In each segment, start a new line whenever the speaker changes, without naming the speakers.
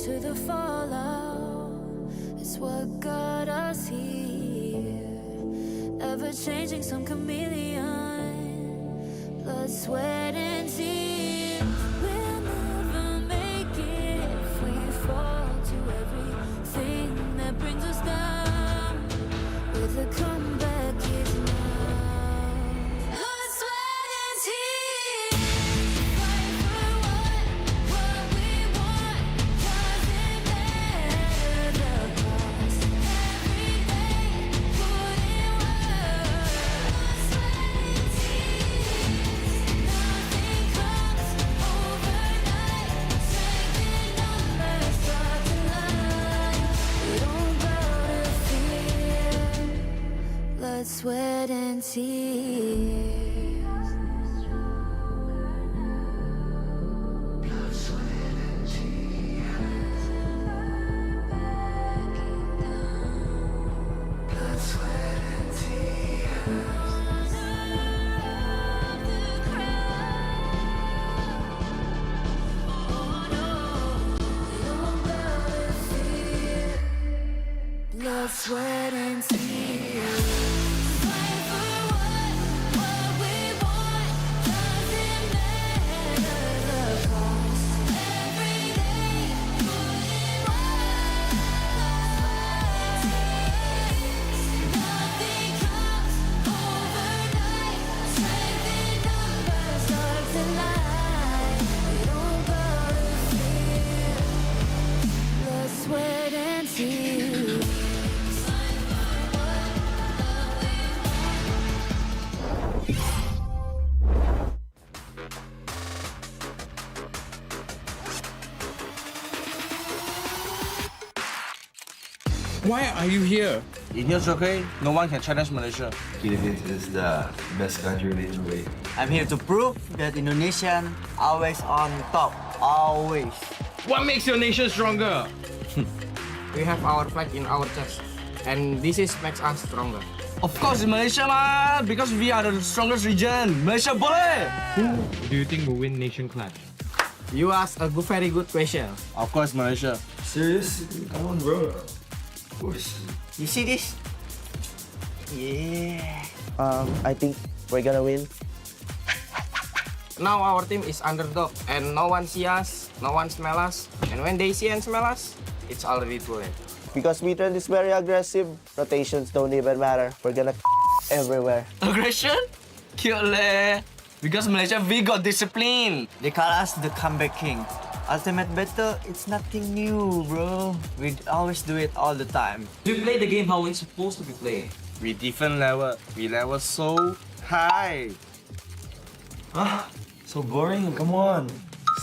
to the fallout. It's what got us here. Ever changing, some chameleon. Blood, sweat, and tears. We'll never make it if we fall to everything that brings us down. With a comeback is now. Blood, sweat, and tears. Fight for what we want. Doesn't matter the cost. Every day, put in work. Blood, sweat, and tears. Nothing comes overnight. Strength in numbers, start to line. We don't bow to fear. Blood, sweat, and tears. Blood, sweat, and tears. Fight for what we want. Doesn't matter the cost. Every day, put in work. Nothing comes overnight. Strength in numbers, start to line. We don't bow to fear. Blood, sweat, and tears.
Why are you here?
In here, okay? No one can challenge Malaysia.
Philippines is the best country in the way.
I'm here to prove that Indonesian always on top, always.
What makes your nation stronger?
We have our flag in our chest, and this makes us stronger.
Of course, in Malaysia, man, because we are the strongest region. Malaysia boleh!
Who do you think will win nation clash?
You ask a very good question.
Of course, Malaysia.
Serious? Come on, bro. Of course.
You see this? Yeah.
I think we're gonna win.
Now our team is underdog, and no one see us, no one smell us, and when they see and smell us, it's already too late.
Because Wetrnd is very aggressive, rotations don't even matter. We're gonna everywhere.
Aggression? Cute leh. Because Malaysia, we got discipline.
They call us the comeback king. Ultimate battle, it's nothing new, bro. We always do it all the time.
We play the game how it's supposed to be played.
We different level. We level so high.
Ah, so boring. Come on.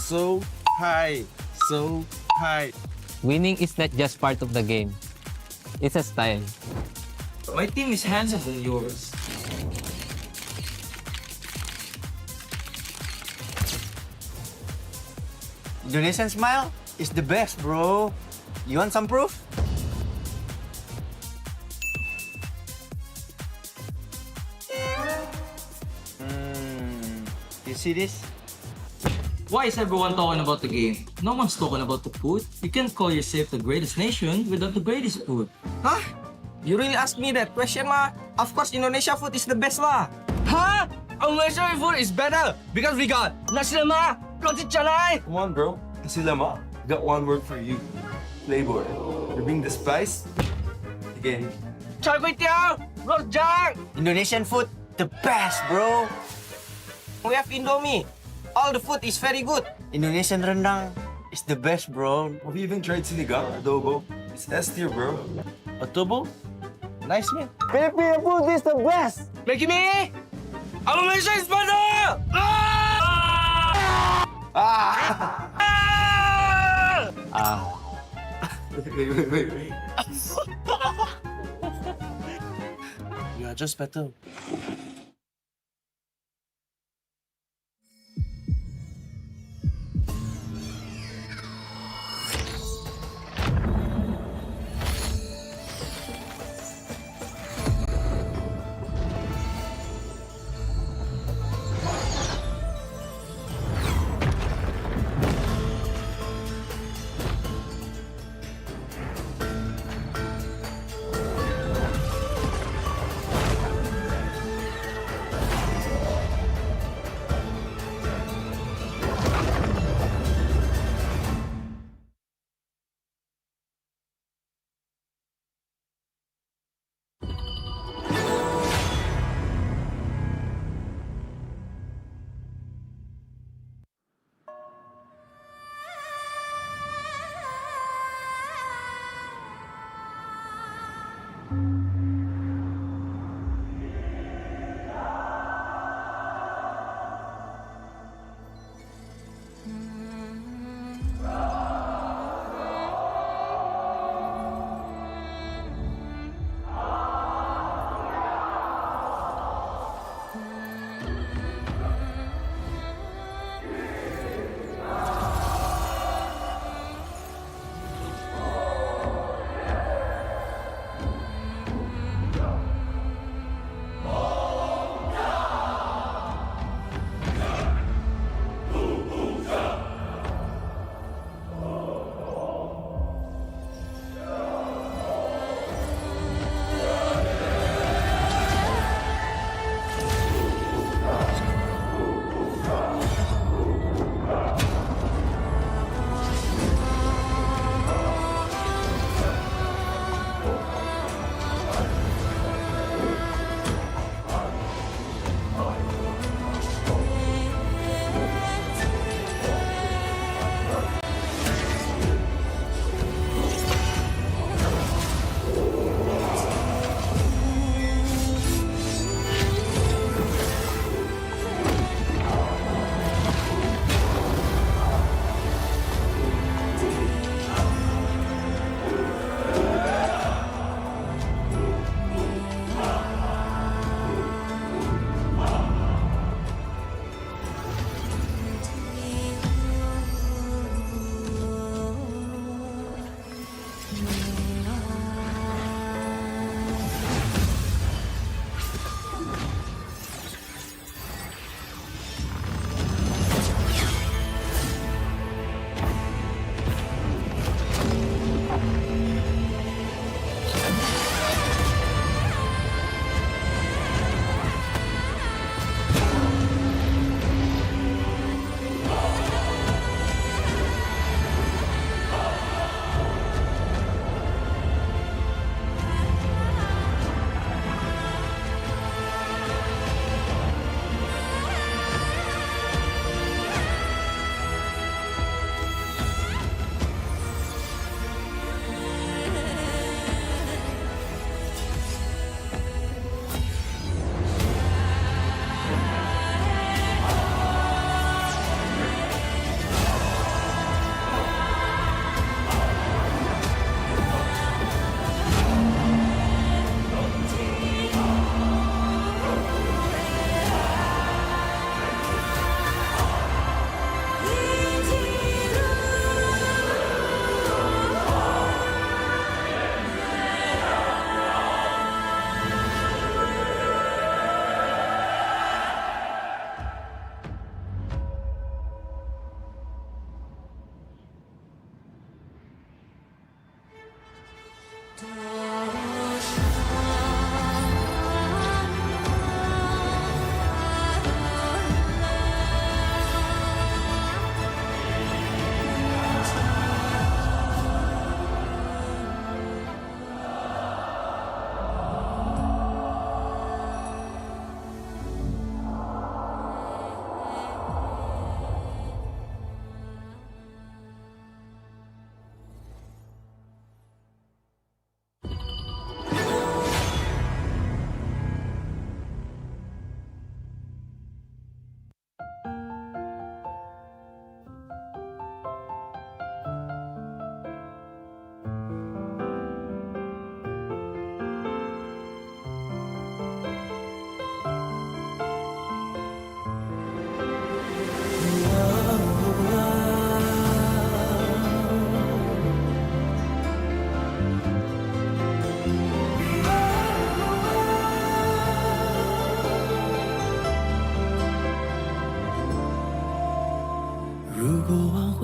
So high. So high.
Winning is not just part of the game. It's a style.
My team is handsomer than yours.
Indonesian smile is the best, bro. You want some proof? You see this?
Why is everyone talking about the game? No one's talking about the food. You can't call yourself the greatest nation without the greatest food.
Huh? You really ask me that question, ma? Of course, Indonesia food is the best, lah.
Huh? Our Malaysian food is better because we got nasi lemak, roti canai.
Come on, bro. Nasi lemak. Got one word for you. Flavor. You bring the spice. Again.
Chai kway teow, rojak.
Indonesian food, the best, bro.
We have Indomie. All the food is very good.
Indonesian rendang is the best, bro.
Have you even tried sinigang, adobo? It's S tier, bro.
Adobo? Nice, man.
Filipino food is the best!
Maggie me! Our Malaysia is better!
Wait.
You are just better.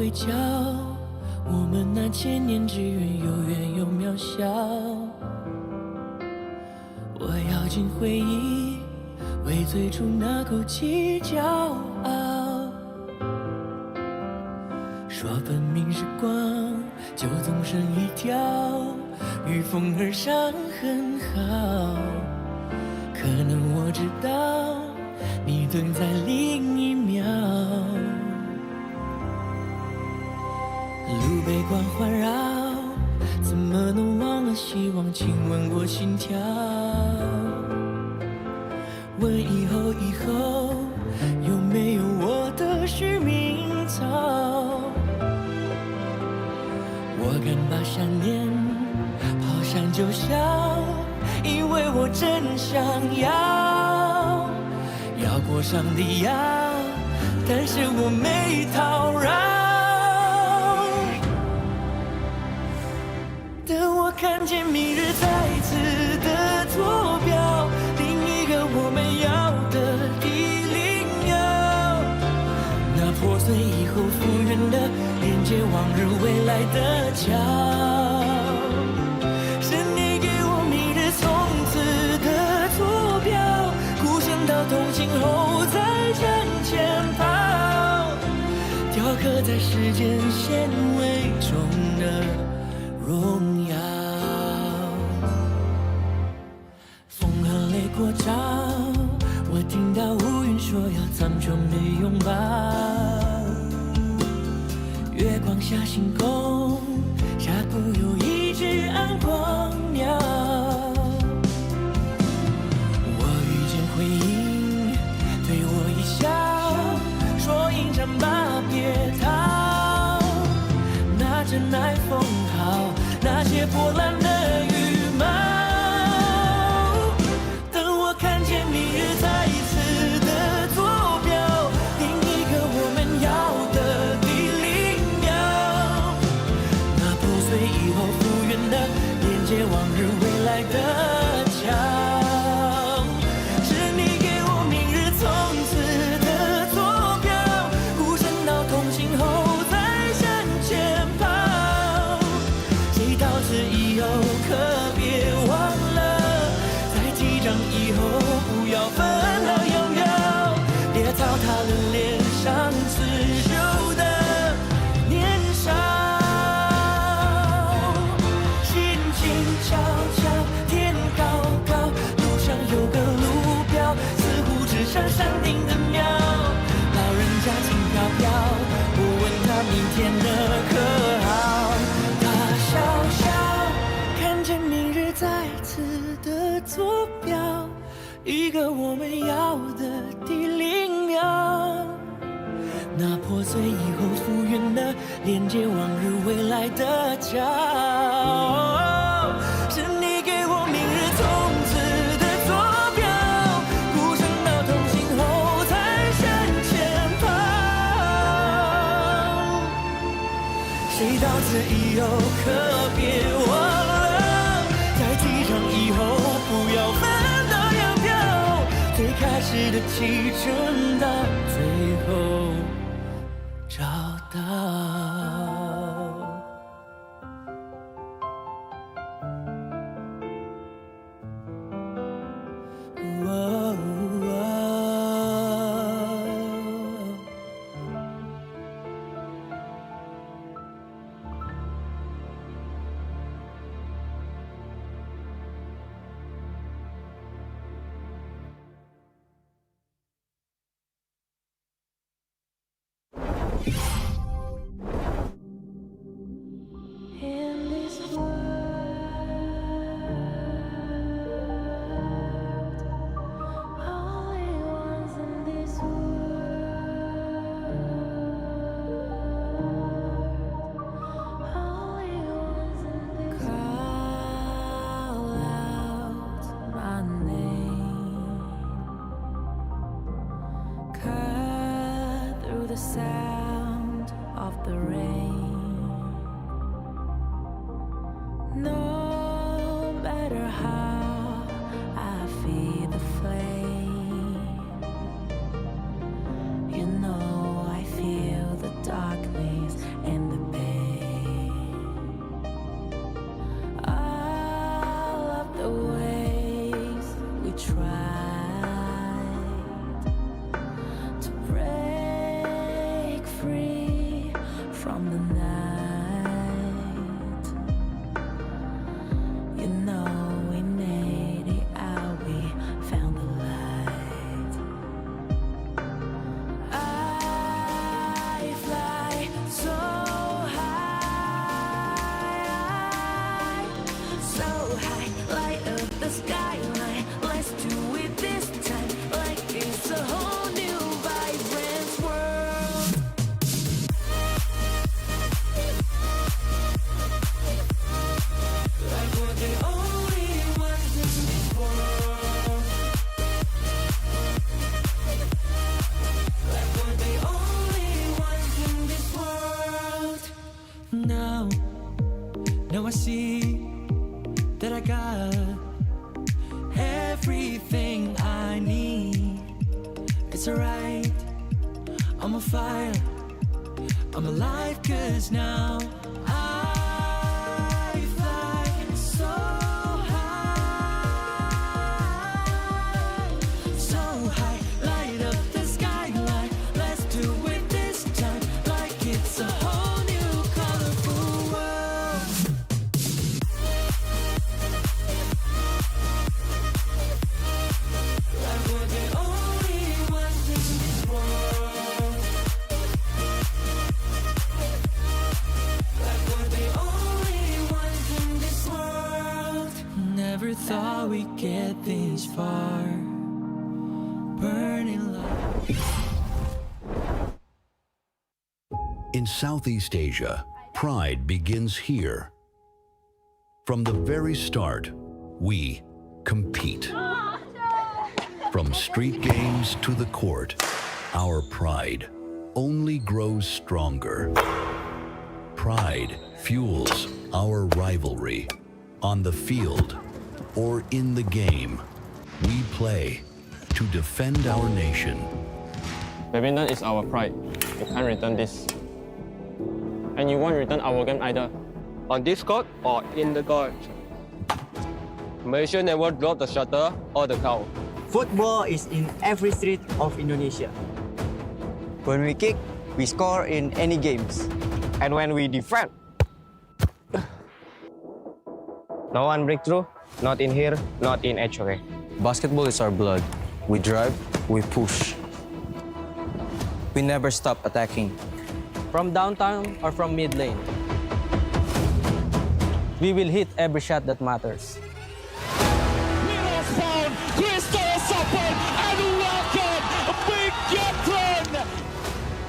会叫，我们那千年之缘有远有渺小。我咬紧回忆，为最初那口气骄傲。说分明是光，就总剩一条，与风而上很好。可能我知道，你蹲在另一秒。路被光环绕，怎么能忘了希望亲吻过心跳？问以后有没有我的续命草？我敢把想念抛山就小，因为我真想要过上帝要，但是我没讨饶。等我看见明日再次的坐标，另一个我们要的地灵鸟，那破碎以后复原的连接往日未来的桥，是你给我明日从此的坐标，孤身到同行后再向前跑，雕刻在时间纤维中的荣耀。风和雷过照，我听到乌云说要苍穹的拥抱，月光下星空下铺有一只暗光鸟。我遇见回音，对我一笑，说迎战吧别逃，那阵爱风好，那些破烂的羽毛。等我看见明日再一次的坐标，另一个我们要的地灵鸟，那破碎以后复原的连接往日未来的桥，是你给我明日从此的坐标，孤身到同行后再向前跑，谁到此以后可别忘了，在击掌以后不要分了拥有，别糟蹋了脸上刺绣的年少。心静悄悄，天高高，路上有个路标，似乎只剩山顶的庙，老人家轻飘飘，我问他明天的可好，他笑笑，看见明日再次的坐标，一个我们要的地灵鸟，那破碎以后复原的连接往日未来的桥，是你给我明日从此的坐标，孤身到同行后才向前跑，谁到此以后可别忘了，在击掌以后不要分道扬镳，最开始的启程到最后找到。
In this world, only ones in this world, only ones in this call out my name, cut through the sound of the rain. No matter how I feed the flame, you know I feel the darkness
feels alright. I'm on fire, I'm alive, cause now I fly so high, so high, light up the skyline. Let's do it this time, like it's a whole new colorful world. Like we're the only ones in this world. Like we're the only ones in this world. Never thought we'd get this far. Burning love.
In Southeast Asia, pride begins here. From the very start, we compete. From street games to the court, our pride only grows stronger. Pride fuels our rivalry. On the field or in the game, we play to defend our nation.
Badminton is our pride. You can't return this. And you won't return our game either.
On this court or in the court. Malaysia never drop the shutter or the cow.
Football is in every street of Indonesia. When we kick, we score in any games.
And when we defend, no one breakthrough, not in here, not in HOK.
Basketball is our blood. We drive, we push. We never stop attacking. From downtown or from mid lane. We will hit every shot that matters.
Crystal is open and welcome Bigetron.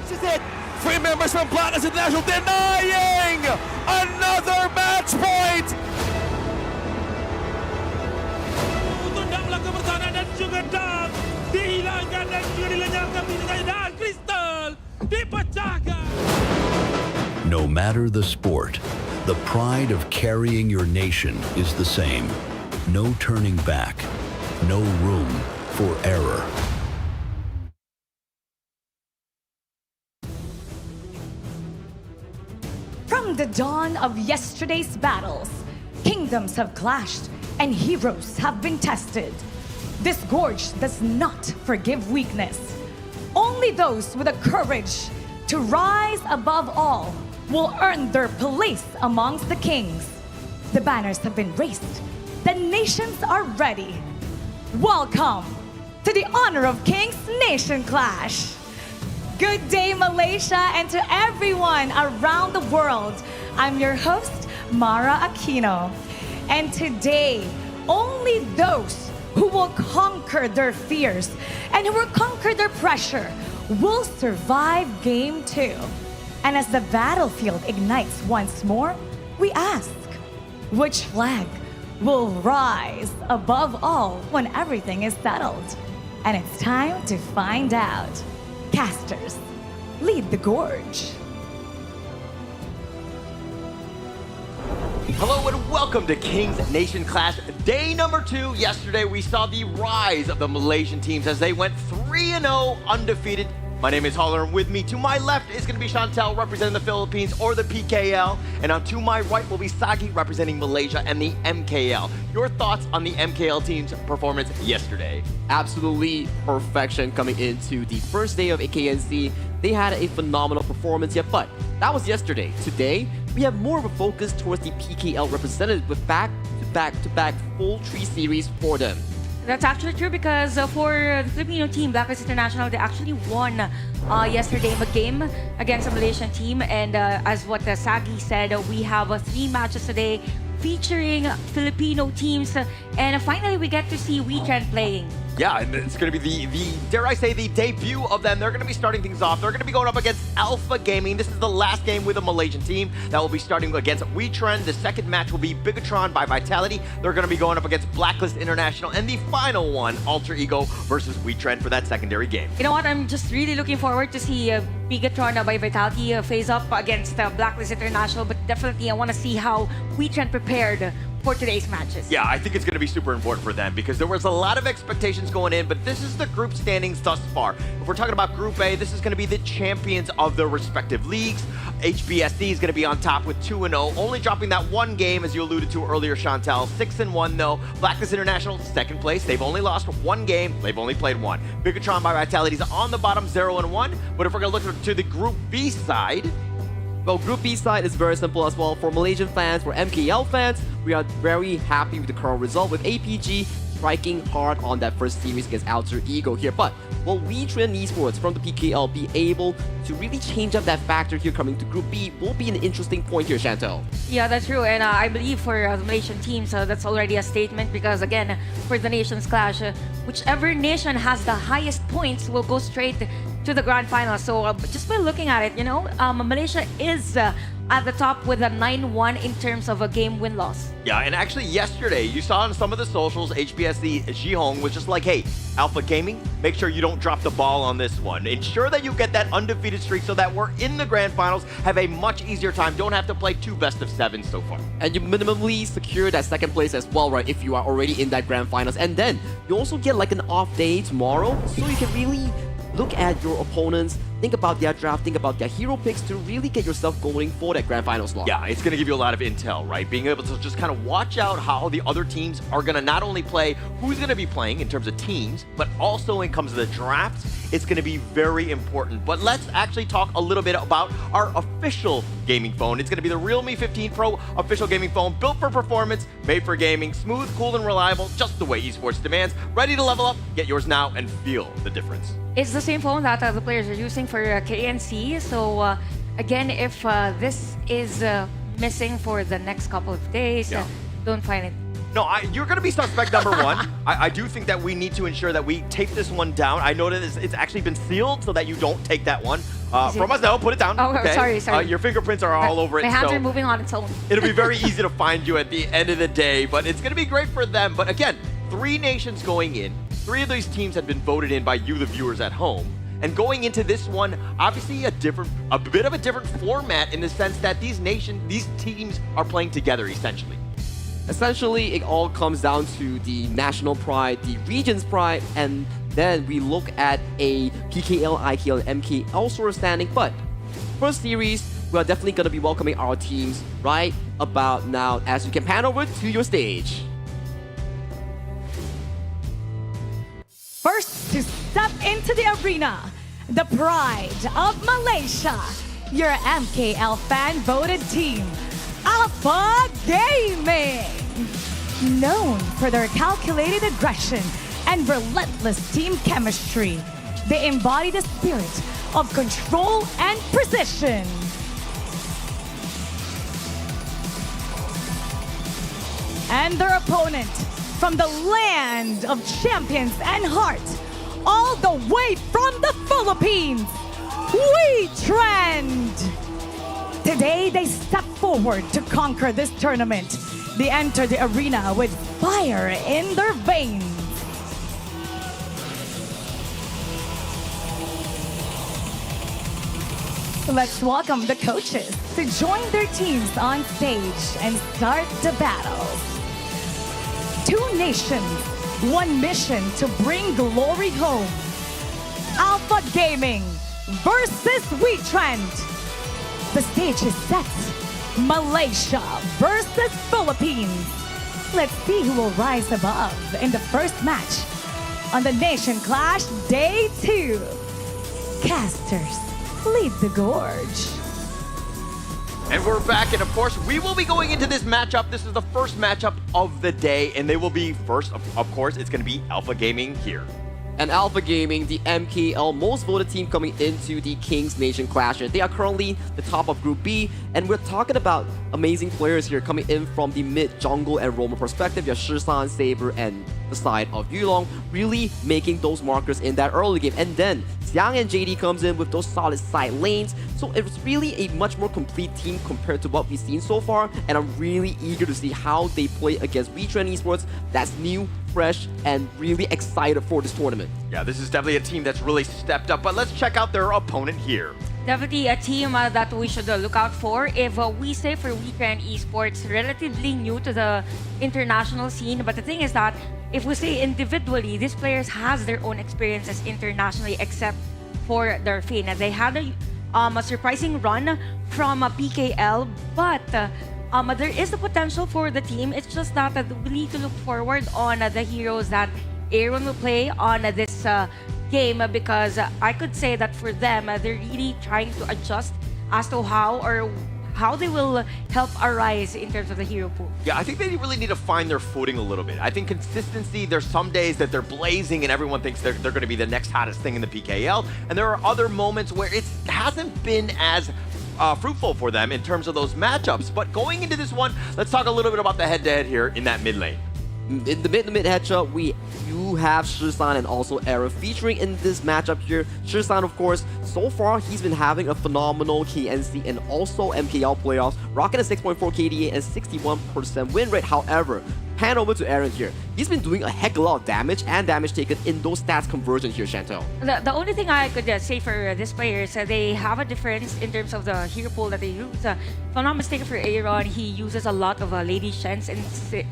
This is it. 3 members from Blacklist International denying another match point. Tundang laga pertahanan dan juga dam dihilangkan dan juga dilenyapkan dan Crystal dipecahkan.
No matter the sport, the pride of carrying your nation is the same. No turning back. No room for error.
From the dawn of yesterday's battles, kingdoms have clashed and heroes have been tested. This gorge does not forgive weakness. Only those with the courage to rise above all will earn their place amongst the kings. The banners have been raised. The nations are ready. Welcome to the Honor of Kings Nation Clash. Good day, Malaysia, and to everyone around the world. I'm your host, Mara Aquino. And today, only those who will conquer their fears and who will conquer their pressure will survive Game 2. And as the battlefield ignites once more, we ask, which flag will rise above all when everything is settled? And it's time to find out. Casters, lead the gorge.
Hello and welcome to Kings Nation Clash day number 2. Yesterday we saw the rise of the Malaysian teams as they went 3-0 undefeated. My name is Holler, and with me to my left is going to be Chantel representing the Philippines or the PKL, and on to my right will be Sagi representing Malaysia and the MKL. Your thoughts on the MKL team's performance yesterday?
Absolutely perfection coming into the first day of a KNC. They had a phenomenal performance, but that was yesterday. Today, we have more of a focus towards the PKL representative with back-to-back full 3 series for them.
That's actually true because for the Filipino team, Blacklist International, they actually won yesterday a game against a Malaysian team. And as what Sagi said, we have 3 matches today featuring Filipino teams. And finally, we get to see Wetrnd playing.
Yeah, and it's going to be the dare I say, the debut of them. They're going to be starting things off. They're going to be going up against Alpha Gaming. This is the last game with a Malaysian team that will be starting against Wetrnd. The second match will be Bigetron by Vitality. They're going to be going up against Blacklist International. And the final one, Alter Ego versus Wetrnd for that secondary game.
You know what? I'm just really looking forward to see Bigetron by Vitality face up against Blacklist International. But definitely, I want to see how Wetrnd prepared for today's matches.
Yeah, I think it's going to be super important for them because there was a lot of expectations going in, but this is the group standings thus far. If we're talking about Group A, this is going to be the champions of their respective leagues. HBSD is going to be on top with 2-0, only dropping that one game, as you alluded to earlier, Chantal. 6-1, though. Blacklist International, second place. They've only lost one game. They've only played one. Bigetron by Vitality is on the bottom, 0-1. But if we're going to look to the Group B side,
well, Group B side is very simple as well. For Malaysian fans, for MKL fans, we are very happy with the current result with APG striking hard on that first series against Alter Ego here. But will Wetrnd Esports from the PKL be able to really change up that factor here coming to Group B will be an interesting point here, Chantal.
Yeah, that's true. And I believe for the Malaysian teams, that's already a statement because, again, for the Nations Clash, whichever nation has the highest points will go straight to the grand final. So just by looking at it, you know, Malaysia is at the top with a 9-1 in terms of a game win-loss.
Yeah, and actually yesterday, you saw on some of the socials, HBSC Jihong was just like, hey, Alpha Gaming, make sure you don't drop the ball on this one. Ensure that you get that undefeated streak so that we're in the grand finals, have a much easier time, don't have to play 2 best-of-7 so far.
And you minimally secure that second place as well, right, if you are already in that grand finals. And then you also get like an off day tomorrow, so you can really look at your opponents, think about their draft, think about their hero picks to really get yourself going for that grand final slot.
Yeah, it's going to give you a lot of intel, right? Being able to just kind of watch out how the other teams are going to not only play, who's going to be playing in terms of teams, but also when it comes to the drafts, it's going to be very important. But let's actually talk a little bit about our official gaming phone. It's going to be the Realme 15 Pro official gaming phone, built for performance, made for gaming, smooth, cool, and reliable, just the way esports demands. Ready to level up? Get yours now and feel the difference.
It's the same phone that the players are using for KNC. So again, if this is missing for the next couple of days, don't find it.
No, you're going to be suspect number one. I do think that we need to ensure that we tape this one down. I know that it's actually been sealed so that you don't take that one. From us, no, put it down.
Oh,
okay?
sorry.
Your fingerprints are all over it.
My hands
so
are moving on its own.
it'll be very easy to find you at the end of the day, but it's going to be great for them. But again, 3 nations going in. 3 of these teams have been voted in by you, the viewers at home. And going into this one, obviously a bit of a different format in the sense that these teams are playing together essentially.
Essentially, it all comes down to the national pride, the region's pride, and then we look at a PKL, IKL, and MKL sort of standing. But first series, we are definitely going to be welcoming our teams right about now as you can pan over to your stage.
First to step into the arena, the pride of Malaysia, your MKL fan-voted team, Alpha Gaming. Known for their calculated aggression and relentless team chemistry, they embody the spirit of control and precision. And their opponent, from the land of champions and heart, all the way from the Philippines, Wetrnd. Today, they step forward to conquer this tournament. They enter the arena with fire in their veins. Let's welcome the coaches to join their teams on stage and start the battles. 2 nations, 1 mission to bring glory home. Alpha Gaming versus Wetrnd. The stage is set. Malaysia versus Philippines. Let's see who will rise above in the first match on the Nation Clash Day 2. Casters, lead the gorge.
And we're back, and of course, we will be going into this matchup. This is the first matchup of the day, and they will be first, of course, it's going to be Alpha Gaming here.
And Alpha Gaming, the MKL most voted team coming into the Kings Nation Clash. They are currently the top of Group B, and we're talking about amazing players here coming in from the mid, jungle, and roamer perspective. You have Shisan, Saber, and the side of Yulong, really making those markers in that early game. And then Xiang and JD comes in with those solid side lanes. So it's really a much more complete team compared to what we've seen so far. And I'm really eager to see how they play against Wetrnd Esports. That's new, fresh, and really excited for this tournament.
Yeah, this is definitely a team that's really stepped up, but let's check out their opponent here.
Definitely a team that we should look out for. If we say for Wetrnd Esports, relatively new to the international scene, but the thing is that if we say individually, these players has their own experiences internationally, except for their Fane. They had a surprising run from PKL, but there is the potential for the team. It's just that we need to look forward on the heroes that Aaron will play on this game, because I could say that for them, they're really trying to adjust as to how they will help Arise in terms of the hero pool.
Yeah, I think they really need to find their footing a little bit. I think consistency, there's some days that they're blazing and everyone thinks they're going to be the next hottest thing in the PKL. And there are other moments where it hasn't been as fruitful for them in terms of those matchups. But going into this one, let's talk a little bit about the head-to-head here in that mid lane.
In the mid-to-mid headshot, we do have Shisan and also Era featuring in this matchup here. Shisan, of course, so far he's been having a phenomenal KNC and also MKL playoffs, rocking a 6.4 KDA and 61% win rate. However, pan over to Aaron here. He's been doing a heck of a lot of damage and damage taken in those stats conversion here, Chantel.
The only thing I could say for this player is they have a difference in terms of the hero pool that they use. If I'm not mistaken, for Aaron, he uses a lot of Lady Shens, and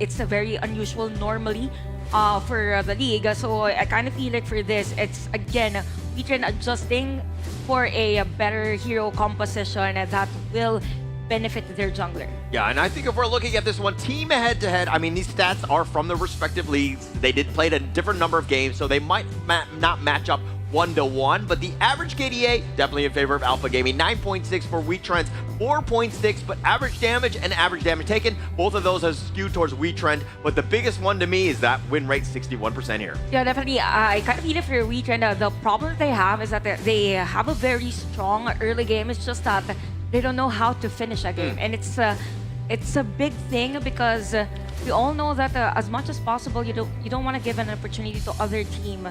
it's a very unusual normally for the league. So I kind of feel like for this, it's again, Wetrnd adjusting for a better hero composition that will benefit their jungler.
Yeah, and I think if we're looking at this one, team head-to-head, I mean, these stats are from the respective leagues. They did play a different number of games, so they might not match up 1-to-1, but the average KDA, definitely in favor of Alpha Gaming. 9.6 for Wetrnd, 4.6, but average damage and average damage taken, both of those have skewed towards Wetrnd, but the biggest one to me is that win rate, 61% here.
Yeah, definitely. I kind of feel it for Wetrnd. The problem they have is that they have a very strong early game. It's just that they don't know how to finish a game, and it's a big thing, because we all know that as much as possible, you don't want to give an opportunity to other team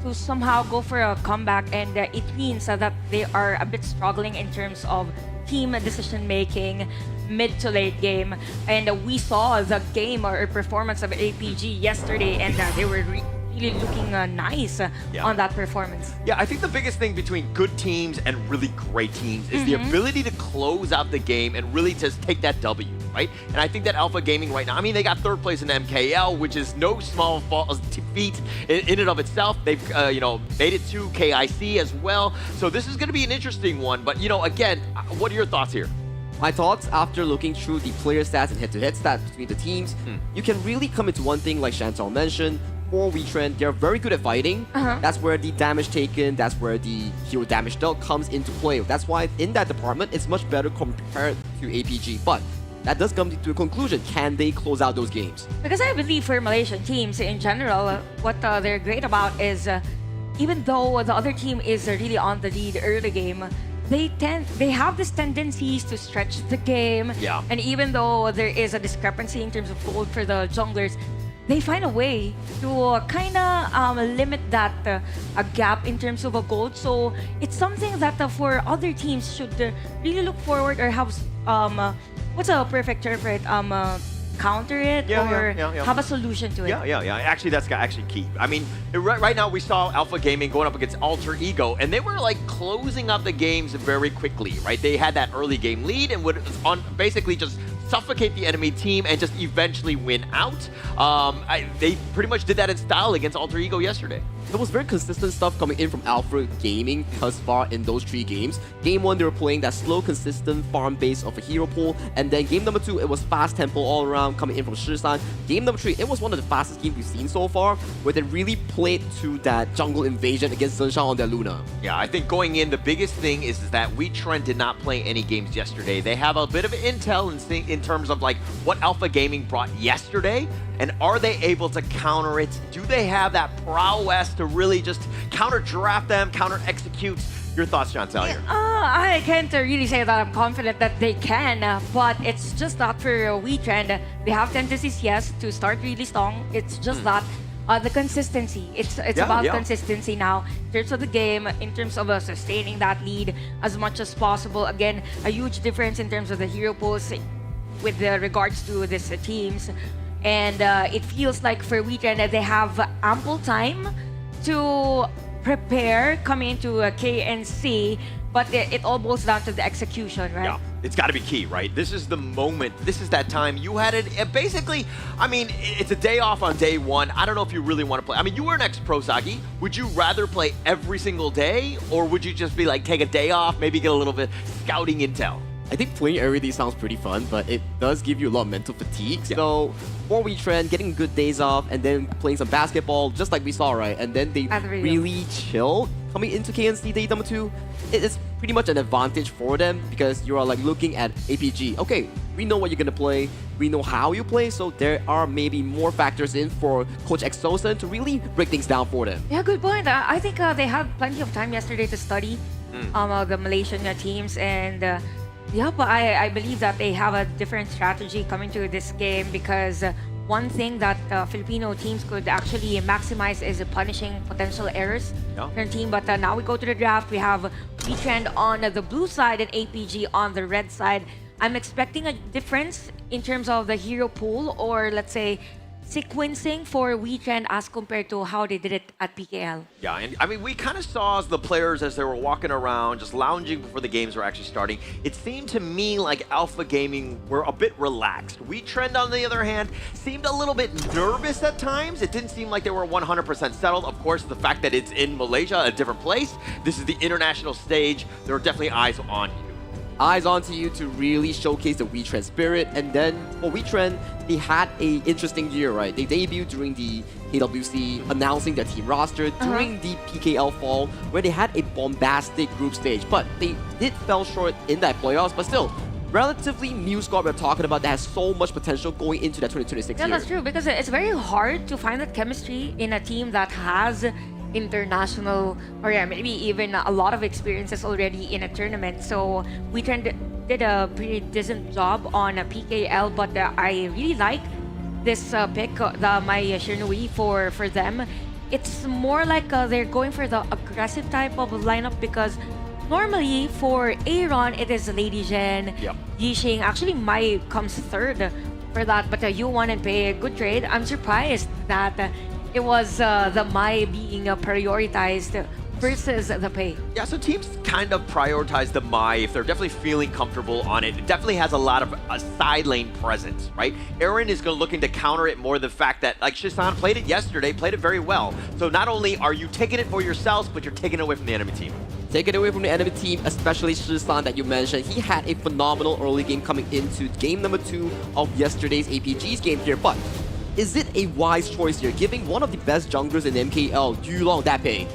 to somehow go for a comeback, and it means that they are a bit struggling in terms of team decision making mid to late game. And we saw the game or performance of APG yesterday, and they were really looking nice on that performance.
Yeah, I think the biggest thing between good teams and really great teams is the ability to close out the game and really just take that W, right? And I think that Alpha Gaming right now, I mean, they got third place in MKL, which is no small feat in and of itself. They've, made it to KIC as well. So this is going to be an interesting one. But, again, what are your thoughts here?
My thoughts after looking through the player stats and head-to-head stats between the teams, you can really come into one thing like Chantal mentioned. For Wetrnd, they're very good at fighting. That's where the damage taken, that's where the hero damage dealt comes into play. That's why in that department, it's much better compared to APG. But that does come to a conclusion. Can they close out those games?
Because I believe for Malaysian teams in general, what they're great about is even though the other team is really on the lead early game, they have these tendencies to stretch the game.
Yeah.
And even though there is a discrepancy in terms of gold for the junglers, they find a way to kind of limit that a gap in terms of a gold. So it's something that for other teams should really look forward or have what's a perfect term for it? Counter it or have a solution to it.
Yeah. Actually, that's actually key. I mean, right now we saw Alpha Gaming going up against Alter Ego, and they were like closing up the games very quickly, right? They had that early game lead and would basically just suffocate the enemy team and just eventually win out. They pretty much did that in style against Alter Ego yesterday.
There was very consistent stuff coming in from Alpha Gaming thus far in those 3 games. Game 1, they were playing that slow, consistent farm base of a hero pool. And then game number 2, it was fast tempo all around coming in from Shisan. Game number 3, it was one of the fastest games we've seen so far, where they really played to that jungle invasion against Sunshine on their Luna.
Yeah, I think going in, the biggest thing is that Wetrnd did not play any games yesterday. They have a bit of intel in terms of like what Alpha Gaming brought yesterday, and are they able to counter it? Do they have that prowess to really just counter draft them, counter execute? Your thoughts, Chantal, here?
I can't really say that I'm confident that they can, but it's just that for Wetrnd, they have tendencies, yes, to start really strong. It's just that the consistency. It's about consistency now in terms of the game, in terms of sustaining that lead as much as possible. Again, a huge difference in terms of the hero pools with regards to these teams. And it feels like for Wetrnd, they have ample time to prepare coming into KNC but it all boils down to the execution, right?
Yeah, it's got to be key, right? This is the moment. This is that time. You had it. Basically, I mean, it's a day off on day one. I don't know if you really want to play. I mean, you were an ex-pro, Sagi. Would you rather play every single day, or would you just be like, take a day off, maybe get a little bit scouting intel?
I think playing every day sounds pretty fun, but it does give you a lot of mental fatigue. Yeah. So for Wetrnd, getting good days off and then playing some basketball, just like we saw, right? And then they really chill coming into KNC day number 2. It is pretty much an advantage for them because you are like looking at APG. Okay, we know what you're gonna play. We know how you play, so there are maybe more factors in for Coach Exosen to really break things down for them.
Yeah, good point. I think they had plenty of time yesterday to study the Malaysian teams, and yeah, but I believe that they have a different strategy coming to this game because one thing that Filipino teams could actually maximize is punishing potential errors in their team. But now we go to the draft. We have Wetrnd on the blue side and APG on the red side. I'm expecting a difference in terms of the hero pool, or let's say sequencing for Wetrnd as compared to how they did it at PKL.
Yeah, and I mean, we kind of saw as the players as they were walking around, just lounging before the games were actually starting. It seemed to me like Alpha Gaming were a bit relaxed. Wetrnd, on the other hand, seemed a little bit nervous at times. It didn't seem like they were 100% settled. Of course, the fact that it's in Malaysia, a different place, this is the international stage, there are definitely eyes on you.
Eyes onto you to really showcase the Wetrnd spirit. And then for Wetrnd, they had a interesting year, right? They debuted during the KWC, announcing their team roster during the PKL fall, where they had a bombastic group stage. But they did fell short in that playoffs, but still, relatively new squad we're talking about that has so much potential going into that 2026
Yeah,
year.
that's true, because it's very hard to find that chemistry in a team that has international, or yeah, maybe even a lot of experiences already in a tournament. So Wetrnd did a pretty decent job on a PKL, but I really like this pick, my Shirnui for them. It's more like they're going for the aggressive type of lineup, because normally for Aaron, it is Lady Zhen, Yixing. Actually, Mai comes third for that, but Yuan and Pei, a good trade. I'm surprised that it was the Mai being prioritized versus the Pei.
Yeah, so teams kind of prioritize the Mai if they're definitely feeling comfortable on it. It definitely has a lot of side lane presence, right? Aaron is looking to counter it more the fact that, like Shisan played it yesterday, played it very well. So not only are you taking it for yourselves, but you're taking it away from the enemy team.
Take it away from the enemy team, especially Shisan that you mentioned. He had a phenomenal early game coming into game number 2 of yesterday's APG's game here, but is it a wise choice here, giving one of the best junglers in MKL, Yulong, that Pei?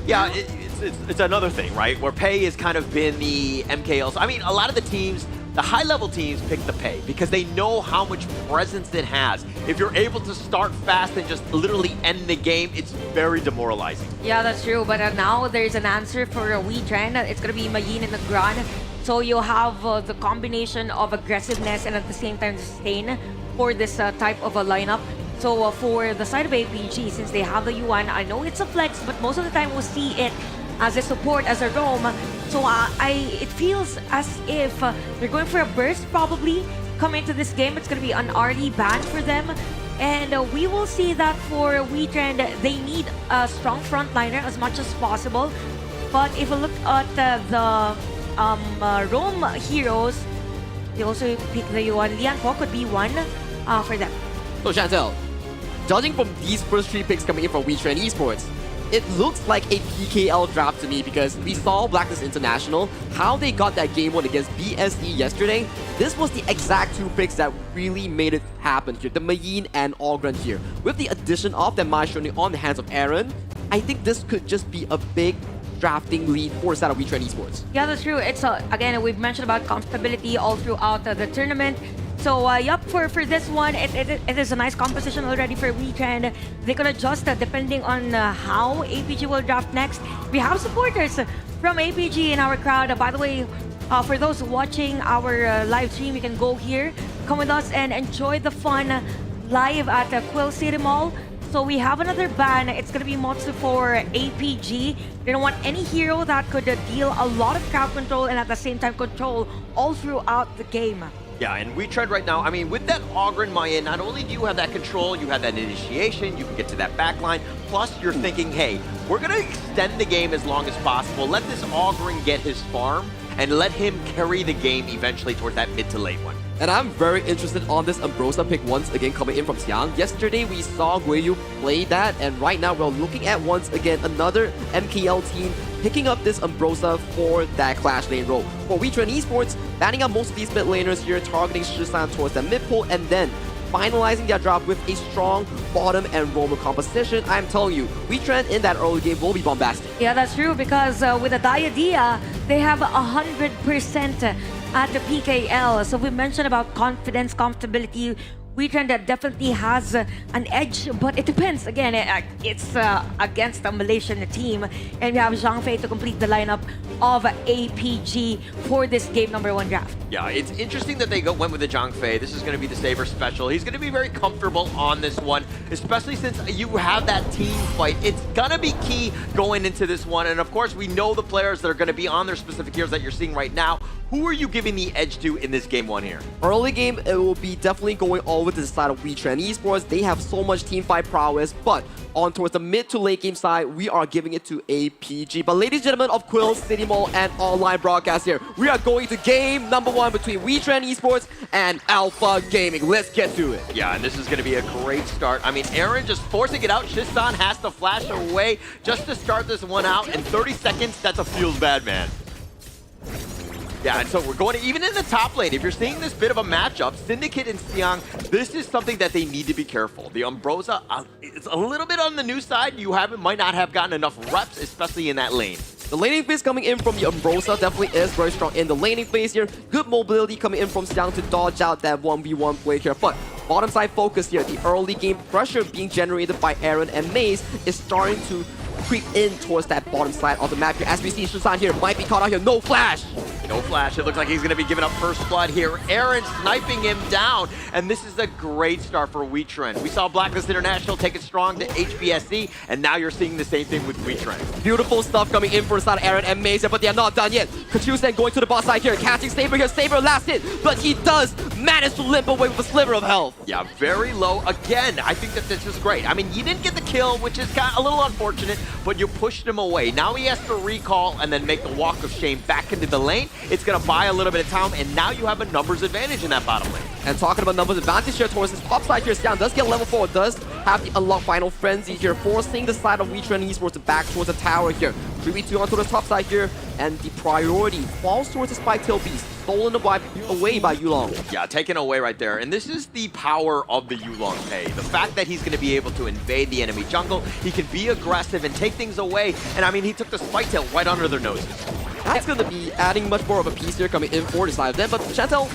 Yeah, it's another thing, right? Where Pei has kind of been the MKL. So, I mean, a lot of the teams, the high-level teams pick the Pei because they know how much presence it has. If you're able to start fast and just literally end the game, it's very demoralizing.
Yeah, that's true. But now there's an answer for Wetrnd. It's going to be Mayin and the Gran. So you have the combination of aggressiveness and at the same time sustain for this type of a lineup. So for the side of APG, since they have the Yuan, I know it's a flex, but most of the time we'll see it as a support, as a roam. So it feels as if they're going for a burst probably coming into this game. It's going to be an early ban for them. And we will see that for Wetrnd, they need a strong frontliner as much as possible. But if we look at the roam heroes, they also pick the Yuan. Lian Po could be one for them.
So Chantel, judging from these first 3 picks coming in from Wetrnd Esports, it looks like a PKL draft to me because we saw Blacklist International, how they got that game 1 against BSE yesterday. This was the exact 2 picks that really made it happen here, the Mayin and Ogren here. With the addition of the Mai Shirnui on the hands of Aaron, I think this could just be a big drafting lead for the side of Wetrnd Esports.
Yeah, that's true. It's again, we've mentioned about comfortability all throughout the tournament. So, yup, for this one, it is a nice composition already for Wetrnd. They could adjust depending on how APG will draft next. We have supporters from APG in our crowd. By the way, for those watching our live stream, you can go here, come with us, and enjoy the fun live at Quill City Mall. So we have another ban. It's going to be Motsu for APG. They don't want any hero that could deal a lot of crowd control and at the same time control all throughout the game.
Yeah, and Wetrnd right now, I mean, with that Ogryn Mayan, not only do you have that control, you have that initiation, you can get to that backline, plus you're thinking, hey, we're going to extend the game as long as possible. Let this Ogryn get his farm, and let him carry the game eventually towards that mid to late one.
And I'm very interested on this Ambrosia pick once again coming in from Xiang. Yesterday we saw Guiyu play that, and right now we're looking at once again another MKL team picking up this Ambrosia for that Clash lane role. For Wetrnd Esports, banning up most of these mid laners here, targeting Shisan towards that mid pole, and then finalizing their drop with a strong bottom and roamer composition. I'm telling you, Wetrnd in that early game will be bombastic.
Yeah, that's true, because with the Diadea, they have 100% at the PKL. So we mentioned about confidence, comfortability. Wetrnd definitely has an edge, but it depends. Again, it's against a Malaysian team, and we have Zhang Fei to complete the lineup of APG for this game number 1 draft.
Yeah, it's interesting that they went with the Zhang Fei. This is going to be the Saber special. He's going to be very comfortable on this one, especially since you have that team fight. It's going to be key going into this one, and of course, we know the players that are going to be on their specific heroes that you're seeing right now. Who are you giving the edge to in this game 1 here?
Early game, it will be definitely going all with the side of Wetrnd Esports. They have so much team fight prowess, but on towards the mid to late game side, we are giving it to APG. But ladies and gentlemen of Quill, City Mall, and online broadcast here, we are going to game number 1 between Wetrnd Esports and Alpha Gaming. Let's get to it.
Yeah, and this is going to be a great start. I mean, Aaron just forcing it out. Shisan has to flash away just to start this one out. In 30 seconds, that's a feels bad, man. Yeah, and so we're going to, even in the top lane, if you're seeing this bit of a matchup, Syndicate and Xiang, this is something that they need to be careful. The Ambrosia, it's a little bit on the new side. You might not have gotten enough reps, especially in that lane.
The laning phase coming in from the Ambrosia definitely is very strong in the laning phase here. Good mobility coming in from Xiang to dodge out that 1v1 play here. But bottom side focus here, the early game pressure being generated by Aaron and Maze is starting to creep in towards that bottom side of the map here. As we see, Shisan here might be caught out here. No flash!
No flash. It looks like he's going to be giving up first blood here. Aaron sniping him down, and this is a great start for Wetrnd. We saw Blacklist International take it strong to HBSC, and now you're seeing the same thing with Wetrnd.
Beautiful stuff coming in for side of Aaron and Maze, but they are not done yet. Kachusen going to the bot side here, catching Saber here. Saber last hit, but he does manage to limp away with a sliver of health.
Yeah, very low. Again, I think that this is great. I mean, you didn't get the kill, which is kind of a little unfortunate, but you pushed him away. Now he has to recall and then make the walk of shame back into the lane. It's going to buy a little bit of time, and now you have a numbers advantage in that bottom lane.
And talking about numbers advantage here towards this top side here, Xiang does get level 4, does have the unlock final frenzy here, forcing the side of Wetrnd Esports back towards the tower here. 3v2 onto the top side here, and the priority falls towards the Spike-tailed Beast, stolen away by Yulong.
Yeah, taken away right there. And this is the power of the Yulong Pei. The fact that he's going to be able to invade the enemy jungle, he can be aggressive and take things away. And I mean, he took the Spike-tail right under their noses.
That's going to be adding much more of a piece here coming in for the side of them. But Chantel,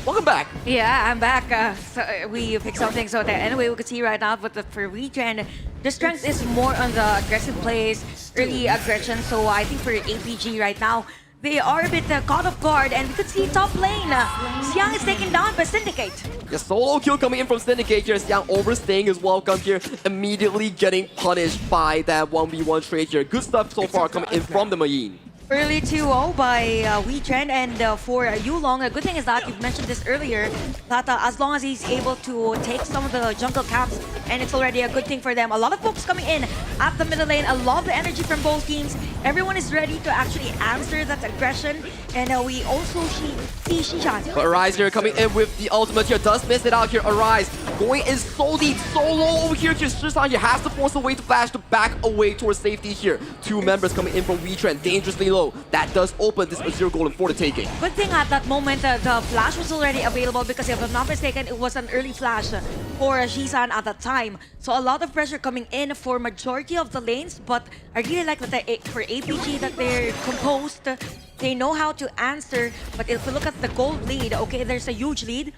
welcome back.
Yeah, I'm back. So we picked something. So that anyway, we can see right now, but for Wetrnd, the strength is more on the aggressive plays, early aggression. So I think for APG right now, they are a bit caught off guard, and we could see top lane. Xiang is taken down by Syndicate.
Yeah, solo kill coming in from Syndicate here. Xiang overstaying his welcome here, immediately getting punished by that 1v1 trade here. Good stuff so far coming in from the Mayin.
Early 2-0 by Wetrnd, and for Yulong, the good thing is that you've mentioned this earlier, that as long as he's able to take some of the jungle camps, and it's already a good thing for them. A lot of folks coming in at the middle lane. I love the energy from both teams. Everyone is ready to actually answer that aggression, and we also see Shishan.
But Arise here coming in with the ultimate here, does miss it out here. Arise going in so deep, so low over here. Just Shisan here has to force a way to flash to back away towards safety here. 2 members coming in from Wetrnd, dangerously low. That does open this Azure Golem for the taking.
Good thing at that moment the flash was already available, because if I'm not mistaken, it was an early flash for Shisan at that time. So a lot of pressure coming in for majority of the lanes, but I really like that for APG that they're composed. They know how to answer, but if we look at the gold lead, okay, there's a huge lead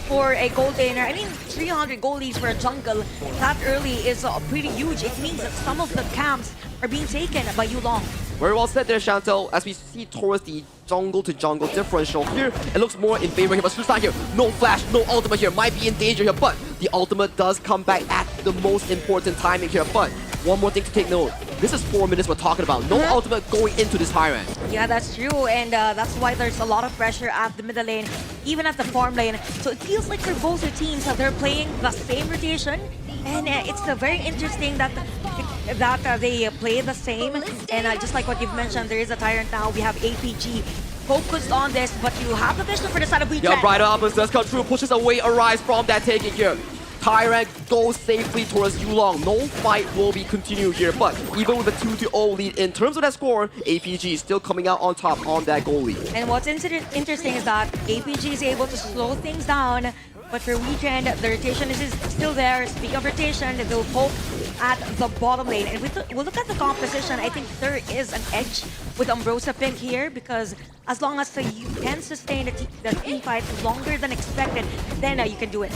for a gold laner. I mean, 300 gold leads for a jungle that early is pretty huge. It means that some of the camps are being taken by Yulong.
Very well said there, Chantel. As we see towards the jungle to jungle differential here, it looks more in favor here. But Shisan here, no flash, no ultimate here, might be in danger here. But the ultimate does come back at the most important timing here. But one more thing to take note. This is 4 minutes we're talking about. No ultimate going into this Tyrant.
Yeah, that's true. And that's why there's a lot of pressure at the middle lane. even at the farm lane. So it feels like for both the teams that they're playing the same rotation, and it's very interesting that they play the same. And just like what you've mentioned, there is a Tyrant now. We have APG focused on this, but you have the vision for the side of Wetrnd.
Yeah, Bridal Opus does come through, pushes away Arise from that taking here. Tyrant goes safely towards Yulong. No fight will be continued here, but even with a 2-0 lead in terms of that score, APG is still coming out on top on that goal lead.
And what's interesting is that APG is able to slow things down, but for Wetrnd, the rotation is still there. Speaking of rotation, they'll poke at the bottom lane. And we'll look at the composition. I think there is an edge with Ambrosia pick here, because as long as you can sustain the team fight longer than expected, then you can do it.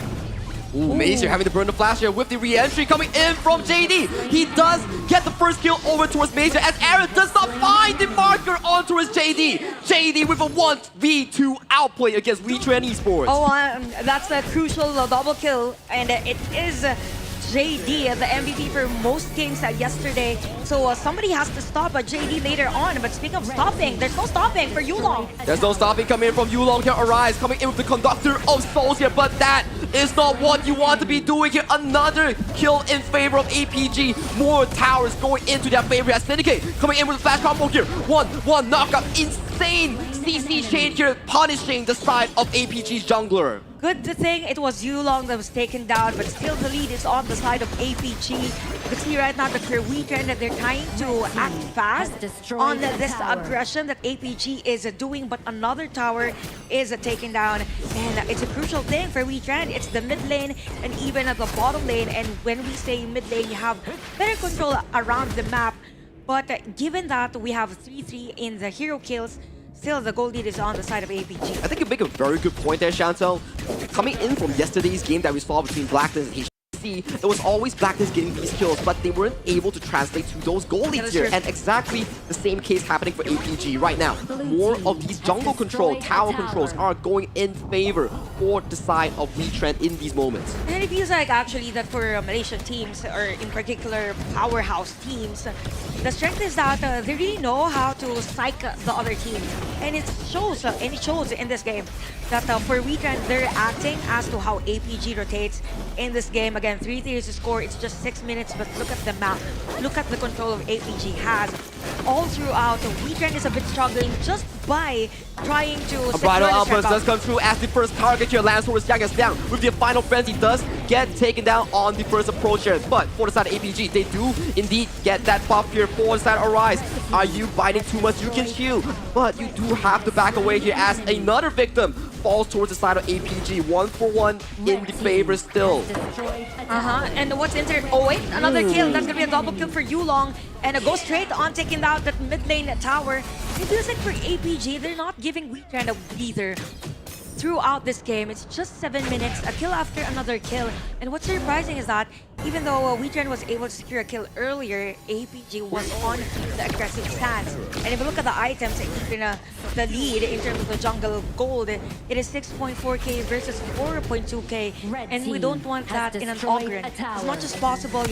Ooh, Mazer having to burn the flash here with the re-entry coming in from JD. He does get the first kill over towards Mazer as Aaron does not find the marker on towards JD. JD with a 1v2 outplay against Wetrnd Esports.
Oh, that's a crucial double kill, and it is JD, the MVP for most games yesterday. So somebody has to stop JD later on. But speaking of stopping, there's no stopping for Yulong.
There's no stopping coming in from Yulong here. Arise coming in with the Conductor of Souls here, but that is not what you want to be doing here. Another kill in favor of APG. More towers going into their favor as Syndicate coming in with a flash combo here. One knockup. Insane CC chain here, punishing the side of APG's jungler.
Good thing it was Yulong that was taken down, but still the lead is on the side of APG. You can see right now that for Wetrnd that they're trying to act fast on this aggression that APG is doing, but another tower is taken down. And it's a crucial thing for Wetrnd. It's the mid lane and even at the bottom lane. And when we say mid lane, you have better control around the map. But given that we have 3-3 in the hero kills, still, the gold lead is on the side of APG.
I think you make a very good point there, Chantel. Coming in from yesterday's game that we saw between Blacklist and HC, it was always Blacklist getting these kills, but they weren't able to translate to those goal leads here. And exactly the same case happening for APG right now. More of these jungle control, tower controls are going in favor for the side of Wetrnd in these moments.
And it feels like actually that for Malaysian teams, or in particular powerhouse teams, the strength is that they really know how to psych the other team. And it shows in this game that for Wetrnd, they're acting as to how APG rotates in this game. Again, 3-3 is the score. It's just 6 minutes, but look at the map. Look at the control of APG has. All throughout, Wetrnd is a bit struggling just by trying to
a Bridal Outburst does come through as the first target here lands towards Jagas down. With the final frenzy does get taken down on the first approach here. But for the side of APG, they do indeed get that buff here for the side of Arise. Are you biting too much? You can shield, but you do have to back away here as another victim falls towards the side of APG. 1-for-1 in the favor still.
And what's interesting? Oh wait, another kill. That's gonna be a double kill for Yulong, and a go straight on taking out that mid lane tower. It feels like for APG, they're not giving Wetrnd a breather throughout this game. It's just 7 minutes, a kill after another kill. And what's surprising is that even though Wetrnd was able to secure a kill earlier, APG was on the aggressive stance. And if you look at the items, even the lead in terms of the jungle gold, it is 6.4k versus 4.2k. And we don't want that in an Ogren. As much as possible,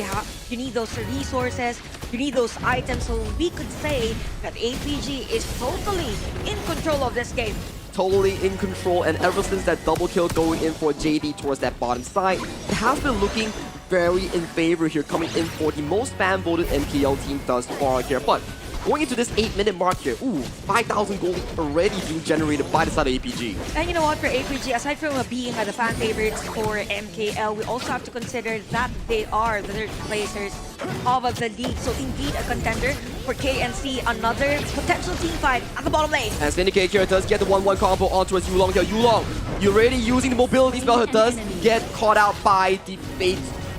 you need those resources, you need those items. So we could say that APG is totally in control of this game.
Totally in control, and ever since that double kill going in for JD towards that bottom side, it has been looking very in favor here, coming in for the most fan-voted MKL team thus far here. But going into this 8-minute mark here, 5,000 gold already being generated by the side of APG.
And you know what, for APG, aside from being the fan favorites for MKL, we also have to consider that they are the third placers of the league. So indeed a contender for KNC, another potential team fight at the bottom lane.
And Syndicate here does get the 1-1 combo onto his Yulong here. Yulong, you're already using the mobility spell here, does get caught out by the fate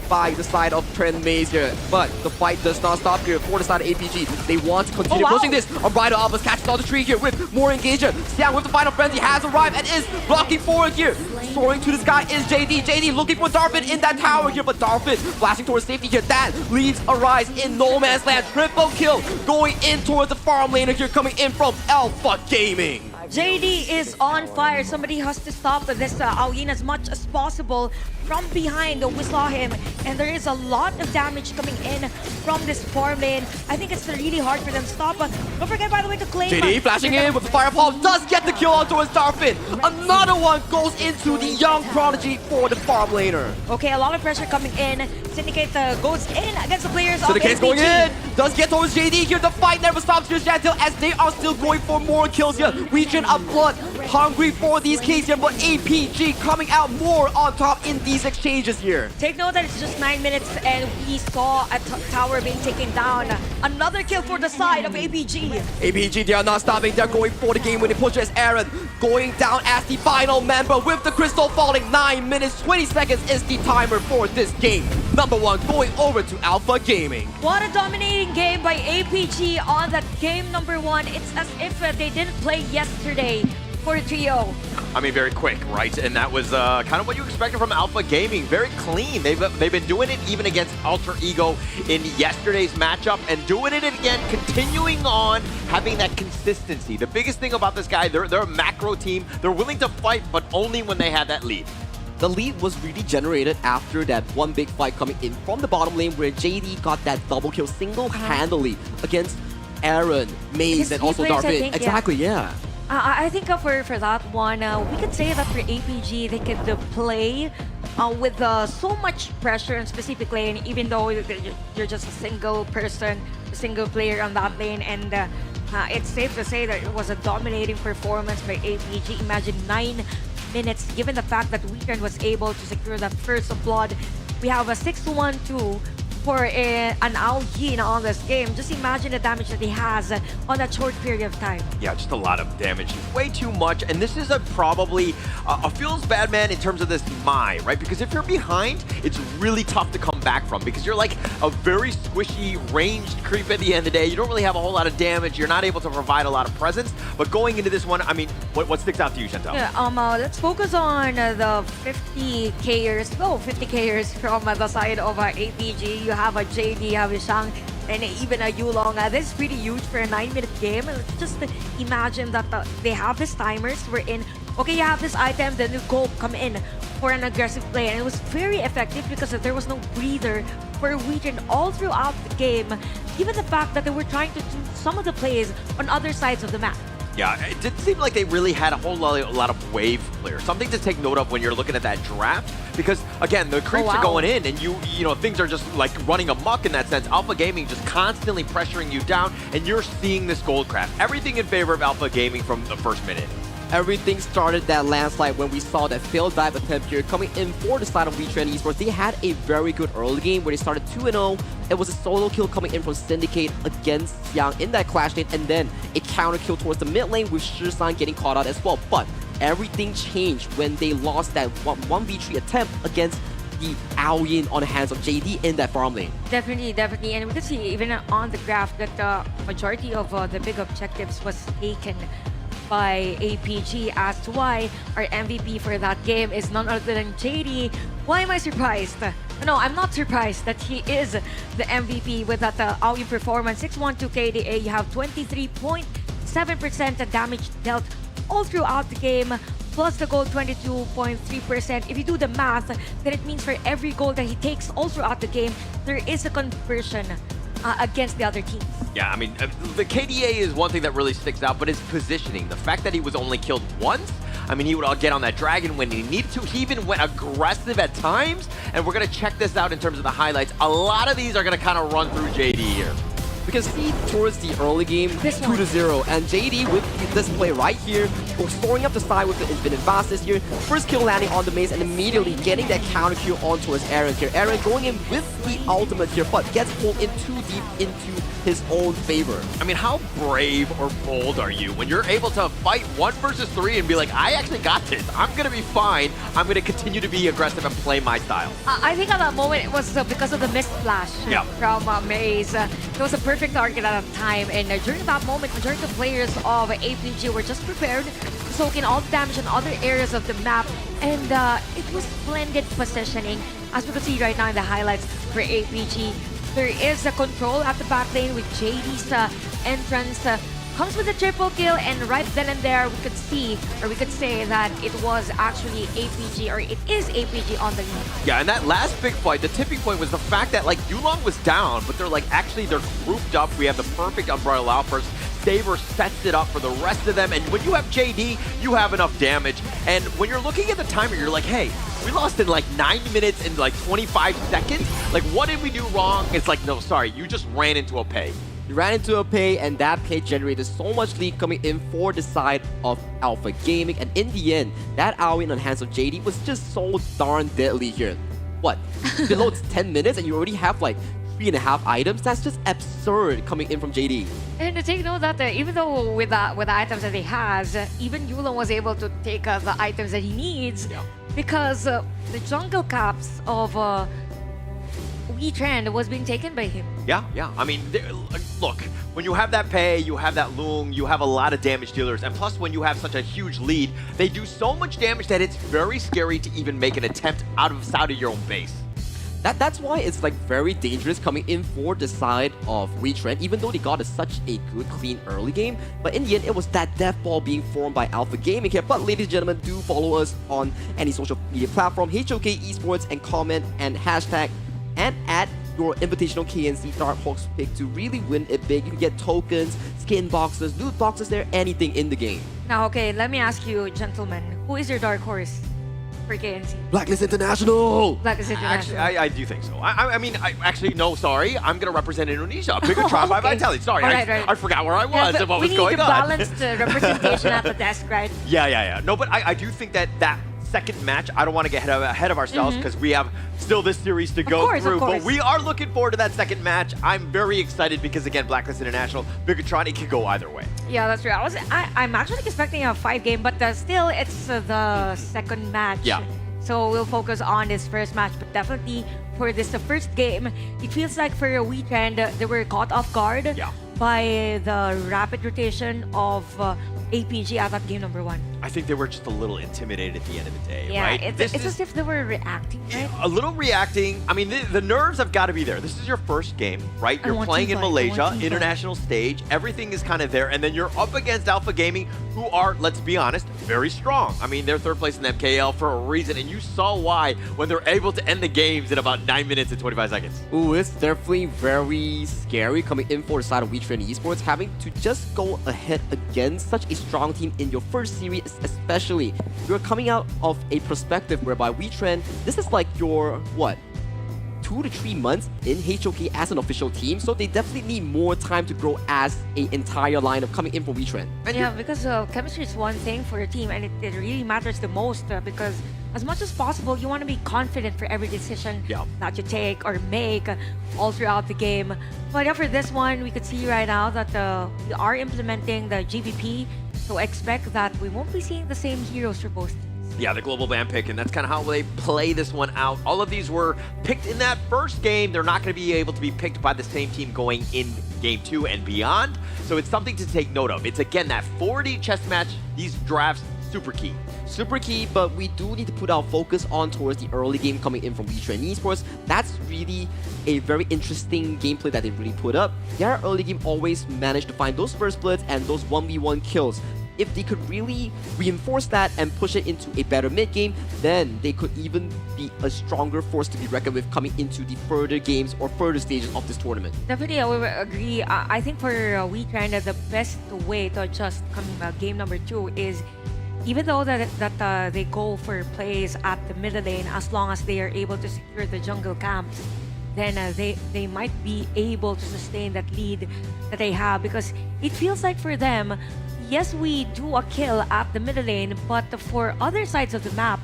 by the side of Trend Maze here. But the fight does not stop here for the side of APG. They want to continue pushing this. A Bridal Alphas catches on the tree here with more engagement. Xiang with the final frenzy has arrived and is blocking forward here. Soaring to the sky is JD. JD looking for Darfin in that tower here, but Darfin flashing towards safety here. That leaves Arise in no man's land. Triple kill going in towards the farm laner here, coming in from Alpha Gaming.
JD is on fire. Somebody has to stop this Aoyin as much as possible from behind. We saw him, and there is a lot of damage coming in from this farm lane. I think it's really hard for them to stop. Don't forget, by the way, to claim.
JD flashing in with the fireball, does get the kill onto his Starfin. Another one goes into the young prodigy for the farm laner.
Okay, a lot of pressure coming in. Syndicate goes in against the players of
Syndicate's
APG.
going in, does get towards JD here. The fight never stops here, Chantel, as they are still going for more kills here. Region of Blood, hungry for these kills here, but APG coming out more on top in these exchanges here.
Take note that it's just 9 minutes and we saw a tower being taken down. Another kill for the side of APG.
APG, they are not stopping. They're going for the game winning push as Aaron going down as the final member with the crystal falling. 9 minutes, 20 seconds is the timer for this game. Number 1 going over to Alpha Gaming.
What a dominating game by APG on that game number 1. It's as if they didn't play yesterday for the trio.
I mean, very quick, right? And that was kind of what you expected from Alpha Gaming. Very clean. They've been doing it even against Alter Ego in yesterday's matchup and doing it again, continuing on having that consistency. The biggest thing about this guy, they're a macro team. They're willing to fight, but only when they have that lead.
The lead was really generated after that one big fight coming in from the bottom lane where JD got that double kill single-handedly against Aaron, Maze, and also Darvin. Exactly, yeah.
I think for that one, we could say that for APG, they could play with so much pressure in specific lane, even though you're just a single person, a single player on that lane. And it's safe to say that it was a dominating performance by APG. Imagine 9 minutes, given the fact that Wetrnd was able to secure that first blood. We have a 6-1-2 for an Aoyin on this game. Just imagine the damage that he has on that short period of time.
Yeah, just a lot of damage. Way too much. And this is probably a feels bad man in terms of this Mai, right? Because if you're behind, it's really tough to come back from because you're like a very squishy ranged creep at the end of the day. You don't really have a whole lot of damage. You're not able to provide a lot of presence. But going into this one, I mean, what sticks out to you, Chantal?
Yeah, let's focus on the 50Kers. 50Kers from the side of APG. You have a JD, you have a Shang, and even a Yulong. This is pretty huge for a 9-minute game. Just imagine that they have these timers. We're in. Okay, you have this item, then you go come in for an aggressive play, and it was very effective because there was no breather for Wetrnd all throughout the game, given the fact that they were trying to do some of the plays on other sides of the map.
Yeah, it didn't seem like they really had a whole lot of wave clear. Something to take note of when you're looking at that draft, because again, the creeps are going in, and you know things are just like running amok in that sense. Alpha Gaming just constantly pressuring you down, and you're seeing this gold craft. Everything in favor of Alpha Gaming from the first minute.
Everything started that landslide when we saw that failed dive attempt here coming in for the side of Wetrnd Esports. They had a very good early game where they started 2-0. It was a solo kill coming in from Syndicate against Yang in that clash lane, and then a counter kill towards the mid lane with Shisan getting caught out as well. But everything changed when they lost that 1v3 attempt against the Aoyin on the hands of JD in that farm lane.
Definitely. And we could see even on the graph that the majority of the big objectives was taken by APG, as to why our MVP for that game is none other than JD. Why am I surprised? No, I'm not surprised that he is the MVP with that Aoyin performance. 612 KDA, you have 23.7% damage dealt all throughout the game, plus the gold 22.3%. If you do the math, then it means for every goal that he takes all throughout the game, there is a conversion against the other teams.
Yeah, I mean, the KDA is one thing that really sticks out, but his positioning. The fact that he was only killed once, I mean, he would get on that dragon when he needed to. He even went aggressive at times, and we're going to check this out in terms of the highlights. A lot of these are going to kind of run through JD here.
We can see towards the early game, 2-0, and JD with this play right here, storing up the side with the infinite fastest here. First kill landing on the Maze and immediately getting that counter kill on towards Aaron here. Aaron going in with the ultimate here, but gets pulled in too deep into his own favor.
I mean, how brave or bold are you when you're able to fight 1 versus 3 and be like, I actually got this. I'm going to be fine. I'm going to continue to be aggressive and play my style.
I think at that moment it was because of the missed flash from Maze. It was a perfect target at that time, and during that moment, majority of players of APG were just prepared to soak in all the damage in other areas of the map, and it was splendid positioning, as we can see right now in the highlights for APG. There is a control at the back lane with JD's entrance comes with a triple kill, and right then and there we could see, or we could say that it was actually APG, or it is APG on the lead.
Yeah, and that last big fight, the tipping point was the fact that like Yulong was down, but they're like actually they're grouped up. We have the perfect Umbrella Outburst. Saber sets it up for the rest of them, and when you have JD, you have enough damage. And when you're looking at the timer, you're like, hey, we lost in like 9 minutes and like 25 seconds. Like, what did we do wrong? It's like, no, sorry, you just ran into a pay.
You ran into a pay, and that pay generated so much lead coming in for the side of Alpha Gaming. And in the end, that AoE on hands of JD was just so darn deadly here. What? Below 10 minutes and you already have like 3.5 items? That's just absurd coming in from JD.
And to take note that even though with the items that he has, even Yulong was able to take the items that he needs because the jungle caps of Wetrnd was being taken by him.
Yeah. I mean, look, when you have that pay, you have that Lung, you have a lot of damage dealers, and plus when you have such a huge lead, they do so much damage that it's very scary to even make an attempt outside of your own base.
That's why it's like very dangerous coming in for the side of Wetrnd, even though they got such a good, clean early game. But in the end, it was that death ball being formed by Alpha Gaming here. But ladies and gentlemen, do follow us on any social media platform, HOK Esports, and comment and hashtag and add your invitational KNC Dark Hawks pick to really win it big. You can get tokens, skin boxes, loot boxes there, anything in the game.
Now, okay, let me ask you, gentlemen, who is your dark horse for KNC?
Blacklist International!
Blacklist International.
Actually, I do think so. I mean, actually, no, sorry. I'm going to represent Indonesia. Bigetron by Vitality. Sorry,
Right.
I forgot where I was and what was going on.
We need to balance the representation at the desk, right?
Yeah. No, but I do think that second match, I don't want to get ahead of ourselves because we have still this series to go through.
Of course.
But we are looking forward to that second match. I'm very excited because, again, Blacklist International, Bigetron, it could go either way.
Yeah, that's right. I'm actually expecting a 5-game, but still, it's the second match.
Yeah.
So we'll focus on this first match, but definitely for this the first game, it feels like for Wetrnd, they were caught off guard by the rapid rotation of APG at that game number 1.
I think they were just a little intimidated at the end of the day,
Yeah,
right?
it's as if they were reacting, right?
A little reacting. I mean, the nerves have got to be there. This is your first game, right? You're playing in Malaysia, international stage. Everything is kind of there. And then you're up against Alpha Gaming, who are, let's be honest, very strong. I mean, they're third place in the MKL for a reason. And you saw why when they're able to end the games in about 9 minutes and 25 seconds.
Ooh, it's definitely very scary coming in for the side of Wetrnd Esports, having to just go ahead against such a strong team in your first series, especially. You're coming out of a perspective whereby Wetrnd, this is like your, 2 to 3 months in HOK as an official team, so they definitely need more time to grow as an entire lineup coming in from Wetrnd.
Yeah, because chemistry is one thing for a team, and it really matters the most because as much as possible, you want to be confident for every decision that you take or make all throughout the game. But yeah, for this one, we could see right now that we are implementing the GVP, so expect that we won't be seeing the same heroes for both teams.
Yeah, the global ban pick, and that's kind of how they play this one out. All of these were picked in that first game. They're not going to be able to be picked by the same team going in game 2 and beyond. So it's something to take note of. It's, again, that 4D chess match. These drafts, super key.
Super key, but we do need to put our focus on towards the early game coming in from Wetrnd Esports. That's really a very interesting gameplay that they really put up. Their early game always managed to find those first bloods and those 1v1 kills. If they could really reinforce that and push it into a better mid game, then they could even be a stronger force to be reckoned with coming into the further games or further stages of this tournament.
Definitely, I would agree. I think for Wetrnd, the best way to adjust coming game number 2 is even though that they go for plays at the middle lane, as long as they are able to secure the jungle camps, then they might be able to sustain that lead that they have, because it feels like for them, yes, we do a kill at the middle lane, but for other sides of the map,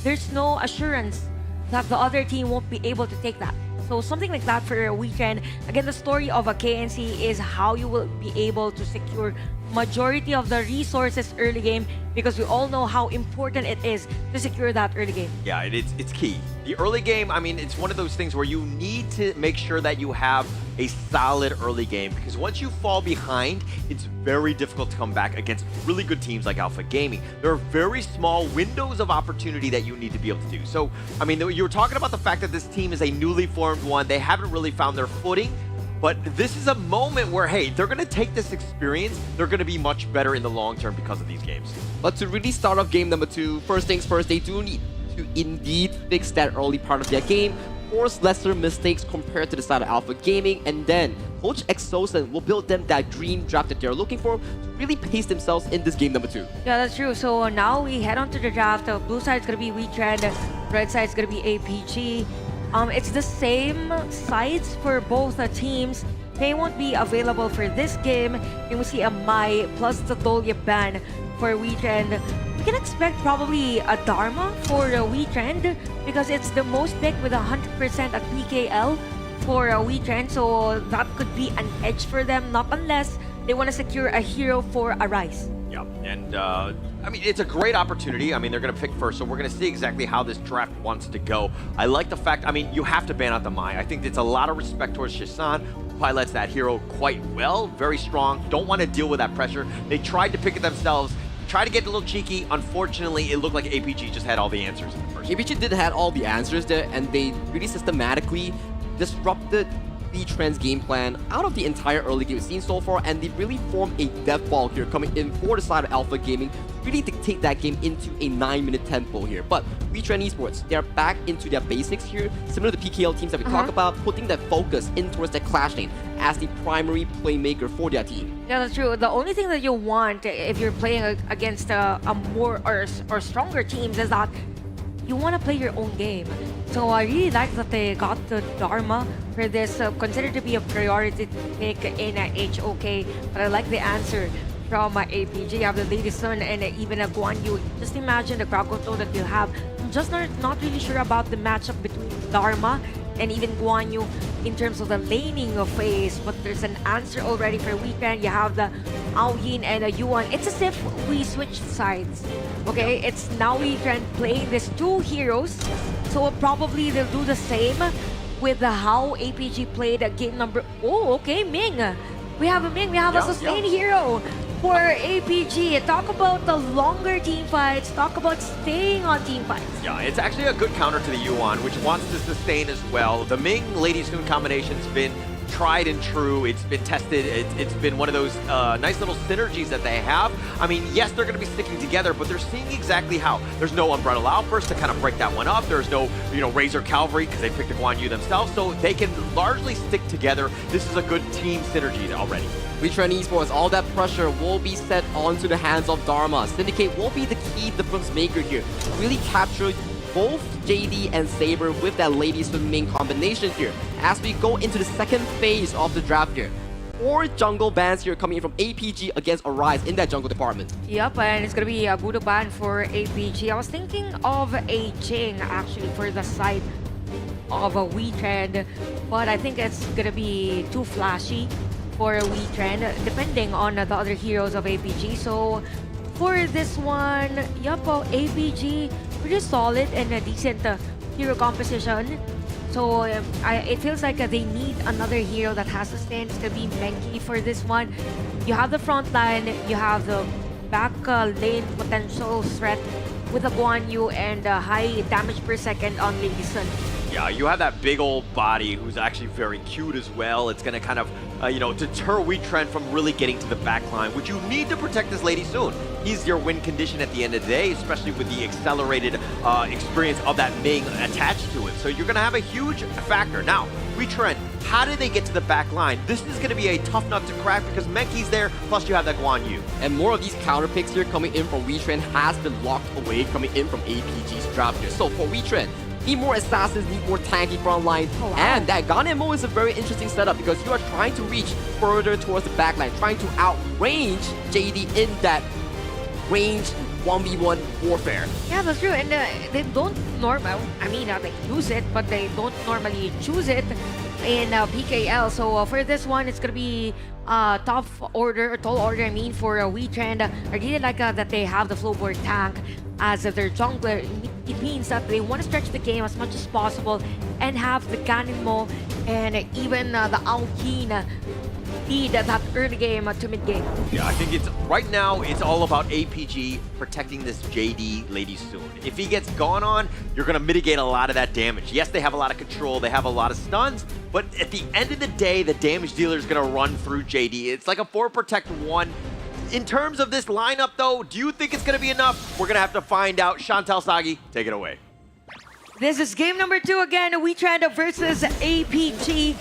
there's no assurance that the other team won't be able to take that. So something like that for Wetrnd. Again, the story of a KNC is how you will be able to secure majority of the resources early game, because we all know how important it is to secure that early game.
Yeah, it's key. The early game, I mean, it's one of those things where you need to make sure that you have a solid early game, because once you fall behind, it's very difficult to come back against really good teams like Alpha Gaming. There are very small windows of opportunity that you need to be able to do. So, I mean, you were talking about the fact that this team is a newly formed one. They haven't really found their footing. But this is a moment where, hey, they're going to take this experience. They're going to be much better in the long term because of these games.
But to really start off game number 2, first things first, they do need to indeed fix that early part of their game, force lesser mistakes compared to the side of Alpha Gaming, and then Coach Exosen will build them that dream draft that they're looking for to really pace themselves in this game number 2.
Yeah, that's true. So now we head on to the draft. Blue side's gonna be Wetrnd, red side's gonna be APG. It's the same sides for both teams. They won't be available for this game. You will see a Mai plus the Dolya ban for Wetrnd. We can expect probably a Dharma for Wetrnd because it's the most pick with 100% at PKL for Wetrnd. So that could be an edge for them, not unless they want to secure a hero for Arise.
Yeah, and I mean, it's a great opportunity. I mean, they're going to pick first, so we're going to see exactly how this draft wants to go. I like the fact, I mean, you have to ban out the Mai. I think it's a lot of respect towards Shisan, who pilots that hero quite well, very strong, don't want to deal with that pressure. They tried to pick it themselves, tried to get a little cheeky. Unfortunately, it looked like APG just had all the answers in the first.
APG did have all the answers there, and they really systematically disrupted Wetrnd's game plan out of the entire early game we've seen so far, and they really formed a death ball here coming in for the side of Alpha Gaming, really dictate that game into a 9-minute tempo here. But Wetrnd Esports, they're back into their basics here, similar to PKL teams that we talk about, putting that focus in towards that clash lane as the primary playmaker for their team.
Yeah, that's true. The only thing that you want if you're playing against a more or stronger teams is that you want to play your own game. So I really like that they got the Dharma for this, considered to be a priority pick in HOK. But I like the answer from APG. You have the Lady Sun and even a Guan Yu. Just imagine the Krakoto that you have. I'm just not really sure about the matchup between Dharma and even Guan Yu in terms of the laning phase, but there's an answer already for Wetrnd. You have the Aoyin and Yuan. It's as if we switched sides. Okay, it's now Wetrnd playing these two heroes, so probably they'll do the same with how APG played game number. Oh, okay, Ming. We have a Ming. We have a sustain hero for APG. Talk about the longer team fights. Talk about staying on team fights.
Yeah, it's actually a good counter to the Yuan, which wants to sustain as well. The Ming Lady Soon combination's been tried and true. It's been tested. It's been one of those nice little synergies that they have. I mean, yes, they're going to be sticking together, but they're seeing exactly how. There's no Umbrella Outburst to kind of break that one up. There's no, Razor Cavalry because they picked the Guan Yu themselves, so they can largely stick together. This is a good team synergy already.
Wetrnd Esports, all that pressure will be set onto the hands of Dharma. Syndicate will be the key difference maker here. Really capture both JD and Saber with that Lady Swimming combination here. As we go into the second phase of the draft here, 4 jungle bans here coming in from APG against Arise in that jungle department.
Yep, and it's gonna be a good ban for APG. I was thinking of a Jing actually for the side of a Wetrnd, but I think it's gonna be too flashy for a Wetrnd, depending on the other heroes of APG. So for this one, yep, APG pretty solid and a decent hero composition. So it feels like they need another hero that has sustain. It's gonna be Menki for this one. You have the front line, you have the back lane potential threat with a Guan Yu and high damage per second on Lady Sun.
Yeah, you have that big old body who's actually very cute as well. It's going to kind of, deter Wetrnd from really getting to the back line, which you need to protect this Lady Soon. He's your win condition at the end of the day, especially with the accelerated experience of that Ming attached to it. So you're going to have a huge factor. Now, Wetrnd, how do they get to the back line? This is going to be a tough nut to crack because Menki's there, plus you have that Guan Yu.
And more of these counter picks here coming in from Wetrnd has been locked away coming in from APG's draft here. So for Wetrnd, need more assassins, need more tanky front line. And that Ganemo is a very interesting setup because you are trying to reach further towards the back line, trying to outrange JD in that range 1v1 warfare.
Yeah, that's true. And they don't normally, they use it, but they don't normally choose it in PKL. So for this one, it's gonna be tall order for Wetrnd. I really like that they have the Flowboard tank as their jungler. It means that they want to stretch the game as much as possible and have the Ganimo and even the Aokin lead that early game to mid game.
Yeah, I think it's right now it's all about APG protecting this JD lady soon. If he gets gone on, you're gonna mitigate a lot of that damage. Yes, they have a lot of control, they have a lot of stuns, but at the end of the day, the damage dealer is gonna run through JD. It's like a 4 protect 1. In terms of this lineup though, do you think it's gonna be enough? We're gonna have to find out. Chantal Sagi, take it away.
This is game number 2 again, Wetrnd versus APG.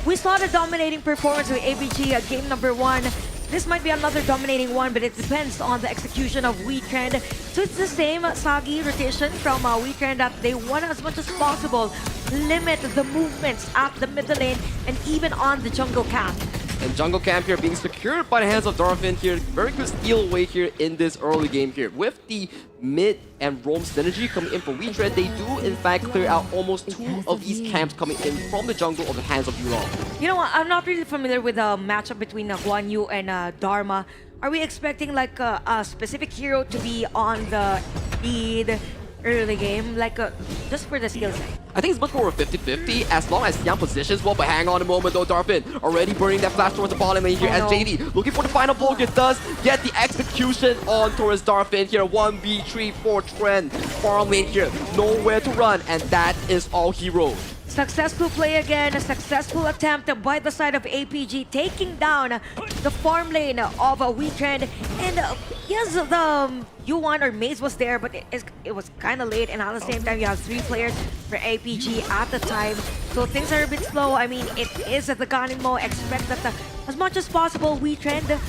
We saw the dominating performance with APG at game number 1. This might be another dominating one, but it depends on the execution of Wetrnd. So it's the same Sagi rotation from Wetrnd that they want as much as possible limit the movements at the middle lane and even on the jungle camp.
And jungle camp here being secured by the hands of Darfin here. Very good steal away here in this early game here. With the mid and roam synergy coming in from Wetrnd, they do in fact clear out almost 2 of these camps coming in from the jungle of the hands of Yulong.
You know what, I'm not really familiar with the matchup between Guan Yu and Dharma. Are we expecting like a specific hero to be on the lead early game, like just for the skill set?
I think it's much more of a 50-50 as long as Yang positions well, but hang on a moment though, Darfin already burning that flash towards the bottom lane here as JD looking for the final blow here, does get the execution on towards Darfin here. 1v3 for Trend. Farm lane here, nowhere to run, and that is all he wrote.
Successful play again, a successful attempt by the side of APG, taking down the farm lane of Wetrnd. And yes, the U1 or Maze was there, but it was kind of late, and at the same time, you have 3 players for APG at the time. So things are a bit slow. I mean, it is at the Ganimo. Expect that as much as possible, Wetrnd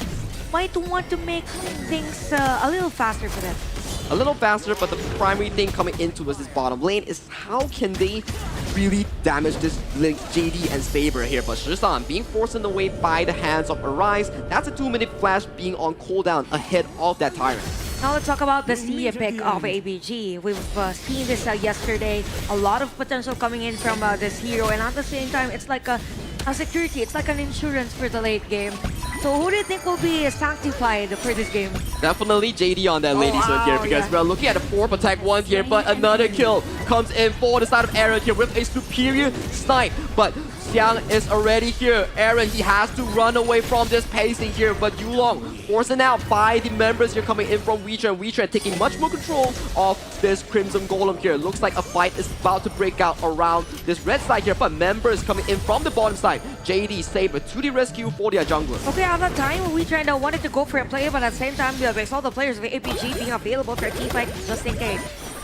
might want to make things a little faster for them.
A little faster, but the primary thing coming into this bottom lane is how can they really damage this JD and Saber here. But Shisan being forced in the way by the hands of Arise, that's a 2-minute flash being on cooldown ahead of that Tyrant.
Now let's talk about the C pick of APG. We've seen this yesterday. A lot of potential coming in from this hero, and at the same time, it's like a security. It's like an insurance for the late game. So who do you think will be sanctified for this game?
Definitely JD on that ladies here, because we're looking at a 4 protect 1 here, but another kill comes in for the side of Aaron here with a superior snipe. But Xiang is already here. Aaron, he has to run away from this pacing here, but Yulong forced out by the members here coming in from Wetrnd. Wetrnd taking much more control of this Crimson Golem here. Looks like a fight is about to break out around this red side here, but members coming in from the bottom side. JD, Saber to the rescue for the jungler.
Okay, at that time, Wetrnd wanted to go for a play, but at the same time, we saw the players of APG being available for a team fight just in case.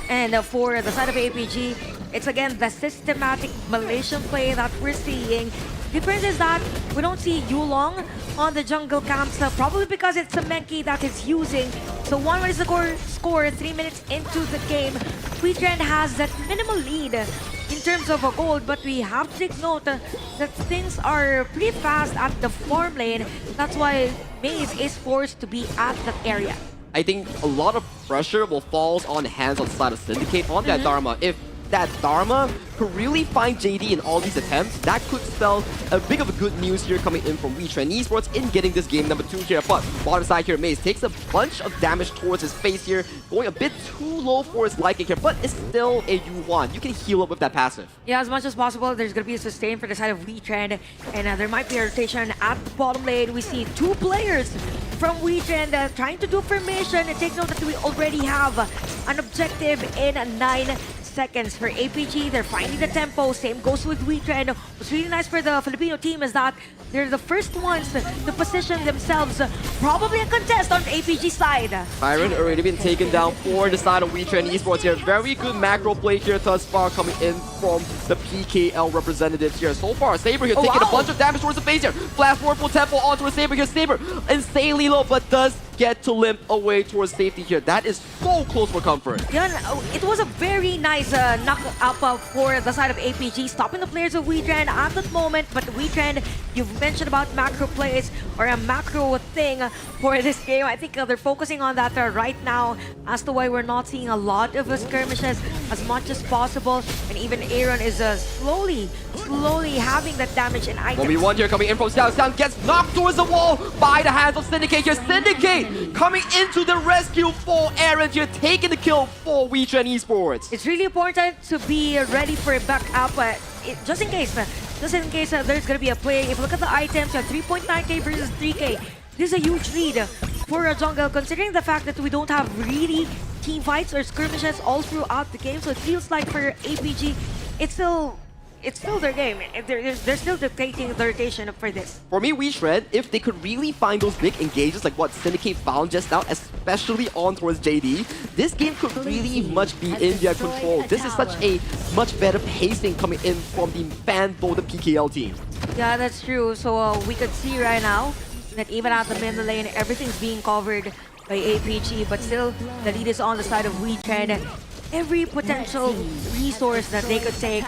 And for the side of APG, it's again the systematic Malaysian play that we're seeing. Difference is that we don't see Yulong on the jungle camps, probably because it's the Menki that is using. So 1 is the score 3 minutes into the game. Wetrnd has that minimal lead in terms of a gold, but we have to take note that things are pretty fast at the farm lane. That's why Maze is forced to be at that area.
I think a lot of pressure will fall on the hands on the side of Syndicate on that Dharma. If that Dharma could really find JD in all these attempts, that could spell a big of a good news here coming in from Wetrnd Esports in getting this game number 2 here. But bottom side here, Maze takes a bunch of damage towards his face here, going a bit too low for his liking here, but it's still a U1. You can heal up with that passive.
Yeah, as much as possible, there's going to be a sustain for the side of Wetrnd, and there might be a rotation at the bottom lane. We see 2 players from Wetrnd trying to do formation, and take note that we already have an objective in 9 seconds for APG. They're finding the tempo. Same goes with Wetrnd. What's really nice for the Filipino team is that they're the first ones to position themselves. Probably a contest on the APG side.
Byron already been taken down for the side of Wetrnd Esports here. Very good macro play here thus far coming in from the PKL representatives here. So far, Saber here taking a bunch of damage towards the face here. Flash forward full tempo onto a Saber here. Saber insanely low, but does get to limp away towards safety here. That is so close for comfort.
Yeah, it was a very nice knock up for the side of APG, stopping the players of Wetrnd at that moment. But Wetrnd, you've mentioned about macro plays or a macro thing for this game. I think they're focusing on that right now as to why we're not seeing a lot of skirmishes as much as possible. And even Aaron is slowly having that damage in items.
1v1 here coming in from Xiao. Xiao gets knocked towards the wall by the hands of Syndicate here. Syndicate coming into the rescue for Aaron here, taking the kill for Wetrnd Esports.
It's really important to be ready for a backup, just in case just in case there's gonna be a play. If you look at the items, 3.9k versus 3k. This is a huge lead for a jungle, considering the fact that we don't have really team fights or skirmishes all throughout the game. So it feels like for APG, it's still their game. They're still dictating the rotation for this.
For me, Wetrnd, if they could really find those big engages like what Syndicate found just now, especially on towards JD, this game could really much be in their control. This is such a much better pacing coming in from the fan-voted PKL team.
Yeah, that's true. So we could see right now that even at the mid lane, everything's being covered by APG, but still the lead is on the side of Wetrnd. Every potential resource that they could take,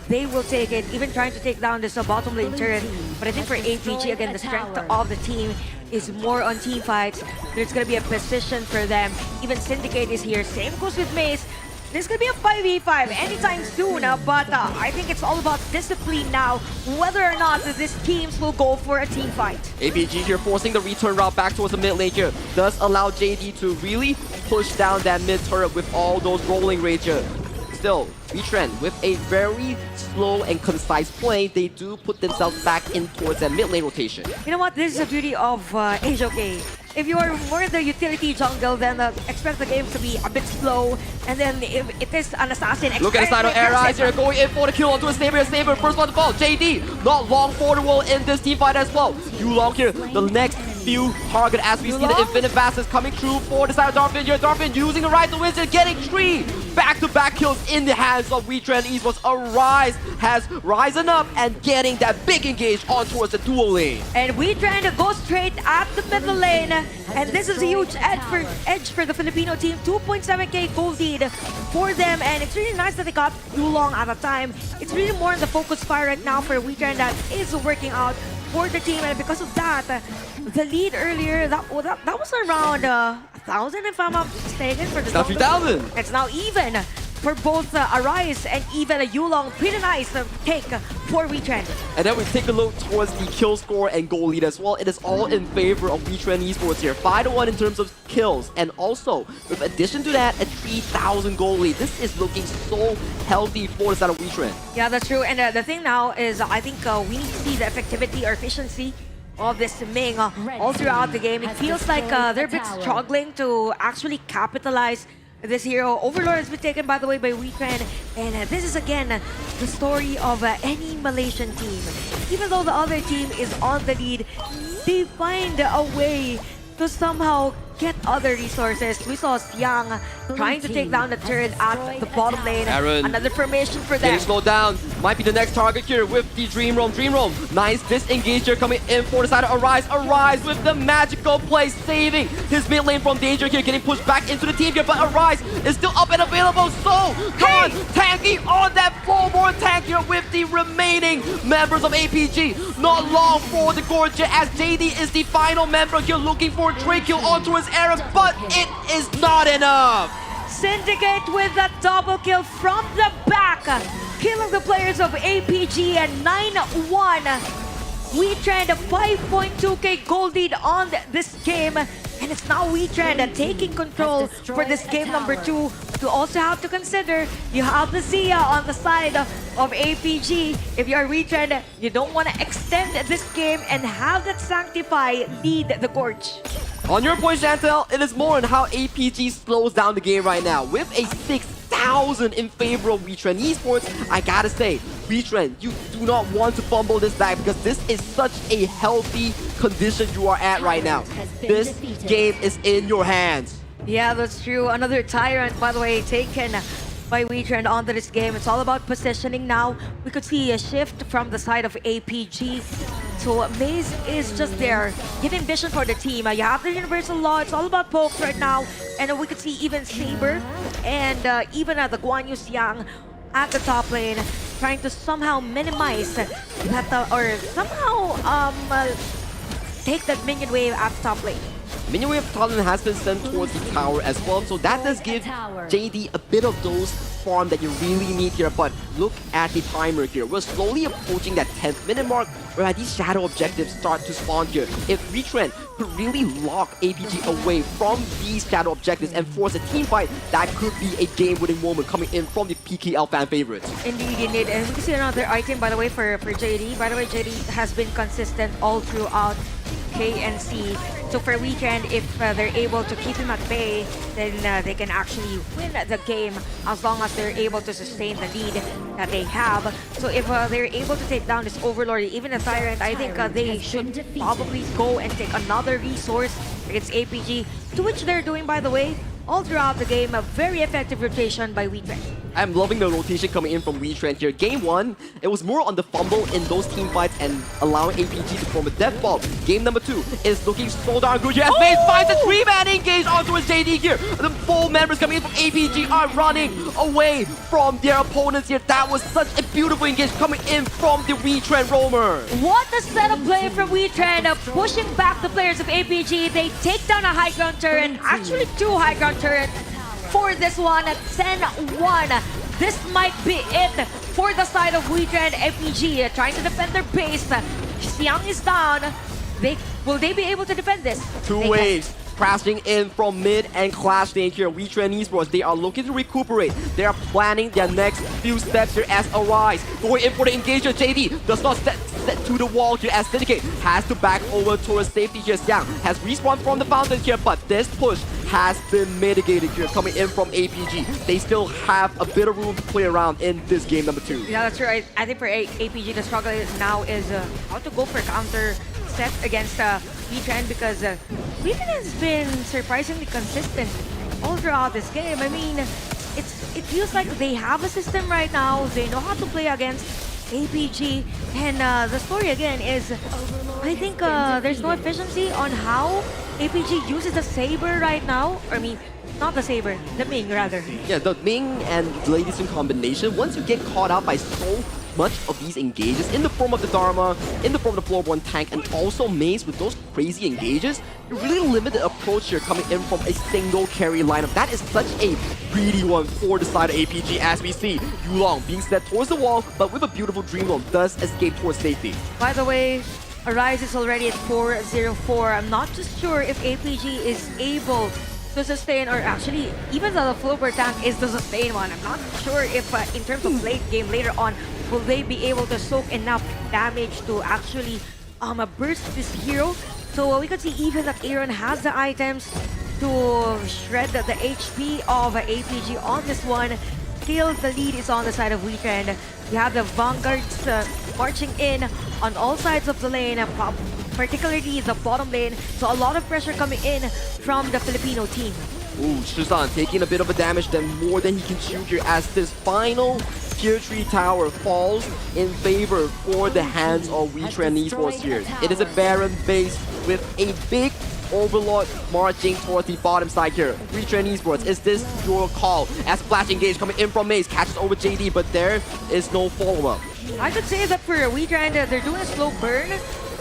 they will take it, even trying to take down this bottom lane turret. But I think for APG, again, the strength of the team is more on team fights. There's going to be a position for them. Even Syndicate is here. Same goes with Mace. This could be a 5v5 anytime soon, but I think it's all about discipline now, whether or not these teams will go for a team fight.
APG here forcing the return route back towards the mid lane here. Does allow JD to really push down that mid turret with all those rolling rage here. Still, Wetrnd with a very slow and concise play, they do put themselves back in towards that mid lane rotation.
You know what? This is the beauty of HOK. If you are more in the utility jungle, then expect the game to be a bit slow. And then if it is an assassin,
look at the side of Arise here, going in for the kill onto a Saber. Saber, first one to fall. JD, not long for the wall in this team fight as well. Yulong here, the next few target as we see the Infinite Bastards coming through for the side of Darfin here. Darfin using the right to Wizard, getting 3 back-to-back kills in the hands of Wetrnd Esports. Arise has risen up and getting that big engage on towards the dual lane.
And Wetrnd goes straight at the middle lane. And this is a huge edge for the Filipino team. 2.7k gold lead for them. And it's really nice that they got Yulong at a time. It's really more in the focus fire right now for Wetrnd that is working out for the team. And because of that, the lead earlier, that was around 1,000 if I'm not mistaken. For the
it's now 3,000.
It's now even for both Arise and even Yulong. Pretty nice take for Wetrnd.
And then we take a look towards the kill score and goal lead as well. It is all in favor of Wetrnd Esports here. 5-1 in terms of kills. And also, with addition to that, a 3,000 goal lead. This is looking so healthy for the side of Wetrnd.
Yeah, that's true. And the thing now is I think we need to see the effectivity or efficiency of this Ming all throughout the game. It feels like they're a bit struggling to actually capitalize this hero. Overlord has been taken, by the way, by Wetrnd. And this is, again, the story of any Malaysian team. Even though the other team is on the lead, they find a way to somehow get other resources. We saw Siang trying to take down the turret at the bottom lane.
Aaron,
another formation for them.
Getting slowed down. Might be the next target here with the Dream Roam. Dream Roam, nice disengage here coming in for the side of Arise. Arise with the magical play, saving his mid lane from danger here, getting pushed back into the team here. But Arise is still up and available. So, Gone tanking on that floorboard tank here with the remaining members of APG. Not long for the Gorge as JD is the final member here looking for a trade kill onto his Aaron, but it is not enough.
Syndicate with a double kill from the back, killing the players of APG at 9-1. Wetrnd 5.2k gold lead on this game, and it's now Wetrnd taking control for this game number 2. You also have to consider you have the Zia on the side of APG. If you're Wetrnd, you don't want to extend this game and have that Sanctify lead the Gorge.
On your point, Chantel, it is more on how APG slows down the game right now. With a 6,000 in favor of Wetrnd Esports, I gotta say, Wetrnd, you do not want to fumble this back because this is such a healthy condition you are at right now. This game is in your hands.
Yeah, that's true. Another Tyrant, by the way, taken by Wetrnd onto this game. It's all about positioning now. We could see a shift from the side of APG. So Maze is just there, giving vision for the team. You have the Universal Law. It's all about pokes right now. And we could see even Saber and even the Guan Yu Xiang at the top lane, trying to somehow minimize that or somehow take that minion wave at the top lane.
Minion Wave Talon has been sent towards the tower as well, so that does give JD a bit of those farm that you really need here. But look at the timer here. We're slowly approaching that 10th minute mark where these shadow objectives start to spawn here. If Wetrnd could really lock APG away from these shadow objectives and force a team fight that could be a game-winning moment coming in from the PKL fan favorites.
Indeed. And we can see another item, by the way, for JD. By the way, JD has been consistent all throughout KNC. So for Wetrnd, if they're able to keep him at bay, then they can actually win the game as long as they're able to sustain the lead that they have. So if they're able to take down this Overlord, even the Tyrant, I think they should probably go and take another resource against APG, to which they're doing, by the way, all throughout the game. A very effective rotation by Wetrnd.
I'm loving the rotation coming in from Wetrnd here. Game 1, it was more on the fumble in those team fights and allowing APG to form a death ball. Game number 2 is looking so darn good here as Maze finds a 3-man engage onto his JD here. The 4 members coming in from APG are running away from their opponents here. That was such a beautiful engage coming in from the Wetrnd roamer.
What a setup play from Wetrnd, pushing back the players of APG. They take down a high ground turret, actually 2 high ground turrets for this one. 10-1. This might be it for the side of Wetrnd. APG trying to defend their base. Xiang is down. Will they be able to defend this?
2 waves crashing in from mid and clash lane here. Wetrnd Esports, they are looking to recuperate. They are planning their next few steps here as Arise. Going in for the engagement. JD does not set to the wall here as Syndicate has to back over towards safety here. Xiang has respawned from the fountain here, but this push has been mitigated here coming in from APG. They still have a bit of room to play around in this game number 2.
Yeah, that's right. I think for APG, the struggle now is how to go for counter set against Wetrnd, because Wetrnd has been surprisingly consistent all throughout this game. I mean, it feels like they have a system right now. They know how to play against APG, and the story again is, I think there's no efficiency on how APG uses the Saber right now. I mean, not the Saber, the Ming rather.
Yeah, the Ming and Lady Sin combination, once you get caught out by so much of these engages in the form of the Dharma, in the form of the floorborne tank, and also Maze with those crazy engages, a really limited approach here coming in from a single carry lineup. That is such a greedy one for the side of APG, as we see Yulong being set towards the wall, but with a beautiful Dreamloom does escape towards safety.
By the way, Arise is already at 404. I'm not just sure if APG is able to sustain, or actually even though the floorboard tank is the sustain one, I'm not sure if in terms of late game later on, will they be able to soak enough damage to actually burst this hero. So we could see even that Aaron has the items to shred the HP of APG on this one. Still, the lead is on the side of Wetrnd. You have the Vanguards marching in on all sides of the lane, particularly the bottom lane. So a lot of pressure coming in from the Filipino team.
Ooh, Shizan taking a bit of a damage, then more than he can chew here as this final Tier 3 tower falls in favor for the hands of Wetrnd Esports here. It is a Baron base with a big Overlord marching towards the bottom side here. Wetrnd Esports, is this your call? As Flash engage coming in from Maze, catches over JD, but there is no follow-up.
I could say that for Wetrnd, they're doing a slow burn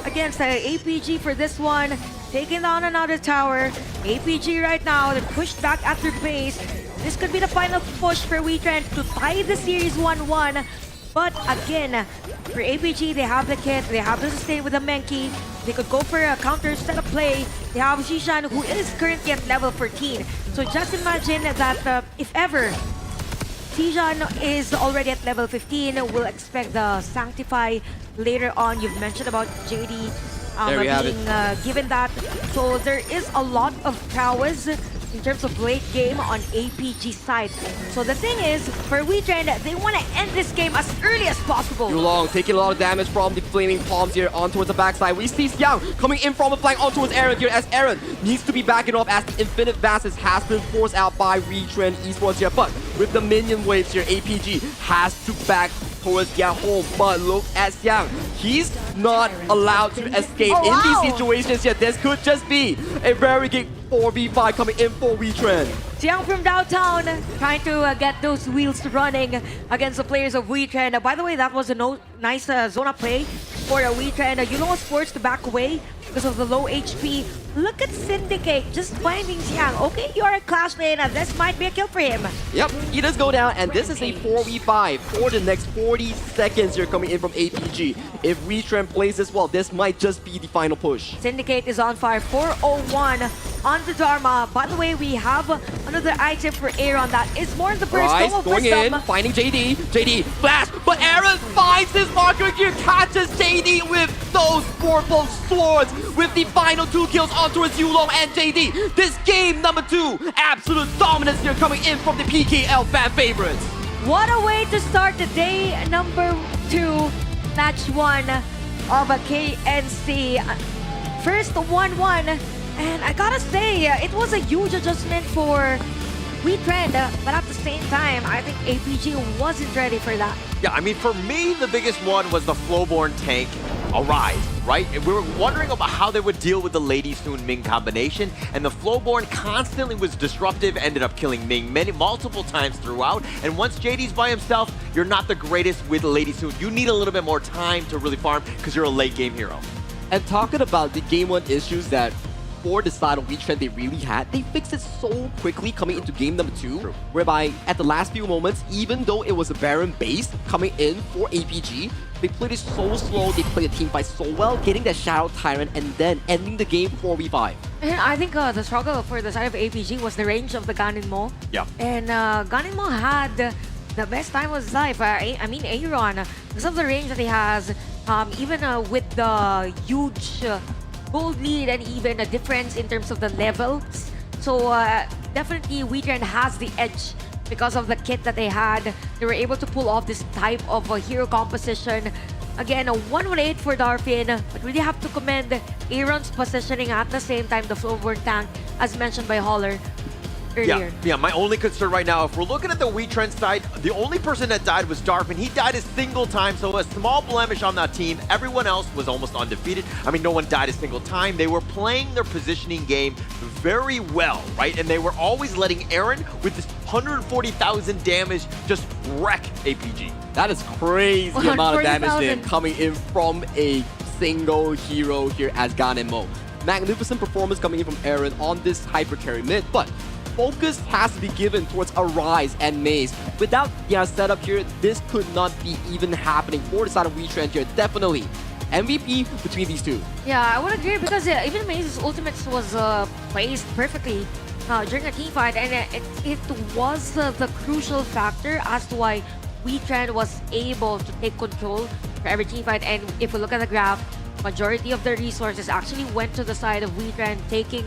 against APG for this one. Taking down another tower. APG right now, they're pushed back at their base. This could be the final push for Wetrnd to tie the series 1-1. But again, for APG, they have the kit, they have the sustain with the Menki. They could go for a counter setup play. They have Zishan, who is currently at level 14. So just imagine that if ever Zishan is already at level 15, we'll expect the Sanctify later on. You've mentioned about JD being given that. So there is a lot of prowess in terms of late game on APG side. So the thing is, for Wetrnd, they want to end this game as early as possible.
Yulong taking a lot of damage from the flaming palms here on towards the backside. We see Xiang coming in from the flank on towards Aaron here, as Aaron needs to be backing off as the Infinite Vassals has been forced out by Wetrnd Esports here. But with the minion waves here, APG has to back towards their home. But look at Xiang. He's not allowed to escape in these situations here. This could just be a very good 4v5 coming in for Wetrnd.
Xiang from downtown trying to get those wheels running against the players of Wetrnd. By the way, that was a nice Zona play for Wetrnd. Yulong was forced to back away because of the low HP. Look at Syndicate just finding Xiang. Okay, you're a classmate, and this might be a kill for him.
Yep, he does go down, and this is a 4v5 for the next 40 seconds here coming in from APG. If Wetrnd plays this well, this might just be the final push.
Syndicate is on fire, 401 on the Dharma. By the way, we have another item for Aaron that is more in the burst.
Rise going in, finding JD. JD flash, but Aaron finds his marker here, catches JD with those purple swords with the final 2 kills onto his Yulong and JD. This game number 2, absolute dominance here coming in from the PKL fan favorites.
What a way to start the day number 2, match 1 of a KNC. First 1-1, and I gotta say, it was a huge adjustment for Wetrnd, but at the same time, I think APG wasn't ready for that.
Yeah, I mean, for me, the biggest one was the Flowborn tank Arise, right? And we were wondering about how they would deal with the Lady Soon Ming combination, and the Flowborn constantly was disruptive, ended up killing Ming multiple times throughout, and once JD's by himself, you're not the greatest with Lady Soon. You need a little bit more time to really farm because you're a late game hero.
And talking about the game 1 issues that for the side of Wetrnd they really had, they fixed it so quickly coming into game number 2, whereby at the last few moments, even though it was a Baron base coming in for APG, they played it so slow, they played the team fight so well, getting that Shadow Tyrant and then ending the game 4v5.
And I think the struggle for the side of APG was the range of the Ganinmo.
Yeah.
And Ganinmo had the best time of his life. I mean, Aaron, because of the range that he has, even with the huge gold lead and even a difference in terms of the levels. So definitely Wetrnd has the edge because of the kit that they had. They were able to pull off this type of hero composition. Again, a 118 for Darpin, but really have to commend Aaron's positioning at the same time, the Flowborn tank, as mentioned by Holler earlier.
Yeah, my only concern right now, if we're looking at the Wetrnd side, the only person that died was Darpin. He died a single time, so a small blemish on that team. Everyone else was almost undefeated. I mean, no one died a single time. They were playing their positioning game very well, right? And they were always letting Aaron, with this 140,000 damage, just wreck APG.
That is crazy amount of damage there coming in from a single hero here as Ganinmo. Magnificent performance coming in from Aaron on this hyper carry mid, but focus has to be given towards Arise and Maze. Without their setup here, this could not be even happening for the side of Wetrnd here. Definitely MVP between these two.
Yeah, I would agree because even Maze's ultimate was placed perfectly during a team fight, and it was the crucial factor as to why Wetrnd was able to take control for every team fight. And if we look at the graph, majority of the resources actually went to the side of Wetrnd, taking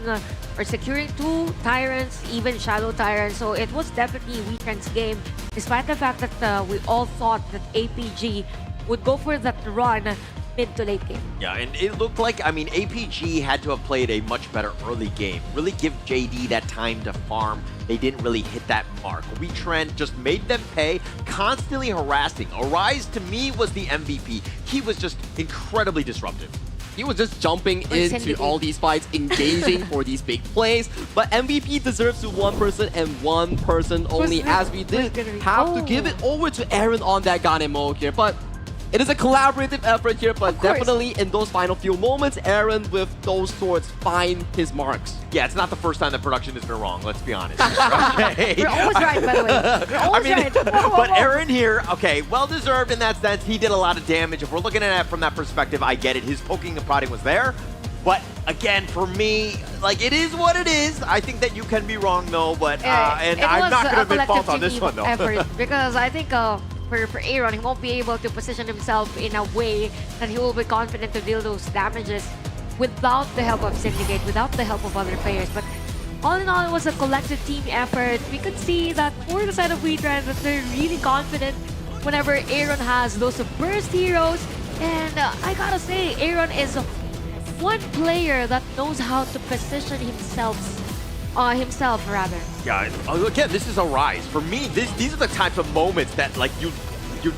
or securing 2 Tyrants, even Shadow Tyrants. So it was definitely Wetrnd's game, despite the fact that we all thought that APG would go for that run mid to late game.
Yeah, and it looked like, I mean, APG had to have played a much better early game. Really give JD that time to farm. They didn't really hit that mark. Wetrnd just made them pay, constantly harassing. Arise, to me, was the MVP. He was just incredibly disruptive.
He was just jumping into all these fights, engaging for these big plays. But MVP deserves to one person and one person only, as we did have to give it over to Aaron on that Ganinmo here. But it is a collaborative effort here, but definitely in those final few moments, Aaron with those swords find his marks.
Yeah, it's not the first time that production has been wrong, let's be honest. Okay?
We're always right, by the way. We're always right.
But Aaron here, okay, well-deserved in that sense. He did a lot of damage. If we're looking at it from that perspective, I get it. His poking and prodding was there. But again, for me, like, it is what it is. I think that you can be wrong, though, but and I'm not going to admit fault on this one, though.
Effort, because I think for Aaron, he won't be able to position himself in a way that he will be confident to deal those damages without the help of Syndicate, without the help of other players. But all in all, it was a collective team effort. We could see that for the side of Wetrnd, that they're really confident whenever Aaron has those burst heroes. And I gotta say, Aaron is one player that knows how to position himself rather.
Yeah, again, this is a rise. For me, these are the types of moments that, like, you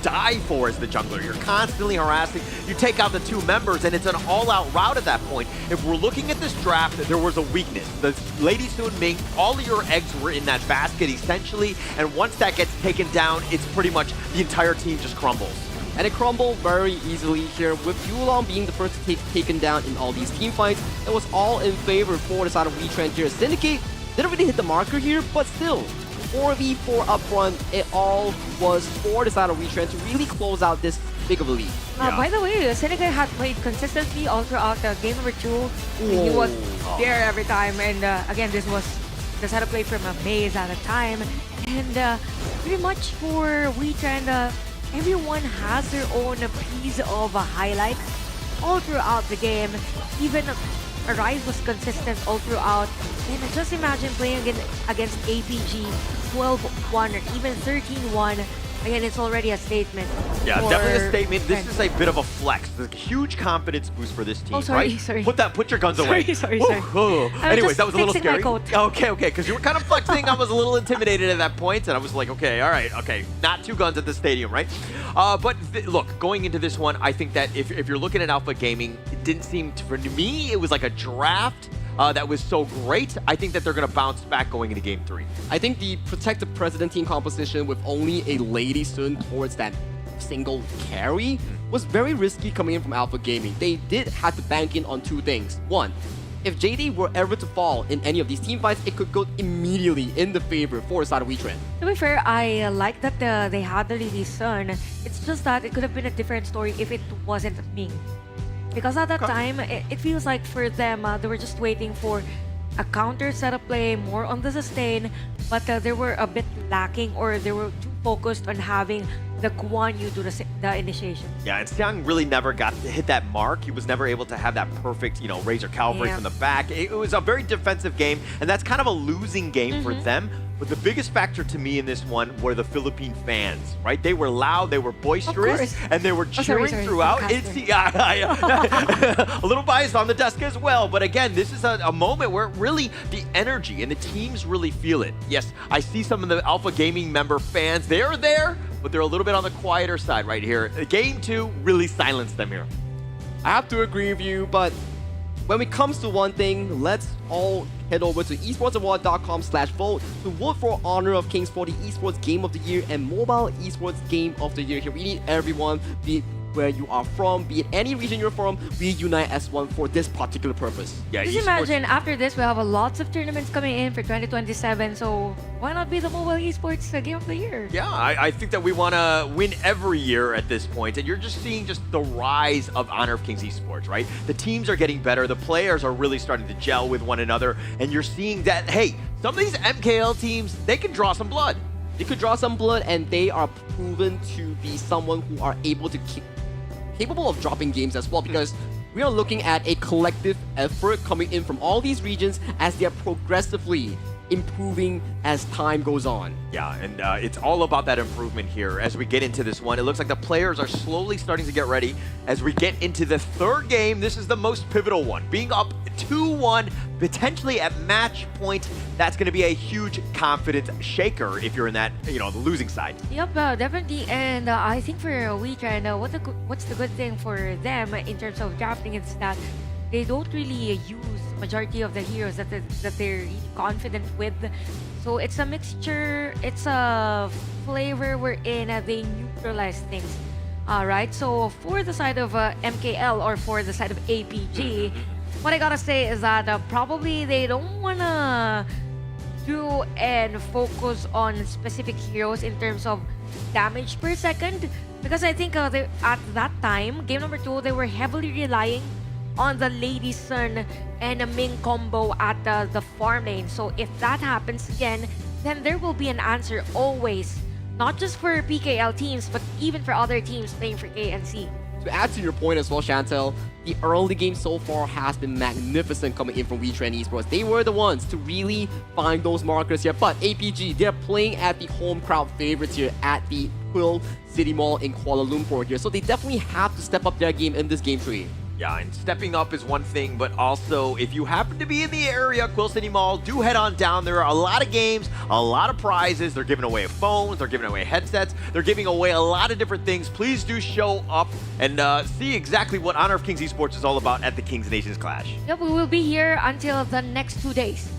die for as the jungler. You're constantly harassing. You take out the 2 members, and it's an all-out route at that point. If we're looking at this draft, there was a weakness. The Lady Soon Ming, all of your eggs were in that basket, essentially, and once that gets taken down, it's pretty much the entire team just crumbles.
And it crumbled very easily here, with Yulong being the first to taken down in all these team fights. It was all in favor for the side of Wetrnd here. Syndicate didn't really hit the marker here, but still, 4v4 up front, it all was for the side of Wetrnd to really close out this big of a lead.
By the way, Syndicate had played consistently all throughout game number 2. He was there every time, and again, this was the setup play from a maze at a time. And pretty much for Wetrnd, everyone has their own piece of highlights all throughout the game. Even Arise was consistent all throughout. And just imagine playing against APG 12-1 or even 13-1. Again, it's already a statement.
Yeah, definitely a statement. This is a bit of a flex. There's a huge confidence boost for this team, right?
Sorry.
Put your guns away.
Sorry.
Anyways, that was a little
fixing my
scary.
coat.
Okay, because you were kind of flexing. I was a little intimidated at that point, and I was like, okay, all right, okay. Not 2 guns at the stadium, right? But look, going into this one, I think that if you're looking at Alpha Gaming, it didn't seem to, for me, it was like a draft that was so great. I think that they're going to bounce back going into Game 3.
I think the Protective President team composition with only a Lady Sun towards that single carry was very risky coming in from Alpha Gaming. They did have to bank in on 2 things. One, if JD were ever to fall in any of these team fights, it could go immediately in the favor for the side of Wetrnd.
To be fair, I like that they had the Lady Sun. It's just that it could have been a different story if it wasn't Ming. Because at that time, it feels like for them, they were just waiting for a counter setup play, more on the sustain, but they were a bit lacking, or they were too focused on having the Guan Yu do the initiation.
Yeah, and Xiang really never got to hit that mark. He was never able to have that perfect, Razor Cavalry from the back. It was a very defensive game, and that's kind of a losing game for them. But the biggest factor to me in this one were the Philippine fans, right? They were loud, they were boisterous, and they were cheering throughout. It's a little biased on the desk as well, but again, this is a moment where really the energy and the teams really feel it. Yes, I see some of the Alpha Gaming member fans, they're there, but they're a little bit on the quieter side right here. Game 2 really silenced them here.
I have to agree with you, but when it comes to one thing, let's all head over to esportsaward.com/vote to vote for honor of Kings for the Esports Game of the Year and Mobile Esports Game of the Year. Here we need everyone, be it where you are from, be it any region you're from, we unite as one for this particular purpose.
Yeah,
just imagine after this we have lots of tournaments coming in for 2027, so why not be the Mobile Esports Game of the Year?
Yeah, I think that we want to win every year at this point, and you're just seeing the rise of Honor of Kings Esports, right? The teams are getting better, the players are really starting to gel with one another, and you're seeing that, hey, some of these MKL teams, they can draw some blood.
They could draw some blood, and they are proven to be someone who are able to capable of dropping games as well, because we are looking at a collective effort coming in from all these regions as they are progressively improving as time goes on.
Yeah, and it's all about that improvement here as we get into this one. It looks like the players are slowly starting to get ready as we get into the 3rd game. This is the most pivotal one. Being up 2-1, potentially at match point, that's going to be a huge confidence shaker if you're in that, the losing side.
Yep, definitely. And I think for Wetrnd, what's the good thing for them in terms of drafting is that they don't really use majority of the heroes that they're really confident with. So it's a mixture, it's a flavor wherein they neutralize things. Alright, so for the side of MKL or for the side of APG, what I gotta say is that probably they don't wanna do and focus on specific heroes in terms of damage per second, because I think at that time, game number 2, they were heavily relying on the Lady Sun and a Ming combo at the farm lane. So if that happens again, then there will be an answer always, not just for PKL teams, but even for other teams playing for KNC.
To add to your point as well, Chantel, the early game so far has been magnificent coming in from Wetrnd Esports. They were the ones to really find those markers here, but APG, they're playing at the home crowd favorites here at the Quill City Mall in Kuala Lumpur here, so they definitely have to step up their game in this game 3.
Yeah, and stepping up is one thing, but also if you happen to be in the area, Quill City Mall, do head on down. There are a lot of games, a lot of prizes. They're giving away phones, they're giving away headsets, they're giving away a lot of different things. Please do show up and see exactly what Honor of Kings Esports is all about at the Kings Nations Clash.
Yep, we will be here until the next 2 days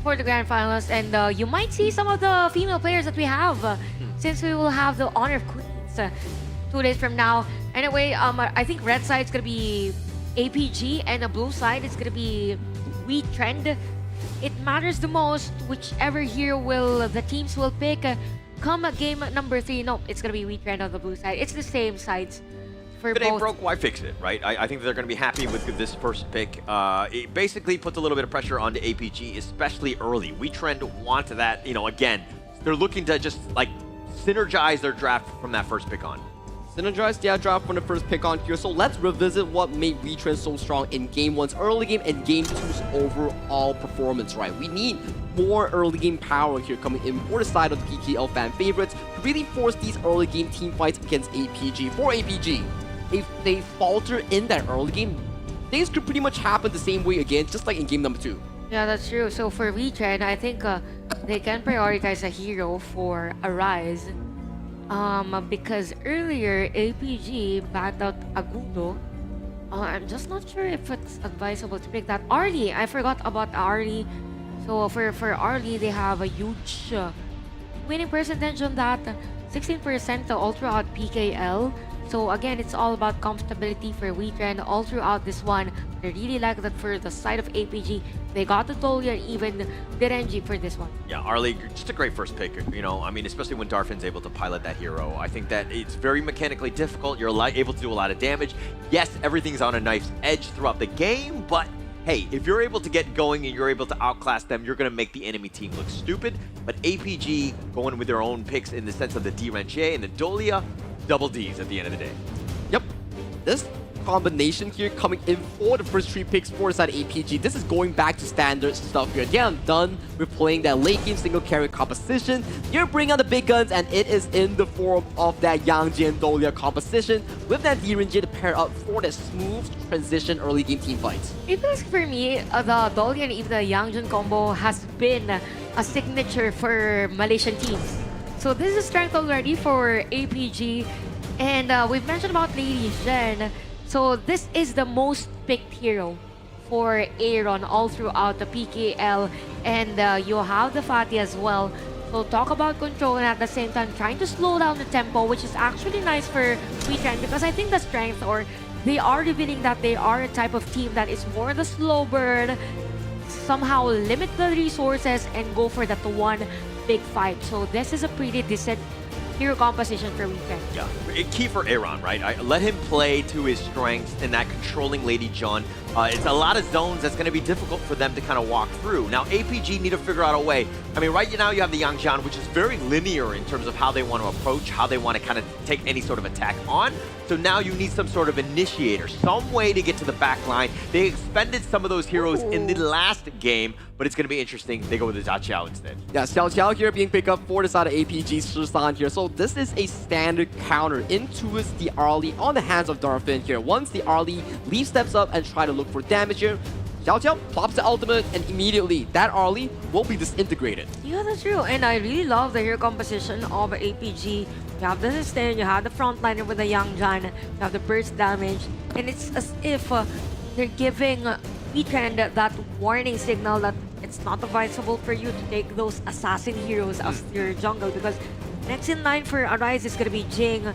for the Grand Finals, and you might see some of the female players that we have since we will have the Honor of Queens 2 days from now. Anyway, I think red side's gonna be APG and the blue side is gonna be Wetrnd. It matters the most whichever hero the teams will pick. Come game number 3, no, it's gonna be Wetrnd on the blue side. It's the same sides for
If it ain't
both.
broke, why fix it, right? I think they're going to be happy with this first pick. It basically puts a little bit of pressure onto APG, especially early. Wetrnd want that, again, they're looking to just like synergize their draft from that first pick on.
Synergized their draft from the first pick on here. So let's revisit what made Wetrnd so strong in Game 1's early game and Game 2's overall performance, right? We need more early game power here coming in for the side of the PKL fan favorites to really force these early game team fights against APG. For APG, if they falter in that early game, things could pretty much happen the same way again, just like in game number 2.
Yeah, that's true. So for Wetrnd, I think they can prioritize a hero for Arise. Because earlier APG backed out Agudo. I'm just not sure if it's advisable to pick that. Arlie, I forgot about Arlie. So for Arlie, they have a huge winning percentage on that, 16% all throughout PKL. So again, it's all about comfortability for Wetrnd all throughout this one. I really like that for the side of APG. They got the Tolia and even the ENG for this one.
Yeah, Arlie, just a great first pick. I mean, especially when Darfin's able to pilot that hero. I think that it's very mechanically difficult. You're able to do a lot of damage. Yes, everything's on a knife's edge throughout the game, but hey, if you're able to get going and you're able to outclass them, you're going to make the enemy team look stupid. But APG going with their own picks in the sense of the DRNJ and the Dolia, double Ds at the end of the day.
Yep. This combination here coming in for the first 3 picks for side APG. This is going back to standard stuff here. Yeah, I'm done with playing that late game single carry composition. You're bringing out the big guns, and it is in the form of that Yangji and Dolia composition with that DRNJ to pair up for that smooth transition early game team fights.
Because for me, the Dolia and even the Yangjun combo has been a signature for Malaysian teams. So this is strength already for APG. And we've mentioned about Lady Zhen. So this is the most picked hero for Aaron all throughout the PKL. And you have the Fatih as well. So talk about control and at the same time trying to slow down the tempo, which is actually nice for Wetrnd because I think the strength, or they are revealing that they are a type of team that is more the slow burn, somehow limit the resources and go for that one big fight. So this is a pretty decent hero composition for Wetrnd.
Yeah, key for Aaron, right? Let him play to his strengths in that controlling Lady John. It's a lot of zones that's going to be difficult for them to kind of walk through. Now, APG need to figure out a way. I mean, right now you have the Yangjian, which is very linear in terms of how they want to approach, how they want to kind of take any sort of attack on. So now you need some sort of initiator, some way to get to the back line. They expended some of those heroes in the last game, but it's going to be interesting. They go with the Xiao instead.
Yeah, Xiao here being picked up for the side of APG Shisan here. So this is a standard counter into the Arlie on the hands of Darfin here. Once the Arlie leaf steps up and try to look for damage here, Xiao plops the ultimate and immediately that Arlie will be disintegrated.
Yeah, that's true. And I really love the hero composition of APG. You have the sustain, you have the frontliner with the Yangjian, you have the burst damage, and it's as if they're giving Wetrnd that warning signal that it's not advisable for you to take those assassin heroes as your jungle because next in line for Arise is gonna be Jing,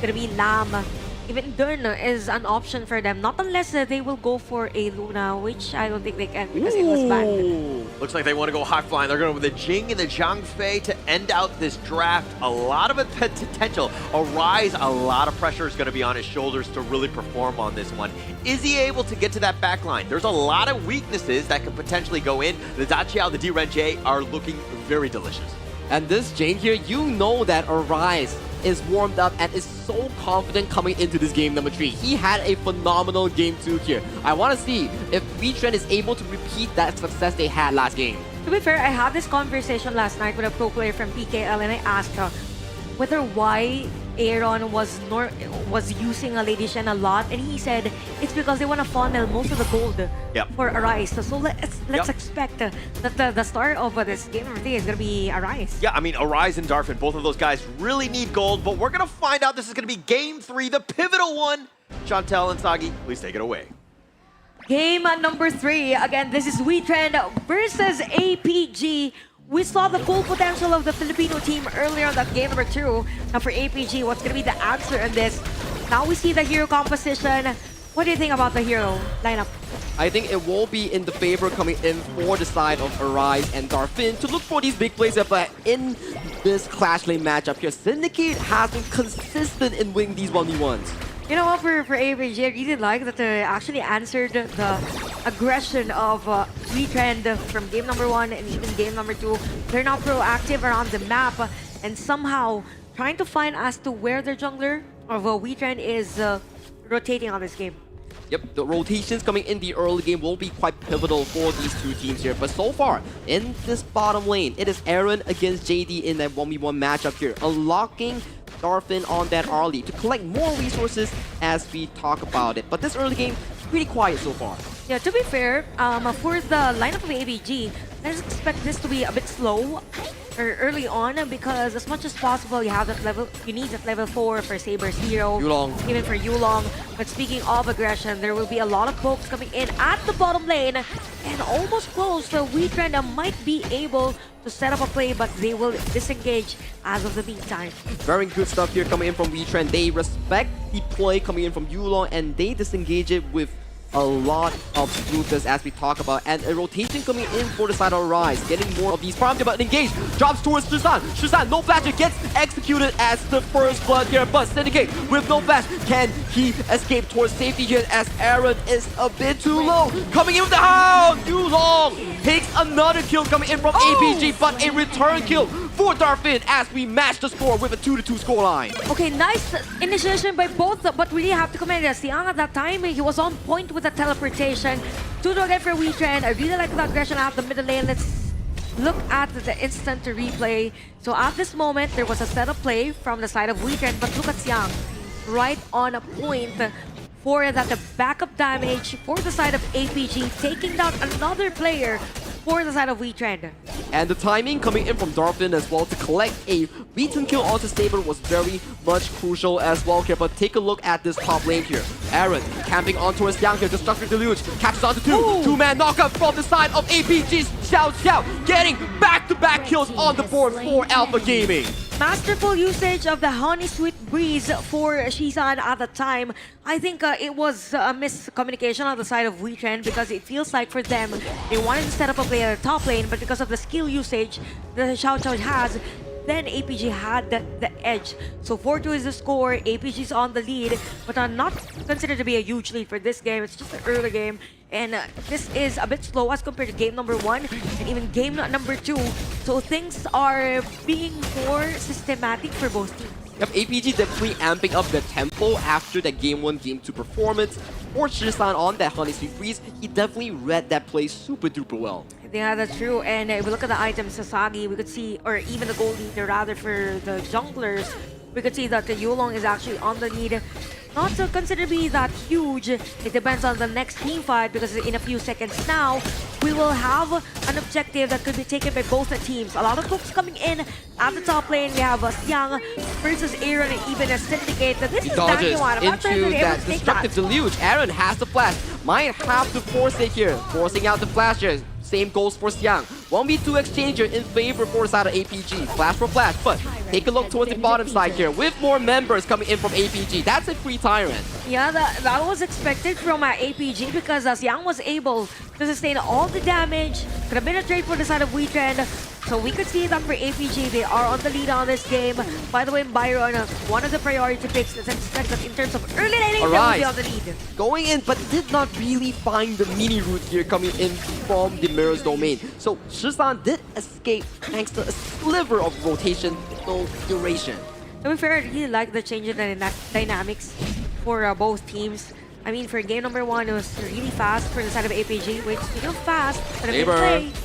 gonna be Lam. Even Dern is an option for them, not unless they will go for a Luna, which I don't think they can because it was banned.
Looks like they want to go high flying. They're going with the Jing and the Zhang Fei to end out this draft. A lot of potential. Arise, a lot of pressure is going to be on his shoulders to really perform on this one. Is he able to get to that back line? There's a lot of weaknesses that could potentially go in. The Dachiao, the DRNJ are looking very delicious.
And this Jane here, you know that Arise is warmed up and is so confident coming into this game number 3. He had a phenomenal game 2 here. I want to see if Wetrnd is able to repeat that success they had last game.
To be fair, I had this conversation last night with a pro player from PKL and I asked her whether why Aaron was using a Lady Shen a lot, and he said it's because they want to funnel most of the gold for Arise. So let's expect that the start of this game number 3 is going to be Arise.
Yeah, I mean, Arise and Darfin, both of those guys really need gold, but we're going to find out this is going to be game 3, the pivotal one. Chantel and Sagi, please take it away.
Game number 3. Again, this is Wetrnd versus APG. We saw the full potential of the Filipino team earlier on that game number 2. Now for APG, what's going to be the answer in this? Now we see the hero composition. What do you think about the hero lineup?
I think it will be in the favor coming in for the side of Arise and Darfin to look for these big plays. But in this Clash Lane matchup here, Syndicate has been consistent in winning these 1v1s.
You know what, for APG, I really like that they actually answered the aggression of Wetrnd from game number 1 and even game number 2. They're now proactive around the map and somehow trying to find as to where their jungler of Wetrnd is rotating on this game.
Yep, the rotations coming in the early game will be quite pivotal for these two teams here. But so far, in this bottom lane, it is Aaron against JD in that 1v1 matchup here, unlocking Darfin on that early to collect more resources as we talk about it. But this early game, pretty quiet so far.
Yeah, to be fair, for the lineup of ABG, let's expect this to be a bit slow early on because as much as possible, you have that level. You need that level 4 for Saber's hero,
Yulong.
even for Yulong. But speaking of aggression, there will be a lot of pokes coming in at the bottom lane and almost close. So Wetrnd might be able to set up a play, but they will disengage as of the meantime.
Very good stuff here coming in from Wetrnd. They respect the play coming in from Yulong and they disengage it with a lot of smoothness as we talk about, and a rotation coming in for the side of Rise, getting more of these farms, but engaged, drops towards Shizan. Shizan, no flash, gets executed as the first blood here, but Syndicate with no flash, can he escape towards safety here as Aaron is a bit too low? Coming in with the Hound, Yulong takes another kill coming in from APG, but a return kill for Darfin as we match the score with a 2-2 scoreline.
Okay, nice initiation by both, but really have to commend Siang at that time. He was on point with the teleportation. 2-2 again for Wetrnd. I really like the aggression out the middle lane. Let's look at the instant replay. So at this moment, there was a setup play from the side of Wetrnd, but look at Siang, right on a point for that the backup damage for the side of APG, taking down another player for the side of Wetrnd.
And the timing coming in from Darfin as well to collect a beaten kill onto Saber was very much crucial as well here. But take a look at this top lane here. Aaron camping on towards Yang here. Destructive Deluge catches onto two-man knockup from the side of APG's Xiao, getting back-to-back kills on the board for Alpha Gaming.
Masterful usage of the Honey Sweet Breeze for Shizan at the time. I think it was a miscommunication on the side of Wetrnd because it feels like for them, they wanted to set up a play at the top lane, but because of the skill usage that Xiao has, then APG had the edge. So 4-2 is the score, APG's on the lead, but not considered to be a huge lead for this game. It's just an early game. And this is a bit slow as compared to game number 1 and even game number 2. So things are being more systematic for both teams.
Yep, APG definitely amping up the tempo after that game 1, game 2 performance. For Shisan on that Honey Sweet Breeze, he definitely read that play super duper well.
Yeah, that's true. And if we look at the items, Sasagi, we could see, or even the gold leader rather for the junglers, we could see that the Yulong is actually on the lead. Not to consider to be that huge. It depends on the next team fight because in a few seconds now, we will have an objective that could be taken by both the teams. A lot of folks coming in at the top lane. We have Siang versus Aaron and even a Syndicate. This
He
is
dodges
into
that Destructive Deluge. Aaron has the flash. Might have to force it here. Forcing out the flash here. Same goes for Siang. 1v2 exchanger in favor for the side of APG. Flash for flash, but take a look towards the bottom side here with more members coming in from APG. That's a free Tyrant.
Yeah, that was expected from APG because Siang was able to sustain all the damage. Could have been a trade for the side of Wetrnd. So we could see that for APG, they are on the lead on this game. By the way, Byron, one of the priority picks is expected in terms of early laning, they will be on the lead.
Going in, but did not really find the mini route here coming in from the Mirror's domain. So Shizan did escape thanks to a sliver of rotation, no duration.
To be fair, I really like the change in the dynamics for both teams. I mean, for game number 1, it was really fast for the side of APG, which speaking of fast,
Saber,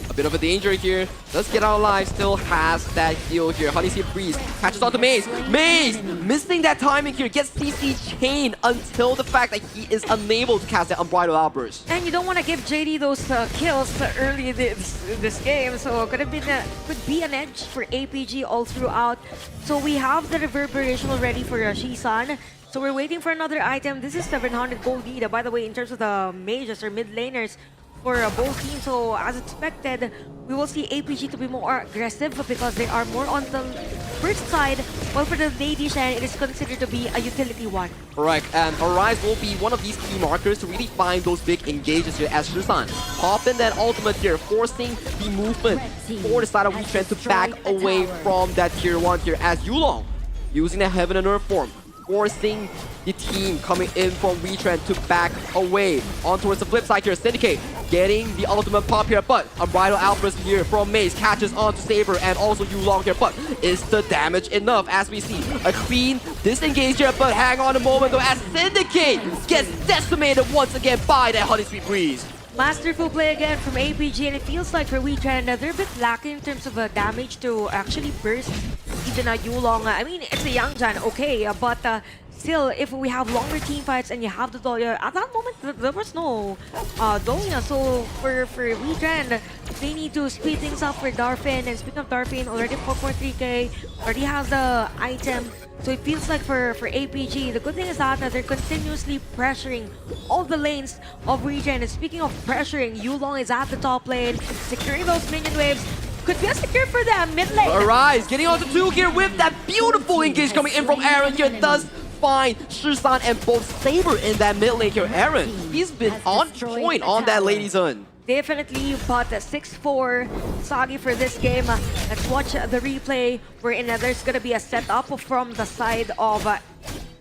a bit of a danger here. Does get out alive, still has that heal here. Honey Sweet Breeze catches onto Maze. Maze missing that timing here, gets CC chain until the fact that he is unable to cast that Unbridled Outburst.
And you don't want to give JD those kills early this game, so could be an edge for APG all throughout. So we have the reverberation already for Shisan. So we're waiting for another item. This is 700 gold lead. By the way, in terms of the mages or mid laners for both teams. So as expected, we will see APG to be more aggressive because they are more on the first side. While for the Lady Shen, it is considered to be a utility one.
Correct, and Arise will be one of these key markers to really find those big engages here as Shisan pop in that ultimate here, forcing the movement for the side of Wetrnd to back away from that tier 1 here as Yulong using the Heaven and Earth form, forcing the team coming in from Wetrnd to back away. On towards the flip side here, Syndicate getting the ultimate pop here, but Unbridled Outburst here from Mace catches on to Saber and also Yulong here, but is the damage enough as we see a clean disengage here, but hang on a moment though as Syndicate gets decimated once again by that Honey Sweet Breeze.
Masterful play again from APG, and it feels like for Wetrnd, they're a bit lacking in terms of damage to actually burst even Yulong. I mean, it's a Yangjan, okay, but still, if we have longer team fights and you have the Dahlia, at that moment, there was no Dahlia. So for Wetrnd, they need to speed things up for Darfin. And speaking of Darfin, already 4.3k, already has the item. So it feels like for APG, the good thing is that they're continuously pressuring all the lanes of Wetrnd. And speaking of pressuring, Yulong is at the top lane, securing those minion waves. Could be a secure for them mid lane.
Arise getting onto 2 here with that beautiful engage coming in from Aaron here. Does find Shisan and both Saber in that mid lane here. Aaron, he's been on point on that Lady Zone.
Definitely, but 6-4 Sagi for this game. Let's watch the replay wherein there's going to be a setup from the side of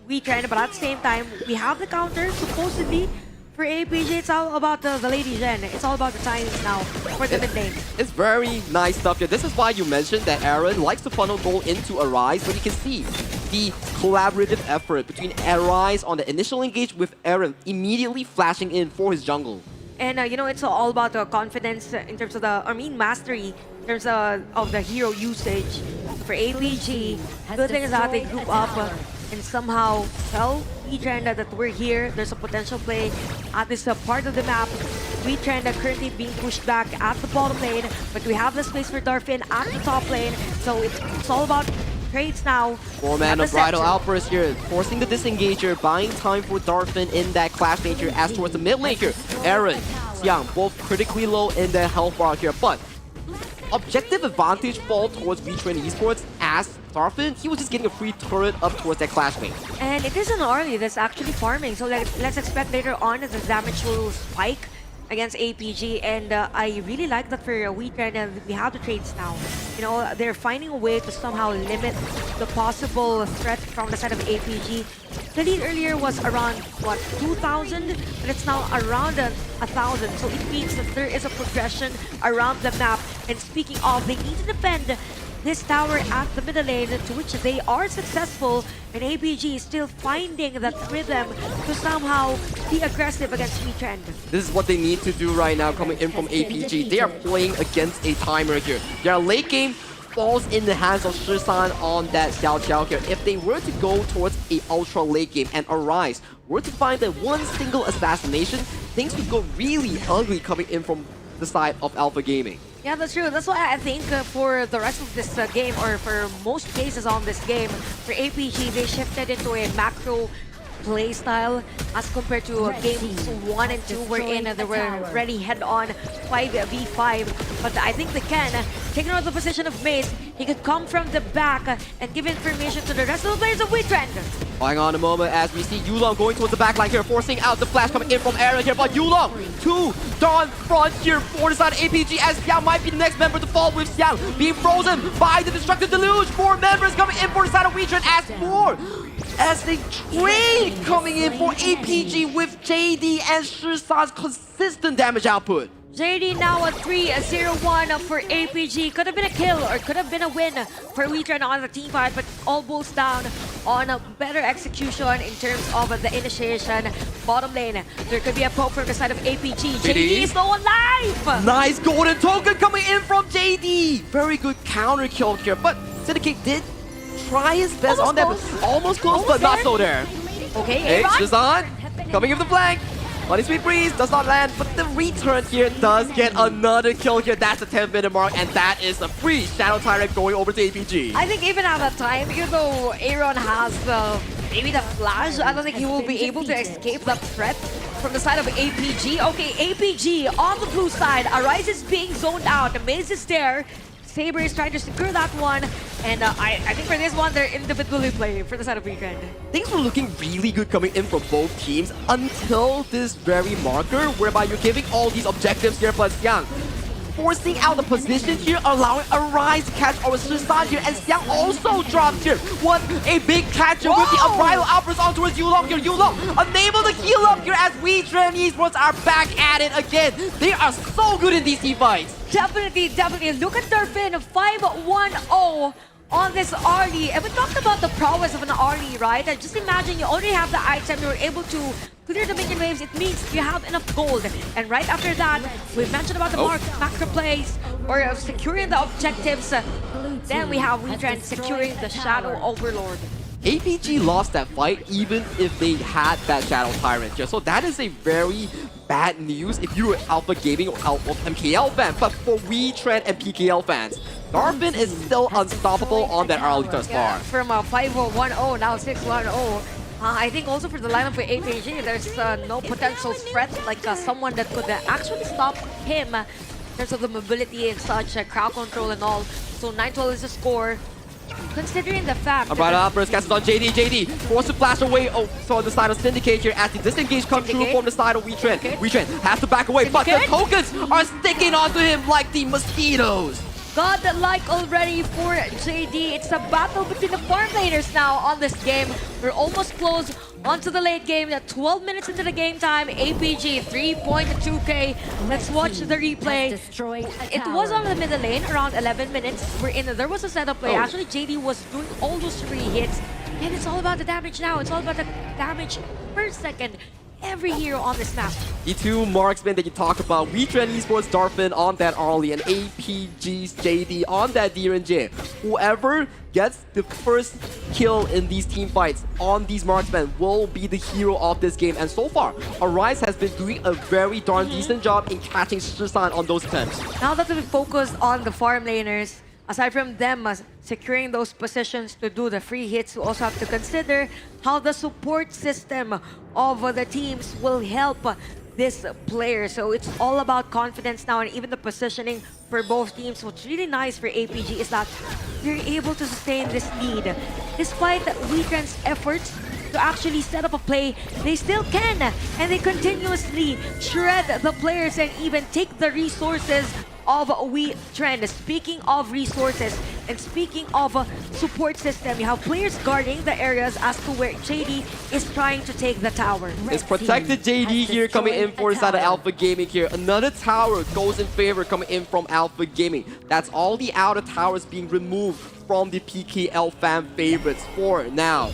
Wetrnd, but at the same time, we have the counter supposedly. For APG, it's all about the Lady Gen. It's all about the timings now for the mid lane.
It's very nice stuff here. This is why you mentioned that Aaron likes to funnel gold into Arise, but you can see the collaborative effort between Arise on the initial engage with Aaron immediately flashing in for his jungle.
And you know, it's all about the confidence in terms of mastery in terms of the hero usage. For APG, good thing is that they group up and somehow tell Wetrnd that we're here. There's a potential play at this part of the map. Wetrnd currently being pushed back at the bottom lane, but we have the space for Darfin at the top lane. So it's all about trades now.
4-man Unbridled Outburst here, forcing the disengager, buying time for Darfin in that clash nature as towards the mid lane here. Aaron, Xiang, both critically low in their health bar here, but objective advantage fall towards Wetrnd Esports as Darfin, he was just getting a free turret up towards that clash mate.
And it isn't early, that's actually farming. So let's expect later on as the damage will spike against APG. And I really like that for Wetrnd, and we have the trades now. You know, they're finding a way to somehow limit the possible threat from the side of APG. The lead earlier was around, what, 2,000? But it's now around 1,000. So it means that there is a progression around the map. And speaking of, they need to defend this tower at the middle lane, to which they are successful, and APG is still finding that rhythm to somehow be aggressive against Wetrnd.
This is what they need to do right now coming in from APG. They are playing against a timer here. Their late game falls in the hands of Shisan on that Xiao Qiao here. If they were to go towards a ultra late game and Arise were to find that one single assassination, things would go really ugly coming in from the side of Alpha Gaming.
Yeah, that's true. That's why I think for the rest of this game, or for most cases on this game, for APG, they shifted into a macro playstyle as compared to games 1 and 2 wherein they were already head-on 5v5. But I think they can. Taking out the position of Mace, he could come from the back and give information to the rest of the players of Wetrnd.
Hang on a moment as we see Yulong going towards the backline here, forcing out the flash coming in from Aaron here, but Yulong to Dawn front here for the side of APG as Xiao might be the next member to fall with Xiao being frozen by the Destructive Deluge. 4 members coming in for the side of Wetrnd as they trade coming in for APG with JD and Shisan's consistent damage output.
JD now a 3-0-1 for APG. Could have been a kill or could have been a win for Wetrnd on the team fight, but all boils down on a better execution in terms of the initiation. Bottom lane, there could be a poke from the side of APG. JD is still alive!
Nice golden token coming in from JD. Very good counter kill here, but Syndicate did try his best on that, but almost close, but not so there.
Okay,
hey, Shisan coming in the flank. Honey Sweet Breeze does not land, but the return here does get another kill here. That's the 10-minute mark, and that is a free Shadow Tyrant going over to APG.
I think even at that time, even though Aaron has maybe the flash, I don't think he will be able to escape that threat from the side of APG. Okay, APG on the blue side. Arise is being zoned out. Maze is there. Saber is trying to secure that one. And I think for this one, they're individually playing for the side of Wetrnd.
Things were looking really good coming in for both teams until this very marker, whereby you're giving all these objectives here, but Xiang forcing out the position here, allowing Arise to catch our Shisan here, and Xiang also dropped here. What a big catcher with the unbridled outburst on towards Yulong here. Yulong unable to heal up here as Wetrnd Esports are back at it again. They are so good in these team fights.
Definitely, definitely. Look at Durfin, 5-1-0 on this Arlie. And we talked about the prowess of an Arlie, right? And just imagine you already have the item, you're able to clear the minion waves. It means you have enough gold. And right after that, we mentioned about the macro plays or securing the objectives. Then we have Wetrnd securing the Shadow Overlord.
APG lost that fight even if they had that Shadow Tyrant here. So that is a very bad news if you were Alpha Gaming or Alpha MKL fan. But for Wetrnd and PKL fans, Darvin is still unstoppable on that early thus far.
From 5-1-0, now 6-1-0. I think also for the lineup for APG, there's no potential threat like someone that could actually stop him in terms of the mobility and such, crowd control and all. So 9-12 is the score. Considering the fact
that... Alright, first cast is on JD. JD forced to flash away. Oh, so on the side of Syndicate here as the disengage comes through from the side of Wetrnd. Wetrnd has to back away, but the tokens are sticking onto him like the mosquitoes.
Godlike already for JD. It's a battle between the farm laners now on this game. We're almost close onto the late game. 12 minutes into the game time. APG 3.2k. Let's watch the replay. It was on the middle lane around 11 minutes. There was a setup play. Actually, JD was doing all those 3 hits. And it's all about the damage now. It's all about the damage per second. Every hero on this map.
The two marksmen that you talk about, Wetrnd Esports Darfin on that Arlie and APG's JD on that DRNJ. Whoever gets the first kill in these team fights on these marksmen will be the hero of this game. And so far, Arise has been doing a very darn decent job in catching Shisan on those attempts.
Now that we focus on the farm laners, aside from them securing those positions to do the free hits, we also have to consider how the support system of the teams will help this player. So it's all about confidence now, and even the positioning for both teams. What's really nice for APG is that they're able to sustain this lead. Despite Wetrnd's efforts to actually set up a play, they still can, and they continuously shred the players and even take the resources of Wetrnd. Speaking of resources and speaking of support system, you have players guarding the areas as to where JD is trying to take the tower.
It's protected JD here coming in for the side of Alpha Gaming here. Another tower goes in favor coming in from Alpha Gaming. That's all the outer towers being removed from the PKL fan favorites for now.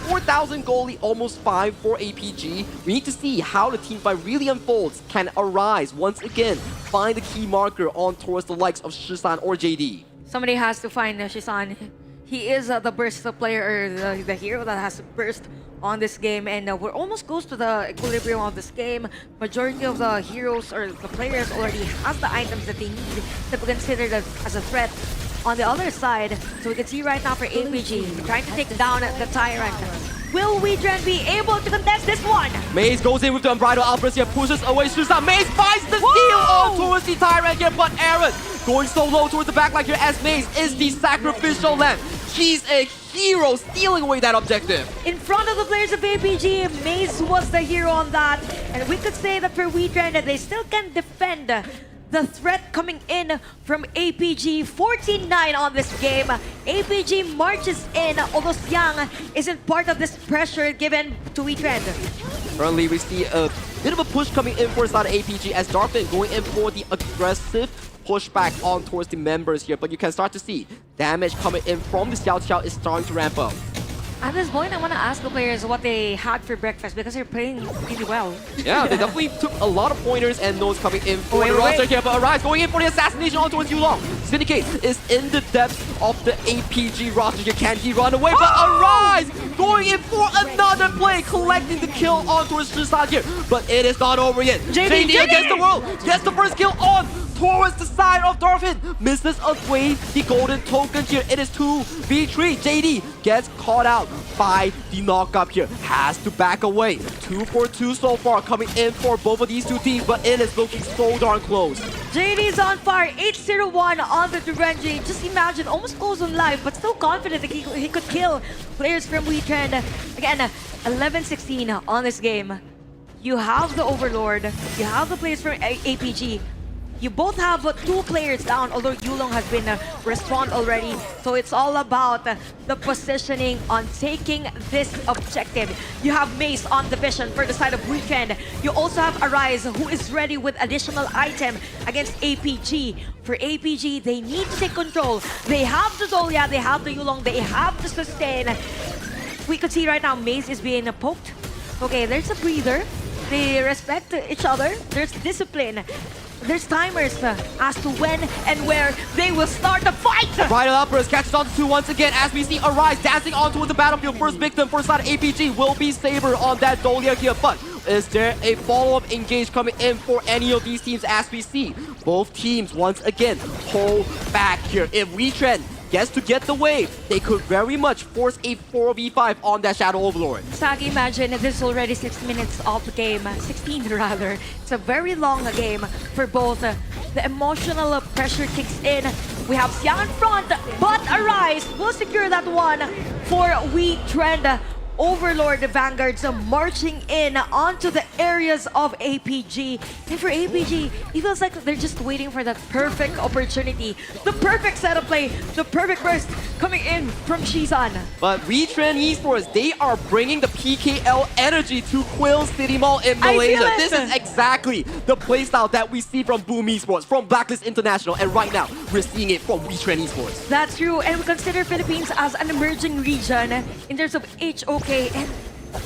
4,000 goalie, almost 5 for APG. We need to see how the team fight really unfolds. Can Arise once again find the key marker on towards the likes of Shisan or JD?
Somebody has to find Shisan. He is the burst player, or the hero that has burst on this game, and we're almost close to the equilibrium of this game. Majority of the heroes or the players already has the items that they need to be considered as a threat. On the other side, so we can see right now for APG trying to take down the Tyrant. Will Wetrnd be able to contest this one?
Maze goes in with the unbridled outburst here, pushes away Shisan. Maze finds the steal on towards the Tyrant here, but Aaron going so low towards the backline here as Maze is the sacrificial lamb. She's a hero stealing away that objective.
In front of the players of APG, Maze was the hero on that. And we could say that for Wetrnd that they still can defend the threat coming in from APG. 14-9 on this game. APG marches in, although Xiang isn't part of this pressure given to Wetrnd.
Currently, we see a bit of a push coming in for the side of APG as Darfin going in for the aggressive pushback on towards the members here. But you can start to see damage coming in from the Xiao Xiao is starting to ramp up.
At this point, I want to ask the players what they had for breakfast because they're playing really well.
Yeah, they definitely took a lot of pointers and notes coming in for the roster here. But Arise going in for the assassination on towards Yulong. Syndicate is in the depths of the APG roster here. Can he run away? But Arise going in for another play, collecting the kill on towards Shisan here. But it is not over yet. JD against the world. Gets the first kill on towards the side of Darvin. Misses away the golden token here. It is 2v3. JD gets caught out by the knockup here. Has to back away. 2 for 2 so far coming in for both of these two teams, but it is looking so darn close.
JD's on fire, 8-0-1 on the Wetrnd. Just imagine, almost close on life, but still confident that he could kill players from Wetrnd. Again, 11-16 on this game. You have the Overlord, you have the players from APG. You both have 2 players down, although Yulong has been respawned already. So it's all about the positioning on taking this objective. You have Mace on the vision for the side of Wetrnd. You also have Arise, who is ready with additional item against APG. For APG, they need to take control. They have the Zolia, they have the Yulong, they have the sustain. We could see right now Mace is being poked. Okay, there's a breather. They respect each other. There's discipline. There's timers as to when and where they will start the fight!
Bridal Uppers catches on to 2 once again as we see Arise dancing onto the battlefield. First victim for side APG will be Saber on that Dolia here, but is there a follow-up engage coming in for any of these teams as we see both teams once again pull back here? If Wetrnd gets to get the wave, they could very much force a 4v5 on that Shadow Overlord.
Sagi, imagine this is already 6 minutes of the game, 16 rather. It's a very long game for both. The emotional pressure kicks in. We have Xiang in front, but Arise will secure that one for Wetrnd. Overlord Vanguards marching in onto the areas of APG. And for APG, it feels like they're just waiting for that perfect opportunity. The perfect setup play, the perfect burst coming in from Shizan.
But Wetrnd Esports, they are bringing the PKL energy to Quill City Mall in Malaysia. This is exactly the playstyle that we see from Boom Esports, from Blacklist International, and right now, we're seeing it from Wetrnd Esports.
That's true, and we consider Philippines as an emerging region in terms of HOK, and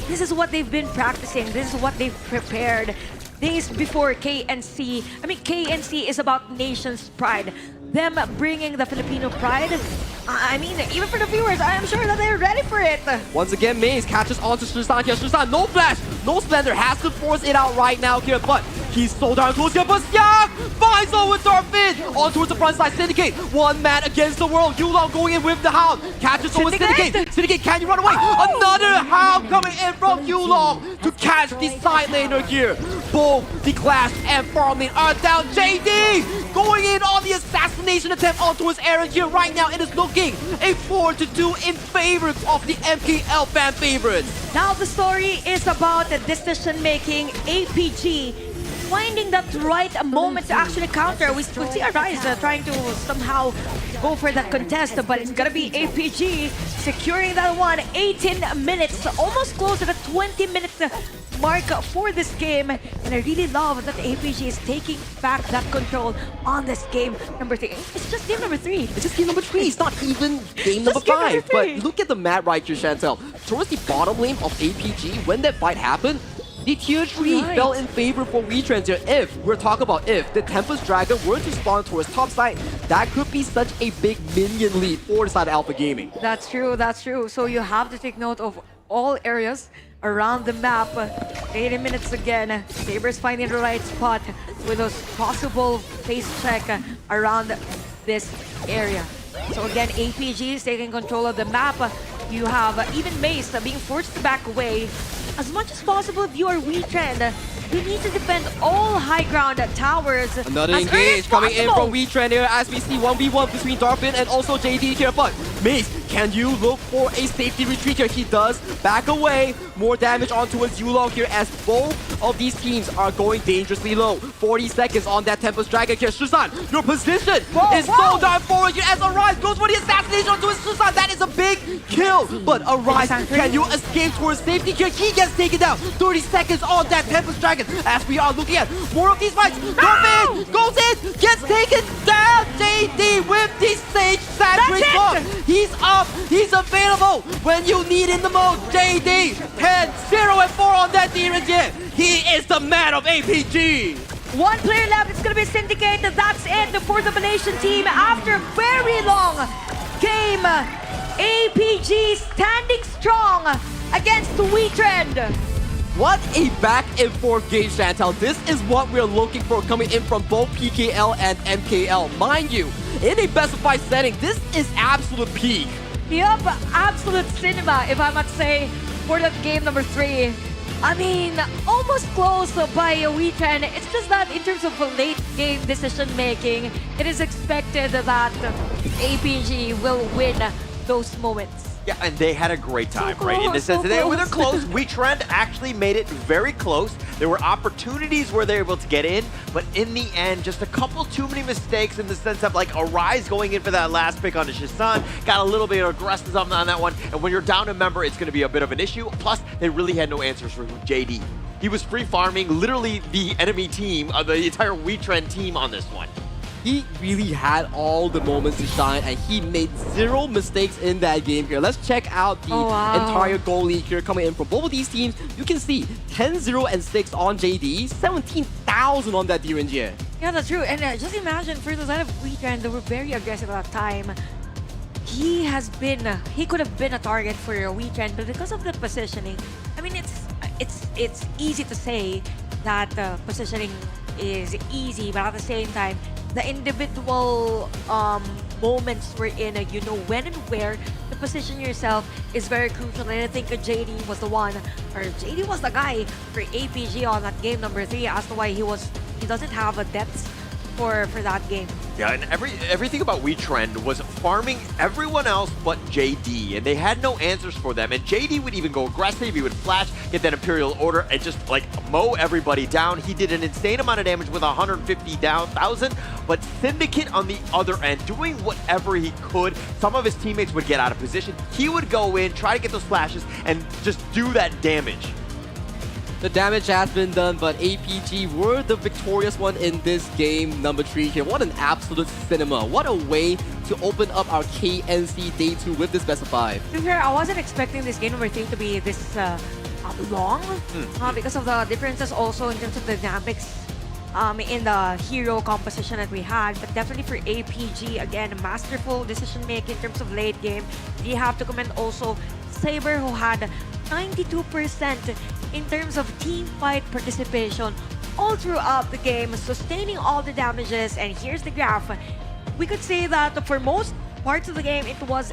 this is what they've been practicing. This is what they've prepared. Days before KNC. I mean, KNC is about nation's pride. Them bringing the Filipino pride. I mean, even for the viewers, I am sure that they're ready for it.
Once again, Maze catches on to Shizan here. Shizan, no flash, no Splendor, has to force it out right now here, but he's so darn close here. But Xiang finds over with Darvin on towards the front side. Syndicate, one man against the world. Yulong going in with the Hound. Catches over Syndicate. Syndicate, can you run away? Another Hound coming in from Yulong to catch the side laner here. Both the Clash and Farming are down. JD going in on the assassination attempt onto his Aaron here. Right now, it is looking a 4-2 in favor of the MKL fan favorites.
Now the story is about the decision making. APG finding that right moment to actually counter. We see Arise trying to somehow go for that contest, but it's gonna be APG securing that one. 18 minutes, almost close to the 20-minute mark for this game, and I really love that APG is taking back that control on this game number 3. It's just game number 3.
It's just game number 3. It's not even game number 5. But look at the map right here, Chantel. Towards the bottom lane of APG, when that fight happened, the tier 3 fell in favor for Wetrnd here. If, we're talking about if, the Tempest Dragon were to spawn towards top side, that could be such a big minion lead for the side of Alpha Gaming.
That's true, that's true. So you have to take note of all areas around the map. 80 minutes again. Saber's finding the right spot with those possible face check around this area. So again, APG is taking control of the map. You have even Mace being forced back away. As much as possible, if you are Wetrnd, you need to defend all high ground towers.
Another engage coming in from Wetrnd here as we see 1v1 between Darvin and also JD here. But Mace, can you look for a safety retreat here? He does back away. More damage onto his Yulong here as both of these teams are going dangerously low. 40 seconds on that Tempest Dragon here. Shizan, your position is so darn forward here as Arise goes for the assassination onto his Shizan. That is a big kill. But Arise, can you escape towards safety here? He gets taken down. 30 seconds on that Tempest Dragon as we are looking at more of these fights. Darvin goes in, gets taken down. JD with the Sage Sandwich Block. He's up, he's available when you need him the most. JD, 10, 0, and 4 on that Demon Jet. He is the man of APG.
One player left, it's gonna be Syndicate. That's it for the Malaysian team after a very long game. APG standing strong against Wetrnd.
What a back and forth game, Chantal. This is what we're looking for coming in from both PKL and MKL. Mind you, in a best of 5 setting, this is absolute peak.
Yep, absolute cinema, if I must say, for that game number 3. I mean, almost close by Wetrnd. It's just that in terms of late game decision making, it is expected that APG will win those moments.
Yeah, and they had a great time,
So
right? In the
close,
sense
so
that they were
close.
close. Wetrnd actually made it very close. There were opportunities where they were able to get in, but in the end, just a couple too many mistakes in the sense of like a Rise going in for that last pick on Shisan, got a little bit of aggressive on that one, and when you're down a member, it's going to be a bit of an issue. Plus, they really had no answers for JD. He was free farming literally the enemy team, the entire Wetrnd team on this one.
He really had all the moments to shine, and he made 0 mistakes in that game here. Let's check out the entire goal league here coming in from both of these teams. You can see 10-0 and 6 on JD, 17,000 on that DRNG.
Yeah, that's true. And just imagine, for the side of Wetrnd, they were very aggressive at that time. He could have been a target for Wetrnd, but because of the positioning, I mean, it's easy to say that positioning is easy, but at the same time, the individual moments we're in, you know when and where to position yourself is very crucial. And I think JD was the one, or JD was the guy for APG on that game number 3 as to why he doesn't have a depth for that game.
Yeah, and everything about Wetrnd was farming everyone else but JD, and they had no answers for them. And JD would even go aggressive, he would flash, get that Imperial Order, and just like mow everybody down. He did an insane amount of damage with 150,000, but Syndicate on the other end, doing whatever he could. Some of his teammates would get out of position. He would go in, try to get those flashes, and just do that damage.
The damage has been done, but APG were the victorious one in this game number 3 here. What an absolute cinema. What a way to open up our KNC Day 2 with this best of 5.
To be fair, I wasn't expecting this game number 3 to be this long because of the differences also in terms of dynamics in the hero composition that we had. But definitely for APG, again, masterful decision making in terms of late game. You have to commend also Saber, who had 92% in terms of team fight participation all throughout the game, sustaining all the damages. And here's the graph. We could say that for most parts of the game, it was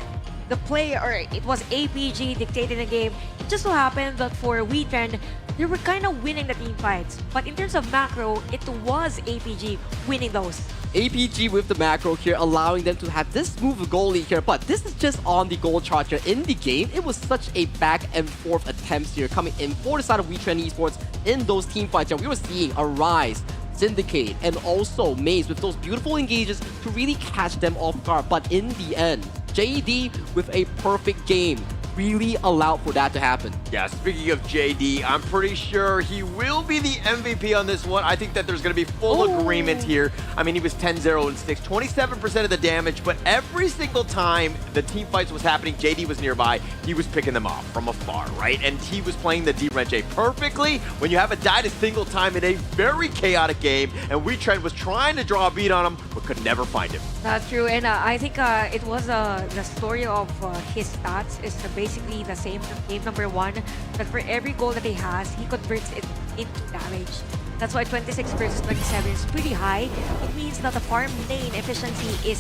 the play, or it was APG dictating the game. It just so happened that for Wetrnd, they were kind of winning the team fights. But in terms of macro, it was APG winning those.
APG with the macro here, allowing them to have this smooth goal lead here, but this is just on the goal chart here. In the game, it was such a back and forth attempts here coming in for the side of Wetrnd Esports in those team fights. And we were seeing a Rise, Syndicate, and also Maze with those beautiful engages to really catch them off guard. But in the end, JD with a perfect game really allowed for that to happen.
Yeah, speaking of JD, I'm pretty sure he will be the MVP on this one. I think that there's going to be full agreement here. I mean, he was 10-0 and 6, 27% of the damage, but every single time the team fights was happening, JD was nearby. He was picking them off from afar, right? And he was playing the DRNG perfectly. When you haven't died a single time in a very chaotic game, and Wetrnd was trying to draw a beat on him, but could never find him.
That's true, and I think it was the story of his stats is basically the same from game number 1, that for every goal that he has, he converts it into damage. That's why 26 versus 27 is pretty high. It means that the farm lane efficiency is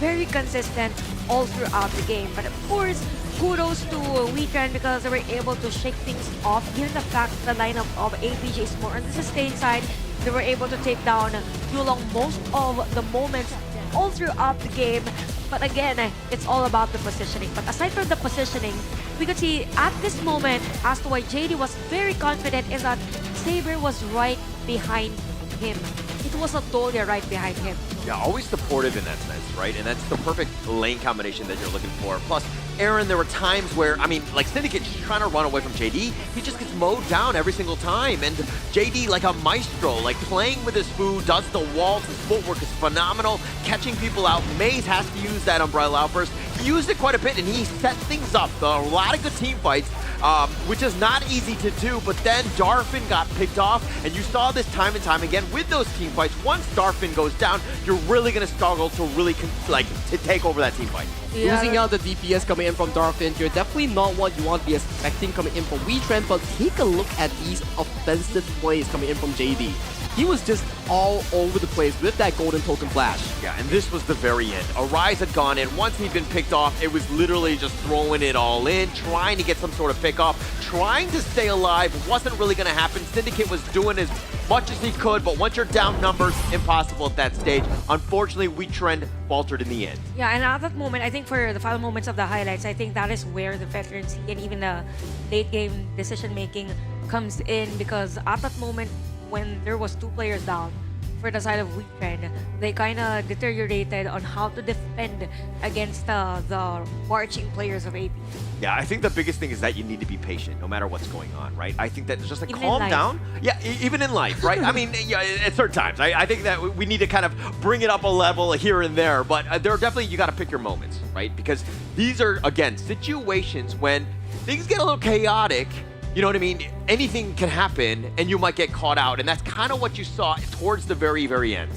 very consistent all throughout the game. But of course, kudos to Wetrnd because they were able to shake things off, given the fact that the lineup of APG is more on the sustain side. They were able to take down Yulong most of the moments all throughout the game. But again, it's all about the positioning. But aside from the positioning, we could see at this moment as to why JD was very confident is that Saber was right behind him. It was a Tolia right behind him.
Yeah, always supportive in that sense, right? And that's the perfect lane combination that you're looking for. Plus, Aaron, there were times where, I mean, like Syndicate just trying to run away from JD, he just gets mowed down every single time. And JD, like a maestro, like playing with his food, does the walls, his footwork is phenomenal, catching people out. Maze has to use that umbrella outburst. He used it quite a bit, and he set things up. A lot of good team fights. which is not easy to do, but then Darfin got picked off, and you saw this time and time again with those team fights. Once Darfin goes down, you're really going to struggle to really to take over that team fight.
Losing out the DPS coming in from Darfin, you're definitely not what you want to be expecting coming in from Wetrnd, but take a look at these offensive plays coming in from JD. He was just all over the place with that golden token flash.
Yeah, and this was the very end. Arise had gone in. Once he'd been picked off, it was literally just throwing it all in, trying to get some sort of pick off, trying to stay alive. Wasn't really going to happen. Syndicate was doing as much as he could, but once you're down numbers, impossible at that stage. Unfortunately, Wetrnd faltered in the end.
Yeah, and at that moment, I think for the final moments of the highlights, I think that is where the veterans and even the late game decision making comes in, because at that moment, when there was 2 players down for the side of Wetrnd, they kind of deteriorated on how to defend against the marching players of AP.
Yeah, I think the biggest thing is that you need to be patient no matter what's going on, right? I think that just like
Even
calm
in life.
down. Yeah, even in life, right? I mean, yeah, at certain times. I think that we need to kind of bring it up a level here and there, but there are definitely, you got to pick your moments, right? Because these are, again, situations when things get a little chaotic. You know what I mean? Anything can happen and you might get caught out. And that's kind of what you saw towards the very, very end.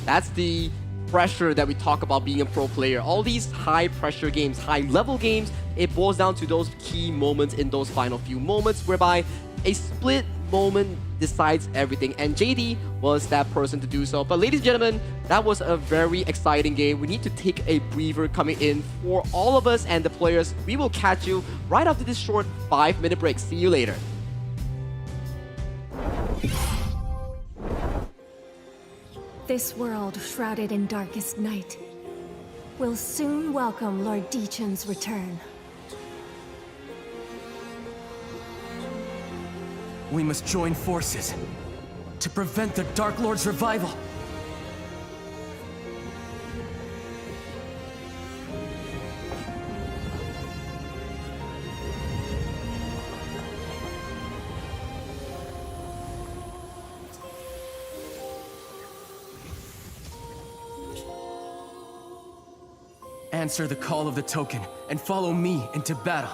That's the pressure that we talk about being a pro player. All these high pressure games, high level games, it boils down to those key moments in those final few moments whereby a split moment decides everything, and JD was that person to do so. But ladies and gentlemen, that was a very exciting game. We need to take a breather coming in for all of us and the players. We will catch you right after this short 5-minute break. See you later.
This world shrouded in darkest night will soon welcome Lord Dichen's return.
We must join forces to prevent the Dark Lord's revival. Answer the call of the token and follow me into battle.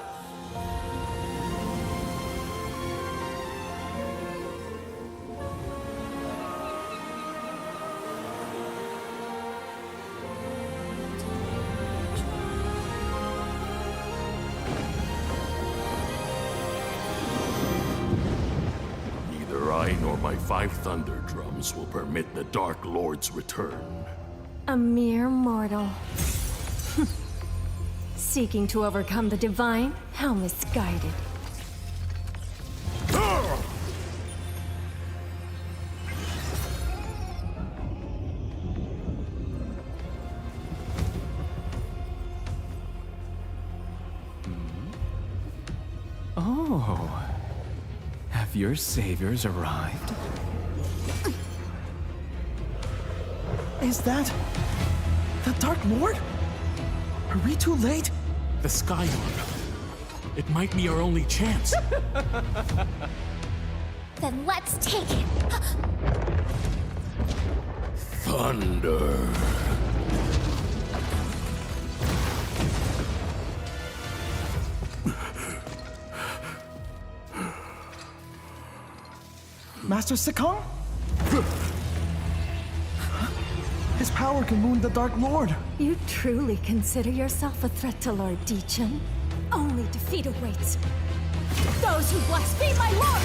Neither I nor my 5 Thunder Drums will permit the Dark Lord's return.
A mere mortal. Seeking to overcome the divine? How misguided.
Oh, have your saviors arrived? Is that the Dark Lord? Are we too late?
The Sky Orb. It might be our only chance.
Then let's take it.
Thunder.
Master Sekong? His power can wound the Dark Lord.
You truly consider yourself a threat to Lord Dichen? Only defeat awaits those who blaspheme my lord!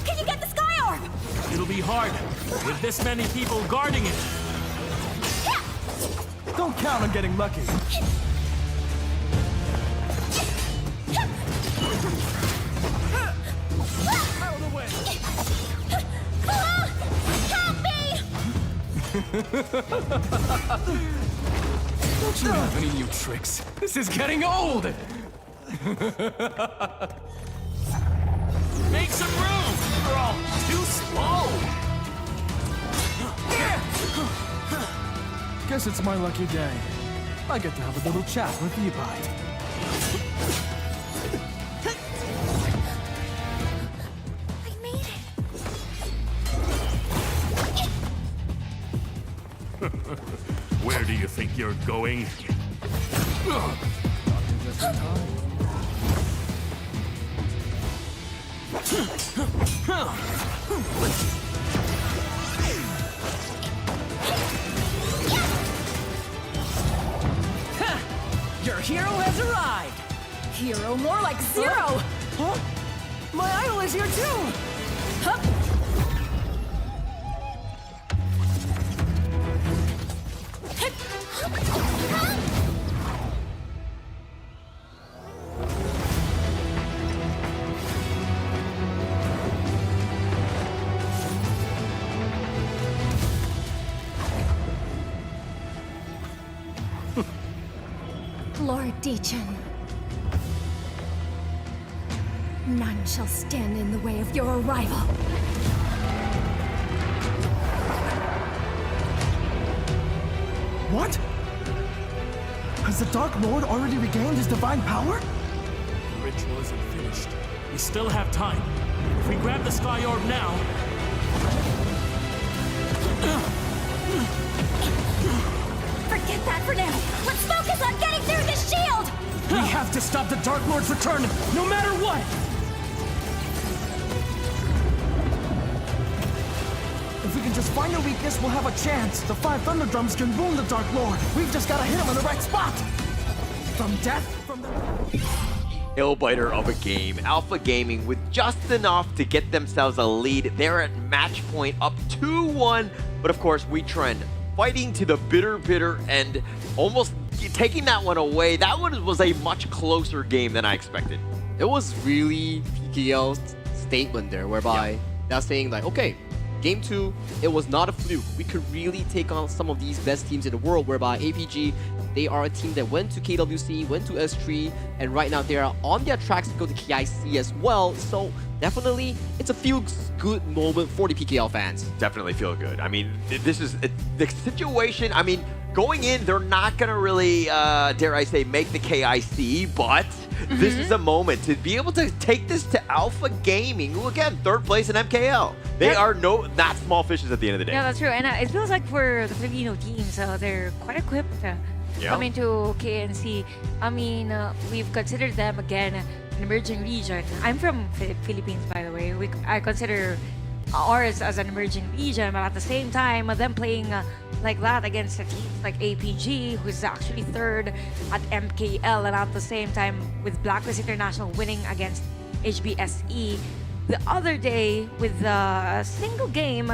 Can you get the Sky Orb? It'll be hard, with this many people guarding it. Don't count on getting lucky. Out of the way.
Help me!
Don't you have any new tricks? This is getting old! Make some room! You're all too slow! Guess it's my lucky day. I get to have a little chat with Ebi.
Where do you think you're going?
Your hero has arrived!
Hero, more like zero!
Huh? My idol is here too!
Huh? Lord Deacon, none shall stand in the way of your arrival.
What? Has the Dark Lord already regained his divine power?
The ritual isn't finished. We still have time. If we grab the Sky Orb now...
Forget that for now. Let's focus on getting through this shield!
We have to stop the Dark Lord's return, no matter what! If we can just find a weakness, we'll have a chance. The 5 Thunder Drums can wound the Dark Lord. We've just gotta hit him in the right spot! From death, from the...
Nail-biter of a game. Alpha Gaming with just enough to get themselves a lead. They're at match point up 2-1. But of course, Wetrnd fighting to the bitter end, almost taking that one away. That one was a much closer game than I expected.
It was really PKL's statement there, whereby they're saying like, okay, Game 2, it was not a fluke. We could really take on some of these best teams in the world, whereby APG, they are a team that went to KWC, went to S3, and right now they are on their tracks to go to KIC as well. So definitely, it's a feel-good moment for the PKL fans.
Definitely feel good. I mean, this is the situation. I mean, going in, they're not going to really, dare I say, make the KIC, but this is a moment to be able to take this to Alpha Gaming, who again, 3rd place in MKL. They are not small fishes at the end of the day.
Yeah, that's true. And it feels like for the Filipino teams, they're quite equipped coming to KNC. I mean, we've considered them again an emerging region. I'm from Philippines, by the way. I consider ours as an emerging region, but at the same time, them playing like that against a team like APG, who's actually 3rd at MKL, and at the same time with Blacklist International winning against HBSE the other day with a single game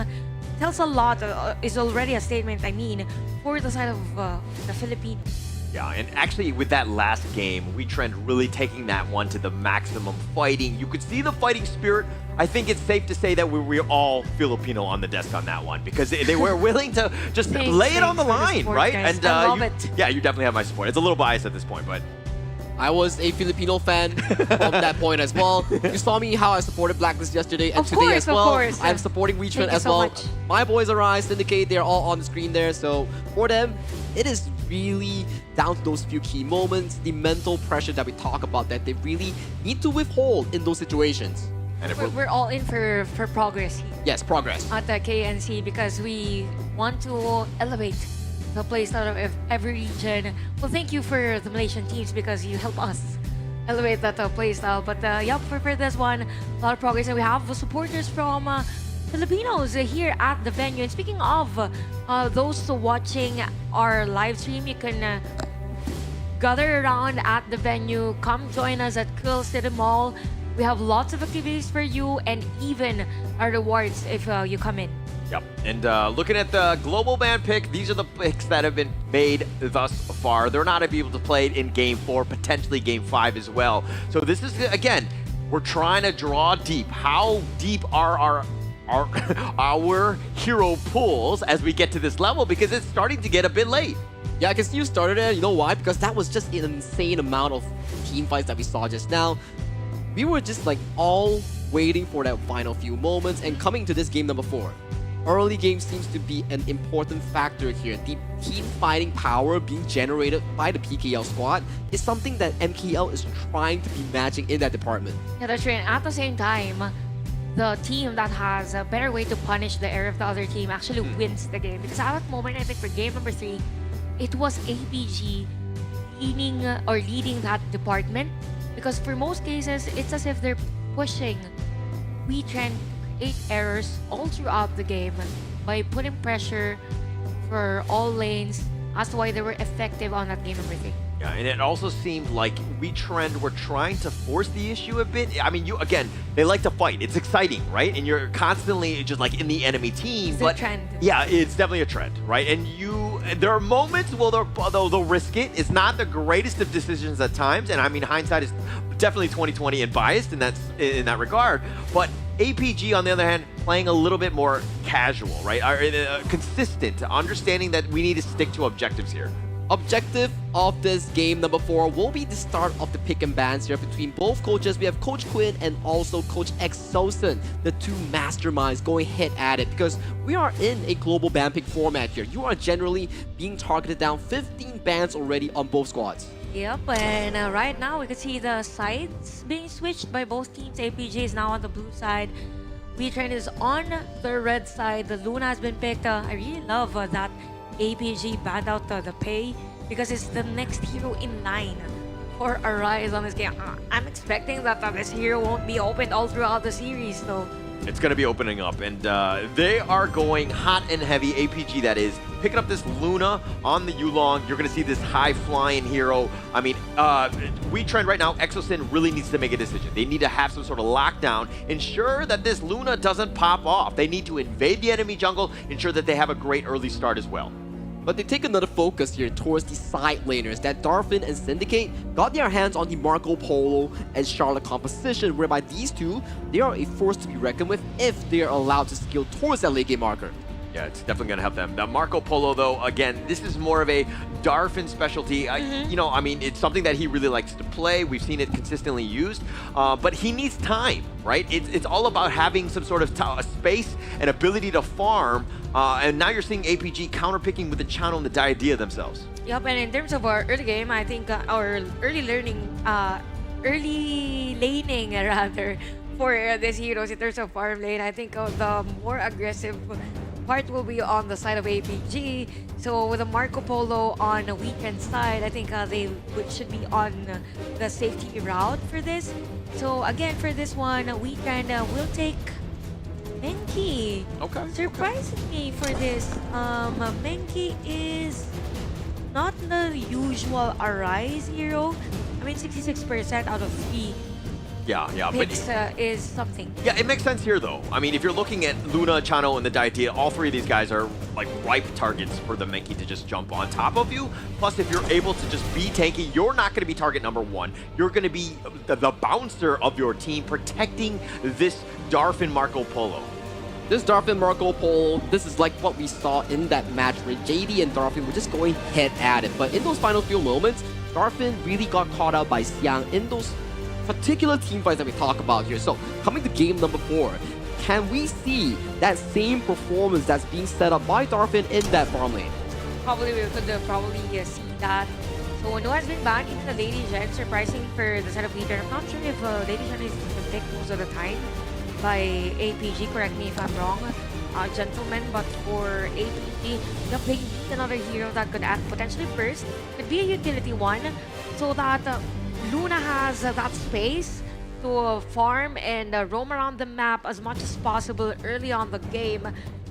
tells a lot, is already a statement, I mean, for the side of the Philippines.
Yeah, and actually with that last game, Wetrnd really taking that one to the maximum fighting. You could see the fighting spirit. I think it's safe to say that we're all Filipino on the desk on that one, because they were willing to just lay it on the line, right?
Guys.
And
I love it.
Yeah, you definitely have my support. It's a little biased at this point, but
I was a Filipino fan from that point as well. You saw me how I supported Blacklist yesterday and today as well. I'm supporting Wetrnd as well. My boys Arise, Syndicate, they're all on the screen there. So for them, it is really down to those few key moments, the mental pressure that we talk about that they really need to withhold in those situations.
And
we're all in for progress here.
Yes, progress.
At the KNC, because we want to elevate the playstyle of every region. Well, thank you for the Malaysian teams, because you help us elevate that playstyle. But yeah, for this one, a lot of progress. And we have supporters from Filipinos here at the venue. And speaking of those watching our live stream, you can gather around at the venue. Come join us at Quill City Mall. We have lots of activities for you, and even rewards if you come in.
Yep. And looking at the global ban pick, these are the picks that have been made thus far. They're not able to play it in Game 4, potentially Game 5 as well. So this is, again, we're trying to draw deep. How deep are our hero pools as we get to this level? Because it's starting to get a bit late.
Yeah, I can see you started it. You know why? Because that was just an insane amount of team fights that we saw just now. We were just like all waiting for that final few moments, and coming to this game number 4. early game seems to be an important factor here. The team fighting power being generated by the PKL squad is something that MKL is trying to be matching in that department.
Yeah, that's right. And at the same time, the team that has a better way to punish the error of the other team actually wins the game. Because at that moment, I think for game number 3, it was APG leading that department. Because for most cases, it's as if they're pushing Wetrnd to create errors all throughout the game by putting pressure for all lanes. That's why they were effective on that game number 3.
Yeah, and it also seemed like Wetrnd were trying to force the issue a bit. I mean, again, they like to fight. It's exciting, right? And you're constantly just like in the enemy team.
It's
but
a trend.
Yeah, it's definitely a trend, right? And there are moments where they'll risk it. It's not the greatest of decisions at times. And I mean, hindsight is definitely 2020 and biased in that regard. But APG, on the other hand, playing a little bit more casual, right? Consistent, understanding that we need to stick to objectives here.
Objective of this game number 4 will be the start of the pick and bans here between both coaches. We have Coach Quinn and also Coach Exosen, the two masterminds going head at it, because we are in a global ban pick format here. You are generally being targeted down 15 bans already on both squads.
Yep, and right now we can see the sides being switched by both teams. APG is now on the blue side. Wetrnd is on the red side. The Luna has been picked. I really love that APG banned out the pay because it's the next hero in line for a rise on this game. I'm expecting that this hero won't be opened all throughout the series, though.
It's going to be opening up, and they are going hot and heavy. APG, that is, picking up this Luna on the Yulong. You're going to see this high-flying hero. I mean, Wetrnd right now, Exosen really needs to make a decision. They need to have some sort of lockdown, ensure that this Luna doesn't pop off. They need to invade the enemy jungle, ensure that they have a great early start as well.
But they take another focus here towards the side laners that Darfin and Syndicate got their hands on the Marco Polo and Charlotte composition, whereby these two, they are a force to be reckoned with if they are allowed to scale towards that late game marker.
Yeah, it's definitely going to help them. The Marco Polo, though, again, this is more of a Darfin specialty. You know, I mean, it's something that he really likes to play. We've seen it consistently used, but he needs time, right? It's all about having some sort of space and ability to farm, and now you're seeing APG counterpicking with the channel and the Diadea themselves.
Yep, and in terms of our early game, I think our early laning rather for these heroes in terms of farm lane, I think the more aggressive part will be on the side of APG. So with the Marco Polo on the Wetrnd side, I think they should be on the safety route for this. So again, for this one, Wetrnd will take Menki.
Okay.
Surprising me for this. Menki is not the usual Arise hero. I mean, 66% out of 3.
Yeah,
picks
but
is something.
yeah, it makes sense here, though. I mean, if you're looking at Luna, Chano, and the Diadea, all three of these guys are like ripe targets for the Menki to just jump on top of you. Plus, if you're able to just be tanky, you're not going to be target number 1. You're going to be the bouncer of your team, protecting this Darfin Marco Polo.
This Darfin Marco Polo, this is like what we saw in that match where JD and Darfin were just going head at it. But in those final few moments, Darfin really got caught out by Xiang in those particular team fights that we talk about here. So coming to game number 4, can we see that same performance that's being set up by Darfin in that farm lane?
Probably we could see that. So no has been banned in the Lady Gen, surprising for the side of Wetrnd. I'm not sure if Lady Gen is picked most of the time by APG, correct me if I'm wrong, gentlemen, but for APG, they're playing another hero that could act potentially first, could be a utility one, so that Luna has that space to farm and roam around the map as much as possible early on the game.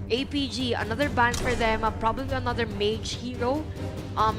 APG, another ban for them, probably another mage hero.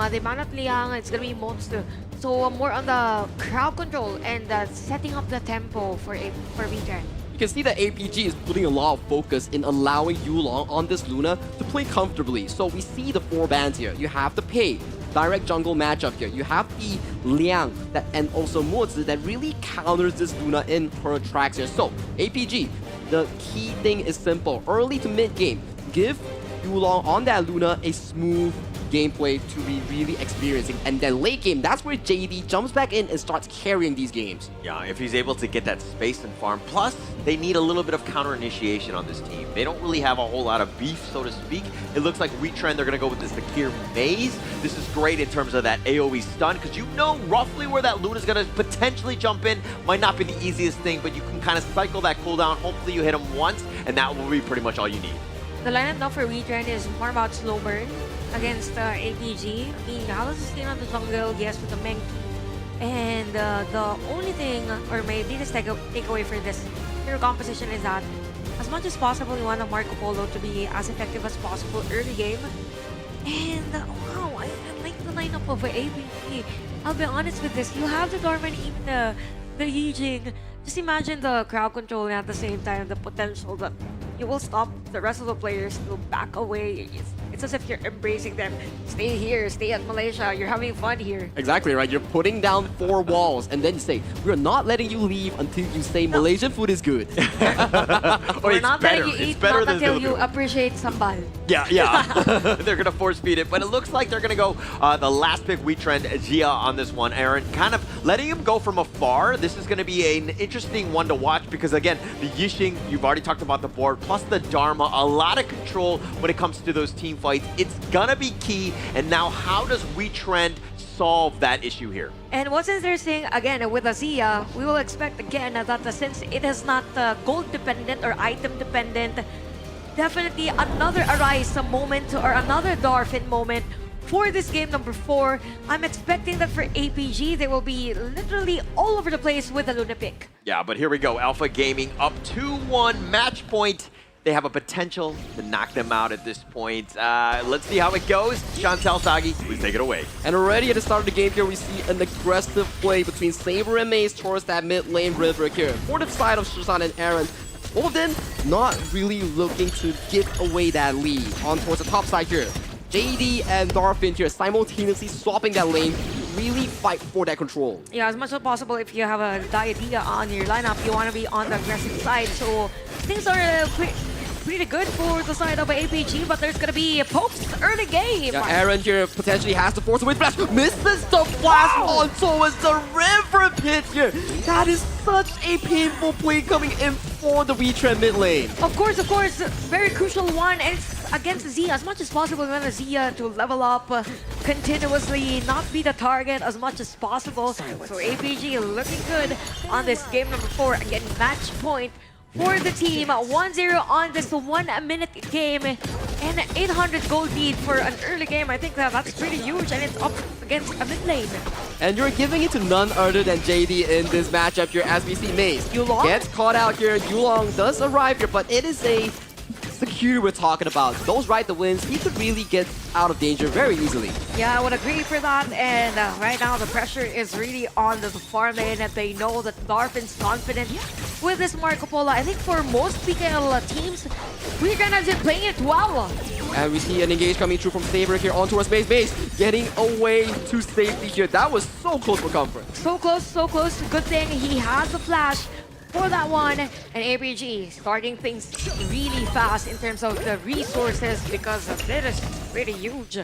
They ban at Liang, it's gonna be monster. So more on the crowd control and setting up the tempo for Wetrnd.
You can see that APG is putting a lot of focus in allowing Yulong on this Luna to play comfortably. So we see the 4 bans here. You have the Pei, direct jungle matchup here. You have the Liang and also Mozi that really counters this Luna in her tracks here. So APG, the key thing is simple. Early to mid game, give Yulong on that Luna a smooth gameplay to be really experiencing. And then late game, that's where JD jumps back in and starts carrying these games.
Yeah, if he's able to get that space and farm. Plus, they need a little bit of counter initiation on this team. They don't really have a whole lot of beef, so to speak. It looks like Wetrnd, they're going to go with this Zakir Maze. This is great in terms of that AoE stun, because you know roughly where that loot is going to potentially jump in. Might not be the easiest thing, but you can kind of cycle that cooldown. Hopefully you hit him once, and that will be pretty much all you need.
The lineup now for Wetrnd is more about slow burn against APG. I mean, how does this game on the jungle? Yes, with the Meng. And the only thing, or my biggest takeaway for this hero composition is that as much as possible, you want a Marco Polo to be as effective as possible early game. And wow, I like the lineup of APG. I'll be honest with this. You have the Dorman, even the Yijing. Just imagine the crowd control and at the same time the potential that you will stop the rest of the players to back away. It's as if you're embracing them. Stay here, stay at Malaysia, you're having fun here.
Exactly, right? You're putting down 4 walls and then you say, we're not letting you leave until you say Malaysian food is good.
We're not letting you eat not until you appreciate sambal.
Yeah. They're going to force feed it, but it looks like they're going to go the last pick, Wetrnd, Gia on this one. Aaron, kind of letting him go from afar. This is going to be an interesting one to watch because, again, the Yixing, you've already talked about the board, plus the Dharma, a lot of control when it comes to those team fights. It's going to be key. And now how does Wetrnd solve that issue here?
And what's interesting, again, with Azia, we will expect again that since it is not gold dependent or item dependent, definitely another Arise moment or another Dolphin moment for this game number 4. I'm expecting that for APG, they will be literally all over the place with the Luna pick.
Yeah, but here we go. Alpha Gaming up 2-1 match point. They have a potential to knock them out at this point. Let's see how it goes. Chantel, Sagi, please take it away.
And already at the start of the game here, we see an aggressive play between Saber and Maze towards that mid lane river here. For the side of Shizan and Aaron, both of them not really looking to give away that lead. On towards the top side here, JD and Dolphin here simultaneously swapping that lane, really fight for that control.
Yeah, as much as possible, if you have a Diadea on your lineup, you want to be on the aggressive side. So things are pretty good for the side of APG, but there's going to be pokes early game.
Yeah, Aaron here potentially has to force a wind flash. Misses the blast on towards the river pit here. That is such a painful play coming in for the Wetrnd mid lane.
Of course, very crucial one. And it's against Zia. As much as possible, we want Zia to level up continuously, not be the target as much as possible. So APG looking good on this game number 4. Again, match point for the team. 1-0 on this 1-minute game and 800 gold lead for an early game. I think that's pretty huge, and it's up against a mid lane.
And you're giving it to none other than JD in this matchup here as we see Maze
Yulong
gets caught out here. Yulong does arrive here, but it is a security we're talking about. Those ride the wins, he could really get out of danger very easily.
Yeah, I would agree for that. And right now, the pressure is really on the farm lane, and they know that Dolphin's confident with this Marco Polo. I think for most PKL teams, we're gonna be playing it well.
And we see an engage coming through from Saber here on towards Maze, getting away to safety here. That was so close for comfort.
So close, so close. Good thing he has the flash for that one. And APG starting things really fast in terms of the resources because it is pretty huge.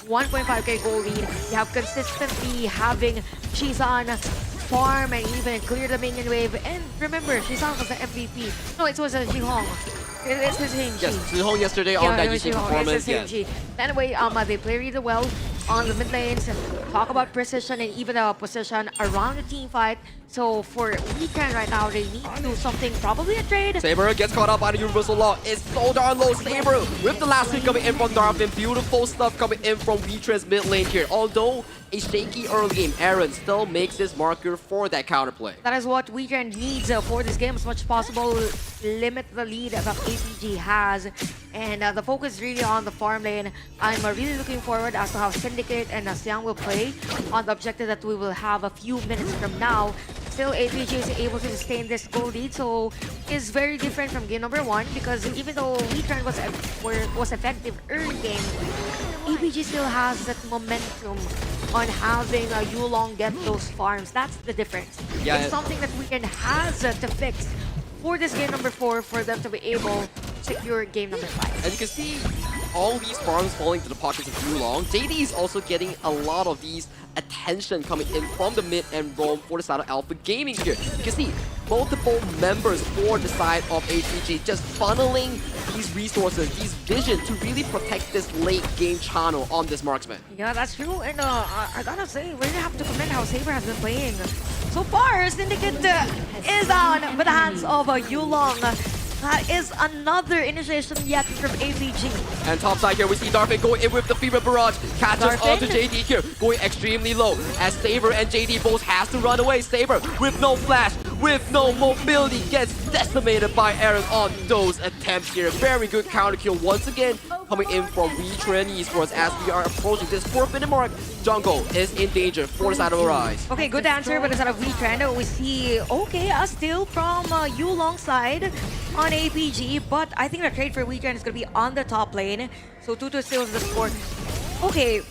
1.5k gold lead. You have consistently having Shizan farm and even clear the minion wave. And remember, Shizan was the MVP. No, it was a Jihong. It's his Hinge.
Yes, Jihong yesterday on that Yixing performance.
Yes. Anyway, they play really well on the mid lanes and talk about precision and even position around the team fight. So for Wetrnd right now, they need to do something, probably a trade.
Saber gets caught up by the Universal Law. It's so darn low. Saber with the last hit coming in from Dolphin. Beautiful stuff coming in from Wetrnd's mid lane here. Although a shaky early game, Aaron still makes this marker for that counterplay.
That is what Wetrnd needs for this game as much as possible. Limit the lead that APG has. And the focus really on the farm lane. I'm really looking forward as to how Syndicate and Siang will play on the objective that we will have a few minutes from now. Still, APG is able to sustain this gold lead, so it's very different from game number 1 because even though Wetrnd was effective early game, APG still has that momentum on having Yulong get those farms. That's the difference.
Yeah,
it's something that Wetrnd has to fix for this game number 4 for them to be able to secure game number 5.
And you can see all these farms falling to the pockets of Yulong, JD is also getting a lot of these attention coming in from the mid and roam for the side of Alpha Gaming here. You can see multiple members for the side of HPG just funneling these resources, these vision to really protect this late game channel on this marksman.
Yeah, that's true. And I gotta say, we really have to commend how Saber has been playing. So far, Syndicate is on with the hands of Yulong. That is another initiation yet from APG.
And top side here, we see Darfin going in with the Fever Barrage. Catches onto JD here, going extremely low. As Saber and JD both has to run away. Saber with no flash, with no mobility, gets decimated by Aaron on those attempts here. Very good counter kill once again, coming in from Wetrnd Esports as we are approaching this 4-minute mark. Jungle is in danger for the side of Arise.
Okay, good answer, but instead of Wetrnd, we see okay, a steal from Yulong side on APG, but I think the trade for Wetrnd is going to be on the top lane. So 2-2 steals the score. Okay,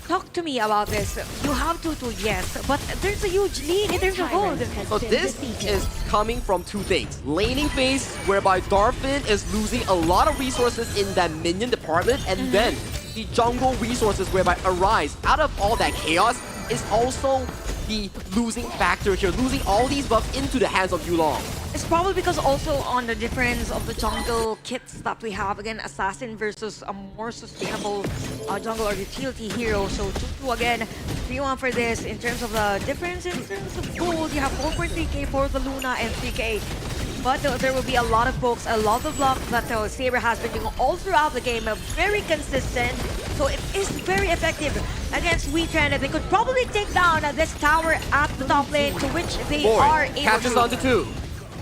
talk to me about this. You have 2-2, yes, but there's a huge lead in terms of gold.
So this is coming from two things. Laning phase, whereby Darfin is losing a lot of resources in that minion department, and then the jungle resources, whereby Arise, out of all that chaos, is also the losing factor here, losing all these buffs into the hands of Yulong.
It's probably because also on the difference of the jungle kits that we have. Again, Assassin versus a more sustainable jungle or utility hero. So 2-2 again, 3-1 for this. In terms of the difference, in terms of gold, you have 4.3k for the Luna and 3k. But there will be a lot of pokes, a lot of blocks that Saber has been doing all throughout the game. Very consistent. So it is very effective against Wetrnd. They could probably take down this tower at the top lane, to which they are able
catches
to.
onto 2.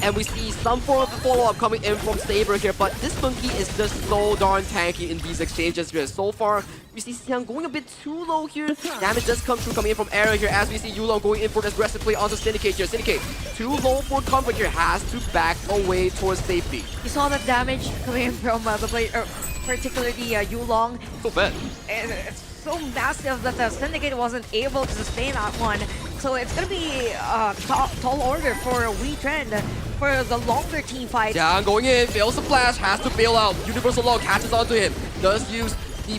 And we see some form of follow-up coming in from Saber here, but this monkey is just so darn tanky in these exchanges here. So far, we see Xiang going a bit too low here. Damage does come through coming in from Arrow here, as we see Yulong going in for this aggressive play onto Syndicate here. Syndicate, too low for comfort here, has to back away towards safety.
You saw that damage coming in from the player, particularly Yulong.
So bad.
It's so massive that the Syndicate wasn't able to sustain that one. So it's going to be a tall order for Wetrnd for the longer team fight.
Xiang going in, fails the flash, has to bail out. Universal Law catches onto him, does use the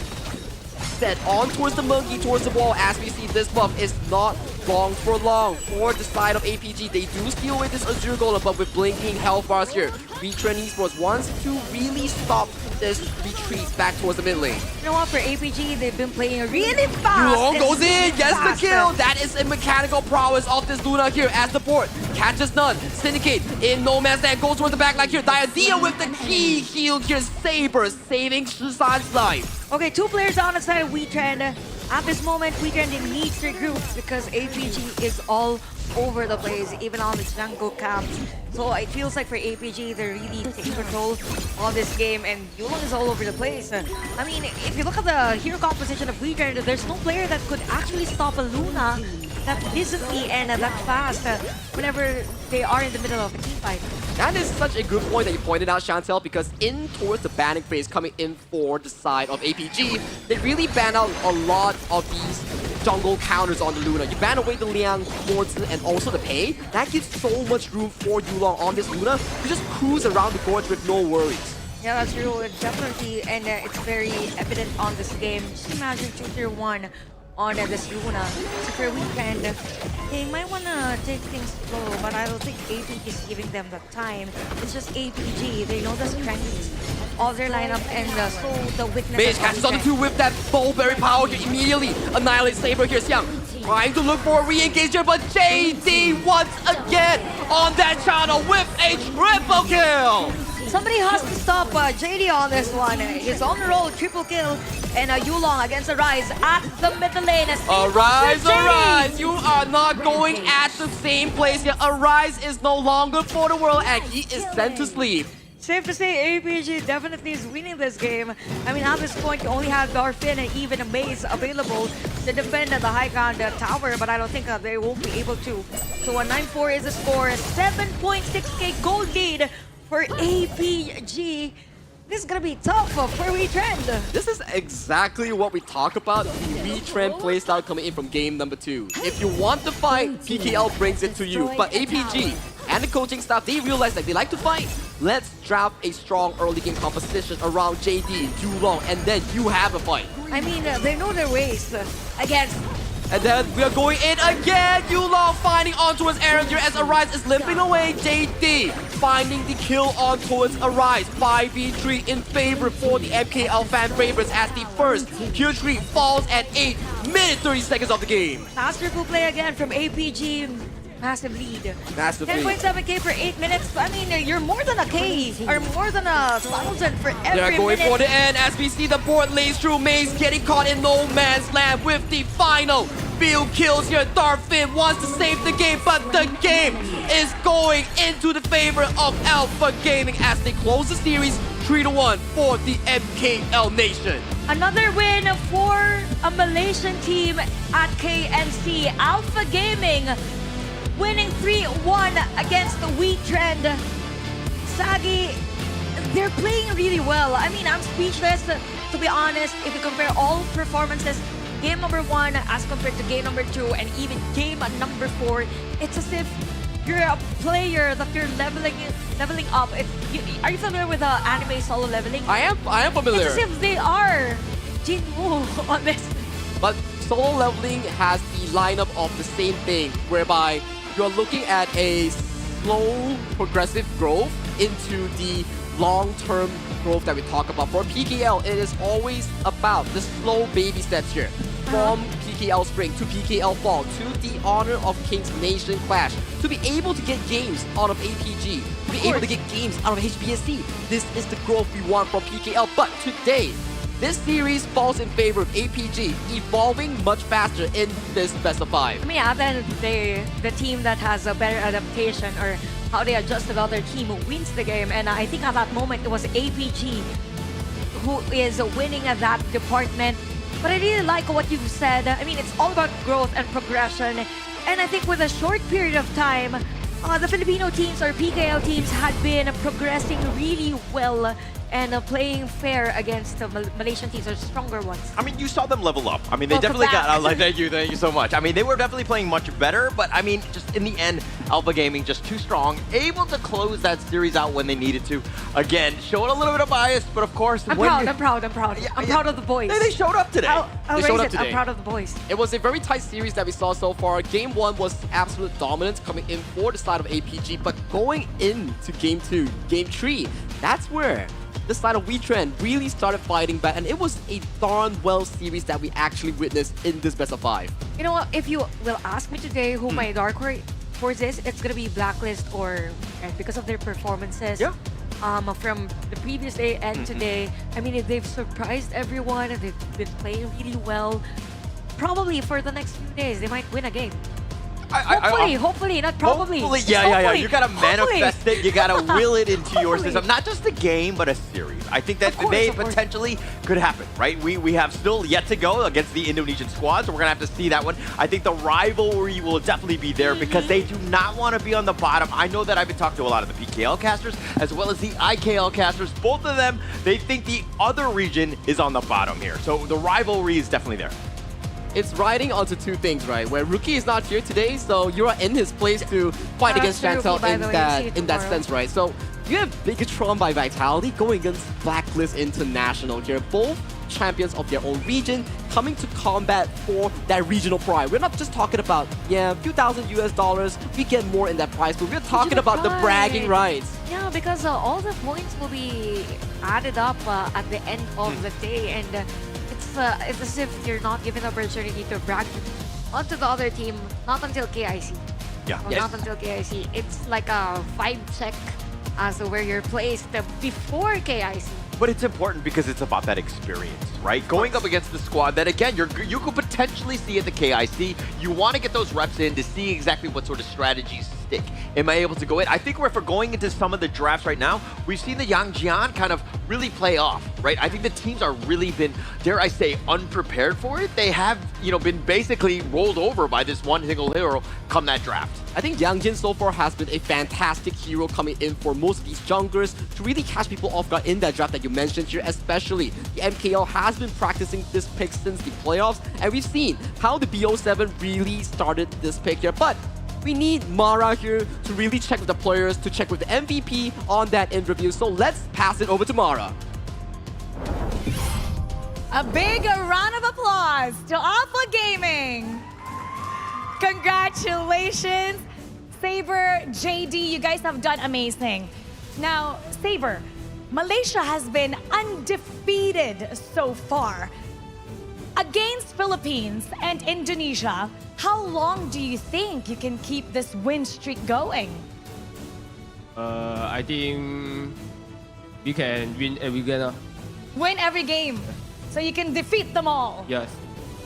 set on towards the monkey, towards the wall, as we see this buff is not long for long. For the side of APG, they do steal away this Azure Golem, but with blinking health bars here, Wetrnd Esports wants to really stop this retreat back towards the mid lane.
You know what, for APG, they've been playing really fast.
Yulong goes in, gets the kill. That is a mechanical prowess of this Luna here as the port. Catches none. Syndicate in no man's land, goes towards the back like here. Diadea with the key heal here. Saber saving Shisan's life.
Okay, 2 players on the side of Wetrnd. At this moment, Wetrnd needs to regroup because APG is all over the place, even on the jungle camps. So it feels like for APG, they're really taking control of this game, and Yulong is all over the place. I mean, if you look at the hero composition of Wetrnd, there's no player that could actually stop a Luna that visibly and that fast whenever they are in the middle of a team fight.
That is such a good point that you pointed out, Chantel, because in towards the banning phase coming in for the side of APG, they really ban out a lot of these jungle counters on the Luna. You ban away the Liang, Lordson, and also the Pei. That gives so much room for Yulong on this Luna to just cruise around the gorge with no worries.
Yeah, that's true. Definitely, and it's very evident on this game. Just imagine 2-1 on this Luna. So for Wetrnd, they might want to take things slow, but I don't think APG is giving them the time. It's just APG. They know the strengths of their lineup, and so the weakness.
Mage catches on the 2 with that Bowberry power here, immediately annihilates Saber here. Xiang trying to look for a re-engage here, but JD once again on that channel with a triple kill.
Somebody has to stop JD on this one. He's on the roll, triple kill, and Yulong against Arise at the middle lane.
Arise! You are not going at the same place here. Arise is no longer for the world, and he is sent to sleep.
Safe to say, APG definitely is winning this game. I mean, at this point, you only have Darfin and even a Maze available to defend the high ground tower, but I don't think they won't be able to. So a 9-4 is the score. 7.6k gold lead for APG. This is gonna be tough for Wetrnd.
This is exactly what we talk about, the Wetrnd playstyle coming in from game number 2. If you want to fight, PKL brings it to you. But APG and the coaching staff, they realize that they like to fight, let's draft a strong early game composition around JD, Yulong, and then you have a fight.
I mean, they know their ways against.
And then we are going in again. Yulong finding on towards Aaron here as Arise is limping away. JD finding the kill on towards Arise. 5v3 in favor for the MKL fan favorites as the first kill streak falls at 8 minutes 30 seconds of the game.
Masterful play again from APG. Massive lead.
Massive lead.
10.7k for 8 minutes. I mean, you're more than a K or more than 1,000 for every
They're going
minute.
for the end as we see the board lays through. Maze getting caught in no man's land with the final few kills here. Darfin wants to save the game, but the game is going into the favor of Alpha Gaming as they close the series 3-1 for the MKL Nation.
Another win for a Malaysian team at KNC. Alpha Gaming winning 3-1 against the Wetrnd. Sagi, they're playing really well. I mean, I'm speechless, to be honest. If you compare all performances, game number 1 as compared to game number 2 and even game number 4, it's as if you're a player that you're leveling up. Are you familiar with anime solo leveling?
I am familiar.
It's as if they are Jinwoo on this.
But solo leveling has the lineup of the same thing, whereby you're looking at a slow, progressive growth into the long-term growth that we talk about. For PKL, it is always about the slow baby steps here. From PKL Spring to PKL Fall to the Honor of Kings Nation Clash, to be able to get games out of APG, to be able to get games out of HBSC. This is the growth we want from PKL. But today, this series falls in favor of APG, evolving much faster in this best of 5.
I mean, at the end of the day, the team that has a better adaptation or how they adjust to the other team wins the game. And I think at that moment, it was APG who is winning at that department. But I really like what you've said. I mean, it's all about growth and progression. And I think with a short period of time, the Filipino teams or PKL teams had been progressing really well and playing fair against the Malaysian teams or stronger ones.
I mean, you saw them level up. I mean, they
Welcome
definitely
back.
got. Thank you so much. I mean, they were definitely playing much better, but I mean, just in the end, Alpha Gaming just too strong, able to close that series out when they needed to. Again, showing a little bit of bias, but of course,
I'm proud of the boys.
They showed up today.
I'll
They
raise
showed up
it.
today.
I'm proud of the boys.
It was a very tight series that we saw so far. Game 1 was absolute dominance coming in for the side of APG, but going into Game 2, Game 3, that's where the side of Wetrnd really started fighting back, and it was a darn well series that we actually witnessed in this best of 5.
You know what? If you will ask me today who my dark horse is, it's gonna be Blacklist or Wetrnd because of their performances.
Yeah.
From the previous day and today. I mean, they've surprised everyone and they've been playing really well. Probably for the next few days, they might win a game. Hopefully, not probably.
Hopefully,
Just
yeah.
hopefully.
You gotta
Hopefully.
manifest it. You gotta will it into your
Hopefully.
system. Not just a game, but a series. I think that
Of course,
they
of course.
potentially could happen, right? We have still yet to go against the Indonesian squad, so we're gonna have to see that one. I think the rivalry will definitely be there because they do not want to be on the bottom. I know that I've been talking to a lot of the PKL casters as well as the IKL casters. Both of them, they think the other region is on the bottom here. So the rivalry is definitely there.
It's riding onto two things, right? Where Rookie is not here today, so you are in his place to fight against
That's
Chantel
Rookie, by the way. See you
in that
tomorrow.
sense, right? So you have Bigetron by Vitality going against Blacklist International here. Both champions of their own region coming to combat for that regional pride. We're not just talking about, a few thousand US dollars, we get more in that prize, but we're talking
Regional
about the
pride.
bragging rights.
Yeah, because all the points will be added up at the end of the day, and it's as if you're not given the opportunity to brag onto the other team, not until KIC.
Yeah.
Well, not until KIC. It's like a vibe check as to where you're placed before KIC.
But it's important because it's about that experience, right? Going up against the squad that, again, you could potentially see at the KIC. You want to get those reps in to see exactly what sort of strategies stick. Am I able to go in? I think if we're going into some of the drafts right now, we've seen the Yangjian kind of really play off, right? I think the teams are really been, dare I say, unprepared for it. They have, been basically rolled over by this one single hero come that draft.
I think Yangjin so far has been a fantastic hero coming in for most of these junglers to really catch people off guard in that draft that you mentioned here, especially the MKL has been practicing this pick since the playoffs, and we've seen how the BO7 really started this pick here. But we need Mara here to really check with the players, to check with the MVP on that interview. So let's pass it over to Mara.
A big round of applause to Alpha Gaming. Congratulations, Saber, JD, you guys have done amazing. Now, Saber, Malaysia has been undefeated so far. Against Philippines and Indonesia, how long do you think you can keep this win streak going?
I think we can win every game.
Win every game, so you can defeat them all.
Yes.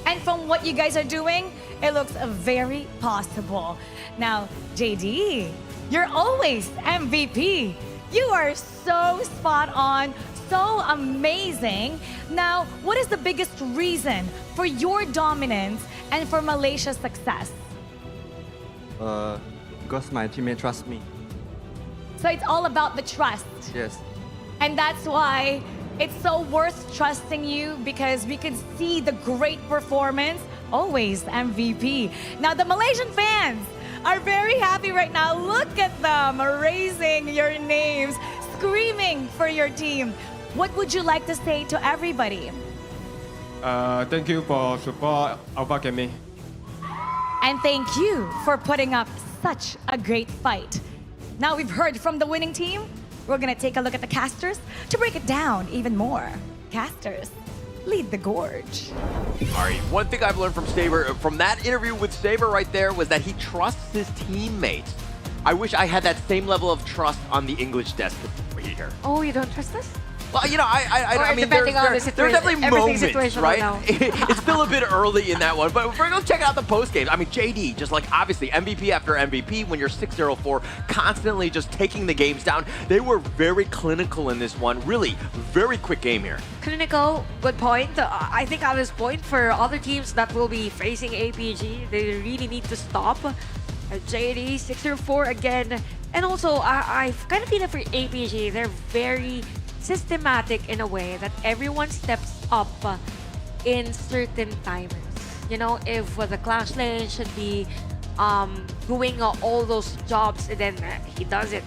And from what you guys are doing, it looks very possible. Now, JD, you're always MVP. You are so spot on, so amazing. Now, what is the biggest reason for your dominance and for Malaysia's success?
Because my teammate trust me.
So it's all about the trust.
Yes.
And that's why it's so worth trusting you, because we can see the great performance, always MVP. Now, the Malaysian fans are very happy right now. Look at them raising your names, screaming for your team. What would you like to say to everybody?
Thank you for support Alpha Gaming.
And thank you for putting up such a great fight. Now we've heard from the winning team. We're gonna take a look at the casters to break it down even more. Casters, lead the gorge.
All right, one thing I've learned from Saber, from that interview with Saber right there, was that he trusts his teammates. I wish I had that same level of trust on the English desk here.
Oh, you don't trust us?
Well, you know, I mean, there are definitely moments, right? It's still a bit early in that one, but we're going to check out the post games. I mean, JD, just like obviously MVP after MVP, when you're 6-0-4, constantly just taking the games down. They were very clinical in this one. Really, very quick game here.
Clinical, good point. I think at this point, for other teams that will be facing APG, they really need to stop. JD, 6-0-4 again. And also, I kind of feel it for APG. They're very systematic in a way that everyone steps up in certain timers. You know, if the Clash lane should be doing all those jobs, and then he does it.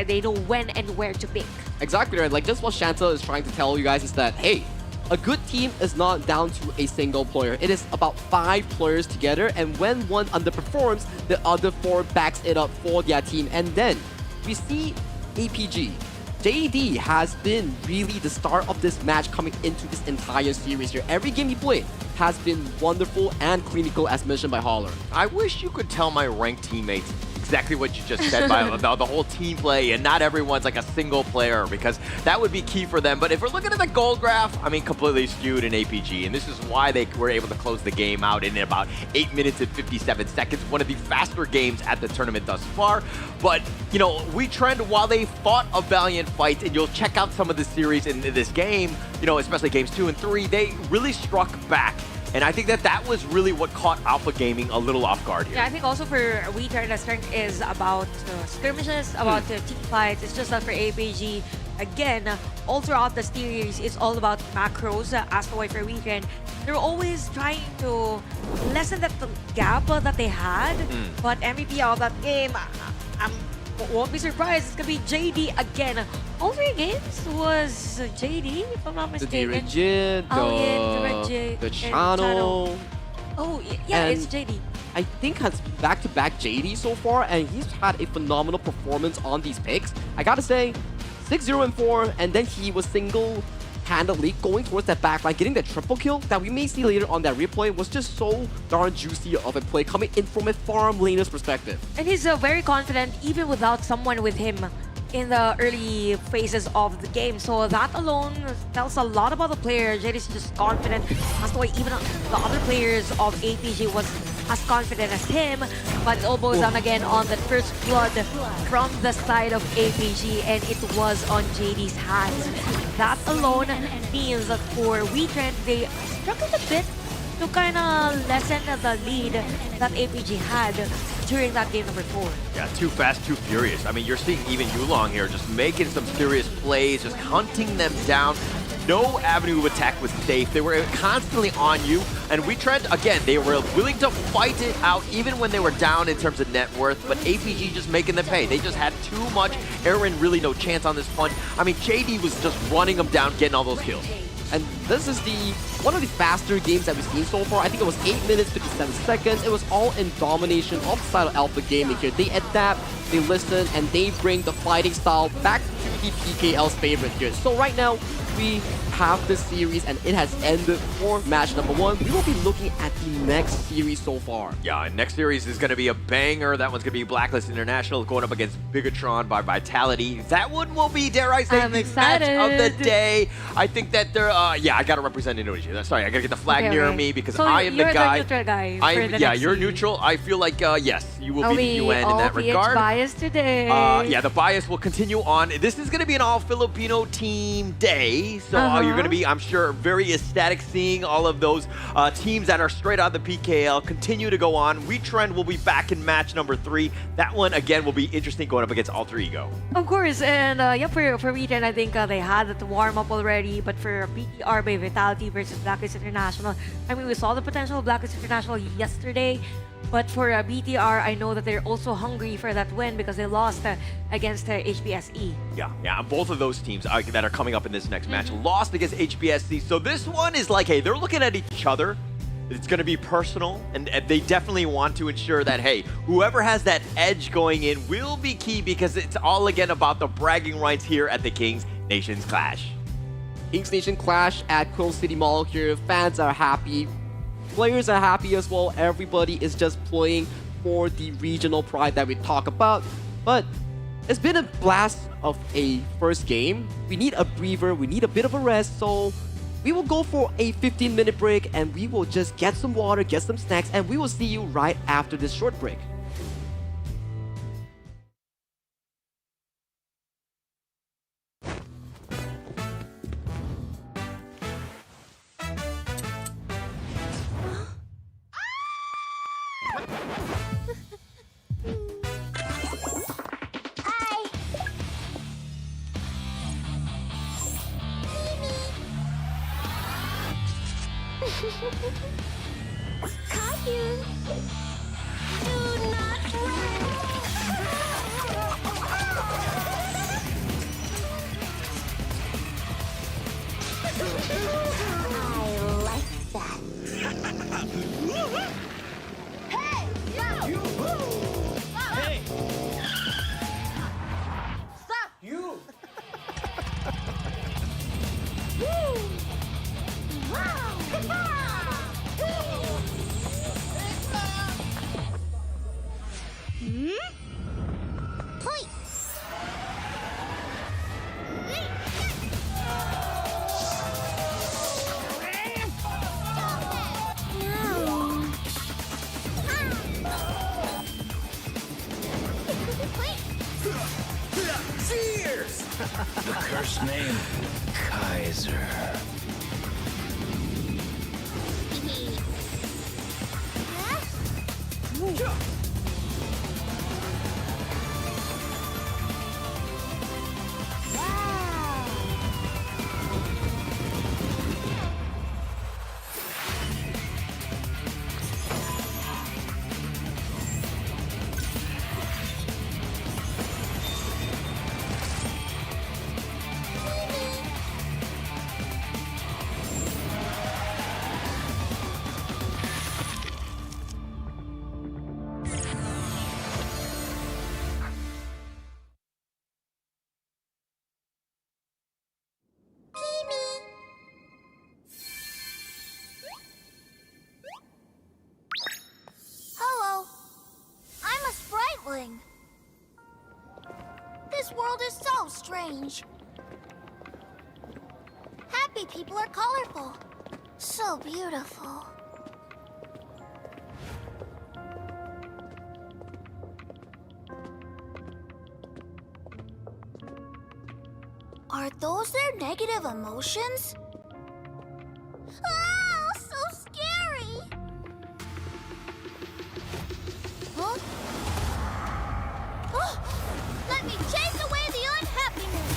They know when and where to pick.
Exactly right. Like, just what Shanta is trying to tell you guys is that, hey, a good team is not down to a single player. It is about 5 players together, and when one underperforms, the other 4 backs it up for their team. And then we see APG. JD has been really the star of this match coming into this entire series here. Every game he played has been wonderful and clinical, as mentioned by Holler.
I wish you could tell my ranked teammates exactly what you just said about the whole team play, and not everyone's like a single player, because that would be key for them. But if we're looking at the gold graph, I mean, completely skewed in APG, and this is why they were able to close the game out in about 8 minutes and 57 seconds. One of the faster games at the tournament thus far. But, you know, Wetrnd, while they fought a valiant fight, and you'll check out some of the series in this game, you know, especially games 2 and 3, they really struck back. And I think that was really what caught Alpha Gaming a little off guard here.
Yeah, I think also for Wetrnd, the strength is about skirmishes, about team fights. It's just that for APG, again, all throughout the series, it's all about macros. As for Wetrnd, they're always trying to lessen that gap that they had. But MVP of that game, I won't be surprised. It's gonna be JD again. All 3 games was JD, if I'm not mistaken.
The Regid, the Channel.
Oh, yeah,
and
it's JD.
I think has back-to-back JD so far, and he's had a phenomenal performance on these picks. I gotta say, 6-0-4, and then he was single-handedly going towards that backline, getting that triple kill that we may see later on that replay was just so darn juicy of a play coming in from a farm laner's perspective.
And he's very confident even without someone with him in the early phases of the game. So that alone tells a lot about the player. Jade is just confident. That's why even the other players of APG was as confident as him. But it all boils down again on the first blood from the side of APG, and it was on JD's hands. That alone means that for Wetrnd, they struggled a bit to kind of lessen the lead that APG had during that game number 4.
Yeah, too fast, too furious. I mean, you're seeing even Yulong here just making some serious plays, just hunting them down. no avenue of attack was safe. They were constantly on you, and Wetrnd, again, they were willing to fight it out even when they were down in terms of net worth, but APG just making them pay. They just had too much. Aaron really no chance on this punch. I mean, JD was just running them down, getting all those kills.
And this is one of the faster games that we've seen so far. I think it was 8 minutes, 57 seconds. It was all in domination of style alpha gaming here. They adapt, they listen, and they bring the fighting style back to the PKL's favorite here. So right now, we have this series and it has ended for match number 1. We will be looking at the next series so far.
Yeah, and next series is going to be a banger. That one's going to be Blacklist International going up against Bigetron by Vitality. That one will be, dare I say,
I'm
the
excited.
match of the day. I think that they're, yeah, I got to represent Indonesia. Sorry, I got to get the flag near me because
so
I am the guy.
You're the neutral guy.
Yeah, you're neutral. I feel like, yes, you will be the UN in that
PH
regard.
bias today.
Yeah, the bias will continue on. This is going to be an all-Filipino team day, so you're going to be, I'm sure, very ecstatic seeing all of those teams that are straight out of the PKL continue to go on. Wetrnd will be back in match number 3. That one, again, will be interesting going up against Alter Ego.
Of course, and yeah, for Wetrnd, I think they had the warm-up already, but for BTR by Vitality versus Blacklist International, I mean, we saw the potential of Blacklist International yesterday, but for BTR, I know that they're also hungry for that win because they lost against HBSE.
Yeah, both of those teams that are coming up in this next match lost against HBSC. So this one is like, hey, they're looking at each other. It's going to be personal, and they definitely want to ensure that, hey, whoever has that edge going in will be key because it's all, again, about the bragging rights here at the Kings Nations Clash.
Kings Nation Clash at Quill City Mall here. Fans are happy. Players are happy as well. Everybody is just playing for the regional pride that we talk about. But it's been a blast of a first game. We need a breather. We need a bit of a rest. So we will go for a 15-minute break and we will just get some water, get some snacks, and we will see you right after this short break.
Caillou, do not run. I like that. Hey, you! Hey! Stop! You! Woo! Wow!
The cursed name, Kaiser.
Hello. I'm a spriteling. This world is so strange. Happy people are colorful. So beautiful. Are those their negative emotions? Oh, so scary! Huh? Oh, let me chase away the unhappiness!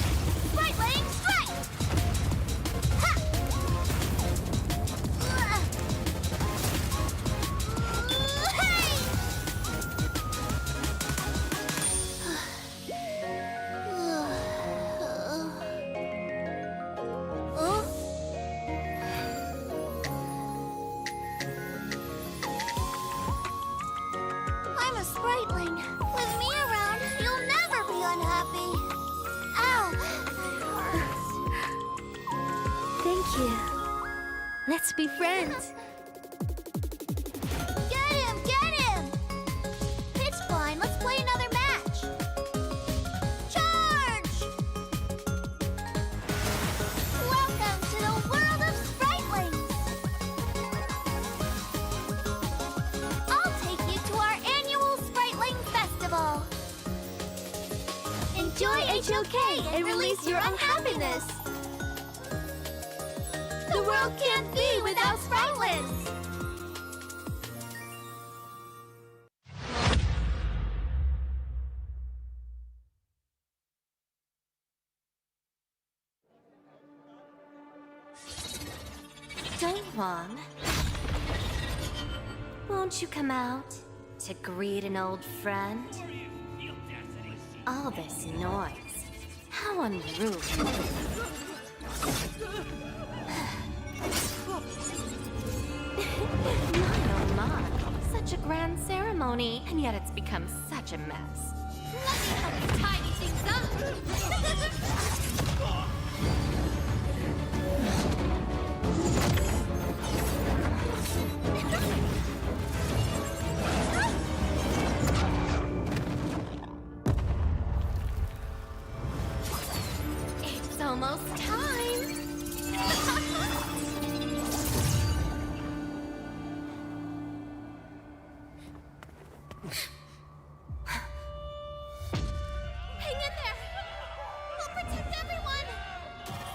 Sprite lane strike!
Thank you. Let's be friends.
Get him! Get him! Pitch blind, let's play another match! Charge! Welcome to the world of Spritelings! I'll take you to our annual Spriteling Festival! Enjoy HOK and release your unhappiness! The world can't be without Spritelings!
Mom, won't you come out to greet an old friend? All this noise, how unruly. My, such a grand ceremony, and yet it's become such a mess.
Let me help you tidy things up!
It's almost time.
Hang in there! We'll protect everyone!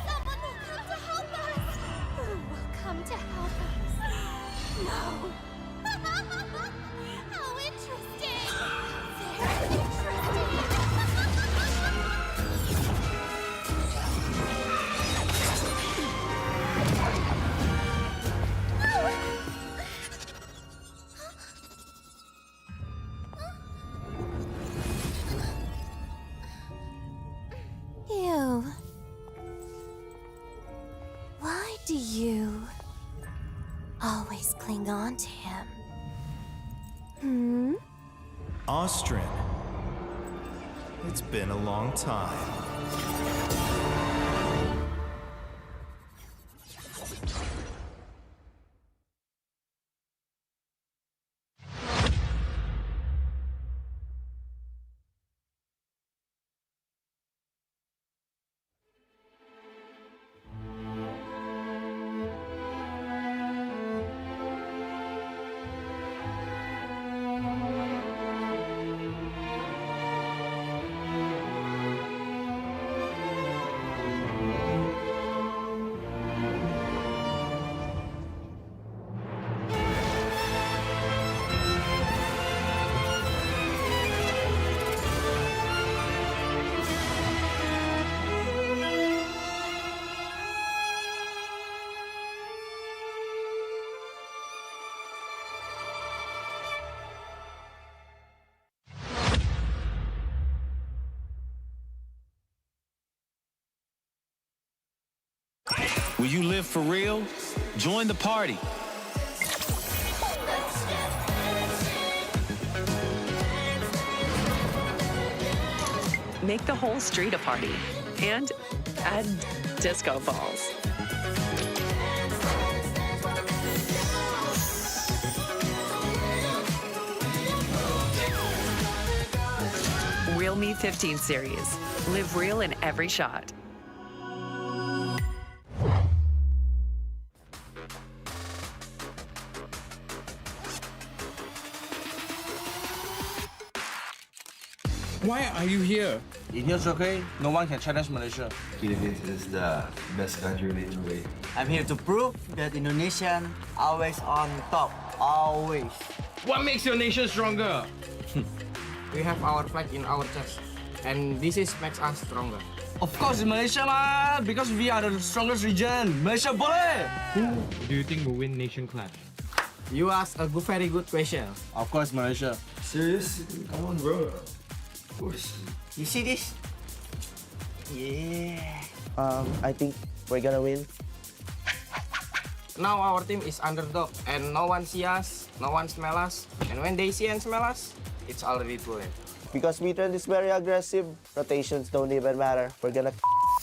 Someone will come to help us!
Who will come to help us? No.
How interesting!
Very interesting.
You. Why do you always cling on to him?
Austrian. It's been a long time.
Will you live for real? Join the party.
Make the whole street a party and add disco balls. Real Me 15 series. Live real in every shot.
Why are you here?
In here's okay, no one can challenge Malaysia.
Philippines is the best country lead the way.
I'm here to prove that Indonesian always on top. Always.
What makes your nation stronger?
We have our flag in our chest, and this makes us stronger. Of course, Malaysia lah, because we are the strongest region. Malaysia boleh.
Who do you think will win nation clash?
You ask a very good question. Of course, Malaysia.
Serious? Come on, bro. Of course.
You see this? Yeah.
I think we're gonna win.
Now our team is underdog, and no one see us, no one smell us, and when they see and smell us, it's already too late.
Because Wetrnd is very aggressive, rotations don't even matter. We're gonna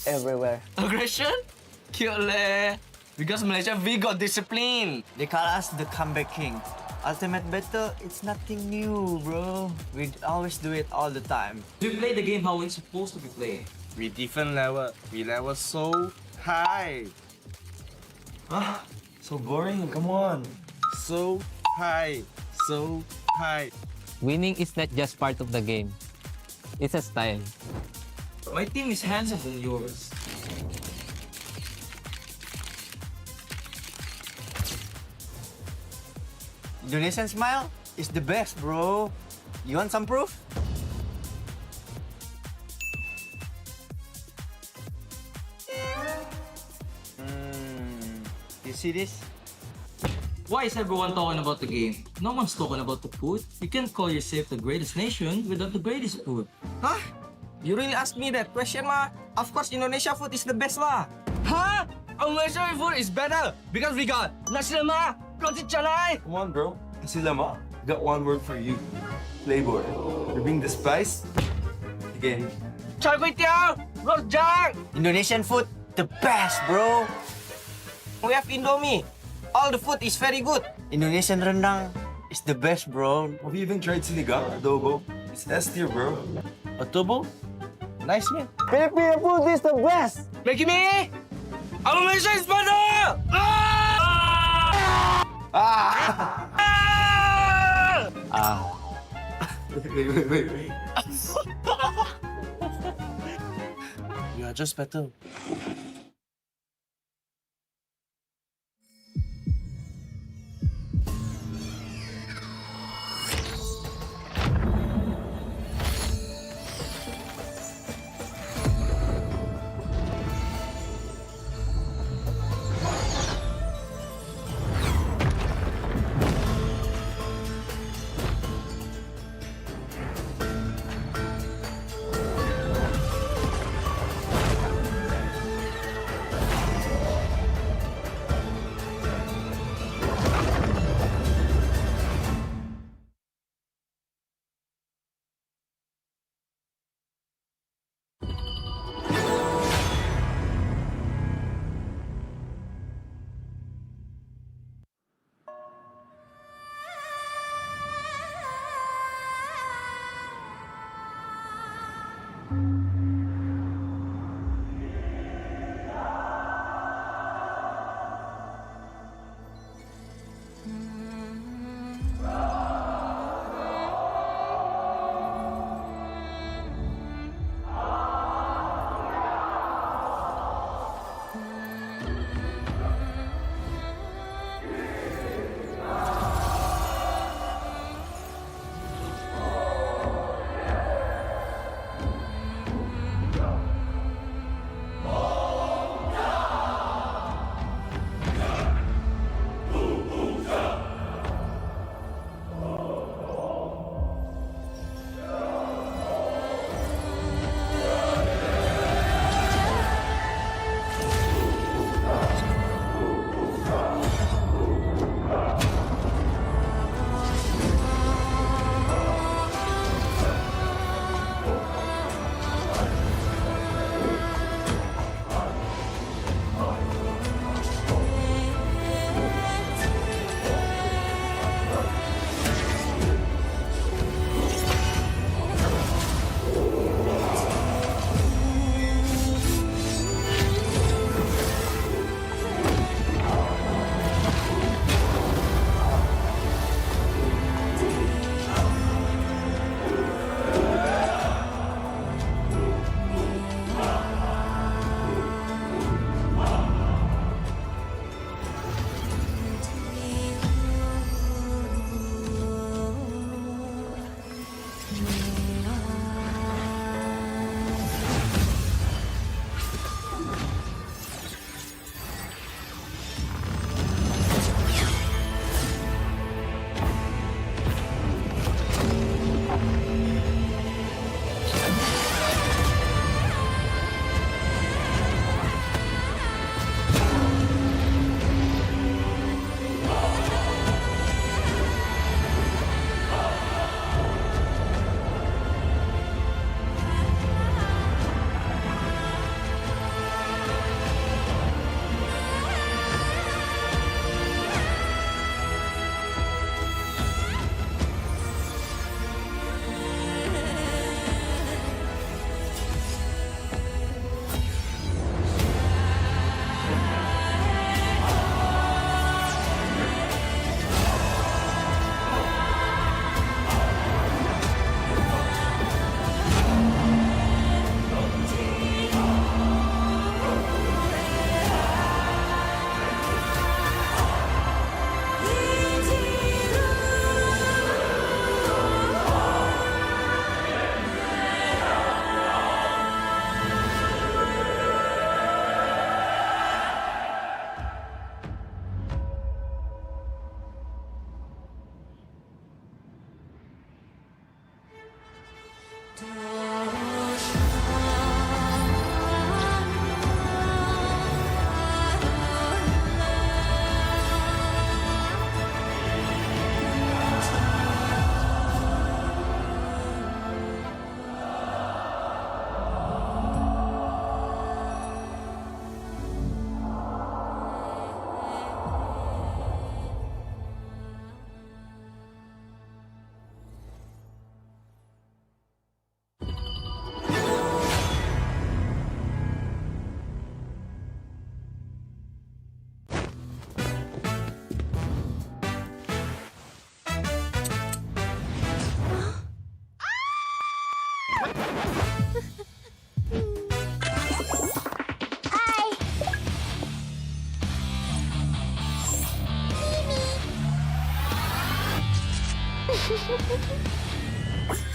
everywhere.
Aggression? Cute leh. Because Malaysia, we got discipline.
They call us the comeback king. Ultimate battle, it's nothing new, bro. We always do it all the time.
We play the game how it's supposed to be played. We different level. We level so high.
Ah, so boring. Come on.
So high. So high.
Winning is not just part of the game. It's a style.
My team is handsomer than yours.
Indonesian smile is the best, bro. You want some proof? You see this?
Why is everyone talking about the game? No one's talking about the food. You can't call yourself the greatest nation without the greatest food. Huh? You really ask me that question lah? Of course Indonesia food is the best lah. Huh? Our Malaysian food is better because we got nasi lemak, roti canai.
Come on, bro. Nasi lemak. Got one word for you. Flavor. You're being despised again.
Char kway teow, rojak.
Indonesian food, the best, bro.
We have Indomie. All the food is very good.
Indonesian rendang is the best, bro.
Have you even tried sinigang, adobo? It's S tier, bro.
Adobo? Nice, man.
Filipino food is the best!
Maggie me! Our Malaysia is better!
Wait.
You are just better.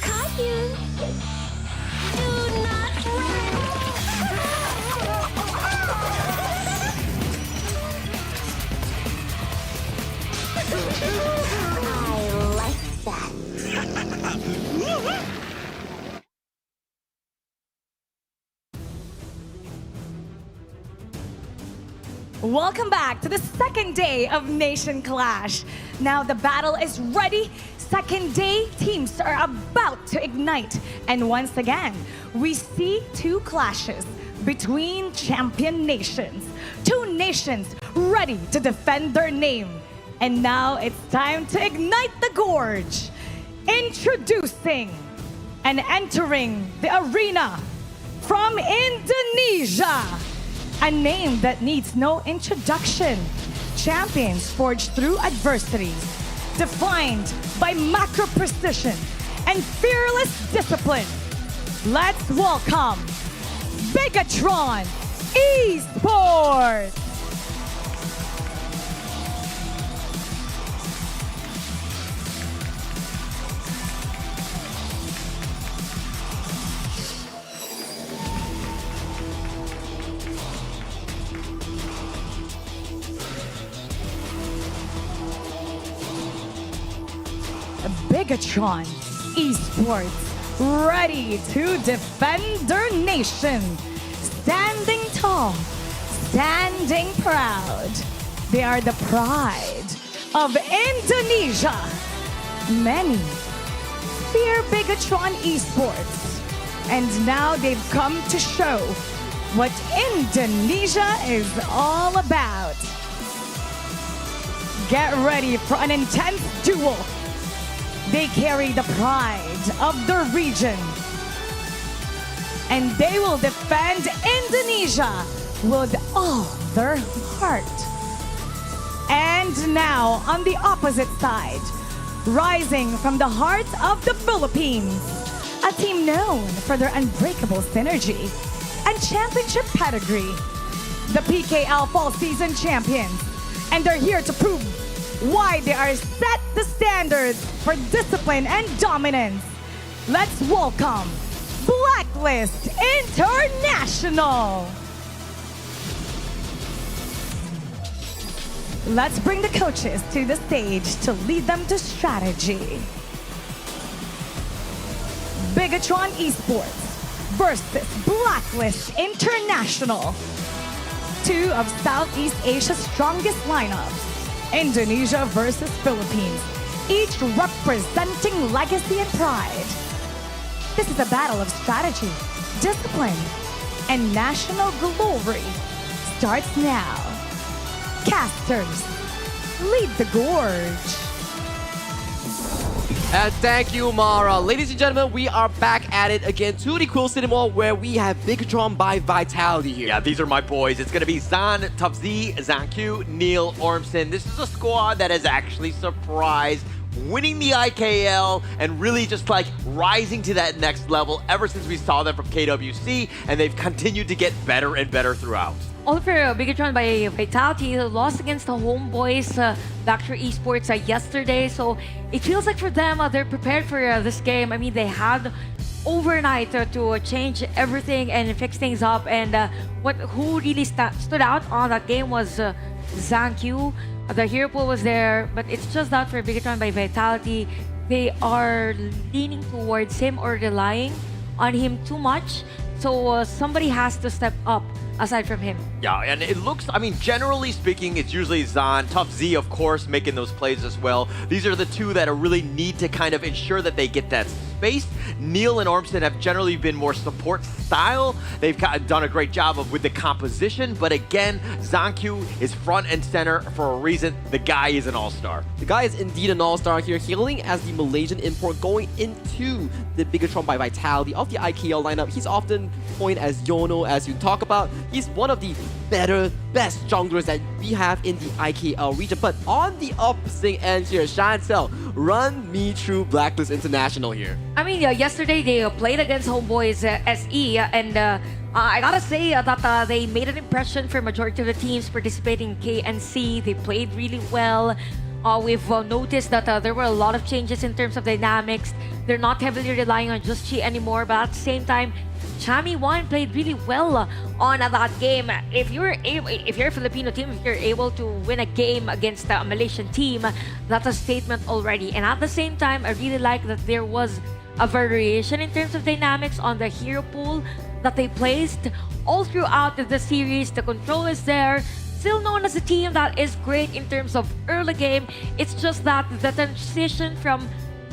Caught you. Do not I like that.
Welcome back to the second day of Nation Clash. Now the battle is ready. Second day, teams are about to ignite. And once again, we see two clashes between champion nations. Two nations ready to defend their name. And now it's time to ignite the gorge. Introducing and entering the arena from Indonesia. A name that needs no introduction. Champions forged through adversity, defined by macro precision and fearless discipline. Let's welcome Bigetron Esports. Bigetron Esports, ready to defend their nation. Standing tall, standing proud. They are the pride of Indonesia. Many fear Bigetron Esports, and now they've come to show what Indonesia is all about. Get ready for an intense duel. They carry the pride of the region. And they will defend Indonesia with all their heart. And now, on the opposite side, rising from the heart of the Philippines, a team known for their unbreakable synergy and championship pedigree, the PKL Fall Season Champions. And they're here to prove why they are set the standards for discipline and dominance. Let's welcome Blacklist International. Let's bring the coaches to the stage to lead them to strategy. Bigetron Esports versus Blacklist International. Two of Southeast Asia's strongest lineups. Indonesia versus Philippines, each representing legacy and pride. This is a battle of strategy, discipline, and national glory. Starts now. Casters, lead the gorge.
And thank you, Mara. Ladies and gentlemen, we are back at it again to the Cool City Mall where we have Bigetron by Vitality here. Yeah, these are my boys. It's going to be Zan, Tough Z, Zanq, Neil, Ormson. This is a squad that has actually surprised, winning the IKL and really just like rising to that next level ever since we saw them from KWC, and they've continued to get better and better throughout.
All for Bigetron by Vitality, lost against the homeboys, Blackshore Esports yesterday. So it feels like for them, they're prepared for this game. I mean, they had overnight to change everything and fix things up. And who really stood out on that game was Zanq. The hero pool was there, but it's just that for Bigetron by Vitality, they are leaning towards him or relying on him too much. So somebody has to step up aside from him.
Yeah, and it looks, I mean, generally speaking, it's usually Zan, Tough Z, of course, making those plays as well. These are the two that really need to kind of ensure that they get that space. Neil and Ormson have generally been more support style. They've done a great job with the composition, but again, Zanq is front and center for a reason. The guy is an all-star.
The guy is indeed an all-star here, healing as the Malaysian import going into the Bigetron by Vitality of the IKL lineup. He's often coined as Yono, as you talk about. He's one of the best junglers that we have in the IKL region. But on the opposite end here, Chantel, run me through Blacklist International here.
I mean, yesterday they played against Homeboys SE, and I gotta say that they made an impression for majority of the teams participating in KNC. They played really well. We've noticed that there were a lot of changes in terms of dynamics. They're not heavily relying on just Chi anymore, but at the same time, Chami 1 played really well on that game. If you're a Filipino team, if you're able to win a game against a Malaysian team, that's a statement already. And at the same time, I really like that there was a variation in terms of dynamics on the hero pool that they placed all throughout the series. The control is there. Still known as a team that is great in terms of early game. It's just that the transition from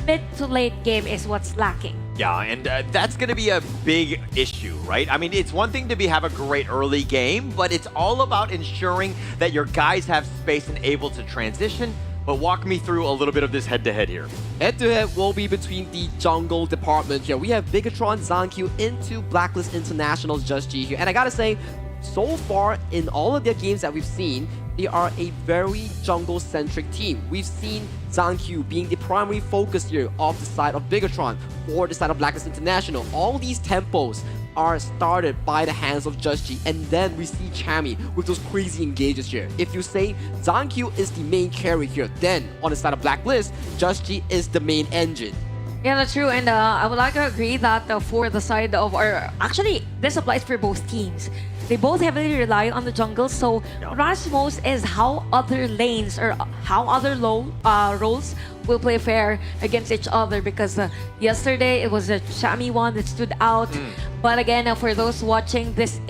mid to late game is what's lacking.
Yeah, and that's going to be a big issue, right? I mean, it's one thing to have a great early game, but it's all about ensuring that your guys have space and able to transition. But walk me through a little bit of this head-to-head here.
Head-to-head will be between the jungle department here. We have Bigetron, Zankyu into Blacklist International's Just G here. And I gotta say, so far in all of their games that we've seen, they are a very jungle-centric team. We've seen Zankyu being the primary focus here off the side of Bigetron or the side of Blacklist International. All these tempos are started by the hands of Just G, and then we see Chami with those crazy engages here. If you say Zankyu is the main carry here, then on the side of Blacklist, Just G is the main engine.
Yeah, that's true, and I would like to agree that for the side of actually, this applies for both teams. They both heavily rely on the jungle, so what matters most is how other lanes or how other roles will play fair against each other, because yesterday it was a Chami 1 that stood out. But again, for those watching, these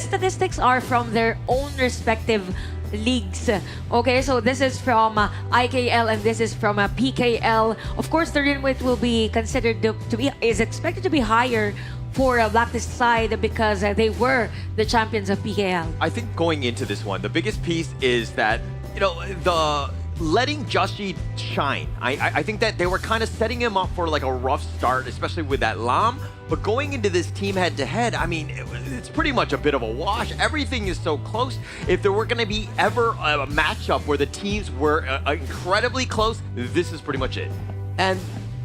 statistics are from their own respective leagues. Okay, so this is from IKL and this is from PKL. Of course, the win rate will be considered is expected to be higher for Blacklist side because they were the champions of PKL.
I think going into this one, the biggest piece is that, the letting Just G shine. I think that they were kind of setting him up for like a rough start, especially with that Lam. But going into this team head-to-head, I mean, it's pretty much a bit of a wash. Everything is so close. If there were going to be ever a matchup where the teams were incredibly close, this is pretty much it.
And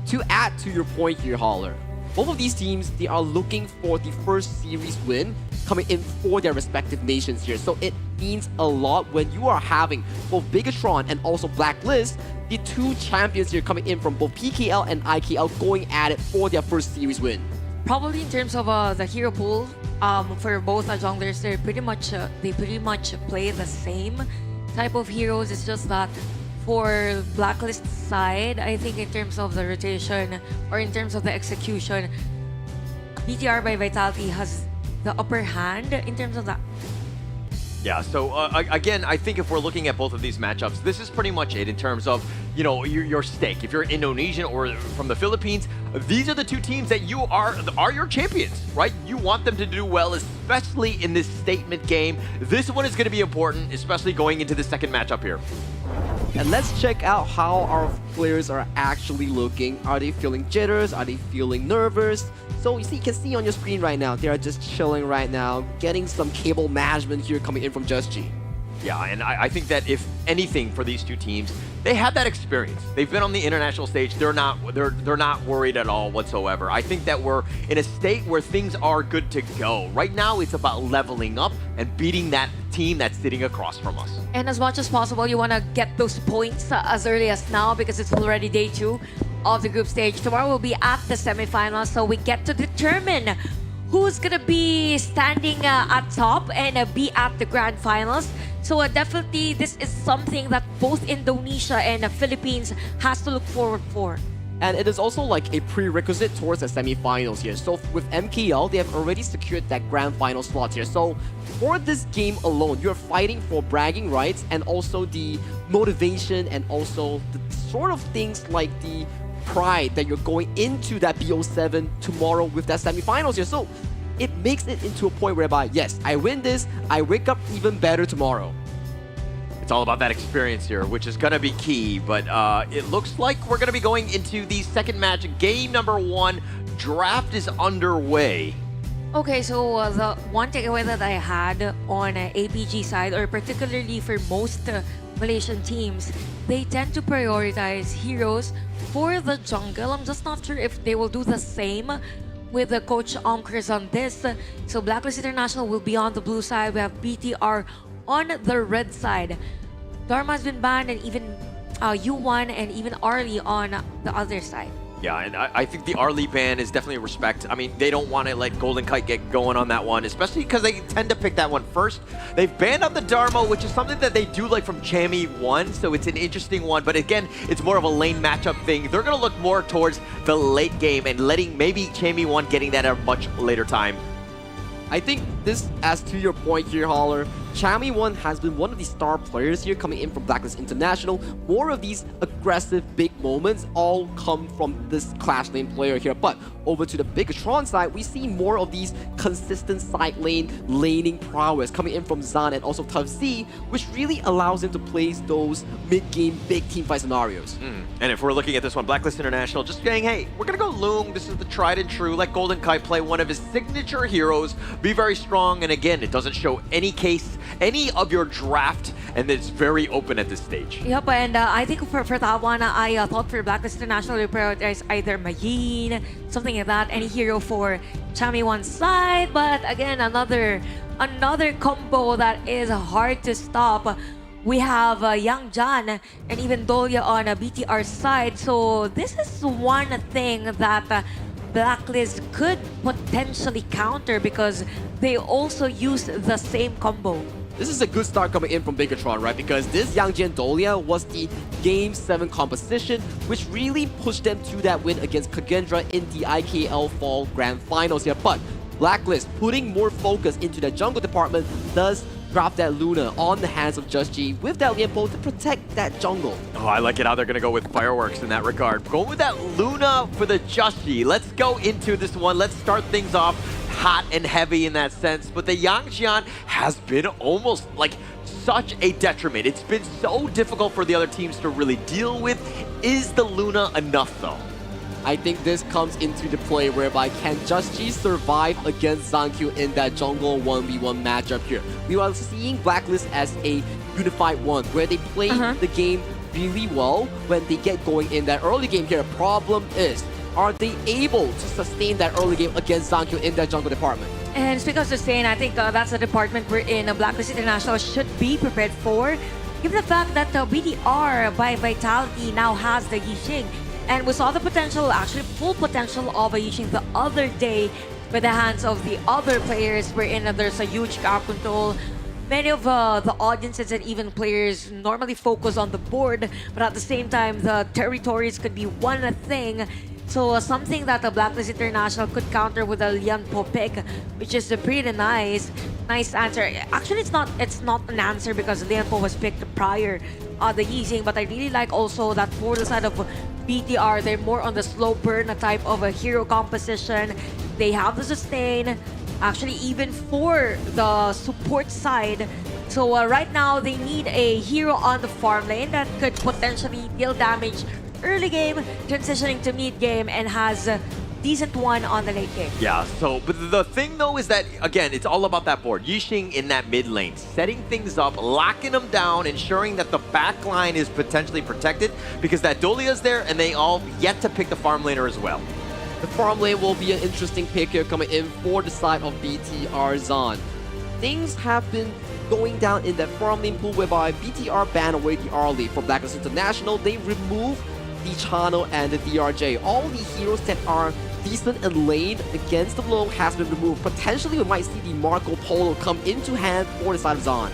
to add to your point here, Holler, both of these teams, they are looking for the first series win coming in for their respective nations here. So it means a lot when you are having both Bigetron and also Blacklist, the two champions here coming in from both PKL and IKL going at it for their first series win.
Probably in terms of the hero pool, for both junglers, they pretty much play the same type of heroes. It's just that for Blacklist side, I think in terms of the rotation or in terms of the execution, BTR by Vitality has the upper hand in terms of that.
Yeah, so again, I think if we're looking at both of these matchups, this is pretty much it in terms of, your stake. If you're Indonesian or from the Philippines, these are the two teams that you are your champions, right? You want them to do well, especially in this statement game. This one is going to be important, especially going into the second matchup here.
And let's check out how our players are actually looking. Are they feeling jitters? Are they feeling nervous? So you can see on your screen right now, they are just chilling right now, getting some cable management here coming in from Just G.
Yeah, and I think that if anything for these two teams, they have that experience. They've been on the international stage. They're not worried at all whatsoever. I think that we're in a state where things are good to go. Right now, it's about leveling up and beating that team that's sitting across from us.
And as much as possible, you want to get those points as early as now because it's already day 2 of the group stage. Tomorrow we'll be at the semifinals, so we get to determine who's gonna be standing at top and be at the grand finals. So definitely this is something that both Indonesia and the Philippines has to look forward for.
And it is also like a prerequisite towards the semifinals here. So with MKL, they have already secured that grand final slot here. So for this game alone, you're fighting for bragging rights and also the motivation and also the sort of things like the pride that you're going into that BO7 tomorrow with that semifinals here. So it makes it into a point whereby, yes, I win this, I wake up even better tomorrow.
It's all about that experience here, which is going to be key. But it looks like we're going to be going into the second match. Game number 1. Draft is underway.
Okay, so the one takeaway that I had on APG side, or particularly for most Malaysian teams, they tend to prioritize heroes for the jungle. I'm just not sure if they will do the same with the Coach Omkers on this. So Blacklist International will be on the blue side. We have BTR on the red side. Dharma has been banned, and even U1 and even Arlie on the other side.
Yeah, and I think the Arlie ban is definitely a respect. I mean, they don't want to let Golden Kite get going on that one, especially because they tend to pick that one first. They've banned out the Dharma, which is something that they do like from Jamie 1, so it's an interesting one. But again, it's more of a lane matchup thing. They're going to look more towards the late game and letting maybe Jamie 1 getting that at a much later time.
I think this, as to your point here, Holler, Chami 1 has been one of the star players here coming in from Blacklist International. More of these aggressive big moments all come from this Clash Lane player here. But over to the Bigetron side, we see more of these consistent side lane laning prowess coming in from Zan and also Tough Z, which really allows him to place those mid-game big team fight scenarios.
And if we're looking at this one, Blacklist International just saying, hey, we're going to go Loom. This is the tried and true. Let Golden Kite play one of his signature heroes. Be very strong. And again, it doesn't show any any of your draft, and it's very open at this stage.
Yep, and I think for that one, I thought for Blacklist International, they prioritize either Mayin, something like that, any hero for Chami 1's side. But again, another combo that is hard to stop. We have Yang Jan and even Dolia on BTR's side. So this is one thing that Blacklist could potentially counter because they also use the same combo.
This is a good start coming in from Bigetron, right? Because this Yangjian Dolia was the Game 7 composition, which really pushed them to that win against Kagendra in the IKL Fall Grand Finals here. But Blacklist, putting more focus into the jungle department, does drop that Luna on the hands of Just G with that Lianpo to protect that jungle.
Oh, I like it how they're going to go with fireworks in that regard. Going with that Luna for the Just G. Let's go into this one. Let's start things off hot and heavy in that sense. But the Yangjian has been almost like such a detriment. It's been so difficult for the other teams to really deal with. Is the Luna enough though?
I think this comes into the play whereby can Just G survive against Zankyu in that jungle 1v1 matchup here. We are seeing Blacklist as a unified one where they play the game really well when they get going in that early game here. Problem is, are they able to sustain that early game against Zankyu in that jungle department?
And speaking of sustain, I think that's a department we're in. Blacklist International should be prepared for, given the fact that BDR by Vitality now has the Yixing. And we saw the potential, actually full potential of Yixing the other day with the hands of the other players, wherein there's a huge gap control. Many of the audiences and even players normally focus on the board, but at the same time, the territories could be one thing. So something that the Blacklist International could counter with a Lianpo pick, which is a pretty nice answer. Actually, it's not an answer because Lianpo was picked prior the Yixing, but I really like also that for the side of BTR, they're more on the slow burn type of a hero composition. They have the sustain, actually even for the support side. So right now, they need a hero on the farm lane that could potentially deal damage early game, transitioning to mid game, and has a decent one on the late game.
Yeah, so, but the thing though is that, again, it's all about that board. Yixing in that mid lane, setting things up, locking them down, ensuring that the back line is potentially protected, because that Dolia's there, and they all yet to pick the farm laner as well.
The farm lane will be an interesting pick here coming in for the side of BTR Zan. Things have been going down in that farm lane pool whereby BTR banned away the Arlie for Blacklist International. They remove the Chano and the DRJ. All the heroes that are decent in lane against the low has been removed. Potentially we might see the Marco Polo come into hand for the side of Zan.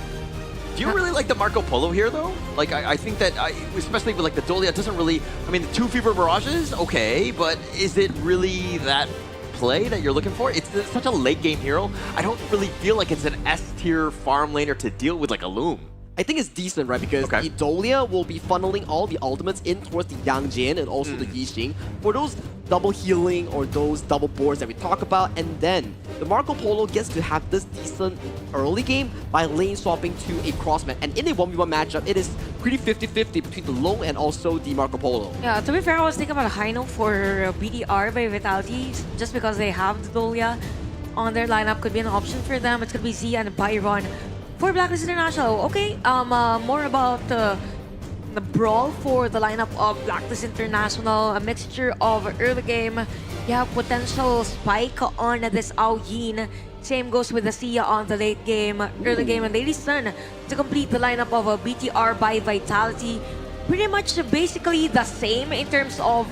Do you really like the Marco Polo here though? Like I think that, especially with like the Dolia, it doesn't really, I mean the 2 Fever Barrages, okay, but is it really that play that you're looking for? It's such a late game hero. I don't really feel like it's an S tier farm laner to deal with like a Loom.
I think it's decent, right? Because the Dolia will be funneling all the ultimates in towards the Yangjin and also the Yixing for those double healing or those double boards that we talk about. And then the Marco Polo gets to have this decent early game by lane swapping to a crossman. And in a 1v1 matchup, it is pretty 50-50 between the Long and also the Marco Polo.
Yeah, to be fair, I was thinking about a high note for BDR by Vitality just because they have the Dolia. on their lineup could be an option for them. It's gonna be Zia and Byron for Blacklist International. Okay, more about the brawl for the lineup of Blacklist International. A mixture of early game. You have potential spike on this Ao Yin. Same goes with the Sia on the late game, early game, and Lady Sun to complete the lineup of BTR by Vitality. Pretty much basically the same in terms of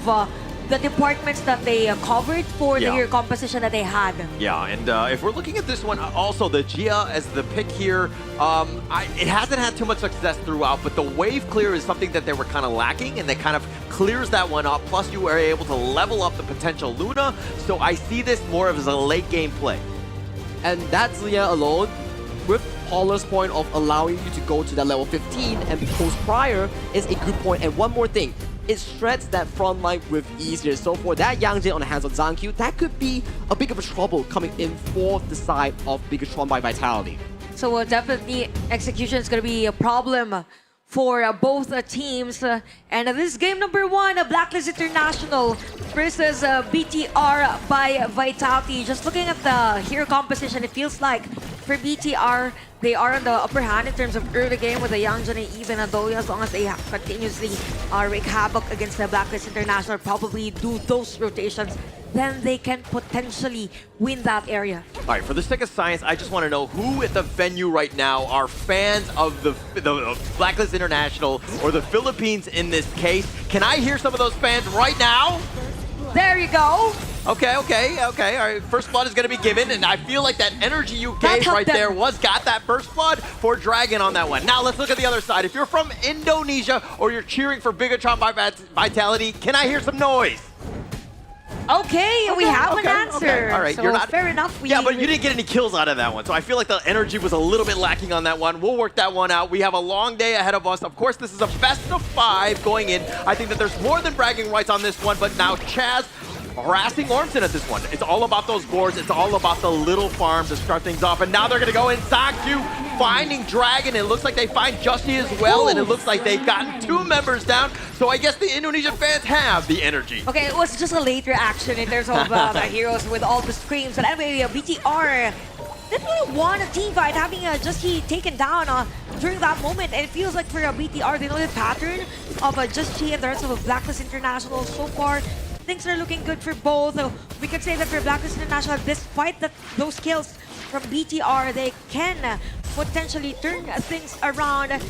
the departments that they covered for the year composition that they had.
Yeah, and if we're looking at this one, also the Gia as the pick here, it hasn't had too much success throughout, but the wave clear is something that they were kind of lacking, and that kind of clears that one up. Plus, you were able to level up the potential Luna, so I see this more as a late game play.
And that Zia alone, with Pauler's point of allowing you to go to that level 15 and post prior, is a good point. And one more thing, it shreds that front line with easier. So for that Yangjin on the hands of Zankyu, that could be a bit of a trouble coming in for the side of Bigetron by Vitality.
So definitely execution is going to be a problem for both teams. And this is game number 1, Blacklist International versus BTR by Vitality. Just looking at the hero composition, it feels like for BTR, they are on the upper hand in terms of early game with the Yangjin and even Adoya, as long as they continuously wreak havoc against the Blacklist International, probably do those rotations, then they can potentially win that area.
All right, for the sake of science, I just want to know who at the venue right now are fans of the Blacklist International, or the Philippines in this case. Can I hear some of those fans right now?
There you go.
Okay. All right, first blood is going to be given, and I feel like that energy you gave right there got that first blood for Dragon on that one. Now let's look at the other side. If you're from Indonesia or you're cheering for Bigetron by Vitality, can I hear some noise?
Okay, we have an answer.
All right,
so
you're not
fair enough.
Yeah, but you didn't get any kills out of that one, so I feel like the energy was a little bit lacking on that one. We'll work that one out. We have a long day ahead of us. Of course, this is a best of 5 going in. I think that there's more than bragging rights on this one, but now Chaz harassing Ormson at this one. It's all about those boards. It's all about the little farm to start things off. And now they're going to go in. Zankyu finding Dragon. It looks like they find Justy as well. And it looks like they've gotten 2 members down. So I guess the Indonesian fans have the energy.
Okay, it was just a late reaction in terms of the heroes with all the screams. But anyway, BTR didn't really want a team fight, having Justy taken down during that moment. And it feels like for BTR, they know the pattern of Justy and the rest of Blacklist International so far. Things are looking good for both. We could say that for Blacklist International, despite those kills from BTR, they can potentially turn things around.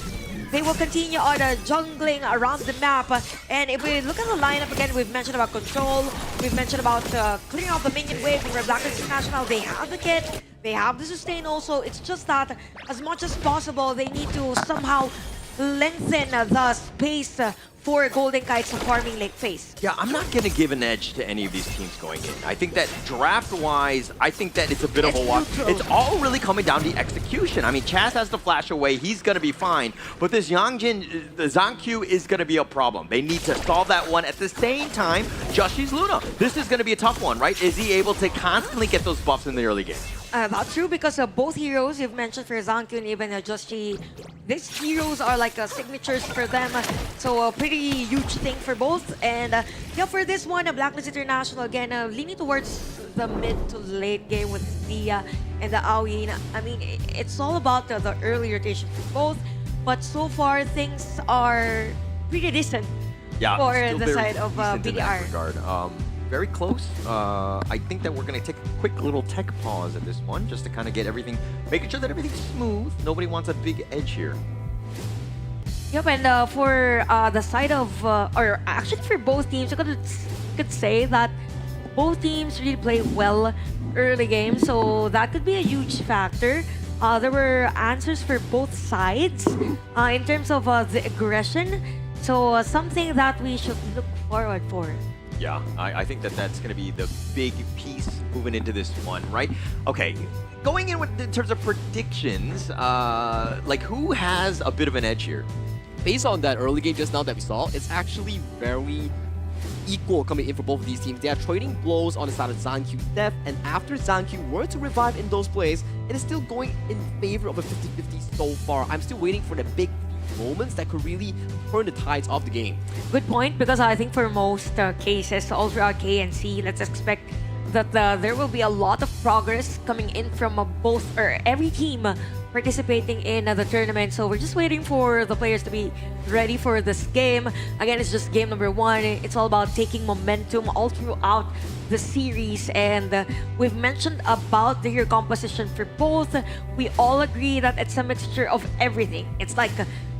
They will continue on jungling around the map. And if we look at the lineup again, we've mentioned about control. We've mentioned about clearing out the minion wave for Blacklist International. They have the kit. They have the sustain also. It's just that as much as possible, they need to somehow lengthen the space for Golden Kites farming late phase.
Yeah, I'm not going to give an edge to any of these teams going in. I think that draft-wise, I think that it's a bit of a wash. It's all really coming down to execution. I mean, Chaz has to flash away. He's going to be fine. But this Yangjin, the Zankyu is going to be a problem. They need to solve that one. At the same time, Jushi's Luna. This is going to be a tough one, right? Is he able to constantly get those buffs in the early game?
That's true, because both heroes you've mentioned for Zankyu and even Justy, these heroes are like signatures for them. So a pretty huge thing for both. And yeah, for this one, Blacklist International again leaning towards the mid to late game with Zia and the Aoyin. I mean, it's all about the early rotation for both. But so far, things are pretty decent for the side of BDR.
Very close. I think that we're going to take a quick little tech pause at this one, just to kind of get everything, making sure that everything's smooth. Nobody wants a big edge here.
Yep, and for the side of, or actually for both teams, you could say that both teams really play well early game, so that could be a huge factor. There were answers for both sides in terms of the aggression, so something that we should look forward for.
Yeah, I think that that's going to be the big piece moving into this one, right? Okay, going in terms of predictions, like who has a bit of an edge here?
Based on that early game just now that we saw, it's actually very equal coming in for both of these teams. They are trading blows on the side of Zankyu's death, and after Zankyu were to revive in those plays, it is still going in favor of a 50-50 so far. I'm still waiting for the big moments that could really turn the tides of the game.
Good point, because I think for most cases, all throughout KNC, let's expect that there will be a lot of progress coming in from both or every team participating in the tournament. So we're just waiting for the players to be ready for this game. Again, it's just game number 1. It's all about taking momentum all throughout the series, and we've mentioned about the hero composition for both. We all agree that it's a mixture of everything. It's like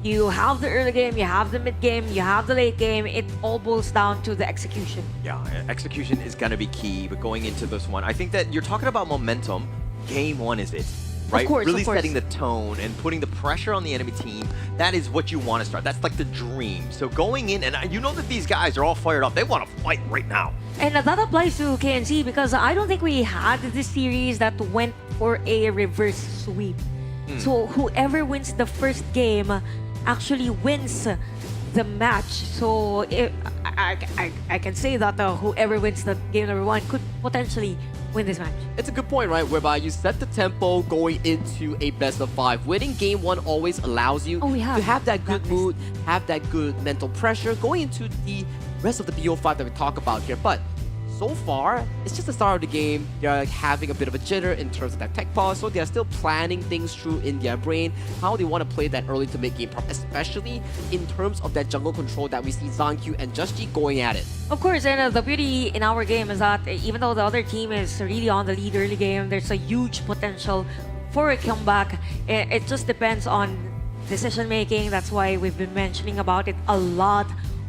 you have the early game, you have the mid game, you have the late game. It all boils down to the execution.
Yeah, execution is going to be key, but going into this one, I think that you're talking about momentum. Game 1 is it, right? Really setting the tone and putting the pressure on the enemy team. That is what you want to start. That's like the dream. So going in, and you know that these guys are all fired up. They want to fight right now.
And that applies to KNC because I don't think we had this series that went for a reverse sweep. So whoever wins the first game actually wins the match. So I can say that whoever wins the game number 1 could potentially win this match.
It's a good point, right? Whereby you set the tempo going into a best of 5. Winning game 1 always allows you to have that good mood, have that good mental pressure going into the rest of the BO5 that we talk about here. But so far, it's just the start of the game. They're having a bit of a jitter in terms of that tech pause, so they're still planning things through in their brain, how they want to play that early to mid-game prop, especially in terms of that jungle control that we see Zankyu and Just going at it.
Of course, and the beauty in our game is that even though the other team is really on the lead early game, there's a huge potential for a comeback. It just depends on decision making. That's why we've been mentioning about it a lot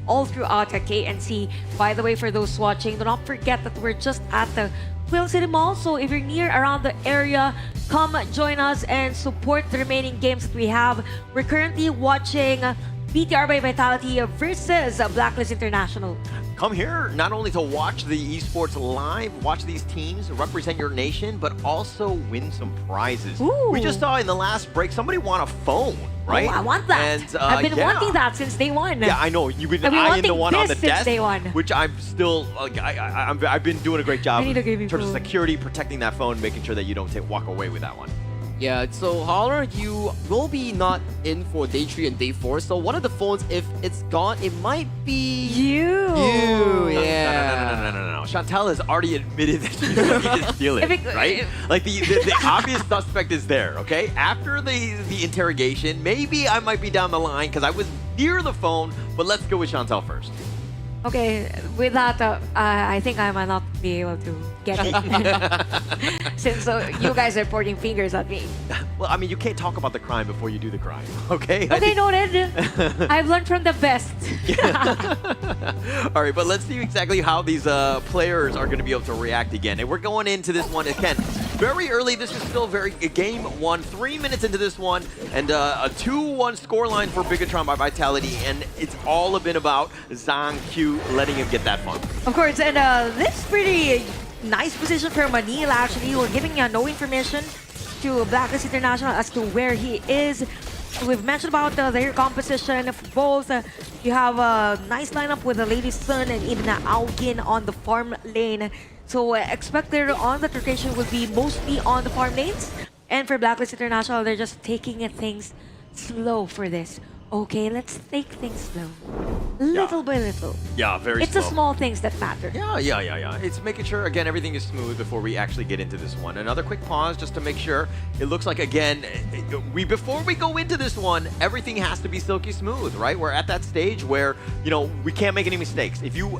all throughout at KNC. By the way, for those watching, do not forget that we're just at the Quill City Mall. So if you're near around the area, come join us and support the remaining games that we have. We're currently watching BTR by Vitality versus Blacklist International.
Come here not only to watch the esports live, watch these teams represent your nation, but also win some prizes. We just saw in the last break somebody won a phone, right?
Oh, I want that.
And,
I've been wanting that since day 1.
Yeah, I know. You've been
I've been
eyeing the
wanting
one on the
this since
desk,
day 1.
which I'm still. I've been doing a great job
I need a
in
gaming
terms of
phone.
security, protecting that phone, making sure that you don't walk away with that one.
Yeah, so Holler, you will be not in for day 3 and day 4. So one of the phones, if it's gone, it might be
you.
Yeah.
No. Chantal has already admitted that she's going to steal it, right? Like the obvious suspect is there. Okay, after the interrogation, maybe I might be down the line because I was near the phone. But let's go with Chantal first.
Okay, with that, I think I might not be able to get it. Since you guys are pointing fingers at me.
Well, I mean, you can't talk about the crime before you do the crime, okay?
Okay, noted. I've learned from the best.
All right, but let's see exactly how these players are going to be able to react again. And we're going into this one again very early. This is still game 1, 3 minutes into this one, and a 2-1 scoreline for Bigetron by Vitality, and it's all been about Zankyu letting him get that fun.
Of course, and this pretty nice position for Manila actually. We're giving no information to Blacklist International as to where he is. We've mentioned about their composition of both. You have a nice lineup with the Lady Sun and Ina Augin on the farm lane. So expect their on the rotation will be mostly on the farm lanes. And for Blacklist International, they're just taking things slow for this. Okay, let's take things slow. Little by little.
Yeah, very
It's
slow.
the small things that matter.
Yeah. It's making sure, again, everything is smooth before we actually get into this one. Another quick pause just to make sure. It looks like, again, before we go into this one, everything has to be silky smooth, right? We're at that stage where, we can't make any mistakes. If you,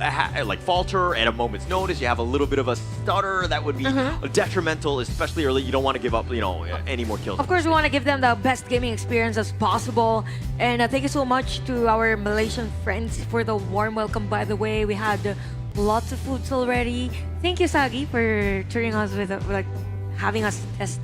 falter at a moment's notice, you have a little bit of a stutter, that would be detrimental, especially early. You don't want to give up, any more kills.
Of course, we want to give them the best gaming experience as possible. And thank you so much to our Malaysian friends for the warm welcome, by the way. We had lots of foods already. Thank you, Sagi, for turning us with, having us test.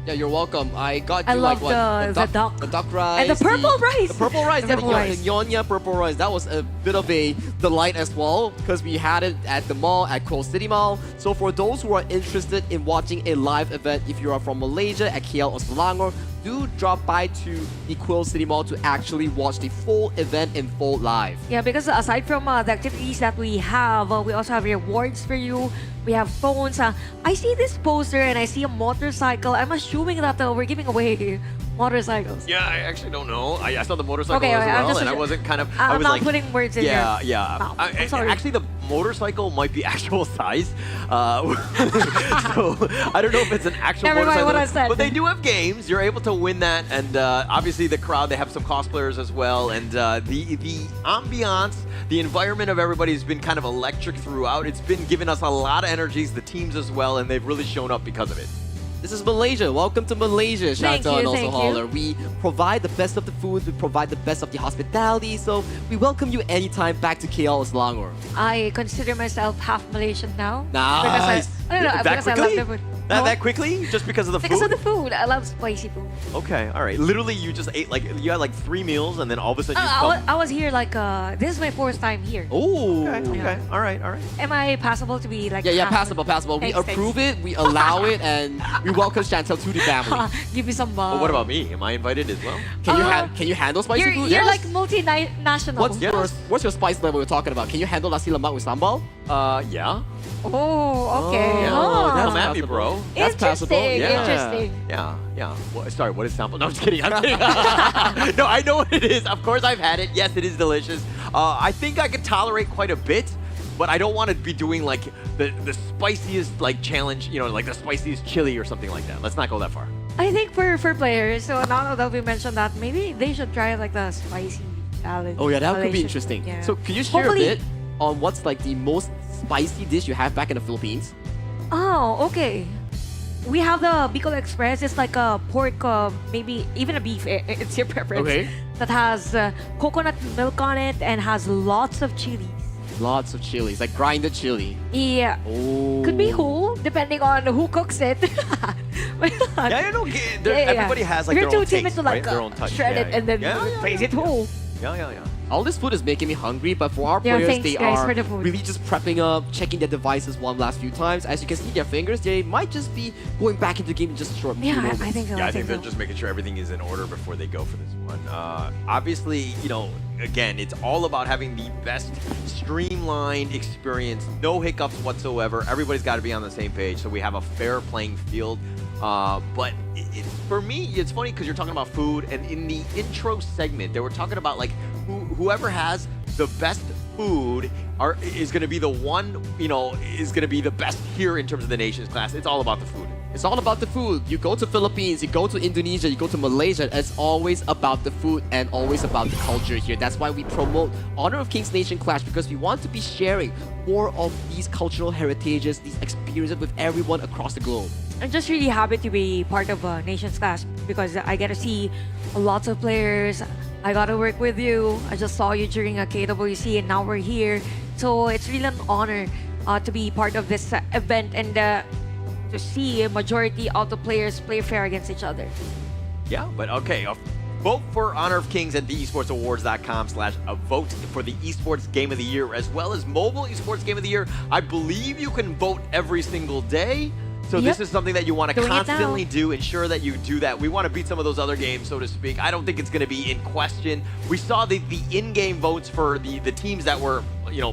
Yeah, you're welcome. I got
I
you
love
the duck rice.
And the purple rice.
The purple rice.
The purple rice.
The Nyonya purple rice. That was a bit of a delight as well because we had it at the mall, at Quill City Mall. So for those who are interested in watching a live event, if you are from Malaysia, at KL or Selangor, do drop by to the Quill City Mall to actually watch the full event in full live.
Yeah, because aside from the activities that we have, we also have rewards for you. We have phones. I see this poster and I see a motorcycle. I'm assuming that we're giving away Motorcycles.
Yeah, I actually don't know. I saw the motorcycle
Okay,
as
I'm
well,
just-
and I wasn't kind of.
I'm
I was
not
like,
putting words in
yeah,
your
yeah.
mouth. I'm sorry.
Actually, the motorcycle might be actual size. So I don't know if it's an actual
Never mind
motorcycle.
what I said.
But they do have games. You're able to win that, and obviously the crowd. They have some cosplayers as well, and the ambiance, the environment of everybody has been kind of electric throughout. It's been giving us a lot of energies. The teams as well, and they've really shown up because of it.
This is Malaysia. Welcome to Malaysia,
Thank
Chantal
you,
and also
thank you.
Holler. We provide the best of the food, we provide the best of the hospitality, so we welcome you anytime back to KL Selangor.
I consider myself half Malaysian now.
Nice.
I don't know,
That
because I
quickly?
love the food.
That quickly? Just because of the
Because
food?
of the food. I love spicy food.
Okay, all right. Literally, you just ate like you had like 3 meals, and then all of a sudden you
I was here like this is my fourth time here.
Oh.
Okay. All right.
Am I passable to be like?
Yeah,
half-
passable. We
Thanks,
approve it, we allow it, and we welcome Chantal to the family.
Give me some.
Well, what about me? Am I invited as well?
Can you handle spicy
You're,
food?
you're
Yes.
like multinational.
What's your spice level we're talking about? Can you handle nasi lemak with sambal?
Yeah.
Oh, okay.
Yeah.
Oh.
Come at me, bro.
That's passable.
Interesting.
Yeah. Sorry, what is sample? No, I'm just kidding. I'm kidding. No, I know what it is. Of course, I've had it. Yes, it is delicious. I think I could tolerate quite a bit, but I don't want to be doing like the spiciest like challenge, like the spiciest chili or something like that. Let's not go that far.
I think for players, so now that we mentioned that, maybe they should try like the spicy challenge.
Oh yeah, that could be
Malaysian.
interesting.
Yeah.
So could you share
Hopefully-
a bit on what's like the most spicy dish you have back in the Philippines?
Oh, okay. We have the Bicol Express. It's like a pork, maybe even a beef. It's your preference.
Okay.
That has coconut milk on it and has lots of chilies.
Lots of chilies, like grinded chili.
Yeah.
Oh.
Could be whole, depending on who cooks it.
Yeah, everybody has like
You're
their own
too timid
taste,
to like
right? Their own touch.
shred it and then raise it whole.
Yeah.
All this food is making me hungry, but for our
Yeah,
players,
thanks,
they
guys,
are
for the food.
really just prepping up, checking their devices one last few times. As you can see their fingers, they might just be going back into the game in just a short few moments.
I think so.
Yeah, I think they're just making sure everything is in order before they go for this one. Obviously, again, it's all about having the best streamlined experience, no hiccups whatsoever. Everybody's got to be on the same page, so we have a fair playing field. But for me, it's funny because you're talking about food, and in the intro segment, they were talking about like whoever has the best food is going to be the one, is going to be the best here in terms of the Nations class. It's all about the food.
It's all about the food. You go to Philippines, you go to Indonesia, you go to Malaysia, it's always about the food and always about the culture here. That's why we promote Honor of Kings Nation Clash, because we want to be sharing more of these cultural heritages, these experiences with everyone across the globe.
I'm just really happy to be part of Nations Clash because I get to see lots of players. I got to work with you. I just saw you during a KWC and now we're here. So it's really an honor to be part of this event and to see a majority of the players play fair against each other.
Yeah, but okay. Vote for Honor of Kings at theesportsawards.com/vote for the Esports Game of the Year, as well as Mobile Esports Game of the Year. I believe you can vote every single day. So this is something that you want to constantly do. Ensure that you do that. We want to beat some of those other games, so to speak. I don't think it's going to be in question. We saw the in-game votes for the teams that were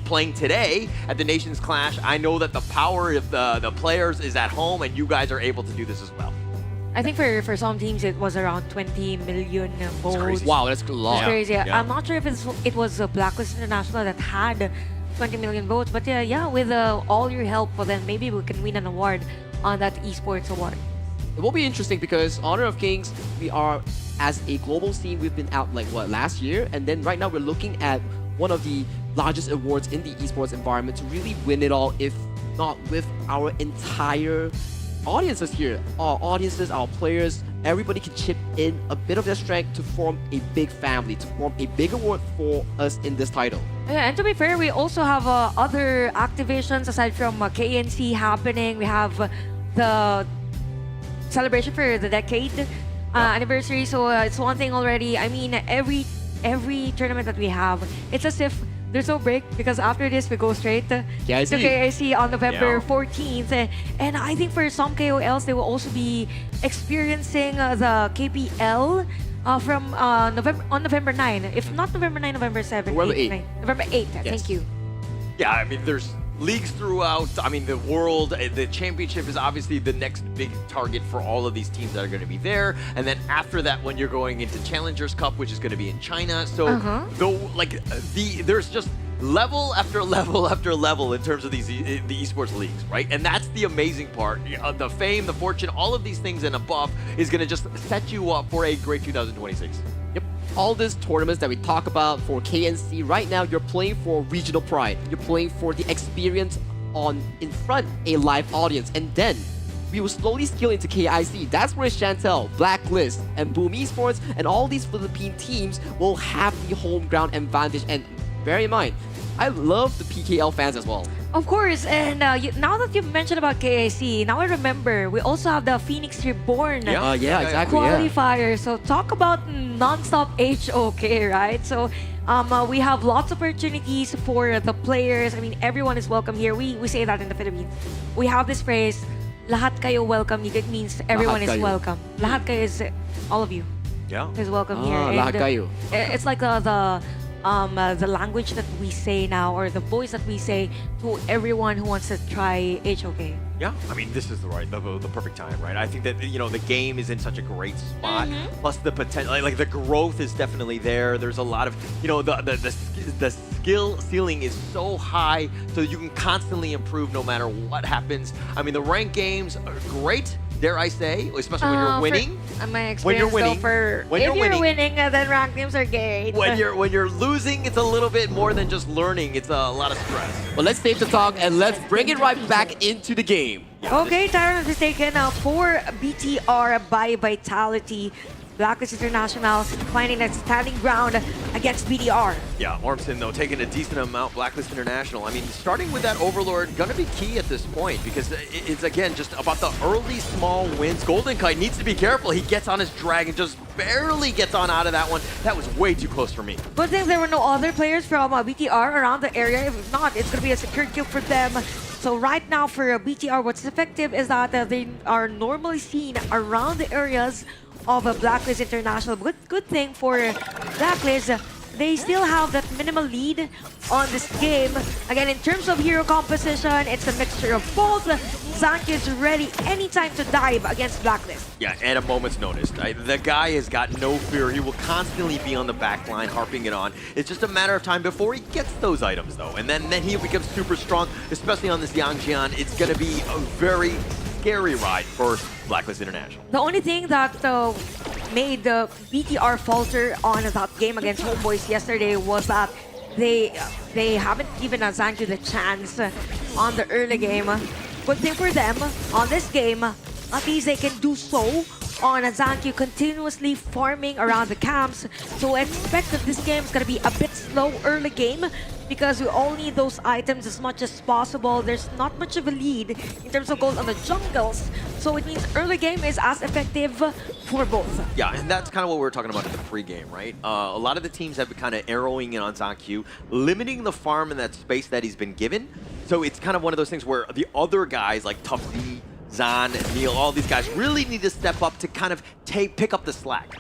playing today at the Nations Clash. I know that the power of the players is at home, and you guys are able to do this as well.
I think for some teams it was around 20 million votes.
Wow, that's a lot.
It's crazy.
Yeah.
I'm not sure if it was Blacklist International that had 20 million votes, but yeah, with all your help, well, then maybe we can win an award on that Esports award.
It will be interesting because Honor of Kings, we are, as a global scene, we've been out last year, and then right now we're looking at one of the largest awards in the esports environment to really win it all, if not with our entire audiences here. Our audiences, our players, everybody can chip in a bit of their strength to form a big family, to form a big award for us in this title.
Yeah, and to be fair, we also have other activations aside from KNC happening. We have the celebration for the decade anniversary, so it's one thing already. I mean, every tournament that we have, it's as if there's no break, because after this we go straight to KIC on November 14th. And I think for some KOLs, they will also be experiencing the KPL from November 9. If not November 9, November 7,
November
8,
8.
9. November 8, thank you.
Yeah, I mean, there's leagues throughout, I mean, the world. The championship is obviously the next big target for all of these teams that are going to be there. And then after that, when you're going into Challengers Cup, which is going to be in China. So, there's just level after level after level in terms of these the esports leagues, right? And that's the amazing part. The fame, the fortune, all of these things and above is going to just set you up for a great 2026.
Yep. All these tournaments that we talk about for KNC, right now you're playing for regional pride. You're playing for the experience in front a live audience. And then we will slowly scale into KIC. That's where Chantel, Blacklist, and Boom Esports, and all these Philippine teams will have the home ground advantage. And bear in mind, I love the PKL fans as well.
Of course, and now that you've mentioned about KIC, now I remember we also have the Phoenix Reborn
exactly,
qualifier. So talk about non-stop HOK, right? So we have lots of opportunities for the players. I mean, everyone is welcome here. We say that in the Philippines. We have this phrase, lahat kayo welcome. It means everyone is welcome. Lahat kayo is all of you.
Yeah.
Is welcome here.
Lahat kayo.
It's like the language that we say now, or the voice that we say to everyone who wants to try HOK.
Yeah, I mean, this is the perfect time, right? I think that, the game is in such a great spot. Plus the potential, like the growth is definitely there. There's a lot of, the skill ceiling is so high, so you can constantly improve no matter what happens. I mean, the ranked games are great, dare I say, especially when you're winning.
My experience,
when you're winning,
if you're winning, then ranked games are great.
When you're losing, it's a little bit more than just learning. It's a lot of stress.
Well, let's save the talk and let's bring it right back into the game.
Okay, Tyrant is taken for BTR by Vitality. Blacklist International finding that standing ground against BDR.
Yeah, Ormson, though, taking a decent amount, Blacklist International. I mean, starting with that Overlord, gonna be key at this point, because it's, again, just about the early small wins. Golden Kite needs to be careful. He gets on his dragon, just barely gets on out of that one. That was way too close for me.
Good thing there were no other players from BTR around the area. If not, it's gonna be a secured kill for them. So right now for BTR, what's effective is that they are normally seen around the areas of a Blacklist International. Good thing for Blacklist, they still have that minimal lead on this game. Again, in terms of hero composition, it's a mixture of both. Zanky is ready anytime to dive against Blacklist.
Yeah, at a moment's notice. The guy has got no fear. He will constantly be on the back line, harping it on. It's just a matter of time before he gets those items, though. And then he becomes super strong, especially on this Yangjian. It's going to be a very scary ride for Blacklist International.
The only thing that made the BTR falter on that game against Homeboys yesterday was that they haven't given Zanky the chance on the early game. Good thing for them on this game, at least they can do so on Zanky continuously farming around the camps. So expect that this game is going to be a bit slow early game, because we all need those items as much as possible. There's not much of a lead in terms of gold on the jungles. So it means early game is as effective for both.
Yeah, and that's kind of what we were talking about in the pre-game, right? A lot of the teams have been kind of arrowing in on Zanky, limiting the farm in that space that he's been given. So it's kind of one of those things where the other guys like Tough D, Zan, Neil, all these guys really need to step up to kind of pick up the slack.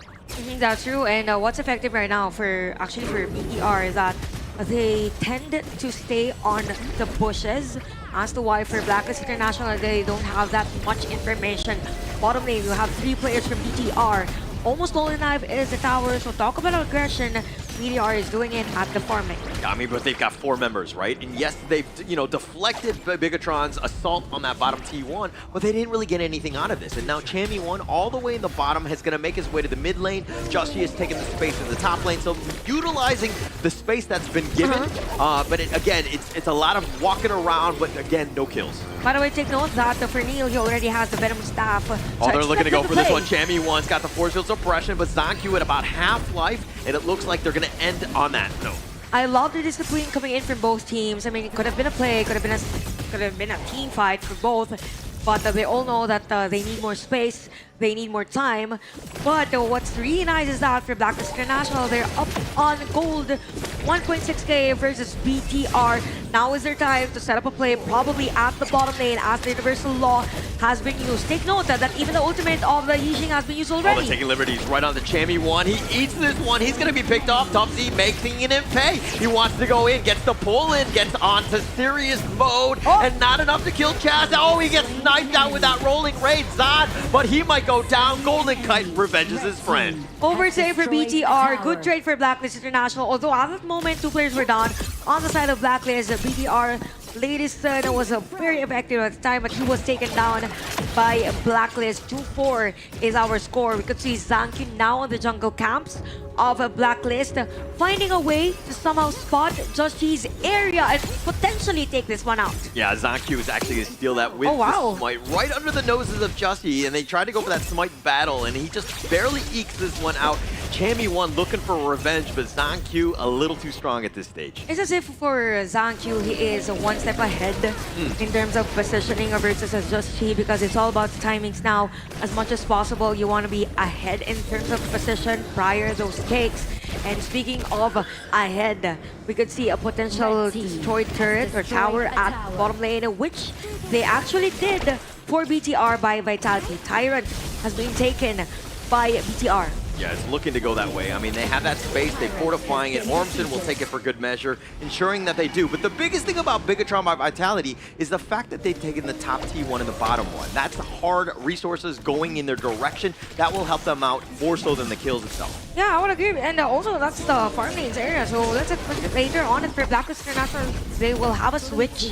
That's true, and what's effective right now for BTR is that they tend to stay on the bushes. As to why for Blacklist International, they don't have that much information. Bottom lane, you have 3 players from BTR. Almost all alive is the tower, so talk about aggression. BTR is doing it at the farming.
I mean, but they've got 4 members, right? And yes, they've, deflected Bigetron's assault on that bottom T1, but they didn't really get anything out of this. And now Chammy1, all the way in the bottom, is going to make his way to the mid lane. Joshi has taken the space in the top lane, so utilizing the space that's been given. But again, it's a lot of walking around, but again, no kills.
By the way, take note that for Neil, he already has the Venom Staff.
Oh, they're looking to go for this one. Chammy1's got the force field suppression, but Zanky at about half life, and it looks like they're going to end on that note.
I love the discipline coming in from both teams. I mean, it could have been a play, could have been a team fight for both, but they all know that they need more space, they need more time. But what's really nice is that for Blacklist International, they're up on gold 1.6k versus BTR. Now is their time to set up a play, probably at the bottom lane as the Universal Law has been used. Take note that even the ultimate of the Yixing has been used
Oh,
already.
they're taking liberties right on the Chammy one. He eats this one. He's going to be picked off. Topsy making it in pay. He wants to go in, gets the pull in, gets onto serious mode, and not enough to kill Chaz. Oh, he gets sniped out with that rolling raid, Zod, but he might go down. Golden Kite revenges his friend.
Overtake for BTR. Good trade for Blacklist International. Although at that moment, 2 players were down. On the side of Blacklist, BTR latest was very effective at the time, but he was taken down by Blacklist. 2-4 is our score. We could see Zanky now on the jungle camps of a Blacklist, finding a way to somehow spot Joshi's area and potentially take this one out.
Yeah, Zanku is actually going to steal that with
wow.
the smite right under the noses of Joshi, and they tried to go for that smite battle, and he just barely ekes this one out. Chammy one looking for revenge, but Zanku a little too strong at this stage.
It's as if for Zanku, he is one step ahead in terms of positioning versus Joshi, because it's all about timings now. As much as possible, you want to be ahead in terms of position prior those takes. And speaking of ahead, we could see a potential destroyed turret or tower at bottom lane, which they actually did for BTR by Vitality. Tyrant has been taken by BTR.
Yeah, it's looking to go that way. I mean, they have that space, they're fortifying it. Ormston will take it for good measure, ensuring that they do. But the biggest thing about Bigetron by Vitality is the fact that they've taken the top T1 and the bottom one. That's hard resources going in their direction. That will help them out more so than the kills itself.
Yeah, I would agree. And also, that's the farm lanes area. So let's later on for Blacklist International, they will have a switch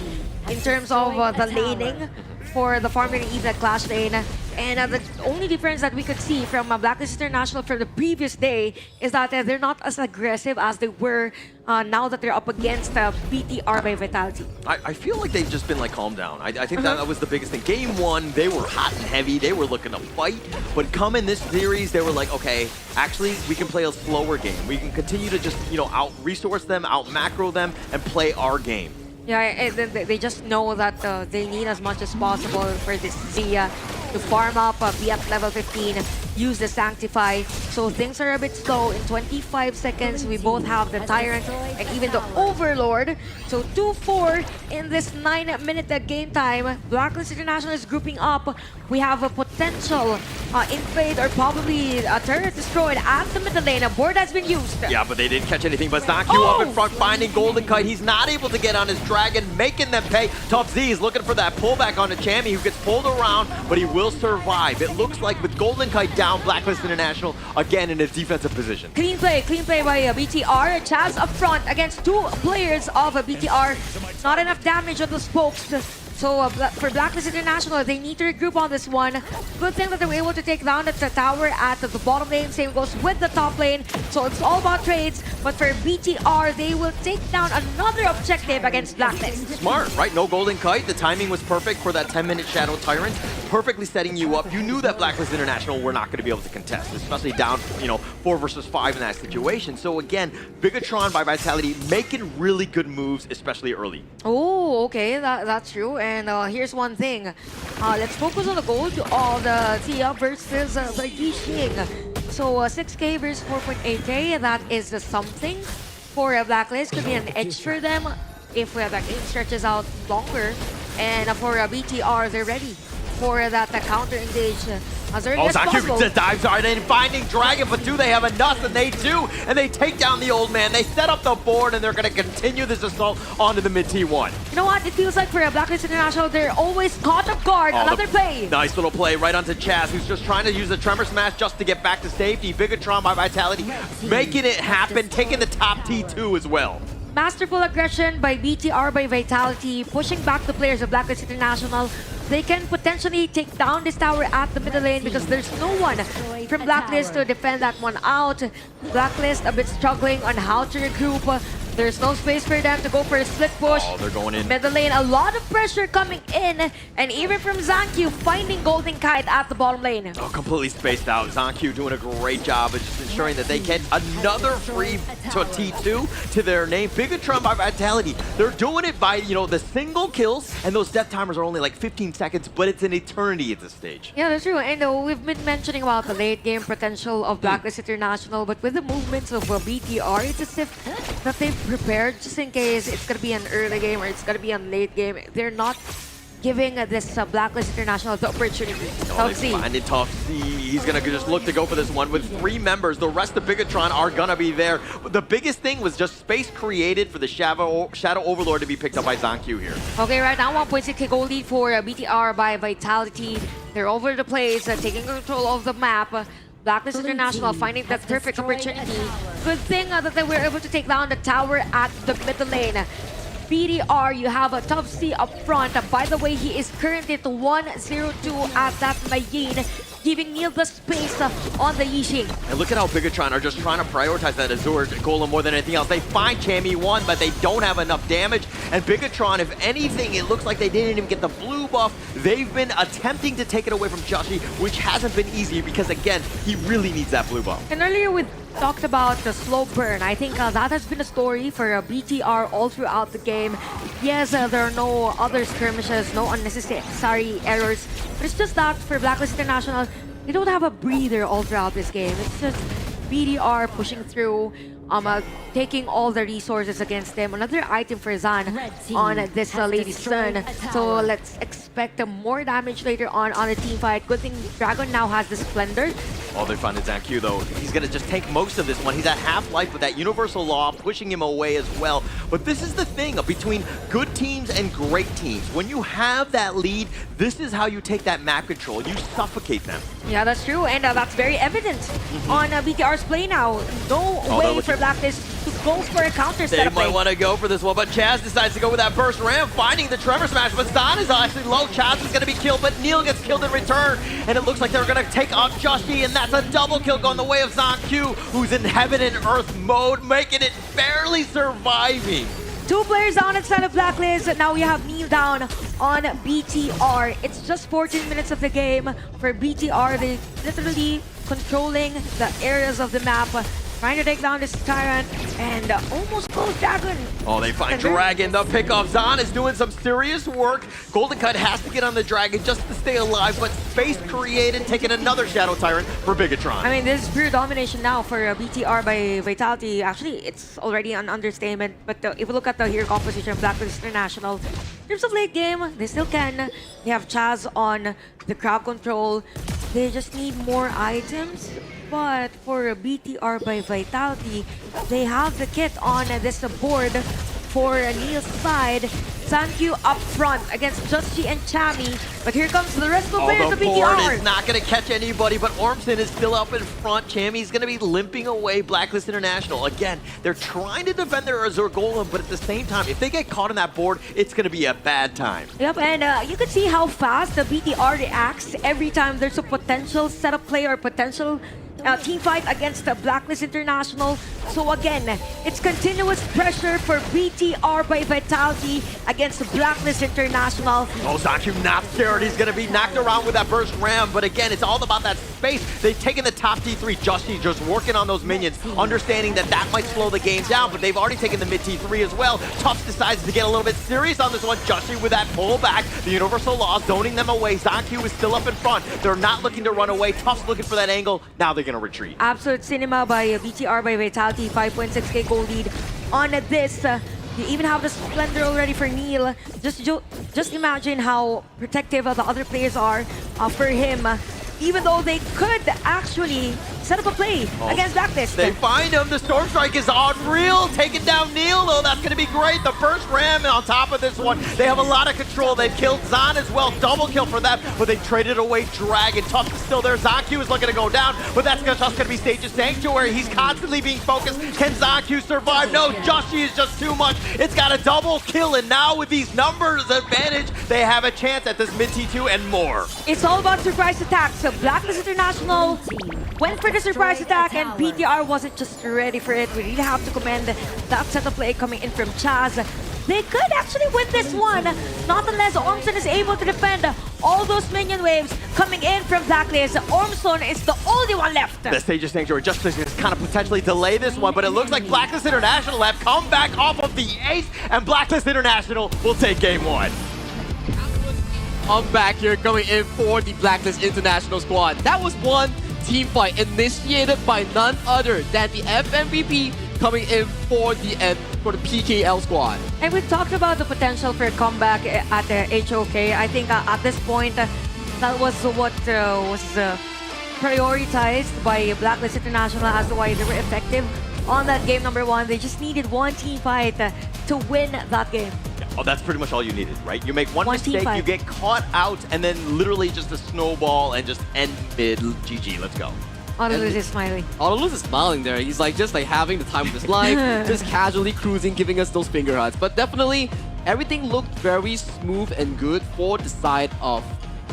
in terms of the laning for the farm lane and even the clash lane. And the only difference that we could see from Blacklist International from the previous day is that they're not as aggressive as they were now that they're up against BTR by Vitality.
I feel like they've just been like, calm down. I think that was the biggest thing. Game 1, they were hot and heavy. They were looking to fight. But come in this series, they were like, okay, actually, we can play a slower game. We can continue to just, out-resource them, out-macro them, and play our game.
Yeah, and they just know that they need as much as possible for this Zia to farm up, be at level 15, use the Sanctify. So things are a bit slow. In 25 seconds, we both have the Tyrant and even the Overlord. So 2-4 in this 9-minute game time. Blacklist International is grouping up. We have a potential invade or probably a turret destroyed at the middle lane. A board has been used.
Yeah, but they didn't catch anything. But Zanku up in front, finding Golden Kite. He's not able to get on his dragon, making them pay. Top Z is looking for that pullback on the Chammy, who gets pulled around, but he will survive. It looks like with Golden Kite down, Blacklist International again in a defensive position.
Clean play by BTR. Chaz up front against 2 players of BTR. Not enough damage on the spokes. So for Blacklist International, they need to regroup on this one. Good thing that they were able to take down the tower at the bottom lane. Same goes with the top lane. So it's all about trades. But for BTR, they will take down another objective against Blacklist.
Smart, right? No Golden Kite. The timing was perfect for that 10-minute Shadow Tyrant. Perfectly setting you up. You knew that Blacklist International were not going to be able to contest, especially down, 4 versus 5 in that situation. So again, Bigetron by Vitality making really good moves, especially early.
Oh, okay, that's true. And here's one thing. Let's focus on the gold of the Tia versus the Yixing. So 6k versus 4.8k, that is something for a Blacklist. Could be an edge for them if the game stretches out longer. And for BTR, they're ready for that counter engage as early as possible.
Zanku dives right in, finding Dragon, but do they have enough? And they do, and they take down the old man. They set up the board, and they're going to continue this assault onto the mid T1.
You know what? It feels like for a Blacklist International, they're always caught off guard. Another play.
Nice little play right onto Chaz, who's just trying to use the Tremor Smash just to get back to safety. Bigetron by Vitality making it happen, taking the top T2 as well.
Masterful aggression by BTR by Vitality, pushing back the players of Blacklist International. They can potentially take down this tower at the middle lane because there's no one from Blacklist to defend that one out. Blacklist a bit struggling on how to regroup. There's no space for them to go for a split push.
Oh, they're going in.
Middle lane, a lot of pressure coming in. And even from Zankyu, finding Golden Kite at the bottom lane.
Oh, completely spaced out. Zankyu doing a great job of just ensuring that they get another free T2 to their name. Bigetron by Vitality. They're doing it by, you know, the single kills, and those death timers are only like 15 seconds, but it's an eternity at this stage.
Yeah, that's true. And we've been mentioning about the late game potential of Blacklist International, but with the movements of BTR, it's as if that they've prepared just in case it's gonna be an early game or it's gonna be a late game. They're not giving this Blacklist International the opportunity.
Oh, they find it tough. He's gonna just look to go for this one with 3 members. The rest of Bigetron are gonna be there. The biggest thing was just space created for the Shadow Overlord to be picked up by Zankyu here.
Okay, right now 1.6k goal lead for BTR by Vitality. They're over the place, taking control of the map. Blacklist International finding that perfect opportunity. Good thing that they were able to take down the tower at the middle lane. BDR, you have a top C up front. By the way, he is currently at 1-0-2 at that Mayin, giving Neil the space on the Yixing.
And look at how Bigetron are just trying to prioritize that Azure Golem more than anything else. They find Chammy 1, but they don't have enough damage. And Bigetron, if anything, it looks like they didn't even get the blue buff. They've been attempting to take it away from Joshi, which hasn't been easy because, again, he really needs that blue buff.
And earlier we talked about the slow burn. I think that has been a story for BTR all throughout the game. Yes, there are no other skirmishes, no unnecessary errors. But it's just that for Blacklist International, they don't have a breather all throughout this game. It's just BDR pushing through, taking all the resources against them. Another item for Zan on this Lady Sun. So let's expect more damage later on the team fight. Good thing Dragon now has the Splendor.
Oh, they found Zankyu though. He's gonna just take most of this one. He's at half-life with that Universal Law pushing him away as well. But this is the thing between good teams and great teams. When you have that lead, this is how you take that map control. You suffocate them.
Yeah, that's true, and that's very evident on BTR's play now. No way for Blacklist to go for a counter
They
setup.
might want to go for this one, but Chaz decides to go with that burst ram, finding the Tremor Smash, but Zan is actually low. Chaz is going to be killed, but Neil gets killed in return, and it looks like they're going to take out Joshi, and that's a double kill going the way of Zankyu, who's in heaven and earth mode, making it barely surviving.
2 players down inside of Blacklist. Now we have Neil down on BTR. It's just 14 minutes of the game for BTR. They literally controlling the areas of the map, trying to take down this Tyrant, and almost goes Dragon.
Oh, they find Dragon, the pickup. Zan is doing some serious work. Golden Cut has to get on the Dragon just to stay alive, but space created, taking another Shadow Tyrant for Bigetron.
I mean, this is pure domination now for BTR by Vitality. Actually, it's already an understatement, but if we look at the hero composition of Blacklist International, in terms of late game, they still can. They have Chaz on the crowd control. They just need more items. But for BTR by Vitality, they have the kit on this board for Neil's side. Zankyu up front against Justy and Chami. But here comes the rest of the players of
the board
BTR.
is not going to catch anybody, but Ormson is still up in front. Chami's going to be limping away Blacklist International. Again, they're trying to defend their Azure Golem, but at the same time, if they get caught on that board, it's going to be a bad time.
Yep, and you can see how fast the BTR reacts every time there's a potential setup play or potential team fight against the Blacklist International. So again, it's continuous pressure for BTR by Vitality against the Blacklist International.
Oh, Zankyu not scared. He's going to be knocked around with that burst ram. But again, it's all about that space. They've taken the top T3. Justy just working on those minions, understanding that that might slow the game down. But they've already taken the mid T3 as well. Tufts decides to get a little bit serious on this one. Justy with that pullback. The Universal Law zoning them away. Zankyu is still up in front. They're not looking to run away. Tufts looking for that angle. Now they're going to retreat.
Absolute cinema by BTR by Vitality. 5.6k goal lead on this. You even have the Splendor already for Neil. Just imagine how protective the other players are for him. Even though they could actually set up a play against Blacklist.
They find him. The Storm Strike is unreal. Taking down Neil, though. That's going to be great. The first ram on top of this one. They have a lot of control. They've killed Zan as well. Double kill for them. But they traded away Dragon. Tufts is still there. Zankyu is looking to go down. But that's just going to be Stage's Sanctuary. He's constantly being focused. Can Zankyu survive? No. Joshi is just too much. It's got a double kill. And now with these numbers advantage, they have a chance at this mid T2 and more.
It's all about surprise attacks. So Blacklist International went for the surprise attack, and BTR wasn't just ready for it. We really have to commend that set of play coming in from Chaz. They could actually win this one, not unless Ormson is able to defend all those minion waves coming in from Blacklist. Ormson is the only one left.
The Sage's Sanctuary just to kind of potentially delay this one, but it looks like Blacklist International have come back off of the ace, and Blacklist International will take game one.
I'm back here coming in for the Blacklist International squad. That was one team fight initiated by none other than the FMVP coming in for the PKL squad.
And we talked about the potential for a comeback at the HOK. I think at this point, that was what was prioritized by Blacklist International as to why they were effective on that game number one. They just needed one team fight to win that game.
Oh, that's pretty much all you needed, right? You make one
team
mistake,
fight.
you get caught out, and then literally just a snowball and just end mid. GG, let's go.
Autoluz is smiling.
Autoluz is smiling there. He's like just like having the time of his life, just casually cruising, giving us those finger hugs. But definitely, everything looked very smooth and good for the side of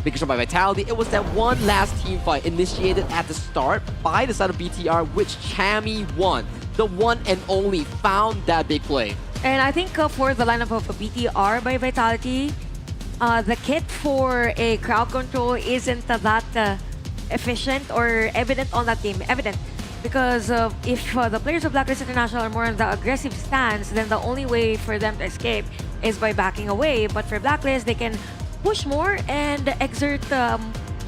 Bigetron by Vitality. It was that one last team fight initiated at the start by the side of BTR, which Chami won. The one and only found that big play.
And I think for the lineup of BTR by Vitality, the kit for a crowd control isn't that efficient or evident on that game. Evident. Because if the players of Blacklist International are more on the aggressive stance, then the only way for them to escape is by backing away. But for Blacklist, they can push more and exert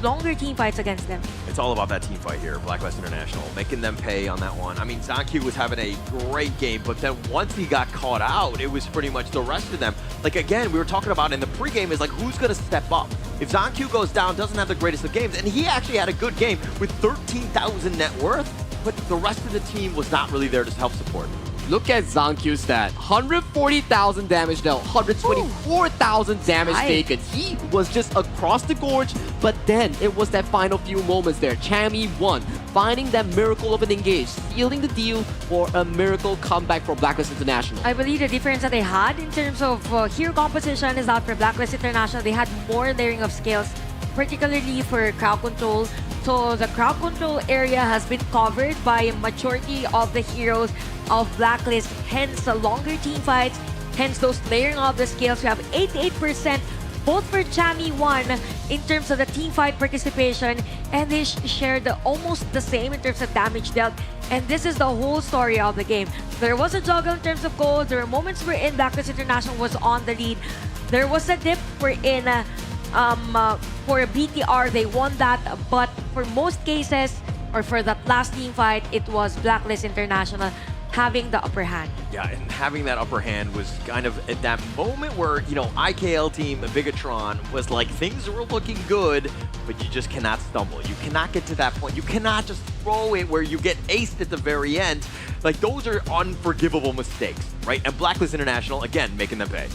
longer team fights against them.
It's all about that team fight here, Blacklist International, making them pay on that one. I mean, ZonQ was having a great game, but then once he got caught out, it was pretty much the rest of them. Like, again, we were talking about in the pregame is like, who's going to step up? If ZonQ goes down, doesn't have the greatest of games, and he actually had a good game with 13,000 net worth, but the rest of the team was not really there to help support.
Look at ZonQ's stat. 140,000 damage dealt, 124,000 damage taken. He was just across the gorge, but then it was that final few moments there. Chami won, finding that miracle of an engage, sealing the deal for a miracle comeback for Blacklist International.
I believe the difference that they had in terms of hero composition is that for Blacklist International, they had more layering of skills, particularly for crowd control. So the crowd control area has been covered by a majority of the heroes of Blacklist, hence the longer team fights, hence those layering of the skills. We have 88% both for Chami 1 in terms of the team fight participation, and they shared almost the same in terms of damage dealt. And this is the whole story of the game. There was a juggle in terms of gold. There were moments wherein Blacklist International was on the lead. There was a dip wherein for BTR, they won that, but for most cases, or for that last team fight, it was Blacklist International having the upper hand.
Yeah, and having that upper hand was kind of at that moment where, you know, IKL team, Bigetron, was like, things were looking good, but you just cannot stumble. You cannot get to that point. You cannot just throw it where you get aced at the very end. Like, those are unforgivable mistakes, right? And Blacklist International, again, making them pay.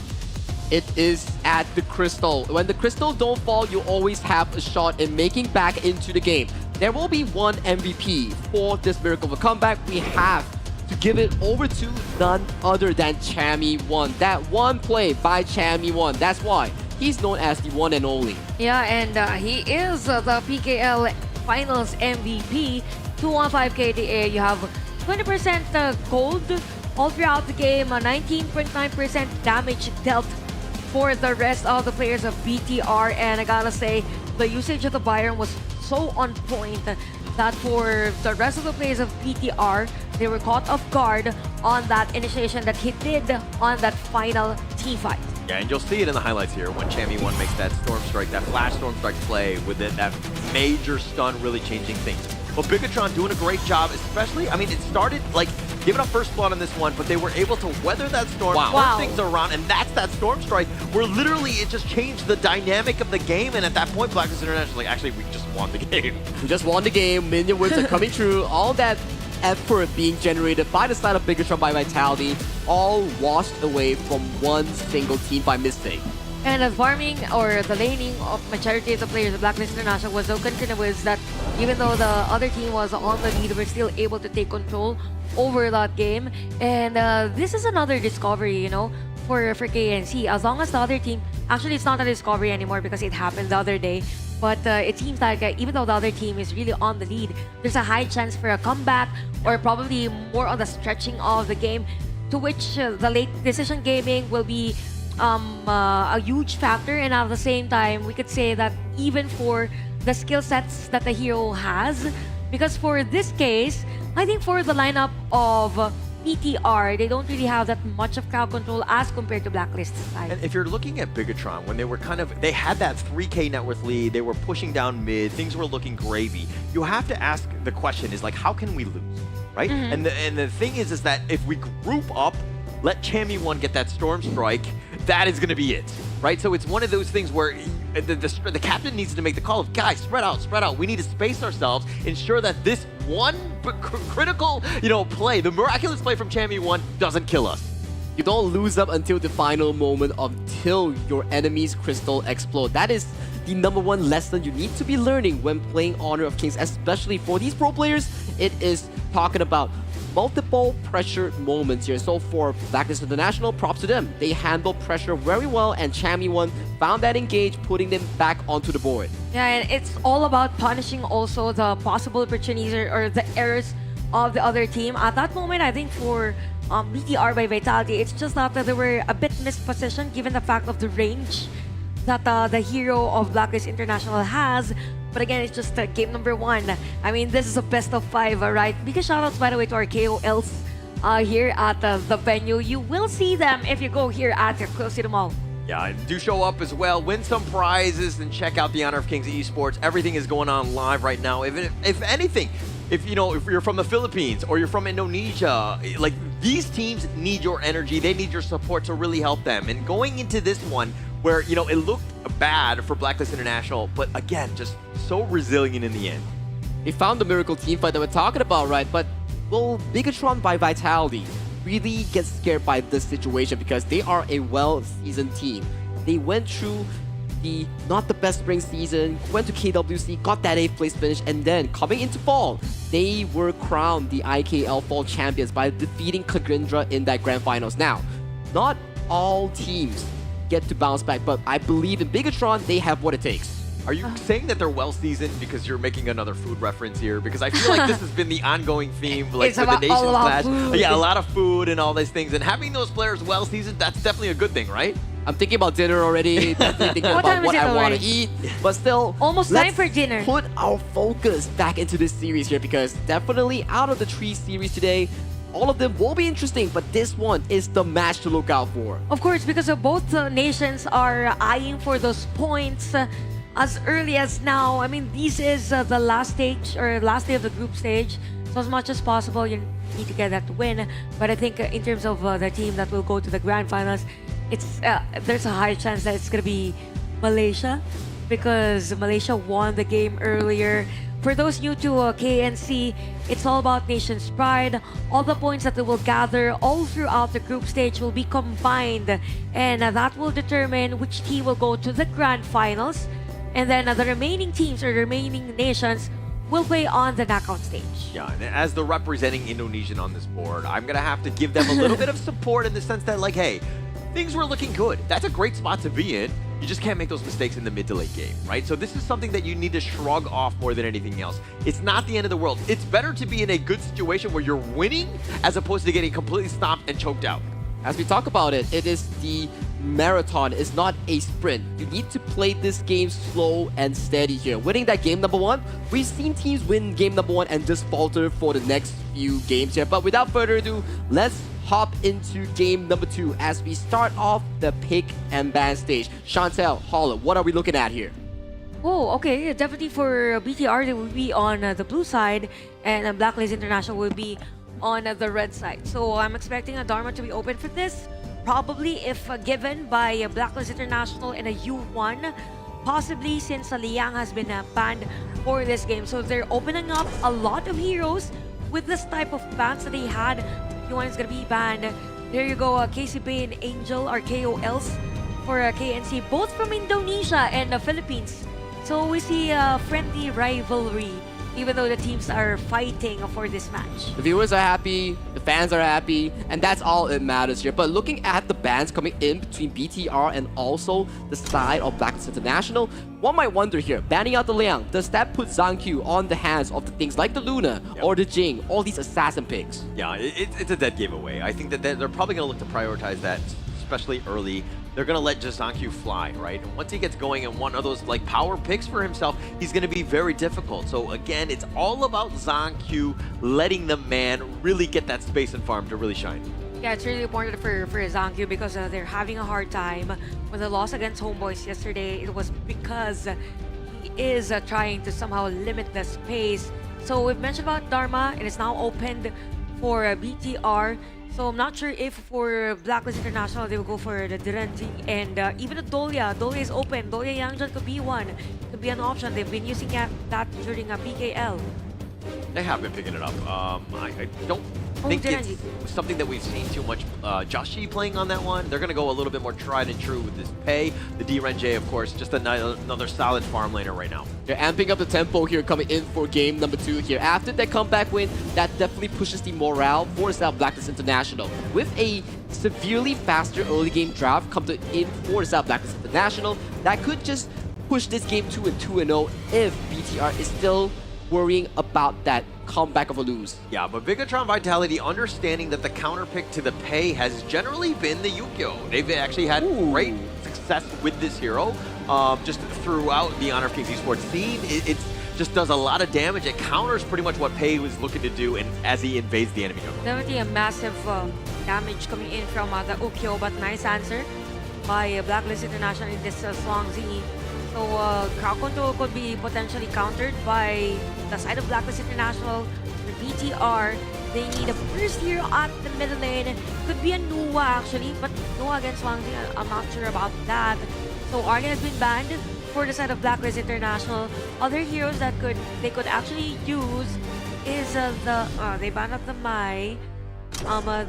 It is at the crystal. When the crystals don't fall, you always have a shot in making back into the game. There will be one MVP for this miracle of a comeback. We have to give it over to none other than Chami 1. That one play by Chami 1. That's why he's known as the one and only.
Yeah, and he is the PKL Finals MVP. 215 KDA. You have 20% gold all throughout the game. 19.9% damage dealt for the rest of the players of BTR, and I gotta say, the usage of the Byron was so on point that for the rest of the players of BTR, they were caught off guard on that initiation that he did on that final team fight.
Yeah, and you'll see it in the highlights here when Chami 1 makes that Storm Strike, that Flash Storm Strike play with it, that major stun really changing things. But Bigetron doing a great job, especially, I mean, it started like giving up first blood on this one, but they were able to weather that storm, turn things around, and that's that Storm Strike where literally it just changed the dynamic of the game. And at that point, Blacklist International like, actually, we just won the game.
We just won the game. Minion whips are coming through. All that effort being generated by the side of Bigetron by Vitality, all washed away from one single team by mistake.
And the farming or the laning of majority of the players of Blacklist International was so continuous that even though the other team was on the lead, they were still able to take control over that game. And this is another discovery, you know, for KNC. As long as the other team, actually it's not a discovery anymore because it happened the other day, But it seems like even though the other team is really on the lead, there's a high chance for a comeback or probably more on the stretching of the game, to which the late decision gaming will be a huge factor. And at the same time, we could say that even for the skill sets that the hero has, because for this case, I think for the lineup of PTR, they don't really have that much of crowd control as compared to Blacklist side.
And if you're looking at Bigetron, when they were they had that 3K net worth lead, they were pushing down mid, things were looking gravy. You have to ask the question is like, how can we lose, right? And the thing is that if we group up, let Chammy1 get that Storm Strike, that is going to be it, right? So it's one of those things where the captain needs to make the call of, guys, spread out. We need to space ourselves, ensure that this one critical, play, the miraculous play from Chammy1 doesn't kill us.
You don't lose up until the final moment until your enemy's crystal explode. That is the #1 lesson you need to be learning when playing Honor of Kings, especially for these pro players. It is talking about multiple pressure moments here. So for Blacklist International, props to them. They handle pressure very well, and Chammy1 found that engage, putting them back onto the board.
Yeah, and it's all about punishing also the possible opportunities or the errors of the other team. At that moment, I think for BTR by Vitality, it's just that they were a bit mispositioned given the fact of the range that the hero of Blacklist International has. But again, it's just game #1. I mean, this is a best of 5, right? Big shoutouts, by the way, to our KOLs here at the venue. You will see them if you go here at close to the mall.
Yeah, and do show up as well, win some prizes, and check out the Honor of Kings Esports. Everything is going on live right now. If anything, if you're from the Philippines or you're from Indonesia, like, these teams need your energy, they need your support to really help them. And going into this one, where, it looked bad for Blacklist International, but again, just so resilient in the end.
They found the miracle team fight that we're talking about, right? But will Bigetron by Vitality really get scared by this situation, because they are a well-seasoned team? They went through the not the best spring season, went to KWC, got that 8th place finish, and then coming into fall, they were crowned the IKL Fall Champions by defeating Kagrindra in that grand finals. Now, not all teams get to bounce back, but I believe in Bigetron, they have what it takes.
Are you saying that they're well-seasoned because you're making another food reference here? Because I feel like this has been the ongoing theme, like,
It's
with the
about
Nations
all about
Clash.
food.
Yeah, a lot of food and all these things. And having those players well-seasoned, that's definitely a good thing, right?
I'm thinking about dinner already, definitely thinking
What
about
time is
what
it
I want to
already?
eat, but still,
Almost
let's
time for dinner.
put our focus back into this series here, because definitely out of the 3 series today, all of them will be interesting, but this one is the match to look out for.
Of course, because both nations are eyeing for those points as early as now. I mean, this is the last stage or last day of the group stage. So as much as possible, you need to get that win. But I think in terms of the team that will go to the grand finals, it's there's a high chance that it's gonna be Malaysia, because Malaysia won the game earlier. For those new to KNC, it's all about nation's pride. All the points that they will gather all throughout the group stage will be combined, and that will determine which team will go to the grand finals. And then the remaining teams or remaining nations will play on the knockout stage.
Yeah, and as the representing Indonesian on this board, I'm going to have to give them a little bit of support in the sense that, like, hey, things were looking good. That's a great spot to be in. You just can't make those mistakes in the mid to late game, right? So this is something that you need to shrug off more than anything else. It's not the end of the world. It's better to be in a good situation where you're winning as opposed to getting completely stomped and choked out.
As we talk about it, it is the marathon, it's not a sprint. You need to play this game slow and steady here. Winning that game #1, we've seen teams win game #1 and just falter for the next few games here. But without further ado, let's hop into game #2 as we start off the pick and ban stage. Chantel, Holler, what are we looking at here?
Oh, okay. Definitely for BTR, they will be on the blue side, and Blacklist International will be on the red side. So I'm expecting a Dharma to be open for this. Probably if given by Blacklist International in a U1, possibly since Liang has been banned for this game. So they're opening up a lot of heroes with this type of bans that they had. U1 is going to be banned. There you go, KCP and Angel are KOLs for KNC, both from Indonesia and the Philippines. So we see a friendly rivalry even though the teams are fighting for this match.
The viewers are happy, the fans are happy, and that's all that matters here. But looking at the bans coming in between BTR and also the side of Blacklist International, one might wonder here, banning out the Liang, does that put Zhangqiu on the hands of the things like the Luna or the Jing, all these assassin picks?
Yeah, it's a dead giveaway. I think that they're probably going to look to prioritize that, especially early. They're going to let just Zhangqiu fly, right? And once he gets going and one of those like power picks for himself, he's going to be very difficult. So again, it's all about Zhangqiu letting the man really get that space and farm to really shine.
Yeah, it's really important for Zhangqiu because they're having a hard time. With the loss against Homeboys yesterday, it was because he is trying to somehow limit the space. So we've mentioned about Dharma, and it's now opened for BTR. So I'm not sure if for Blacklist International they will go for the Direnji and even the Dolia. Dolia is open. Dolia Yangjan could be one. Could be an option. They've been using that during a PKL.
They have been picking it up. I don't think it's something that we've seen too much. Joshi playing on that one. They're going to go a little bit more tried and true with this pay. The D-Ren-J, of course, just another solid farm laner right now.
They're amping up the tempo here coming in for game number 2 here. After that comeback win, that definitely pushes the morale for the South Blacklist International. With a severely faster early game draft coming in for the South Blacklist International, that could just push this game to a 2-0 if BTR is still worrying about that comeback of a lose.
Yeah, but Bigetron Vitality understanding that the counter pick to the pay has generally been the Yukio. They've actually had great success with this hero just throughout the Honor of Kings Esports scene. It just does a lot of damage. It counters pretty much what Pei was looking to do and as he invades the enemy jungle.
Definitely a massive damage coming in from the Ukyo, but nice answer by Blacklist International in this Swansea. So crowd control could be potentially countered by the side of Blacklist International. The BTR, they need a first hero at the middle lane. Could be a Nuwa actually, but Nuwa against Swansea, I'm not sure about that. So Arnie has been banned for the side of Blacklist International. Other heroes that they could actually use is they banned up the Mai.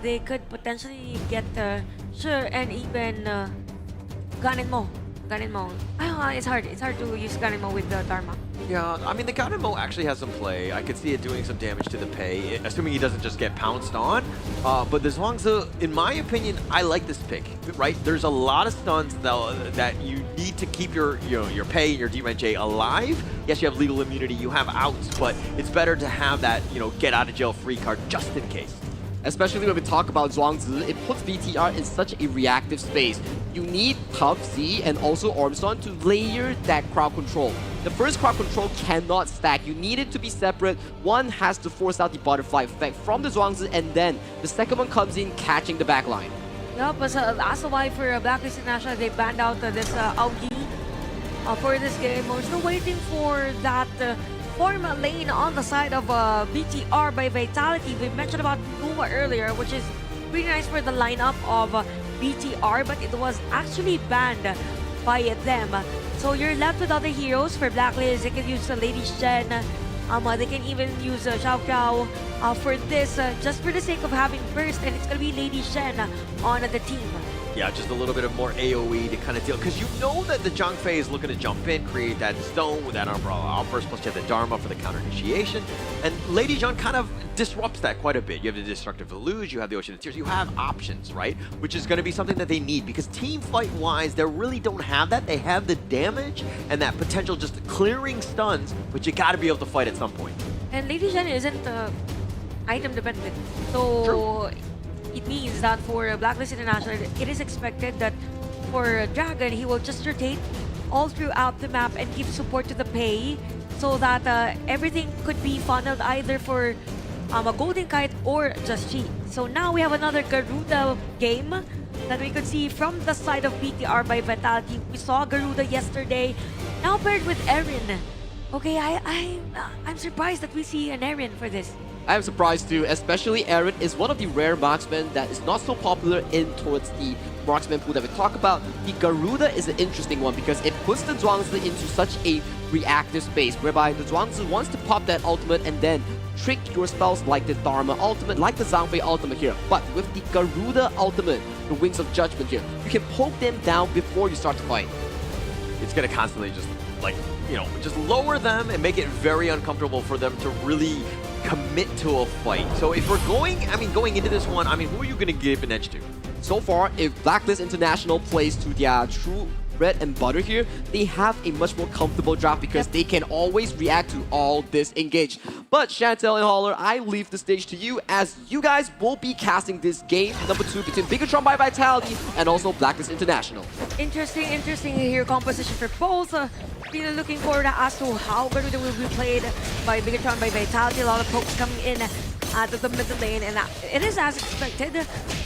They could potentially get Sure and even Ganenmo. It's hard to use Ganenmo with the Dharma.
Yeah, I mean, the Ganenmo actually has some play. I could see it doing some damage to the Pei, assuming he doesn't just get pounced on. But the Zhuangzi, in my opinion, I like this pick, right? There's a lot of stuns that you need to keep your Pei and your D-Ren-J alive. Yes, you have legal immunity, you have outs, but it's better to have that, get out of jail free card just in case.
Especially when we talk about Zhuangzi, it puts BTR in such a reactive space. You need Puff, Z, and also Ormston to layer that crowd control. The first crowd control cannot stack. You need it to be separate. One has to force out the butterfly effect from the Zhuangzi, and then the second one comes in catching the back line.
Yeah, but that's why for Blacklist International, they banned out this Augie for this game. We're still waiting for that form lane on the side of BTR by Vitality. We mentioned about Numa earlier, which is pretty nice for the lineup of BTR, but it was actually banned by them. So you're left with other heroes for Blacklist. They can use Lady Shen. They can even use Xiao Xiao for this, just for the sake of having burst, and it's gonna be Lady Shen on the team.
Yeah, just a little bit of more AoE to kind of deal, because you know that the Zhang Fei is looking to jump in, create that stone with that umbrella outburst, plus you have the Dharma for the counter initiation, and Lady Zhang kind of disrupts that quite a bit. You have the Destructive Deluge, you have the Ocean of Tears, you have options, right? Which is going to be something that they need, because team fight-wise, they really don't have that. They have the damage and that potential just clearing stuns, but you got to be able to fight at some point.
And Lady Zhang isn't item dependent, so true. It means that for Blacklist International, it is expected that for Dragon, he will just rotate all throughout the map and give support to the Pei so that everything could be funneled either for a Golden Kite or just Chi. So now we have another Garuda game that we could see from the side of BTR by Vitality. We saw Garuda yesterday, now paired with Erin. Okay, I'm surprised that we see an Erin for this.
I'm surprised too, especially Erin is one of the rare marksmen that is not so popular in towards the marksman pool that we talk about. The Garuda is an interesting one because it puts the Zhuangzi into such a reactive space whereby the Zhuangzi wants to pop that ultimate and then trick your spells like the Dharma ultimate, like the Zhang Fei ultimate here. But with the Garuda ultimate, the Wings of Judgment here, you can poke them down before you start to fight.
It's going to constantly just like, you know, just lower them and make it very uncomfortable for them to really commit to a fight. So if we're going into this one, I mean, who are you going to give an edge to?
So far, if Blacklist International plays to their true bread and butter here, they have a much more comfortable draft because they can always react to all this engage. But Chantel and Holler, I leave the stage to you as you guys will be casting this game number 2 between Bigetron by Vitality and also Blacklist International.
Interesting here composition for both. Really looking forward as to how Garuda will be played by Bigetron by Vitality. A lot of pokes coming in out of the middle lane, and it is as expected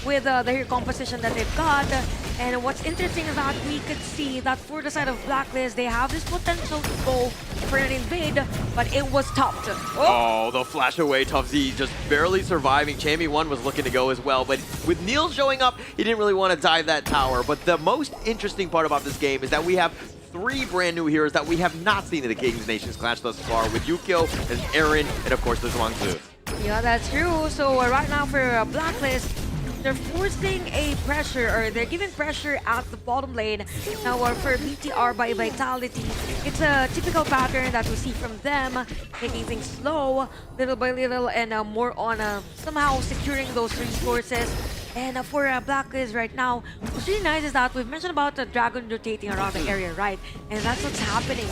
with the hero composition that they've got. And what's interesting is that we could see that for the side of Blacklist, they have this potential to go for an invade, but it was topped.
Oh, the flash away, Tough Z just barely surviving. Chammy1 was looking to go as well, but with Neil showing up, he didn't really want to dive that tower. But the most interesting part about this game is that we have 3 brand new heroes that we have not seen in the Kings Nations Clash thus far, with Yukio and Aaron, and of course, there's Wangzu.
Yeah, that's true. So right now for Blacklist, they're forcing a pressure, or they're giving pressure at the bottom lane. Now for BTR by Vitality, it's a typical pattern that we see from them, taking things slow, little by little, and more on somehow securing those resources. And for Blacklist right now, what's really nice is that we've mentioned about the dragon rotating around the area, right? And that's what's happening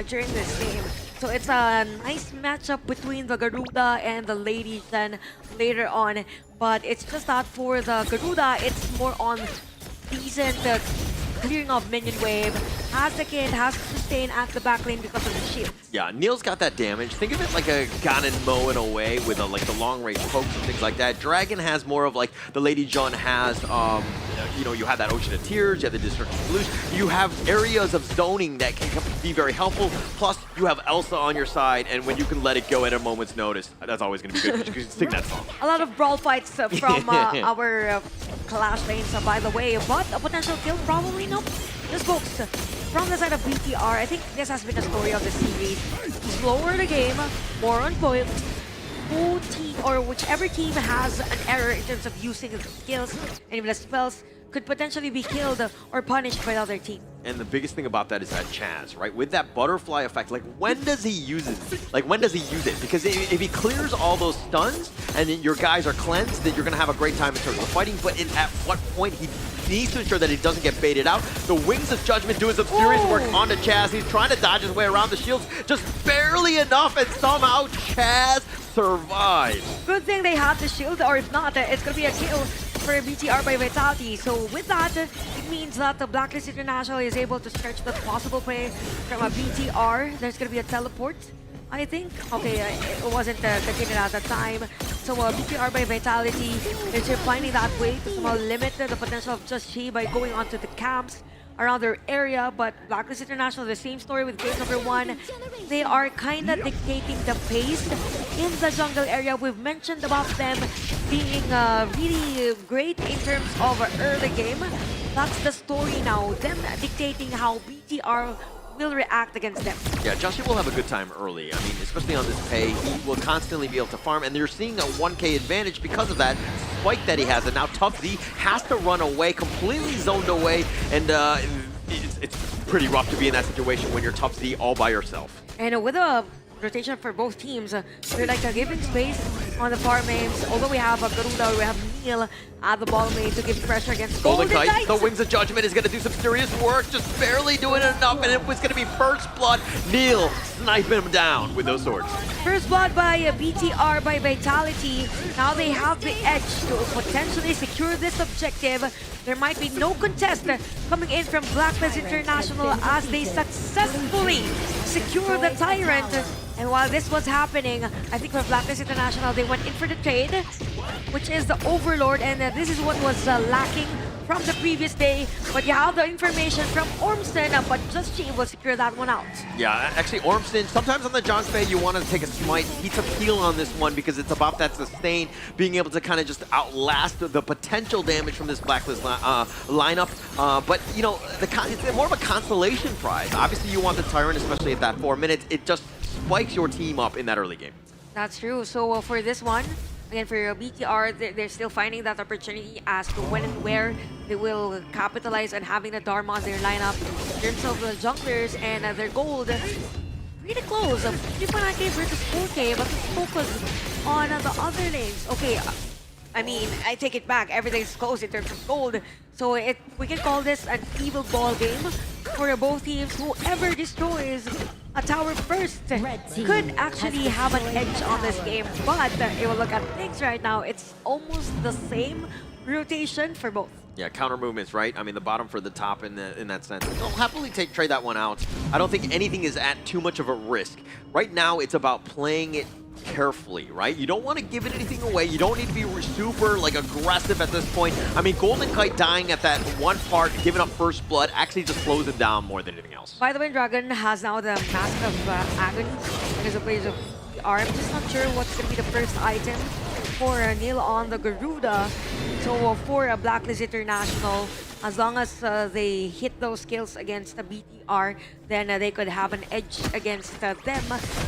during this game. So it's a nice matchup between the Garuda and the Lady then later on. But it's just that for the Garuda, it's more on decent clearing of minion wave. Has the kid, has to sustain at the back lane because of the shield.
Yeah, Neil's got that damage. Think of it like a Ganon Mo in a way, with like the long range pokes and things like that. Dragon has more of like the Lady John has, you know, you have that Ocean of Tears, you have the Destruction Solution. You have areas of zoning that can be very helpful. Plus, you have Elsa on your side, and when you can let it go at a moment's notice, that's always going to be good because you can sing that song.
A lot of brawl fights from our Clash lanes, by the way, but a potential kill probably no. Just folks, from the side of BTR, I think this has been the story of the series. Slower the game, more on point. Who team or whichever team has an error in terms of using the skills and even the spells could potentially be killed or punished by the other team.
And the biggest thing about that is that Chaz, right? With that butterfly effect, like when does he use it? Like when does he use it? Because if he clears all those stuns and then your guys are cleansed, then you're going to have a great time in terms of fighting. But at what point he needs to ensure that he doesn't get baited out. The Wings of Judgment doing some serious work onto Chaz. He's trying to dodge his way around the shields just barely enough, and somehow Chaz survived.
Good thing they had the shield, or if not, it's going to be a kill for BTR by Vitality. So with that, it means that the Blacklist International is able to stretch the possible play from a BTR. There's going to be a teleport, I think. Okay, it wasn't continued at the time. So BTR by Vitality is just finding that way to somehow limit the potential of Just She by going onto the camps around their area. But Blacklist International, the same story with game number 1. They are kind of dictating the pace in the jungle area. We've mentioned about them being really great in terms of early game. That's the story now. Them dictating how BTR will react against them.
Yeah, Joshua will have a good time early. I mean, especially on this pay, he will constantly be able to farm, and they're seeing a 1k advantage because of that spike that he has. And now Tough Z has to run away, completely zoned away, and it's pretty rough to be in that situation when you're Tough Z all by yourself.
And with a rotation for both teams, they're like giving space on the far lanes. Although we have Garuda, we have Neil at the bottom lane to give pressure against Golden Knight.
The Wings of Judgment is going to do some serious work, just barely doing enough, and it was going to be First Blood. Neil sniping him down with those swords.
First Blood by BTR by Vitality. Now they have the edge to potentially secure this objective. There might be no contest coming in from Blacklist International as they successfully secure the Tyrant. And while this was happening, I think for Blacklist International, they went in for the trade, which is the Overlord, and this is what was lacking from the previous day. But you have the information from Ormston, but Just She will secure that one out.
Yeah, actually, Ormston, sometimes on the Johnsbay, you want to take a smite. He took heal on this one because it's about that sustain, being able to kind of just outlast the potential damage from this Blacklist lineup. But, you know, it's more of a consolation prize. Obviously, you want the Tyrant, especially at that 4 minutes. It just spikes your team up in that early game.
That's true. So for this one, again, for BTR, they're still finding that opportunity as to when and where they will capitalize on having the Dharma on their lineup. in terms of the junglers and their gold. Really close. 3.9k versus 4k, but let's focus on the other lanes. Okay, I mean, I take it back. Everything's close in terms of gold. So we can call this an evil ball game for both teams. Whoever destroys a tower first could actually have an edge on this game. But if you look at things right now, it's almost the same rotation for both.
Yeah, counter movements, right? I mean, the bottom for the top in that sense. They'll happily trade that one out. I don't think anything is at too much of a risk. Right now, it's about playing it carefully, right? You don't want to give it anything away. You don't need to be super like aggressive at this point. I mean, Golden Kite dying at that one part, giving up first blood, actually just slows him down more than anything else.
By the way, Dragon has now the Mask of Agony because of plays of the arm. Just not sure what's going to be the first item for Neil on the Garuda. So for a Blacklist International, as long as they hit those skills against the BTR, then they could have an edge against them.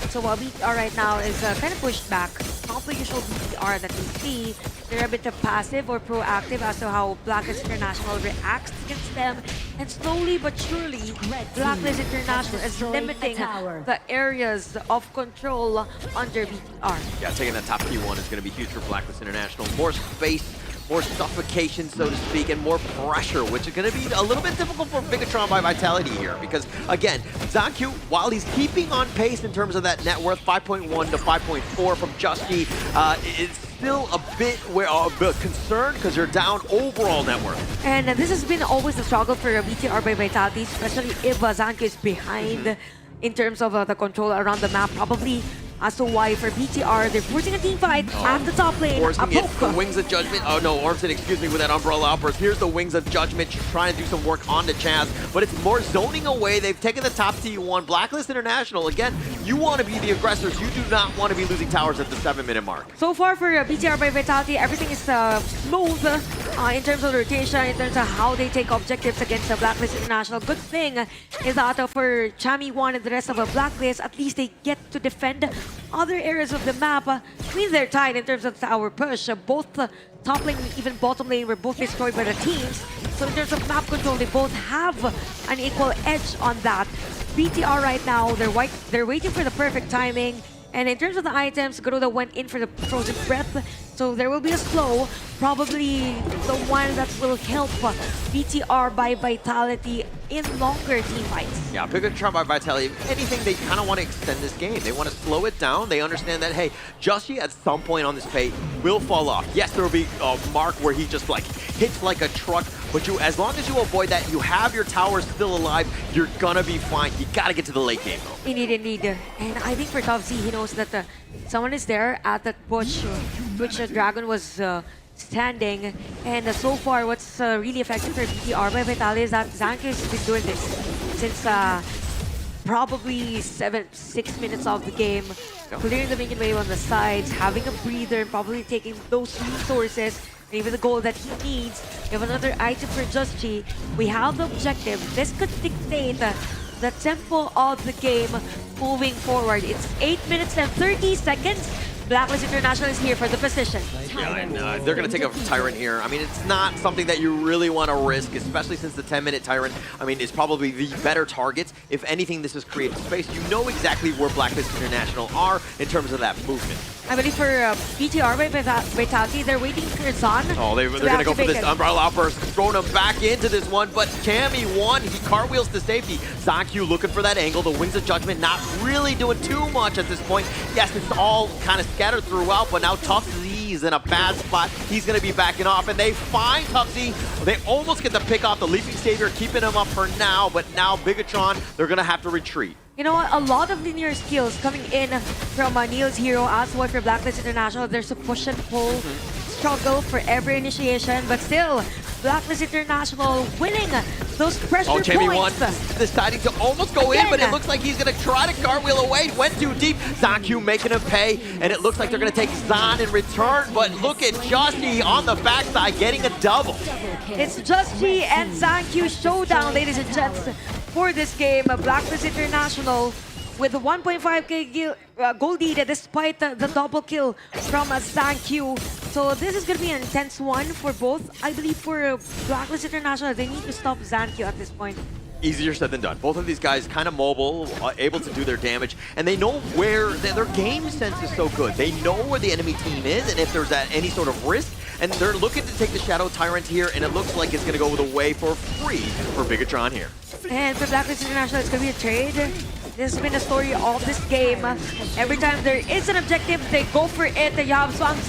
So BTR right now is kind of pushed back. Not the usual BTR that we see. They're a bit passive or proactive as to how Blacklist International reacts against them. And slowly but surely, Blacklist International is limiting the areas of control under BTR.
Yeah, taking that top T1 is going to be huge for Blacklist International. More space, more suffocation, so to speak, and more pressure, which is going to be a little bit difficult for Bigetron by Vitality here. Because, again, Zancu, while he's keeping on pace in terms of that net worth, 5.1 to 5.4 from Justy, it's still a bit concerned because you're down overall net worth.
And this has been always a struggle for BTR by Vitality, especially if Zancu is behind in terms of the control around the map. Probably as to why for BTR, they're forcing a team fight at the top lane.
Forcing it, the Wings of Judgment. Oh no, Ormson, excuse me, with that Umbrella Outburst. Here's the Wings of Judgment trying to do some work on the Chaz, but it's more zoning away. They've taken the top T1. Blacklist International, again, you want to be the aggressors. You do not want to be losing towers at the 7-minute mark.
So far for BTR by Vitality, everything is smooth in terms of rotation, in terms of how they take objectives against the Blacklist International. Good thing is that for Chami 1 and the rest of the Blacklist, at least they get to defend other areas of the map. I mean, they're tied in terms of tower push. Both top lane and even bottom lane were both destroyed by the teams. So in terms of map control, they both have an equal edge on that. BTR right now, they're waiting for the perfect timing. And in terms of the items, Garuda went in for the Frozen Breath. So there will be a slow, probably the one that will help BTR by Vitality in longer team fights.
Yeah, Bigetron by Vitality, if anything, they kind of want to extend this game. They want to slow it down. They understand that, hey, Justy at some point on this pay will fall off. Yes, there will be a mark where he just like hits like a truck, but as long as you avoid that, you have your towers still alive, you're gonna be fine. You gotta get to the late game though.
Indeed. And I think for Top Z, he knows that someone is there at that bush which Dragon was standing. And so far, what's really effective for BTR by Vitality is that Zancu has been doing this since probably 6 minutes of the game, clearing the minion wave on the sides, having a breather, probably taking those resources, and even the goal that he needs. We have another item for Justy. We have the objective. This could dictate the tempo of the game moving forward. It's 8 minutes and 30 seconds. Blacklist International is here for the position.
Yeah, and they're going to take a Tyrant here. I mean, it's not something that you really want to risk, especially since the 10-minute Tyrant, I mean, is probably the better target. If anything, this is creative space. You know exactly where Blacklist International are in terms of that movement.
I believe for BTR by Vitality, they're waiting for Zan.
Oh, they're going to go for this Umbrella Outburst, throwing him back into this one, but Cammy won. He cartwheels to safety. Zancu looking for that angle. The Wings of Judgment not really doing too much at this point. Yes, it's all kind of scattered throughout, but now Tough Z's in a bad spot. He's going to be backing off, and they find Tough Z. They almost get the pick off the Leaping Savior, keeping him up for now, but now Bigetron, they're going to have to retreat.
You know what? A lot of linear skills coming in from Neil's hero as well for Blacklist International. There's a push and pull struggle for every initiation, but still, Blacklist International winning those pressure points.
Jamie one deciding to almost go in, but it looks like he's going to try to cartwheel away. Went too deep. Zancu making him pay, and it looks like they're going to take Zan in return, but look at Justy on the backside getting a double.
It's Justy and Zancu showdown, ladies and gents, for this game. Blacklist International with a 1.5k gold lead despite the double kill from Zancu. So this is going to be an intense one for both. I believe for Blacklist International, they need to stop Zancu at this point.
easier said than done. Both of these guys kind of mobile, able to do their damage, and they know where their game sense is so good. They know where the enemy team is, and if there's any sort of risk, and they're looking to take the Shadow Tyrant here, and it looks like it's going to go the way for free for Bigetron here.
And for Blacklist International, it's going to be a trade. This has been the story of this game. Every time there is an objective, they go for it. You have Swangs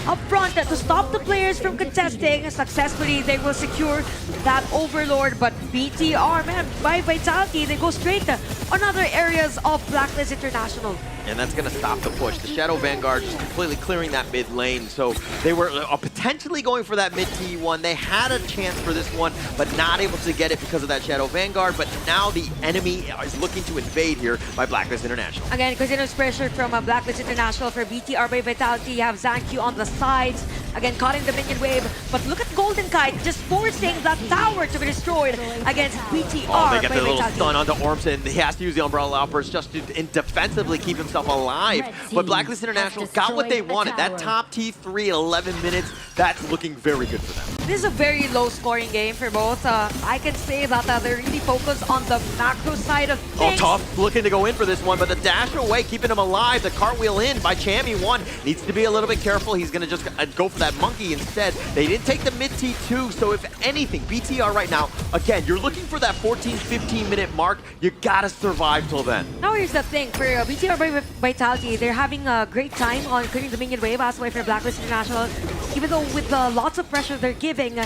up front to stop the players from contesting. Successfully, they will secure that Overlord. But BTR, man, by Vitality, they go straight on other areas of Blacklist International.
And that's going to stop the push. The Shadow Vanguard just completely clearing that mid lane. So they were potentially going for that mid T1. They had a chance for this one, but not able to get it because of that Shadow Vanguard. But now the enemy is looking to invade here by Blacklist International.
Again, continuous pressure from Blacklist International for BTR by Vitality. You have Zankyu on the sides. Again, caught in the minion wave. But look at Golden Kite just forcing that tower to be destroyed against BTR
Oh, they get
by
the little
Vitality.
stun onto Ormson. He has to use the Umbrella Outburst just to defensively keep himself alive. But Blacklist International got what they wanted. That top T3 at 11 minutes, that's looking very good for them.
This is a very low-scoring game for both. I can say that they're really focused on the macro side of things.
Oh, tough looking to go in for this one, but the dash away, keeping him alive. The cartwheel in by Chammy1. Needs to be a little bit careful. He's going to just go for that monkey instead. They didn't take the mid T2, so if anything, BTR right now, again, you're looking for that 14, 15-minute mark. You got to survive till then.
Now here's the thing, for BTR by Vitality, they're having a great time on clearing the minion wave as well for Blacklist International. Even though with lots of pressure they're giving,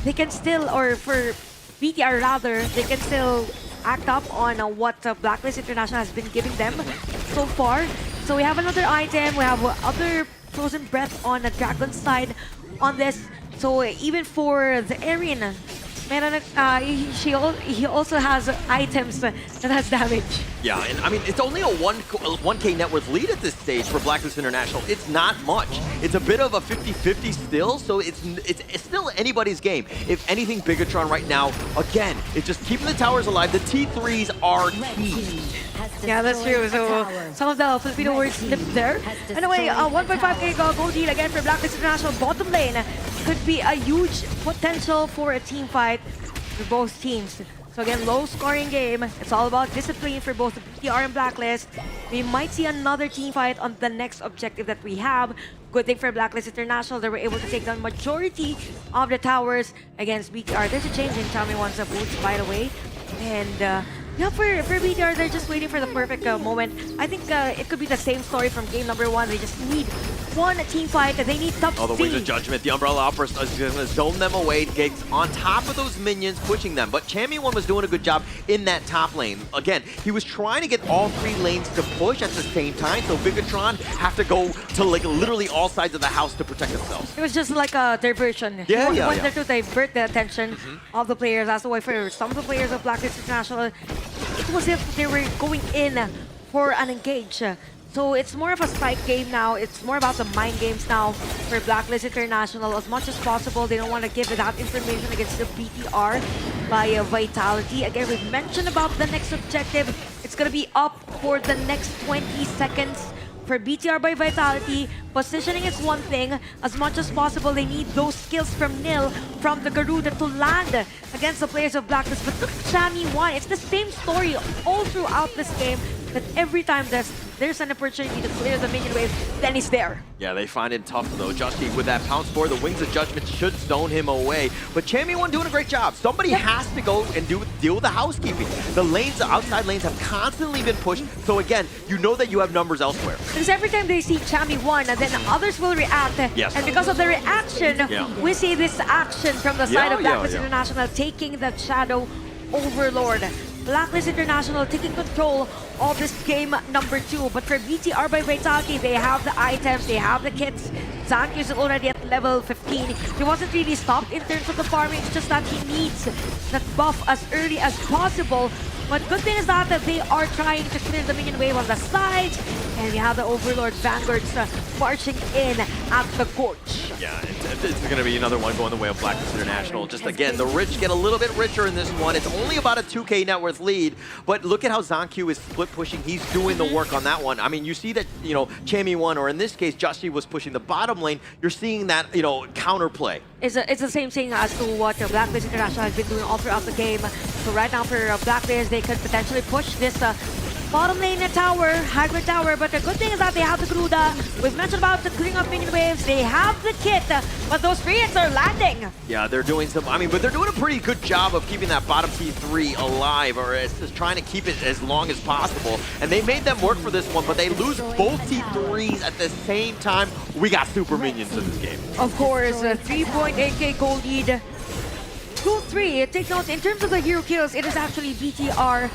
they can still, or for BTR rather, they can still act up on what Blacklist International has been giving them so far. So we have another item, we have other Frozen Breath on the Dragon side on this. So even for the Aryan, he also has items that has damage.
Yeah, and I mean, it's only a 1K net worth lead at this stage for Blacklist International. It's not much. It's a bit of a 50-50 still, so it's still anybody's game. If anything, Bigetron right now, again, it's just keeping the towers alive. The T3s are key.
Yeah, that's true. So some of the Filipino words slipped there. Anyway, 1.5K gold lead again for Blacklist International. Bottom lane could be a huge potential for a team fight for both teams. So again, low scoring game. It's all about discipline for both BTR and Blacklist. We might see another team fight on the next objective that we have. Good thing for Blacklist International, they were able to take down majority of the towers against BTR. There's a change in Chammy1's boots, by the way. And yeah, for BTR, they're just waiting for the perfect moment. I think it could be the same story from game number 1. They just need one team fight. They need top
Oh, the Wings of Judgment. The Umbrella Outburst is going to zone them away. Gets on top of those minions, pushing them. But Chammy1 was doing a good job in that top lane. Again, he was trying to get all 3 lanes to push at the same time. So Bigetron have to go to like literally all sides of the house to protect themselves.
It was just like a diversion.
Yeah,
he
yeah,
went
yeah.
there to divert the attention of the players. That's the way for some of the players of Blacklist International. It was if they were going in for an engage. So it's more of a strike game now. It's more about the mind games now for Blacklist International. As much as possible, they don't want to give that information against the BTR by Vitality. Again, we've mentioned about the next objective. It's going to be up for the next 20 seconds. For BTR by Vitality, positioning is one thing. As much as possible, they need those skills from Nil, from the Garuda to land against the players of Blacklist. But look at Chammy1. It's the same story all throughout this game, that every time there's an opportunity to clear the minion wave, then he's there.
Yeah, they find it tough though. Justy with that pounce for the Wings of Judgment should stone him away. But Chammy1 doing a great job. Somebody has to go and deal with the housekeeping. The lanes, the outside lanes have constantly been pushed. So again, you know that you have numbers elsewhere.
Because every time they see Chammy1, then others will react.
Yes.
And because of the reaction, we see this action from the side of Blacklist International taking the Shadow Overlord. Blacklist International taking control of this game number 2. But for BTR by Vitality, they have the items, they have the kits. Zankyu is already at level 15. He wasn't really stopped in terms of the farming. It's just that he needs that buff as early as possible. But good thing is that they are trying to clear the minion wave on the sides. And we have the Overlord Vanguards marching in at the Gorge.
Yeah, it's going to be another one going the way of Blacklist International. Just again, the rich get a little bit richer in this one. It's only about a 2K net worth lead, but look at how Zancu is split pushing. He's doing the work on that one. I mean, you see that, you know, Chami won, or in this case, Joshi was pushing the bottom lane. You're seeing that, you know, counterplay.
It's the same thing as to what Blacklist International has been doing all throughout the game. So right now for Blacklist, they could potentially push this bottom lane tower, hybrid tower, but the good thing is that they have the Gruda. We've mentioned about the clearing up minion waves. They have the kit, but those free hits are landing.
Yeah, they're doing some, I mean, but they're doing a pretty good job of keeping that bottom T3 alive, or just trying to keep it as long as possible. And they made them work for this one, but they lose both T3s at the same time. We got super minions in this game.
Of course, 3.8k gold lead. 2-3, take note, in terms of the hero kills, it is actually BTR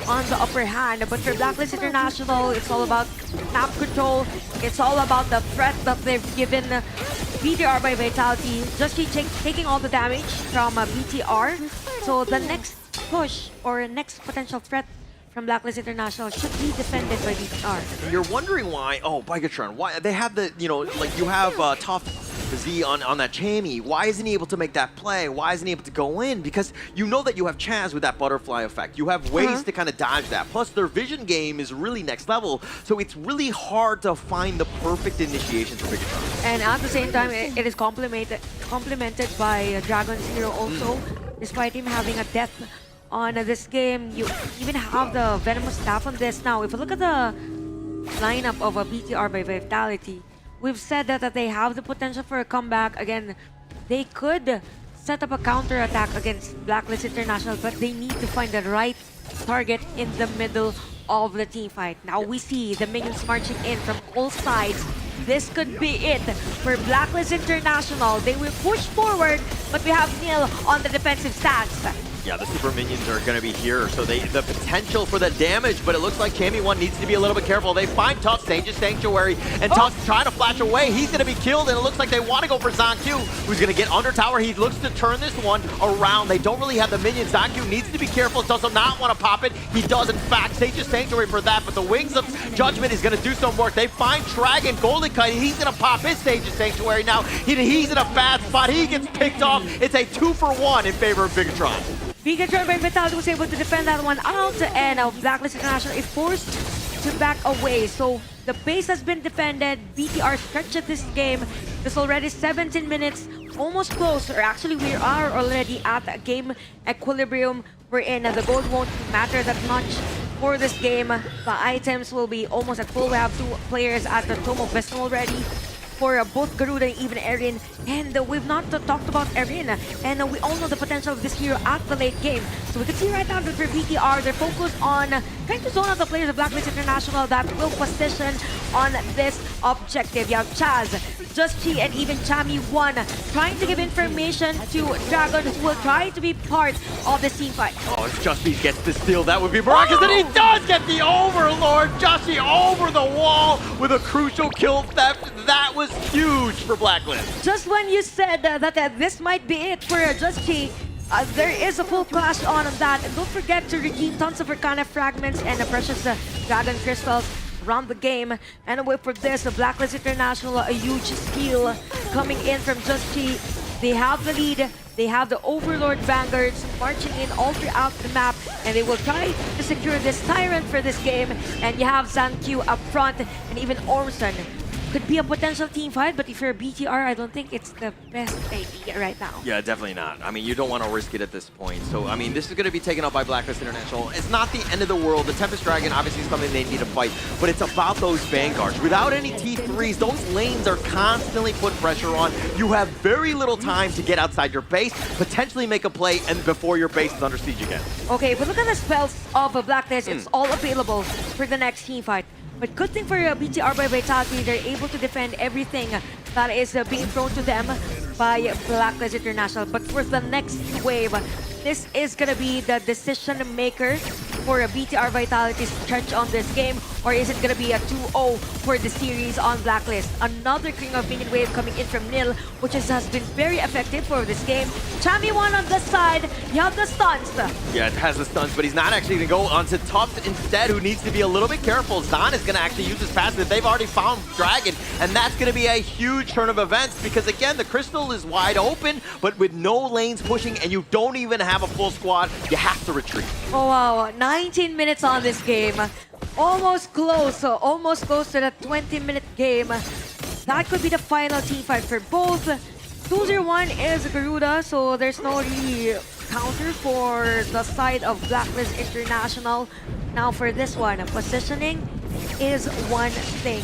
on the upper hand, but for Blacklist International, it's all about map control. It's all about the threat that they've given BTR by Vitality. Just taking all the damage from BTR. So the next push or next potential threat from Blacklist International should be defended by BTR.
You're wondering why, oh, Bigetron, why they have the, you know, like you have tough Z on that Chami. Why isn't he able to make that play? Why isn't he able to go in? Because you know that you have Chaz with that butterfly effect. You have ways to kind of dodge that. Plus, their vision game is really next level, so it's really hard to find the perfect initiation for Bigetron.
And at the same time, it is complemented by Dragon's Hero also. Despite him having a death on this game, you even have the Venomous Staff on this. Now, if you look at the lineup of a BTR by Vitality, we've said that they have the potential for a comeback. Again, they could set up a counter-attack against Blacklist International, but they need to find the right target in the middle of the team fight. Now we see the minions marching in from all sides. This could be it for Blacklist International. They will push forward, but we have Neil on the defensive stance.
Yeah, the super minions are going to be here, so the potential for the damage, but it looks like Chami 1 needs to be a little bit careful. They find Tusk, Sage's Sanctuary, and Tusk trying to flash away. He's going to be killed, and it looks like they want to go for Zancu, who's going to get under tower. He looks to turn this one around. They don't really have the minions. Zancu needs to be careful, does not want to pop it. He does, in fact, Sage's Sanctuary for that, but the Wings of Judgment is going to do some work. They find Dragon, Golden Kite. He's going to pop his Sage's Sanctuary now. He's in a bad spot. He gets picked off. It's a 2-for-1 in favor of Bigetron.
Bigetron by Vitality was able to defend that one out, and Blacklist International is forced to back away. So the base has been defended. BTR stretched this game. There's already 17 minutes, almost close, or actually we are already at a game equilibrium. We're in. The gold won't matter that much for this game. The items will be almost at full. We have 2 players at the Tome of Wisdom already for both Garuda and even Erin. And we've not talked about Erin. And we all know the potential of this hero at the late game. So we can see right now that for BTR, they're focused on trying to zone out the players of Blacklist International that will position on this objective. You have Chaz, Justy, and even Chami 1 trying to give information to Dragon, who will try to be part of this team fight.
Oh, if Justy gets the steal, that would be miraculous. And he does get the Overlord. Justy over the wall with a crucial kill theft. That was huge for Blacklist.
Just when you said that this might be it for Justy, there is a full clash on that. And don't forget to redeem tons of Arcana fragments and the precious Dragon crystals around the game. And for this, Blacklist International, a huge steal coming in from Justy. They have the lead. They have the Overlord Vanguards marching in all throughout the map, and they will try to secure this Tyrant for this game. And you have Zancu up front, and even Orson. Could be a potential team fight, but if you're a BTR, I don't think it's the best idea right now.
Yeah, definitely not. I mean, you don't want to risk it at this point. So, I mean, this is going to be taken up by Blacklist International. It's not the end of the world. The Tempest Dragon obviously is something they need to fight, but it's about those Vanguards. Without any T3s, those lanes are constantly put pressure on. You have very little time to get outside your base, potentially make a play, and before your base is under siege again.
Okay, but look at the spells of Blacklist. It's all available for the next team fight. But good thing for BTR by Vitality, they're able to defend everything that is being thrown to them by Blacklist International. But for the next wave, this is going to be the decision maker for a BTR Vitality's stretch on this game, or is it gonna be a 2-0 for the series on Blacklist? Another King of Minion Wave coming in from Nil, which has been very effective for this game. Chami1 on the side, you have the stuns.
Yeah, it has the stuns, but he's not actually going to go onto Tufts instead, who needs to be a little bit careful. Zan is going to actually use his passive. They've already found Dragon, and that's going to be a huge turn of events because, again, the Crystal is wide open, but with no lanes pushing, and you don't even have a full squad, you have to retreat.
Oh wow, 19 minutes on this game. Almost close to the 20-minute game. That could be the final team fight for both. 2-0-1 is Garuda, so there's no really counter for the side of Blacklist International. Now for this one, positioning is one thing.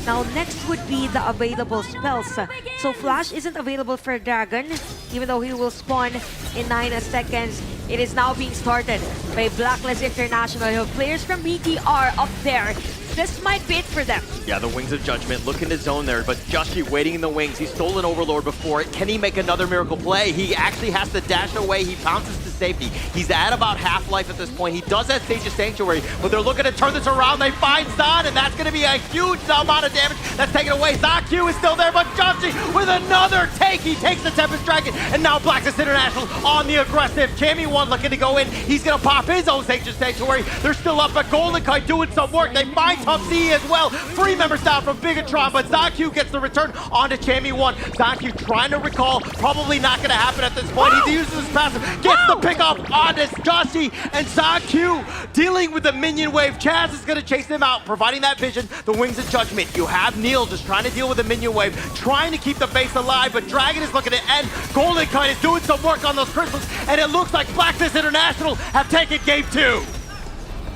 Now next would be the available spells. So Flash isn't available for Dragon, even though he will spawn in 9 seconds. It is now being started by Blacklist International. You have players from BTR up there. This might be it for them.
Yeah, the Wings of Judgment looking to zone there, but Joshi waiting in the wings. He stole an Overlord before it. Can he make another miracle play? He actually has to dash away. He bounces to safety. He's at about half-life at this point. He does have Sage of Sanctuary, but they're looking to turn this around. They find Zan, and that's going to be a huge amount of damage that's taken away. Zaku is still there, but Joshi with another take. He takes the Tempest Dragon, and now Blacklist International on the aggressive. Chami1 looking to go in. He's going to pop his own Sage of Sanctuary. They're still up, but Golden Kite doing some work. They find Tufts as well. 3 members down from Bigetron, but Zaku gets the return onto Chami1. Zaku trying to recall, probably not going to happen at this point. He uses his passive, gets the pick up onto Joshi, and Zaku dealing with the minion wave. Chaz is going to chase him out, providing that vision. The Wings of Judgment. You have Neil just trying to deal with the minion wave, trying to keep the base alive, but Dragon is looking to end. Golden Kite is doing some work on those crystals, and it looks like Blacklist International have taken game 2.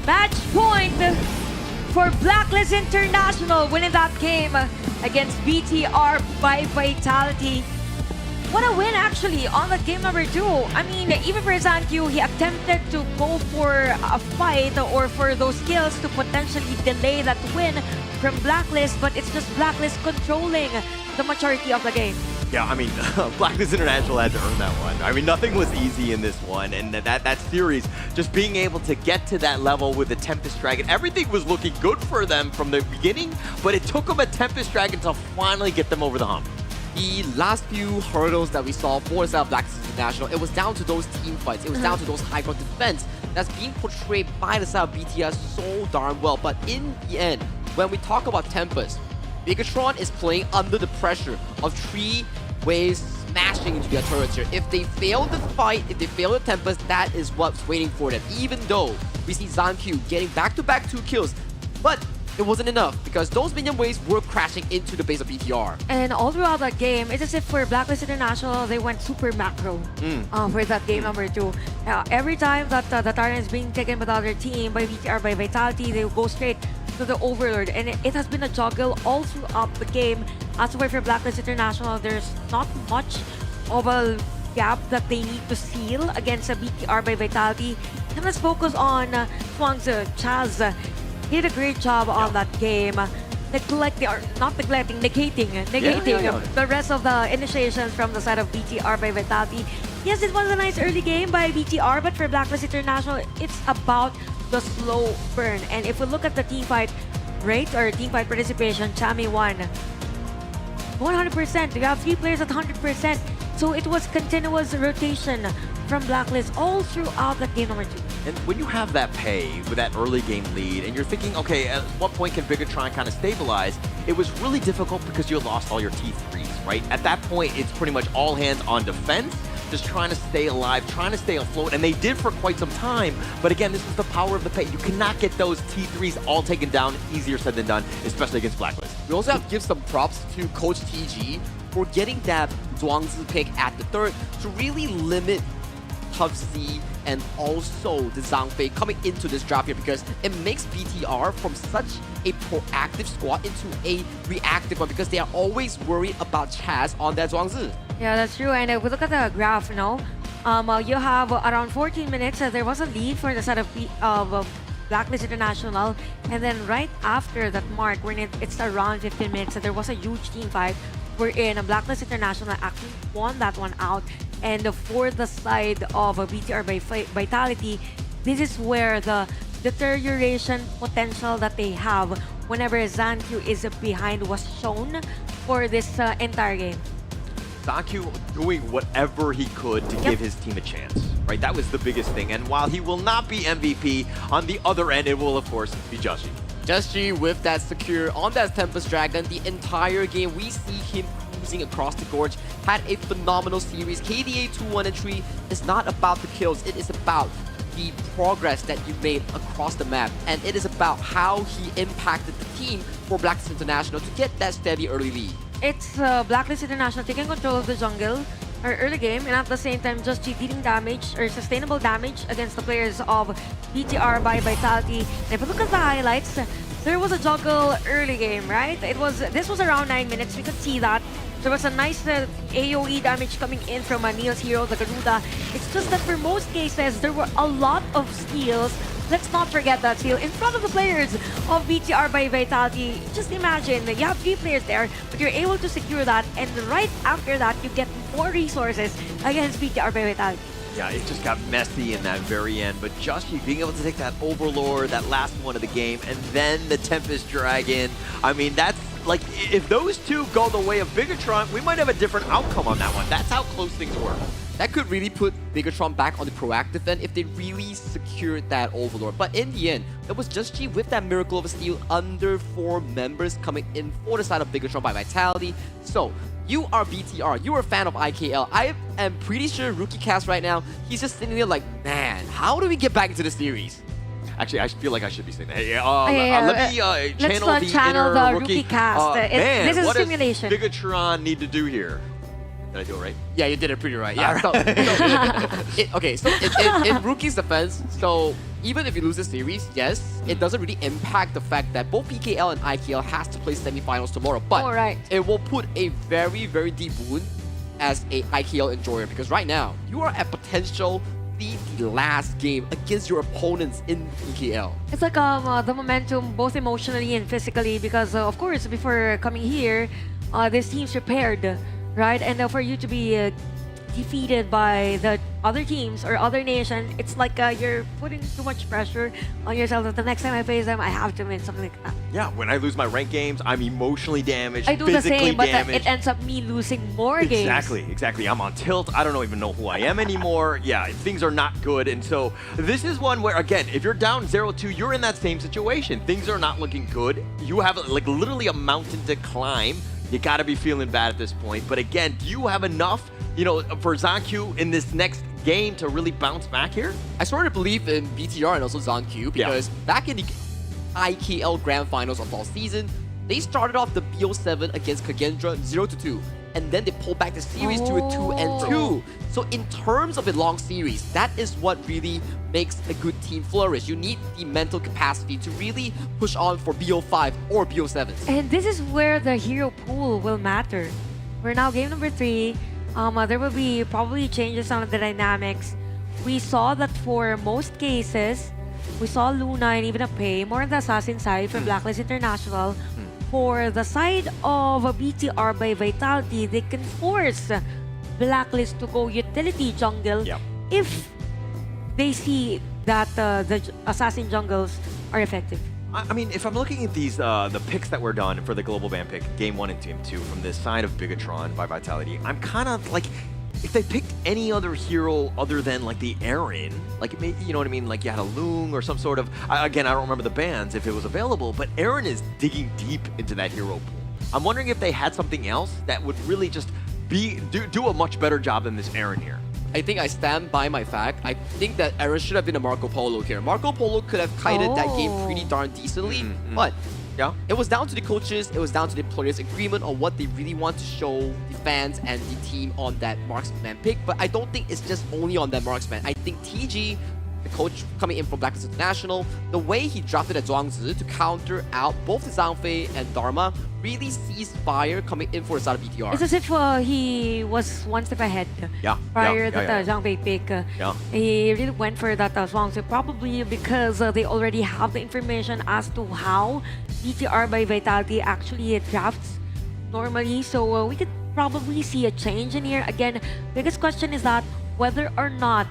Match point for Blacklist International, winning that game against BTR by Vitality. What a win, actually, on the game number 2. I mean, even for Zankyu, he attempted to go for a fight or for those kills to potentially delay that win from Blacklist, but it's just Blacklist controlling the majority of the game.
Yeah, I mean, Blacklist International had to earn that one. I mean, nothing was easy in this one, and that series, just being able to get to that level with the Tempest Dragon, everything was looking good for them from the beginning, but it took them a Tempest Dragon to finally get them over the hump.
The last few hurdles that we saw for the side of Blacklist International, it was down to those team fights. It was down to those high-ground defense that's being portrayed by the side of BTS so darn well. But in the end, when we talk about Tempest, Bigetron is playing under the pressure of 3 waves smashing into their turrets here. If they fail the fight, if they fail the Tempest, that is what's waiting for them. Even though we see Zankyu getting back-to-back 2 kills, but it wasn't enough because those minion waves were crashing into the base of BTR.
And all throughout that game, it's as if for Blacklist International, they went super macro for that game number 2. Every time that the Tyrant is being taken by the other team, by BTR, by Vitality, they will go straight to the Overlord. And it has been a juggle all throughout the game. As for Blacklist International, there's not much of a gap that they need to seal against a BTR by Vitality. And let's focus on Swangzi. Chaz did a great job on that game. Negating the rest of the initiations from the side of BTR by Vitality. Yes, it was a nice early game by BTR, but for Blacklist International, it's about the slow burn. And if we look at the team fight rate or team fight participation, Chami1 100%. We have 3 players at 100%. So it was continuous rotation from Blacklist all throughout the game number 2.
And when you have that pay with that early game lead, and you're thinking, okay, at what point can Bigetron kind of stabilize? It was really difficult because you lost all your T3s, right? At that point, it's pretty much all hands on defense, just trying to stay alive, trying to stay afloat, and they did for quite some time. But again, this was the power of the pay. You cannot get those T3s all taken down. Easier said than done, especially against Blacklist.
We also have to give some props to Coach TG for getting that Zhuangzi pick at the 3rd to really limit Tufzi and also the Zhangfei coming into this draft here, because it makes BTR from such a proactive squad into a reactive one, because they are always worried about Chaz on that Zhuangzi.
Yeah, that's true. And if we look at the graph now, you have around 14 minutes. There was a lead for the side of Blacklist International. And then right after that mark, when it's around 15 minutes, there was a huge team fight wherein Blacklist International actually won that one out. And for the side of BTR by Vitality, this is where the deterioration potential that they have whenever Zancu is behind was shown for this entire game.
Zancu doing whatever he could to give his team a chance, right? That was the biggest thing. And while he will not be MVP, on the other end, it will, of course, be Just G.
Just G with that secure on that Tempest Dragon the entire game. We see him cruising across the gorge. Had a phenomenal series. KDA 2-1 entry is not about the kills. It is about the progress that you made across the map. And it is about how he impacted the team for Blacklist International to get that steady early lead.
It's Blacklist International taking control of the jungle or early game, and at the same time Just G dealing damage or sustainable damage against the players of BTR by Vitality. And if you look at the highlights, there was a juggle early game, right? This was around 9 minutes. We could see that. There was a nice AoE damage coming in from Neil's hero, the Garuda. It's just that for most cases, there were a lot of steals. Let's not forget that steal in front of the players of BTR by Vitality. Just imagine, you have 3 players there, but you're able to secure that, and right after that, you get more resources against BTR by Vitality.
Yeah, it just got messy in that very end, but Just G being able to take that Overlord, that last one of the game, and then the Tempest Dragon. I mean, that's like, if those two go the way of Bigetron, we might have a different outcome on that one. That's how close things were.
That could really put Bigetron back on the proactive end if they really secured that Overlord. But in the end, it was Just G with that miracle of a steal under 4 members coming in for the side of Bigetron by Vitality. So, you are BTR, you are a fan of IKL. I am pretty sure Rookie Cast right now, he's just sitting there like, man, how do we get back into the series?
Actually, I feel like I should be saying that. Hey, let me
channel the Rookie Cast.
Man,
this is
what
a simulation.
does Bigetron need to do here? Did I do it right?
Yeah, you did it pretty right. Yeah. Okay, so in Rookie's defense, so even if you lose the series, yes, it doesn't really impact the fact that both PKL and IKL has to play semifinals tomorrow. But it will put a very, very deep wound as a IKL enjoyer, because right now you are at potential the last game against your opponents in PKL.
It's like the momentum both emotionally and physically, because of course before coming here, this team's prepared, right? And for you to be defeated by the other teams or other nation, it's like you're putting too much pressure on yourself that the next time I face them, I have to win, something like that.
Yeah, when I lose my ranked games, I'm emotionally damaged,
I do the same, but
damaged.
it ends up me losing more games.
Exactly. I'm on tilt. I don't even know who I am anymore. Yeah, things are not good. And so this is one where, again, if you're down 0-2, you're in that same situation. Things are not looking good. You have like literally a mountain to climb. You gotta be feeling bad at this point. But again, do you have enough, for Zancu in this next game to really bounce back here?
I sort of believe in BTR and also Zancu, because back in the IKL Grand Finals of all season, they started off the BO7 against Kagendra 0-2, and then they pulled back the series to a 2-2. So in terms of a long series, that is what really makes a good team flourish. You need the mental capacity to really push on for BO5 or BO7s.
And this is where the hero pool will matter. We're now game number 3. There will be probably changes on the dynamics. We saw that for most cases, we saw Luna and even a Pei, more on the assassin side for Blacklist International. For the side of BTR by Vitality, they can force Blacklist to go utility jungle if they see that the assassin jungles are effective.
I mean, if I'm looking at these, the picks that were done for the Global Ban pick, Game 1 and Game 2, from the side of Bigetron by Vitality, I'm kind of like, if they picked any other hero other than like the Aaron, like, you know what I mean? Like you had a Loong or some sort of, again, I don't remember the bans if it was available, but Aaron is digging deep into that hero pool. I'm wondering if they had something else that would really just do a much better job than this Aaron here.
I think I stand by my fact. I think that Aaron should have been a Marco Polo here. Marco Polo could have kited that game pretty darn decently, but it was down to the coaches, it was down to the players' agreement on what they really want to show the fans and the team on that marksman pick. But I don't think it's just only on that marksman. I think TG, the coach coming in from Blacklist International, the way he drafted a Zhuangzi to counter out both Zhangfei and Dharma really sees fire coming in for the side of BTR.
It's as if he was one step ahead prior to the Zhangfei pick. He really went for that Zhuangzi, probably because they already have the information as to how BTR by Vitality actually drafts normally. So we could probably see a change in here. Again, biggest question is that whether or not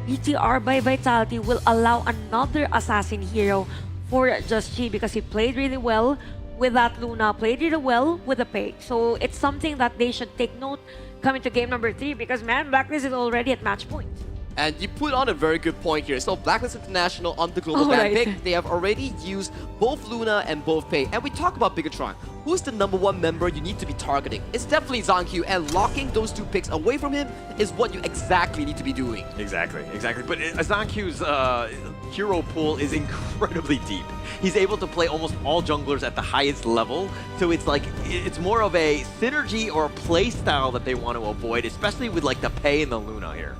BTR by Vitality will allow another assassin hero for Just G because he played really well with that Luna, played really well with the Pei. So it's something that they should take note coming to game number 3 because man, Blacklist is already at match point.
And you put on a very good point here. So Blacklist International on the global ban
Alright.
pick, they have already used both Luna and both Pei. And we talk about Bigetron. Who's the #1 member you need to be targeting? It's definitely ZonQ, and locking those 2 picks away from him is what you exactly need to be doing.
Exactly. But ZonQ's hero pool is incredibly deep. He's able to play almost all junglers at the highest level, so it's like it's more of a synergy or a play style that they want to avoid, especially with like the Pei and the Luna here.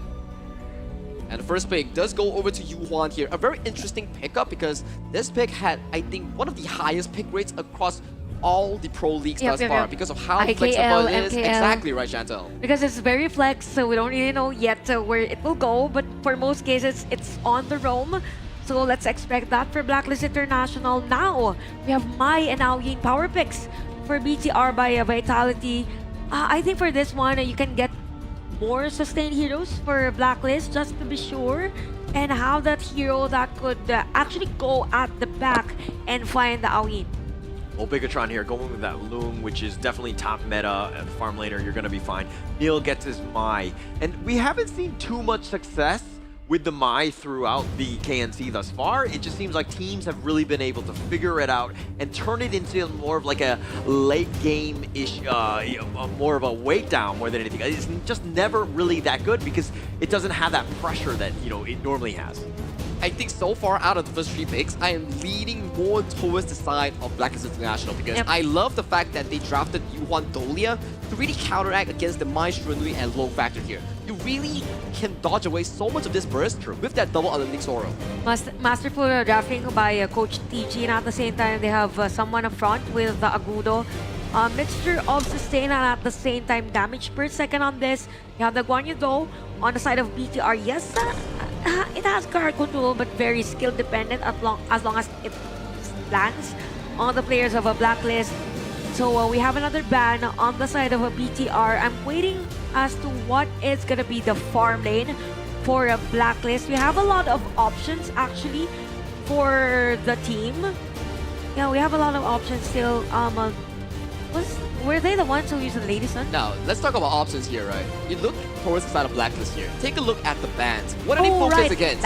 And the first pick does go over to Yuan here. A very interesting pickup because this pick had, I think, one of the highest pick rates across all the pro leagues thus far because of how
IKL,
flexible it is.
MKL.
Exactly right, Chantel.
Because it's very flex, so we don't really know yet where it will go. But for most cases, it's on the roam. So let's expect that for Blacklist International. Now, we have Mai and Aoyin power picks for BTR by Vitality. I think for this one, you can get more sustained heroes for Blacklist just to be sure and have that hero that could actually go at the back and find the Aoyin.
Well, Bigetron here going with that Loom, which is definitely top meta. At farm laner, you're going to be fine. Neil gets his Mai. And we haven't seen too much success with the Mai throughout the KNC thus far. It just seems like teams have really been able to figure it out and turn it into more of like a late game-ish, more of a weight down more than anything. It's just never really that good because it doesn't have that pressure that, it normally has.
I think so far out of the first 3 picks, I am leaning more towards the side of Blacklist International because I love the fact that they drafted Yuan Dolia to really counteract against the Maestro Nui and Low Factor here. You really can dodge away so much of this burst with that double Unlink Zoro.
Masterful drafting by Coach TG, and at the same time, they have someone up front with the Agudo. A mixture of sustain and at the same time damage per second on this. You have the Guan Yu Do on the side of BTR. Yes, it has card control, but very skill dependent as long as it lands on the players of a Blacklist. So we have another ban on the side of a BTR. I'm waiting as to what is gonna be the farm lane for a Blacklist. We have a lot of options actually for the team. Yeah, we have a lot of options still. Were they the ones who used the Lady Sun?
Now, let's talk about options here, right? You look towards the side of Blacklist here. Take a look at the bans. What are they focused against?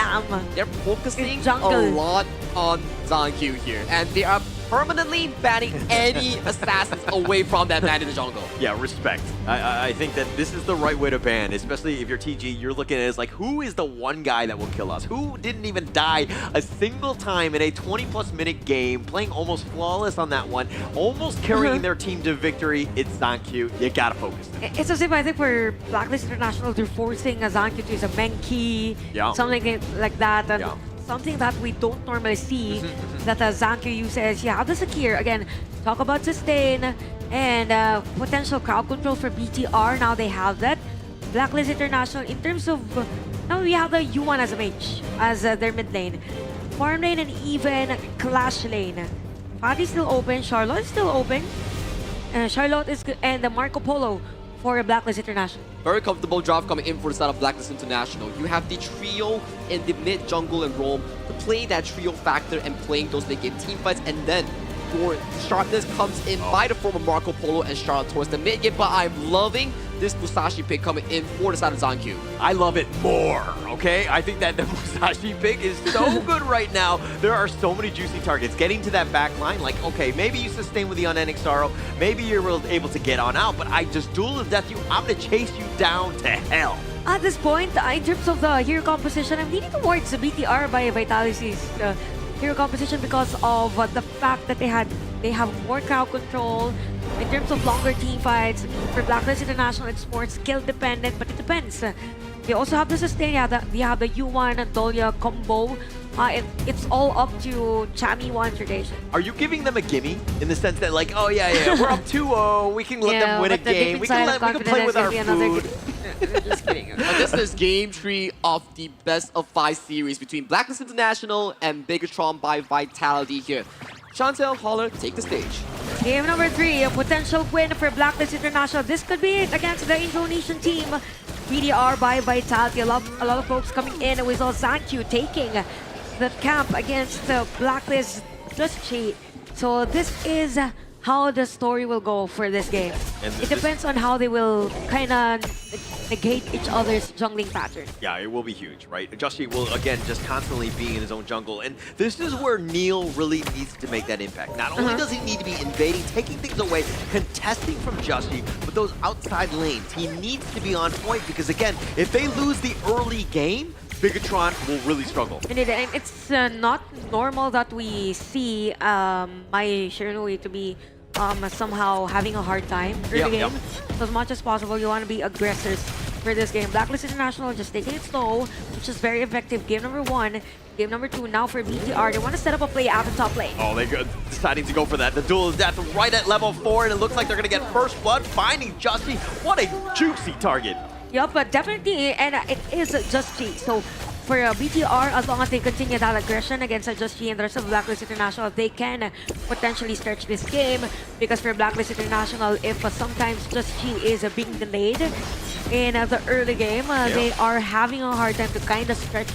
They're focusing a lot on ZonQ here. And they are permanently banning any assassins away from that man in the jungle.
Yeah, respect. I think that this is the right way to ban, especially if you're TG, you're looking at it as like, who is the one guy that will kill us? Who didn't even die a single time in a 20+ minute game, playing almost flawless on that one, almost carrying their team to victory? It's ZonQ. You gotta focus.
It's as if I think for Blacklist International, they're forcing a ZonQ to use a Menki, something like that. And something that we don't normally see that ZonQ uses. You have the Sakir. Again, talk about sustain and potential crowd control for BTR. Now they have that. Blacklist International, in terms of... now we have the Yuan as a mage, as their mid lane. Farm lane and even Clash lane. Fatty's still open. Charlotte is still open. Charlotte is good. And the Marco Polo for Blacklist International.
Very comfortable draft coming in for the side of Blacklist International. You have the trio in the mid, jungle, and roam to play that trio factor and playing those big game team fights. And then your sharpness comes in by the form of Marco Polo and Charlotte towards the mid game. But I'm loving this Musashi pick coming in for the side of ZonQ.
I love it more, okay? I think that the Musashi pick is so good right now. There are so many juicy targets. Getting to that back line, like, okay, maybe you sustain with the Unending Sorrow, maybe you're able to get on out, but I just duel of death you, I'm gonna chase you down to hell.
At this point, in terms of the hero composition, I'm leaning towards the BTR by Vitality's hero composition because of the fact that they have more crowd control. In terms of longer team fights, for Blacklist International, it's more skill dependent, but it depends. They also have the sustain. They have the Yuan and Dolia combo. It's all up to Chami One Tradition.
Are you giving them a gimme in the sense that, like, oh yeah, we're up 2-0, we can let them win a game, we can play with our food?
Just kidding. This is game 3 of the best of 5 series between Blacklist International and Bigetron by Vitality here. Chantel, Holler, take the stage.
Game number 3, a potential win for Blacklist International. This could be it against the Indonesian team. BDR by Vitality. A lot of folks coming in. We saw Zankyu taking the camp against the Blacklist Just Cheat. So this is how the story will go for this game. It depends on how they will kind of negate each other's jungling pattern.
Yeah, it will be huge, right? Justy will, again, just constantly be in his own jungle. And this is where Neil really needs to make that impact. Not only does he need to be invading, taking things away, contesting from Justy, but those outside lanes, he needs to be on point because, again, if they lose the early game, Bigetron will really struggle.
Indeed, and it's not normal that we see my Shiranui to be somehow having a hard time early game. So as much as possible, you want to be aggressors for this game. Blacklist International just taking it slow, which is very effective. Game number 1. Game number 2 now for BTR. They want to set up a play out of top lane.
Oh, they're deciding to go for that. The duel is death right at level 4, and it looks like they're going to get first blood, finding Justy. What a juicy target.
Yup, but definitely, and it is Just G. So for BTR, as long as they continue that aggression against Just G and the rest of Blacklist International, they can potentially stretch this game. Because for Blacklist International, if sometimes Just G is being delayed in the early game, they are having a hard time to kind of stretch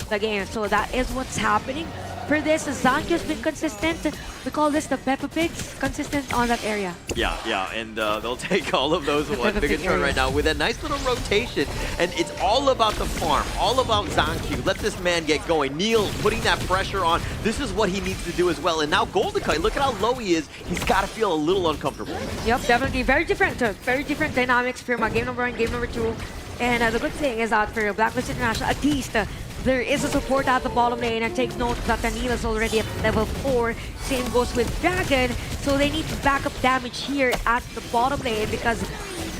the game. So that is what's happening. For this, Zankyo's been consistent. We call this the Peppa Pigs, consistent on that area.
Yeah, and they'll take all of those one Bigetron right now with a nice little rotation. And it's all about the farm, all about Zankyu. Let this man get going. Neil putting that pressure on. This is what he needs to do as well. And now Golden Kite, look at how low he is. He's got to feel a little uncomfortable.
Yep, definitely. Very different dynamics from game number 1, game number 2. And the good thing is that for Blacklist International, at least there is a support at the bottom lane, and take note that Daniel is already at level 4. Same goes with Dragon, so they need backup damage here at the bottom lane because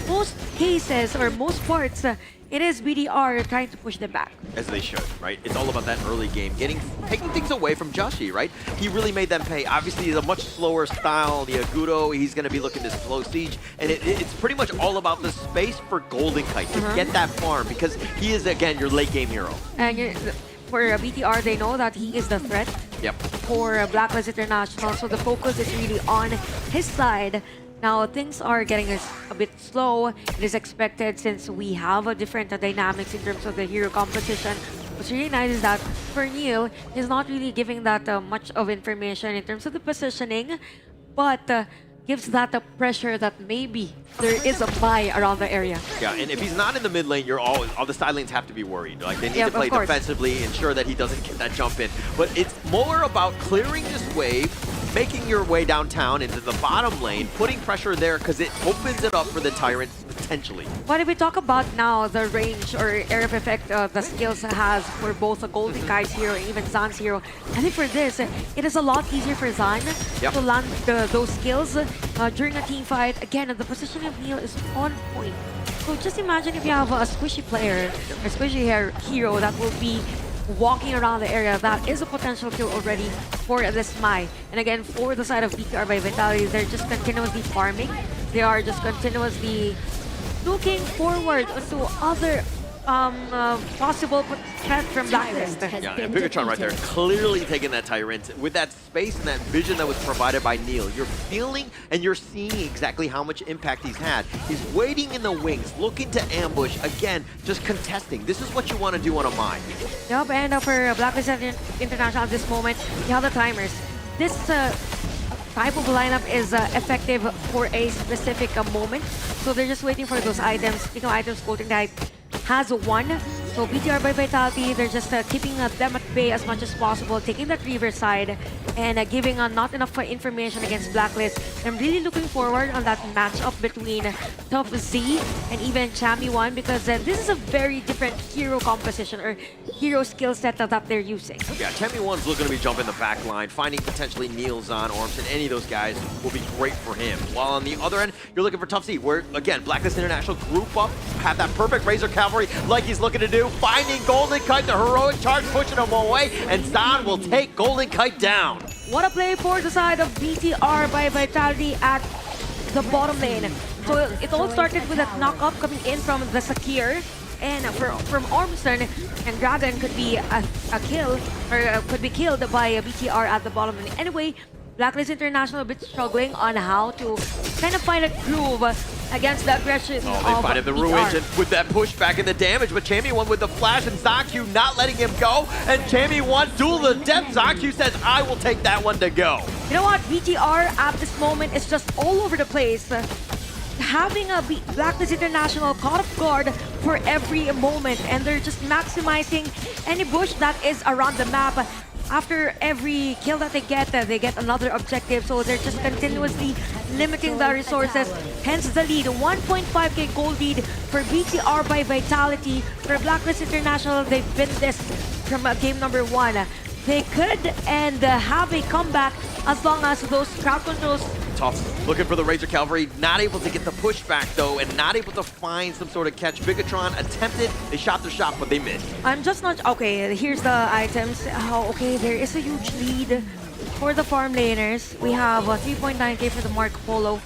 most cases or most parts, it is BDR trying to push them back.
As they should, right? It's all about that early game, taking things away from Justy, right? He really made them pay. Obviously, he's a much slower style. The Agudo, he's going to be looking to slow siege, and it's pretty much all about the space for Golden Kite to get that farm because he is, again, your late game hero.
And for BTR, they know that he is the threat for Blacklist International, so the focus is really on his side. Now, things are getting a bit slow. It is expected since we have a different dynamics in terms of the hero composition. What's really nice is that for Neil, he's not really giving that much of information in terms of the positioning, but gives that pressure that maybe there is a buy around the area.
Yeah, and if he's not in the mid lane, all the side lanes have to be worried. Like, they need to play defensively, ensure that he doesn't get that jump in. But it's more about clearing this wave, making your way downtown into the bottom lane, putting pressure there because it opens it up for the Tyrant potentially.
But if we talk about now the range or area of effect the skills has for both a Golden Kite's hero and even Zan's hero, I think for this, it is a lot easier for Zan to land those skills during a team fight. Again, the position of Neil is on point. So just imagine if you have a squishy player, a squishy hero that will be walking around the area, that is a potential kill already for this Mai. And again, for the side of BTR by Vitality, they're just continuously farming. They are just continuously looking forward to other possible threat from Blacklist.
Yeah, and Bigetron right there, clearly taking that Tyrant with that space and that vision that was provided by Neil. You're feeling and you're seeing exactly how much impact he's had. He's waiting in the wings, looking to ambush, again, just contesting. This is what you want to do on a mine.
Yup, and for Blacklist International at this moment, you have the timers. This type of lineup is effective for a specific moment. So they're just waiting for those items. Speaking of items, Golden Knight has one. So BTR by Vitality, they're just keeping them at bay as much as possible, taking that Reaver side and giving not enough information against Blacklist. I'm really looking forward on that matchup between Tough Z and even Chami1 because this is a very different hero composition or hero skill set that they're using.
Yeah, Chami1's looking to be jumping the back line, finding potentially Neil, Zan, Ormson, any of those guys will be great for him. While on the other end, you're looking for Tough Z, where, again, Blacklist International group up, have that perfect Razor Cavalry like he's looking to do, finding Golden Kite, the heroic charge, pushing him away, and Zan will take Golden Kite down.
What a play for the side of BTR by Vitality at the bottom lane. So it all started with a knock-up coming in from the Sakir, and from Ormson, and Dragon could be a kill, or could be killed by BTR at the bottom lane. Anyway, Blacklist International a bit struggling on how to kind of find a groove against the aggression
Oh, they
of
find the
BTR.
ruins and with that pushback and the damage, but Chammy1 with the flash and ZonQ not letting him go, and Chammy1 duel the death. ZonQ says, I will take that one to go.
You know what? BTR at this moment is just all over the place. Having a Blacklist International caught off guard for every moment, and they're just maximizing any bush that is around the map. After every kill that they get another objective, so they're just continuously limiting the resources. Hence the lead, 1.5k gold lead for BTR by Vitality. For Blacklist International, they've been this from game number 1. They could and have a comeback as long as those crowd controls.
Tough. Looking for the Razor Cavalry, not able to get the pushback though, and not able to find some sort of catch. Bigetron attempted, they shot their shot, but they missed.
I'm just not... Okay, here's the items. Oh, okay, there is a huge lead for the farm laners. We have 3.9k for the Marco Polo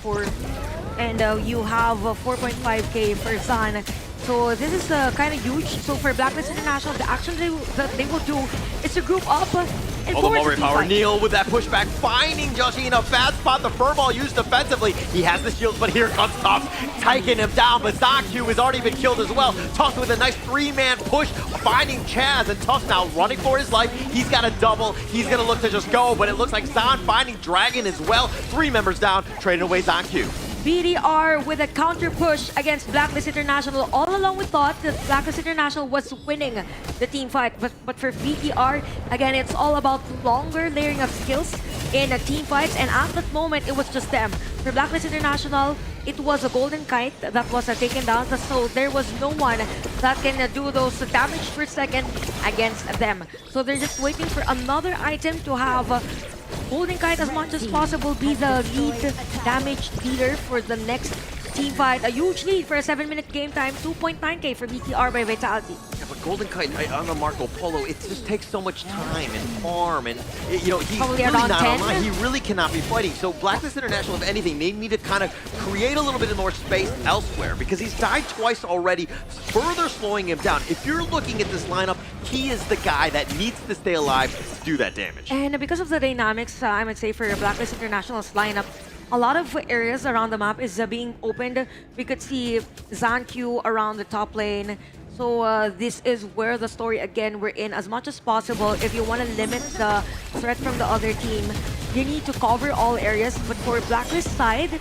and you have 4.5k for Zan. So this is kind of huge. So for Blacklist International, the action that they will do is to group up and
Oh, the
forward
Mulberry
the
Power.
team fight.
Neil with that pushback, finding Joshi in a bad spot. The Furball used defensively. He has the shields, but here comes Tufts, taking him down. But ZonQ has already been killed as well. Tufts with a nice 3-man push, finding Chaz, and Tufts now running for his life. He's got a double. He's going to look to just go, but it looks like Zan finding Dragon as well. 3 members down, trading away ZonQ.
BDR with a counter push against Blacklist International. All along we thought that Blacklist International was winning the team fight, but for BDR, again, it's all about longer layering of skills in team fights, and at that moment, it was just them. For Blacklist International, it was a golden kite that was taken down, so there was no one that can do those damage per second against them. So they're just waiting for another item to have Golden Kite as much as possible be the lead damage dealer for the next team fight. A huge lead for a 7-minute game time, 2.9k for BTR by Vitality.
Yeah, but Golden Kite on the Marco Polo, it just takes so much time and farm, and you know, he's
Probably
really
around
not
10.
online. He really cannot be fighting. So Blacklist International, if anything, they need to kind of create a little bit more space elsewhere, because he's died twice already, further slowing him down. If you're looking at this lineup, he is the guy that needs to stay alive to do that damage.
And because of the dynamics, I would say for Blacklist International's lineup, a lot of areas around the map is being opened. We could see ZonQ around the top lane. So this is where the story, again, we're in as much as possible. If you want to limit the threat from the other team, you need to cover all areas. But for Blacklist side,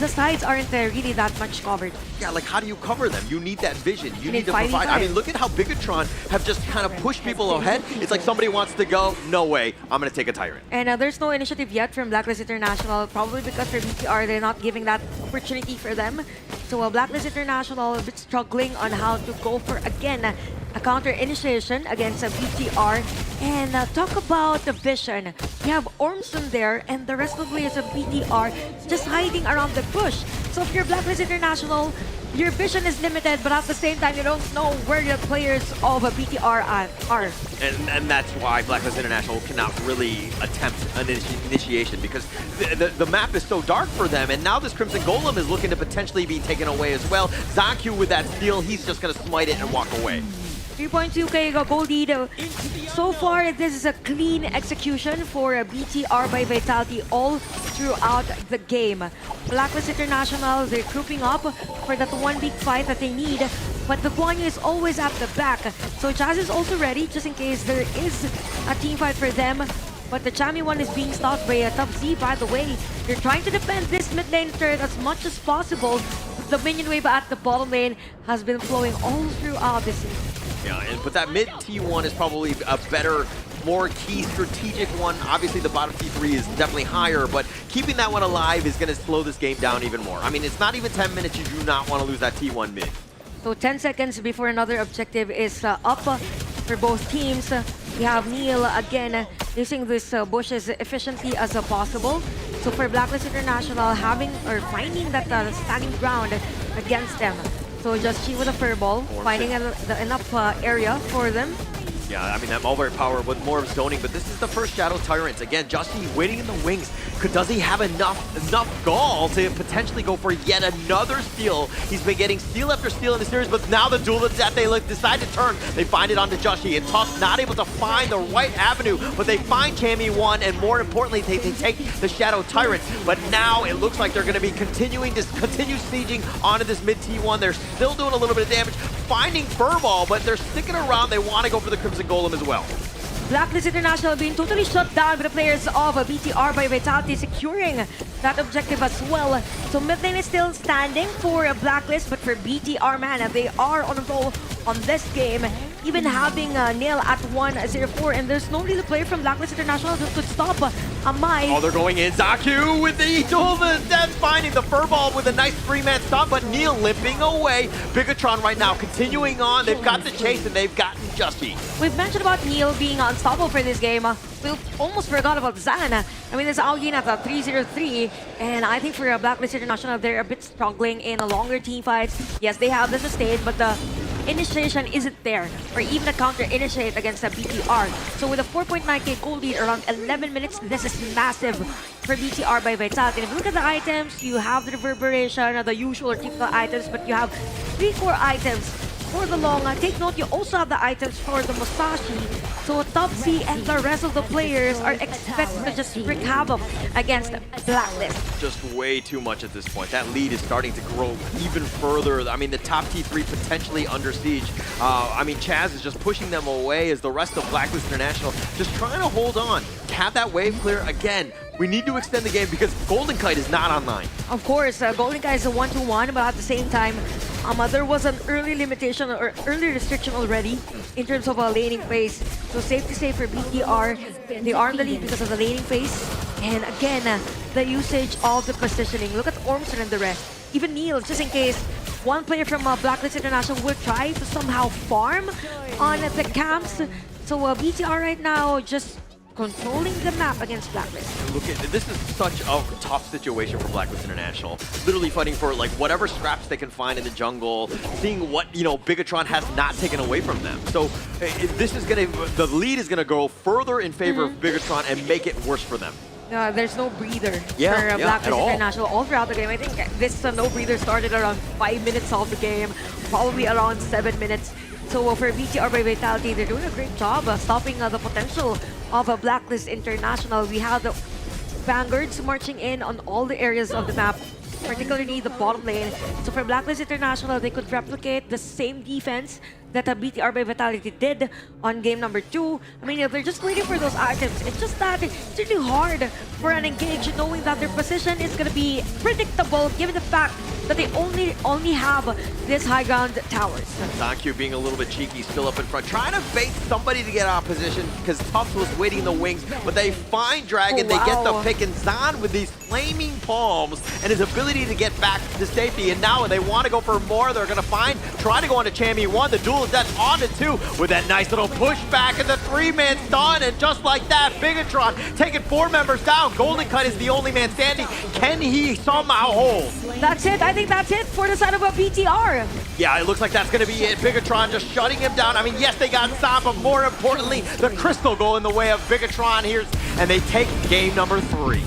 the sides aren't really that much covered.
Yeah, like how do you cover them? You need that vision. You
need
need to provide.
5v5.
I mean, look at how Bigetron have just kind of pushed people ahead. It's like somebody wants to go, no way, I'm going to take a Tyrant.
And there's no initiative yet from Blacklist International, probably because for BTR, they're not giving that opportunity for them. So Blacklist International a bit struggling on how to go for, again, a counter initiation against a BTR. And talk about the vision. You have Ormson there, and the rest of the players of BTR just hiding around the bush. So if you're Blacklist International, your vision is limited, but at the same time, you don't know where the players of a BTR are.
And that's why Blacklist International cannot really attempt an initiation, because the map is so dark for them, and now this Crimson Golem is looking to potentially be taken away as well. ZonQ with that steal, he's just going to smite it and walk away.
3.2k gold lead. So far, this is a clean execution for BTR by Vitality all throughout the game. Blacklist International, they're grouping up for that one big fight that they need, but the Guanyu is always at the back. So Chaz is also ready just in case there is a team fight for them. But the Chammy1 is being stopped by a Tough Z, by the way. They're trying to defend this mid lane turret as much as possible. The minion wave at the bottom lane has been flowing all throughout this season.
Yeah, but that mid T1 is probably a better, more key strategic one. Obviously, the bottom T3 is definitely higher, but keeping that one alive is going to slow this game down even more. I mean, it's not even 10 minutes. You do not want to lose that T1 mid.
So 10 seconds before another objective is up for both teams. We have Neil again using this bush as efficiently as possible. So for Blacklist International, finding that standing ground against them. So just she with a furball, finding enough area for them.
Yeah, I mean, that mulberry power with more of zoning, but this is the first Shadow Tyrant. Again, Justy waiting in the wings. Does he have enough gall to potentially go for yet another steal? He's been getting steal after steal in the series, but now the duel that they decide to turn, they find it onto Justy, and Tough not able to find the right avenue, but they find Chammy 1, and more importantly, they take the Shadow Tyrant. But now it looks like they're going to be continue sieging onto this mid T1. They're still doing a little bit of damage, finding Furball, but they're sticking around. They want to go for the Crimson Golem as well.
Blacklist International being totally shut down by the players of BTR by Vitality, securing that objective as well. So mid lane is still standing for Blacklist, but for BTR, man, they are on a roll on this game, even having Nail at 1-0-4, and there's no real player from Blacklist International that could stop Amai.
Oh, they're going in. Zaku with the Duel of Death, finding the Furball with a nice 3-man stop, but Neil limping away. Bigetron right now continuing on. They've got the chase, and they've gotten Justy.
We've mentioned about Neil being unstoppable for this game. We almost forgot about Zan. I mean, there's Augin at 3-0-3, and I think for Blacklist International, they're a bit struggling in a longer team fights. Yes, they have the sustain, but the initiation isn't there, or even a counter initiate against the BTR. So with a 4.9k gold lead around 11 minutes, this is massive for BTR by Vitality. And if you look at the items, you have the reverberation, the usual or typical items, but you have 3 core items for the long. Take note, you also have the items for the Musashi. So Topsy and the rest of the players are expected to just wreak havoc against Blacklist.
Just way too much at this point. That lead is starting to grow even further. I mean, the top T3 potentially under siege. I mean, Chaz is just pushing them away as the rest of Blacklist International just trying to hold on. Have that wave clear again. We need to extend the game because Golden Kite is not online.
Of course, Golden Kite is a 1-2-1, but at the same time, there was an early limitation or early restriction already in terms of a laning phase. So safe to say for BTR, they are in the lead because of the laning phase. And again, the usage of the positioning. Look at Ormson and the rest. Even Neil, just in case one player from Blacklist International will try to somehow farm on the camps. So BTR right now just controlling the map against Blacklist.
Look at this is such a tough situation for Blacklist International. Literally fighting for like whatever scraps they can find in the jungle, seeing what Bigetron has not taken away from them. So this is the lead is gonna go further in favor of Bigetron and make it worse for them.
There's no breather for
Yeah,
Blacklist International all throughout the game. I think this no breather started around 5 minutes of the game, probably around 7 minutes. So for BTR by Vitality, they're doing a great job stopping the potential of a Blacklist International. We have the Vanguards marching in on all the areas of the map, particularly the bottom lane. So for Blacklist International, they could replicate the same defense that BTR by Vitality did on game number 2. I mean, they're just waiting for those items. It's just that it's really hard for an engage knowing that their position is going to be predictable given the fact that they only have this high ground towers.
Zaku being a little bit cheeky, still up in front, trying to bait somebody to get out of position because Tufts was waiting in the wings, but they find Dragon, they get the pick, and Zan with these flaming palms and his ability to get back to safety, and now they want to go for more. They're going to try to go on to Chammy 1, the duel that's on to 2 with that nice little pushback and the 3-man stun, and just like that, Bigetron taking 4 members down. Golden Kite is the only man standing. Can he somehow hold?
That's it. I think that's it for the side of a BTR.
Yeah, it looks like that's going to be it. Bigetron just shutting him down. I mean, yes, they got stopped, but more importantly, the Crystal go in the way of Bigetron here, and they take game number 3.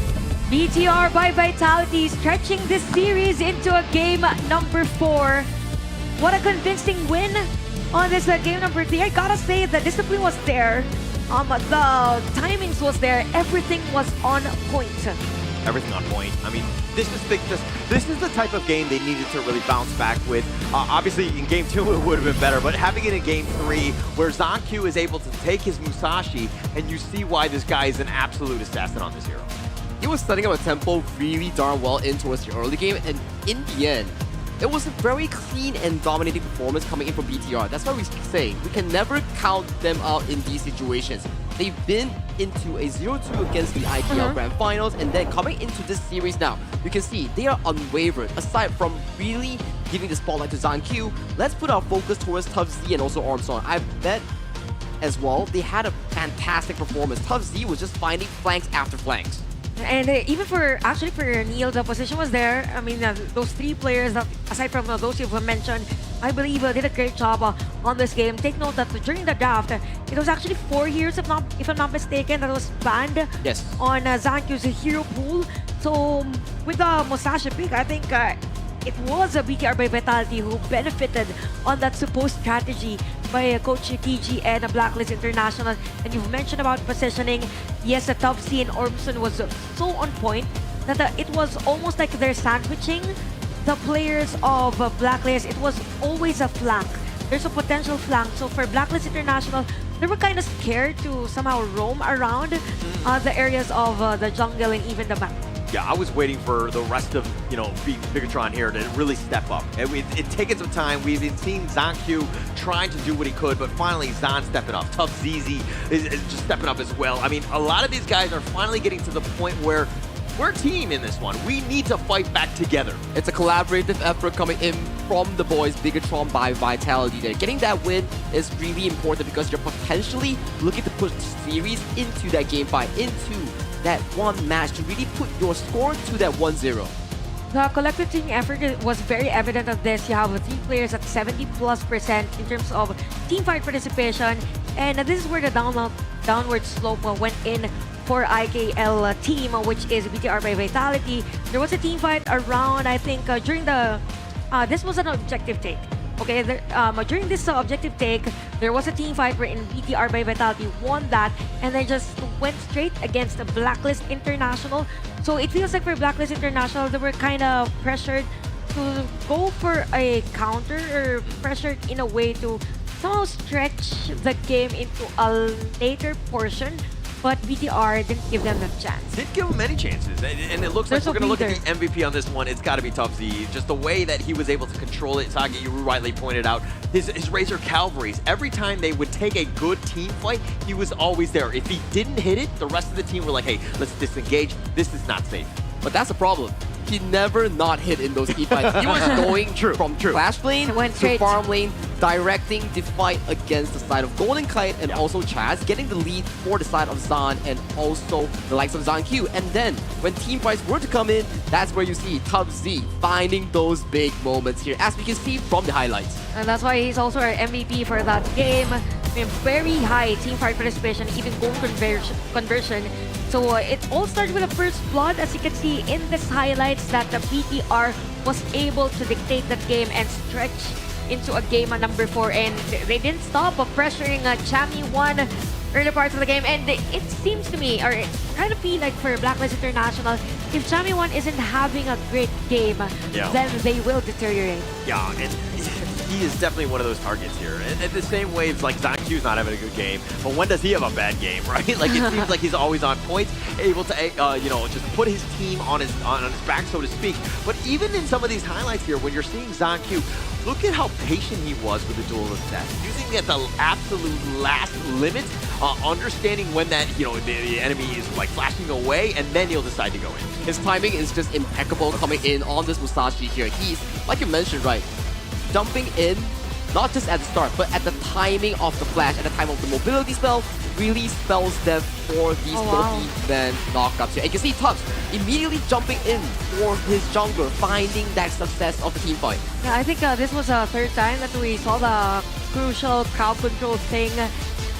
BTR by Vitality stretching this series into a game number 4. What a convincing win on this game number 3. I gotta say the discipline was there, the timings was there, everything was on point.
Everything on point. I mean, this is the type of game they needed to really bounce back with. Obviously, in game 2 it would have been better, but having it in game 3, where Zaku is able to take his Musashi, and you see why this guy is an absolute assassin on this hero.
He was setting up a tempo really darn well in towards the early game, and in the end, it was a very clean and dominating performance coming in from BTR. That's why we say we can never count them out in these situations. They've been into a 0-2 against the IPL Grand Finals, and then coming into this series now, you can see they are unwavered. Aside from really giving the spotlight to Zaku, let's put our focus towards Tough Z and also Ormson. I bet as well, they had a fantastic performance. Tough Z was just finding flanks after flanks.
And even for Neil, the position was there. I mean, those 3 players, that aside from those you've mentioned, I believe, did a great job on this game. Take note that during the draft, it was actually 4 years, if I'm not mistaken, that was banned
Yes.
on Zankyu's hero pool. So with the Musashi pick, I think it was a BTR by Vitality who benefited on that supposed strategy by Coach TG and Blacklist International. And you've mentioned about positioning. Yes, the top C in Ormson was so on point that it was almost like they're sandwiching the players of Blacklist. It was always a flank. There's a potential flank. So for Blacklist International, they were kind of scared to somehow roam around the areas of the jungle and even the map.
Yeah, I was waiting for the rest of, Bigetron here to really step up. It's taken some time. We've been seeing Zankyu trying to do what he could, but finally Zan stepping up. Tough ZZ is just stepping up as well. I mean, a lot of these guys are finally getting to the point where we're a team in this one. We need to fight back together.
It's a collaborative effort coming in from the boys, Bigetron by Vitality there. Getting that win is really important because you're potentially looking to push the series into that game 5, into that one match to really put your score to that 1-0.
The collective team effort was very evident of this. You have 3 players at 70+% in terms of team fight participation, and this is where the downward slope went in for IKL team, which is BTR by Vitality. There was a team fight around, I think, during the... this was an objective take. Okay, during this objective take, there was a team fight wherein BTR by Vitality won that, and they just went straight against the Blacklist International. So it feels like for Blacklist International, they were kind of pressured to go for a counter, or pressured in a way to somehow stretch the game into a later portion. But BTR didn't give them the chance.
Didn't give him any chances. And it looks like we're going to look at the MVP on this one. It's got to be Tough Z. Just the way that he was able to control it. Sagi, you rightly pointed out, his Razor Cavalries, every time they would take a good team fight, he was always there. If he didn't hit it, the rest of the team were like, hey, let's disengage. This is not safe.
But that's the problem. He never not hit in those team fights. He was going from Clash lane to farm lane, directing the fight against the side of Golden Kite and also Chaz, getting the lead for the side of Zan and also the likes of Zankyu. And then when team fights were to come in, that's where you see Tough Z finding those big moments here, as we can see from the highlights.
And that's why he's also our MVP for that game. I mean, very high team fight participation, even goal conversion. So it all started with a first blood, as you can see in this highlights, that the BTR was able to dictate that game and stretch into a game number 4, and they didn't stop pressuring Chami 1 early parts of the game. And it seems to me, or it kind of feel like for Blacklist International, if Chami 1 isn't having a great game, then they will deteriorate.
Yeah, and he is definitely one of those targets here. And the same way, it's like Zankyu's not having a good game, but when does he have a bad game, right? Like, it seems like he's always on points, able to, just put his team on his back, so to speak. But even in some of these highlights here, when you're seeing Zankyu, look at how patient he was with the duel assess, using it at the absolute last limit, understanding when that, the enemy is like flashing away, and then he'll decide to go in.
His timing is just impeccable coming in on this Musashi here. He's, like you mentioned, right, jumping in, not just at the start, but at the timing of the flash, at the time of the mobility spell, really spells them for these multi-man knockups here. And you can see Tubs immediately jumping in for his jungler, finding that success of the team fight.
Yeah, I think this was the 3rd time that we saw the crucial crowd control thing.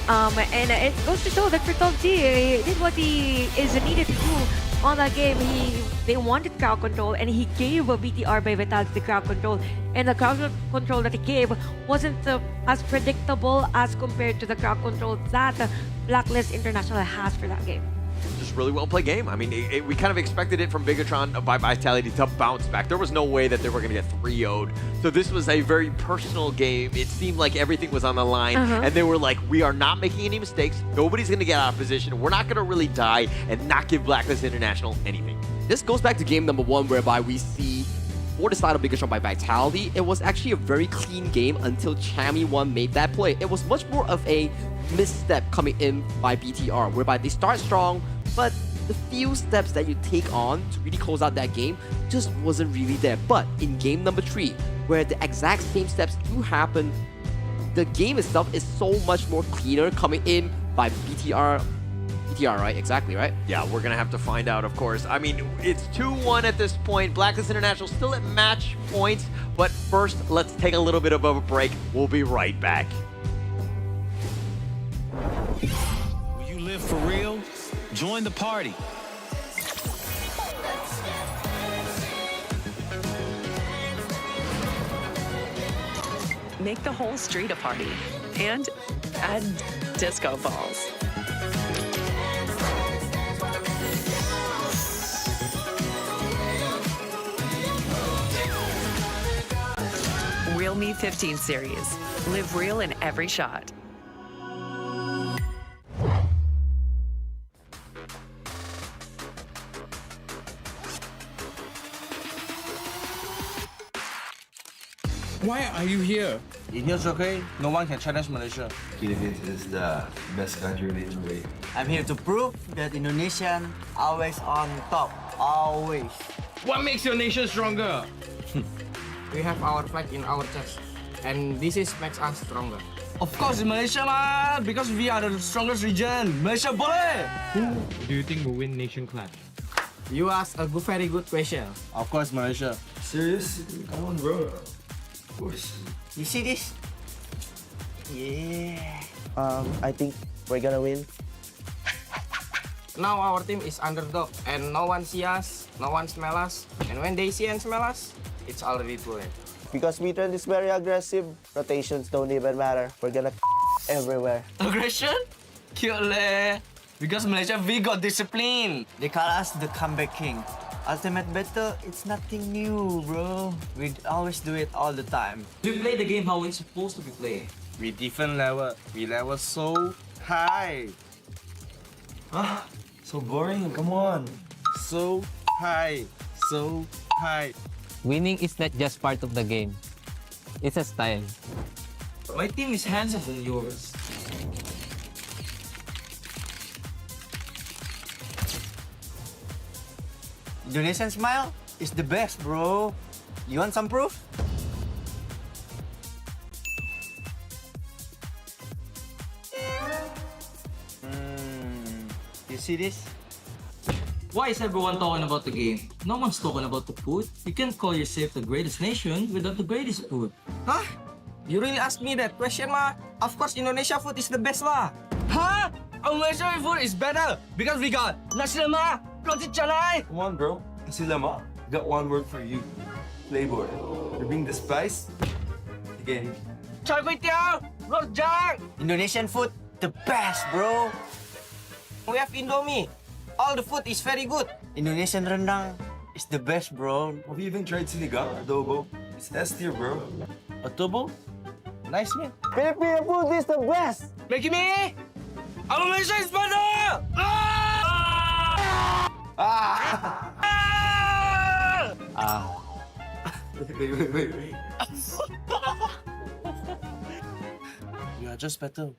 And it goes to show that for Top T, he did what he is needed to do on that game. They wanted crowd control, and he gave a BTR by Vitality the crowd control. And the crowd control that he gave wasn't as predictable as compared to the crowd control that Blacklist International has for that game.
Just really well played game. I mean, we kind of expected it from Bigetron by Vitality to bounce back. There was no way that they were going to get 3-0'd. So this was a very personal game. It seemed like everything was on the line, and they were like, we are not making any mistakes. Nobody's going to get out of position. We're not going to really die and not give Blacklist International anything.
This goes back to game number 1, whereby we see for the side of Bigetron by Vitality, it was actually a very clean game until Chami 1 made that play. It was much more of a misstep coming in by BTR, whereby they start strong, but the few steps that you take on to really close out that game just wasn't really there. But in game number 3, where the exact same steps do happen, the game itself is so much more cleaner coming in by BTR ETR, right? Exactly, right?
Yeah, we're gonna have to find out, of course. I mean, it's 2-1 at this point. Blacklist International still at match points, but first, let's take a little bit of a break. We'll be right back.
Will you live for real? Join the party.
Make the whole street a party. And add disco balls. Real Me 15 series. Live real in every shot.
Why are you here?
India's okay. No one can challenge Malaysia.
Philippines is the best country in the way.
I'm here to prove that Indonesian always on top. Always.
What makes your nation stronger?
We have our flag in our chest, and this is makes us stronger.
Of course, in Malaysia, man, because we are the strongest region. Malaysia, boleh!
Who do you think will win nation clash?
You ask a very good question.
Of course, Malaysia.
Serious? Come on, bro. Of course.
You see this? Yeah.
I think we're gonna win.
Now our team is underdog, and no one see us, no one smell us, and when they see and smell us, it's already too late.
Because Wetrnd is very aggressive, rotations don't even matter. We're gonna everywhere.
Aggression? Cute leh. Because Malaysia, we got discipline. They call us the comeback king. Ultimate battle, it's nothing new, bro. We always do it all the time.
We play the game how it's supposed to be played.
We different level. We level so high.
Ah, so boring. Come on.
So high. So high.
Winning is not just part of the game. It's a style.
My team is handsomer than yours.
Indonesian smile is the best, bro. You want some proof? You see this?
Why is everyone talking about the game? No one's talking about the food. You can't call yourself the greatest nation without the greatest food. Huh? You really asked me that question, ma? Of course, Indonesia food is the best, lah.
Huh? Malaysian food is better because we got nasi lemak, roti canai.
Come on, bro. Nasi lemak. Got one word for you. Flavor. You're being despised? Again.
Chai kway teow, rojak. Indonesian food, the best, bro.
We have Indomie. All the food is very good.
Indonesian rendang is the best, bro.
Have you even tried sinigang, adobo? It's S tier, bro.
Adobo? Nice, man.
Filipino food is the best!
Make me! Our Malaysia is better!
Wait.
You are just better.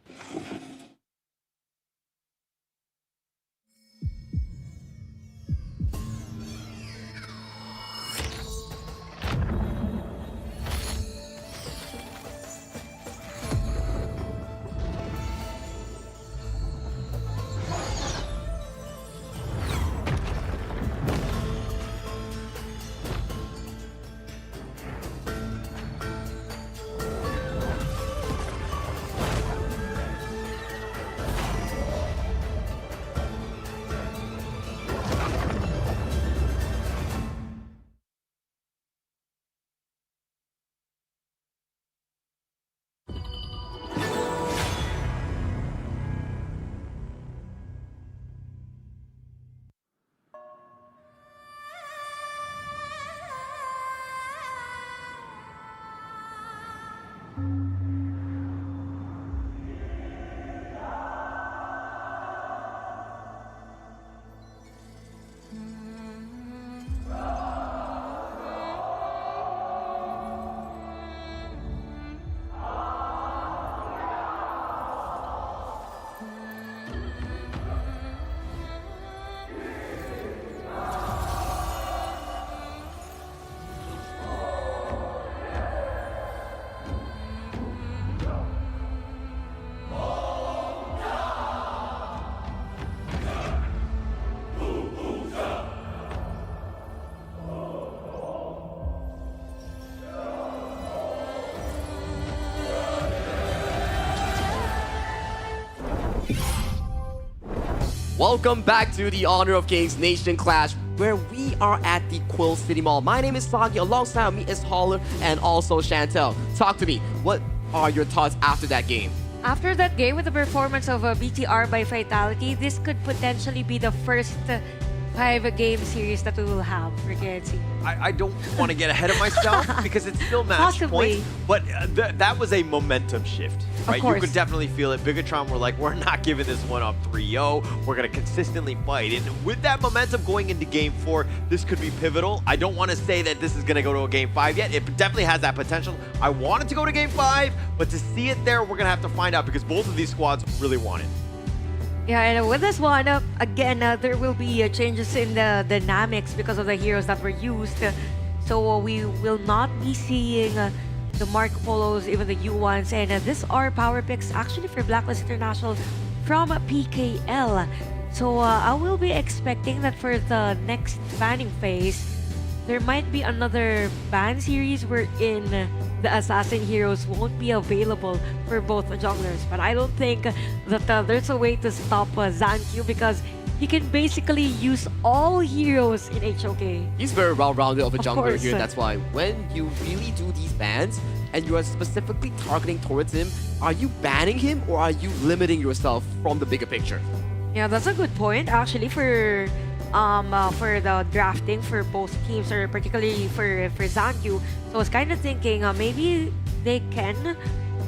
Welcome back to the Honor of Kings Nation Clash, where we are at the Quill City Mall. My name is Sagi, alongside me is Holler and also Chantel. Talk to me, what are your thoughts after that game?
After that game, with the performance of BTR by Vitality, this could potentially be the first 5-game series that we will have for KNC.
I don't want to get ahead of myself because it's still match
Possibly.
points, but that was a momentum shift, right? You
course.
could definitely feel it. Bigetron were like, we're not giving this one up 3-0. We're going to consistently fight. And with that momentum going into Game 4, this could be pivotal. I don't want to say that this is going to go to a Game 5 yet. It definitely has that potential. I want it to go to Game 5, but to see it there, we're going to have to find out because both of these squads really want it.
Yeah, and with this one, again, there will be changes in the dynamics because of the heroes that were used. So we will not be seeing the Marco Polos, even the U1s. And these are power picks actually for Blacklist International from PKL. So I will be expecting that for the next banning phase, there might be another ban series wherein the assassin heroes won't be available for both junglers. But I don't think that there's a way to stop Zankyu because he can basically use all heroes in HOK.
He's very well-rounded of a jungler
course.
here. That's why when you really do these bans and you are specifically targeting towards him, are you banning him or are you limiting yourself from the bigger picture?
Yeah, that's a good point actually for the drafting for both teams, or particularly for Zankyu. So I was kind of thinking maybe they can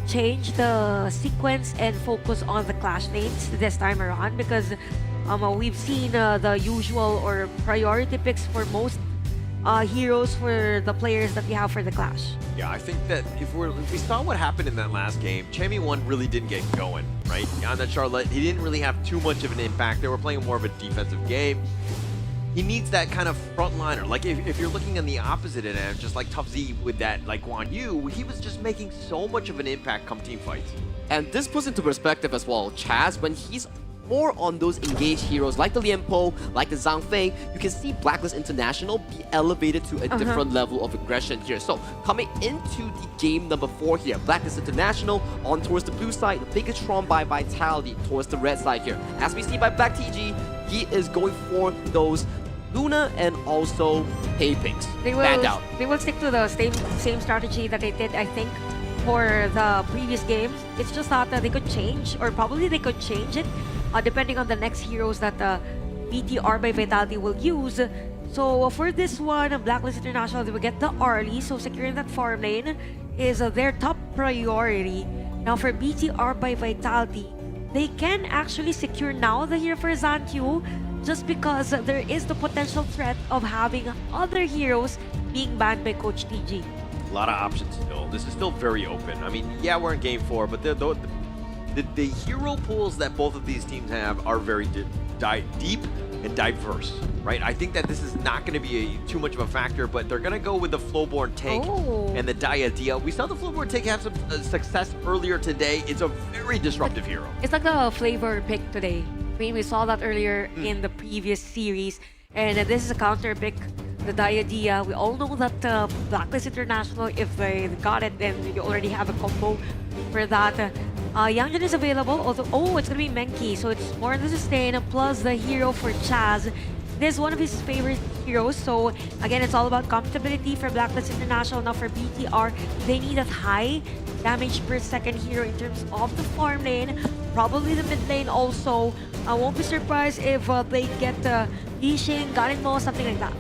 change the sequence and focus on the clash lanes this time around because we've seen the usual or priority picks for most heroes for the players that we have for the clash.
Yeah, I think that if we saw what happened in that last game, Chammy1 really didn't get going, right? On that Charlotte, he didn't really have too much of an impact. They were playing more of a defensive game. He needs that kind of frontliner. Like if you're looking on the opposite end, just like Tough Z with that, like Guan Yu, he was just making so much of an impact come team fights.
And this puts into perspective as well, Chaz, when he's more on those engaged heroes like the Lianpo, like the Zhang Fei, you can see Blacklist International be elevated to a different level of aggression here. So coming into the game number 4 here, Blacklist International on towards the blue side, Bigetron by Vitality towards the red side here. As we see by Black TG, he is going for those Luna and also Pei picks.
They will stick to the same strategy that they did, I think, for the previous games. It's just that they could change, or probably they could change it depending on the next heroes that BTR by Vitality will use. So for this one, Blacklist International, they will get the Arlie, so securing that farm lane is their top priority. Now for BTR by Vitality, they can actually secure now the hero for Zankyu just because there is the potential threat of having other heroes being banned by Coach TG.
A lot of options still. This is still very open. I mean, yeah, we're in Game 4, but the hero pools that both of these teams have are very deep and diverse, right? I think that this is not going to be too much of a factor, but they're going to go with the Flowborn tank and the Diadea. We saw the Flowborn tank have some success earlier today. It's a very disruptive hero.
It's like the flavor pick today. I mean, we saw that earlier in the previous series, and this is a counter pick, the Diadea. We all know that Blacklist International, if they got it, then you already have a combo for that. Yangjin is available, although, it's gonna be Menki, so it's more than the sustain, plus the hero for Chaz. This is one of his favorite heroes, so again, it's all about compatibility for Blacklist International. Now for BTR, they need a high damage per second hero in terms of the farm lane, probably the mid lane also. I won't be surprised if they get Yixing, Garenmo, something like that.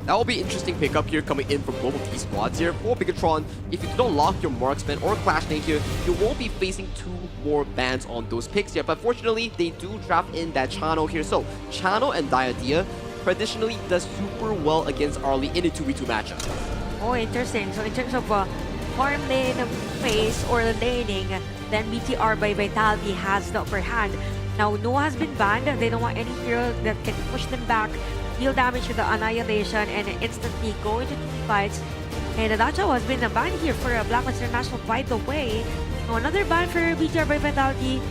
That will be interesting pickup here coming in from both of these squads here. For Bigetron, if you don't lock your marksman or clash lane here, you won't be facing 2 more bans on those picks here. But fortunately, they do draft in that Chano here. So Chano and Diadea traditionally does super well against Arlie in a 2v2 matchup.
Oh, interesting. So in terms of farm lane phase or laning, then BTR by Vitality has the upper hand. Now, Noah has been banned. They don't want any hero that can push them back, deal damage with the Annihilation, and instantly go into team fights. And Dacho has been banned here for Blacklist International, by the way. Now, another ban for BTR by Vitality.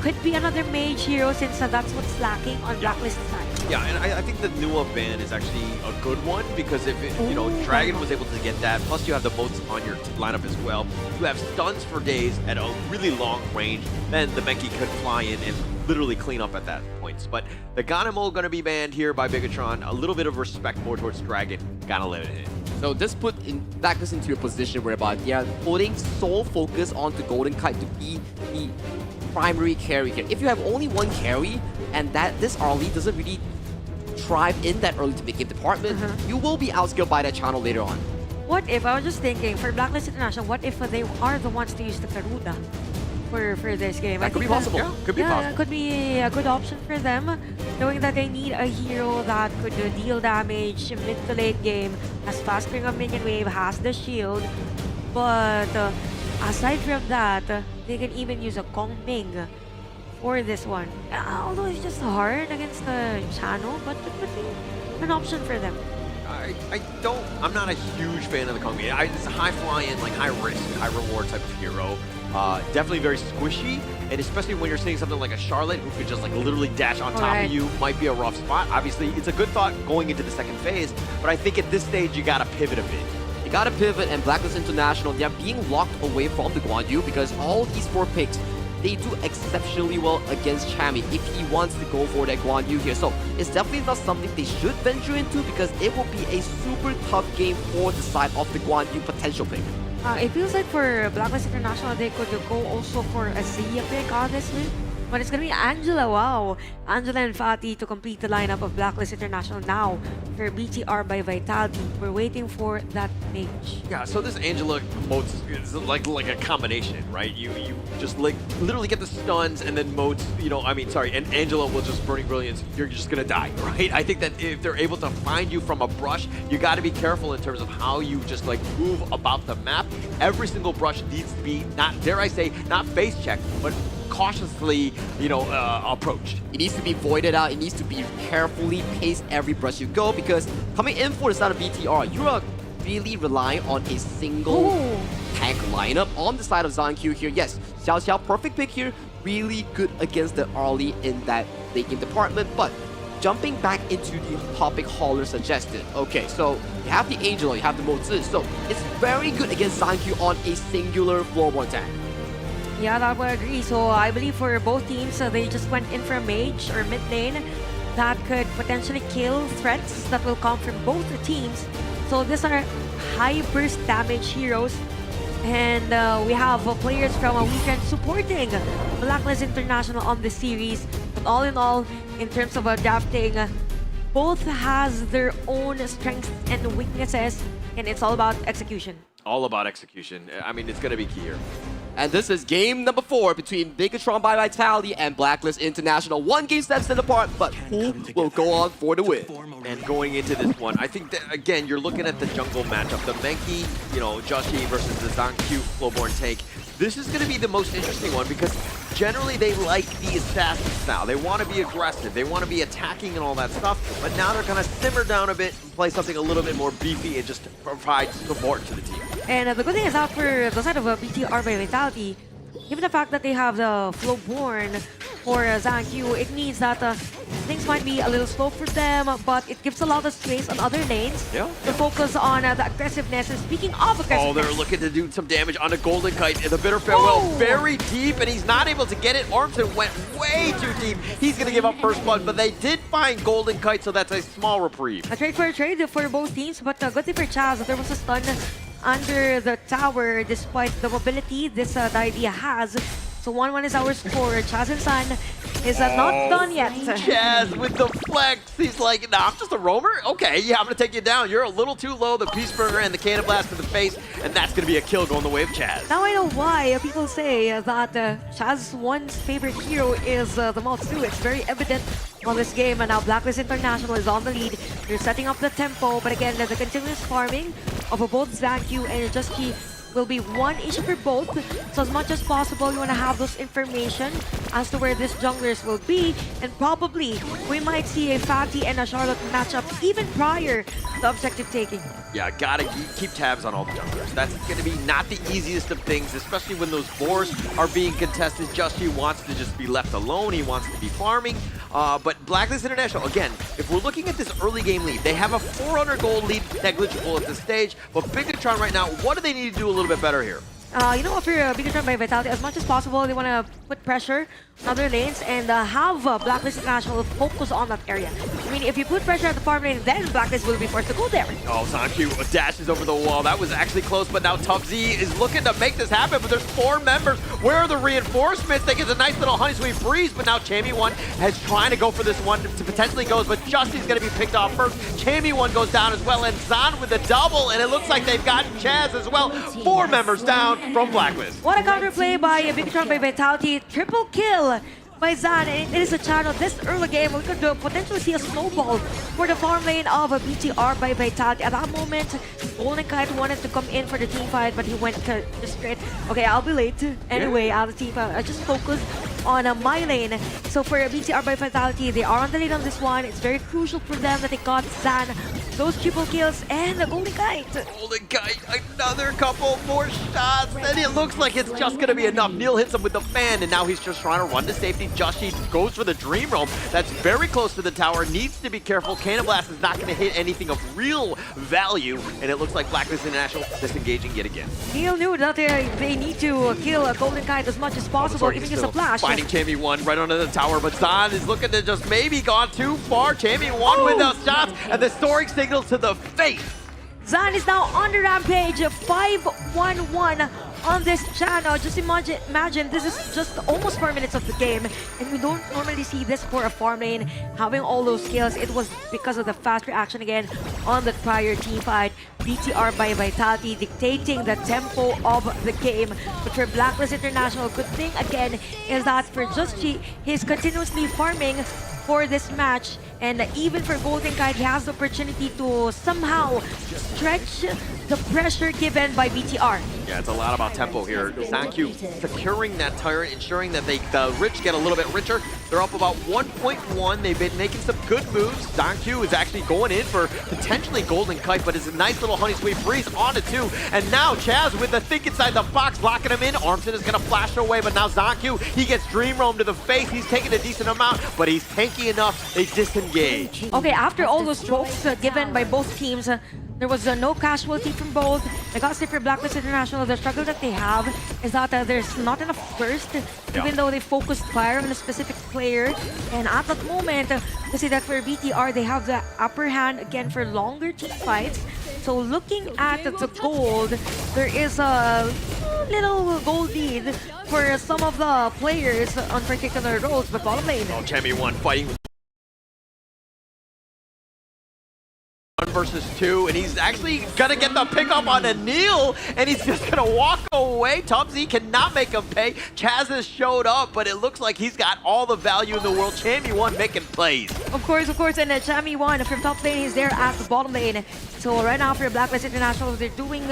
Could be another mage hero since that's what's lacking on Blacklist side.
Yeah, and I think the Nua ban is actually a good one because if Dragon was able to get that, plus you have the boats on your lineup as well. You have stuns for days at a really long range. Then the Menki could fly in and literally clean up at that point. opponents. But the Ganemo gonna be banned here by Bigetron. A little bit of respect more towards Dragon. Gotta let it in.
So this put Blacklist into a position whereby they are putting sole focus onto Golden Kite to be the primary carry here. If you have only one carry and that this early doesn't really thrive in that early to mid-game department, you will be outskilled by that channel later on.
What if, I was just thinking, for Blacklist International, what if they are the ones to use the Karuda for this game?
That could be possible.
Could be possible.
That could be a good option for them, knowing that they need a hero that could deal damage mid to late game, has fast ping of minion wave, has the shield. But aside from that, they can even use a Kong Ming for this one. Although it's just hard against the channel, but it could be an option for them.
I'm not a huge fan of the Kong Ming. It's a high flying, like high risk, high reward type of hero. Definitely very squishy, and especially when you're seeing something like a Charlotte who could just like literally dash on top of you, might be a rough spot. Obviously, it's a good thought going into the second phase, but I think at this stage you gotta pivot a bit.
You gotta pivot, and Blacklist International, they are being locked away from the Guan Yu because all these 4 picks, they do exceptionally well against Chammy if he wants to go for that Guan Yu here. So it's definitely not something they should venture into because it will be a super tough game for the side of the Guan Yu potential pick.
It feels like for Blacklist International, they could go also for a Zia pick, honestly. But it's gonna be Angela, wow. Angela and Fatih to complete the lineup of Blacklist International now for BTR by Vitality. We're waiting for that mage.
Yeah, so this Angela modes is like a combination, right? You just like literally get the stuns and then modes, and Angela will just Burning Brilliance, you're just gonna die, right? I think that if they're able to find you from a brush, you gotta be careful in terms of how you just like move about the map. Every single brush needs to be, not, dare I say, not face checked, but cautiously, approached.
It needs to be voided out. It needs to be carefully paced every brush you go because coming in for the side of BTR, you are really relying on a single tank lineup on the side of ZanQ here. Yes, Xiao Xiao, perfect pick here. Really good against the early in that late game department, but jumping back into the topic Holler suggested. Okay, so you have the Angel, you have the Mozi, so it's very good against ZanQ on a singular floorboard tank.
Yeah, that would agree. So I believe for both teams, they just went in for a mage or mid lane that could potentially kill threats that will come from both the teams. So these are high burst damage heroes. And we have players from Wetrnd supporting Blacklist International on this series. But all in all, in terms of drafting, both has their own strengths and weaknesses. And it's all about execution.
All about execution. I mean, it's going to be key here.
And this is game number 4 between Bigetron by Vitality and Blacklist International. 1 game steps apart, but who will go on for the win?
And going into this one, I think that, again, you're looking at the jungle matchup. The Menki, Joshi versus the ZanQ Flowborn tank. This is going to be the most interesting one because generally they like the assassin style. They want to be aggressive. They want to be attacking and all that stuff. But now they're going to simmer down a bit and play something a little bit more beefy and just provide support to the team.
And the good thing is that for the side of BTR by Vitality, given the fact that they have the Flowborn for ZanQ, it means that things might be a little slow for them, but it gives a lot of space on other lanes to focus on the aggressiveness. And speaking of aggressiveness...
Oh, they're looking to do some damage on the Golden Kite. The Bitter Farewell, very deep, and he's not able to get it. Armson went way too deep. He's going to give up first blood, but they did find Golden Kite, so that's a small reprieve.
A trade for both teams, but good thing for Chaz, there was a stun under the tower despite the mobility this idea has. So 1-1 is our score. Chaz and Sun is not done yet.
Chaz with the flex. He's like, nah, I'm just a roamer? Okay, yeah, I'm going to take you down. You're a little too low. The Peace Burger and the Cannon Blast to the face, and that's going to be a kill going the way of Chaz.
Now I know why people say that Chaz's one's favorite hero is the Motsu. It's very evident on this game, and now Blacklist International is on the lead. They're setting up the tempo, but again, the continuous farming of both ZanQ and Jusky will be one issue for both. So as much as possible, you want to have those information as to where these junglers will be, and probably we might see a Fatih and a Charlotte matchup even prior to the objective taking.
Yeah, gotta keep tabs on all the junglers. That's gonna be not the easiest of things, especially when those boars are being contested. Justy wants to just be left alone. He wants to be farming. But Blacklist International, again, if we're looking at this early game lead, they have a 400 gold lead, negligible at this stage. But Bigetron right now, what do they need to do a little bit better here?
For Bigetron by Vitality, as much as possible, they want to put pressure on other lanes and have Blacklist International focus on that area. I mean, if you put pressure at the farm lane, then Blacklist will be forced to go there.
Oh, Zanku dashes over the wall. That was actually close, but now Tubzy is looking to make this happen, but there's 4 members. Where are the reinforcements? They get a nice little honey sweet freeze, but now Chammy1 has trying to go for this one to potentially goes, but Justy's going to be picked off first. Chammy1 goes down as well, and Zan with the double, and it looks like they've got Chaz as well. 4 members down from Blacklist.
What a counterplay by Bigetron by Vitality. Triple kill by Zan, and it is a channel this early game. We could potentially see a snowball for the farm lane of BTR by Vitality. At that moment, Golden Kite wanted to come in for the team fight, but he went just straight. Okay, I'll be late. Anyway, out of team fight. I just focus on my lane. So for BTR by Vitality, they are on the lead on this one. It's very crucial for them that they got Zan those triple kills and the Golden Kite.
Golden Kite, another couple more shots, and it looks like it's just going to be enough. Neil hits him with the fan, and now he's just trying to run to safety. Justy goes for the Dream Realm. That's very close to the tower. Needs to be careful. Cannon Blast is not going to hit anything of real value, and it looks like Blacklist International disengaging yet again.
Neil knew that they need to kill a Golden Kite as much as possible, giving us a flash.
Finding Chammy1 right under the tower, but Zan is looking to just maybe gone too far. Chammy1 with those shots, and the soaring signal to the face.
Zan is now on the rampage, 5-1-1 on this channel. Just imagine this is just almost 4 minutes of the game, and we don't normally see this for a farm lane having all those kills. It was because of the fast reaction again on the prior team fight. BTR by Vitality dictating the tempo of the game. But for Blacklist International, good thing again is that for Justy, he's continuously farming for this match, and even for Golden Kite, he has the opportunity to somehow stretch the pressure given by BTR.
Yeah, it's a lot about tempo here. Zanku securing that turret, ensuring that the rich get a little bit richer. They're up about 1.1. They've been making some good moves. Zanku is actually going in for potentially Golden Kite, but it's a nice little honey sweet freeze onto 2. And now Chaz with the think inside the box, locking him in. Armson is going to flash away, but now Zanku, he gets Dream Realm to the face. He's taking a decent amount, but he's tanky enough. They disengage.
Okay, after all those strokes given by both teams, there was no casualty from both. I gotta say for Blacklist International, the struggle that they have is that there's not enough burst, even though they focused fire on a specific player. And at that moment, we see that for BTR, they have the upper hand again for longer team fights. So looking at the gold, there is a little gold lead for some of the players on particular roles, but bottom lane.
Oh, Chammy1 fighting 1 versus 2, and he's actually gonna get the pickup on a Neil, and he's just gonna walk away. Tubzy cannot make him pay. Chaz has showed up, but it looks like he's got all the value in the world. Chammy1 making plays.
Of course, and Chammy1 from top lane is there at the bottom lane. So right now for Blacklist International, they're doing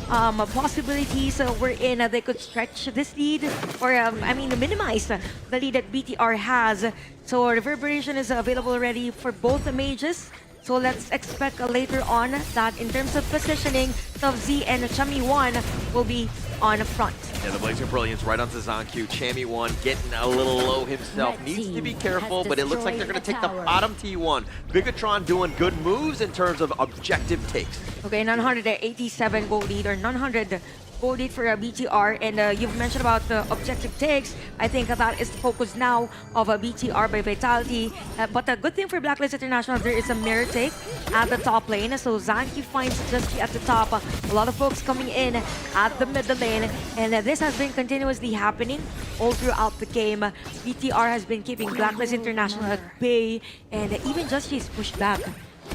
possibilities wherein they could stretch this lead, or I mean minimize the lead that BTR has. So Reverberation is available already for both the mages. So let's expect later on that in terms of positioning, Tubzy and Chammy1 will be on front.
Yeah, the Blazing Brilliance right onto Zanku. Chammy1 getting a little low himself. Needs to be careful, but it looks like they're going to take the bottom T1. Bigetron doing good moves in terms of objective takes.
Okay, 987 goal lead, or 900 goal lead for BTR, and you've mentioned about the objective takes. I think that is the focus now of BTR by Vitality. But the good thing for Blacklist International, there is a mirror take at the top lane. So Zanku finds Justy at the top. A lot of folks coming in at the middle lane, and this has been continuously happening all throughout the game. BTR has been keeping Blacklist International at bay, and even Justy is pushed back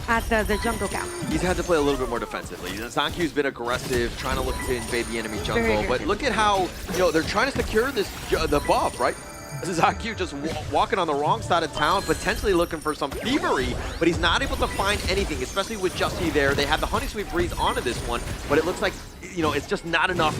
at the jungle camp.
He's had to play a little bit more defensively. Zanku's been aggressive, trying to look to invade the enemy jungle, but look at how, they're trying to secure this the buff, right? Zanku just walking on the wrong side of town, potentially looking for some thievery, but he's not able to find anything, especially with Justy there. They have the Honey Sweep Breeze onto this one, but it looks like it's just not enough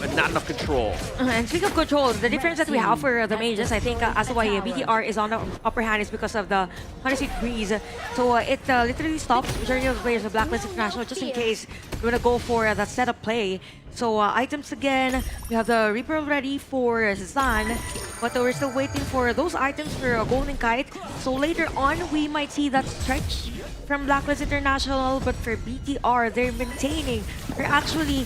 control.
And speaking of control, the difference that we have for the mages, I think as to why BTR is on the upper hand is because of the Honey Sweep Breeze. So it literally stops majority of the players of Blacklist International just in case we're gonna go for that setup play. So items again, we have the Reaper ready for Zan, but we're still waiting for those items for Golden Kite. So later on, we might see that stretch from Blacklist International, but for BTR, they're maintaining. They're actually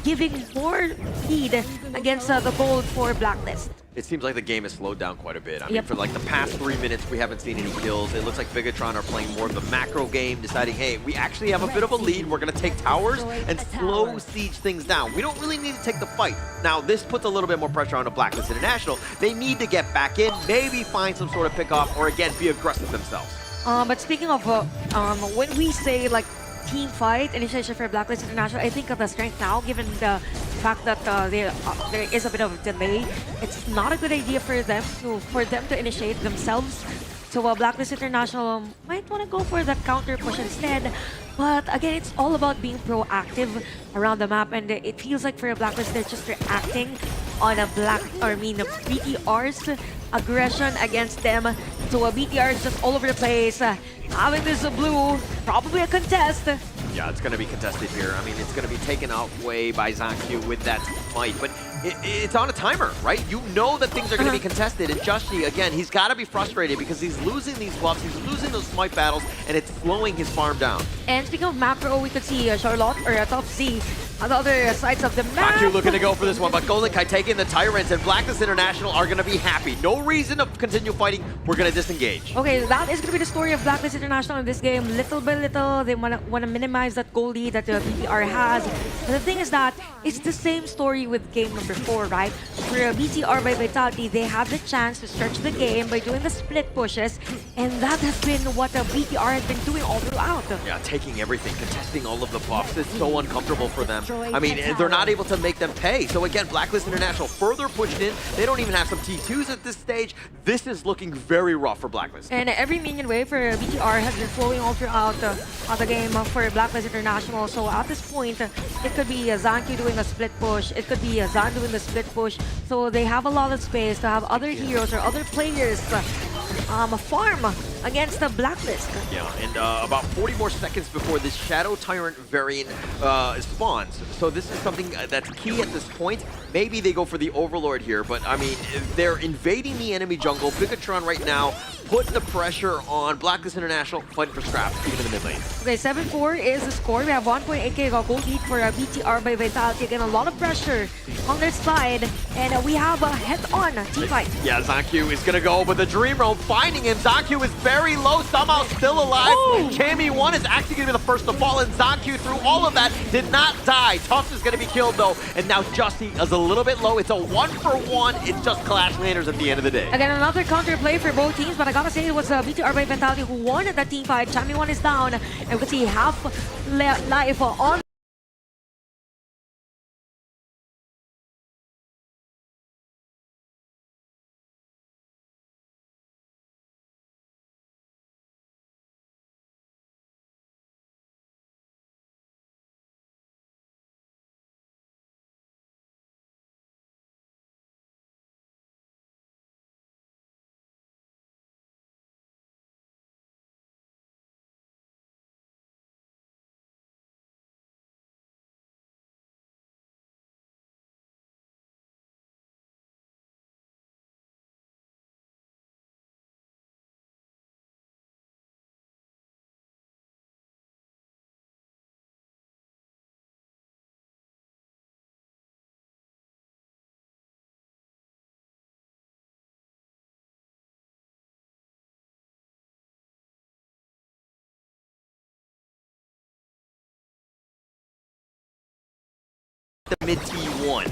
giving more lead against the gold for Blacklist.
It seems like the game has slowed down quite a bit. I mean,
Yep.
for like the past 3 minutes, we haven't seen any kills. It looks like Bigetron are playing more of the macro game, deciding, hey, we actually have a bit of a lead. We're going to take towers and slow siege things down. We don't really need to take the fight. Now, this puts a little bit more pressure on the Blacklist International. They need to get back in, maybe find some sort of pick-off, or again, be aggressive themselves.
But speaking of when we say like team fight initiation for Blacklist International, I think of the strength now, given the fact that there is a bit of a delay. It's not a good idea for them to initiate themselves. So Blacklist International might want to go for the counter push instead. But again, it's all about being proactive around the map, and it feels like for a Blacklist, they're just reacting on a BTR's aggression against them. So BTR is just all over the place. Having this blue, probably a contest.
Yeah, it's going to be contested here. I mean, it's going to be taken away by ZanQ with that fight, but it's on a timer, right? You know that things are going to be contested, and Joshi, again, he's got to be frustrated because he's losing these buffs, he's losing those smite battles, and it's slowing his farm down.
And speaking of macro, we could see Charlotte, or Top Z, on the other sides of the map.
ZanQ looking to go for this one, but Golden Kai taking the Tyrants, and Blacklist International are going to be happy. No reason to continue fighting. We're going to disengage.
Okay, that is going to be the story of Blacklist International in this game. Little by little, they want to minimize that goal lead that the BTR has. But the thing is that it's the same story with game number 4, right? For BTR by Vitality, they have the chance to stretch the game by doing the split pushes, and that has been what the BTR has been doing all throughout.
Yeah, taking everything, contesting all of the buffs. It's so uncomfortable for them. I mean, they're not able to make them pay. So again, Blacklist International further pushed in. They don't even have some T2s at this stage. This is looking very rough for Blacklist.
And every minion wave for BTR has been flowing all throughout the game for Blacklist International. So at this point, it could be ZanQ doing a split push. It could be Zan doing the split push. So they have a lot of space to have other heroes or other players farm against the Blacklist.
Yeah, and about 40 more seconds before this Shadow Tyrant variant spawns. So this is something that's key at this point. Maybe they go for the Overlord here, but I mean, they're invading the enemy jungle. Bigetron right now put the pressure on Blacklist International, fighting for scraps, even in the mid lane.
Okay, 7-4 is the score. We have 1.8k gold lead for BTR by Vitality. Again, a lot of pressure on their side, and we have a head-on team fight.
Yeah, ZanQ is gonna go, but the Dream Realm finding him. ZanQ is very low, somehow still alive. Chami1 is actually gonna be the first to fall, and ZanQ through all of that did not die. Tufts is gonna be killed though, and now Justy is a little bit low. It's a 1-for-1. It's just Clash Landers at the end of the day.
Again, another counter play for both teams, but I gotta say it was BTR by Vitality who won that team fight. Chami1 is down, and we can see half life on.
The mid T1.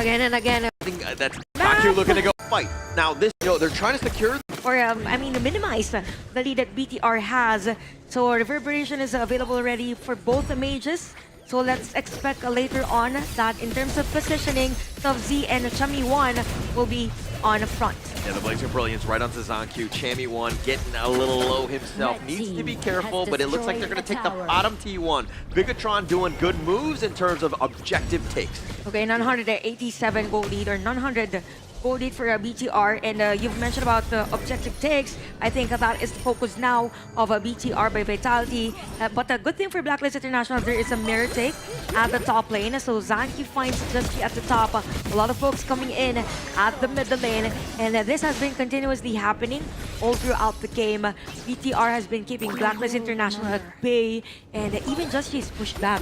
Again and again.
That's ZanQ looking to go fight. Now this, they're trying to secure.
Or, minimize the lead that BTR has. So Reverberation is available already for both the mages. So let's expect later on that in terms of positioning, Z and Chami1 will be on the front.
Yeah, the Blazing Brilliance right onto ZanQ. Chami1 getting a little low himself. Needs to be careful, but it looks like they're going to take the bottom T1. Bigetron doing good moves in terms of objective takes.
Okay, 987 gold lead, or 900 gold lead for BTR, and you've mentioned about the objective takes. I think that is the focus now of BTR by Vitality. But the good thing for Blacklist International, there is a mirror take at the top lane. So ZanQ finds Justy at the top. A lot of folks coming in at the middle lane, and this has been continuously happening all throughout the game. BTR has been keeping Blacklist International at bay, and even Justy is pushed back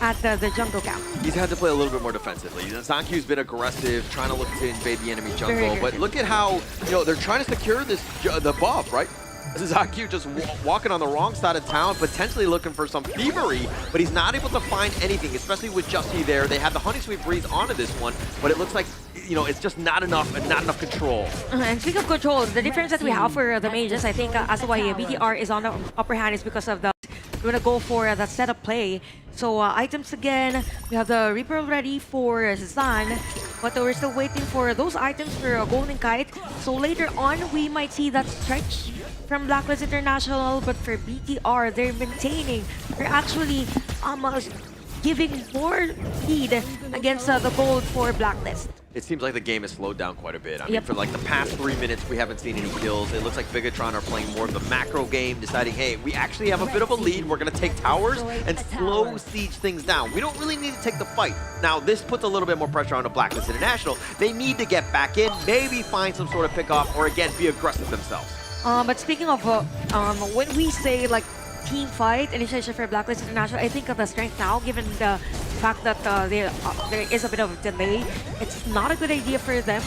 at the jungle camp.
He's had to play a little bit more defensively. Zankyu's been aggressive, trying to look to invade the enemy jungle, but look at how, they're trying to secure the buff, right? Zankyu just walking on the wrong side of town, potentially looking for some thievery, but he's not able to find anything, especially with Justy there. They have the Honey Sweet Breeze onto this one, but it looks like, it's just not enough control.
And speaking of control, the difference that we have for the mages, I think as to why BTR is on the upper hand is because of we're gonna go for that setup play. So items again, we have the Reaper ready for Zan, but we're still waiting for those items for Golden Kite. So later on, we might see that stretch from Blacklist International, but for BTR, they're maintaining. They're actually giving more lead against the gold for Blacklist.
It seems like the game has slowed down quite a bit. I mean, for like the past 3 minutes, we haven't seen any kills. It looks like Bigetron are playing more of the macro game, deciding, hey, we actually have a bit of a lead. We're going to take towers and slow siege things down. We don't really need to take the fight. Now, this puts a little bit more pressure on the Blacklist International. They need to get back in, maybe find some sort of pickoff, or again, be aggressive themselves.
But speaking of, when we say like team fight initiation for Blacklist International, I think of the strength now, given the fact that there is a bit of a delay, it's not a good idea for them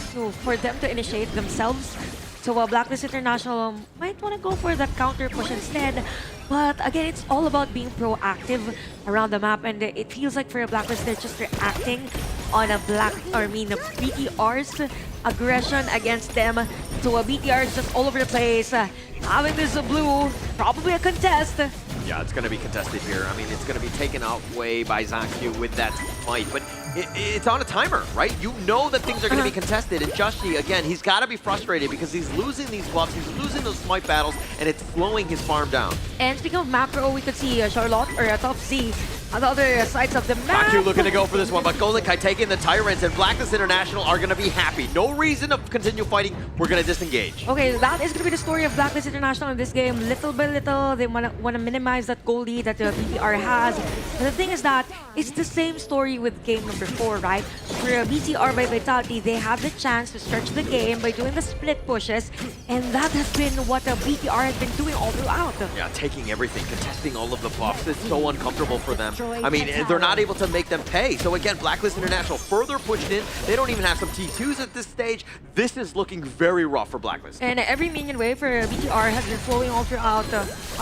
to initiate themselves. So Blacklist International might want to go for that counter push instead. But again, it's all about being proactive around the map, and it feels like for Blacklist, they're just reacting on BTR's aggression against them. So BTR is just all over the place, having this blue, probably a contest.
Yeah, it's going to be contested here. I mean, it's going to be taken away by Zankyu with that smite, but it's on a timer, right? You know that things are going to be contested, and Joshi, again, he's got to be frustrated because he's losing these buffs, he's losing those smite battles, and it's slowing his farm down.
And speaking of macro, we could see Charlotte, or Top C, on the other sides of the map.
Zankyu looking to go for this one, but Golden Kai taking the Tyrants, and Blacklist International are going to be happy. No reason to continue fighting. We're going to disengage.
Okay, that is going to be the story of Blacklist International in this game. Little by little, they want to minimize that goal lead that the BTR has. But the thing is that it's the same story with game number 4, right? For BTR by Vitality, they had the chance to stretch the game by doing the split pushes, and that has been what the BTR has been doing all throughout.
Yeah, taking everything, contesting all of the buffs. It's so uncomfortable for them. I mean, they're not able to make them pay. So again, Blacklist International further pushed in. They don't even have some T2s at this stage. This is looking very rough for Blacklist.
And every minion wave for BTR has been flowing all throughout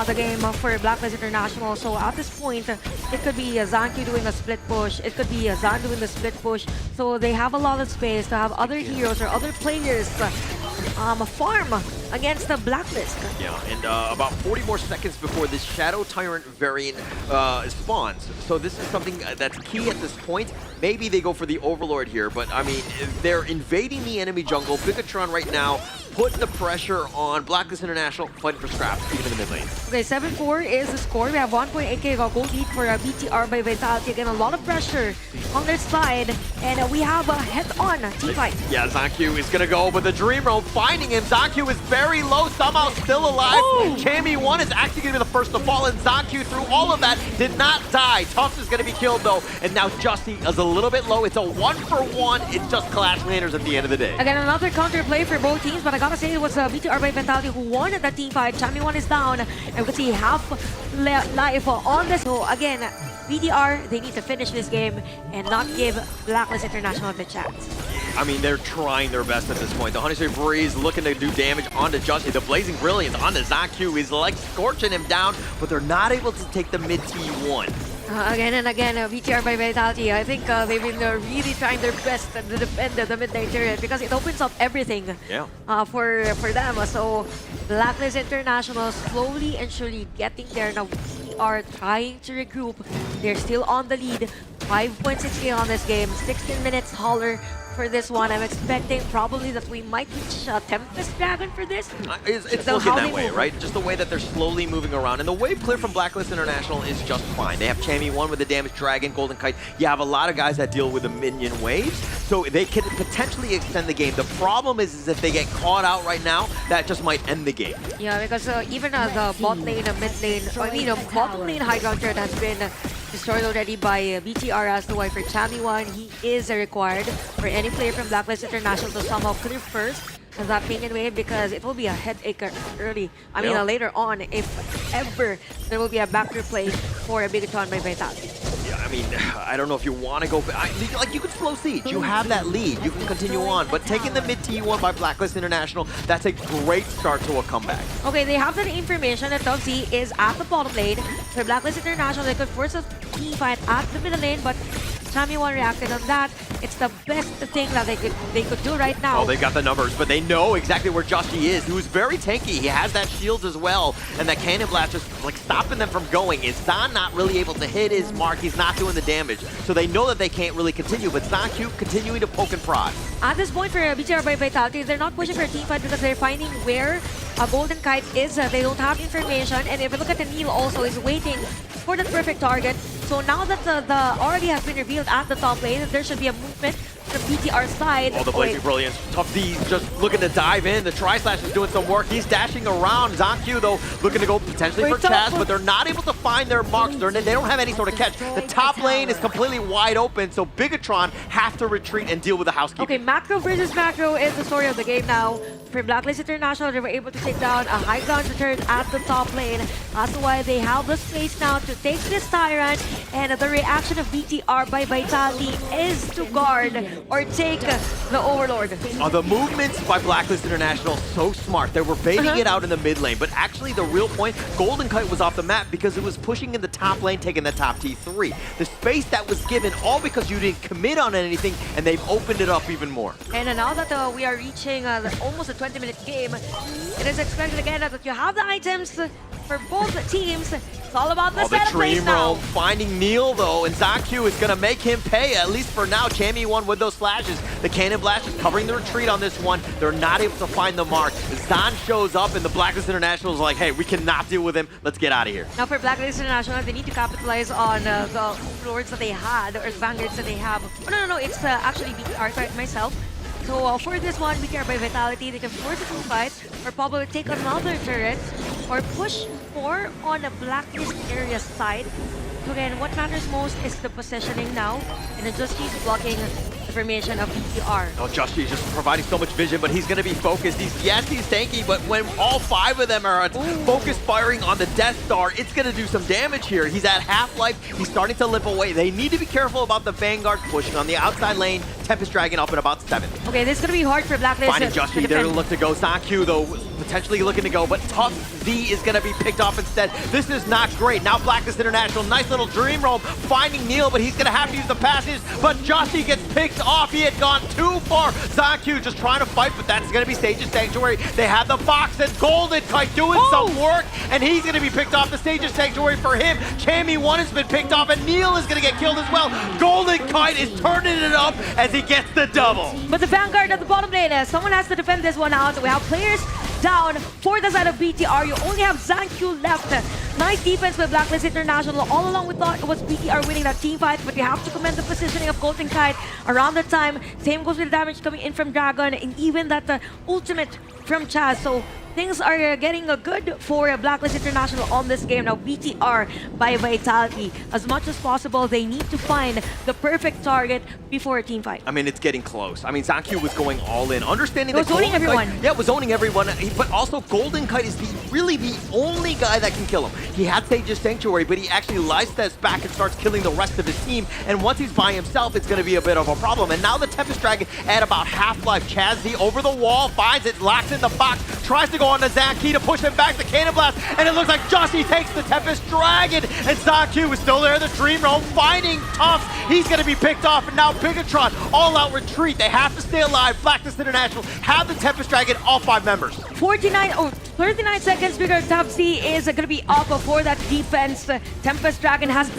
the game for Blacklist International. So at this point, it could be Zankyu doing a split push. It could be Zan doing the split push. So they have a lot of space to have other heroes or other players farm against the Blacklist.
Yeah, and about 40 more seconds before this Shadow Tyrant variant spawns. So this is something that's key at this point. Maybe they go for the Overlord here, but I mean, they're invading the enemy jungle. Bigetron right now putting the pressure on Blacklist International, fighting for scraps, even in the mid lane.
Okay, 7-4 is the score. We have 1.8k gold lead for BTR by Vitality. Again, a lot of pressure on their side, and we have a head-on team fight.
Yeah, Zankyu is gonna go, but the Dream Roam finding him. Zankyu is very low, somehow still alive. Kami1 is actually gonna be the first to fall, and Zankyu, through all of that, did not die. Tufts is gonna be killed though, and now Justy is a little bit low. It's a 1-for-1. It's just Clash Laners at the end of the day.
Again, another counter play for both teams, but I gotta say it was BTR by Vitality who won that team fight. Kami1 is down, and we can see half life on this. So again, BTR, they need to finish this game and not give Blacklist International the chance.
I mean, they're trying their best at this point. The Honey Sweet Breeze looking to do damage onto Justy. The Blazing Brilliance onto Zankyu is like scorching him down, but they're not able to take the mid T1.
Again and again, BTR by Vitality. I think they've been really trying their best to defend the mid-lane turret because it opens up everything for them. So Blacklist International slowly and surely getting there. Now we are trying to regroup. They're still on the lead. 5.6k on this game. 16 minutes hauler for this one. I'm expecting probably that we might reach Tempest Dragon for this.
It's looking that way, right? Just the way that they're slowly moving around. And the wave clear from Blacklist International is just fine. They have Kami1 with the damage Dragon, Golden Kite. You have a lot of guys that deal with the minion waves, so they can potentially extend the game. The problem is if they get caught out right now, that just might end the game.
Yeah, because even the bot lane, mid lane, bottom lane high ground turret has been destroyed already by BTR as to why for Kami1, he is required for any player from Blacklist International to somehow clear first that minion wave because it will be a headache early. I mean, later on, if ever there will be a back replay for a Bigetron by Vitality.
Yeah, I mean, mean, I don't know if you want to go... like, you could slow siege. You have that lead. You can continue on. But taking the mid T1 by Blacklist International, that's a great start to a comeback.
Okay, they have the information that Tugsy is at the bottom lane. For Blacklist International, they could force a team fight at the middle lane, but Chammy1 reacted on that. It's the best thing that they could do right now.
Oh, they got the numbers, but they know exactly where Joshi is, who's very tanky. He has that shield as well, and that cannon blast just like stopping them from going. Is Zan not really able to hit his mark? He's not doing the damage, so they know that they can't really continue. But ZanQ continuing to poke and prod.
At this point for BTR by Vitality, they're not pushing for a team fight because they're finding where a Golden Kite is. They don't have information, and if you look at the Neil also, is waiting for the perfect target. So now that the already has been revealed at the top lane, there should be a movement from BTR side.
Oh, the Blazing Brilliance. Tough D just looking to dive in. The Tri-Slash is doing some work. He's dashing around. ZanQ, though, looking to go potentially for Chaz, but they're not able to find their marks. They don't have any sort of catch. The top lane is completely wide open, so Bigetron have to retreat and deal with the housekeeping.
Okay, macro versus macro is the story of the game now. For Blacklist International, they were able to take down a high ground return at the top lane. That's why they have the space now to take this Tyrant, and the reaction of BTR by Vitality is to guard or take the Overlord.
The movements by Blacklist International, so smart. They were baiting it out in the mid lane, but actually the real point, Golden Kite was off the map because it was pushing in the top lane, taking the top T3. The space that was given, all because you didn't commit on anything, and they've opened it up even more.
And now that we are reaching almost a 20-minute game, it is expected again that you have the items for both teams. It's all about the setup
Dream Roam, finding Neil though, and ZanQ is gonna make him pay, at least for now. Chammy1 with those flashes. The Cannon Blast is covering the retreat on this one. They're not able to find the mark. Zan shows up and the Blacklist International is like, hey, we cannot deal with him. Let's get out of here.
Now for Blacklist International, they need to capitalize on the lords that they had, or the vanguards that they have. Oh, no, it's actually BTR, correct myself. So for this one, BTR by Vitality, they can force a team fight, or probably take another turret, or push more on the Blacklist area side. So again, what matters most is the positioning now, and then just keep blocking the formation of BTR.
Oh, Joshi is just providing so much vision, but he's going to be focused. He's tanky, but when all 5 of them are focus firing on the Death Star, it's going to do some damage here. He's at half-life. He's starting to limp away. They need to be careful about the Vanguard pushing on the outside lane. Tempest Dragon up in about 7.
Okay, this is going to be hard for Blacklist.
Finding Joshi, they're going to look to go. ZanQ, though, potentially looking to go, but Tough Z is going to be picked off instead. This is not great. Now Blacklist International, nice little Dream Roam, finding Neil, but he's going to have to use the passage, but Joshi gets picked off. He had gone too far. ZanQ just trying to fight, but that's going to be Sage's Sanctuary. They have the box, and Golden Kite doing some work, and he's going to be picked off. The Sage's Sanctuary for him. Chammy1 has been picked off, and Neil is going to get killed as well. Golden Kite is turning it up as he gets the double.
But the Vanguard at the bottom lane, someone has to defend this one out. We have players down for the side of BTR. You only have ZanQ left. Nice defense with Blacklist International. All along we thought it was BTR winning that team fight, but you have to commend the positioning of Golden Kite around the time. Same goes with the damage coming in from Dragon, and even that ultimate from Chaz. So things are getting good for Blacklist International on this game. Now BTR by Vitality, as much as possible, they need to find the perfect target before a team fight.
I mean, it's getting close. I mean, ZanQ was going all in, understanding that
owning everyone.
Kite, was owning everyone, but also Golden Kite is really the only guy that can kill him. He had Sage's Sanctuary, but he actually light steps back and starts killing the rest of his team, and once he's by himself, it's going to be a bit of a problem. And now the Tempest Dragon at about half-life. Chazzy over the wall, finds it, locks in the box, tries to go on to ZanQ to push him back, the Cannon Blast, and it looks like Joshi takes the Tempest Dragon, and ZanQ is still there, the Dream Roam, finding Tufts. He's going to be picked off, and now Bigetron, all-out retreat. They have to stay alive. Blacklist International have the Tempest Dragon, all 5 members.
39 seconds before Tuftsy is going to be up for that defense. Tempest Dragon has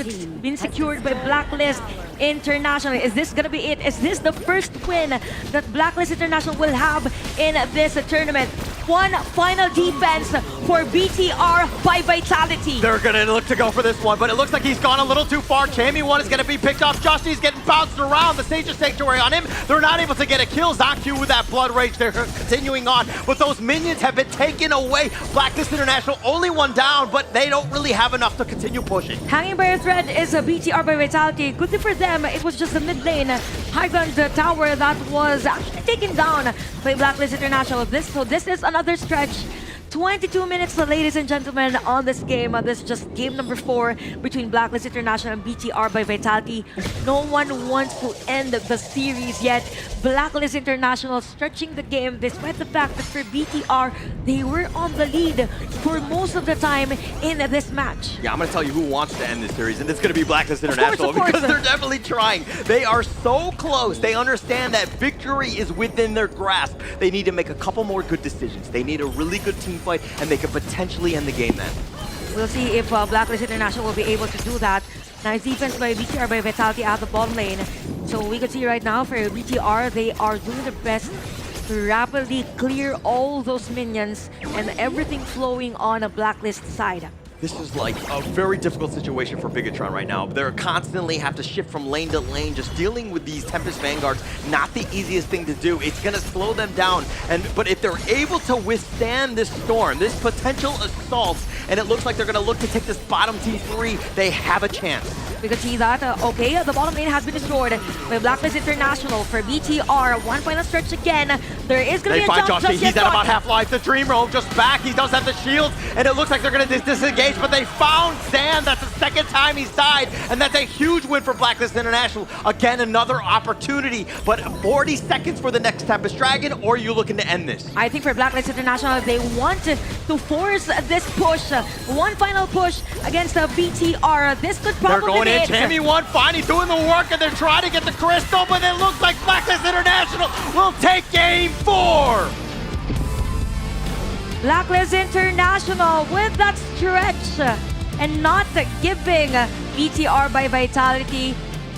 been secured by Blacklist International. Is this going to be it? Is this the first win that Blacklist International will have in this tournament? One final defense for BTR by Vitality.
They're going to look to go for this one, but it looks like he's gone a little too far. Chammy1 is going to be picked off. Joshi's getting bounced around. The Sage's Sanctuary on him. They're not able to get a kill. ZanQ with that Blood Rage. They're continuing on, but those minions have been taken away. Blacklist International only one down, but they don't really have enough to continue pushing.
Hanging by a thread is a BTR by Vitality. Good thing for them, it was just the mid lane high ground tower that was actually taken down by Blacklist International. So this is another stretch 22 minutes, ladies and gentlemen, on this game. This is just game number 4 between Blacklist International and BTR by Vitality. No one wants to end the series yet. Blacklist International stretching the game despite the fact that for BTR, they were on the lead for most of the time in this match.
Yeah, I'm going to tell you who wants to end this series, and it's going to be Blacklist International because they're definitely trying. They are so close. They understand that victory is within their grasp. They need to make a couple more good decisions. They need a really good team fight, and they could potentially end the game then.
We'll see if Blacklist International will be able to do that. Nice defense by BTR by Vitality at the bottom lane. So we can see right now for BTR, they are doing their best to rapidly clear all those minions and everything flowing on a Blacklist side.
This is like a very difficult situation for Bigetron right now. They're constantly have to shift from lane to lane, just dealing with these Tempest Vanguards. Not the easiest thing to do. It's gonna slow them down. But if they're able to withstand this storm, this potential assault, and it looks like they're gonna look to take this bottom T3, they have a chance.
We can see that, okay, the bottom lane has been destroyed by Blacklist International for BTR. One final stretch again. There is going to be a jump.
They find Joshi, he's at about half-life. The Dream Roam just back. He does have the shields, and it looks like they're going to disengage, but they found Zan. That's the second time he's died, and that's a huge win for Blacklist International. Again, another opportunity, but 40 seconds for the next Tempest Dragon, or are you looking to end this?
I think for Blacklist International, they want to force this push. One final push against the BTR. This could probably
They're going in. Tammy 1 finally doing the work, and they're trying to get the crystal, but it looks like Blacklist International will take game 4.
Blacklist International with that stretch and not giving BTR by Vitality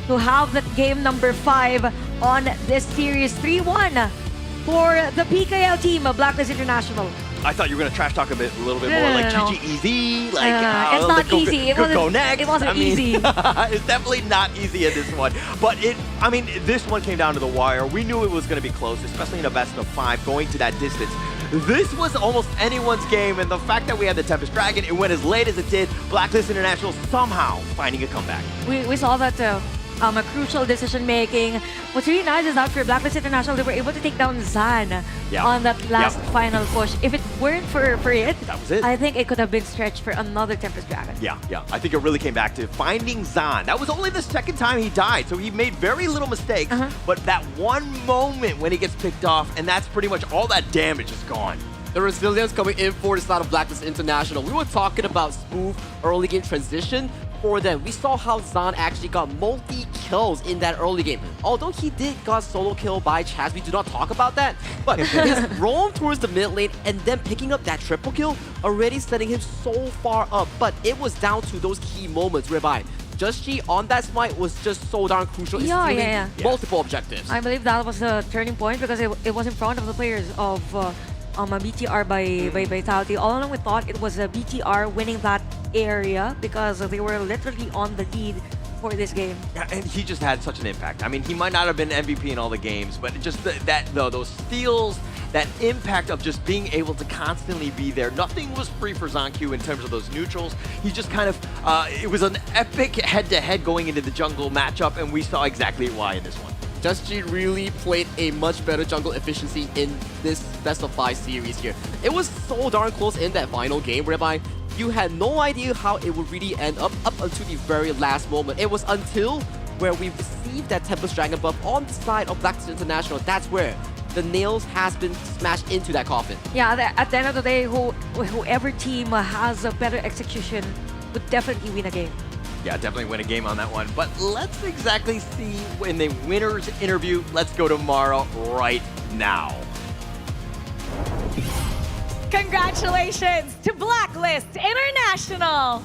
to have that game number 5 on this series. 3-1 for the PKL team of Blacklist International.
I thought you were going to trash talk a little bit more, like GG easy, like
it's not easy. It wasn't,
go next.
It wasn't easy.
It's definitely not easy in this one. But I mean, this one came down to the wire. We knew it was going to be close, especially in a best of 5, going to that distance. This was almost anyone's game, and the fact that we had the Tempest Dragon, it went as late as it did. Blacklist International somehow finding a comeback.
We saw that a crucial decision making. What's really nice is that for Blacklist International, they were able to take down Zan on that last final push. If it weren't for it,
that was it.
I think it could have been stretched for another Tempest Dragon.
Yeah. I think it really came back to finding Zan. That was only the second time he died, so he made very little mistakes. But that one moment when he gets picked off, and that's pretty much all that damage is gone.
The resilience coming in for the side of Blacklist International. We were talking about smooth early game transition for them. We saw how Zan actually got multi-kills in that early game. Although he did got solo kill by chance, we do not talk about that. But his roam towards the mid lane and then picking up that triple kill already setting him so far up. But it was down to those key moments whereby Just on that smite was just so darn crucial in stealing multiple objectives.
I believe that was a turning point because it was in front of the players of BTR by Vitality. All along we thought it was BTR winning that area because they were literally on the lead for this game.
Yeah, and he just had such an impact. I mean, he might not have been MVP in all the games, but just those steals, that impact of just being able to constantly be there. Nothing was free for ZonQ in terms of those neutrals. He just kind of, it was an epic head-to-head going into the jungle matchup, and we saw exactly why in this one.
Just really played a much better jungle efficiency in this best of 5 series here. It was so darn close in that final game whereby you had no idea how it would really end up until the very last moment. It was until where we received that Tempest Dragon buff on the side of Blacklist International. That's where the nails has been smashed into that coffin.
Yeah, at the end of the day, whoever team has a better execution would definitely win a game.
Yeah, definitely win a game on that one. But let's exactly see in the winner's interview. Let's go to Mara right now.
Congratulations to Blacklist International!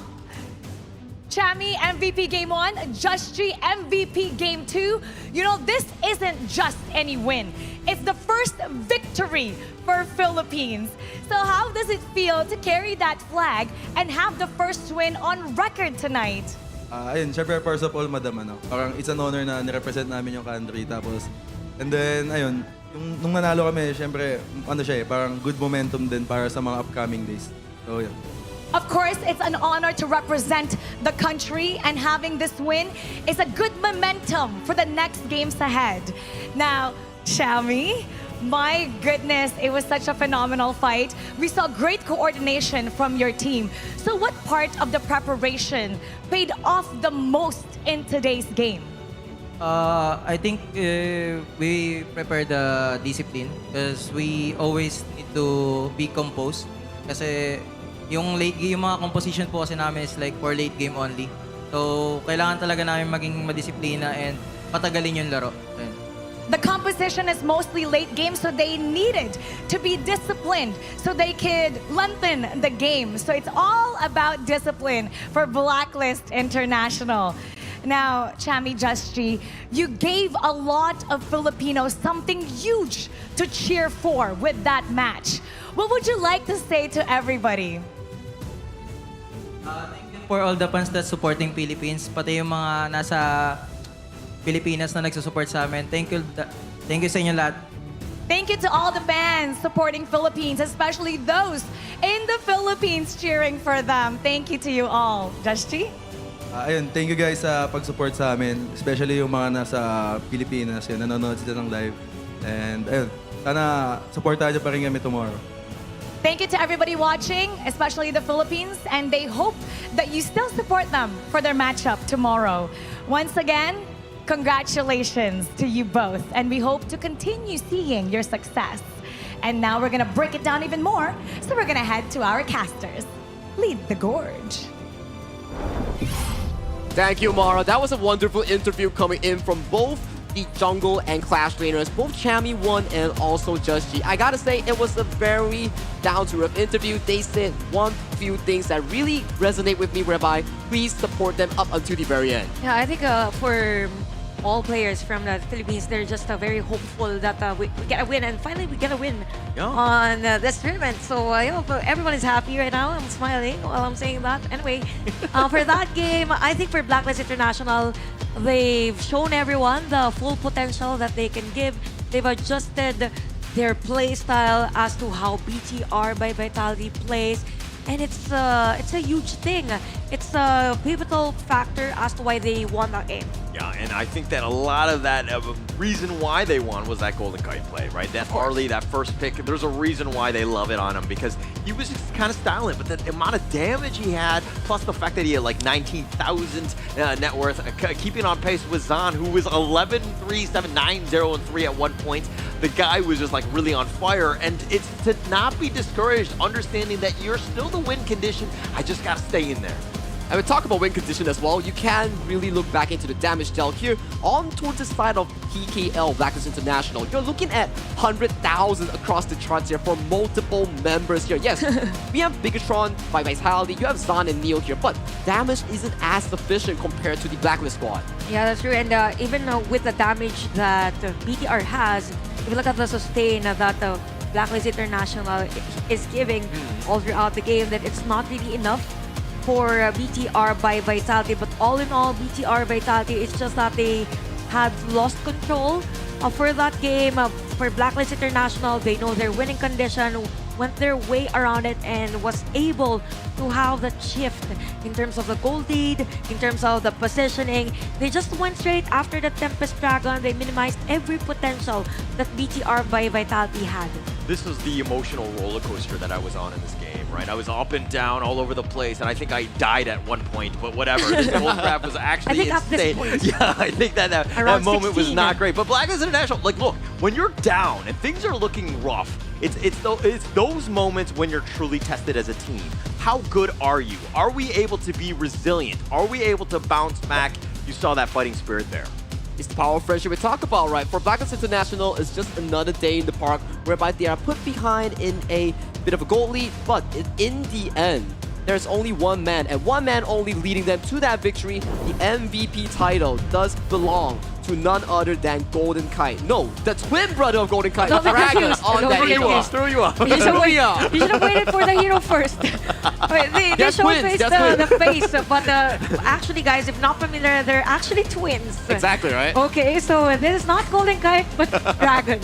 Chami MVP Game 1, Justry MVP Game 2. You know, this isn't just any win. It's the first victory for Philippines. So how does it feel to carry that flag and have the first win on record tonight?
Ayun, syempre first of all, madam, parang it's an honor na nirepresent namin yung country. Tapos, and then, ayun, nung nanalo kami, syempre, parang good momentum din para sa mga upcoming days. So, yeah.
Of course, it's an honor to represent the country, and having this win is a good momentum for the next games ahead. Now, Chami, My goodness, it was such a phenomenal fight. We saw great coordination from your team. So what part of the preparation paid off the most in today's game?
I think we prepare the discipline because we always need to be composed. Kasi yung late game, yung mga composition po kasi namin is like for late game only. So, kailangan talaga namin maging madisiplina and patagalin yung laro. Ayun.
The composition is mostly late game, so they needed to be disciplined so they could lengthen the game. So it's all about discipline for Blacklist International. Now, Chami Justri, you gave a lot of Filipinos something huge to cheer for with that match. What would you like to say to everybody?
Thank you for all the fans that supporting Philippines, pati yung mga nasa Pilipinas na nagsusupport sa amin. Thank you sa inyo lahat.
Thank you to all the fans supporting Philippines, especially those in the Philippines cheering for them. Thank you to you all. Justri?
Ayun, thank you guys sa pag-support sa amin. Especially yung mga nasa Pilipinas, yun, nanonood sila ng live. And ayun, sana supportahan niyo pa rin kami tomorrow.
Thank you to everybody watching, especially the Philippines, and they hope that you still support them for their matchup tomorrow. Once again, congratulations to you both, and we hope to continue seeing your success. And now we're gonna break it down even more, so we're gonna head to our casters. Lead the Gorge.
Thank you, Mara. That was a wonderful interview coming in from both the jungle and clash trainers, both Chami Won and also Just G. I gotta say, it was a very down-to-earth interview. They said one few things that really resonate with me, whereby please support them up until the very end.
Yeah, I think for all players from the Philippines, they're just very hopeful that we get a win, and finally we get a win on this tournament. So everyone is happy right now. I'm smiling while I'm saying that. Anyway, for that game, I think for Blacklist International, they've shown everyone the full potential that they can give. They've adjusted their play style as to how BTR by Vitality plays. And it's a huge thing. It's a pivotal factor as to why they won that game.
Yeah, and I think that a lot of that reason why they won was that Golden Kite play, right? That Harley, that first pick, there's a reason why they love it on him, because he was just kind of styling, but the amount of damage he had, plus the fact that he had like 19,000 net worth, keeping on pace with Zahn, who was 11-3, 7-9-0 and 3 at one point. The guy was just like really on fire, and it's to not be discouraged, understanding that you're still the win condition. I just gotta stay in there.
And we talk about win condition as well. You can really look back into the damage dealt here on towards the side of PKL Blacklist International. You're looking at 100,000 across the charts here for multiple members here. Yes, we have Bigetron by Vitality, you have Zahn and Neo here, but damage isn't as sufficient compared to the Blacklist squad.
Yeah, that's true. And even with the damage that BTR has, if you look at the sustain that Blacklist International is giving all throughout the game, that it's not really enough for BTR by Vitality. But all in all, BTR Vitality, it's just that they had lost control for that game. For Blacklist International, they know their winning condition, went their way around it, and was able to have that shift in terms of the goal lead, in terms of the positioning. They just went straight after the Tempest Dragon. They minimized every potential that BTR by Vitality had.
This was the emotional roller coaster that I was on in this game, right? I was up and down all over the place, and I think I died at one point, but whatever. This gold grab was actually insane. Yeah, I think that moment was not great. But Blacklist International, like, look, when you're down and things are looking rough, it's those moments when you're truly tested as a team. How good are you? Are we able to be resilient? Are we able to bounce back? You saw that fighting spirit there.
It's the power of friendship we talk about, right? For Blacklist International, it's just another day in the park whereby they are put behind in a bit of a goal lead, but in the end, there's only one man, and one man only leading them to that victory. The MVP title does belong to none other than Golden Kite. No, the twin brother of Golden Kite, Dragon, on that hero.
Threw you off.
You should have waited for the hero first. They showcased the face, but actually, guys, if not familiar, they're actually twins.
Exactly, right?
Okay, so this is not Golden Kite, but Dragon.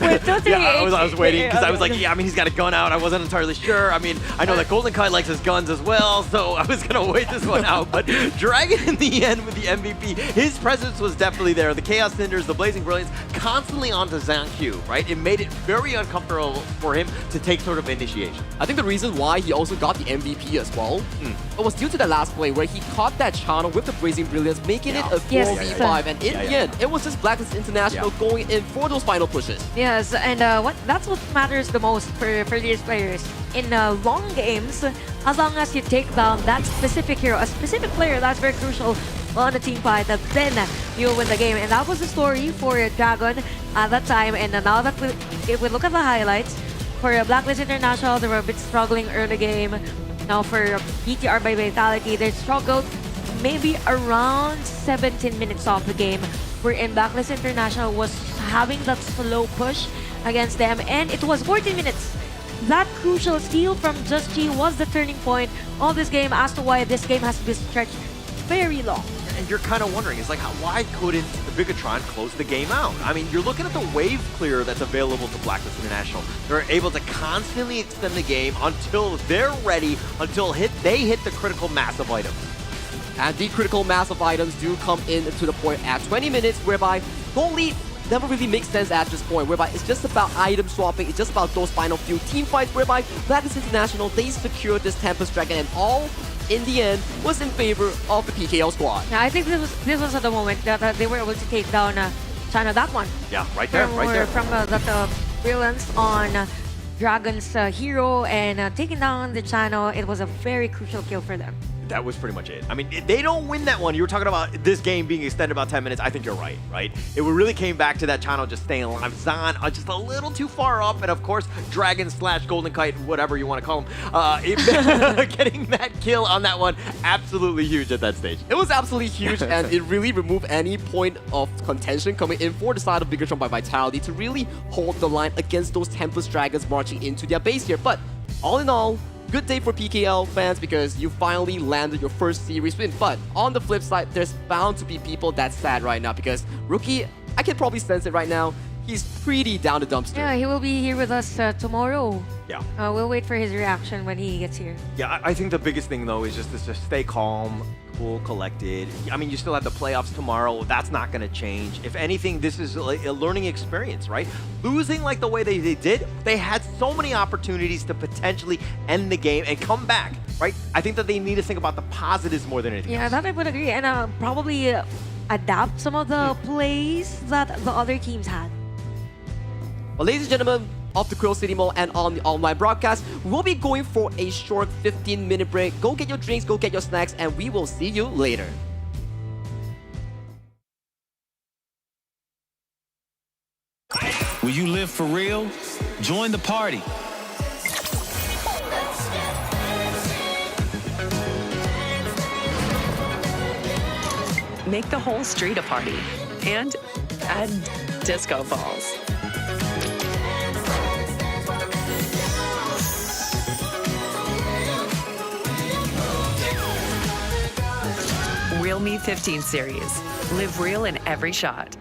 I was waiting, because I was like, yeah, I mean, he's got a gun out. I wasn't entirely sure. I mean, I know that Golden Kite likes his guns as well, so I was going to wait this one out. But Dragon in the end with the MVP. his presence was definitely there. The Chaos Cinders, the Blazing Brilliance, constantly onto Zhang Q, right? It made it very uncomfortable for him to take sort of initiation.
I think the reason why he also got the MVP as well, it was due to the last play where he caught that channel with the Blazing Brilliance, making it a 4v5, and in the end, it was just Blacklist International going in for those final pushes.
Yes, and that's what matters the most for these players. In long games, as long as you take down that specific hero, a specific player, that's very crucial on a team fight, then you win the game. And that was the story for Dragon at that time. And now that if we look at the highlights, for Blacklist International, they were a bit struggling early game. Now for BTR by Vitality, they struggled maybe around 17 minutes of the game, wherein Blacklist International was having that slow push against them, and it was 14 minutes. That crucial steal from Just G was the turning point of this game as to why this game has been stretched very long.
And you're kind of wondering, it's like, why couldn't the Bigetron close the game out? I mean, you're looking at the wave clear that's available to Blacklist International. They're able to constantly extend the game until they're ready, until they hit the critical mass of items.
And the critical mass of items do come in to the point at 20 minutes, whereby goal lead never really makes sense at this point, whereby it's just about item swapping, it's just about those final few team fights, whereby Blacklist International, they secured this Tempest Dragon, and all, in the end, was in favor of the PKL squad.
Yeah, I think this was at the moment that they were able to take down China, that one.
Yeah, right there, right there.
From that brilliance on Dragon's hero and taking down the China, it was a very crucial kill for them.
That was pretty much it. I mean, they don't win that one. You were talking about this game being extended about 10 minutes. I think you're right, right? It really came back to that channel just staying alive. Zan just a little too far up. And of course, Dragon / Golden Kite, whatever you want to call him, getting that kill on that one, absolutely huge at that stage.
It was absolutely huge, and it really removed any point of contention coming in for the side of Bigetron by Vitality to really hold the line against those Tempest Dragons marching into their base here. But all in all, good day for PKL fans because you finally landed your first series win. But on the flip side, there's bound to be people that's sad right now because Rookie, I can probably sense it right now, he's pretty down the dumpster.
Yeah, he will be here with us tomorrow.
Yeah.
We'll wait for his reaction when he gets here.
Yeah, I think the biggest thing though is just to stay calm, cool, collected. I mean, you still have the playoffs tomorrow. That's not going to change. If anything, this is like a learning experience, right? Losing like the way they did, they had so many opportunities to potentially end the game and come back, right? I think that they need to think about the positives more than anything else.
That I would agree. And probably adapt some of the plays that the other teams had.
Well, ladies and gentlemen, of the Quill City Mall and on the online broadcast, we'll be going for a short 15-minute break. Go get your drinks, go get your snacks, and we will see you later.
Will you live for real? Join the party.
Make the whole street a party and add disco balls. Realme 15 series. Live real in every shot.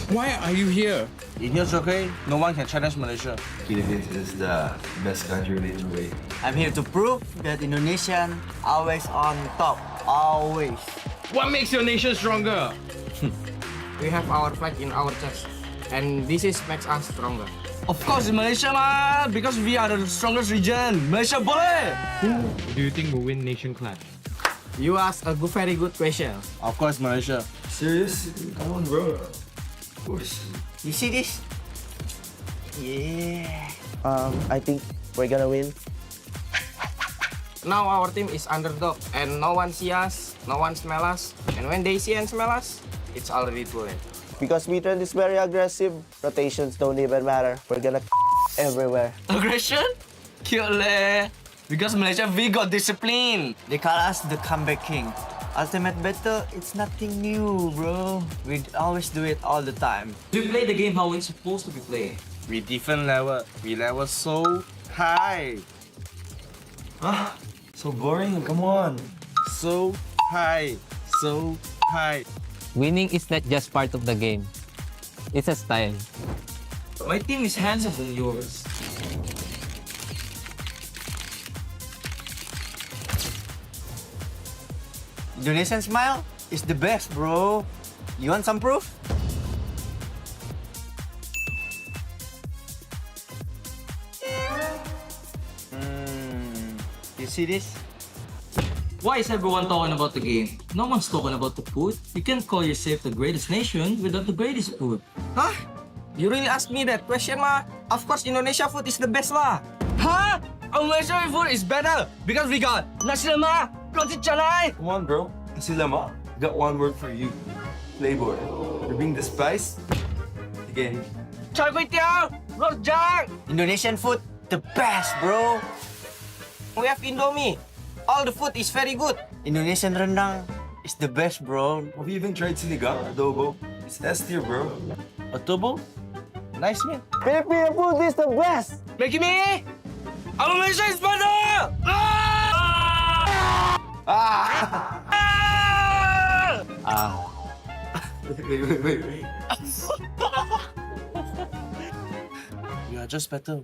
Why are you here?
In here's okay, no one can challenge Malaysia.
Philippines is the best country in the way.
I'm here to prove that Indonesian always on top, always.
What makes your nation stronger?
We have our flag in our chest, and this is makes us stronger. Of course, Malaysia lah, because we are the strongest region. Malaysia boleh.
Who do you think will win nation clash?
You ask a very good question. Of course, Malaysia.
Serious? Come on, bro. Of course.
You see this? Yeah.
I think we're gonna win.
Now our team is underdog, and no one see us, no one smell us, and when they see and smell us, it's already too late.
Because Wetrnd is very aggressive, rotations don't even matter. We're gonna everywhere.
Aggression? Cute leh. Because Malaysia, we got discipline. They call us the comeback king. Ultimate battle, it's nothing new, bro. We always do it all the time.
We play the game how it's supposed to be played.
We different level. We level so high.
Ah, so boring. Come on.
So high. So high.
Winning is not just part of the game. It's a style.
My team is handsome than yours.
Indonesian smile is the best, bro. You want some proof? You see this?
Why is everyone talking about the game? No one's talking about the food. You can't call yourself the greatest nation without the greatest food.
Huh? You really ask me that question, ma? Of course, Indonesia food is the best, lah.
Huh? Our Malaysian food is better because we got nasi lemak, roti canai.
Come on, bro. Nasi lemak. Got one word for you. Flavor. You bring the spice. Again.
Chai kway teow, rojak.
Indonesian food, the best, bro. We have Indomie. All the food is very good. Indonesian rendang is the best, bro.
Have you even tried sinigang, adobo? It's S tier, bro.
Adobo? Nice, man. Filipino food is the best.
Make me. Our Malaysia is better.
Wait.
You are just better.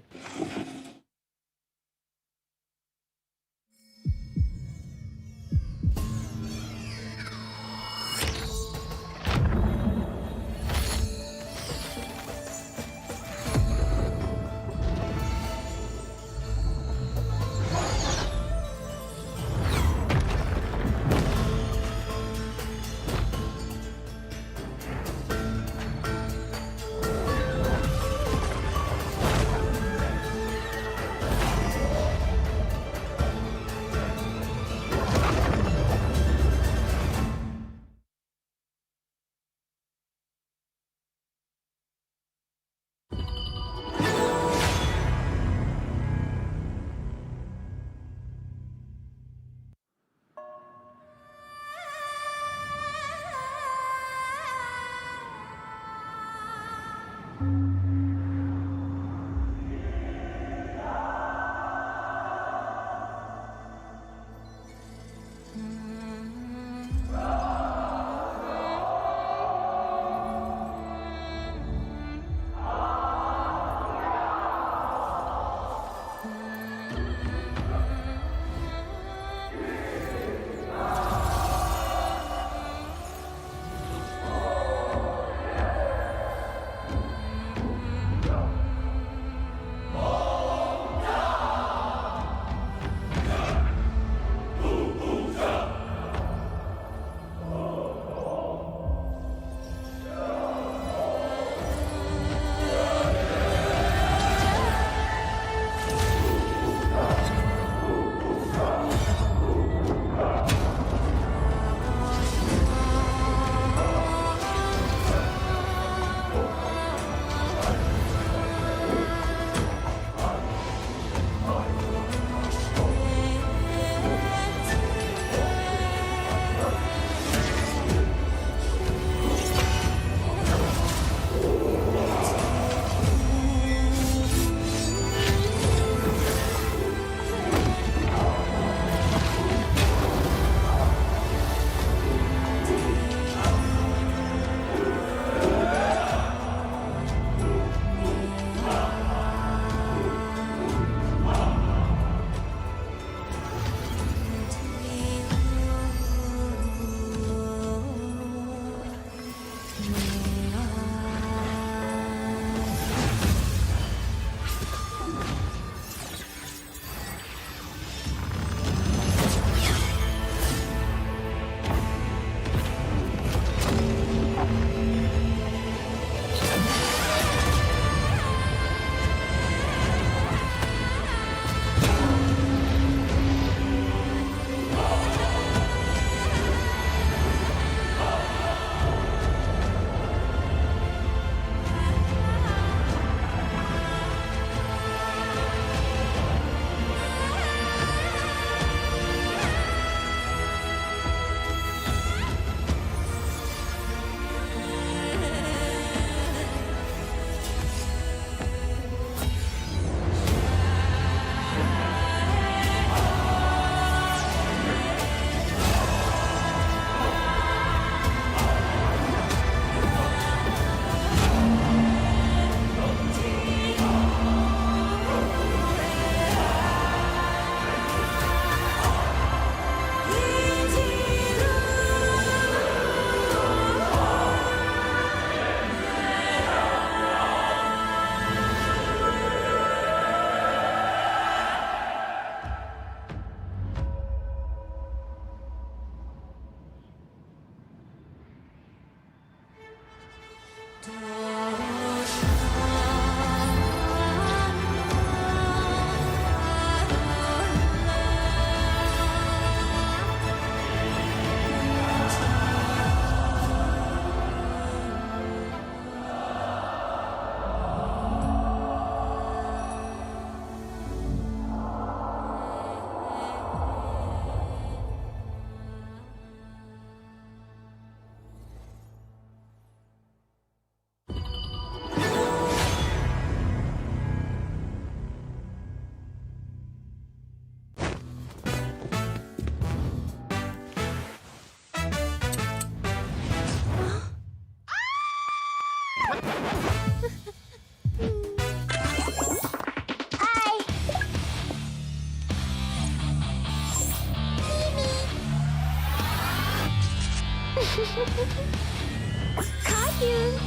Caillou!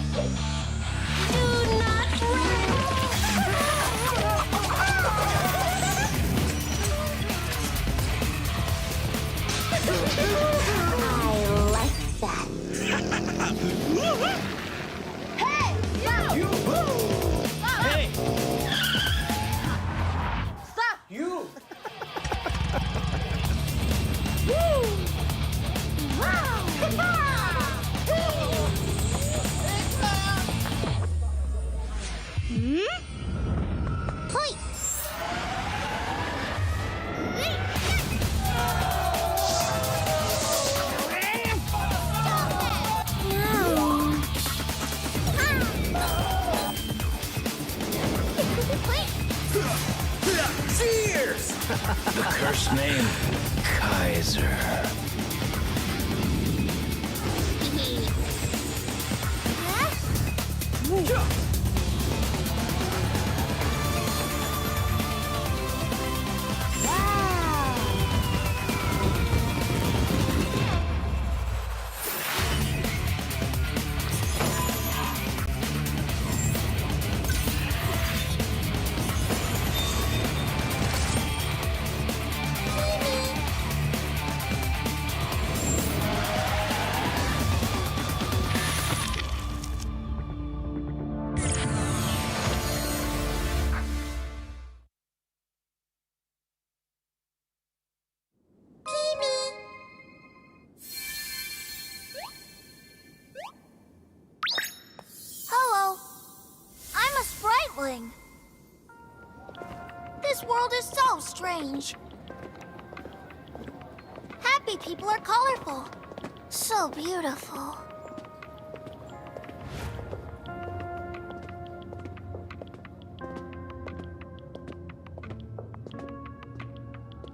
Do not I like that. Hey! You! Stop!
Hey!
Stop!
You!
Woo! Wow! Hoi!
Cheers! The cursed name, Kaiser.
Hello. I'm a spriteling. This world is so strange. Happy people are colorful. So beautiful.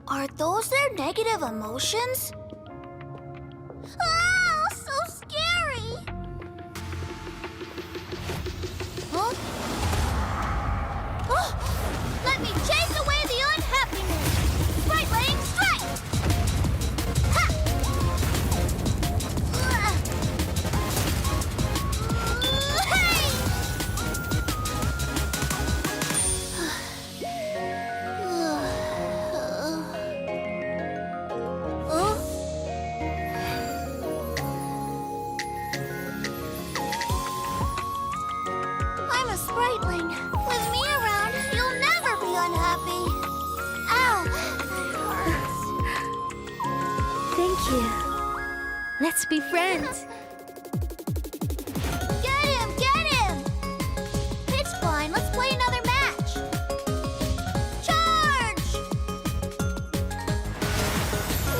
Are those their negative emotions? Ah, so scary! Huh? Oh, let me chase away the unhappiness! Spriteling strike! Ha! Hey! I'm a spriteling. With me around, you'll never be unhappy. Ow! That hurts.
Thank you. Let's be friends.
Get him! Get him! Pitch blind, let's play another match. Charge!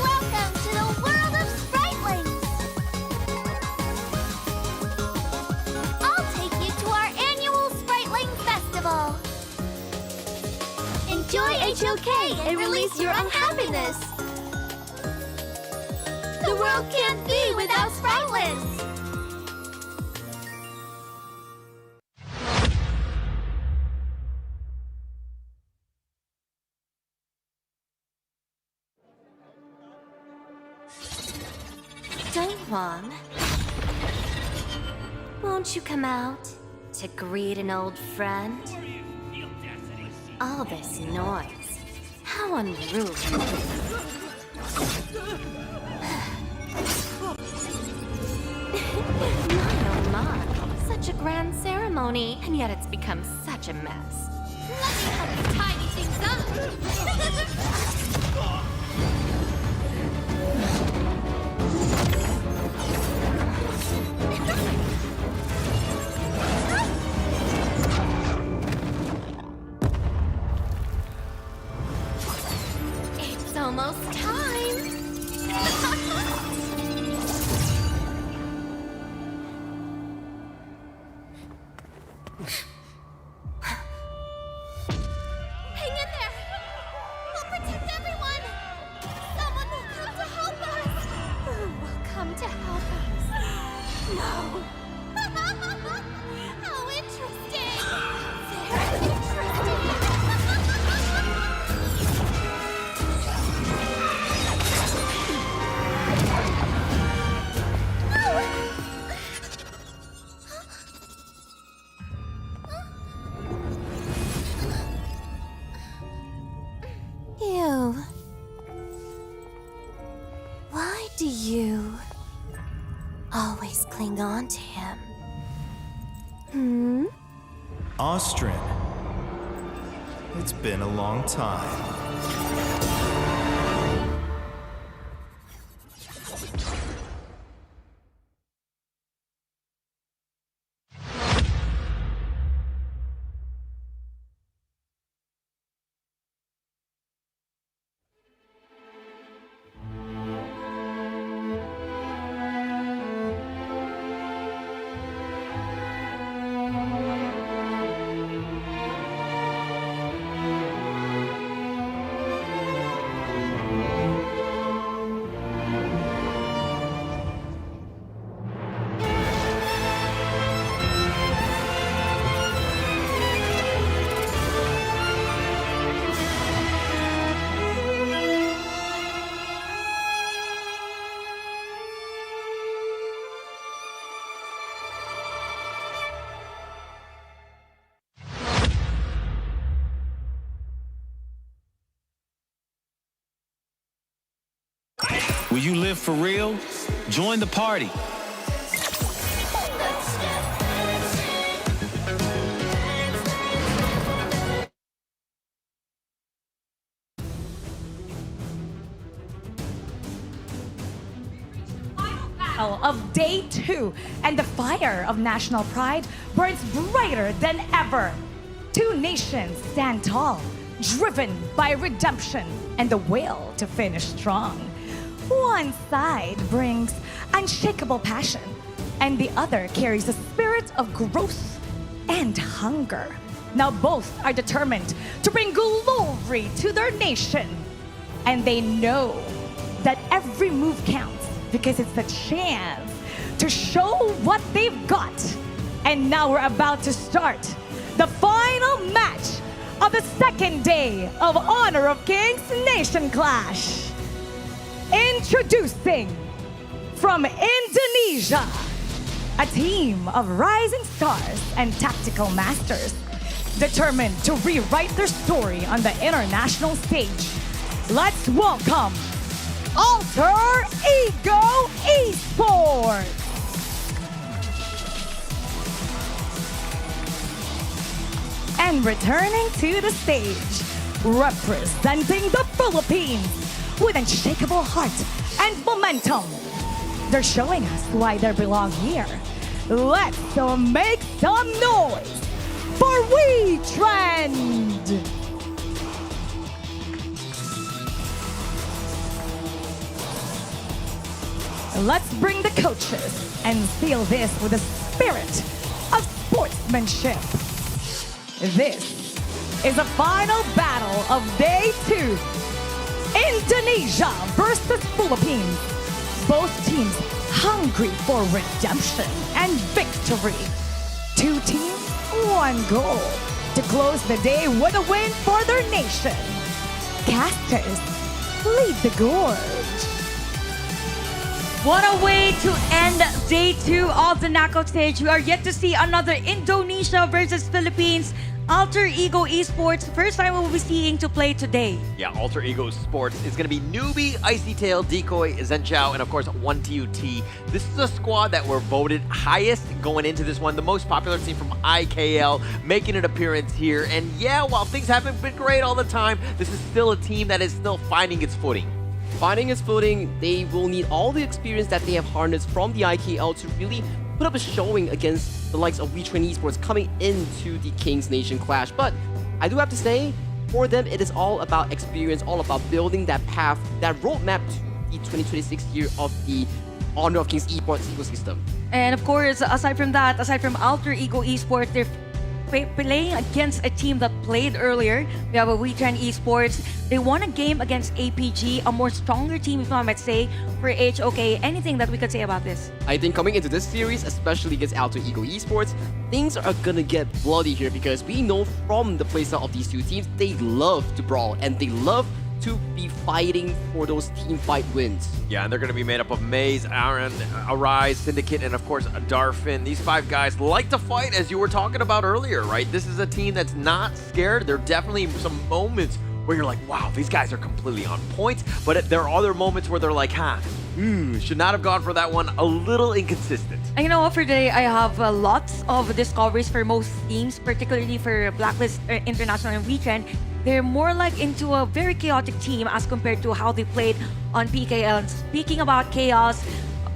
Welcome to the world of spritelings. I'll take you to our annual Spriteling Festival. Enjoy HOK and release your unhappiness. The world can't be without spritelings.
Dongwon, won't you come out to greet an old friend? All this noise, how unruly. My oh my, such such a grand ceremony, and yet it's become such a mess.
Let me help you tidy things up.
It's almost time.
Hang in there. We'll protect everyone. Someone will come to help us.
Who will come to help us? No.
How interesting.
Very interesting. You. Why do you always cling on to him? Hmm?
Wetrnd. It's been a long time.
Will you live for real? Join the party.
Of day 2, and the fire of national pride burns brighter than ever. Two nations stand tall, driven by redemption and the will to finish strong. One side brings unshakable passion, and the other carries a spirit of growth and hunger. Now both are determined to bring glory to their nation, and they know that every move counts because it's a chance to show what they've got. And now we're about to start the final match of the second day of Honor of Kings Nation Clash. Introducing from Indonesia, a team of rising stars and tactical masters determined to rewrite their story on the international stage. Let's welcome Alter Ego Esports. And returning to the stage, representing the Philippines with unshakable heart and momentum. They're showing us why they belong here. Let's make some noise for Wetrnd! Let's bring the coaches and seal this with a spirit of sportsmanship. This is the final battle of day 2. Indonesia versus Philippines. Both teams hungry for redemption and victory. Two teams, one goal to close the day with a win for their nation. Casters, lead the gorge.
What a way to end day 2 of the knockout stage. We are yet to see another Indonesia versus Philippines Alter Ego Esports, first time we'll be seeing to play today.
Yeah, Alter Ego Sports is going to be Newbie, Icy Tail, Decoy, Zen Chao, and of course 1TUT. This is a squad that were voted highest going into this one, the most popular team from IKL, making an appearance here. And yeah, while things haven't been great all the time, this is still a team that is still finding its footing.
Finding its footing, they will need all the experience that they have harnessed from the IKL to really put up a showing against the likes of Wetrnd Esports coming into the Kings Nation Clash. But I do have to say, for them, it is all about experience, all about building that path, that roadmap to the 2026 year of the Honor of Kings Esports ecosystem.
And of course, aside from that, aside from Alter Ego Esports, they're playing against a team that played earlier. We have a Wetrnd Esports. They won a game against APG, a more stronger team, if I might say, for HOK. Anything that we could say about this?
I think coming into this series, especially against Alter Ego Esports, things are gonna get bloody here because we know from the playstyle of these two teams, they love to brawl and they love to be fighting for those team fight wins.
Yeah, and they're going to be made up of Maze, Aaron, Arise, Syndicate, and of course Darfin. These 5 guys like to fight, as you were talking about earlier, right? This is a team that's not scared. There are definitely some moments where you're like, wow, these guys are completely on point. But there are other moments where they're like, should not have gone for that one. A little inconsistent.
And you know what, for today, I have lots of discoveries for most teams, particularly for Blacklist International and Wetrnd. They're more like into a very chaotic team as compared to how they played on PKL. And speaking about chaos,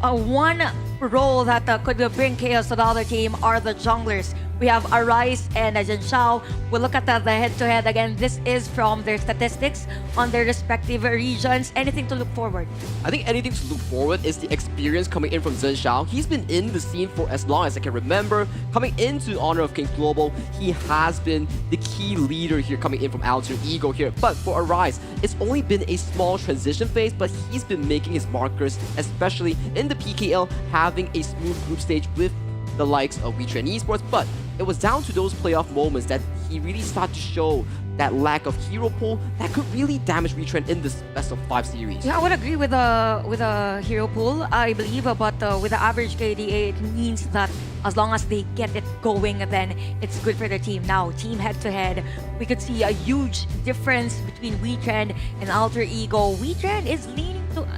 one role that could bring chaos to the other team are the junglers. We have Arise and Zen Chao. We'll look at the head-to-head again. This is from their statistics on their respective regions. Anything to look forward?
I think anything to look forward is the experience coming in from Zen Chao. He's been in the scene for as long as I can remember. Coming into Honor of Kings Global, he has been the key leader here coming in from Alter Ego here. But for Arise, it's only been a small transition phase, but he's been making his markers, especially in the PKL, having a smooth group stage with the likes of Wetrnd Esports. But it was down to those playoff moments that he really started to show that lack of hero pool that could really damage Wetrnd in this best of 5 series.
Yeah, I would agree with a hero pool, I believe, but with the average KDA, it means that as long as they get it going, then it's good for the team. Now, team head-to-head, we could see a huge difference between Wetrnd and Alter Ego. Wetrnd is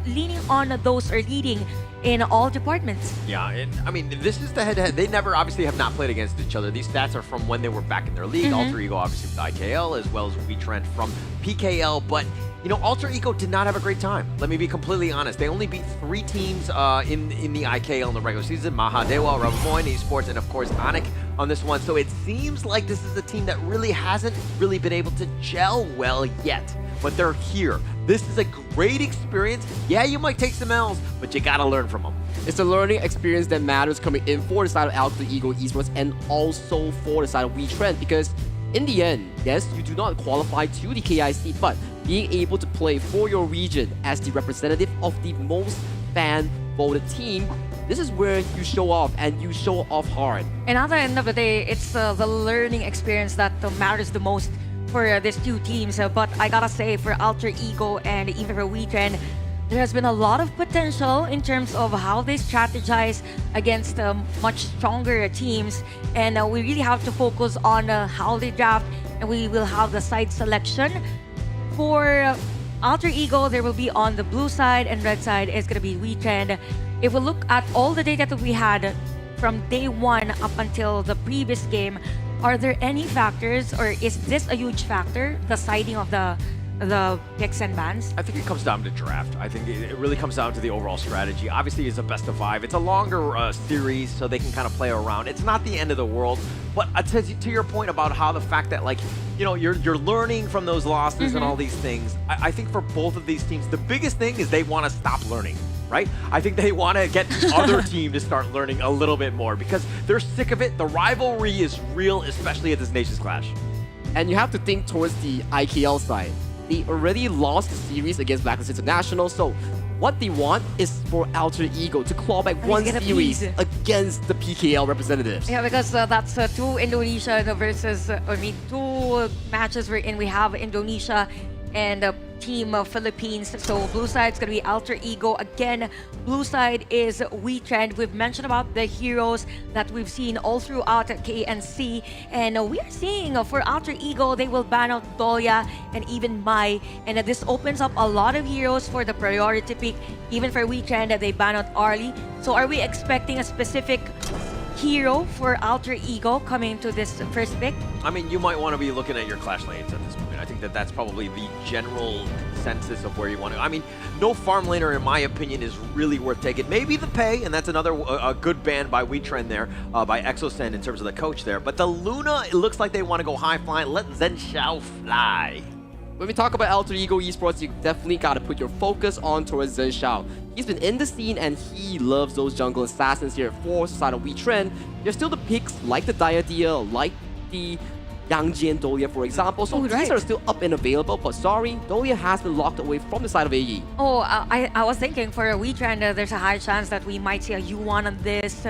leaning on those, or leading in all departments.
Yeah, and I mean, this is the head-to-head. They never, obviously, have not played against each other. These stats are from when they were back in their league. Alter Ego, obviously, with IKL, as well as Wetrnd from PKL. But, you know, Alter Ego did not have a great time. Let me be completely honest. They only beat 3 teams in the IKL in the regular season. Mahadewa, Ravamoin, Esports, and of course, Anik on this one. So it seems like this is a team that really hasn't really been able to gel well yet. But they're here. This is a great experience. Yeah, you might take some L's, but you gotta learn from them.
It's a learning experience that matters coming in for the side of Alter Ego Esports and also for the side of Wetrnd, because in the end, yes, you do not qualify to the KIC, but being able to play for your region as the representative of the most fan-voted team, this is where you show off, and you show off hard.
And at the end of the day, it's the learning experience that matters the most for these two teams. But I gotta say, for Alter Ego and even for Wetrnd, there has been a lot of potential in terms of how they strategize against much stronger teams. And we really have to focus on how they draft, and we will have the side selection. For Alter Ego, there will be on the blue side, and red side is going to be Wetrnd. If we look at all the data that we had from day 1 up until the previous game, are there any factors, or is this a huge factor, the siding of the picks and bans?
I think it comes down to draft. I think it really comes down to the overall strategy. Obviously, it's a best of 5. It's a longer series, so they can kind of play around. It's not the end of the world, but to your point about how the fact that, like, you know, you're learning from those losses and all these things. I think for both of these teams, the biggest thing is they want to stop learning. Right? I think they want to get the other team to start learning a little bit more because they're sick of it. The rivalry is real, especially at this Nations Clash.
And you have to think towards the IKL side. They already lost the series against Blacklist International, so what they want is for Alter Ego to claw back one series against the PKL representatives.
Yeah, because that's 2 Indonesia versus, 2 matches wherein we have Indonesia and Team Philippines. So blue side's gonna be Alter Ego again. Blue side is Wetrnd. We've mentioned about the heroes that we've seen all throughout KNC, and we are seeing for Alter Ego they will ban out Dolia and even Mai, and this opens up a lot of heroes for the priority pick. Even for Wetrnd, they ban out Arlie. So are we expecting a specific hero for Alter Ego coming to this first pick?
I mean, you might want to be looking at your clash lanes at this point. I think that that's probably the general consensus of where you want to. I mean, no farm laner, in my opinion, is really worth taking. Maybe the Pei, and that's another a good ban by Wetrnd there, by Exosen in terms of the coach there. But the Luna, it looks like they want to go high flying. Let Zhen Xiao fly.
When we talk about Alter Ego Esports, you definitely got to put your focus on towards Zhen Xiao. He's been in the scene and he loves those jungle assassins here for side of Wetrnd. There's still the picks like the Diadea, like the Yang and Dolia, for example. So these are still up and available, but sorry, Dolia has been locked away from the side of AE.
Oh, I was thinking for a Wetrnd, there's a high chance that we might see a Yuan on this,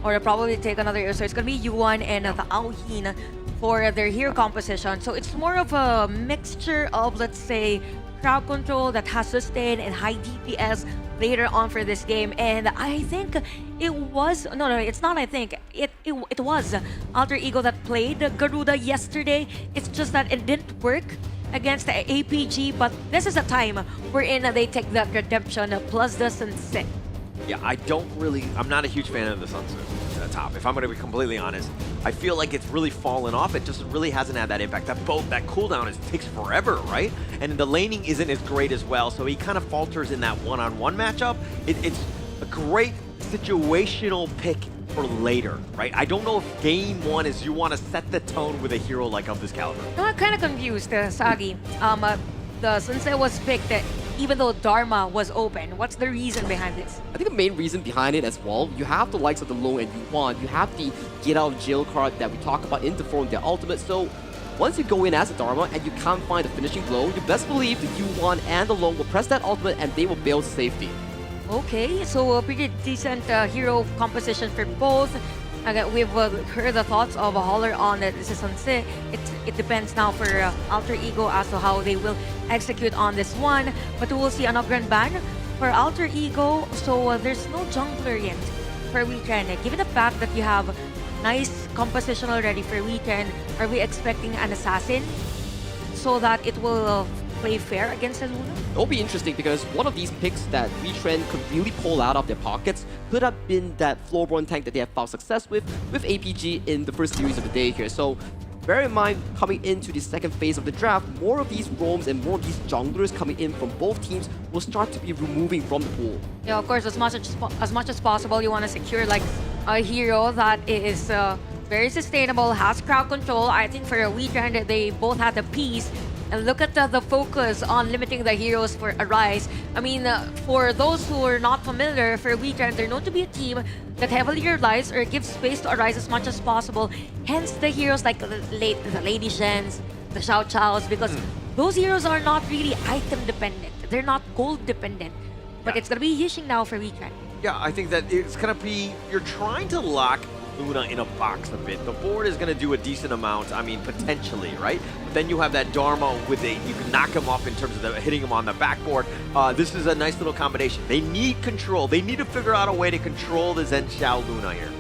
or probably take another hero. So it's going to be Yuan and the Aohin for their hero composition. So it's more of a mixture of, let's say, crowd control that has sustain and high DPS later on for this game. And I think it was, no, it's not I think, it was Alter Ego that played Garuda yesterday. It's just that it didn't work against the APG, but this is a time wherein they take the redemption plus the sunset.
Yeah, I'm not a huge fan of the Sunset top, if I'm going to be completely honest. I feel like it's really fallen off. It just really hasn't had that impact. That cooldown takes forever, right? And the laning isn't as great as well, so he kind of falters in that one-on-one matchup. It's a great situational pick for later, right? I don't know if game one is you want to set the tone with a hero like of this caliber.
I'm kind of confused, Sagi. The Sunset was picked even though Dharma was open. What's the reason behind this?
I think the main reason behind it as well, you have the likes of the Long and Yuan, you have the get out of jail card that we talk about in the form of their ultimate. So once you go in as a Dharma and you can't find the finishing blow, you best believe the Yuan and the Long will press that ultimate and they will bail to safety.
Okay, so a pretty decent hero composition for both. We've heard the thoughts of a Holler on this is Sunset. It depends now for Alter Ego as to how they will execute on this one. But we will see an upgrade ban for Alter Ego. So there's no jungler yet for Wetrnd. Given the fact that you have nice composition already for Wetrnd, are we expecting an assassin so that it will play fair against the Luna?
It'll be interesting because one of these picks that Wetrnd could really pull out of their pockets could have been that floorborne tank that they have found success with APG in the first series of the day here. So bear in mind, coming into the second phase of the draft, more of these roams and more of these junglers coming in from both teams will start to be removing from the pool.
Yeah, of course, as much as possible, you want to secure like a hero that is very sustainable, has crowd control. I think for a Wetrnd, they both had the piece. And look at the focus on limiting the heroes for Arise. I mean, for those who are not familiar, for Wetrnd, they're known to be a team that heavily relies or gives space to Arise as much as possible. Hence the heroes like the Lady Shens, the Xiao Chaos, because those heroes are not really item dependent. They're not gold dependent. But it's going to be Yixing now for Wetrnd.
Yeah, I think that it's going to be, you're trying to lock Luna in a box a bit. The board is going to do a decent amount, I mean, potentially, right? But then you have that Dharma with you can knock him off in terms of hitting him on the backboard. This is a nice little combination. They need control. They need to figure out a way to control the Zhen Xiao Luna here.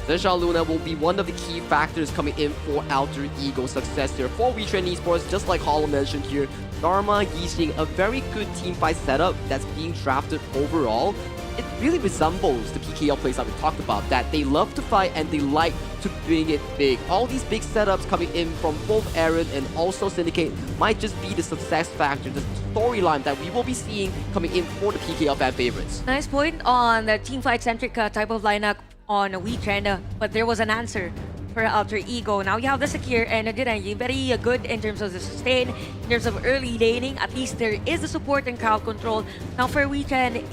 Zhen Xiao Luna will be one of the key factors coming in for Alter Ego success here. For Wetrnd Esports, just like Hollow mentioned here, Dharma, Yixing, a very good team fight setup that's being drafted overall. It really resembles the PKL plays that we talked about, that they love to fight and they like to bring it big. All these big setups coming in from both Aaron and also Syndicate might just be the success factor, the storyline that we will be seeing coming in for the PKL fan favorites.
Nice point on the teamfight-centric type of lineup on Wetrnd, but there was an answer for Alter Ego. Now you have the Secure and Direngi, very good in terms of the sustain, in terms of early laning. At least there is the support and crowd control. Now for Wetrnd,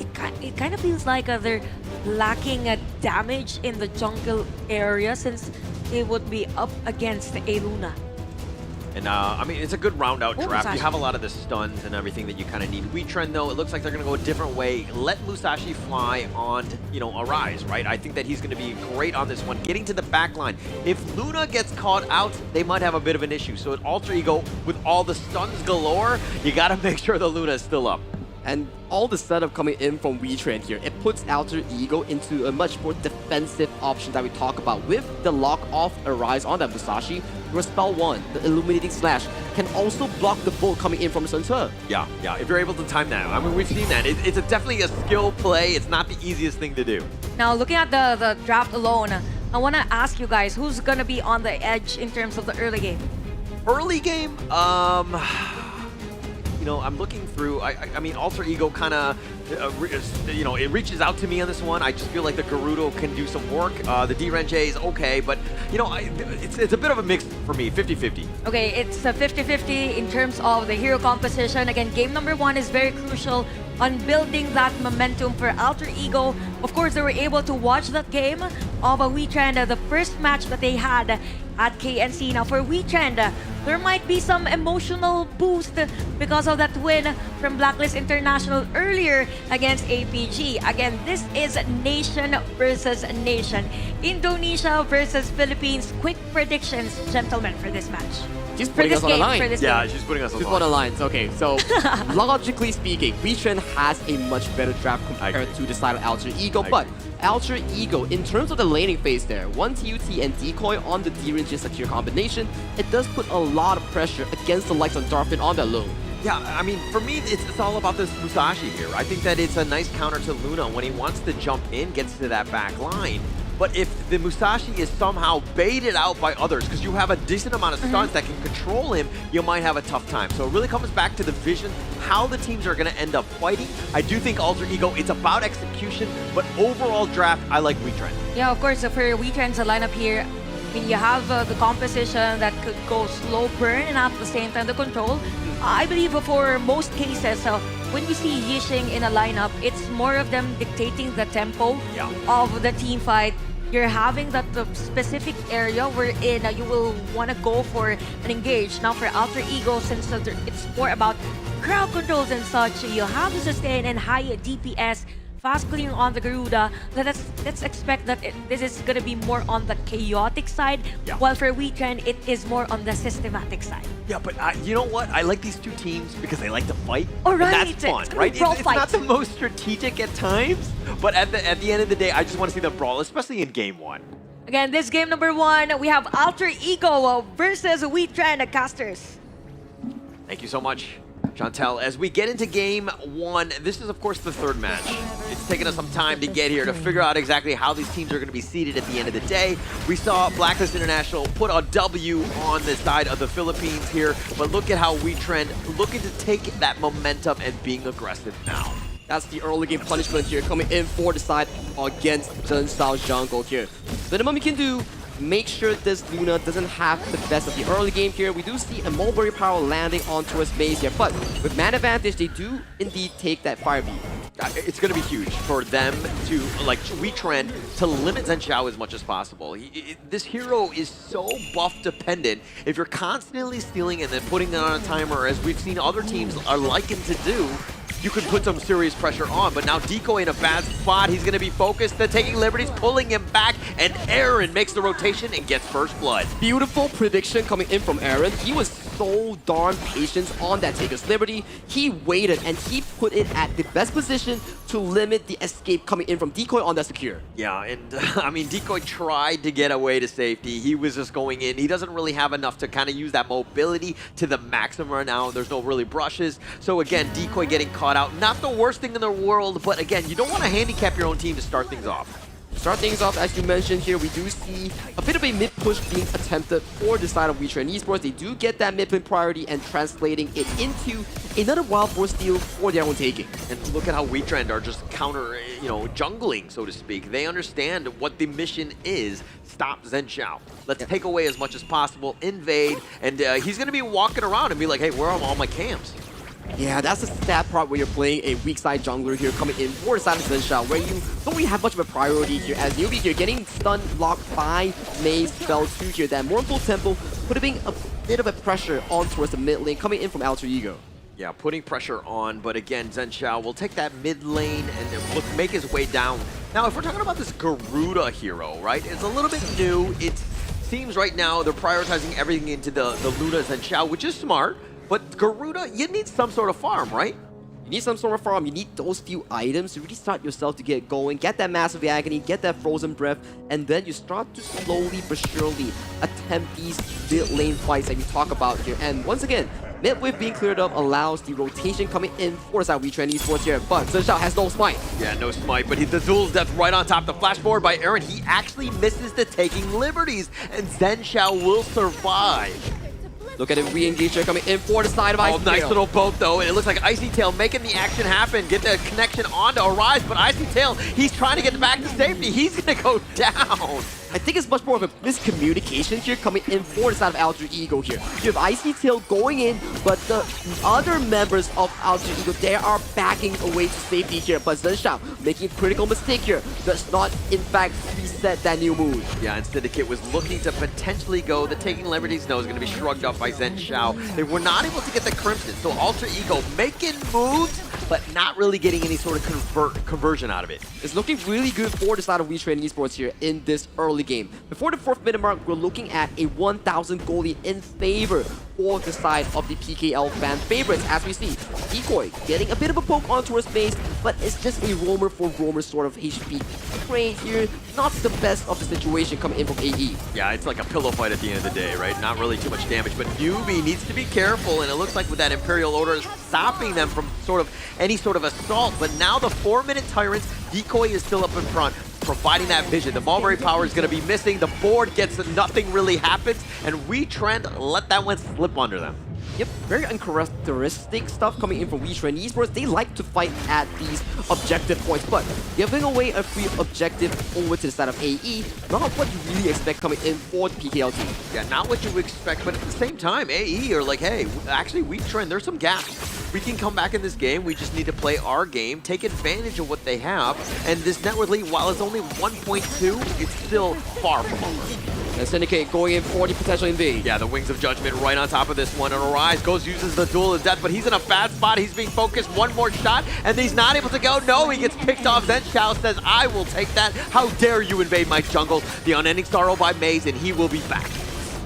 it kind of feels like they're lacking damage in the jungle area since they would be up against a Luna.
And I mean, it's a good round out draft.
Musashi.
You have a lot of the stuns and everything that you kind of need. Wetrnd, though, it looks like they're going to go a different way. Let Musashi fly on, you know, a rise, right? I think that he's going to be great on this one. Getting to the back line. If Luna gets caught out, they might have a bit of an issue. So at Alter Ego, with all the stuns galore, you got to make sure the Luna is still up.
And all the setup coming in from Wetrnd here, it puts Alter Ego into a much more defensive option that we talk about. With the lock off Arise on that Musashi, your spell 1, the Illuminating Slash, can also block the bolt coming in from Sun Tzu.
Yeah, if you're able to time that. I mean, we've seen that. It's definitely a skill play. It's not the easiest thing to do.
Now, looking at the draft alone, I want to ask you guys, who's going to be on the edge in terms of the early game?
Early game, you know, I'm looking through. I mean, Alter Ego kind of, you know, it reaches out to me on this one. I just feel like the Gerudo can do some work. The D-Renge is okay, but, you know, it's a bit of a mix for me, 50-50.
Okay, it's a 50-50 in terms of the hero composition. Again, game number 1 is very crucial on building that momentum for Alter Ego. Of course, they were able to watch that game of a Wetrnd, the first match that they had at KNC. Now, for Wetrnd, there might be some emotional boost because of that win from Blacklist International earlier against APG. Again, this is nation versus nation. Indonesia versus Philippines. Quick predictions, gentlemen, for this match.
She's putting us on the line.
Yeah, she's putting us on the line.
She's on the lines. Okay, so logically speaking, Wetrnd has a much better draft compared to the side of Alter Ego. But Alter Ego, in terms of the laning phase there, 1 TUT and Decoy on the D-Range secure combination, it does put a lot of pressure against the likes of Darfin on that low.
Yeah, I mean, for me, it's all about this Musashi here. I think that it's a nice counter to Luna when he wants to jump in, gets to that back line. But if the Musashi is somehow baited out by others, because you have a decent amount of stuns that can control him, you might have a tough time. So it really comes back to the vision, how the teams are going to end up fighting. I do think Alter Ego, it's about execution, but overall draft, I like Wetrnd.
Yeah, of course, for Wetrnd's lineup here, I mean, you have the composition that could go slow burn and at the same time the control. I believe for most cases, when we see Yixing in a lineup, it's more of them dictating the tempo of the team fight. You're having that specific area wherein you will want to go for an engage. Now for Alter Ego, since it's more about crowd controls and such, you have the sustain and high DPS, fast clearing on the Garuda. Let's expect that this is going to be more on the chaotic side, while for Wetrnd, it is more on the systematic side.
Yeah, but you know what? I like these two teams because they like to fight.
All right,
and that's fun, right? It's not the most strategic at times, but at the end of the day, I just want to see them brawl, especially in game 1.
Again, this game number 1, we have Alter Ego versus Wetrnd casters.
Thank you so much, Chantel. As we get into game 1, this is of course the 3rd match. It's taken us some time to get here to figure out exactly how these teams are going to be seated at the end of the day. We saw Blacklist International put a W on the side of the Philippines here, but look at how Wetrnd looking to take that momentum and being aggressive now.
That's the early game punishment here coming in for the side against Zhen Shao's jungle here. Minimum you can do, make sure this Luna doesn't have the best of the early game here. We do see a Mulberry Power landing onto his base here, but with man advantage, they do indeed take that Fire Beam.
It's going to be huge for them to, like Wetrnd, to limit Zhen Shao as much as possible. This hero is so buff dependent. If you're constantly stealing and then putting it on a timer, as we've seen other teams are likened to do, you could put some serious pressure on. But now Decoy in a bad spot. He's going to be focused. They're taking liberties, pulling him back, and Aaron makes the rotation and gets first blood.
Beautiful prediction coming in from Aaron. He was so darn patient on that Taker's Liberty. He waited and he put it at the best position to limit the escape coming in from Decoy on that secure.
Yeah, and I mean, Decoy tried to get away to safety. He was just going in. He doesn't really have enough to kind of use that mobility to the maximum right now. There's no really brushes. So again, Decoy getting caught out. Not the worst thing in the world, but again, you don't want to handicap your own team to start things off.
Start things off, as you mentioned here, we do see a bit of a mid-push being attempted for the side of Wetrnd Esports. They do get that mid-pin priority and translating it into another Wild Boar steal for their own taking.
And look at how Wetrnd are just counter, jungling, so to speak. They understand what the mission is. Stop Zhen Shao. Let's take away as much as possible, invade, and he's going to be walking around and be like, hey, where are all my camps?
Yeah, that's the sad part where you're playing a weak side jungler here coming in for the side of Zhen Shao, where you don't really have much of a priority here as newbie here, getting stun locked by Maze Spell 2 here. That Mournful Temple putting a bit of a pressure on towards the mid lane coming in from Alter Ego.
Yeah, putting pressure on, but again, Zhenxiao will take that mid lane and then make his way down. Now, if we're talking about this Garuda hero, right, it's a little bit new. It seems right now they're prioritizing everything into the Luna Zhenxiao, which is smart, but Garuda, you need some sort of farm, right?
You need some sort of farm, you need those few items to really start yourself to get going, get that Massive Agony, get that Frozen Breath, and then you start to slowly but surely attempt these mid lane fights that we talk about here. And once again, mid wave being cleared up allows the rotation coming in for the side of Wetrnd Esports here, but Zhenxiao has no smite.
Yeah, no smite, but the duel's death right on top. The flash forward by Aaron, he actually misses the taking liberties, and Zhenxiao will survive.
Look at it, re-engage here coming in for the side of Icy Tail.
Nice little boat though, and it looks like Icy Tail making the action happen, get the connection onto Arise, but Icy Tail, he's trying to get back to safety. He's gonna go down.
I think it's much more of a miscommunication here coming in for the side of Alter Ego here. You have Icy Tail going in, but the other members of Alter Ego, they are backing away to safety here. But Zhenxiao making a critical mistake here, does not in fact reset that new move.
Yeah, and Syndicate was looking to potentially go. The taking liberties no is going to be shrugged off by Zhenxiao. They were not able to get the Crimson, so Alter Ego making moves, but not really getting any sort of conversion out of it.
It's looking really good for the side of Wetrnd Esports here in this early game. Before the 4th minute mark, we're looking at a 1,000 goal lead in favor for the side of the PKL fan favorites. As we see, Decoy getting a bit of a poke onto his base, but it's just a roamer for roamer sort of HP. Crane here, not the best of the situation coming in from AE.
Yeah, it's like a pillow fight at the end of the day, right? Not really too much damage, but Newbie needs to be careful, and it looks like with that Imperial Order stopping them from any sort of assault. But now the 4-minute Tyrants, Decoy is still up in front, providing that vision. The Mulberry power is going to be missing. The board gets nothing really happens, and Wetrnd let that one slip under them.
Yep, very uncharacteristic stuff coming in from Wetrnd Esports. They like to fight at these objective points, but giving away a free objective over to the side of AE, not what you really expect coming in for the PKL team.
Yeah, not what you expect, but at the same time, AE are like, hey, actually Wetrnd, there's some gaps. We can come back in this game, we just need to play our game, take advantage of what they have, and this net worth lead, while it's only 1.2, it's still far from over.
And Syndicate going in for the potential invade.
Yeah, the Wings of Judgment right on top of this one. And Arise goes, uses the Duel of Death, but he's in a bad spot. He's being focused. One more shot, and he's not able to go. No, he gets picked off. Zhenxiao says, I will take that. How dare you invade my jungle? The Unending Sorrow by Maze, and he will be back.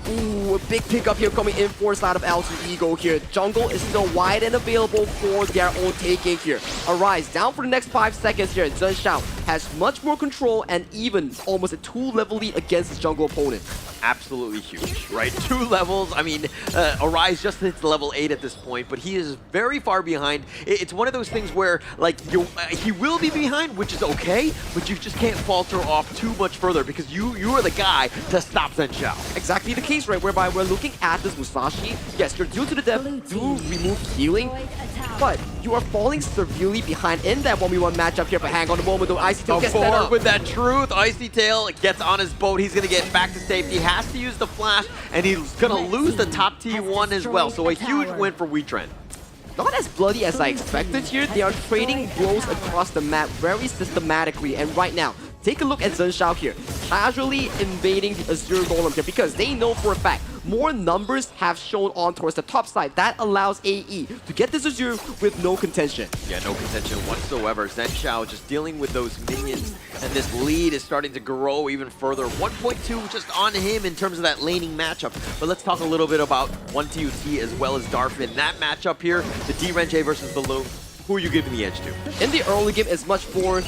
Ooh, a big pickup here coming in for the side of Alter Ego here. Jungle is still wide and available for their own taking here. Arise down for the next 5 seconds here. Zhenxiao has much more control and even almost a 2-level lead against his jungle opponent.
Absolutely huge, right? 2 levels. I mean, Arise just hits level 8 at this point, but he is very far behind. It's one of those things where, like, he will be behind, which is okay, but you just can't falter off too much further because you are the guy to stop Zhenxiao.
Exactly the case, right? Whereby we're looking at this Musashi. Yes, you're due to the death, do remove healing, but you are falling severely behind in that 1v1 matchup here. But hang on a moment, though. Icy Tail gets set up.
With that truth, Icy Tail gets on his boat. He's going to get back to safety. Has to use the flash, and he's going to lose the top T1 as well. So a huge win for Wetrnd.
Not as bloody as I expected here. They are trading blows across the map very systematically. And right now, take a look at Zhenxiao here, casually invading the Azure Golem here because they know for a fact more numbers have shown on towards the top side. That allows AE to get this Azure with no contention.
Yeah, no contention whatsoever. Zhenxiao just dealing with those minions, and this lead is starting to grow even further. 1.2 just on him in terms of that laning matchup. But let's talk a little bit about 1TUT as well as Darfin. That matchup here, the D-Renjay versus the Loom. Who are you giving the edge to?
In the early game, it's much more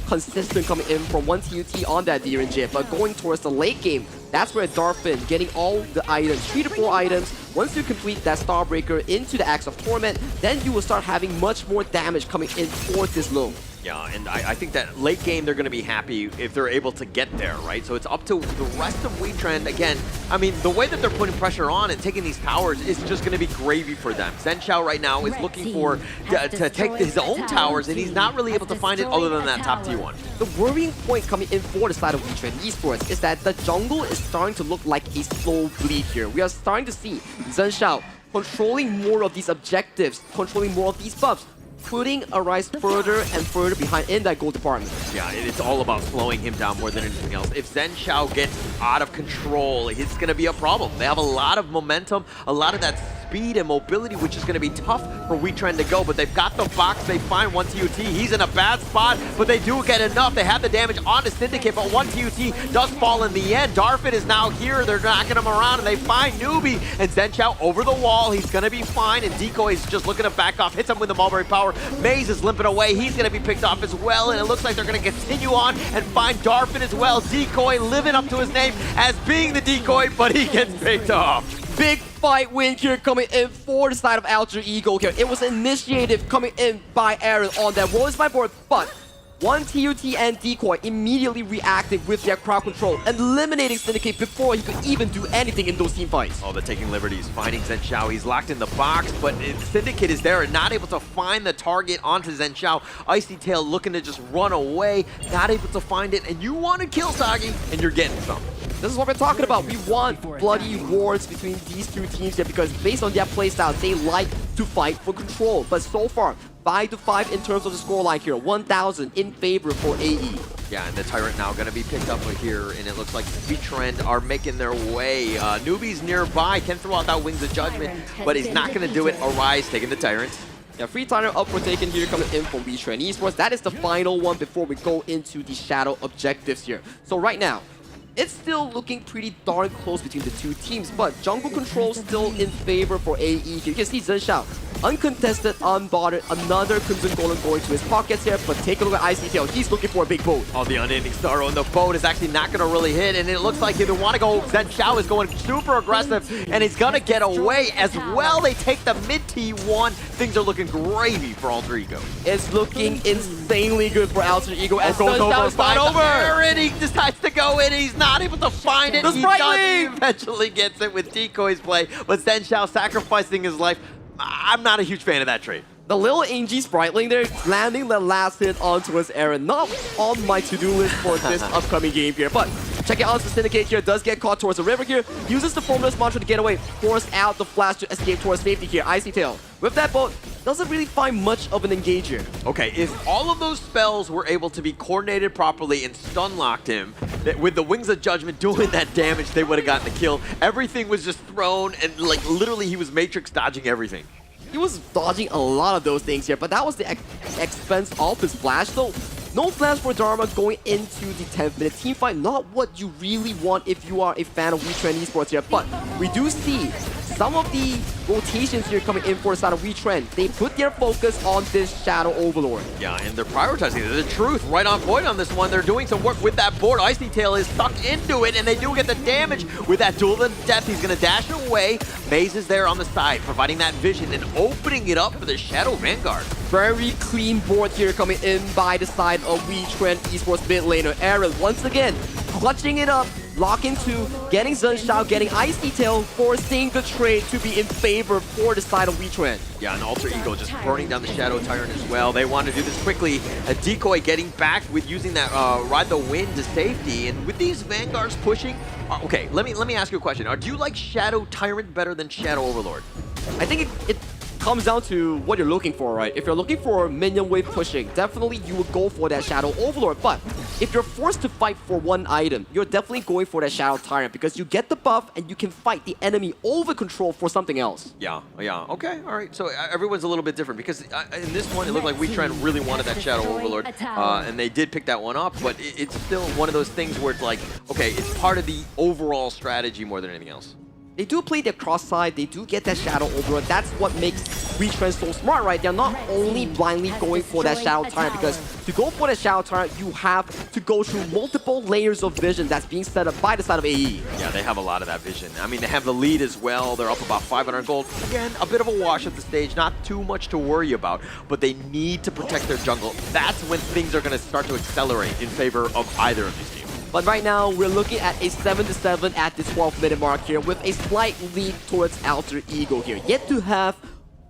consistent coming in from 1TUT on that D-Renjay, but going towards the late game, that's where Darfin getting all the items, 3 to 4 items. Once you complete that Starbreaker into the Axe of Torment, then you will start having much more damage coming in for this Loom.
Yeah, and I think that late game they're going to be happy if they're able to get there, right? So it's up to the rest of Wetrnd. Again, I mean, the way that they're putting pressure on and taking these towers is just going to be gravy for them. Zhenxiao right now is looking for to take his own towers, and he's not really able to find it other than that top T1.
The worrying point coming in for the side of Wetrnd Esports is that the jungle is starting to look like a slow bleed here. We are starting to see Zhenxiao controlling more of these objectives, controlling more of these buffs. putting Arise further and further behind in that gold department.
Yeah, it's all about slowing him down more than anything else. If Zen Xiao gets out of control, it's going to be a problem. They have a lot of momentum, a lot of that speed and mobility, which is going to be tough for Wetrnd to go, but they've got the box. They find 1TUT. He's in a bad spot, but they do get enough. They have the damage on the Syndicate, but 1TUT does fall in the end. Darfit is now here. They're knocking him around, and they find Newbie, and Zen Xiao over the wall. He's going to be fine, and Decoy is just looking to back off. Hits him with the Mulberry Power. Maze is limping away. He's going to be picked off as well, and it looks like they're going to continue on and find Darfit as well. Decoy living up to his name as being the Decoy, but he gets picked off.
Big fight win here coming in for the side of Alter Ego here. It was initiative coming in by Aaron on that Roll is my board, but 1TUT and Decoy immediately reacted with their crowd control, eliminating Syndicate before he could even do anything in those team fights.
Oh, they're taking liberties, finding Zen Xiao. He's locked in the box, but Syndicate is there and not able to find the target onto Zen Xiao. Icy Tail looking to just run away, not able to find it, and you want to kill Sagi, and you're getting some.
This is what we're talking about. We want bloody wars between these two teams here because based on their playstyle, they like to fight for control. But so far, 5-5 in terms of the scoreline here. 1,000 in favor for AE.
Yeah, and the Tyrant now going to be picked up here, and it looks like Wetrnd are making their way. Newbie's nearby, can throw out that Wings of Judgment, but he's not going to do it. Arise taking the Tyrant.
Yeah, free timer up for taken here coming in from Wetrnd Esports. That is the final one before we go into the Shadow objectives here. So right now, it's still looking pretty darn close between the two teams, but jungle control still in favor for AE. You can see Zen Xiao, uncontested, unbothered, another Crimson Golem going to his pockets here, but take a look at Icy Tail. He's looking for a big boat.
Oh, the Unending Star on the boat is actually not going to really hit, and it looks like if they want to go, Zen Xiao is going super aggressive, and he's going to get away as well. They take the mid T1. Things are looking gravy for Alter Ego.
It's looking insanely good for Alter Ego, and
goes
Zen
over,
Xiao is not over.
And he decides to go in. He's not able to find it. He eventually gets it with Decoy's play, but Zen Xiao sacrificing his life. I'm not a huge fan of that trade.
The little ENG Spriteling there, landing the last hit onto his Aaron. Not on my to-do list for this upcoming game here, but check it out, the Syndicate here does get caught towards the river here, uses the Formless Mantra to get away, force out the Flash to escape towards safety here. Icy Tail, with that boat, doesn't really find much of an engager.
Okay, if all of those spells were able to be coordinated properly and stun-locked him, with the Wings of Judgment doing that damage, they would have gotten the kill. Everything was just thrown, and like literally he was Matrix dodging everything.
He was dodging a lot of those things here, but that was the expense of his Flash, though. No Flash for Dharma going into the 10th minute team fight. Not what you really want if you are a fan of Wetrnd Esports here, but we do see some of the rotations here coming in for the side of Wetrnd. They put their focus on this Shadow Overlord.
Yeah, and they're prioritizing it. The truth, right on point on this one. They're doing some work with that board. Icy Tail is stuck into it, and they do get the damage with that Duel to Death. He's going to dash away. Maze is there on the side, providing that vision and opening it up for the Shadow Vanguard.
Very clean board here coming in by the side of Wetrnd Esports mid laner. Aaron, once again, clutching it up, locking two, getting Zen Xiao, getting Icy Tail, forcing the trade to be in favor for the side of Wetrnd.
Yeah, and Alter Ego just burning down the Shadow Tyrant as well. They want to do this quickly. A Decoy getting back with using that Ride the Wind to safety. And with these Vanguards pushing... okay, let me ask you a question. Do you like Shadow Tyrant better than Shadow Overlord?
I think it comes down to what you're looking for, right? If you're looking for minion wave pushing, definitely you would go for that Shadow Overlord. But if you're forced to fight for one item, you're definitely going for that Shadow Tyrant because you get the buff and you can fight the enemy over control for something else.
Yeah, okay, all right. So everyone's a little bit different because in this one, it looked like Wetrnd really wanted that Shadow Overlord, and they did pick that one up, but it's still one of those things where it's like, okay, it's part of the overall strategy more than anything else.
They do play their cross side, they do get that Shadow Overlord. That's what makes Wetrnd so smart, right? They're not only blindly going for that Shadow Tyrant, because to go for that Shadow Tyrant, you have to go through multiple layers of vision that's being set up by the side of AE.
Yeah, they have a lot of that vision. I mean, they have the lead as well. They're up about 500 gold. Again, a bit of a wash at the stage, not too much to worry about, but they need to protect their jungle. That's when things are going to start to accelerate in favor of either of these teams.
But right now, we're looking at a 7-7 at the 12th minute mark here with a slight lead towards Alter Ego here. Yet to have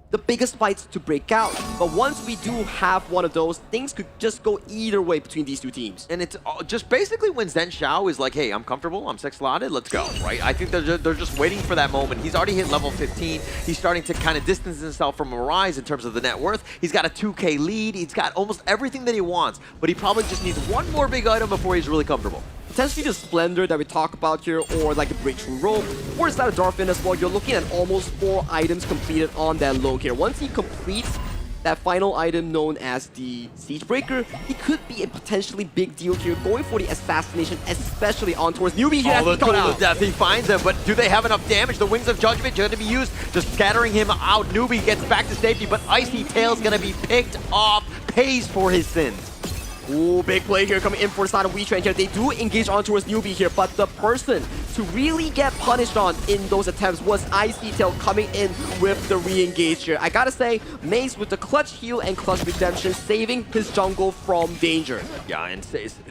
the biggest fights to break out. But once we do have one of those, things could just go either way between these two teams.
And it's just basically when Zen Xiao is like, hey, I'm comfortable, I'm 6-slotted, let's go, right? I think they're just waiting for that moment. He's already hit level 15. He's starting to kind of distance himself from Arise in terms of the net worth. He's got a 2K lead. He's got almost everything that he wants, but he probably just needs one more big item before he's really comfortable.
Potentially the Splendor that we talk about here, or like the Breakthrough Rope, or is that a Darfin as well? You're looking at almost 4 items completed on that low here. Once he completes that final item known as the Siege Breaker, he could be a potentially big deal here, going for the assassination, especially on towards Newbie here.
The Tool of Death, he finds him, but do they have enough damage? The Wings of Judgment going to be used, just scattering him out. Newbie gets back to safety, but Icy Tail's going to be picked off, pays for his sins.
Ooh, big play here coming in for the side of Wetrnd here. They do engage on towards Newbie here, but the person to really get punished on in those attempts was Icy Tail coming in with the re-engage here. I gotta say, Maze with the clutch heal and clutch redemption, saving his jungle from danger.
Yeah, and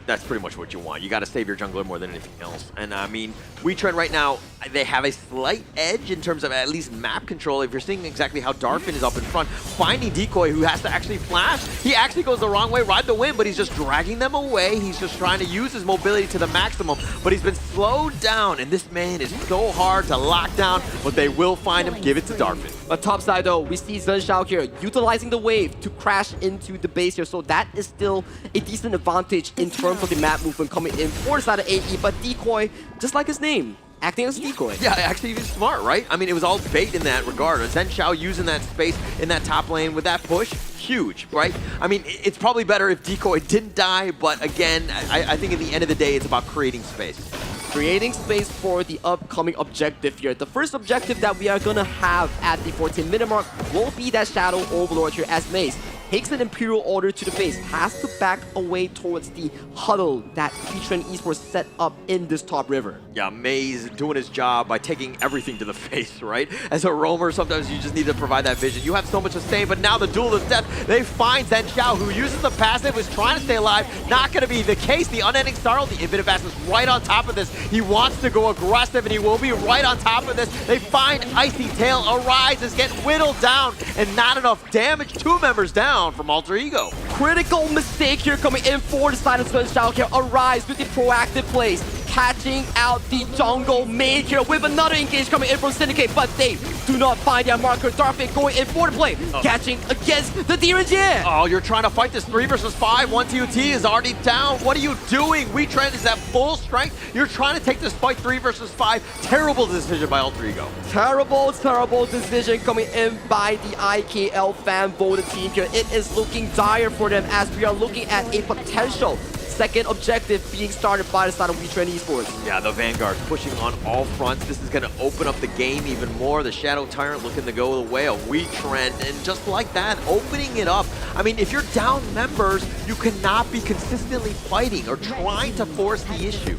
that's pretty much what you want. You got to save your jungler more than anything else. And I mean, Wetrnd right now, they have a slight edge in terms of at least map control. If you're seeing exactly how Darfin is up in front, finding Decoy, who has to actually flash, he actually goes the wrong way, ride the wind, but he's just dragging them away. He's just trying to use his mobility to the maximum, but he's been slowed down, and this man is so hard to lock down, but they will find him. Give it to Darfin.
But top side though, we see Zen Xiao here utilizing the wave to crash into the base here, so that is still a decent advantage in terms of the map movement coming in for the side of AE, but Decoy, just like his name, acting as a decoy.
Yeah, actually even smart, right? I mean, it was all bait in that regard. Zen Xiao using that space in that top lane with that push, huge, right? I mean, it's probably better if Decoy didn't die, but again, I think at the end of the day, it's about creating space.
Creating space for the upcoming objective here. The first objective that we are gonna have at the 14-minute mark will be that Shadow Overlord here, as Maze takes an Imperial Order to the face, has to back away towards the huddle that Wetrnd Esports set up in this top river.
Yeah, Maze doing his job by taking everything to the face, right? As a roamer, sometimes you just need to provide that vision. You have so much to say, but now the Duel of Death, they find Zen Xiao, who uses the passive, was trying to stay alive. Not going to be the case. The Unending Sorrow, the Infinite Vast is right on top of this. He wants to go aggressive, and he will be right on top of this. They find Icy Tail, arises, get whittled down, and not enough damage. 2 members down from Alter Ego.
Critical mistake here coming in for the side of Zen Xiao here. Arise with the proactive plays, catching out the jungle main here with another engage coming in from Syndicate, but they do not find their marker. Darfin going in for the play, catching against the DRNG.
Oh, you're trying to fight this 3 versus 5. 1 TOT is already down. What are you doing? Wetrnd is at full strength. You're trying to take this fight 3 versus 5. Terrible decision by Alter Ego.
Terrible decision coming in by the IKL fan voted team here. It is looking dire for them as we are looking at a potential second objective being started by the side of Wetrnd Esports.
Yeah, the Vanguard's pushing on all fronts. This is going to open up the game even more. The Shadow Tyrant looking to go the way of Wetrnd, and just like that, opening it up. I mean, if you're down members, you cannot be consistently fighting or trying to force the issue.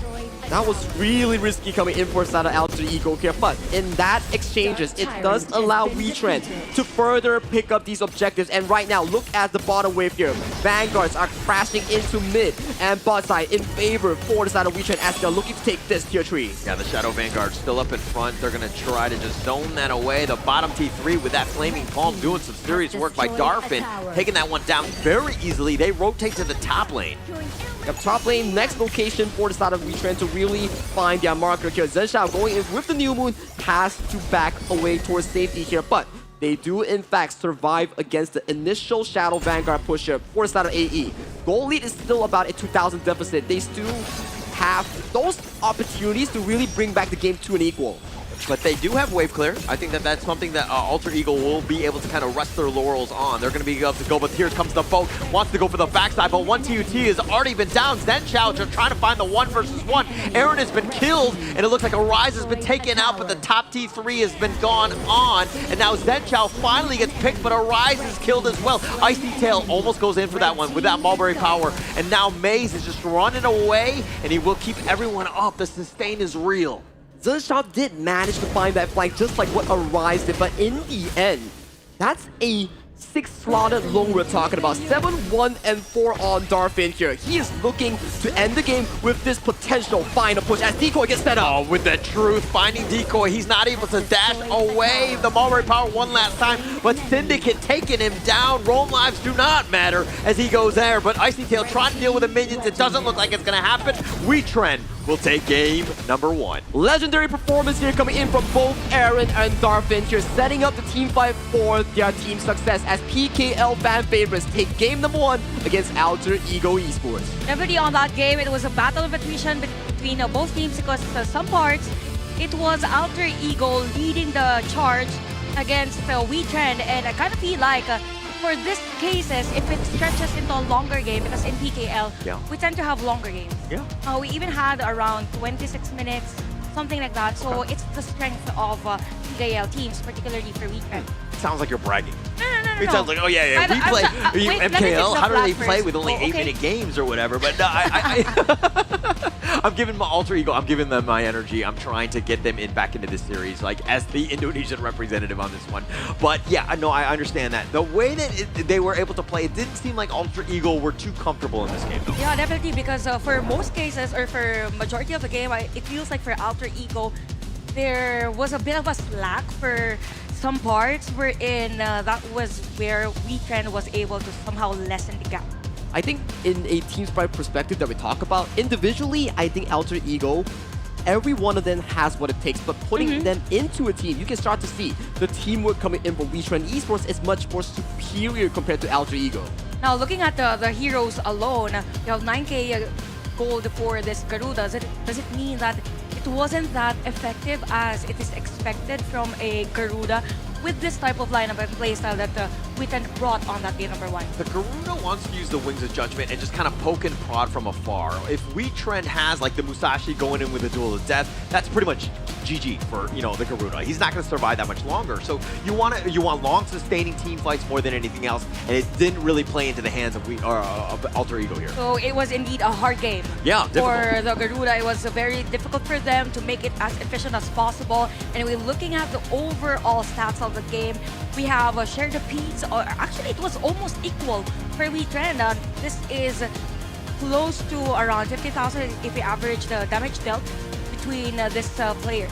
That was really risky coming in for side of Alter Ego here, but in that exchanges, it does allow Wetrnd to further pick up these objectives. And right now, look at the bottom wave here. Vanguards are crashing into mid and bot side in favor for the side of Wetrnd as they're looking to take this tier 3.
Yeah, the Shadow Vanguard still up in front. They're going to try to just zone that away. The bottom T3 with that Flaming Palm doing some serious work by Darfin, taking that one down very easily. They rotate to the top lane.
Yep, top lane, next location for the side of Wetrnd to really find their marker here. Zen Xiao going in with the New Moon has to back away towards safety here, but they do in fact survive against the initial Shadow Vanguard push here for the side of AE. Goal lead is still about a 2,000 deficit. They still have those opportunities to really bring back the game to an equal.
But they do have wave clear. I think that that's something that Alter Ego will be able to kind of rest their laurels on. They're going to be able to go, but here comes the boat. Wants to go for the backside, but 1 TUT has already been down. Zen Xiao just trying to find the 1 versus 1. Aaron has been killed, and it looks like Arise has been taken out, but the top T3 has been gone on. And now Zen Xiao finally gets picked, but Arise is killed as well. Icy Tail almost goes in for that one with that Mulberry Power. And now Maze is just running away, and he will keep everyone up. The sustain is real.
Zen Xiao did manage to find that flank just like what Arise did, but in the end, that's a 6 slotted lone we're talking about. 7, 1, and 4 on Darfin here. He is looking to end the game with this potential final push as Decoy gets set up.
Oh, with the truth, finding Decoy, he's not able to dash away the Mulberry Power one last time, but Syndicate taking him down. Roam lives do not matter as he goes there, but Icy Tail trying to deal with the minions. It doesn't look like it's gonna happen. Wetrnd will take game number 1.
Legendary performance here coming in from both Aaron and Darfin here, setting up the team fight for their team success as PKL fan favorites take game number 1 against Alter Ego Esports.
Definitely on that game, it was a battle of attrition between both teams because some parts, it was Alter Ego leading the charge against Wetrnd, and I kind of feel like for these cases, if it stretches into a longer game, because in PKL, we tend to have longer games. We even had around 26 minutes, something like that. So it's the strength of PKL teams, particularly for Wetrnd.
Sounds like you're bragging.
No.
It sounds like, oh yeah, we play MKL. How do they play with only 8-minute games or whatever? But no, I'm giving my Alter Ego, I'm giving them my energy. I'm trying to get them back into this series, like as the Indonesian representative on this one. But yeah, no, I understand that. The way that they were able to play, it didn't seem like Alter Ego were too comfortable in this game, though.
Yeah, definitely, because for most cases, or for majority of the game, it feels like for Alter Ego, there was a bit of a slack for some parts wherein that was where Wetrnd was able to somehow lessen the gap.
I think in a team sprite perspective that we talk about, individually, I think Alter Ego, every one of them has what it takes, but putting them into a team, you can start to see the teamwork coming in from Wetrnd Esports is much more superior compared to Alter Ego.
Now, looking at the heroes alone, you have 9k gold for this Garuda. Does it mean that it wasn't that effective as it is expected from a Garuda with this type of lineup and playstyle that Wetrnd brought on that game number 1?
The Garuda wants to use the Wings of Judgment and just kind of poke and prod from afar. If Wetrnd has like the Musashi going in with a Duel of Death, that's pretty much GG for, you know, the Garuda. He's not going to survive that much longer. So you want long sustaining team fights more than anything else, and it didn't really play into the hands of Alter Ego here.
So it was indeed a hard game.
Yeah, difficult.
For the Garuda, it was very difficult for them to make it as efficient as possible. And we're looking at the overall stats of the game. We have shared the piece, or actually it was almost equal for Wetrnd. This is close to around 50,000 if we average the damage dealt between these players.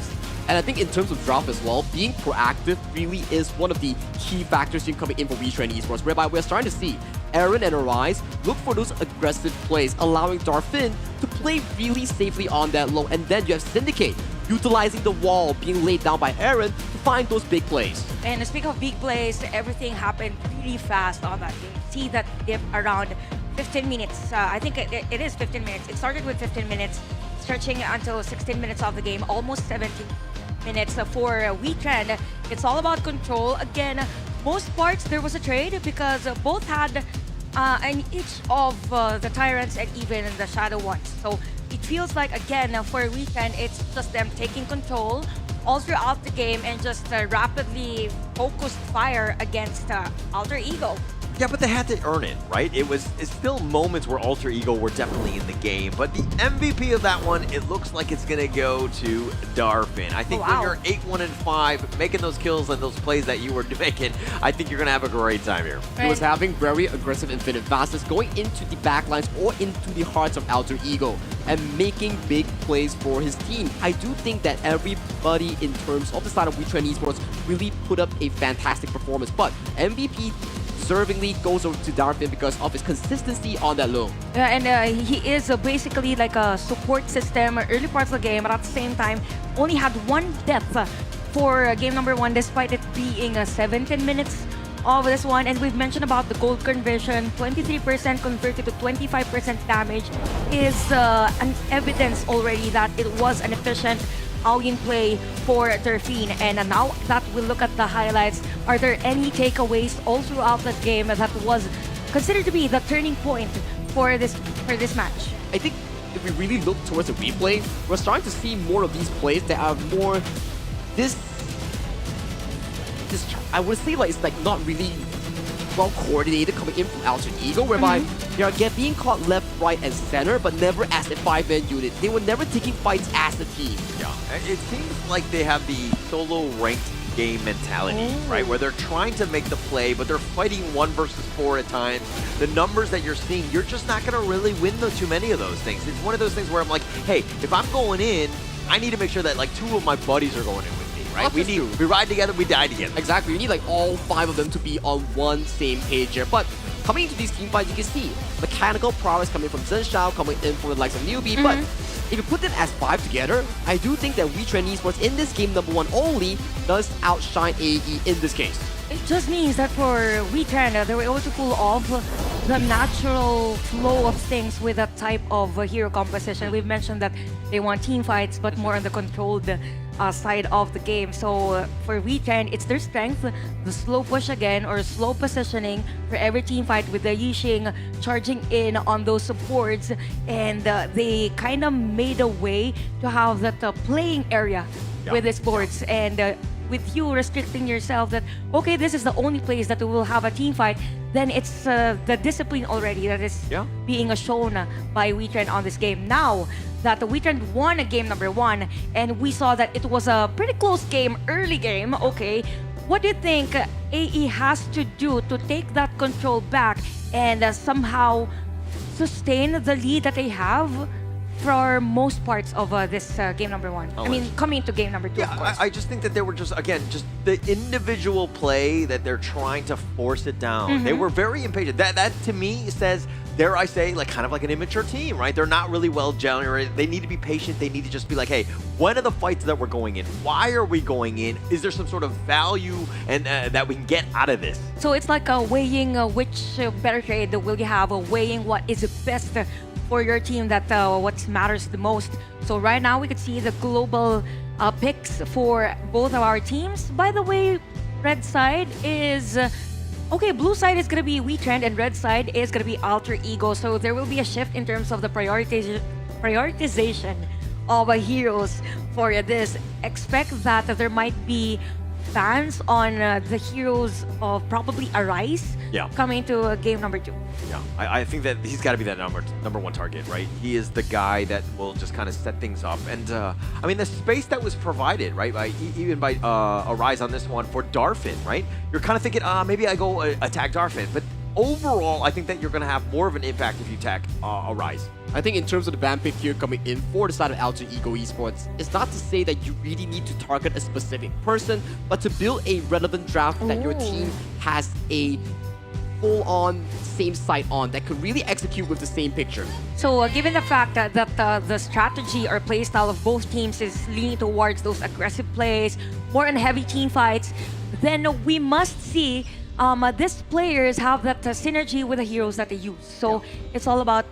And I think in terms of drop as well, being proactive really is one of the key factors in coming in for Wetrnd Esports, whereby we're starting to see Aaron and Arise look for those aggressive plays, allowing Darfin to play really safely on that low, and then you have Syndicate utilizing the wall being laid down by Aaron to find those big plays.
And speaking of big plays, everything happened really fast on that game. See that dip around 15 minutes. I think it is 15 minutes. It started with 15 minutes, stretching until 16 minutes of the game, almost 17 minutes for Wetrnd. It's all about control. Again, most parts there was a trade because both had in each of the Tyrants and even the Shadow ones. So it feels like, again, for Wetrnd, it's just them taking control all throughout the game and just rapidly focused fire against Alter Ego.
Yeah, but they had to earn it, right? It's still moments where Alter Ego were definitely in the game, but the MVP of that one, it looks like it's gonna go to Darfin. I think when you're 8-1-5, making those kills and those plays that you were making, I think you're gonna have a great time here.
He was having very aggressive infinite fastness, going into the backlines or into the hearts of Alter Ego and making big plays for his team. I do think that everybody in terms of the side of Wetrnd Esports really put up a fantastic performance, but MVP deservingly goes over to Darfin because of his consistency on that low.
Yeah, and he is basically like a support system early parts of the game, but at the same time only had one death for game number 1 despite it being 17 minutes of this one. And we've mentioned about the gold conversion, 23% converted to 25% damage is an evidence already that it was an efficient all-in play for Darfin. And now that we look at the highlights, are there any takeaways all throughout the game that was considered to be the turning point for this match?
I think if we really look towards the replay, we're starting to see more of these plays that are more this I would say like it's like not really well coordinated coming in from Alter Ego, whereby they are being caught left, right, and center, but never as a 5-man unit. They were never taking fights as a team.
Yeah, it seems like they have the solo ranked game mentality, right? Where they're trying to make the play, but they're fighting 1 versus 4 at times. The numbers that you're seeing, you're just not going to really win too many of those things. It's one of those things where I'm like, hey, if I'm going in, I need to make sure that like 2 of my buddies are going in with me, right? We ride together, we die together.
Exactly. You need like all 5 of them to be on one same page here. But coming into these team fights, you can see mechanical prowess coming from Zhenshao, coming in for the likes of Newbie. But if you put them as 5 together, I do think that Wetrnd Esports in this game number 1 only does outshine AE in this case.
It just means that for Wetrnd, they were able to pull off the natural flow of things with that type of hero composition. We've mentioned that they want team fights, but more on the controlled side of the game. So for Wetrnd, it's their strength, the slow push again, or slow positioning for every team fight with the Yixing charging in on those supports. And they kind of made a way to have that playing area with Esports. And with you restricting yourself that, okay, this is the only place that we will have a team fight, then it's the discipline already that is being shown by Wetrnd on this game. Now that Wetrnd won game number 1, and we saw that it was a pretty close game, early game, okay, what do you think AE has to do to take that control back and somehow sustain the lead that they have for most parts of this game number 1? I mean, coming into game number 2, of course.
I just think that they were just, again, just the individual play that they're trying to force it down. They were very impatient. That to me says, dare I say, like kind of like an immature team, right? They're not really well generated. They need to be patient. They need to just be like, hey, when are the fights that we're going in? Why are we going in? Is there some sort of value and that we can get out of this?
So it's like weighing which better trade will you have, weighing what is best for your team, that what matters the most. So right now we could see the global picks for both of our teams. By the way, red side is okay, blue side is gonna be Wetrnd and red side is gonna be Alter Ego. So there will be a shift in terms of the prioritization of heroes for this. Expect that there might be bans on the heroes of probably Arise coming to game number 2.
Yeah, I think that he's got to be that number 1 target, right? He is the guy that will just kind of set things up. And I mean, the space that was provided, right, even by Arise on this one for Darfin, right? You're kind of thinking, maybe I go attack Darfin. But overall, I think that you're going to have more of an impact if you attack Arise.
I think in terms of the ban pick here coming in for the side of Alter Ego Esports, it's not to say that you really need to target a specific person, but to build a relevant draft that your team has a full-on same site on that could really execute with the same picture.
So given the fact that the strategy or playstyle of both teams is leaning towards those aggressive plays, more on heavy team fights, then we must see these players have that synergy with the heroes that they use. So it's all about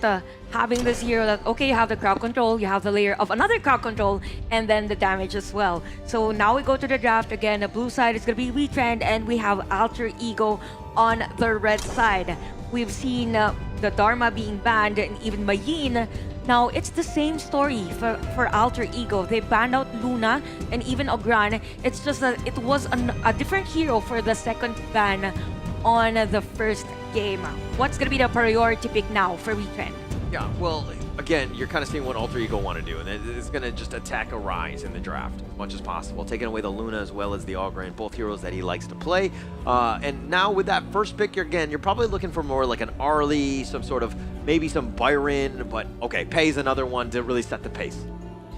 having this hero that, okay, you have the crowd control, you have the layer of another crowd control, and then the damage as well. So now we go to the draft again. The blue side is going to be Wetrnd, and we have Alter Ego on the red side. We've seen the Dharma being banned and even Mayin. Now, it's the same story for Alter Ego. They banned out Luna and even Ogran. It's just that it was a different hero for the second ban on the first game. What's going to be the priority pick now for Wetrnd?
Yeah, well, again, you're kind of seeing what Alter Ego want to do, and it's going to just attack Arise in the draft as much as possible, taking away the Luna as well as the Ogran, both heroes that he likes to play. And now with that first pick, you're probably looking for more like an Arlie, some sort of, maybe some Byron, but okay, Pei's another one to really set the pace.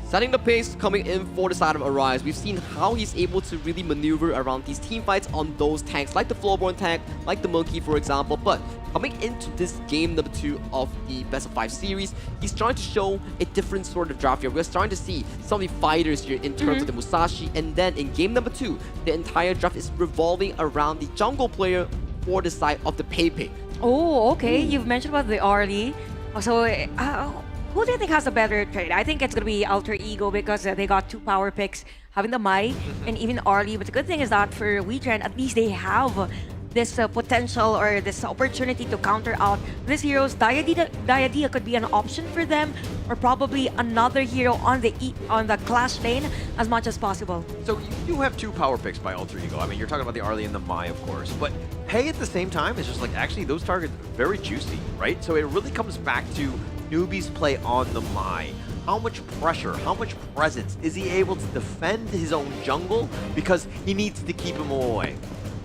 Setting the pace coming in for the side of Arise, we've seen how he's able to really maneuver around these team fights on those tanks, like the Floorborn tank, like the Monkey, for example. But coming into this game number 2 of the Best of 5 series, he's trying to show a different sort of draft here. We're starting to see some of the fighters here in terms of the Musashi, and then in game number 2, the entire draft is revolving around the jungle player for the side of the Pepe.
Oh, okay. You've mentioned about the Arlie. So, who do you think has a better trade? I think it's going to be Alter Ego because they got 2 power picks, having the Mai and even Arlie. But the good thing is that for Wetrnd, at least they have this potential or this opportunity to counter out these heroes. Diadea could be an option for them, or probably another hero on the Clash lane as much as possible.
So you do have 2 power picks by Alter Ego. I mean, you're talking about the Arlie and the Mai, of course, but Pei at the same time is just like, actually, those targets are very juicy, right? So it really comes back to Newbie's play on the Mai. how much pressure, how much presence is he able to defend his own jungle because he needs to keep him away?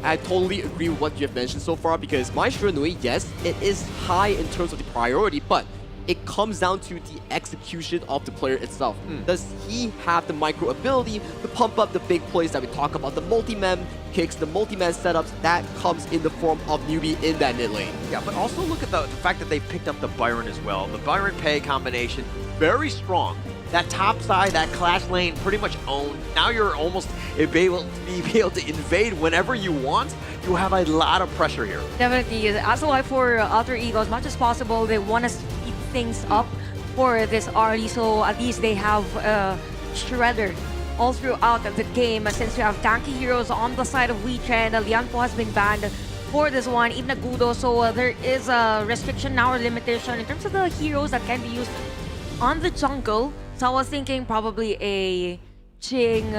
I totally agree with what you have mentioned so far because Maestro Nui, yes, it is high in terms of the priority, but it comes down to the execution of the player itself. Does he have the micro ability to pump up the big plays that we talk about, the multi-man kicks, the multi-man setups, that comes in the form of newbie in that mid lane.
Yeah, but also look at the fact that they picked up the Byron as well. The Byron-Pei combination, very strong. That top side, that Clash lane, pretty much owned. Now you're almost able to invade whenever you want. You have a lot of pressure here.
Definitely. That's why for Alter Ego, as much as possible, they want to speed things up for this early, so at least they have Shredder all throughout the game. Since you have tanky heroes on the side of Wetrnd, Lianpo has been banned for this one, even Agudo, so there is a restriction now or limitation in terms of the heroes that can be used on the jungle. So I was thinking probably a Ching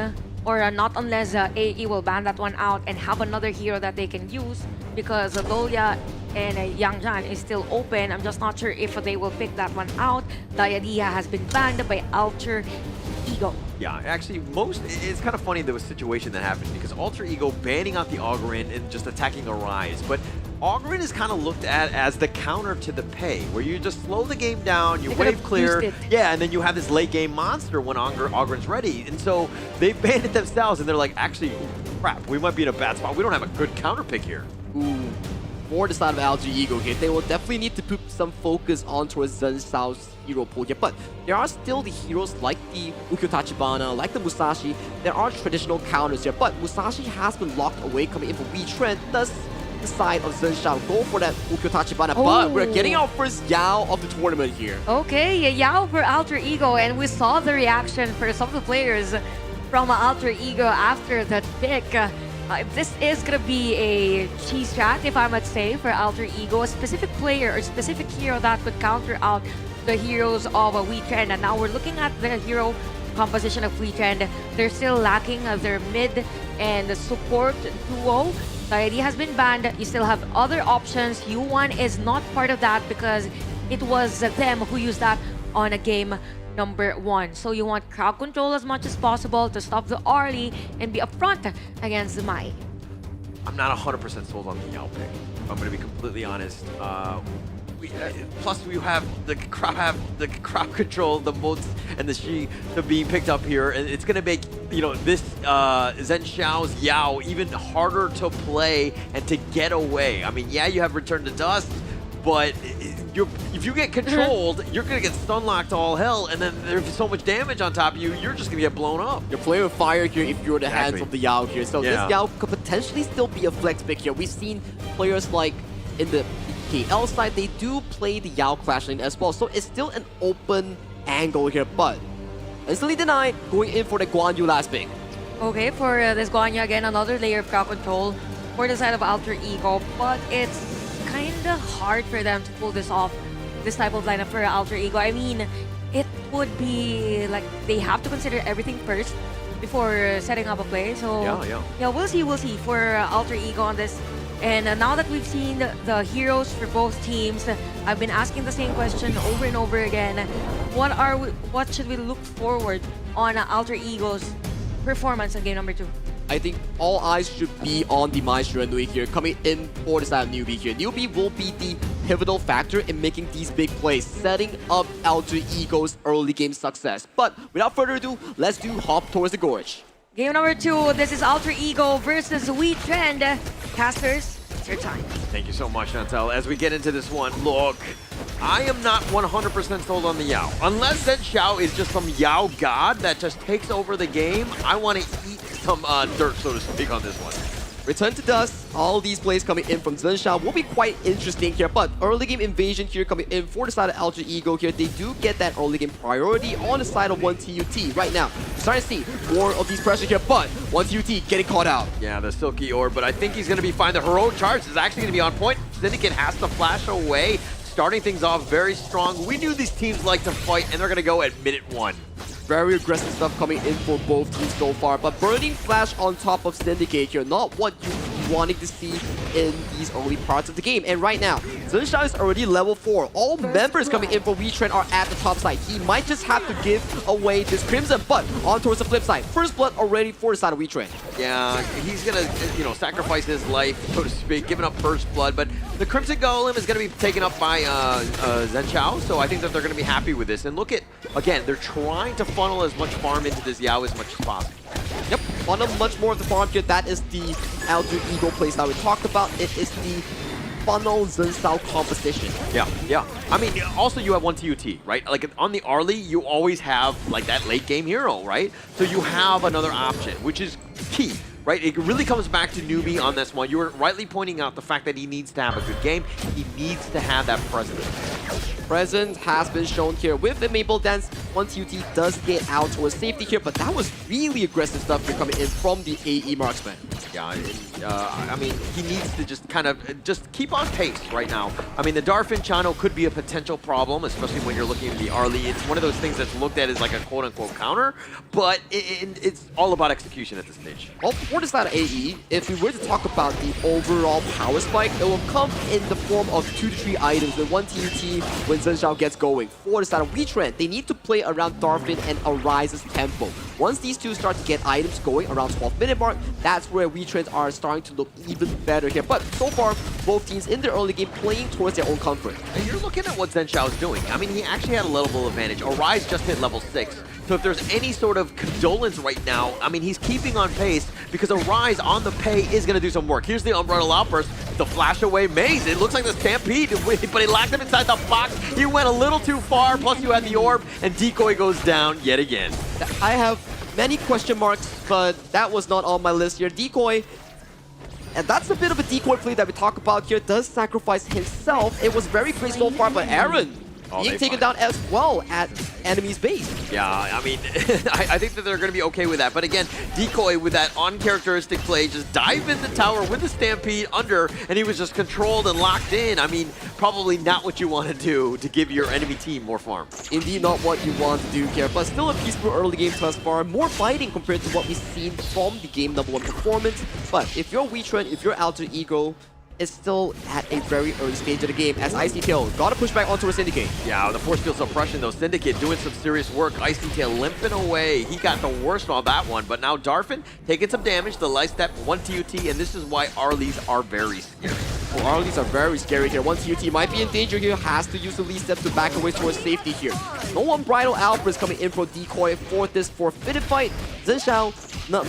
or a Not Unless AE will ban that one out and have another hero that they can use, because Lolia and Yang Jan is still open. I'm just not sure if they will pick that one out. Diadia has been banned by Alter Ego.
Yeah, actually, it's kind of funny the situation that happened because Alter Ego banning out the Augurin and just attacking a Rise, but Augurin is kind of looked at as the counter to the Pei, where you just slow the game down, you wave clear, yeah, and then you have this late game monster when Augurin's ready, and so they banned it themselves, and they're like, actually, crap, we might be in a bad spot. We don't have a good counter pick here.
Ooh. For the side of Alter Ego here, they will definitely need to put some focus on towards Zen Shao's hero pool here, but there are still the heroes like the Ukyo Tachibana, like the Musashi. There are traditional counters here, but Musashi has been locked away coming in for Wetrnd. Does the side of Zen Shao go for that Ukyo Tachibana? But we're getting our first Yao of the tournament here.
Okay, Yao for Alter Ego, and we saw the reaction for some of the players from Alter Ego after that pick. This is gonna be a cheese strat, if I might say, for Alter Ego, a specific player or specific hero that could counter out the heroes of Wetrnd. And now we're looking at the hero composition of Wetrnd. They're still lacking their mid and support duo. The idea has been banned. You still have other options. U1 is not part of that because it was them who used that on a game number 1. So you want crowd control as much as possible to stop the early and be upfront against the Mai.
I'm not 100% sold on the Yao pick. I'm going to be completely honest. Plus, we have the crowd control, the moats, and the Shi being picked up here, and it's going to make this Zen Shao's Yao even harder to play and to get away. I mean, yeah, you have Return to Dust, but if you get controlled, you're going to get stunlocked to all hell, and then there's so much damage on top of you, you're just going to get blown up.
You're playing with fire here if you're the hands of the Yao here. So
Yeah.
this Yao could potentially still be a flex pick here. We've seen players like in the KL side, they do play the Yao Clash lane as well. So it's still an open angle here, but instantly denied, going in for the Guan Yu last pick.
Okay, for this Guan Yu, again, another layer of crowd control for the side of Alter Ego, but it's kind of hard for them to pull this off, this type of lineup for Alter Ego. I mean, it would be like they have to consider everything first before setting up a play. So yeah, we'll see for Alter Ego on this. And now that we've seen the heroes for both teams, I've been asking the same question over and over again. What should we look forward on Alter Ego's performance in game number 2?
I think all eyes should be on the Maestro Nui here, coming in for the side of Newbie here. Newbie will be the pivotal factor in making these big plays, setting up Alter Ego's early game success. But without further ado, let's hop towards the Gorge.
Game number 2, this is Alter Ego versus Wetrnd. Casters, it's your time.
Thank you so much, Chantel. As we get into this one, look, I am not 100% sold on the Yao. Unless Zen Shao is just some Yao god that just takes over the game, I want to eat some dirt, so to speak, on this one.
Return to Dust, all these plays coming in from Zen Shao will be quite interesting here, but early game invasion here coming in for the side of Alter Ego here. They do get that early game priority on the side of 1TUT right now. We're starting to see more of these pressures here, but 1TUT getting caught out.
Yeah, the Silky Orb, but I think he's going to be fine. The Heroic Charge is actually going to be on point. Syndicate has to flash away, starting things off very strong. We knew these teams like to fight, and they're going to go at minute 1.
Very aggressive stuff coming in for both teams so far, but Burning Flash on top of Syndicate here, not what you wanting to see in these early parts of the game. And right now, Zhenshao is already level 4. All members coming in for Wetrnd are at the top side. He might just have to give away this Crimson, but on towards the flip side, first blood already for the side of Wetrnd.
Yeah, he's gonna, you know, sacrifice his life, so to speak, giving up first blood, but the Crimson Golem is gonna be taken up by Zhenshao, so I think that they're gonna be happy with this. And look at, again, they're trying to funnel as much farm into this Yao as much as possible.
Yep, funnel much more of the farm here. That is the Alter Ego playstyle we talked about. It is the funnel Zhenshao composition.
Yeah. I mean, also you have one TUT, right? Like on the early, you always have like that late game hero, right? So you have another option, which is key. Right, it really comes back to Newbie on this one. You were rightly pointing out the fact that he needs to have a good game. He needs to have that presence.
Presence has been shown here with the Maple Dance. One TUT does get out towards safety here, but that was really aggressive stuff here coming in from the AE marksman.
Yeah, I mean, he needs to just kind of just keep on pace right now. I mean, the Darfin Chano could be a potential problem, especially when you're looking at the early. It's one of those things that's looked at as like a quote-unquote counter, but it's all about execution at this stage.
Well, for the side of AE, if we were to talk about the overall power spike, it will come in the form of 2 to 3 items with one TUT when Zhenshao gets going. For the side of Wetrnd, they need to play around Darfin and Arise's tempo. Once these two start to get items going around 12-minute mark, that's where Wetrnd are starting to look even better here. But so far, both teams in the early game playing towards their own comfort.
And you're looking at what Zhenshao is doing. I mean, he actually had a level advantage. Arise just hit level 6. So if there's any sort of condolence right now, I mean, he's keeping on pace because Arise on the pay is going to do some work. Here's the Umbrella Outburst, the flash away maze. It looks like the Stampede, but he locked him inside the box. He went a little too far, plus you had the orb, and Decoy goes down yet again.
I have many question marks, but that was not on my list here. Decoy, and that's a bit of a Decoy play that we talk about here, does sacrifice himself. It was very great so far, but Aaron being taken down as well at enemy's base.
Yeah, I mean, I think that they're going to be okay with that. But again, Decoy with that uncharacteristic play, just dive in the tower with the Stampede under, and he was just controlled and locked in. I mean, probably not what you want to do to give your enemy team more farm.
Indeed not what you want to do here, but still a peaceful early game thus far. More fighting compared to what we've seen from the game #1 performance. But if you're Wetrnd, if you're Alter Ego, is still at a very early stage of the game as Icy Tail gotta push back onto a Syndicate.
Yeah, the force field suppression though. Syndicate doing some serious work. Icy Tail limping away. He got the worst on that one, but now Darfin taking some damage. The light step, one TUT, and this is why Arlies are very scary.
Well, Arlies are very scary here. One TUT might be in danger here, has to use the lead step to back away towards safety here. No Unbridled Alpha is coming in for Decoy for this forfeited fight. Zhenshao,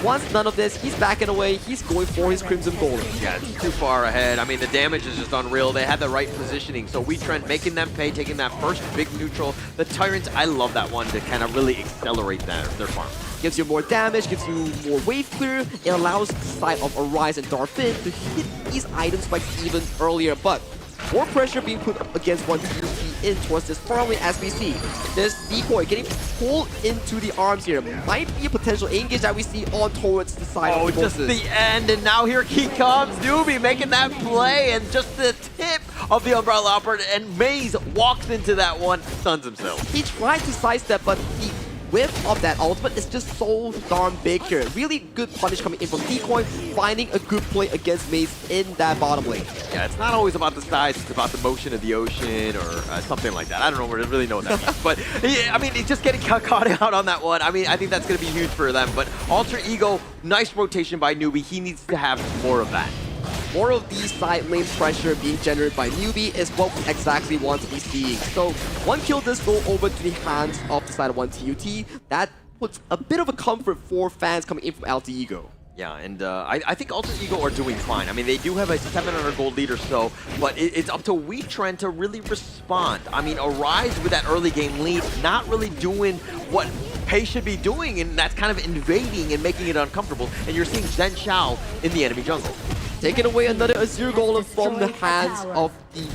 wants none of this. He's backing away. He's going for his Crimson Golem.
Yeah, it's too far ahead. I mean, the damage is just unreal. They had the right positioning. So Wetrnd making them pay, taking that first big neutral. The Tyrants, I love that one to kind of really accelerate their farm.
Gives you more damage, gives you more wave clear. It allows the side of Arise and Darfin to hit these item spikes even earlier. But more pressure being put up against one TUT in towards this farm lane as we see. This Decoy getting pulled into the arms here. Might be a potential engage that we see on towards the side of the
just the end, and now here he comes. Newbie making that play, and just the tip of the Umbrella Opera, and Maze walks into that one, stuns himself.
He tried to sidestep, but the whiff of that ultimate is just so darn big here. Really good punish coming in from Decoy, finding a good play against Maze in that bottom lane.
Yeah, it's not always about the size, it's about the motion of the ocean or something like that. I don't really know what that means. But, yeah, I mean, just getting caught out on that one, I mean, I think that's going to be huge for them. But Alter Ego, nice rotation by Newbie. He needs to have more of that.
More of the side lane pressure being generated by Newbie is what we exactly want to be seeing. So one kill does go over to the hands of the side of one TUT. That puts a bit of a comfort for fans coming in from Alter Ego.
Yeah, and I think Alter Ego are doing fine. I mean, they do have a 700 gold lead or so, but it's up to Wetrnd to really respond. I mean, Arise with that early game lead, not really doing what Pei should be doing, and that's kind of invading and making it uncomfortable. And you're seeing Zhenshao in the enemy jungle.
Taking away another Azure Golem from the hands of the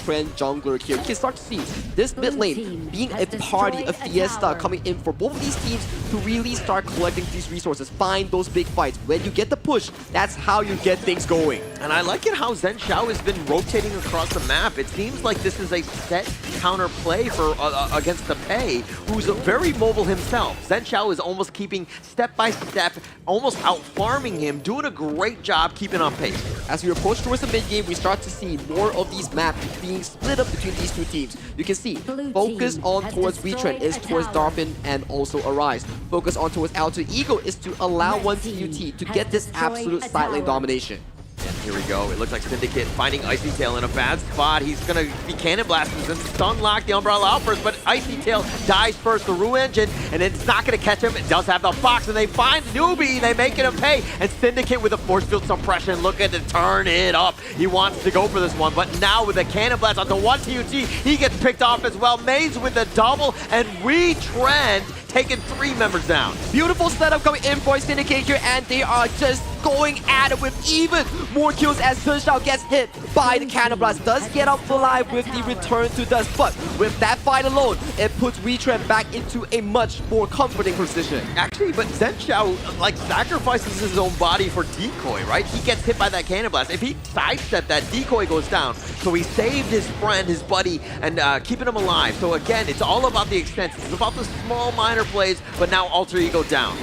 Wetrnd jungler here. You can start to see this mid lane being a party, a fiesta coming in for both of these teams to really start collecting these resources, find those big fights. When you get the push, that's how you get things going.
And I like it how ZenShao has been rotating across the map. It seems like this is a set counter play for against the Pei, who's very mobile himself. ZenShao is almost keeping step by step, almost out-farming him, doing a great job keeping on pace.
As we approach towards the mid-game, we start to see more of these maps being split up between these two teams. You can see, focus on towards Wetrnd is towards Darphin and also Arise. Focus on towards Alter Ego is to allow Untitled to get this absolute side lane domination.
And here we go. It looks like Syndicate finding Icy Tail in a bad spot. He's going to be cannon blasting and stun lock the Umbrella Outburst, but Icy Tail dies first. The Rue Engine, and it's not going to catch him. It does have the box, and they find Newbie. They make it him pay. And Syndicate with a force field suppression looking to turn it up. He wants to go for this one, but now with a cannon blast onto one TUT, he gets picked off as well. Maze with the double, and Wetrnd taking 3 members down.
Beautiful setup coming in for Syndicate here, and they are just going at it with even more kills as ZenShao gets hit by the Cannon Blast. Does get up alive with the return to dust, but with that fight alone, it puts Wetrnd back into a much more comforting position.
Actually, but ZenShao like sacrifices his own body for decoy, right? He gets hit by that Cannon Blast. If he sidestepped that, decoy goes down. So he saved his friend, his buddy, and keeping him alive. So again, it's all about the extensions. It's about the small minor plays, but now Alter Ego down.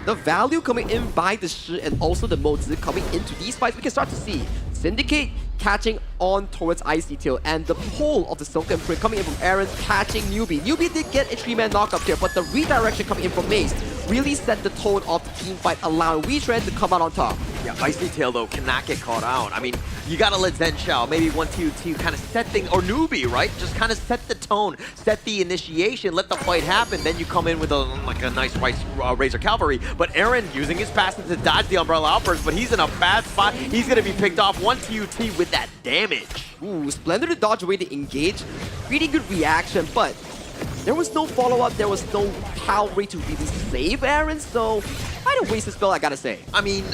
The value coming in by the Shi and also the Mozi coming into these fights, we can start to see Syndicate catching on towards Icy Tail, and the pull of the Silken Print coming in from Aaron catching Newbie. Newbie did get a 3-man knockup here, but the redirection coming in from Maze really set the tone of the team fight, allowing Wetrnd to come out on top.
Yeah, Icy Tail, though, cannot get caught out. I mean, you gotta let ZenShao, maybe 1-2-2, kind of set things, or Newbie, right? Just kind of set the tone, set the initiation, let the fight happen. Then you come in with a nice Razor Cavalry. But Aaron using his passive to dodge the Umbrella Outburst, but he's in a bad spot. He's gonna be picked off 1-2-2 with that damage.
Ooh, Splendor to dodge away to engage. Pretty good reaction, but there was no follow-up. There was no cavalry to really save Aaron, so I don't waste a spell, I gotta say.
I mean,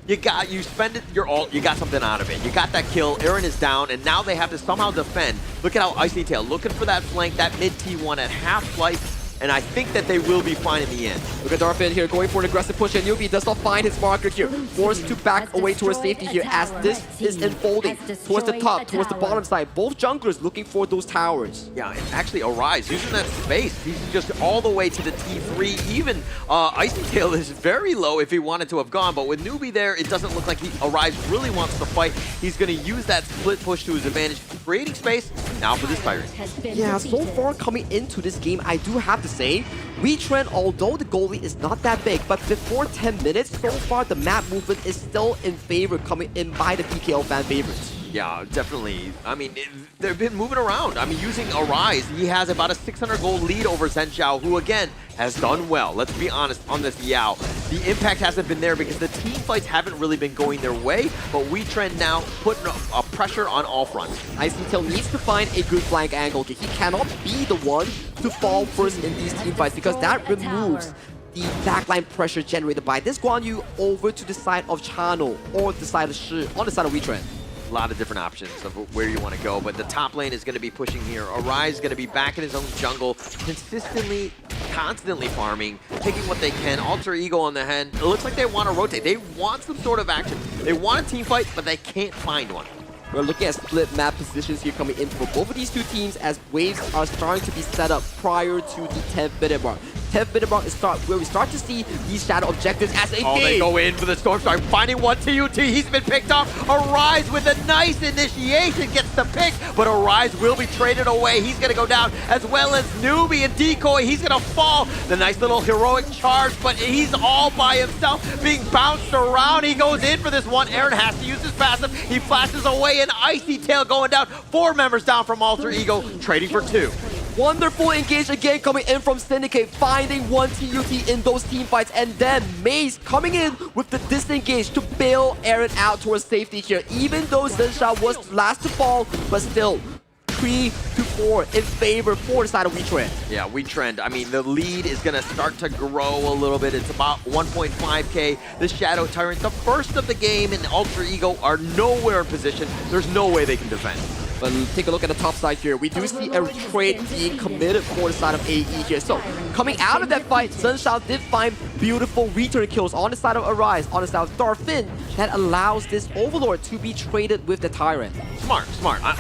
you spend it, your ult, you got something out of it. You got that kill, Aaron is down, and now they have to somehow defend. Look at how Icy Tail looking for that flank, that mid T1 at half-life, and I think that they will be fine in the end.
Look at Darphin here going for an aggressive push, and Newbie does not find his marker here. Forced to back away towards safety here as this is unfolding towards the top, towards the bottom side. Both junglers looking for those towers.
Yeah, and actually Arise using that space. He's just all the way to the T3. Even Icy Tail is very low if he wanted to have gone, but with Newbie there, it doesn't look like Arise really wants to fight. He's going to use that split push to his advantage, creating space now for this Tyrant.
Yeah, so far coming into this game, I do have to say, Wetrnd, although the goalie is not that big, but before 10 minutes, so far the map movement is still in favor, coming in by the PKL fan favorites.
Yeah, definitely. I mean, they've been moving around. I mean, using Arise, he has about a 600 gold lead over ZenShao, who again has done well. Let's be honest on this Yao. The impact hasn't been there because the team fights haven't really been going their way, but Wetrnd now putting a pressure on all fronts.
Icy Tail needs to find a good flank angle. He cannot be the one to fall first in these team fights because that removes the backline pressure generated by this Guan Yu over to the side of Chano or the side of Shi on the side of Wetrnd.
A lot of different options of where you want to go, but the top lane is going to be pushing here. Arise is going to be back in his own jungle, consistently, constantly farming, taking what they can. Alter Ego on the hand. It looks like they want to rotate. They want some sort of action. They want a team fight, but they can't find one.
We're looking at split map positions here coming in for both of these two teams as waves are starting to be set up prior to the 10th minute mark. 10th minute mark is where we start to see these shadow objectives as a
they go in for the Storm Strike, finding one TUT. He's been picked off. Arise with a nice initiation gets the pick, but Arise will be traded away. He's going to go down, as well as Newbie and Decoy. He's going to fall. The nice little heroic charge, but he's all by himself, being bounced around. He goes in for this one. Aaron has to use his passive. He flashes away, and Icy Tail going down. 4 members down from Alter Ego, trading for 2.
Wonderful engage again coming in from Syndicate, finding one TUT in those team fights, and then Maze coming in with the disengage to bail Aaron out towards safety here. Even though ZenShao was last to fall, but still 3-4 in favor for the side of Wetrnd.
Yeah, Wetrnd, I mean, the lead is going to start to grow a little bit. It's about 1.5k. The Shadow Tyrant, the first of the game, and Alter Ego are nowhere in position. There's no way they can defend.
But take a look at the top side here. We do see a trade being committed for the side of AE here. So coming out of that fight, Sunshine did find beautiful return kills on the side of Arise, on the side of Darfin, that allows this Overlord to be traded with the Tyrant.
Smart.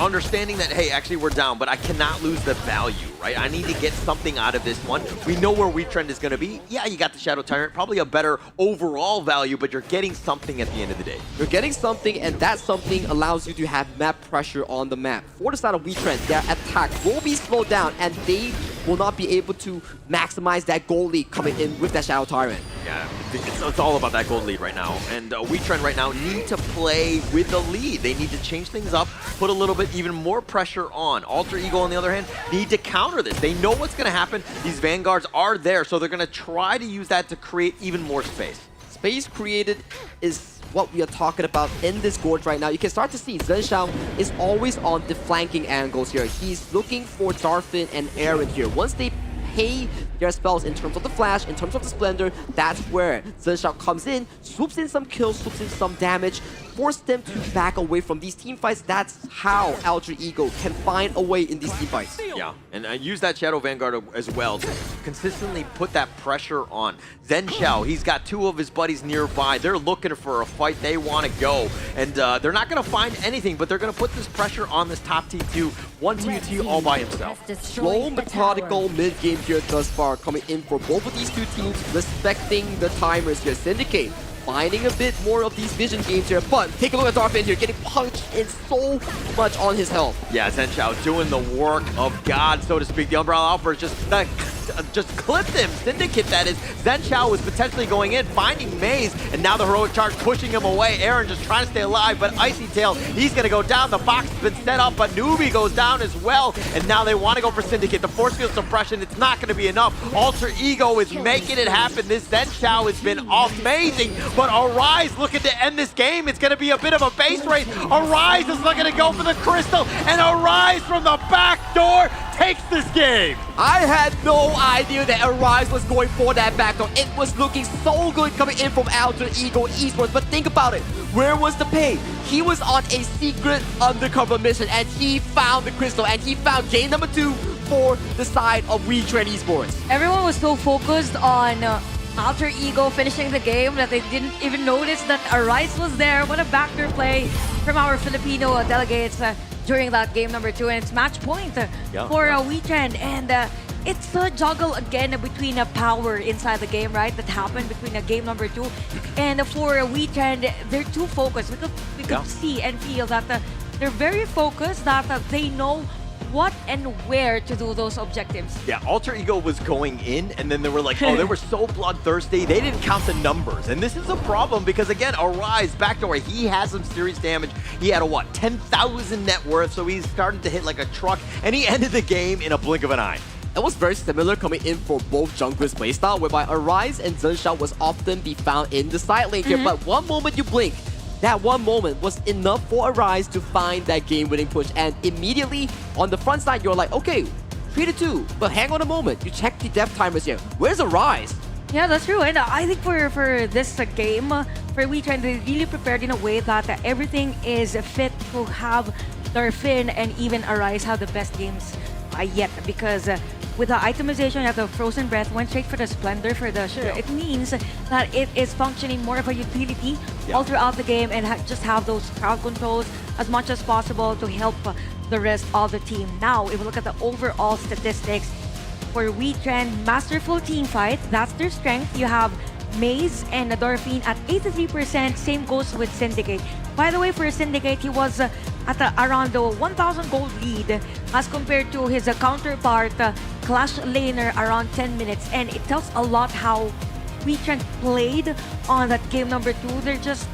Understanding that, hey, actually we're down, but I cannot lose the value, right? I need to get something out of this one. We know where Wetrnd is going to be. Yeah, you got the Shadow Tyrant, probably a better overall value, but you're getting something at the end of the day.
You're getting something, and that something allows you to have map pressure on the map. For the side of Wetrnd, their attack will be slowed down, and they will not be able to maximize that gold lead coming in with that Shadow Tyrant.
Yeah, it's all about that gold lead right now. And Wetrnd right now need to play with the lead. They need to change things up, put a little bit even more pressure on. Alter Ego, on the other hand, need to counter this. They know what's going to happen. These Vanguards are there, so they're going to try to use that to create even more space.
Space created is what we are talking about in this Gorge right now. You can start to see Zhenxiao is always on the flanking angles here. He's looking for Darfin and Aaron here. Once they pay their spells in terms of the Flash, in terms of the Splendor, that's where Zhenxiao comes in, swoops in some kills, swoops in some damage, force them to back away from these team fights. That's how Alter Ego can find a way in these team fights.
Yeah, and use that Shadow Vanguard as well to consistently put that pressure on. Zhenxiao, he's got two of his buddies nearby. They're looking for a fight. They want to go. And they're not going to find anything, but they're going to put this pressure on this top T2. One TUT all by himself.
Slow, methodical mid-game here thus far, coming in for both of these two teams, respecting the timers here. Syndicate finding a bit more of these vision games here, but take a look at Darfin here, getting punched in so much on his health.
Yeah, Zhenxiao doing the work of God, so to speak. The Umbrella Outburst just clipped him. Syndicate, that is. Zhenxiao was potentially going in, finding Maze, and now the Heroic Charge pushing him away. Aaron just trying to stay alive, but Icy Tail, he's going to go down. The box has been set up, but Newbie goes down as well, and now they want to go for Syndicate. The Force Field Suppression, it's not going to be enough. Alter Ego is making it happen. This Zhenxiao has been amazing, but Arise looking to end this game. It's going to be a bit of a base race. Arise is looking to go for the Crystal, and Arise from the back door takes this game.
I had no idea that Arise was going for that backdoor. It was looking so good coming in from Alter Ego Esports, but think about it. Where was the pay? He was on a secret undercover mission, and he found the Crystal, and he found game number 2 for the side of Wetrnd Esports.
Everyone was so focused on Alter Ego finishing the game that they didn't even notice that Arise was there. What a backdoor play from our Filipino delegates during that game number 2, and it's match point for Wetrnd. And it's a juggle again between a power inside the game, right? That happened between game number 2. And for Wetrnd, they're too focused. We could see and feel that they're very focused, that they know what and where to do those objectives.
Yeah, Alter Ego was going in, and then they were like, oh, they were so bloodthirsty, they didn't count the numbers. And this is a problem because, again, Arise, backdoor, he has some serious damage. He had a, 10,000 net worth, so he's starting to hit like a truck, and he ended the game in a blink of an eye.
It was very similar coming in for both junglers playstyle, whereby Arise and Zhenxiao was often be found in the side lane here, but one moment you blink, that one moment was enough for Arise to find that game-winning push, and immediately on the front side, you're like, okay, 3-2, but hang on a moment, you check the death timers here. Where's Arise?
Yeah, that's true, and I think for this game, for Wetrnd, they really prepared in a way that everything is fit to have Darfin and even Arise have the best games yet, because with the itemization, you have the Frozen Breath, went straight for the Splendor for the Sure. It means that it is functioning more of a utility all throughout the game, and just have those crowd controls as much as possible to help the rest of the team. Now, if we look at the overall statistics for Wetrnd, masterful team fight, that's their strength. You have Maze and Darfin at 83%, same goes with Syndicate. By the way, for Syndicate, he was at around the 1,000 gold lead as compared to his counterpart, Clash Laner, around 10 minutes. And it tells a lot how Wetrnd played on that game number 2. They're just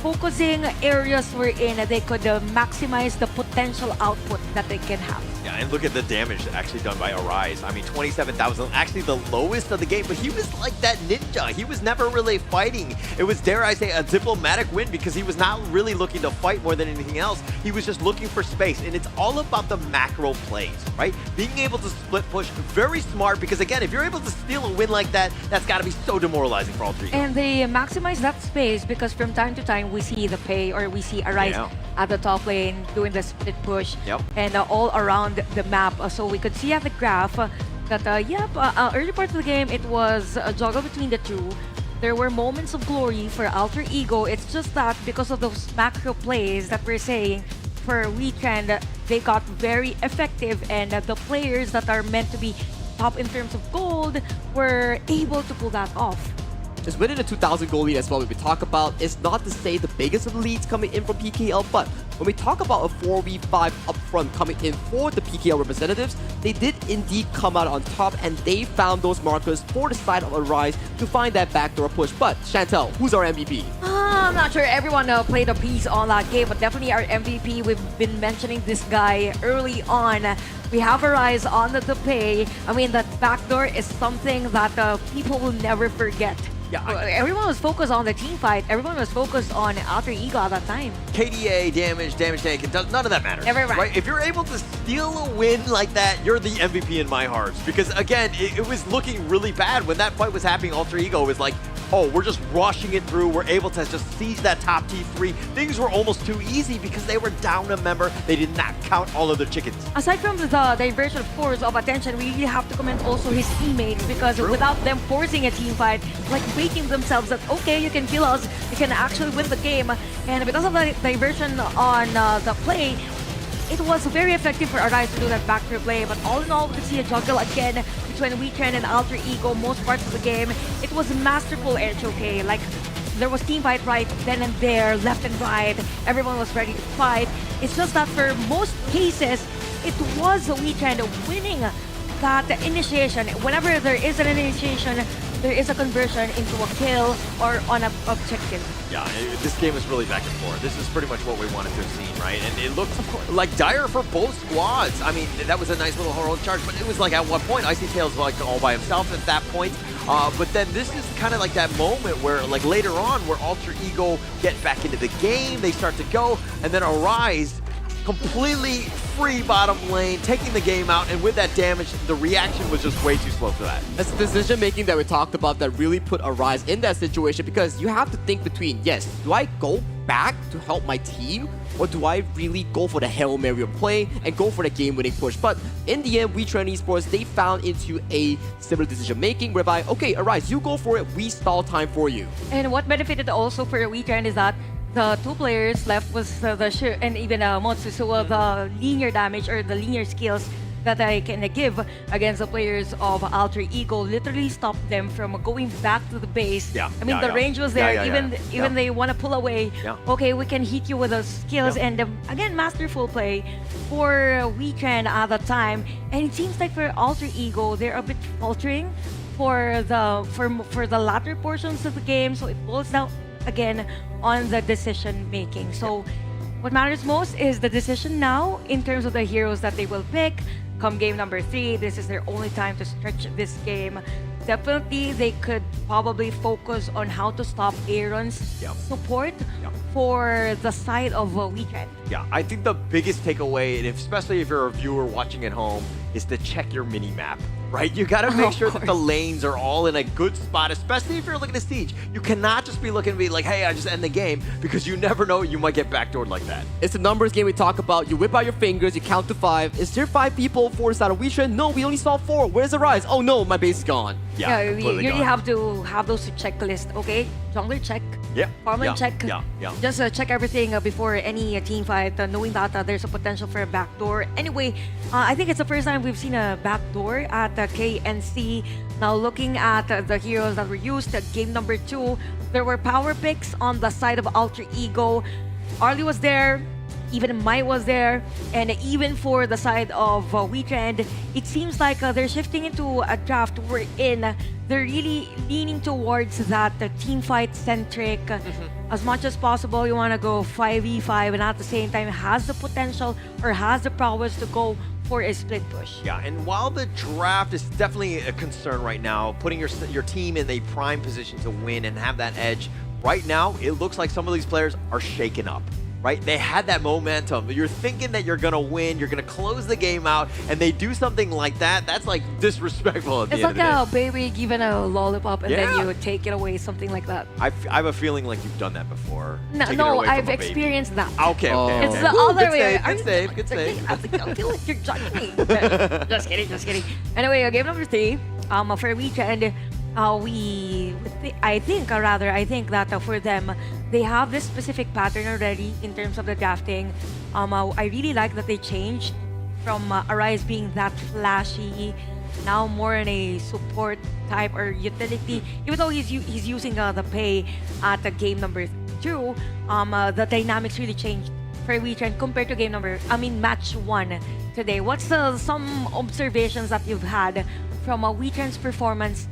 focusing areas wherein they could maximize the potential output that they can have.
Yeah, and look at the damage actually done by Arise. I mean, 27,000, actually the lowest of the game, but he was like that ninja. He was never really fighting. It was, dare I say, a diplomatic win because he was not really looking to fight more than anything else. He was just looking for space, and it's all about the macro plays, right? Being able to split push, very smart, because again, if you're able to steal a win like that, that's got to be so demoralizing for Alter Ego.
And they maximize that space because from time to time, we see the pay or we see Arise at the top lane, doing the split push,
Yep.
and all around the map. So we could see at the graph that, early part of the game, it was a juggle between the two. There were moments of glory for Alter Ego. It's just that because of those macro plays that we're saying, for Wetrnd, they got very effective, and the players that are meant to be top in terms of gold were able to pull that off.
Just winning a 2,000 goal lead as well, we talk about, it's not to say the biggest of the leads coming in from PKL, but when we talk about a 4v5 upfront coming in for the PKL representatives, they did indeed come out on top, and they found those markers for the side of Arise to find that backdoor push. But Chantel, who's our MVP?
I'm not sure everyone played a piece on that game, but definitely our MVP. We've been mentioning this guy early on. We have Arise on the play. I mean, that backdoor is something that people will never forget.
Yeah,
everyone was focused on the team fight. Everyone was focused on Alter Ego at that time.
KDA, damage taken, none of that matters.
Everyone.
Right? If you're able to steal a win like that, you're the MVP in my heart. Because again, it was looking really bad when that fight was happening. Alter Ego was like, oh, we're just rushing it through. We're able to just seize that top T3. Things were almost too easy because they were down a member. They did not count all of their chickens.
Aside from the diversion, of course, of attention, we really have to commend also his teammates, because without them forcing a team fight, like making themselves that, okay, you can kill us, you can actually win the game. And because of the diversion on the play, it was very effective for Arise to do that backdoor play. But all in all, we could see a juggle again between Wetrnd and Alter Ego most parts of the game. It was a masterful edge, okay? Like, there was team fight right then and there, left and right. Everyone was ready to fight. It's just that for most cases, it was Wetrnd winning that initiation. Whenever there is an initiation, there is a conversion into a kill or on an objective.
Yeah, this game is really back and forth. This is pretty much what we wanted to have seen, right? And it looks like dire for both squads. I mean, that was a nice little heroic charge, but it was like at one point, Icy Tails was like all by himself at that point. But then this is kind of like that moment where, like later on, where Alter Ego get back into the game, they start to go, and then Arise completely free bottom lane, taking the game out, and with that damage, the reaction was just way too slow for that.
That's the decision making that we talked about that really put Arise in that situation, because you have to think between, yes, do I go back to help my team, or do I really go for the Hail Mary play and go for the game-winning push? But in the end, Wetrnd Esports, they found into a similar decision making whereby, okay, Arise, you go for it, we stall time for you.
And what benefited also for Wetrnd is that the two players left was the Shir and even Motsu, so the linear damage or the linear skills that I can give against the players of Alter Ego literally stopped them from going back to the base.
Yeah,
I mean, the range was there. Even they want to pull away.
Yeah.
Okay, we can hit you with those skills. And again, masterful play for Wetrnd at the time. And it seems like for Alter Ego, they're a bit faltering for the latter portions of the game. So it boils down again on the decision making. So what matters most is the decision now in terms of the heroes that they will pick. Come game number 3, this is their only time to stretch this game. Definitely, they could probably focus on how to stop Aaron's support for the side of Wetrnd.
Yeah, I think the biggest takeaway, and especially if you're a viewer watching at home, is to check your mini-map, right? You gotta make sure that the lanes are all in a good spot, especially if you're looking at Siege. You cannot just be looking to be like, hey, I just end the game, because you never know, you might get backdoored like that.
It's a numbers game we talk about. You whip out your fingers, you count to 5. Is there 5 people for the side of Wetrnd? No, we only saw 4. Where's the Rise? Oh no, my base is gone.
Yeah, you really have to have those checklists, okay? Jungler check, farmland check. Just check everything before any team fight, knowing that there's a potential for a backdoor. Anyway, I think it's the first time we've seen a backdoor at KNC. Now looking at the heroes that were used, game number 2, there were power picks on the side of Alter Ego. Arlie was there, even Mai was there, and even for the side of Wetrnd, it seems like they're shifting into a draft wherein they're really leaning towards that team fight centric. As much as possible, you want to go 5v5, and at the same time has the potential or has the prowess to go for a split push.
Yeah, and while the draft is definitely a concern right now, putting your team in a prime position to win and have that edge, right now, it looks like some of these players are shaken up. right? They had that momentum. You're thinking that you're gonna win, you're gonna close the game out, and they do something like that. That's like disrespectful at the
It's
end
like
of the day.
a baby given a lollipop and then
Yeah.
you take it away, something like that.
I have a feeling like you've done that before.
No,
taken it
no,
away from
I've
a baby.
experienced that.
Okay, okay.
It's
okay.
the
Woo,
other
good
way.
save, good save, good save.
I feel like you're judging me. Just kidding, just kidding. Anyway, game number 3. For Wetrnd, I think that for them, they have this specific pattern already in terms of the drafting. I really like that they changed from Arise being that flashy, now more in a support type or utility. Even though he's using the pay at game number 2, the dynamics really changed for Wetrnd compared to match 1 today. What's some observations that you've had from Wetrnd's performance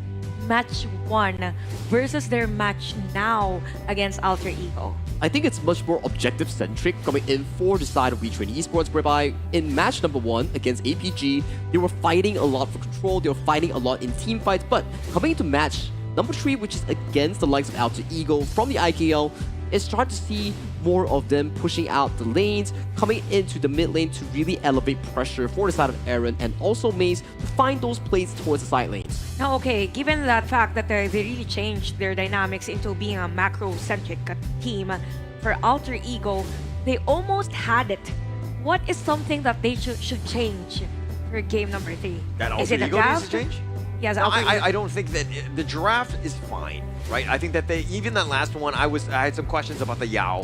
match 1 versus their match now against Alter Ego?
I think it's much more objective-centric coming in for the side of Wetrnd Esports, whereby in match number 1 against APG, they were fighting a lot for control, they were fighting a lot in team fights, but coming into match number 3, which is against the likes of Alter Ego from the IKL, it's starting to see more of them pushing out the lanes, coming into the mid lane to really elevate pressure for the side of Aaron and also Maze to find those plays towards the side lanes.
Now, okay, given that fact that they really changed their dynamics into being a macro-centric team for Alter Ego, they almost had it. What is something that they should change for game number 3?
That
Is
Alter
it a
Ego needs
draft?
to change?
Yes,
No,
Alter Ego.
I don't think that the draft is fine, right? I think that even that last one, I had some questions about the Yao.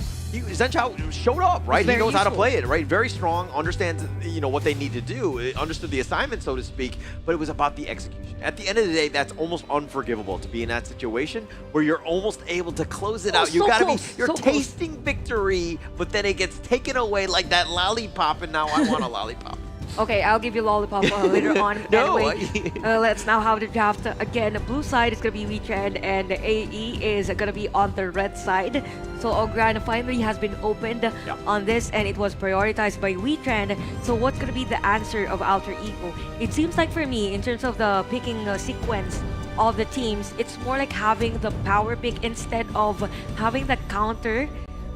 Zen Chao showed up, right? He
very
knows how to
useful.
play it, right? Very strong, understands what they need to do, understood the assignment, so to speak, but it was about the execution. At the end of the day, that's almost unforgivable to be in that situation where you're almost able to close it out. You
so
gotta
close,
you're
so close.
tasting victory, but then it gets taken away like that lollipop, and now I want a lollipop.
Okay, I'll give you lollipop later on.
No,
Anyway, let's now have the draft again. The blue side is gonna be Wetrnd, and AE is gonna be on the red side. So Ogran finally has been opened on this, and it was prioritized by Wetrnd. So what's gonna be the answer of Alter Ego? It seems like for me, in terms of the picking sequence of the teams, it's more like having the power pick instead of having the counter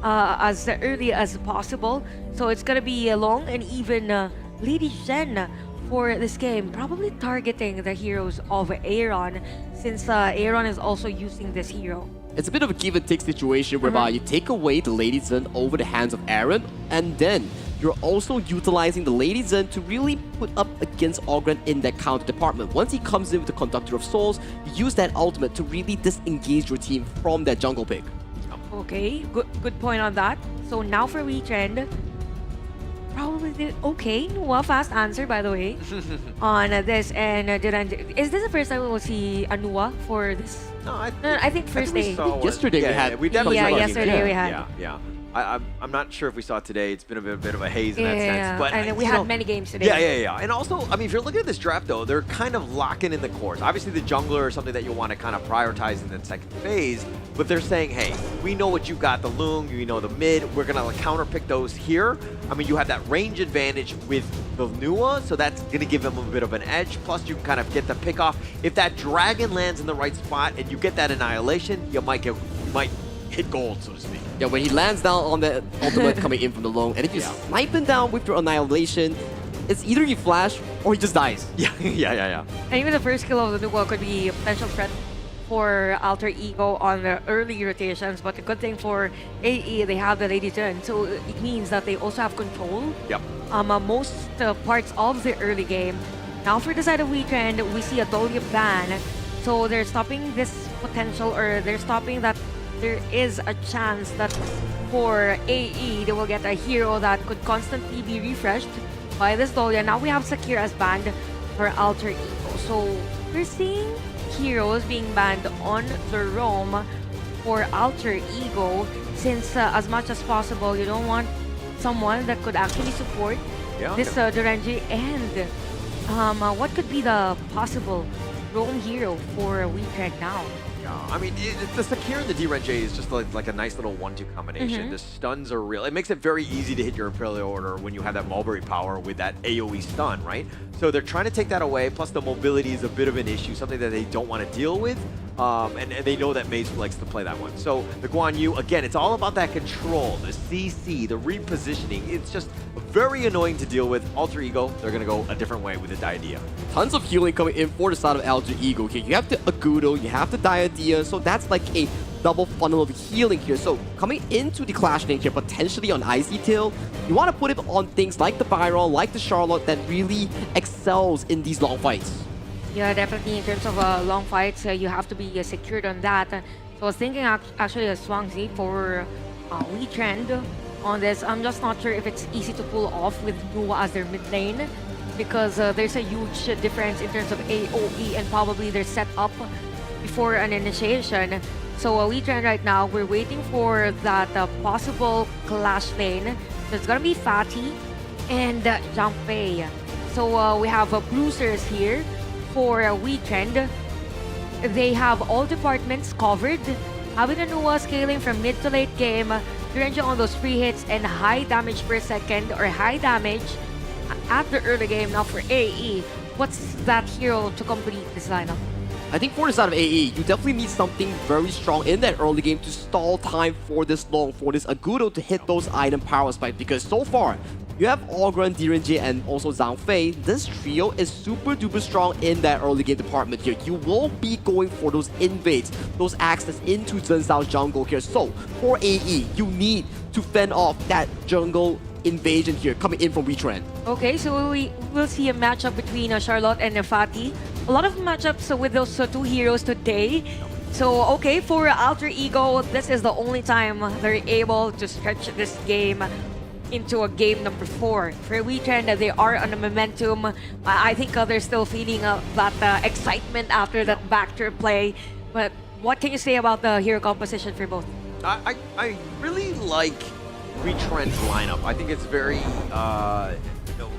as early as possible. So it's gonna be a long and even Lady Zen for this game, probably targeting the heroes of Aaron, since Aaron is also using this hero.
It's a bit of a give and take situation whereby you take away the Lady Zen over the hands of Aaron, and then you're also utilizing the Lady Zen to really put up against Ogren in that counter department. Once he comes in with the Conductor of Souls, you use that ultimate to really disengage your team from that jungle pick.
Okay, good point on that. So now for Wetrnd, probably okay. Well, fast answer by the way on this. And is this the first time we will see Anua for this?
No,
I think first day.
Yesterday we had.
We definitely saw it.
yesterday we had.
Yeah. I'm not sure if we saw it today. It's been a bit of a haze in that
Yeah,
sense. But
and we had many games today.
Yeah. And also, I mean, if you're looking at this draft though, they're kind of locking in the cores. Obviously, the jungler is something that you'll want to kind of prioritize in the second phase. But they're saying, hey, we know what you got, the Lung, you know the mid. We're gonna counter pick those here. I mean, you have that range advantage with the Nua, so that's gonna give them a bit of an edge. Plus, you can kind of get the pick off. If that dragon lands in the right spot and you get that annihilation, you might hit gold, so to speak.
Yeah, when he lands down on the ultimate coming in from the long, and if you snipe him down with your annihilation, it's either you flash or he just dies.
Yeah.
And even the first kill of the Nuwa could be a potential threat for Alter Ego on the early rotations, but the good thing for AE, they have the Lady Zen, so it means that they also have control.
Yep.
Most parts of the early game. Now for the side of Wetrnd, we see a Dolia ban, so they're stopping this potential, or they're stopping that there is a chance that for AE, they will get a hero that could constantly be refreshed by this Dolia. Now we have Sakir as banned for Alter Ego, so we're seeing heroes being banned on the roam for Alter Ego, since as much as possible you don't want someone that could actually support this Duranji. And what could be the possible roam hero for Wetrnd now?
I mean, the Sakir and the D-Ren J is just like a nice little 1-2 combination. The stuns are real. It makes it very easy to hit your Imperial Order when you have that Mulberry power with that AoE stun, right? So they're trying to take that away, plus the mobility is a bit of an issue, something that they don't want to deal with. and they know that Maze likes to play that one. So the Guan Yu, again, it's all about that control, the CC, the repositioning. It's just very annoying to deal with. Alter Ego, they're going to go a different way with the Diadea.
Tons of healing coming in for the side of Alter Ego here. You have the Agudo, you have the Diadea, so that's like a double funnel of healing here. So coming into the Clash lane here, potentially on Icy Tail, you want to put it on things like the Byron, like the Charlotte that really excels in these long fights.
Yeah, definitely. In terms of long fights, you have to be secured on that. So I was thinking actually a Swansea for Wetrnd on this. I'm just not sure if it's easy to pull off with Nuwa as their mid lane, because there's a huge difference in terms of AOE and probably their setup before an initiation. So Wetrnd right now, we're waiting for that possible clash lane. There's gonna be Fatty and Zhangfei. So we have bruisers here for Wetrnd. They have all departments covered. Having a Nuwa scaling from mid to late game, Turenja on those free hits and high damage per second or high damage at the early game. Now for AE, what's that hero to complete this lineup?
I think for the side of AE, you definitely need something very strong in that early game to stall time for this long, for this Agudo to hit those item power spikes, because so far, you have Ogren, Direnji, and also Zhang Fei. This trio is super duper strong in that early game department here. You will be going for those invades, those access into Zhen Zhao's jungle here. So for AE, you need to fend off that jungle invasion here coming in from Wetrnd.
Okay, so we will see a matchup between Charlotte and Fatty. A lot of matchups with those two heroes today. So, okay, for Alter Ego, this is the only time they're able to stretch this game into a game number 4. For Wetrnd, they are on a momentum. I think they're still feeling that excitement after that backdoor play. But what can you say about the hero composition for both?
I really like Wetrnd's lineup. I think it's very,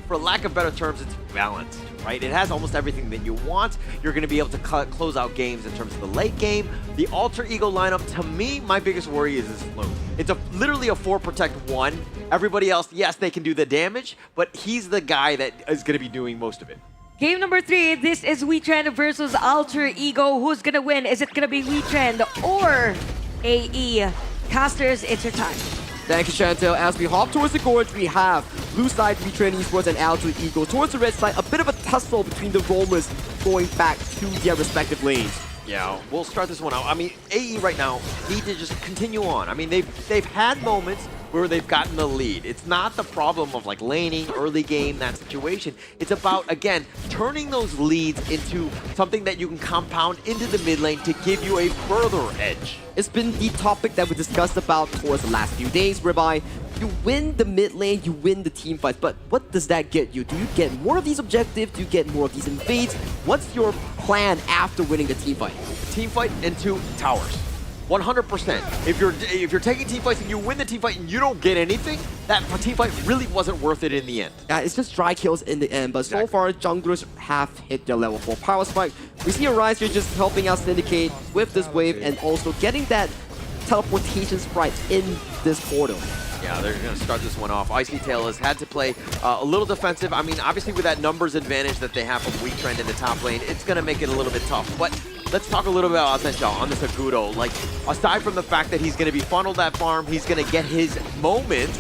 for lack of better terms, it's balanced, right? It has almost everything that you want. You're going to be able to close out games in terms of the late game. The Alter Ego lineup, to me, my biggest worry is this float. It's literally a 4 protect 1. Everybody else, yes, they can do the damage, but he's the guy that is going to be doing most of it.
Game number 3, this is Wetrnd versus Alter Ego. Who's going to win? Is it going to be Wetrnd or AE? Casters, it's your time.
Thank you, Chantel. As we hop towards the gorge, we have blue side Wetrnd Esports and Alter Ego. Towards the red side, a bit of a tussle between the roamers going back to their respective lanes.
Yeah, we'll start this one out. I mean, AE right now need to just continue on. I mean, they've had moments where they've gotten the lead. It's not the problem of like laning, early game, that situation. It's about, again, turning those leads into something that you can compound into the mid lane to give you a further edge.
It's been the topic that we discussed about towards the last few days, whereby you win the mid lane, you win the team fights, but what does that get you? Do you get more of these objectives? Do you get more of these invades? What's your plan after winning the team fight?
Team fight into towers. 100%. If you're taking team fights and you win the team fight and you don't get anything, that team fight really wasn't worth it in the end.
Yeah, it's just dry kills in the end, but so far, junglers have hit their level 4 power spike. We see a Rise here just helping out Syndicate with this wave and also getting that teleportation sprite in this portal.
Yeah, they're going to start this one off. Icy Tail has had to play a little defensive. I mean, obviously with that numbers advantage that they have from Wetrnd in the top lane, it's going to make it a little bit tough. But let's talk a little bit about Zhen Zhao on this Agudo. Like, aside from the fact that he's going to be funneled that farm, he's going to get his moment.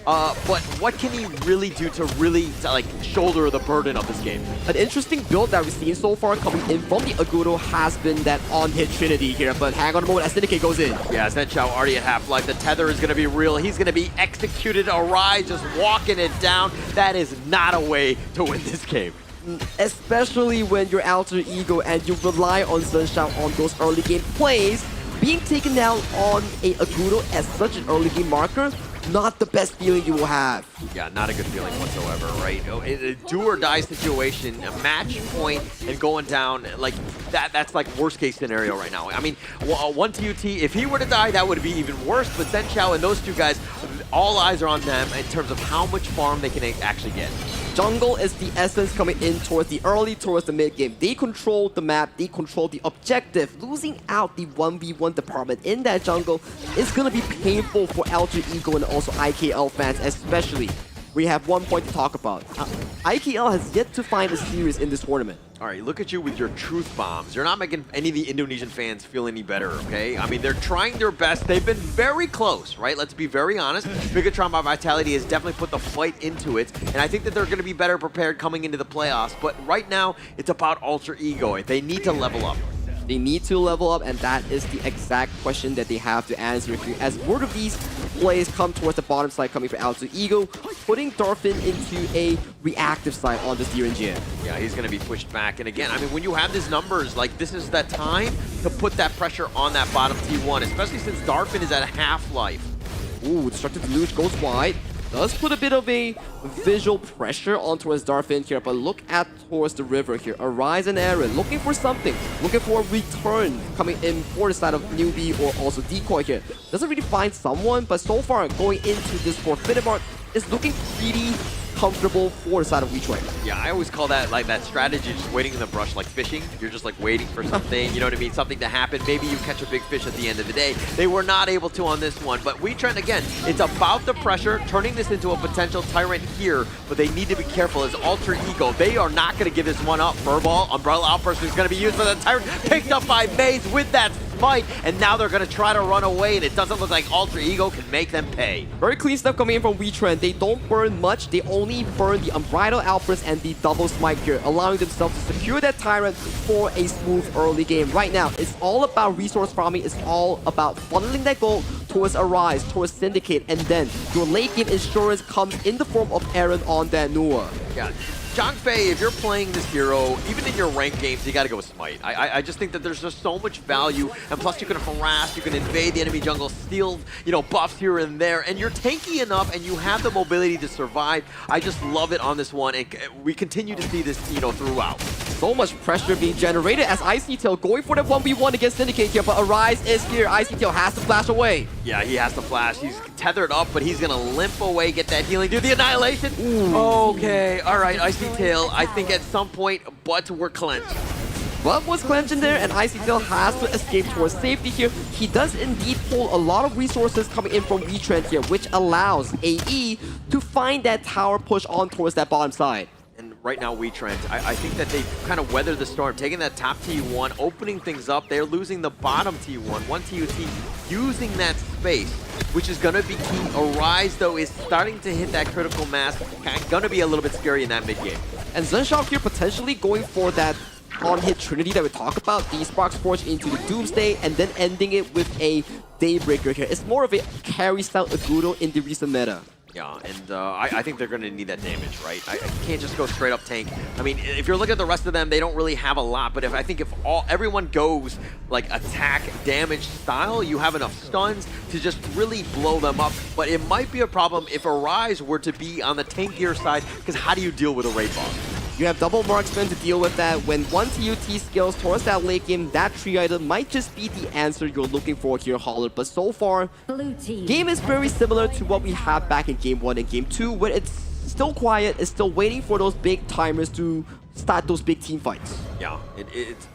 But what can he really do to really like shoulder the burden of this game?
An interesting build that we've seen so far coming in from the Agudo has been that on-hit trinity here, but hang on a moment as Syndicate goes in.
Yeah, Zhen Zhao already at half-life. The tether is going to be real. He's going to be executed. Arai just walking it down. That is not a way to win this game.
Especially when you're Alter Ego and you rely on Zhen Zhao on those early game plays. Being taken down on a Agudo as such an early game marker, not the best feeling you will have.
Yeah, not a good feeling whatsoever, right? A do or die situation, a match point, and going down, like, that's like worst case scenario right now. I mean, one TUT, if he were to die, that would be even worse, but Zhen Zhao and those two guys, all eyes are on them in terms of how much farm they can actually get.
Jungle is the essence coming in towards the early, towards the mid game. They control the map, they control the objective. Losing out the 1v1 department in that jungle is going to be painful for Alter Ego and also IKL fans especially. We have one point to talk about. IKL has yet to find a series in this tournament.
All right, look at you with your truth bombs. You're not making any of the Indonesian fans feel any better, okay? I mean, they're trying their best. They've been very close, right? Let's be very honest. Bigetron by Vitality has definitely put the fight into it, and I think that they're going to be better prepared coming into the playoffs. But right now, it's about Alter Ego. They need to level up.
They need to level up, and that is the exact question that they have to answer here. As more of these plays come towards the bottom side coming from Alter Ego, putting Darfin into a reactive side on this ENG.
Yeah, he's going to be pushed back. And again, I mean, when you have these numbers, like, this is that time to put that pressure on that bottom T1, especially since Darfin is at half-life.
Ooh, Destructive Deluge goes wide. Does put a bit of a visual pressure on towards Darfin here, but look at towards the river here. Arise and Aaron looking for something, looking for a return coming in for the side of Newbie or also Decoy here. Doesn't really find someone, but so far going into this for Finnemark is looking pretty comfortable for the side of Wetrnd.
Yeah, I always call that like that strategy, just waiting in the brush, like fishing. You're just like waiting for something, you know what I mean? Something to happen. Maybe you catch a big fish at the end of the day. They were not able to on this one, but Wetrnd, again, it's about the pressure, turning this into a potential tyrant here, but they need to be careful as Alter Ego. They are not going to give this one up. Furball, Umbrella Outburst is going to be used for the tyrant, picked up by Maze with that smite, and now they're going to try to run away, and it doesn't look like Alter Ego can make them pay.
Very clean stuff coming in from Wetrnd. They don't burn much. They only burn the Unbridled Outburst and the double smite here, allowing themselves to secure that Tyrant for a smooth early game. Right now, it's all about resource farming. It's all about funneling that gold towards Arise, towards Syndicate, and then your late game insurance comes in the form of Aaron on that Nua.
Yeah. John Fay, if you're playing this hero, even in your ranked games, you got to go with Smite. I just think that there's just so much value, and plus you can harass, you can invade the enemy jungle, steal, you know, buffs here and there, and you're tanky enough, and you have the mobility to survive. I just love it on this one, and we continue to see this, you know, throughout.
So much pressure being generated as Icy Tail going for that 1v1 against Syndicate here, but Arise is here. Icy Tail has to flash away.
Yeah, he has to flash. He's tethered up, but he's gonna limp away, get that healing, do the annihilation.
Ooh.
Okay, all right, Icy Tail, I think at some point, butts were clenched.
Butt was clenched in there, and Icy Tail has to escape towards safety here. He does indeed pull a lot of resources coming in from Wetrnd here, which allows AE to find that tower push on towards that bottom side.
And right now, Wetrnd, I think that they kind of weathered the storm, taking that top T1, opening things up. They're losing the bottom T1, one TUT, using that space, which is going to be key. Arise, though, is starting to hit that critical mass. Going to be a little bit scary in that mid-game.
And Zenshao here potentially going for that on-hit trinity that we talk about, the Sparks Forge into the Doomsday, and then ending it with a Daybreaker here. It's more of a carry-style Agudo in the recent meta.
Yeah, and I think they're going to need that damage, right? I can't just go straight up tank. I mean, if you're looking at the rest of them, they don't really have a lot, but I think if everyone goes like attack damage style, you have enough stuns to just really blow them up. But it might be a problem if Arise were to be on the tankier side, because how do you deal with a raid boss?
You have double marksman to deal with that. When one TUT scales towards that late game, that tree item might just be the answer you're looking for here, Holler. But so far, game is very similar to what we had back in Game 1 and Game 2, where it's still quiet, it's still waiting for those big timers to start those big team fights.
Yeah,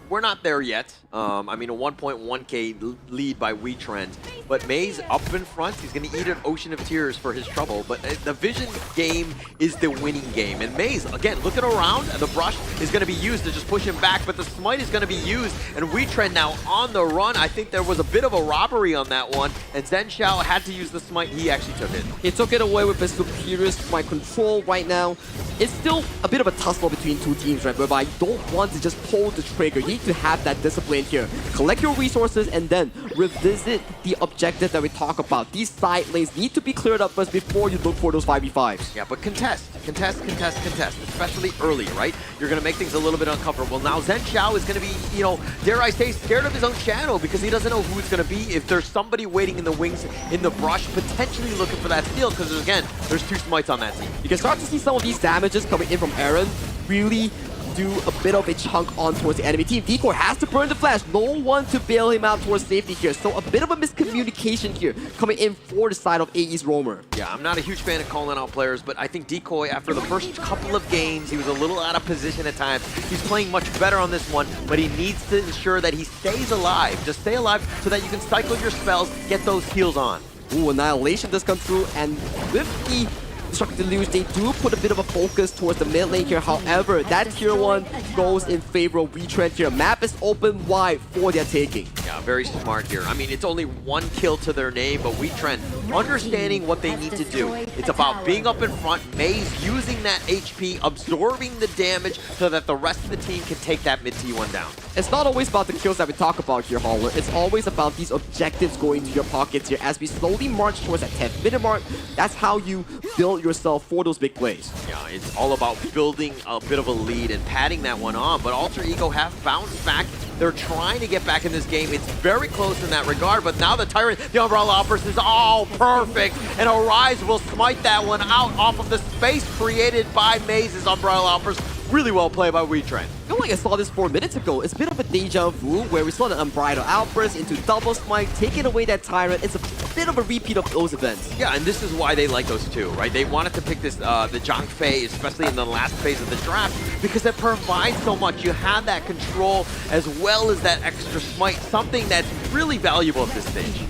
we're not there yet. I mean, a 1.1k lead by Wetrnd, but Maze up in front. He's going to eat an ocean of tears for his trouble, but the vision game is the winning game. And Maze, again, looking around, the brush is going to be used to just push him back, but the smite is going to be used, and Wetrnd now on the run. I think there was a bit of a robbery on that one, and Zenshao had to use the smite. He actually took it.
He took it away with his superior smite control right now. It's still a bit of a tussle between two teams, right, whereby you don't want to just pull the trigger. You need to have that discipline here. Collect your resources and then revisit the objective that we talk about. These side lanes need to be cleared up first before you look for those 5v5s.
Yeah, but contest, especially early, right? You're going to make things a little bit uncomfortable. Now, Zenshao is going to be, you know, dare I say, scared of his own shadow because he doesn't know who it's going to be. If there's somebody waiting in the wings, in the brush, potentially looking for that steal, because again, there's two smites on that team.
You can start to see some of these damages coming in from Aaron really do a bit of a chunk on towards the enemy team. Decoy has to burn the flash. No one to bail him out towards safety here. So a bit of a miscommunication here coming in for the side of AE's Roamer.
Yeah, I'm not a huge fan of calling out players, but I think Decoy, after the first couple of games, he was a little out of position at times. He's playing much better on this one, but he needs to ensure that he stays alive. Just stay alive so that you can cycle your spells, get those heals on.
Ooh, Annihilation does come through, and with the Destructive Deluge, they do put a bit of a focus towards the mid lane here. However, that tier 1 goes in favor of Wetrnd here. Map is open wide for their taking.
Yeah, very smart here. I mean, it's only 1 kill to their name, but Wetrnd understanding what they need to do. It's about being up in front, Maze using that HP, absorbing the damage so that the rest of the team can take that mid T1 down.
It's not always about the kills that we talk about here, Holler. It's always about these objectives going to your pockets here. As we slowly march towards that 10th-minute mark, that's how you build yourself for those big plays.
Yeah, it's all about building a bit of a lead and padding that one on, but Alter Ego have bounced back. They're trying to get back in this game. It's very close in that regard, but now the Tyrant, the Umbrella Uppers is all perfect, and Arise will smite that one out off of the space created by Maze's Umbrella Uppers. Really well played by Wetrnd.
I feel like I saw this 4 minutes ago. It's a bit of a deja vu where we saw the Unbridled Outburst into double smite, taking away that Tyrant. It's a bit of a repeat of those events.
Yeah, and this is why they like those two, right? They wanted to pick this, the Zhang Fei, especially in the last phase of the draft, because it provides so much. You have that control as well as that extra smite, something that's really valuable at this stage.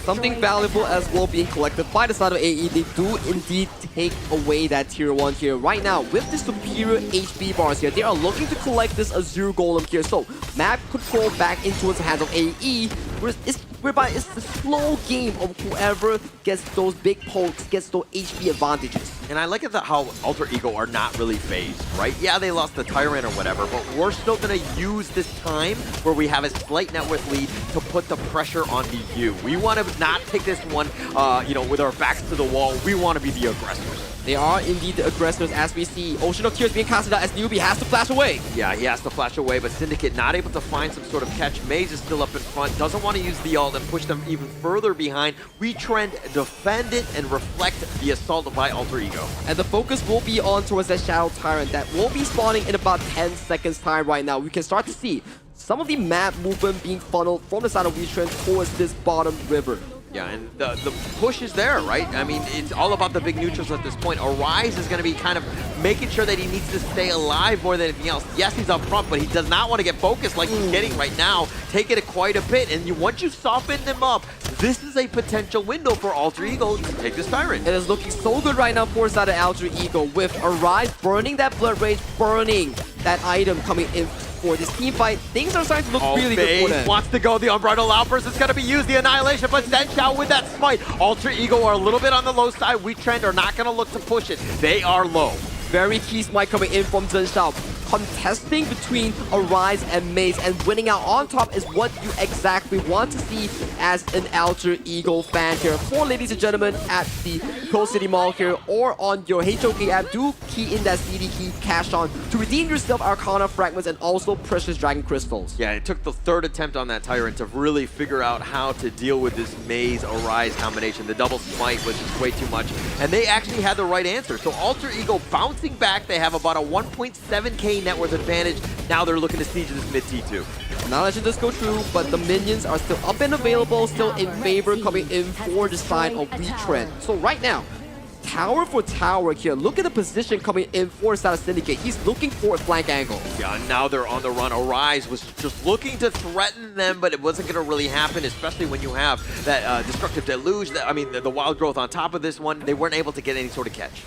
Something valuable as well being collected by the side of AE. They do indeed take away that tier 1 here. Right now, with the superior HP bars here, they are looking to collect this Azure Golem here. So, map control back into the hands of AE, whereby it's the slow game of whoever gets those big pokes, gets those HP advantages.
And I like it that how Alter Ego are not really phased, right? Yeah, they lost the Tyrant or whatever, but we're still going to use this time where we have a slight net worth lead to put the pressure on BU. We want to not take this one, you know, with our backs to the wall. We want to be the aggressors.
They are indeed the aggressors, as we see Ocean of Tears being casted out as Newbie has to flash away.
Yeah, he has to flash away, but Syndicate not able to find some sort of catch. Maze is still up in front, doesn't want to use the ult and push them even further behind. Wetrnd defend it and reflect the assault by Alter Ego.
And the focus will be on towards that Shadow Tyrant that will be spawning in about 10 seconds time right now. We can start to see some of the map movement being funneled from the side of Wetrnd towards this bottom river.
Yeah, and the push is there, right? I mean, it's all about the big neutrals at this point. Arise is going to be kind of making sure that he needs to stay alive more than anything else. Yes, he's up front, but he does not want to get focused like he's getting right now. Take it quite a bit, and once you soften them up, this is a potential window for Alter Ego to take this Tyrant.
It is looking so good right now for side of Alter Ego with Arise burning that Blood Rage, burning that item coming in for this team fight. Things are starting to look really good for them.
Wants to go the Unbridled Outburst. It's going to be used, the Annihilation, but Zenshao with that smite. Alter Ego are a little bit on the low side. Wetrnd are not going to look to push it. They are low.
Very key smite coming in from Zenshao. Contesting between Arise and Maze, and winning out on top is what you exactly want to see as an Alter Ego fan here. For ladies and gentlemen at the Cold City Mall here or on your HOK app, do key in that CD key cash on to redeem yourself Arcana Fragments and also Precious Dragon Crystals.
Yeah, it took the 3rd attempt on that Tyrant to really figure out how to deal with this Maze Arise combination. The double smite was just way too much, and they actually had the right answer. So Alter Ego bouncing back, they have about a 1.7k net worth advantage. Now they're looking to siege this mid T2.
Not letting this go through, but the minions are still up and available, still in favor coming in for the side of Wetrnd. So right now, tower for tower here. Look at the position coming in for the side of Syndicate. He's looking for a flank angle.
Yeah, and now they're on the run. Arise was just looking to threaten them, but it wasn't going to really happen, especially when you have that Destructive Deluge, I mean, the Wild Growth on top of this one. They weren't able to get any sort of catch.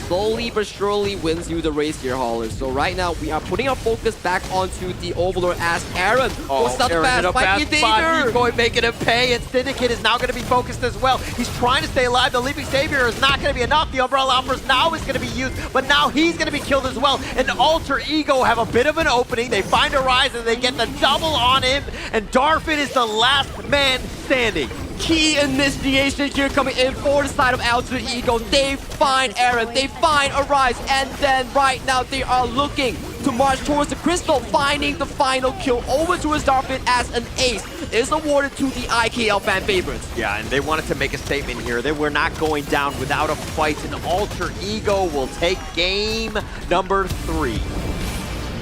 Slowly but surely wins you the race here, Haulers. So right now, we are putting our focus back onto the Overlord as Aaron.
Aaron fast spot. He's going making him pay, and Syndicate is now going to be focused as well. He's trying to stay alive. The Leaping Savior is not going to be enough. The Umbrella Outburst now is going to be used, but now he's going to be killed as well. And Alter Ego have a bit of an opening. They find Arise, and they get the double on him, and Darfin is the last man standing.
Key initiation here coming in for the side of Alter Ego. They find Aaron, they find Arise, and then right now they are looking to march towards the crystal, finding the final kill over to his Darfin as an ace is awarded to the IKL fan favorites.
Yeah, and they wanted to make a statement here. They were not going down without a fight, and Alter Ego will take game number 3.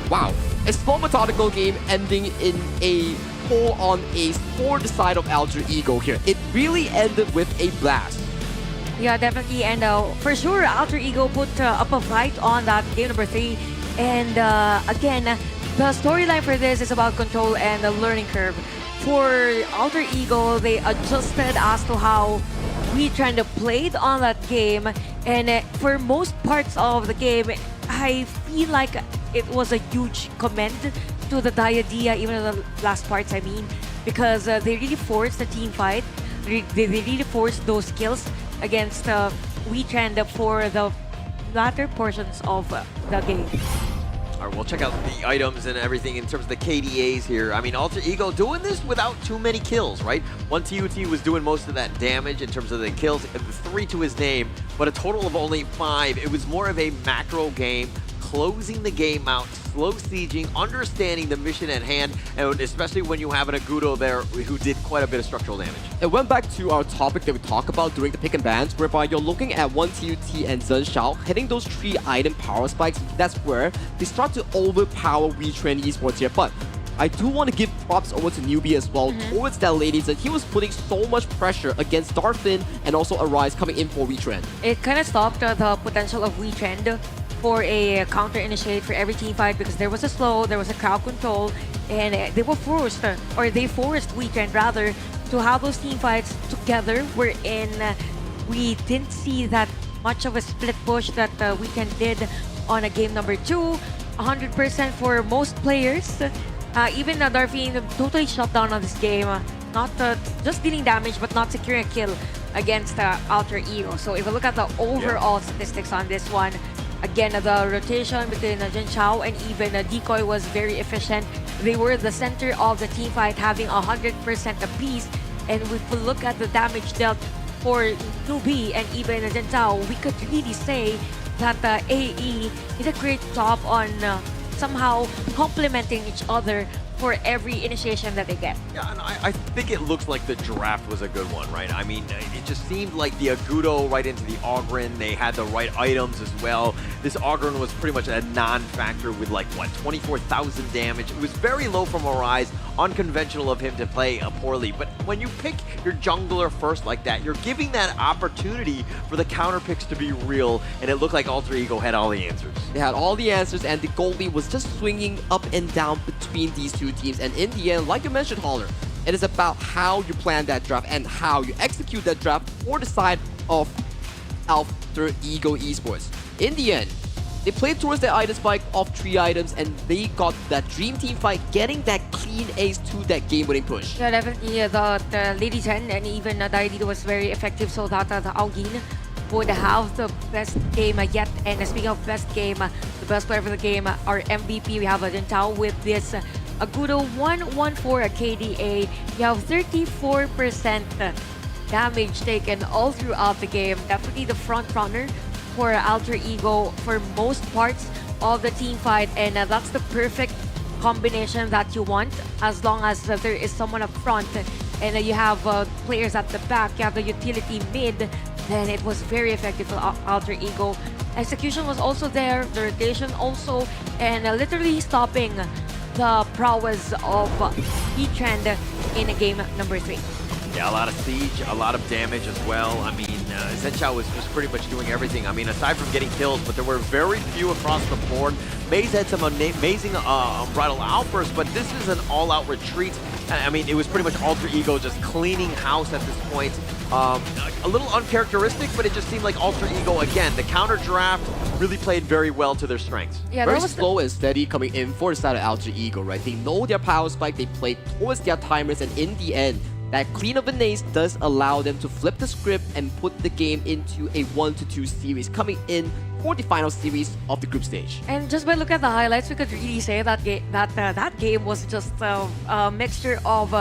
Wow, a slow methodical game ending in a full-on ace for the side of Alter Ego here. It really ended with a blast.
Yeah, definitely. And for sure, Alter Ego put up a fight on that game number 3. And again, the storyline for this is about control and the learning curve. For Alter Ego, they adjusted as to how Wetrnd played on that game, and for most parts of the game, I feel like it was a huge commend to the Diadea, even in the last parts, I mean, because they really forced the team fight. They really forced those kills against Wetrnd for the latter portions of the game.
All right, we'll check out the items and everything in terms of the KDAs here. I mean, Alter Ego doing this without too many kills, right? One TUT was doing most of that damage in terms of the kills, 3 to his name, but a total of only 5. It was more of a macro game, closing the game out, slow sieging, understanding the mission at hand, and especially when you have an Agudo there who did quite a bit of structural damage.
It went back to our topic that we talked about during the pick and bans, whereby you're looking at one TUT and Zhen Xiao hitting those 3 item power spikes. That's where they start to overpower Wetrnd Esports here. But I do want to give props over to Newbie as well towards that ladies, that he was putting so much pressure against Darfin and also Arise coming in for Wetrnd.
It kind of stopped the potential of Wetrnd for a counter initiate for every team fight, because there was a slow, there was a crowd control, and they were forced, or they forced Wetrnd rather, to have those team fights together, wherein we didn't see that much of a split push that Wetrnd did on a game number 2. 100% for most players. Even Darfin totally shut down on this game, not just dealing damage but not securing a kill against Alter Ego. So if we look at the overall statistics on this one, again, the rotation between Zhen Xiao and even Decoy was very efficient. They were the center of the team fight, having 100% apiece. And if we look at the damage dealt for Newbie and even Zhen Xiao, we could really say that AE did a great job on somehow complementing each other for every initiation that they get.
Yeah, and I think it looks like the draft was a good one, right? I mean, it just seemed like the Agudo right into the Ogren, they had the right items as well. This Ogren was pretty much a non-factor with like, what, 24,000 damage. It was very low from Arise, unconventional of him to play poorly. But when you pick your jungler first like that, you're giving that opportunity for the counter picks to be real, and it looked like Alter Ego had all the answers.
They had all the answers, and the goalie was just swinging up and down between these two teams. And in the end, like you mentioned, Holler, it is about how you plan that draft and how you execute that draft for the side of Alter Ego Esports. In the end, they played towards the item spike of 3 items, and they got that dream team fight, getting that clean ace to that game-winning push.
Yeah, definitely the Lady 10 and even Diadea was very effective, so that the Augin would have the best game yet. And speaking of best game, the best player for the game, our MVP, we have Zhen Xiao with this Agudo 114 KDA. You have 34% damage taken all throughout the game. Definitely the front runner for Alter Ego for most parts of the team fight, and that's the perfect combination that you want, as long as there is someone up front and you have players at the back, you have the utility mid, then it was very effective for Alter Ego. Execution was also there, the rotation also, and literally stopping the prowess of Wetrnd in game number 3.
Yeah, a lot of siege, a lot of damage as well. I mean, Zhen Xiao was just pretty much doing everything. I mean, aside from getting kills, but there were very few across the board. Maze had some amazing unbridled outbursts, but this is an all-out retreat. I mean, it was pretty much Alter Ego just cleaning house at this point. A little uncharacteristic, but it just seemed like Alter Ego, again, the counter draft really played very well to their strengths.
Yeah,
very slow and steady coming in for the side of Alter Ego, right? They know their power spike, they played towards their timers, and in the end, that clean of an ace does allow them to flip the script and put the game into a 1-2 series, coming in for the final series of the group stage.
And just by looking at the highlights, we could really say that that game was just a mixture of,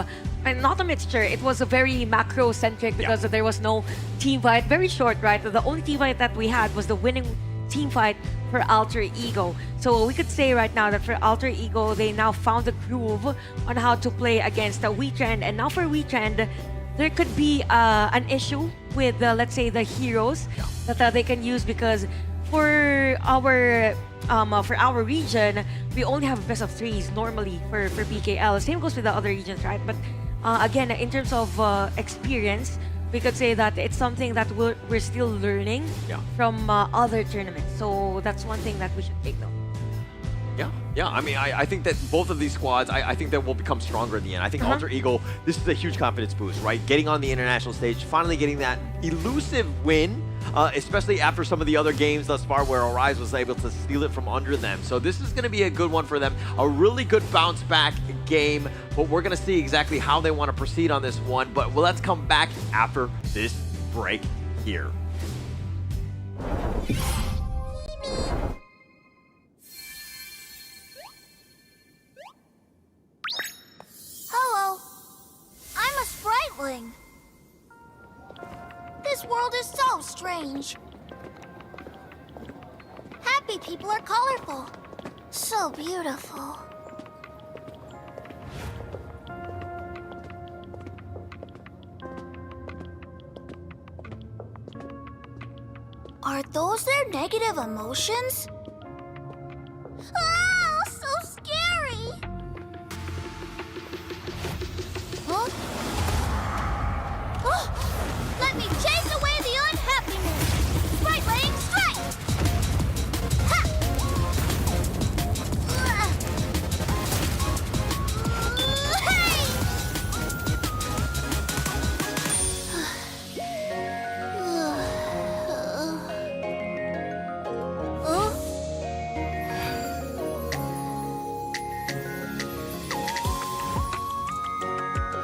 and not a mixture, it was a very macro-centric, because there was no team fight. Very short, right? The only team fight that we had was the winning team fight for Alter Ego. So we could say right now that for Alter Ego, they now found the groove on how to play against Wetrnd. And now for Wetrnd, there could be an issue with, let's say, the heroes that they can use, because for our region, we only have best of 3s normally for PKL. Same goes with the other regions, right? But again, in terms of experience, we could say that it's something that we're still learning from other tournaments. So that's one thing that we should take note.
Yeah, Yeah, I mean, I think that both of these squads, I think that will become stronger in the end. I think Alter Eagle, this is a huge confidence boost, right? Getting on the international stage, finally getting that elusive win, especially after some of the other games thus far where Arise was able to steal it from under them. So this is going to be a good one for them. A really good bounce back game, but we're going to see exactly how they want to proceed on this one. But let's come back after this break here.
Hello. I'm a spriteling. This world is so strange. Happy people are colorful. So beautiful. Are those their negative emotions? Ah, so scary! Huh? Oh, let me chase away the unhappiness! Spriteling strike! Ha! Hey!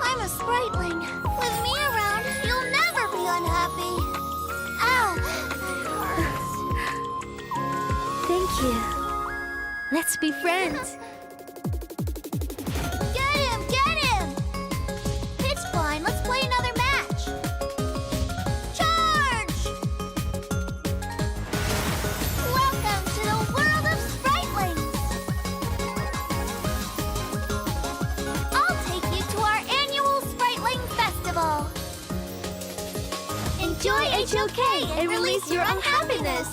I'm a spriteling. With me around, you'll never be unhappy. Ow, that hurts.
Thank you. Let's be friends.
Get him! Get him! It's fine. Let's play another match. Charge! Welcome to the world of spritelings. I'll take you to our annual Spriteling Festival. Enjoy HOK and release your unhappiness.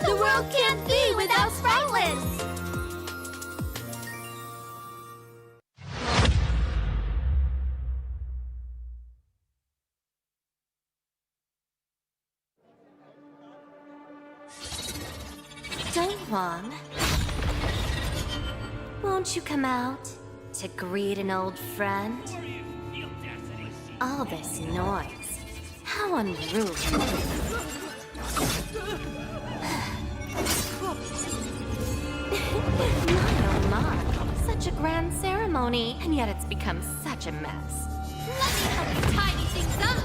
The world can't be without spritelings.
Dongwon, won't you come out to greet an old friend? All this noise, how unruly. My, such a grand ceremony, and yet it's become such a mess.
Let me help you tidy things up.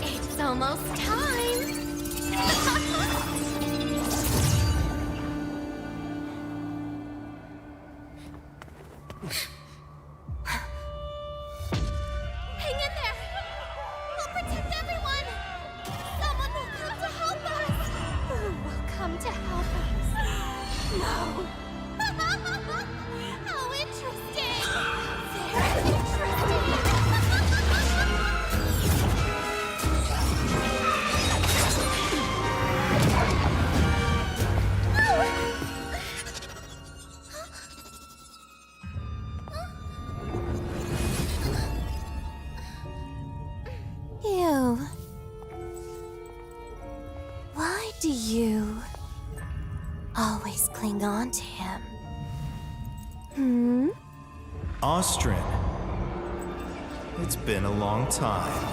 It's almost time.
Hang in there. We'll protect everyone. Someone will come to help us.
Who will come to help us? No.
How interesting.
Very interesting. You. Why do you always cling on to him? Hmm?
Wetrnd. It's been a long time.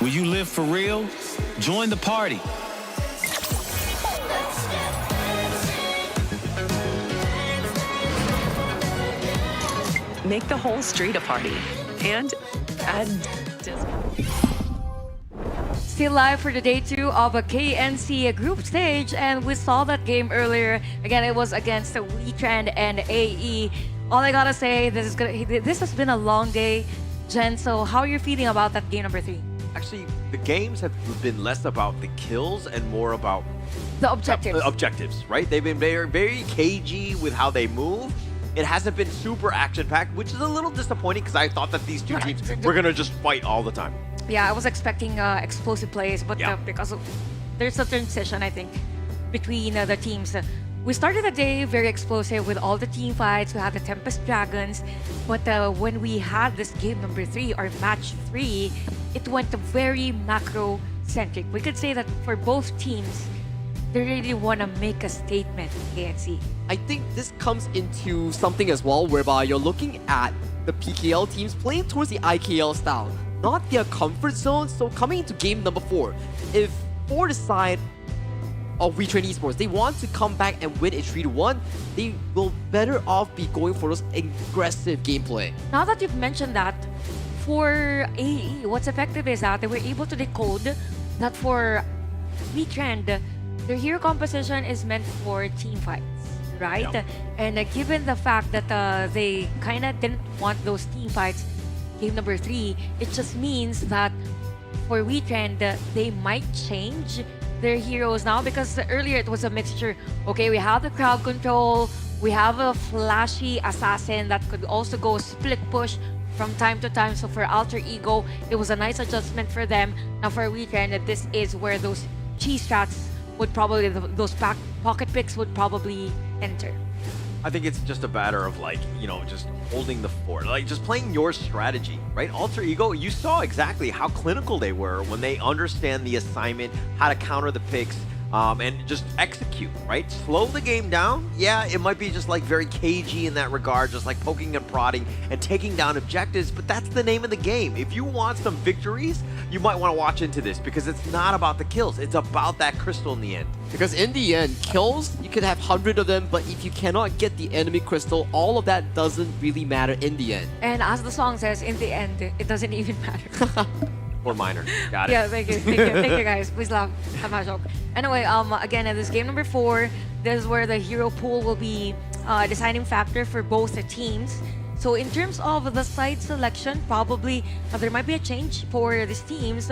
Will you live for real? Join the party.
Make the whole street a party. And add
Still live for the day 2 of a KNC group stage, and we saw that game earlier. Again, it was against Wetrnd and AE. All I gotta say, this has been a long day, Jen. So how are you feeling about that game number 3?
Actually, the games have been less about the kills and more about
the objectives.
Objectives, right? They've been very, very cagey with how they move. It hasn't been super action-packed, which is a little disappointing because I thought that these two teams were gonna just fight all the time.
Yeah, I was expecting explosive plays, but because there's a transition, I think, between the teams. We started the day very explosive with all the team fights. We had the Tempest Dragons, but when we had this game number 3 or match 3, it went very macro-centric. We could say that for both teams, they really want to make a statement in KNC.
I think this comes into something as well, whereby you're looking at the PKL teams playing towards the IKL style, not their comfort zone. So coming into game number 4, if for the side of Wetrnd Esports, they want to come back and win a 3-1, they will better off be going for those aggressive gameplay.
Now that you've mentioned that, for AE, what's effective is that they were able to decode that for Wetrnd, their hero composition is meant for team fights, right?
Yeah.
And given the fact that they kind of didn't want those team fights, game number 3, it just means that for Wetrnd, they might change their heroes now, because earlier it was a mixture. Okay, we have the crowd control, we have a flashy assassin that could also go split push from time to time. So for Alter Ego, it was a nice adjustment for them. Now for Wetrnd, this is where those cheese strats would probably, those pocket picks would probably enter.
I think it's just a matter of just holding the fort, just playing your strategy, right? Alter Ego, you saw exactly how clinical they were when they understand the assignment, how to counter the picks, and just execute, right? Slow the game down. Yeah, it might be just very cagey in that regard, just poking and prodding and taking down objectives, but that's the name of the game. If you want some victories, you might want to watch into this, because it's not about the kills, it's about that crystal in the end.
Because in the end, kills, you could have 100 of them, but if you cannot get the enemy crystal, all of that doesn't really matter in the end.
And as the song says, in the end, it doesn't even matter.
Or minor. Got it.
Yeah, thank you guys. Please laugh at my joke. Anyway, again, in this game number 4, this is where the hero pool will be a deciding factor for both the teams. So in terms of the side selection, probably there might be a change for these teams.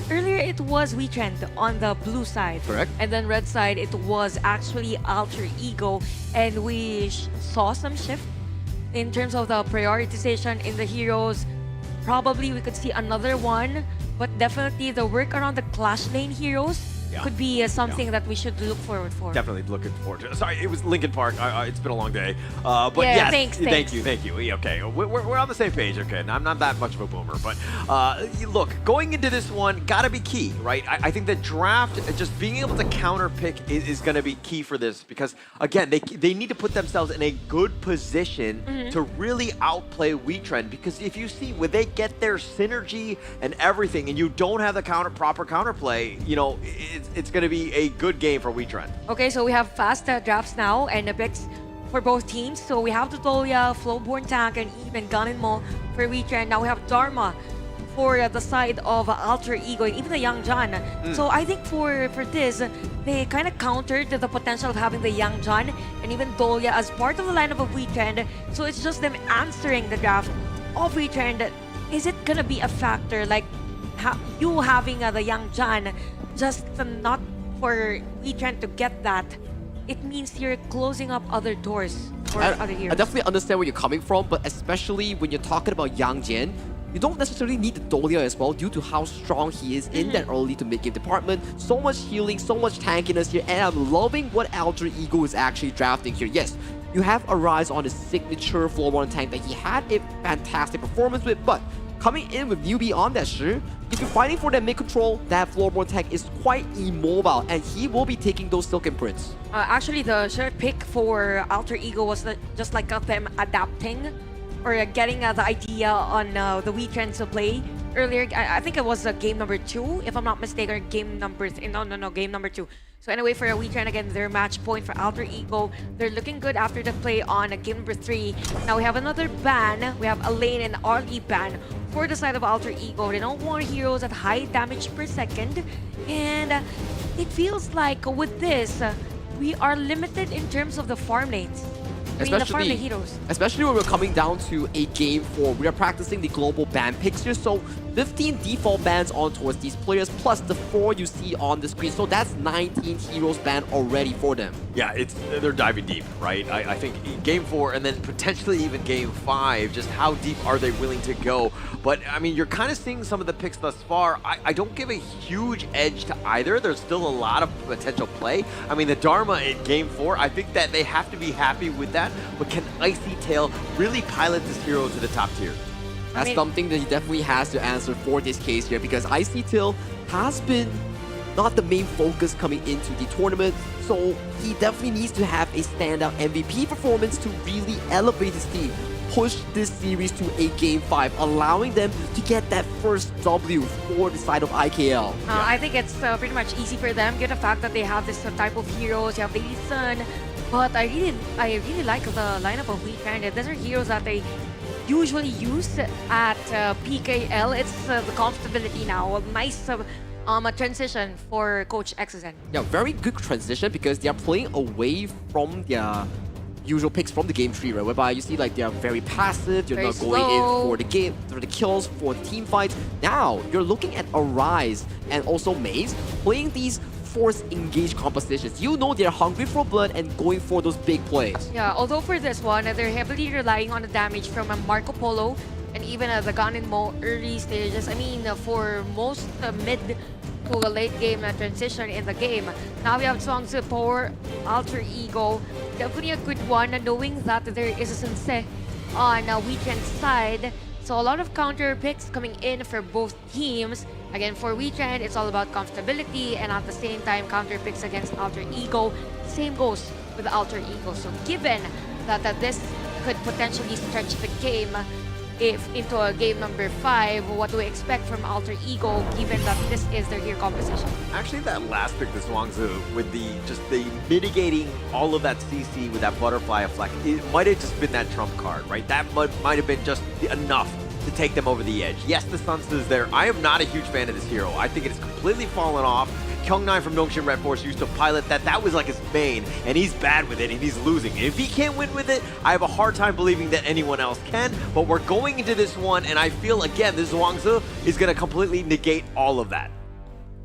Earlier, it was Wetrnd on the blue side.
Correct.
And then red side, it was actually Alter Ego. And we saw some shift in terms of the prioritization in the heroes. Probably we could see another one, but definitely the work around the Clash Lane heroes could be something that we should look forward for.
Definitely looking forward to it. Sorry, it was Linkin Park. It's been a long day. But
yeah,
yes,
thanks.
Thank you. Okay, we're on the same page. Okay, and I'm not that much of a boomer, but look, going into this one, gotta be key, right? I think the draft, just being able to counter pick is gonna be key for this, because again, they need to put themselves in a good position to really outplay Wetrnd, because if you see when they get their synergy and everything, and you don't have the proper counterplay, it's going to be a good game for Wetrnd.
Okay, so we have fast drafts now and the picks for both teams. So we have Tutolia, Flowborn Tank, and even Ganinmo for Wetrnd. Now we have Dharma for the side of Alter Ego, and even the Young John. So I think for this, they kind of countered the potential of having the Young John and even Dolia as part of the lineup of Wetrnd. So it's just them answering the draft of Wetrnd. Is it going to be a factor, like you having the Young John, just not for Wetrnd to get that? It means you're closing up other doors for other heroes.
I definitely understand where you're coming from, but especially when you're talking about Yang Jian, you don't necessarily need the Dolia as well, due to how strong he is in that early to mid-game department. So much healing, so much tankiness here, and I'm loving what Alter Ego is actually drafting here. Yes, you have Arise on his signature Flowborn Tank that he had a fantastic performance with, but coming in with newbie on that Shi, if you're fighting for that mid control, that Flowborn Tank is quite immobile, and he will be taking those Silk Imprints.
Actually, the shirt pick for Alter Ego was just like them adapting or getting the idea on the Wetrnd's play earlier. I think it was game number 2, if I'm not mistaken, or game number game number 2. So anyway, for Wetrnd, again, their match point for Alter Ego. They're looking good after the play on game number 3. Now we have another ban. We have Elaine and Arlie ban for the side of Alter Ego. They don't want heroes at high damage per second. And it feels like with this, we are limited in terms of the farm lanes. I mean, the farm lane heroes.
Especially when we're coming down to a game 4. We are practicing the global ban picks here, so 15 default bans on towards these players, plus the 4 you see on the screen. So that's 19 heroes banned already for them.
Yeah, they're diving deep, right? I think game 4 and then potentially even game 5, just how deep are they willing to go? But I mean, you're kind of seeing some of the picks thus far. I don't give a huge edge to either. There's still a lot of potential play. I mean, the Dharma in game 4, I think that they have to be happy with that. But can Icy Tail really pilot this hero to the top tier?
That's something that he definitely has to answer for this case here, because Icy Tail has been not the main focus coming into the tournament, so he definitely needs to have a standout MVP performance to really elevate his team, push this series to a game 5, allowing them to get that first W for the side of IKL.
I think it's pretty much easy for them, given the fact that they have this type of heroes. You have Lady Sun, but I really like the lineup of Wetrnd. These are heroes that they usually use at PKL. It's the comfortability now. A nice transition for Coach XSN.
Yeah, very good transition because they are playing away from their usual picks from the game tree, right? Whereby you see like they are very passive, you're not going in for the game, for the kills, for the team fights. Now you're looking at Arise and also Maze playing these force engaged compositions. You know they're hungry for blood and going for those big plays.
Yeah, although for this one, they're heavily relying on the damage from Marco Polo and even the gun in early stages. I mean, for most mid to a late game transition in the game. Now we have Zhuangzi for Alter Ego. Definitely a good one, knowing that there is a Sensei on Wetrnd's side. So a lot of counter picks coming in for both teams. Again, for Wetrnd, it's all about comfortability and at the same time counter picks against Alter Ego. Same goes with Alter Ego. So given that this could potentially stretch the game into a game number 5, what do we expect from Alter Ego given that this is their gear composition?
Actually, that last pick, the Zhuangzi, with the mitigating all of that CC with that butterfly effect, it might have just been that trump card, right? That might have been just enough to take them over the edge. Yes, the Sunsu is there. I am not a huge fan of this hero. I think it has completely fallen off. Kyung9 from Nongshim Red Force used to pilot that. That was like his main, and he's bad with it, and he's losing. And if he can't win with it, I have a hard time believing that anyone else can. But we're going into this one, and I feel, again, this Zhuangzi is going to completely negate all of that.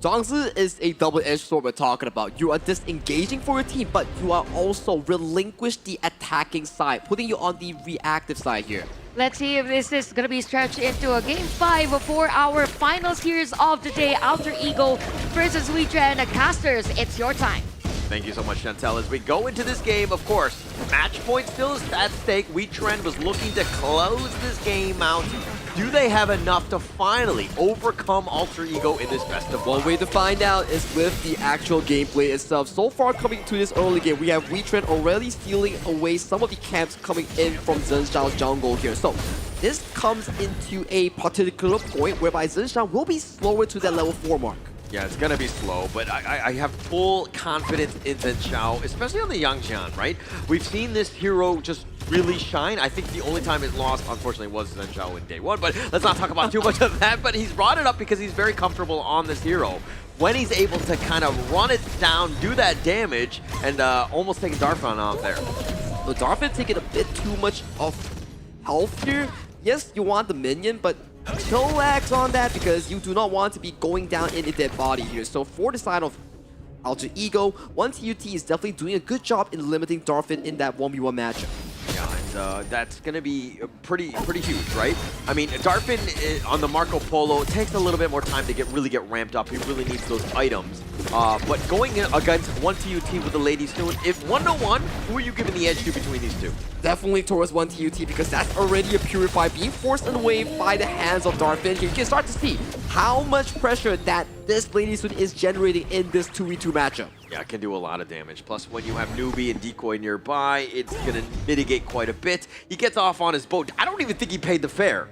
Zhuangzi is a double-edged sword we're talking about. You are disengaging for your team, but you are also relinquish the attacking side, putting you on the reactive side here.
Let's see if this is going to be stretched into a game 5 for our final series of the day. Alter Ego versus Wetrnd. Casters, it's your time.
Thank you so much, Chantel. As we go into this game, of course, match point still is at stake. Wetrnd was looking to close this game out. Do they have enough to finally overcome Alter Ego in this best of 5?
One way to find out is with the actual gameplay itself. So far coming to this early game, we have Wetrnd already stealing away some of the camps coming in from Zhenshao's jungle here. So this comes into a particular point whereby Zhenshao will be slower to that level 4 mark.
Yeah, it's going to be slow, but I have full confidence in Zhenshao, especially on the Yangjian, right? We've seen this hero just really shine. I think the only time it lost, unfortunately, was Zhenshao in day 1, but let's not talk about too much of that. But he's brought it up because he's very comfortable on this hero. When he's able to kind of run it down, do that damage, and almost take Darfan out there.
So Darfan taking a bit too much of health here. Yes, you want the minion, but chillax on that because you do not want to be going down in a dead body here. So for the side of Alter Ego, 1TUT is definitely doing a good job in limiting Darfan in that 1v1 matchup.
Yeah, and that's going to be pretty huge, right? I mean, Darfan on the Marco Polo takes a little bit more time to really get ramped up. He really needs those items. But going in against 1TUT with the Ladies soon, if 1-1, who are you giving the edge to between these two?
Definitely towards 1TUT because that's already a Purify being forced away by the hands of Darfan. You can start to see how much pressure that this Ladies is generating in this 2v2 matchup.
Yeah, it can do a lot of damage. Plus, when you have Newbie and Decoy nearby, it's going to mitigate quite a bit. He gets off on his boat. I don't even think he paid the fare.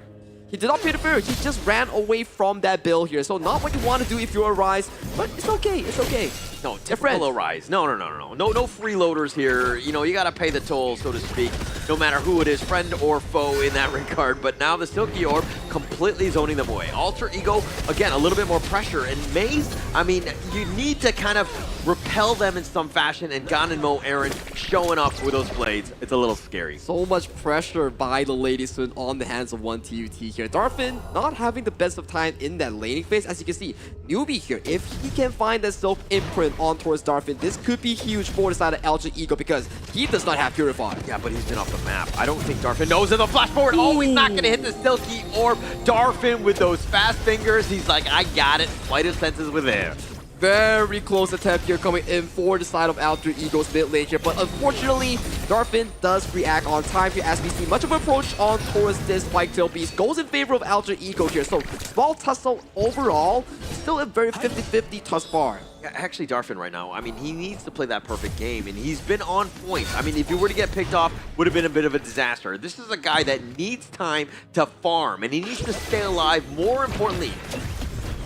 He did not pay the fare. He just ran away from that build here. So not what you want to do if you're a Rise, but it's okay. It's okay.
No, typical Rise. No freeloaders here. You know, you gotta pay the toll, so to speak, no matter who it is, friend or foe in that regard. But now the Silky Orb completely zoning them away. Alter Ego, again, a little bit more pressure. And Maze, I mean, you need to kind of repel them in some fashion, and Gan and Mo Aaron showing up with those blades. It's a little scary.
So much pressure by the Lady Sun on the hands of one TUT here. Darfin not having the best of time in that laning phase. As you can see, Newbie here, if he can find that self imprint on towards Darfin, this could be huge for the side of Alter Ego because he does not have Purify.
Yeah, but he's been off the map. I don't think Darfin knows of the flash forward. Oh, he's not gonna hit the Silky Orb. Darfin with those fast fingers, he's like, I got it. Flight of senses were there.
Very close attempt here coming in for the side of Alter Ego's mid lane here, but unfortunately, Darfin does react on time here as we see much of an approach on towards this Whitetail Beast. Goes in favor of Alter Ego here, so small tussle overall, still a very 50-50 thus far.
Yeah, actually, Darfin right now, I mean, he needs to play that perfect game, and he's been on point. I mean, if you were to get picked off, would have been a bit of a disaster. This is a guy that needs time to farm, and he needs to stay alive, more importantly.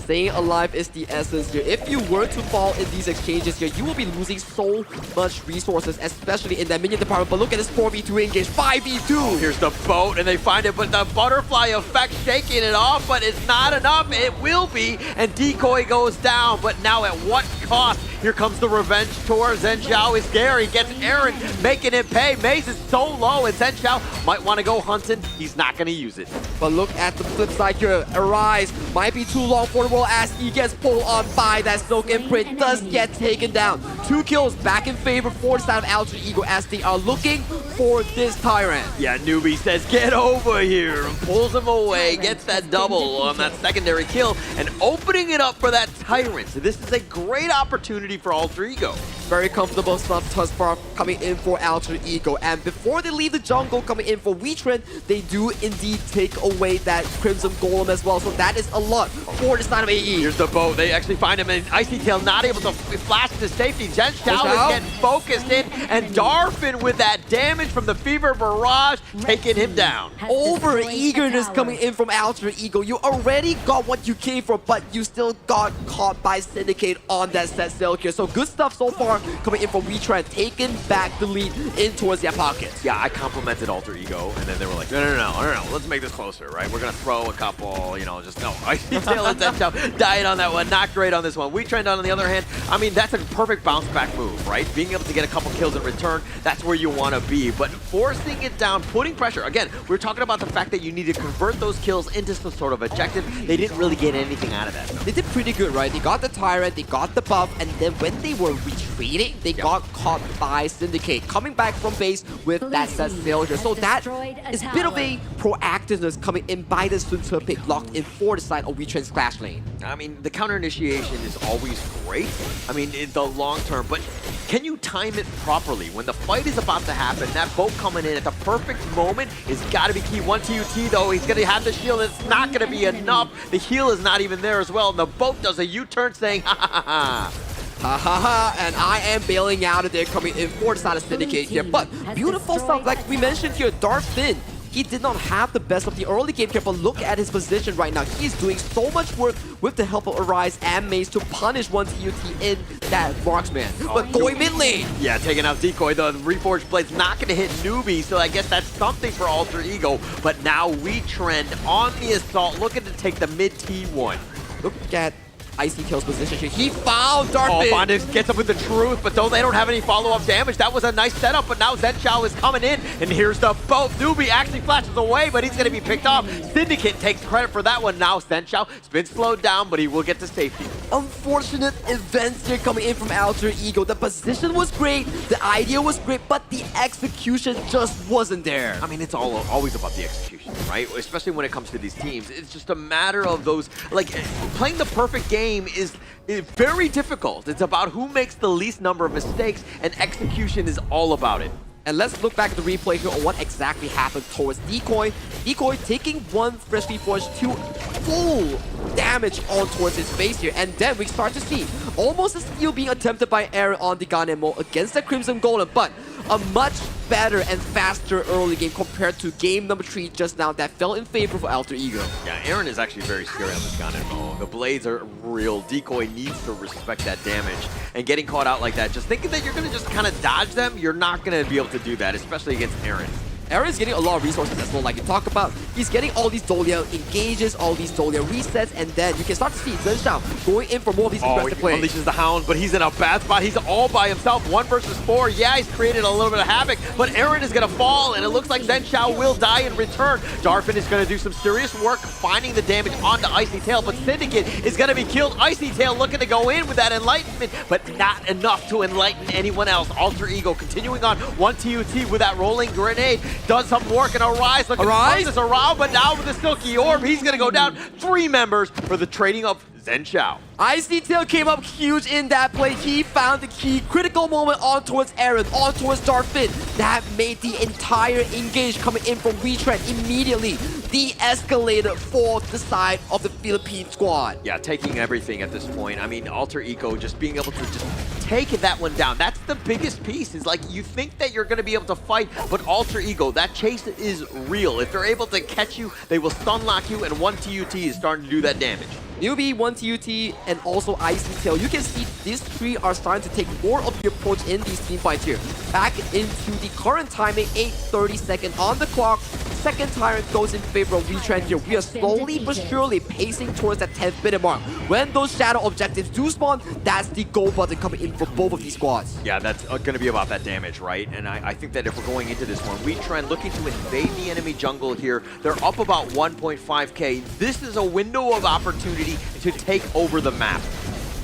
Staying alive is the essence here. If you were to fall in these exchanges here, you will be losing so much resources, especially in that minion department. But look at this 4v2 engage, 5v2.
Oh, here's the boat, and they find it, but the butterfly effect shaking it off, but it's not enough. It will be, and Decoy goes down, but now at what cost? Here comes the revenge tour. Zhenxiao is scary, gets Aaron making it pay. Maze is so low, and Zhenxiao might want to go hunting. He's not going to use it.
But look at the flip side here. Arise might be too long for the roll as he gets pulled on by that Silk Imprint. Does get taken down. 2 kills back in favor for the side of Alter Ego as they are looking for this Tyrant.
Yeah, Newbie says, get over here, and pulls him away, gets that double on that secondary kill, and opening it up for that Tyrant. So this is a great opportunity for Alter Ego.
Very comfortable stuff thus far coming in for Alter Ego. And before they leave the jungle coming in for Wetrnd, they do indeed take away that Crimson Golem as well. So that is a lot for the side of AE.
Here's the boat. They actually find him, and Icy Tail not able to flash to safety. Zhenxiao is getting focused in, and Darfin with that damage from the Fever Barrage taking him down.
Over eagerness coming in from Alter Ego. You already got what you came for, but you still got caught by Syndicate on that set sail here. So good stuff so far coming in from Wetrnd, taking back the lead in towards their pockets.
Yeah, I complimented Alter Ego, and then they were like, no, let's make this closer, right? We're gonna throw a couple, you know, just no. Icy Tail and Zhenxiao dying on that one, not great on this one. Wetrnd on the other hand, I mean, that's a perfect bounce back move, right? Being able to get a couple kills in return, that's where you want to be. But forcing it down, putting pressure, again, we're talking about the fact that you need to convert those kills into some sort of objective. They didn't really get anything out of that.
They did pretty good, right? They got the Tyrant, they got the buff, and then when they were retreating, they got caught by Syndicate, coming back from base with that set sail here. So that is a bit of a proactiveness coming in by the Sun Tzu pick locked in for the side of Wetrnd's Clash lane.
I mean, the counter initiation is always great. I mean, in the long term, but can you time it properly? When the fight is about to happen, that boat coming in at the perfect moment is got to be key. 1 TUT though, he's going to have the shield. It's not going to be enough. The heal is not even there as well. And the boat does a U-turn saying, ha ha ha.
Ha ha ha, and I am bailing out of there coming in for the side of Syndicate here. But beautiful stuff, like we mentioned here, Darfin. He did not have the best of the early game here, but look at his position right now. He's doing so much work with the help of Arise and Maze to punish 1 TUT in that marksman. But going mid lane.
Yeah, taking out Decoy. The Reforged Blade's not going to hit Newbie, so I guess that's something for Alter Ego. But now Wetrnd on the assault, looking to take the mid T1.
Look at Icy Tail's position here. He found Darfin.
Oh, Bondix gets up with the truth, but though they don't have any follow-up damage, that was a nice setup, but now Zhenxiao is coming in, and here's the boat. Newbie actually flashes away, but he's going to be picked off. Syndicate takes credit for that one. Now Zhenxiao has been slowed down, but he will get to safety.
Unfortunate events here coming in from Alter Ego. The position was great, the idea was great, but the execution just wasn't there.
I mean, it's always about the execution, right? Especially when it comes to these teams. It's just a matter of those, like, playing the perfect game is very difficult. It's about who makes the least number of mistakes, and execution is all about it.
And let's look back at the replay here on what exactly happened towards Decoy. Decoy taking 1 freshly forged 2 full damage on towards his face here. And then we start to see almost a steal being attempted by Aaron on the Ganemo against the Crimson Golem. But a much better and faster early game compared to game number 3 just now that fell in favor for Alter Ego.
Yeah, Aaron is actually very scary on this Ganemon. The blades are real. Decoy needs to respect that damage. And getting caught out like that, just thinking that you're going to just kind of dodge them, you're not going to be able to do that, especially against Aaron.
Aaron's getting a lot of resources as well, like you talk about. He's getting all these Dahlia engages, all these Dahlia resets, and then you can start to see Zenshan going in for more of these aggressive
He
plays.
unleashes the Hound, but he's in a bad spot. He's all by himself, 1 versus 4. Yeah, he's created a little bit of havoc, but Aaron is going to fall, and it looks like Zenshan will die in return. Darfin is going to do some serious work finding the damage onto Icy Tail, but Syndicate is going to be killed. Icy Tail looking to go in with that Enlightenment, but not enough to enlighten anyone else. Alter Ego continuing on 1 TUT with that rolling grenade. Does some work, and Arise looking to close this around, but now with the Silky Orb, he's going to go down. 3 members for the trading of Zenshan.
Icy Tail came up huge in that play. He found the key critical moment on towards Aaron, on towards Darfin. That made the entire engage coming in from Wetrnd immediately de-escalated for the side of the Philippine squad.
Yeah, taking everything at this point. I mean, Alter Ego just being able to just take that one down. That's the biggest piece, is like you think that you're going to be able to fight, but Alter Ego, that chase is real. If they're able to catch you, they will stun lock you, and 1 TUT is starting to do that damage.
Newbie, 1 TUT, and also Icy Tail. You can see these 3 are starting to take more of the approach in these team fights here. Back into the current timing, 8:30 seconds on the clock. Second Tyrant goes in favor of Wetrnd here. We are slowly but surely pacing towards that 10th minute mark. When those shadow objectives do spawn, that's the go button coming in for both of these squads.
Yeah, that's going to be about that damage, right? And I think that if we're going into this one, Wetrnd looking to invade the enemy jungle here. They're up about 1.5k. This is a window of opportunity to take over the map.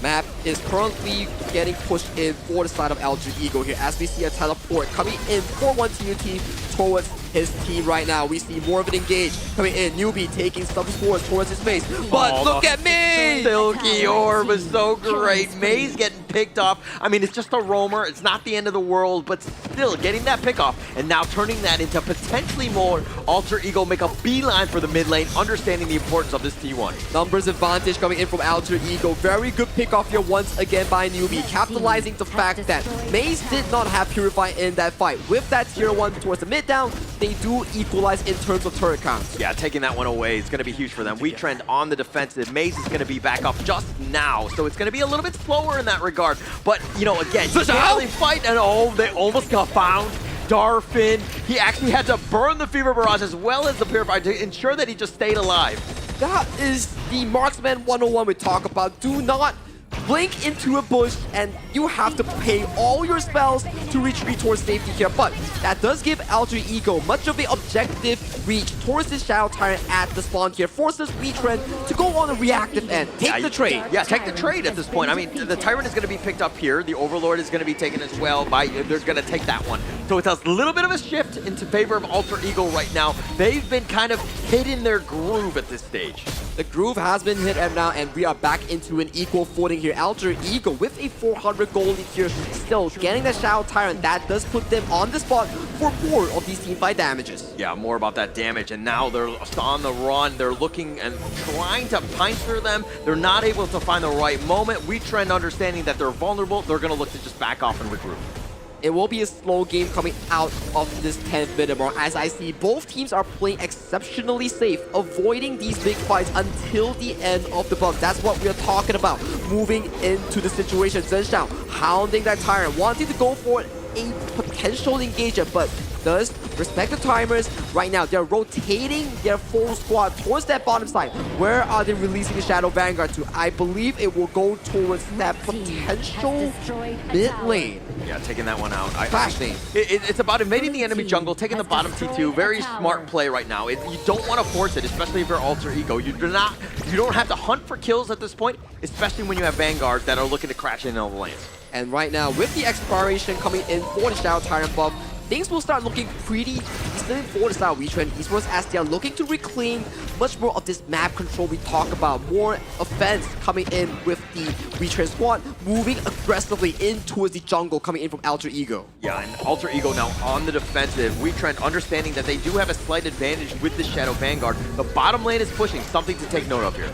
Map is currently getting pushed in for the side of Alter Ego here as we see a teleport coming in for 1 TUT towards his team right now. We see more of an engage coming in. Newbie taking some scores towards his face. But look at me!
Silky Orb is so great. May's getting picked off. I mean, it's just a roamer. It's not the end of the world, but still getting that pick off and now turning that into potentially more. Alter Ego make a beeline for the mid lane, understanding the importance of this T1.
Numbers advantage coming in from Alter Ego. Very good pick off here once again by Newbie, capitalizing the fact that Maze did not have Purify in that fight. With that tier 1 towards the mid down, they do equalize in terms of turret counts.
Yeah, taking that one away is going to be huge for them. Wetrnd on the defensive. Maze is going to be back up just now, so it's going to be a little bit slower in that regard. But, you know, again, you can't really fight, and oh, they almost got found. Darfin, he actually had to burn the Fever Barrage as well as the Purify to ensure that he just stayed alive.
That is the Marksman 101 we talk about. Do not blink into a bush, and you have to pay all your spells to retreat towards safety here. But that does give Alter Ego much of the objective reach towards the Shadow Tyrant at the spawn here. Forces Wetrnd to go on the reactive end. Take the trade.
Yeah, take the trade at this point. I mean, the Tyrant is going to be picked up here. The Overlord is going to be taken as well. They're going to take that one. So it's a little bit of a shift into favor of Alter Ego right now. They've been kind of hitting their groove at this stage.
The groove has been hit and now, and we are back into an equal footing here. Alter Ego with a 400 gold lead here, still getting the Shadow Tyrant. That does put them on the spot for more of these teamfight damages.
Yeah, more about that damage, and now they're on the run. They're looking and trying to pincer them. They're not able to find the right moment. Wetrnd understanding that they're vulnerable, they're going to look to just back off and regroup.
It will be a slow game coming out of this 10th minute mark, as I see both teams are playing exceptionally safe, avoiding these big fights until the end of the buff. That's what we are talking about, moving into the situation. Zenshan hounding that Tyrant, wanting to go for a potential engagement, but does respect the timers. Right now, they're rotating their full squad towards that bottom side. Where are they releasing the Shadow Vanguard to? I believe it will go towards that potential mid lane.
Yeah, taking that one out.
Flash name.
It's about invading the enemy jungle, taking the bottom T2. Very smart play right now. You don't want to force it, especially if you're Alter Ego. You don't have to hunt for kills at this point, especially when you have Vanguards that are looking to crash in all the lanes.
And right now, with the exploration coming in for the Shadow Tyrant buff, things will start looking pretty decent for the style of Wetrnd Esports as they are looking to reclaim much more of this map control we talk about. More offense coming in with the Wetrnd squad, moving aggressively in towards the jungle coming in from Alter Ego.
Yeah, and Alter Ego now on the defensive. Wetrnd understanding that they do have a slight advantage with the Shadow Vanguard. The bottom lane is pushing, something to take note of here.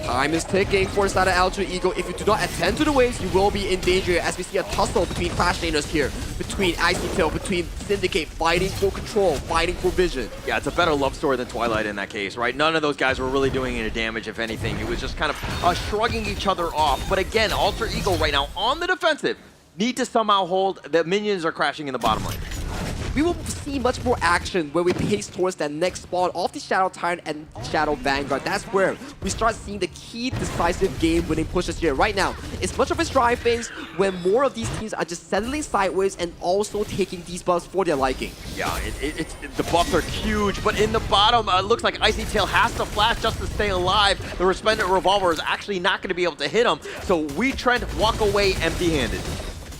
Time is ticking for the side of Alter Ego. If you do not attend to the waves, you will be in danger as we see a tussle between Clash Laners here, between Icy Tail, between Syndicate, fighting for control, fighting for vision.
Yeah, it's a better love story than Twilight in that case, right? None of those guys were really doing any damage, if anything. It was just kind of shrugging each other off. But again, Alter Ego right now on the defensive need to somehow hold. The minions are crashing in the bottom lane.
We will see much more action when we pace towards that next spawn of the Shadow Tyrant and Shadow Vanguard. That's where we start seeing the key decisive game-winning pushes here. Right now, it's much of a strive phase when more of these teams are just settling sideways and also taking these buffs for their liking.
Yeah, the buffs are huge, but in the bottom, looks like Icy Tail has to flash just to stay alive. The Resplendent Revolver is actually not going to be able to hit him, so Wetrnd walk away empty-handed.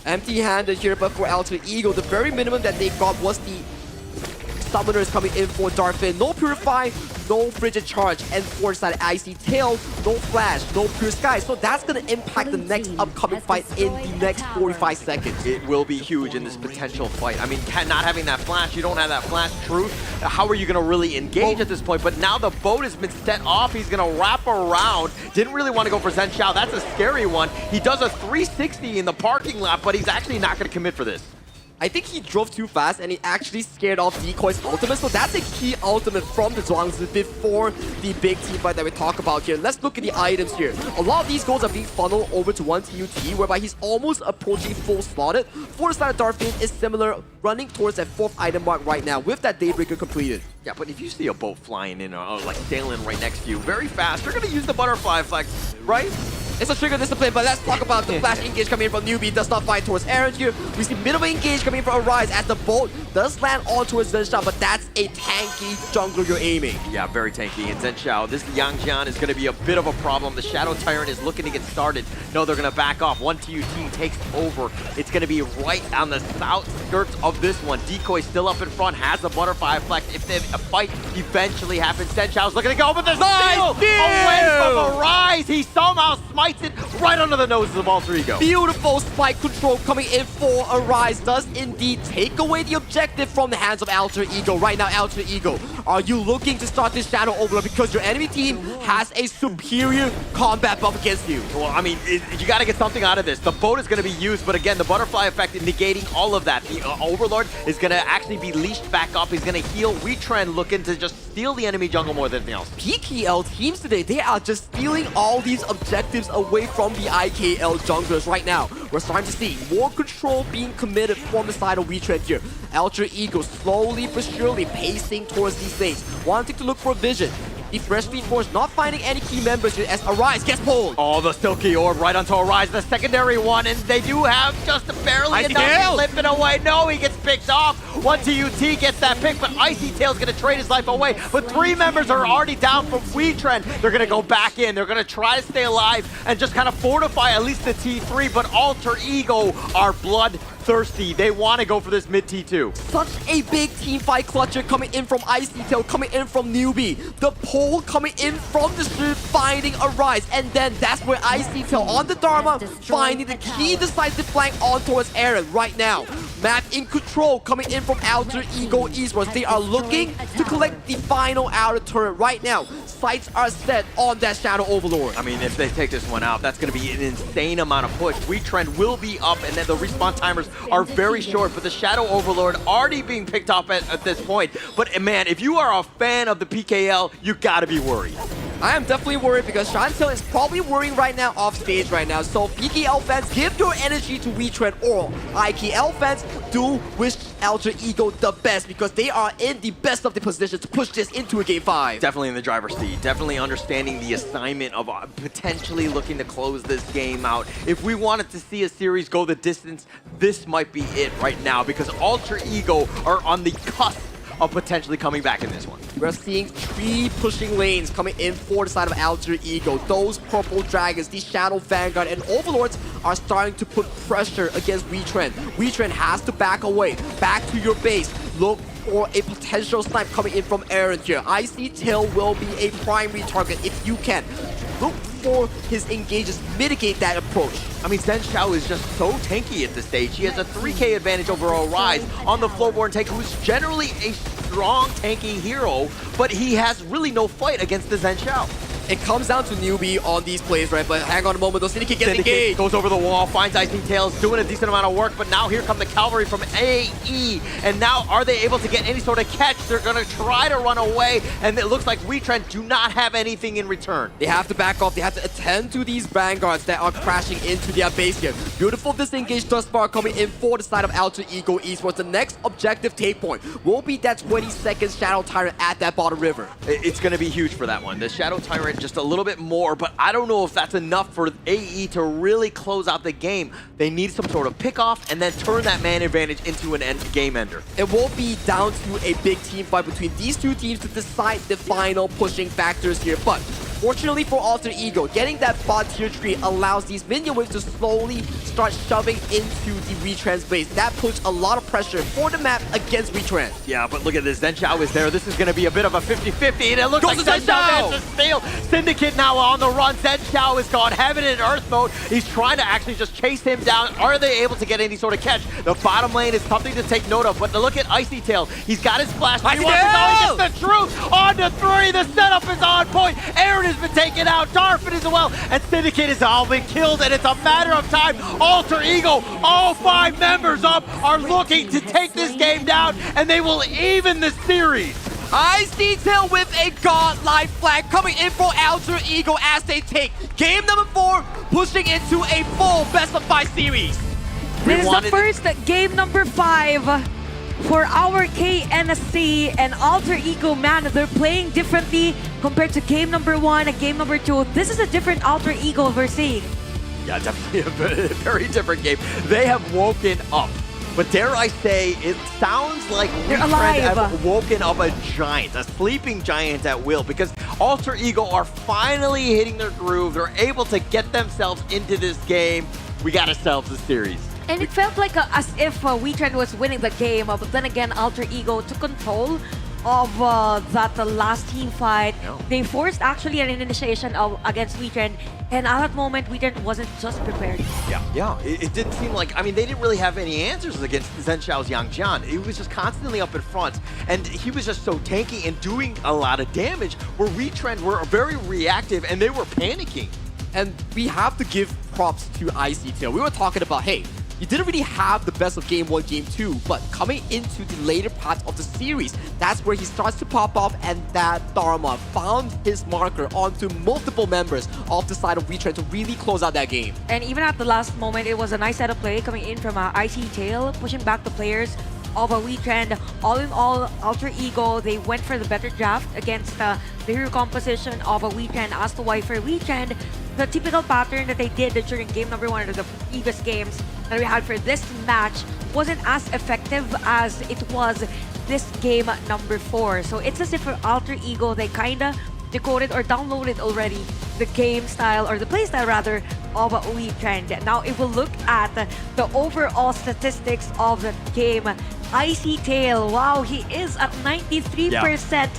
Empty-handed here, but for Alter Ego, the very minimum that they got was the Summoners coming in for Darkfin. No Purify, no Frigid Charge, and for side Icy Tail, no Flash, no Pure Sky. So that's going to impact the next upcoming fight in the next 45 seconds.
It will be huge in this potential fight. I mean, not having that flash, you don't have that flash truth. How are you going to really engage at this point? But now the boat has been set off. He's going to wrap around. Didn't really want to go for Zen Xiao. That's a scary one. He does a 360 in the parking lot, but he's actually not going to commit for this.
I think he drove too fast and he actually scared off Decoy's ultimate. So that's a key ultimate from the Zhuangzi before the big team fight that we talk about here. Let's look at the items here. A lot of these goals are being funneled over to one TUT, whereby he's almost approaching full slotted. For the side of Darkfin is similar, running towards that 4th item mark right now with that Daybreaker completed.
Yeah, but if you see a boat flying in or like sailing right next to you very fast, you're going to use the butterfly effect, right?
It's a trigger discipline, but let's talk about the flash engage coming in from Newbie. Does not fight towards Aaron here. We see middle engage coming in from Arise as the bolt does land on towards Zen Xiao, but that's a tanky jungler you're aiming.
Yeah, very tanky. And Zen Xiao, this Yang Jian is going to be a bit of a problem. The Shadow Tyrant is looking to get started. No, they're going to back off. One TUT takes over. It's going to be right on the outskirts of this one. Decoy still up in front, has the butterfly effect. If a fight eventually happens, Zen Xiao's looking to go, but there's steal away from Arise. He somehow smites it right under the noses of Alter Ego.
Beautiful spike control coming in for Arise does indeed take away the objective from the hands of Alter Ego. Right now, Alter Ego, are you looking to start this Shadow Overlord because your enemy team has a superior combat buff against you?
Well, I mean, you got to get something out of this. The boat is going to be used, but again, the butterfly effect negating all of that. The Overlord is going to actually be leashed back up. He's going to heal. Wetrnd looking to just steal the enemy jungle more than anything else.
PKL teams today, they are just stealing all these objectives away from the IKL junglers right now. We're starting to see more control being committed from the side of Wetrnd here. Alter Ego slowly but surely pacing towards these lanes, wanting to look for vision. The Fresh Speed Force not finding any key members here as Arise gets pulled.
Oh, the Silky Orb right onto Arise, the secondary one, and they do have just barely enough to slip it away. No, he gets picked off. One TUT gets that pick, but Icy Tail's going to trade his life away. But 3 members are already down from Wetrnd. They're going to go back in. They're going to try to stay alive and just kind of fortify at least the T3, but Alter Ego are bloodthirsty. They want to go for this mid T2.
Such a big team fight clutcher coming in from Icy Tail, coming in from Newbie. The pole coming in from the street, finding Arise. And then that's where Icy Tail on the Dharma, finding the key decisive flank on towards Aaron right now. Map in control coming in from Alter Ego Esports. They are looking to collect the final outer turret right now. Sights are set on that Shadow Overlord.
I mean, if they take this one out, that's going to be an insane amount of push. Wetrnd will be up, and then the respawn timers are very short, but the Shadow Overlord already being picked up at this point. But man, if you are a fan of the PKL, you got to be worried.
I am definitely worried because Chantel is probably worrying right now off stage right now. So PKL fans, give your energy to Wetrnd, or IKL fans, do wish Alter Ego the best because they are in the best of the position to push this into a Game 5.
Definitely in the driver's seat. Definitely understanding the assignment of potentially looking to close this game out. If we wanted to see a series go the distance, this might be it right now because Alter Ego are on the cusp of potentially coming back in this one.
We're seeing 3 pushing lanes coming in for the side of Alter Ego. Those purple dragons, the Shadow Vanguard, and Overlords are starting to put pressure against Wetrnd. Wetrnd has to back away, back to your base. Look for a potential snipe coming in from Aaron here. Icy Tail will be a primary target if you can. Look for his engages, mitigate that approach.
I mean, Zen Xiao is just so tanky at this stage. He has a 3K advantage over Arise on the Flowborn tank, who's generally a strong tanky hero, but he has really no fight against the Zen Xiao.
It comes down to newbie on these plays, right? But hang on a moment, though. Syndicate gets
Syndicate
engaged.
goes over the wall, finds Icy Tails, doing a decent amount of work, but now here come the cavalry from AE, and now are they able to get any sort of catch? They're gonna try to run away, and it looks like Wetrnd do not have anything in return.
They have to back off. They have to attend to these vanguards that are crashing into their base here. Beautiful disengage thus far coming in for the side of Alter Ego Esports. The next objective take point will be that 20-second Shadow Tyrant at that bottom river.
It's gonna be huge for that one. The Shadow Tyrant just a little bit more, but I don't know if that's enough for AE to really close out the game. They need some sort of pick off and then turn that man advantage into an game ender.
It will be down to a big team fight between these two teams to decide the final pushing factors here. But fortunately for Alter Ego, getting that bot tier tree allows these minion waves to slowly start shoving into the Wetrnd's base. That puts a lot of pressure for the map against Wetrnd.
Yeah, but look at this. Zenshao is there. This is going to be a bit of a 50-50, and it looks
Goes
like
to
Zenshao gets a steal. Syndicate now on the run. Zenshao is gone heaven and earth mode. He's trying to actually just chase him down. Are they able to get any sort of catch? The bottom lane is something to take note of, but look at Icy Tail. He's got his flash. He wants to go. He gets the truth on to 3. The setup is on point. Aaron has been taken out. Darfin as well. And Syndicate has all been killed, and it's a matter of time. Alter Ego, all 5 members up, are looking to take this game down, and they will even the series.
Icy Tail with a godlike flag coming in for Alter Ego as they take game number 4, pushing into a full best-of-5 series.
This is the first game number 5 for our KNC and Alter Ego. Man, they're playing differently compared to game number 1 and game number 2. This is a different Alter Ego we're seeing.
Yeah, definitely a very different game. They have woken up. But dare I say, it sounds like Wetrnd have woken up a giant, a sleeping giant at will, because Alter Ego are finally hitting their groove. They're able to get themselves into this game. We got ourselves a series.
And it felt like as if Wetrnd was winning the game, but then again, Alter Ego took control of that last team fight.
Yeah.
They forced actually an initiation against Wetrnd, and at that moment, Wetrnd wasn't just prepared.
Yeah, it didn't seem like, I mean, they didn't really have any answers against Zenshao's Yang Jian. He was just constantly up in front, and he was just so tanky and doing a lot of damage, where Wetrnd were very reactive, and they were panicking.
And we have to give props to Icy Tail. We were talking about, hey, you didn't really have the best of game 1, game 2, but coming into the later parts of the series, that's where he starts to pop off, and that Dharma found his marker onto multiple members of the side of Wetrnd to really close out that game.
And even at the last moment, it was a nice set of play coming in from Icy Tail, pushing back the players of Wetrnd. All in all, Alter Ego, they went for the better draft against the hero composition of Wetrnd. As to why for Wetrnd, the typical pattern that they did during game number 1 or the previous games that we had for this match wasn't as effective as it was this game number 4. So it's as if for Alter Ego, they kinda decoded or downloaded already the game style, or the play style rather, of Wetrnd. Now if we look at the overall statistics of the game, Icy Tail, wow, he is at 93%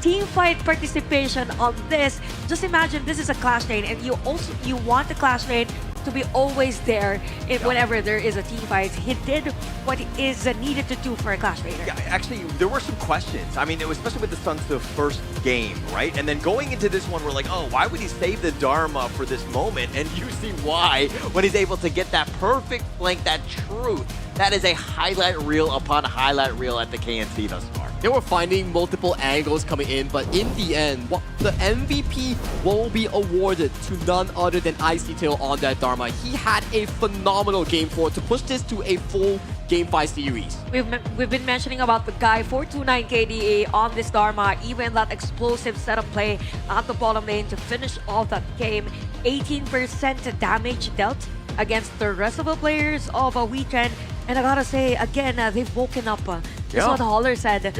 team fight participation on this. Just imagine this is a clash lane, and you want the clash lane to be always there whenever there is a team fight. He did what is needed to do for a clash laner.
Yeah, actually, there were some questions. I mean, it was especially with the Suns, the first game, right? And then going into this one, we're like, oh, why would he save the Dharma for this moment? And you see why when he's able to get that perfect flank, that truth. That is a highlight reel upon highlight reel at the KNC thus far.
They were finding multiple angles coming in, but in the end, the MVP will be awarded to none other than Icy Tail on that Dharma. He had a phenomenal game 4 to push this to a full Game 5 series.
We've been mentioning about the guy 429 KDA on this Dharma, even that explosive setup play at the bottom lane to finish off that game. 18% damage dealt against the rest of the players of Wetrnd. And I gotta say, again, they've woken up. That's what Holler said.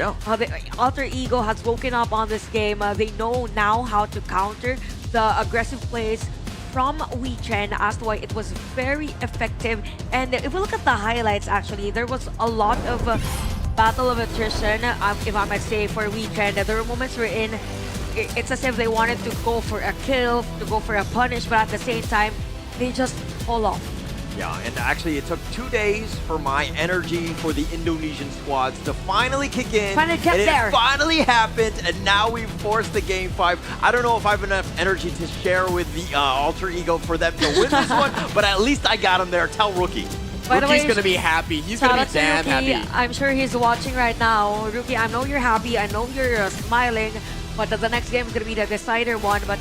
Alter Ego has woken up on this game. They know now how to counter the aggressive plays from Wetrnd, as to why it was very effective. And if we look at the highlights, actually, there was a lot of battle of attrition, if I might say, for Wetrnd. There were moments wherein it's as if they wanted to go for a kill, to go for a punish, but at the same time, they just fall off.
Yeah, and actually it took 2 days for my energy for the Indonesian squads to finally kick in.
Finally get
and
there.
It finally happened, and now we've forced the Game 5. I don't know if I have enough energy to share with the Alter Ego for them to win this one, but at least I got him there. Tell Rookie.
By the
Rookie's
way,
gonna be happy. He's gonna be damn
Rookie.
happy.
I'm sure he's watching right now. Rookie, I know you're happy. I know you're smiling. But the next game is gonna be the decider one. But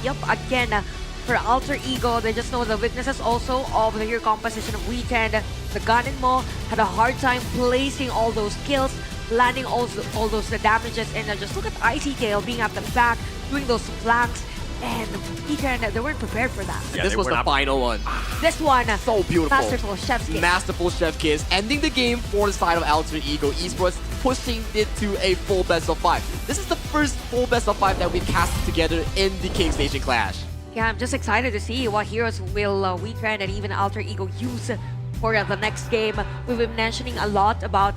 yep, again, for Alter Ego, they just know the weaknesses also of the hero composition of Wetrnd. The Ganin Mo had a hard time placing all those kills, landing all those damages, and just look at Icy Tail being at the back, doing those flanks, and Wetrnd, they weren't prepared for that.
Yeah, this was the final one.
This one,
so beautiful.
masterful chef's kiss.
Masterful chef kiss, ending the game for the side of Alter Ego Esports, pushing it to a full best of 5. This is the first full best of 5 that we've casted together in the Kings Nation Clash.
Yeah, I'm just excited to see what heroes will Wetrnd and even Alter Ego use for the next game. We've been mentioning a lot about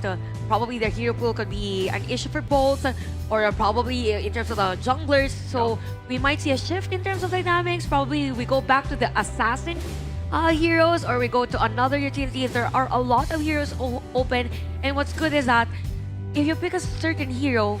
probably their hero pool could be an issue for both, or probably in terms of the junglers. So we might see a shift in terms of dynamics. Probably we go back to the assassin heroes, or we go to another utility. There are a lot of heroes open, and what's good is that if you pick a certain hero,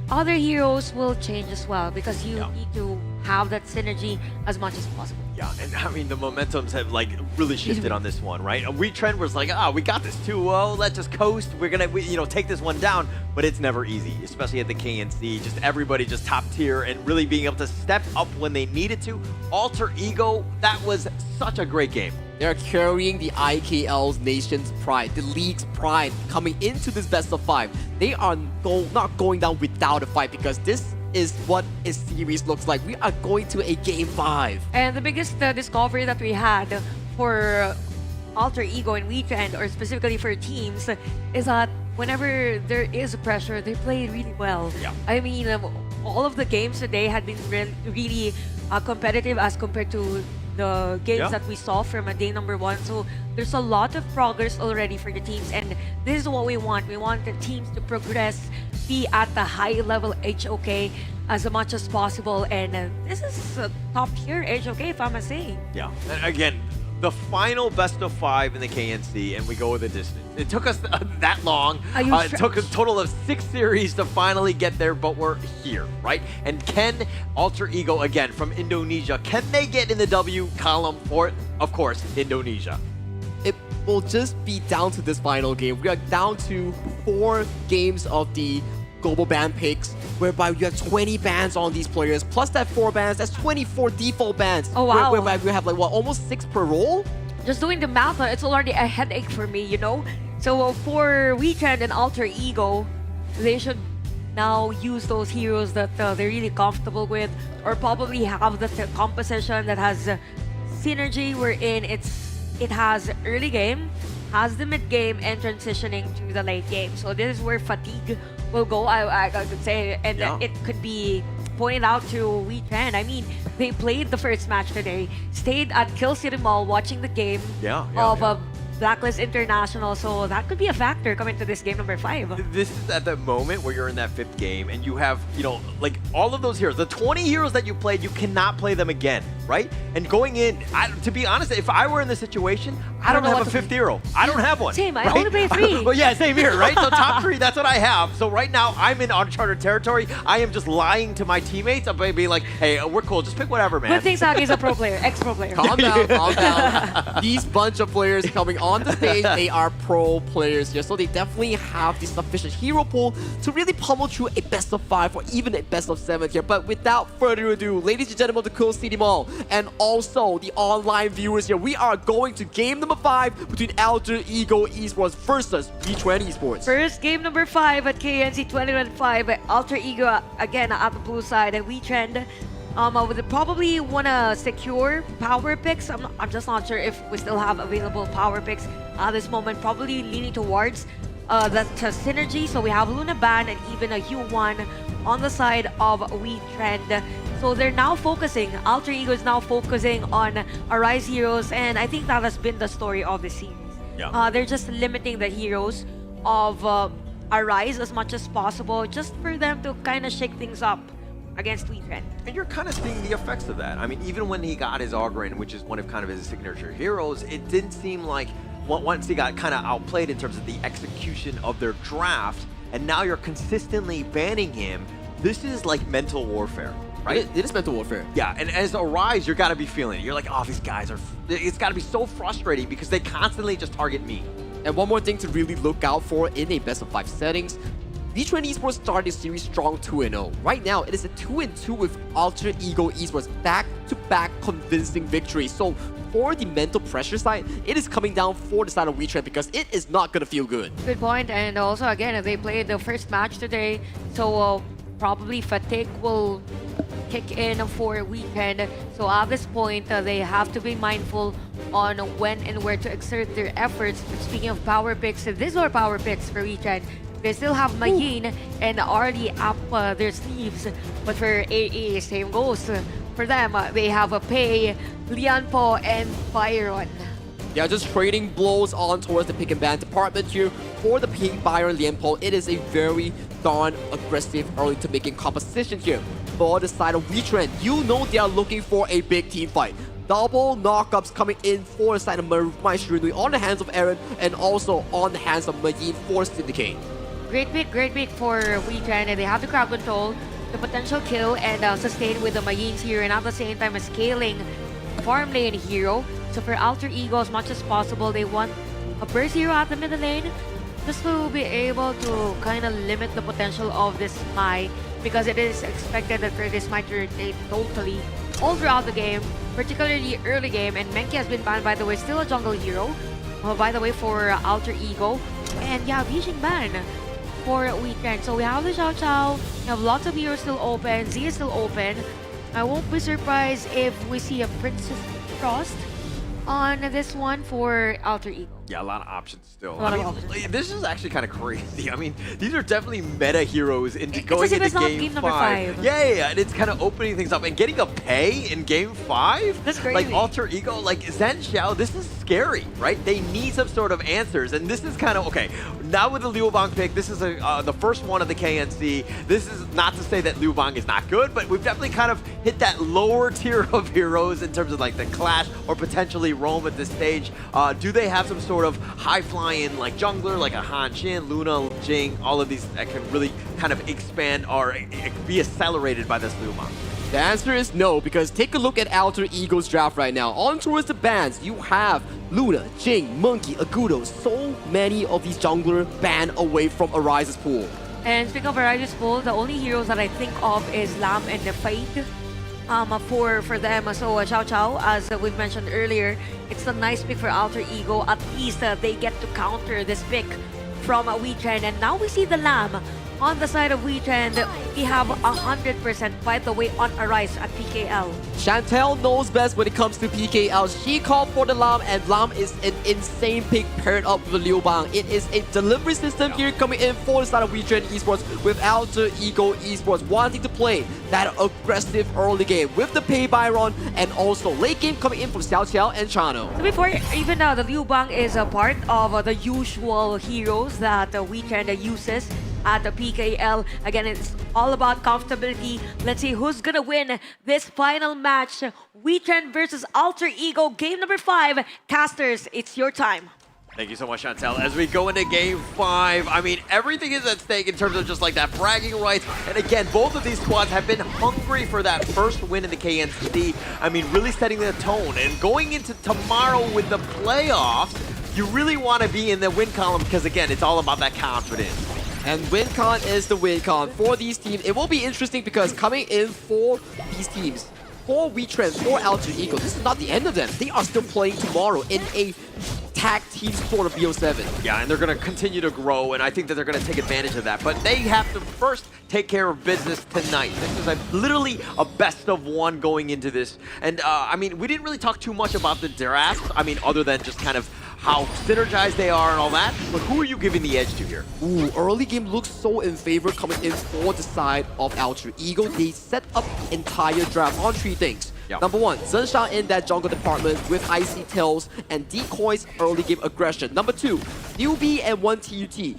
other heroes will change as well, because you need to have that synergy as much as possible.
Yeah, and I mean, the momentums have like really shifted on this one, right? Wetrnd was like, we got this too. Well, let's just coast. We're gonna, take this one down. But it's never easy, especially at the KNC. Just everybody just top tier and really being able to step up when they needed to. Alter Ego, that was such a great game.
They're carrying the IKL's nation's pride, the league's pride, coming into this best of 5. They are not going down without a fight, because this is what a series looks like. We are going to a Game 5.
And the biggest discovery that we had for Alter Ego and Wetrnd, or specifically for teams, is that whenever there is pressure, they play really well.
Yeah.
I mean, all of the games today had been really competitive as compared to the games that we saw from day number 1. So there's a lot of progress already for the teams, and this is what we want. We want the teams to progress, be at the high level HOK as much as possible, and this is a top tier HOK, if I must say.
Yeah, and again, the final best of 5 in the KNC, and we go with the distance. It took us that long. It took a total of 6 series to finally get there, but we're here, right? And can Alter Ego, again, from Indonesia, can they get in the W column for, of course, Indonesia?
It will just be down to this final game. We are down to 4 games of the global ban picks, whereby you have 20 bans on these players, plus that 4 bans, that's 24 default bans.
Oh, wow.
Whereby we have like, what, almost 6 per roll?
Just doing the math, it's already a headache for me, So for Wetrnd and Alter Ego, they should now use those heroes that they're really comfortable with, or probably have the composition that has synergy, wherein it has early game, has the mid game, and transitioning to the late game. So this is where fatigue will go, I could say, and it could be pointed out to Wetrnd. I mean, they played the first match today, stayed at Kill City Mall watching the game of Blacklist International, so that could be a factor coming to this game number 5.
This is at the moment where you're in that 5th game and you have, like all of those heroes, the 20 heroes that you played, you cannot play them again, right? And going in, to be honest, if I were in this situation, I don't have a 5th hero. I don't have one.
Same,
right?
I only play 3.
Well, yeah, same here, right? So top 3, that's what I have. So right now, I'm in uncharted territory. I am just lying to my teammates. I'm going to be like, hey, we're cool. Just pick whatever, man.
Good thing Sagi's a pro player, ex-pro player.
Calm down, calm down. These bunch of players coming on the stage, they are pro players here, so they definitely have the sufficient hero pool to really pummel through a best of 5 or even a best of 7 here. But without further ado, ladies and gentlemen of the Cool City Mall, and also the online viewers here, we are going to game number 5 between Alter Ego Esports versus Wetrnd Esports.
First game number 5 at KNC 2025. Alter Ego again at the blue side, and Wetrnd would probably want to secure power picks. I'm just not sure if we still have available power picks at this moment. Probably leaning towards the synergy. So we have Luna Ban and even a U1 on the side of Wetrnd. So they're now focusing, Alter Ego is now focusing on Arise heroes, and I think that has been the story of the series.
Yeah.
They're just limiting the heroes of Arise as much as possible, just for them to kind of shake things up. against Wetrnd.
And you're kind of seeing the effects of that. I mean, even when he got his Ogren, which is one of kind of his signature heroes, it didn't seem like once he got kind of outplayed in terms of the execution of their draft, and now you're consistently banning him. This is like mental warfare, right?
It is mental warfare.
Yeah, and as a Rise, you're gotta be feeling it. You're like, oh, these guys are, it's gotta be so frustrating because they constantly just target me.
And one more thing to really look out for in a best of 5 settings. Wetrnd Esports started the series strong 2-0. Right now, it is a 2-2 with Alter Ego Esports back-to-back convincing victories. So for the mental pressure side, it is coming down for the side of Wetrnd because it is not gonna feel good.
Good point. And also, again, they played the first match today, so probably fatigue will kick in for Wetrnd. So at this point, they have to be mindful on when and where to exert their efforts. Speaking of power picks, these are power picks for Wetrnd. They still have Mayin and already up their sleeves. But for AE, same goes. For them, they have a Pei, Lianpo, and Byron.
Yeah, just trading blows on towards the pick and ban department here. For the Pei, Byron, Lianpo, it is a very darn aggressive early to making composition here. For the side of Wetrnd, you know they are looking for a big team fight. Double knockups coming in for the side of Maestro Nui on the hands of Aaron and also on the hands of Mayin for Syndicate.
Great pick for Wetrnd. They have the crowd control, the potential kill, and sustain with the Mayins here, and at the same time scaling farm lane hero. So for Alter Ego, as much as possible, they want a burst hero at the middle lane just to be able to kind of limit the potential of this Mai, because it is expected that this might rotate totally all throughout the game, particularly early game. And Menki has been banned, by the way, still a jungle hero, by the way, for Alter Ego. And yeah, Bijing ban for Wetrnd. So we have the Xiao Xiao, we have lots of heroes still open, Z is still open. I won't be surprised if we see a Princess Frost on this one for Alter Ego.
Yeah, a lot of options still.
A lot
I
of
mean,
options.
this is actually kind of crazy. I mean, these are definitely meta heroes into
It's
going
as if
into
it's not
game
game number
5.
five.
Yeah, and it's kind of opening things up and getting a pay in game 5.
That's crazy.
Like Alter Ego, like Zen Xiao, this is scary, right? They need some sort of answers, and this is kind of okay. Now with the Liu Bang pick, this is the first one of the KNC. This is not to say that Liu Bang is not good, but we've definitely kind of hit that lower tier of heroes in terms of like the Clash or potentially Roam at this stage. Do they have some sort of high flying like jungler, like a Han Xin, Luna, Jing, all of these that can really kind of expand or be accelerated by this Liu Bang?
The answer is no, because take a look at Alter Ego's draft right now. On towards the bans, you have Luna, Jing, Monkey, Agudo. So many of these jungler banned away from Arise's pool.
And speaking of Arise's pool, the only heroes that I think of is Lam and the Fate for them. So Xiao Xiao, as we've mentioned earlier, it's a nice pick for Alter Ego. At least they get to counter this pick from Wetrnd. And now we see the Lam on the side of Wetrnd. We have 100%, by the way, on Arise at PKL.
Chantel knows best when it comes to PKL. She called for the Lam, and Lam is an insane pick paired up with Liu Bang. It is a delivery system here coming in for the side of Wetrnd Esports with Alter Ego Esports wanting to play that aggressive early game with the Pei Byron and also late game coming in from Xiao Xiao and Chano.
So before even the Liu Bang is a part of the usual heroes that Wetrnd uses at the PKL. Again, it's all about comfortability. Let's see who's gonna win this final match. Wetrnd versus Alter Ego, game number 5. Casters, it's your time.
Thank you so much, Chantel. As we go into game 5, I mean, everything is at stake in terms of just like that bragging rights. And again, both of these squads have been hungry for that first win in the KNC. I mean, really setting the tone. And going into tomorrow with the playoffs, you really want to be in the win column because, again, it's all about that confidence.
And WinCon is the WinCon for these teams. It will be interesting because coming in for these teams, for Wetrnd, for Alter Ego, this is not the end of them. They are still playing tomorrow in a tag team sport of BO7.
Yeah, and they're going to continue to grow, and I think that they're going to take advantage of that. But they have to first take care of business tonight. This is literally a best of 1 going into this. And, I mean, we didn't really talk too much about the drafts. I mean, other than just kind of how synergized they are and all that. But who are you giving the edge to here?
Ooh, early game looks so in favor coming in for the side of Alter Ego. They set up entire draft on 3 things.
Yep.
Number 1, Zensha in that jungle department with Icy Tails and Decoy's early game aggression. Number 2, newbie and 1 TUT.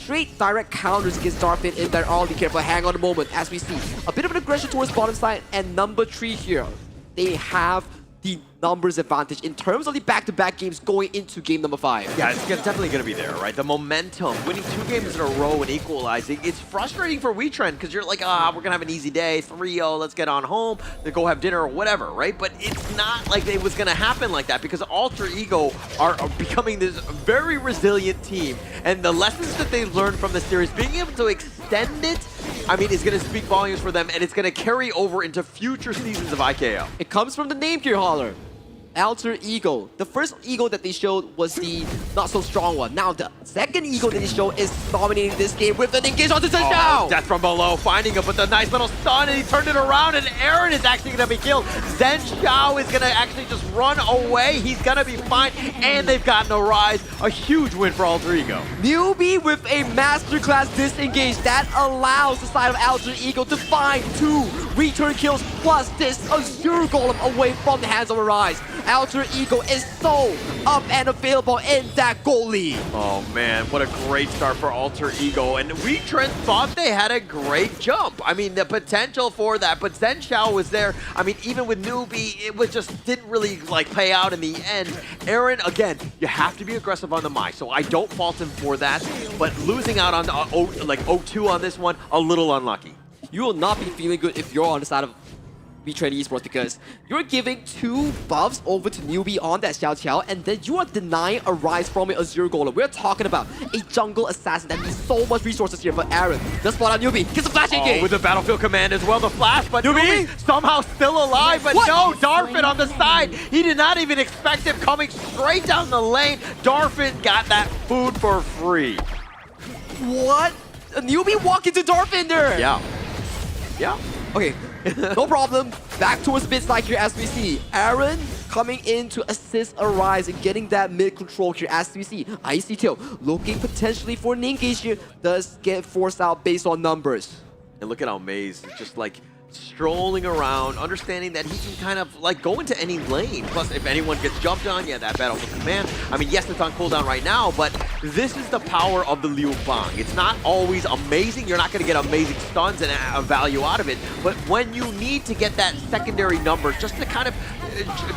straight direct counters against Darfin in there. Oh, be careful. Hang on a moment as we see a bit of an aggression towards bottom side. And number 3 here, they have the numbers advantage in terms of the back-to-back games going into game number 5.
Yeah, it's definitely going to be there, right? The momentum, winning 2 games in a row and equalizing, it's frustrating for Wetrnd because you're like, we're going to have an easy day, 3-0, let's get on home, then go have dinner or whatever, right? But it's not like it was going to happen like that because Alter Ego are becoming this very resilient team. And the lessons that they've learned from the series, being able to extend it, I mean, it's going to speak volumes for them, and it's going to carry over into future seasons of IKL.
It comes from the name here, Holler. Alter Ego. The first Ego that they showed was the not so strong one. Now the second Ego that they showed is dominating this game with an engage onto Zhao.
Death from below, finding him with a nice little stun, and he turned it around, and Aaron is actually going to be killed. Zen Xiao is going to actually just run away. He's going to be fine, and they've gotten a rise. A huge win for Alter Ego.
Newbie with a masterclass disengage that allows the side of Alter Ego to find 2 return kills plus this Azure Golem away from the hands of Arise. Alter Ego is so up and available in that goal lead.
Oh man, what a great start for Alter Ego. And Wetrnd thought they had a great jump. I mean, the potential for that, but Zen Xiao was there. I mean, even with Newbie, it was just didn't really like pay out in the end. Aaron, again, you have to be aggressive on the mic, so I don't fault him for that. But losing out on like 0-2 on this one, a little unlucky.
You will not be feeling good if you're on the side of Wetrnd Esports because you're giving 2 buffs over to Newbie on that Xiao Qiao, and then you are denying a rise from an Azure Golem. We're talking about a jungle assassin that needs so much resources here for Aaron. The spot on Newbie gets a flash engage.
With the battlefield command as well, the flash, but Newbie somehow still alive, but no, Darfin on the side. He did not even expect him coming straight down the lane. Darfin got that food for free.
What? A Newbie walk into Darfin there.
Yeah. Yeah.
Okay, no problem. Back towards mid side here as we see Aaron coming in to assist Arise and getting that mid control here as we see Icy Tail looking potentially for an engage here, does get forced out based on numbers.
And look at how Maze is just like strolling around, understanding that he can kind of like go into any lane. Plus, if anyone gets jumped on, yeah, that battlefield command. I mean, yes, it's on cooldown right now, but this is the power of the Liu Bang. It's not always amazing. You're not going to get amazing stuns and a value out of it. But when you need to get that secondary number just to kind of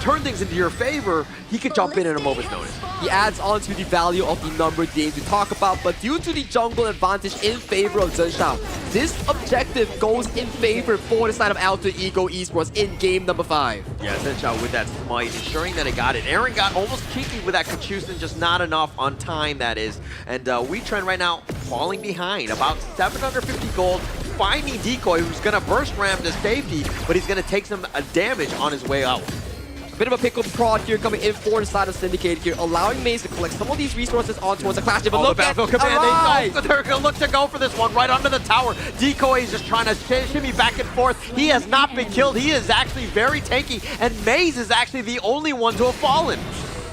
turn things into your favor, he could jump in at a moment's notice.
He adds on to the value of the numbered games we talk about, but due to the jungle advantage in favor of Zen Xiao, this objective goes in favor for the side of Alter Ego Esports in game number 5.
Yeah, Zen Xiao with that smite, ensuring that it got it. Aaron got almost cheeky with that Kachusen, just not enough on time, that is. And Wetrnd right now falling behind, about 750 gold, finding Decoy, who's going to burst ram to safety, but he's going to take some damage on his way out.
Bit of a pickle prod here coming in for the side of Syndicate here, allowing Maze to collect some of these resources on towards the Clash. But look at Arise!
They're going to look to go for this one right under the tower. Decoy is just trying to shimmy back and forth. He has not been killed. He is actually very tanky, and Maze is actually the only one to have fallen.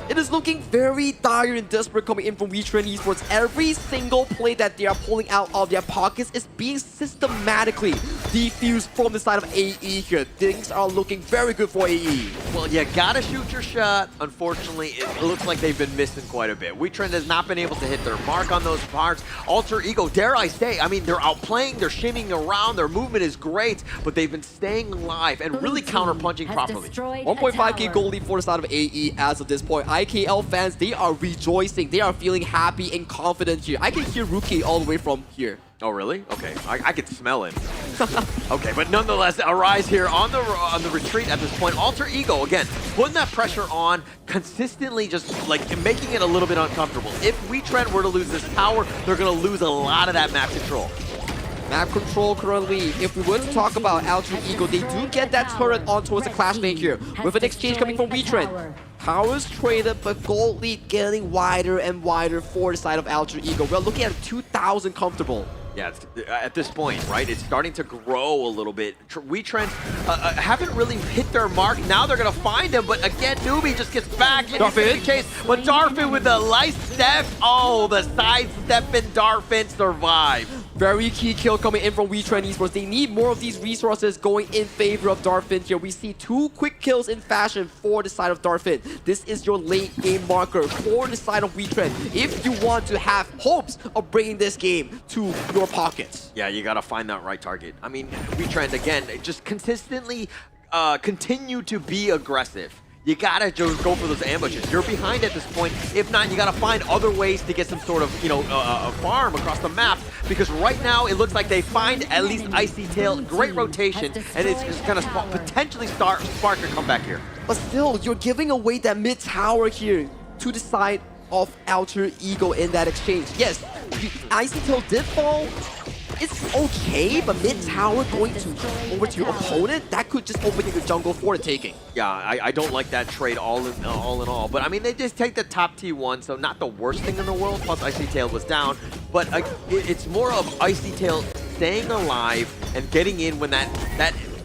It is looking very dire and desperate coming in from Wetrnd Esports. Every single play that they are pulling out of their pockets is being systematically defused from the side of AE here. Things are looking very good for AE.
Well, you gotta shoot your shot. Unfortunately, it looks like they've been missing quite a bit. Wetrnd has not been able to hit their mark on those parts. Alter Ego, dare I say, I mean, they're outplaying, they're shimmying around, their movement is great, but they've been staying alive and really counter-punching properly.
1.5k gold lead for the side of AE as of this point. IKL fans, they are rejoicing. They are feeling happy and confident here. I can hear Rookie all the way from here.
Oh, really? Okay, I could smell him. Okay, but nonetheless, Arise here on the retreat at this point. Alter Ego, again, putting that pressure on, consistently just like making it a little bit uncomfortable. If Wetrnd were to lose this tower, they're going to lose a lot of that map control.
Map control currently, if we were to talk about Alter Ego, they do get that turret on towards the Clash lane here, with an exchange coming from Wetrnd. Powers traded, but gold lead getting wider and wider for the side of Alter Ego. We're looking at 2,000 comfortable.
Yeah, at this point, right, it's starting to grow a little bit. Wetrnd haven't really hit their mark. Now they're going to find him, but again, Newbie just gets back in the case. But Darfin with the light step. Oh, the sidestep and Darfin survive.
Very key kill coming in from Wetrnd Esports. They need more of these resources going in favor of Darfin here. We see 2 quick kills in fashion for the side of Darfin. This is your late game marker for the side of Wetrnd if you want to have hopes of bringing this game to your pockets.
Yeah, you gotta find that right target. I mean, Wetrnd, again, just consistently continue to be aggressive. You gotta just go for those ambushes. You're behind at this point. If not, you gotta find other ways to get some sort of, you know, a farm across the map. Because right now, it looks like they find at least Icy Tail. Great rotation, and it's gonna potentially spark a comeback here.
But still, you're giving away that mid tower here to the side of Alter Ego in that exchange. Yes, Icy Tail did fall. It's okay, but mid tower going over to your opponent, that could just open your jungle for the taking.
Yeah, I don't like that trade all in all. But I mean, they just take the top T1, so not the worst thing in the world. Plus, Icy Tail was down. But it's more of Icy Tail staying alive and getting in when that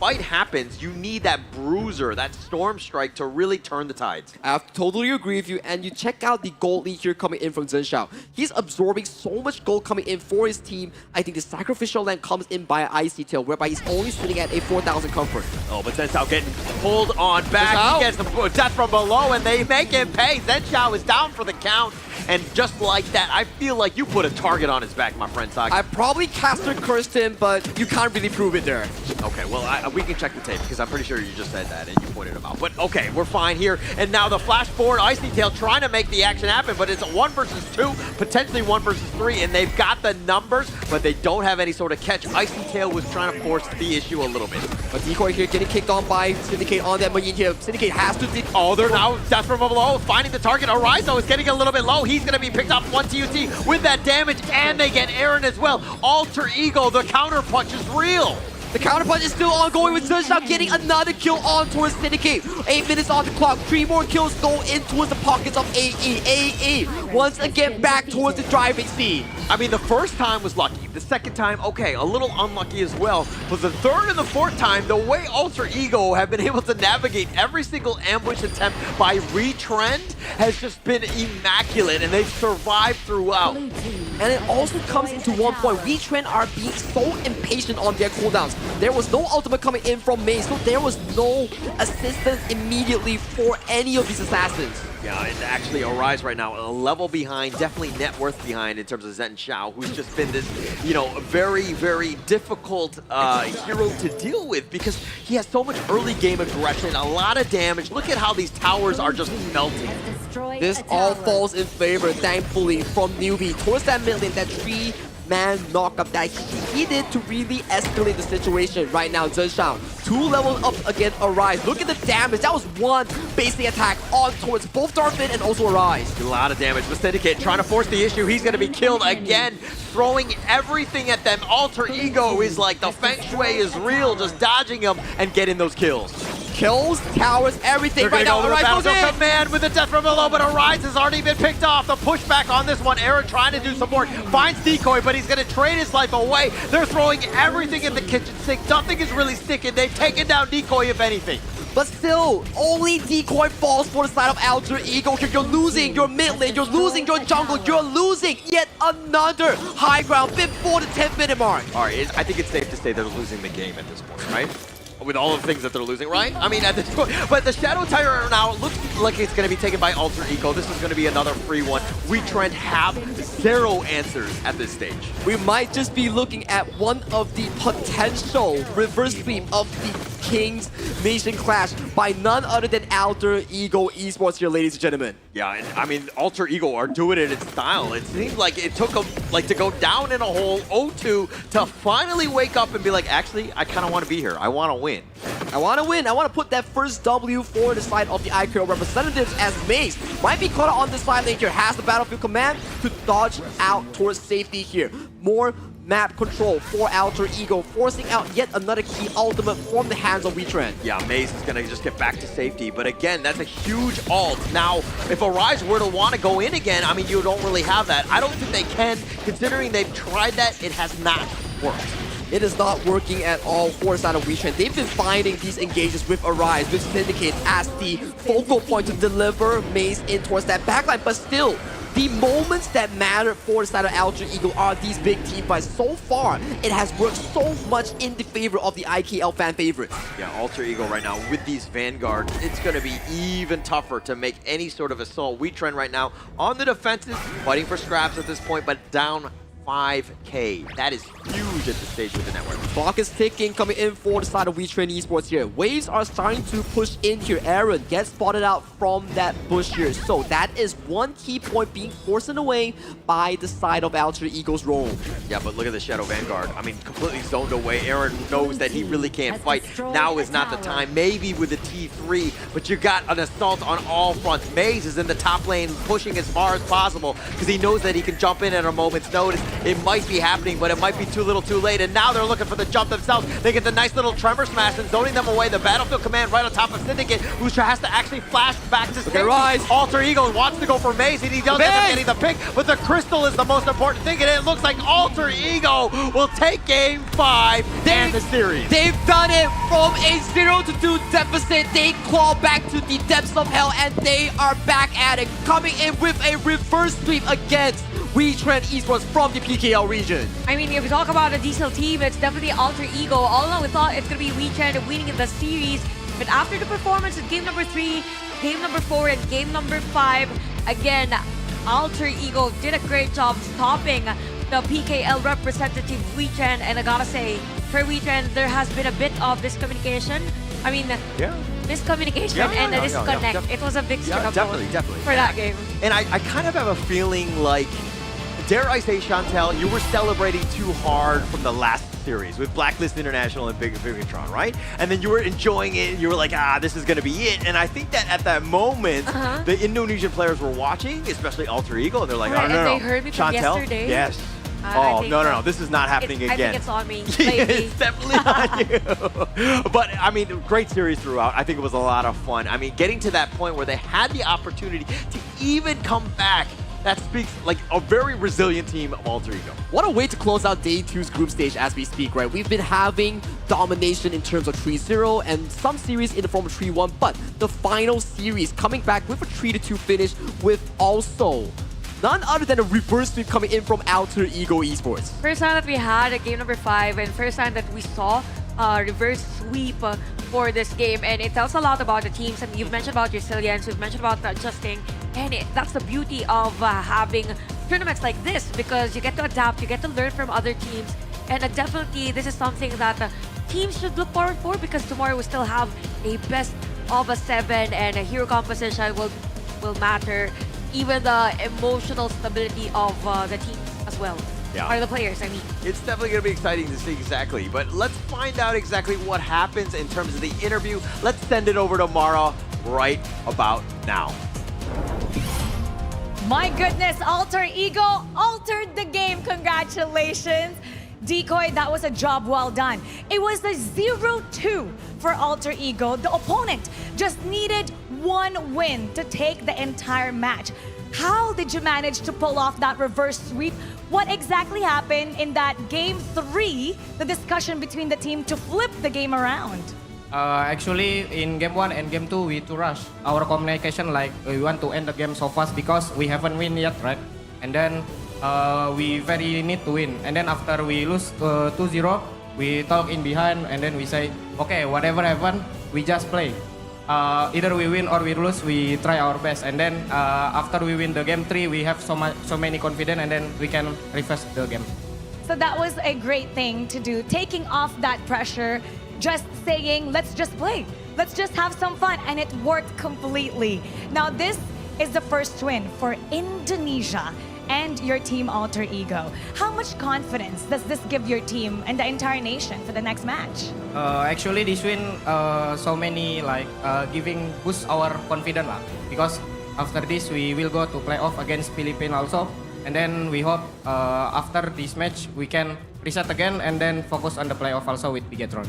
fight happens. You need that bruiser, that storm strike to really turn the tides.
I totally agree with you, and you check out the gold lead here coming in from Zhenxiao. He's absorbing so much gold coming in for his team. I think the sacrificial land comes in by Icy Tail, whereby he's only sitting at a 4,000 comfort.
Oh, but Zhenxiao getting pulled on back. He gets the death from below, and they make him pay. Zhenxiao is down for the count, and just like that, I feel like you put a target on his back, my friend Sagi.
I probably caster cursed him, but you can't really prove it there.
Okay, well, we can check the tape, because I'm pretty sure you just said that and you pointed him out. But okay, we're fine here. And now the flash forward, Icy Tail trying to make the action happen, but it's a 1 versus 2, potentially 1 versus 3, and they've got the numbers, but they don't have any sort of catch. Icy Tail was trying to force the issue a little bit.
But Decoy here getting kicked on by Syndicate on that Marine here. Syndicate has to...
Oh, they're now death from below, finding the target. Arizo is getting a little bit low. He's going to be picked up 1 TUT with that damage, and they get Aaron as well. Alter Ego, the counter punch is real.
The counterpunch is still ongoing with Zhenxiao getting another kill on towards Syndicate. 8 minutes on the clock. 3 more kills go in towards the pockets of AE. AE once again back towards the driving seat.
I mean, the first time was lucky. The second time, okay, a little unlucky as well. But the third and the fourth time, the way Alter Ego have been able to navigate every single ambush attempt by Wetrnd has just been immaculate, and they've survived throughout.
And it also comes into one point. Wetrnd are being so impatient on their cooldowns. There was no ultimate coming in from Mei, so there was no assistance immediately for any of these assassins.
Yeah, and actually Arise right now, a level behind, definitely net worth behind in terms of Zhenxiao, who's just been this, you know, very, very difficult hero to deal with because he has so much early game aggression, a lot of damage. Look at how these towers are just melting.
This all falls in favor, thankfully, from Newbie towards that mid lane, that 3-man knockup that he did to really escalate the situation right now. Zhenxiao, 2 levels up against Arise. Look at the damage. That was 1 basic attack on towards both Darfin and also Arise.
A lot of damage. The Syndicate trying to force the issue. He's going to be killed again, throwing everything at them. Alter Ego is like the Feng Shui is real, just dodging them and getting those kills.
Kills, towers, everything right now.
Arise goes in. Command with the death from below, but Arise has already been picked off. The pushback on this one. Aaron trying to do some work. Finds Decoy, but he's going to trade his life away. They're throwing everything in the kitchen sink. Nothing is really sticking. They've taken down Decoy, if anything.
But still, only Decoy falls for the side of Alter Ego. You're losing your mid lane, you're losing your jungle, you're losing yet another high ground before the 10-minute mark.
All right, I think it's safe to say they're losing the game at this point, right? With all the things that they're losing, right? I mean, at this point. But the Shadow Tyrant now looks like it's going to be taken by Alter Ego. This is going to be another free one. Wetrnd have 0 answers at this stage.
We might just be looking at one of the potential reverse sweep of the Kings Nation Clash by none other than Alter Ego Esports here, ladies and gentlemen.
Yeah, and I mean, Alter Ego are doing it in style. It seems like it took them like to go down in a hole 0-2 to finally wake up and be like, actually, I kind of want to be here. I want to win.
I want to win. I want to put that first W for the side of the IKO representatives as Mace might be caught on this side lane here. Has the battlefield command to dodge out towards safety here. More map control for Alter Ego, forcing out yet another key ultimate from the hands of Wetrnd.
Yeah, Maze is going to just get back to safety, but again, that's a huge ult. Now, if Arise were to want to go in again, I mean, you don't really have that. I don't think they can, considering they've tried that, it has not worked.
It is not working at all for the side of Wetrnd. They've been finding these engages with Arise, with Syndicate as the focal point to deliver Maze in towards that backline, but still, The moments that matter for the side of Alter Ego are these big team fights. So far, it has worked so much in the favor of the IKL fan favorites.
Yeah, Alter Ego right now with these Vanguards, it's going to be even tougher to make any sort of assault. Wetrnd right now on the defensive, fighting for scraps at this point, but down 5K. That is huge at this stage with the network.
Clock is ticking, coming in for the side of Wetrnd Esports here. Waves are starting to push in here. Aaron gets spotted out from that bush here. So that is one key point being forced away by the side of Alter Ego's roam.
Yeah, but look at the Shadow Vanguard. I mean, completely zoned away. Aaron knows that he really can't fight. Now is not the time. Maybe with the T3, but you got an assault on all fronts. Maze is in the top lane, pushing as far as possible because he knows that he can jump in at a moment's notice. It might be happening, but it might be too little too late. And now they're looking for the jump themselves. They get the nice little Tremor Smash and zoning them away. The Battlefield Command right on top of Syndicate, who has to actually flash back to safety.
Rise.
Alter Ego wants to go for Maze, and he does end up getting the pick, but the Crystal is the most important thing, and it looks like Alter Ego will take Game 5 and the series.
They've done it from a 0-2 deficit. They claw back to the depths of hell, and they are back at it, coming in with a reverse sweep against Wetrnd Esports from the PKL region.
I mean, if we talk about a diesel team, it's definitely Alter Ego. All along we thought it's going to be Wetrnd winning in the series, but after the performance in game number 3, game number 4, and game number 5, again, Alter Ego did a great job stopping the PKL representative Wetrnd, and I gotta say, for Wetrnd, there has been a bit of miscommunication. I mean, miscommunication and a disconnect. It was a big struggle
Definitely.
for that game.
And I kind of have a feeling like, dare I say, Chantel, you were celebrating too hard from the last series with Blacklist International and Bigetron, right? And then you were enjoying it, and you were like, this is gonna be it. And I think that at that moment, the Indonesian players were watching, especially Alter Ego, and they're like,
Right,
oh, no,
and
no,
they heard me from
Chantel?
yesterday.
Yes.
I think
No, this is not happening again.
I think it's on me.
It's definitely on you. But, I mean, great series throughout. I think it was a lot of fun. I mean, getting to that point where they had the opportunity to even come back, that speaks like a very resilient team of Alter Ego.
What a way to close out Day 2's group stage as we speak, right? We've been having domination in terms of 3-0 and some series in the form of 3-1, but the final series coming back with a 3-2 finish with also none other than a reverse sweep coming in from Alter Ego Esports.
First time that we had a game number 5, and first time that we saw a reverse sweep for this game, and it tells a lot about the teams. I mean, you've mentioned about resilience, you've mentioned about adjusting, and that's the beauty of having tournaments like this, because you get to adapt, you get to learn from other teams, and definitely this is something that teams should look forward for, because tomorrow we still have a best of a 7, and a hero composition will matter. Even the emotional stability of the team as well.
Yeah.
Or the players, I mean.
It's definitely going to be exciting to see exactly. But let's find out exactly what happens in terms of the interview. Let's send it over to Mara right about now.
My goodness, Alter Ego altered the game. Congratulations. Decoy, that was a job well done. It was a 0-2 for Alter Ego. The opponent just needed one win to take the entire match. How did you manage to pull off that reverse sweep? What exactly happened in that game 3, the discussion between the team to flip the game around?
Actually, in game 1 and game 2, we too rush. Our communication, like, we want to end the game so fast because we haven't win yet, right? And then we very need to win. And then after we lose 2-0, we talk in behind, and then we say, okay, whatever happen, we just play. Either we win or we lose, we try our best. And then after we win the game 3, we have so many confidence, and then we can reverse the game.
So that was a great thing to do, taking off that pressure, just saying, let's just play. Let's just have some fun, and it worked completely. Now this is the first win for Indonesia and your team Alter Ego. How much confidence does this give your team and the entire nation for the next match?
Actually, this win so many giving boost our confidence lah. Because after this we will go to playoff against Philippines also, and then we hope after this match we can reset again and then focus on the playoff also with Bigetron.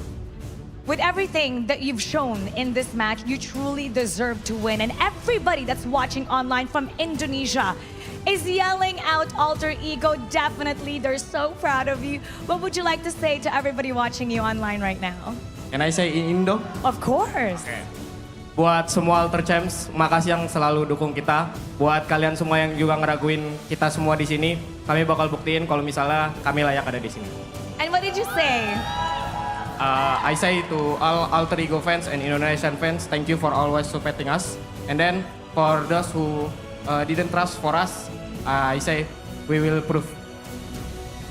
With everything that you've shown in this match, you truly deserve to win. And everybody that's watching online from Indonesia is yelling out Alter Ego. Definitely, they're so proud of you. What would you like to say to everybody watching you online right now?
Can I say in Indo?
Of course.
Okay. Buat semua Alter Champs, makasih yang selalu dukung kita. Buat kalian semua yang juga ngeraguin kita semua di sini, kami bakal buktiin kalau misalnya kami layak ada di sini.
And what did you say?
I say to all Alter Ego fans and Indonesian fans, thank you for always supporting us. And then for those who didn't trust for us, I say we will prove.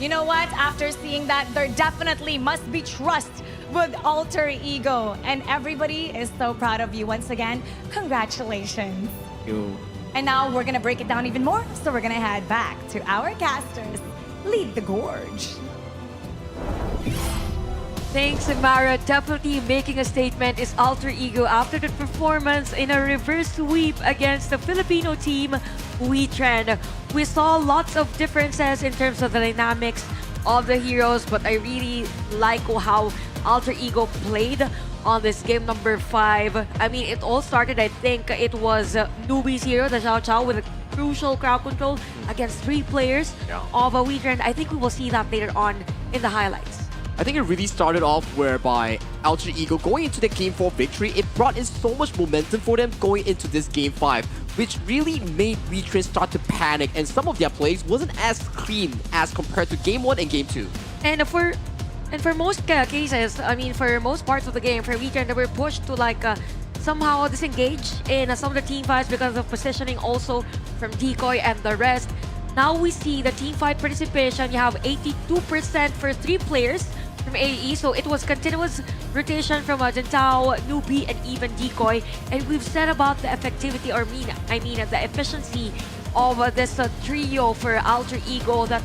You know what? After seeing that, there definitely must be trust with Alter Ego. And everybody is so proud of you once again. Congratulations.
Thank you.
And now we're gonna break it down even more. So we're gonna head back to our casters. Lead the gorge.
Thanks, Mara. Definitely making a statement is Alter Ego after the performance in a reverse sweep against the Filipino team, Wetrnd. We saw lots of differences in terms of the dynamics of the heroes, but I really like how Alter Ego played on this game number 5. I mean, it all started, I think, it was Newbie's hero, the Xiao Xiao, with a crucial crowd control against 3 players of Wetrnd. I think we will see that later on in the highlights.
I think it really started off whereby Alter Ego going into the Game 4 victory, it brought in so much momentum for them going into this Game 5, which really made Wetrnd start to panic, and some of their plays wasn't as clean as compared to Game 1 and Game 2.
And for most cases, I mean, for most parts of the game, for Wetrnd, they were pushed to like somehow disengage in some of the team fights because of positioning also from Decoy and the rest. Now we see the team fight participation. You have 82% for 3 players from AE, so it was continuous rotation from Jintao, Newbie, and even Decoy. And we've said about the effectivity, or I mean the efficiency of this trio for Alter Ego that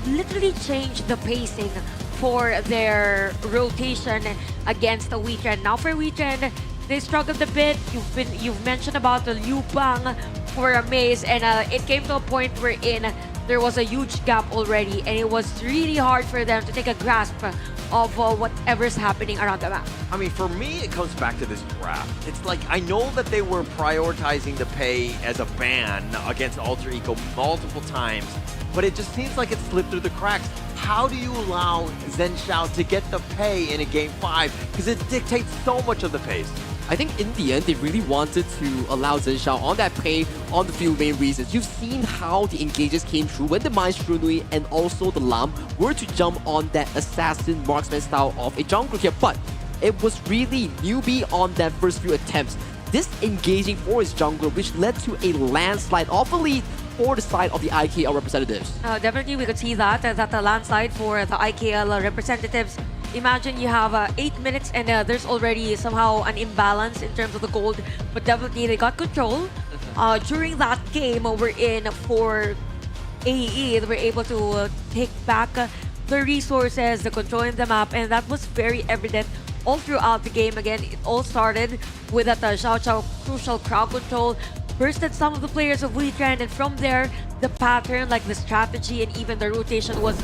literally changed the pacing for their rotation against the Wetrnd. Now for Wetrnd, they struggled a bit. You've mentioned about the Liu Bang for a maze, and it came to a point wherein there was a huge gap already, and it was really hard for them to take a grasp of whatever's happening around the map.
I mean, for me, it comes back to this draft. It's like, I know that they were prioritizing the pay as a ban against Alter Ego multiple times, but it just seems like it slipped through the cracks. How do you allow Zhen Xiao to get the pay in a Game 5? Because it dictates so much of the pace.
I think in the end, they really wanted to allow Zhen Xiao on that pay on the few main reasons. You've seen how the engages came through when the Mai Strunui and also the Lam were to jump on that assassin marksman style of a jungler here, but it was really Newbie on that first few attempts, disengaging for his jungler, which led to a landslide of a lead for the side of the IKL representatives.
Definitely, we could see that the landslide for the IKL representatives. Imagine you have 8 minutes and there's already somehow an imbalance in terms of the gold, but definitely they got control. During that game we're in for AE, they were able to take back the resources, the control in the map, and that was very evident all throughout the game. Again, it all started with that Xiao Xiao crucial crowd control, bursted some of the players of Wetrnd, and from there, the pattern, like the strategy and even the rotation was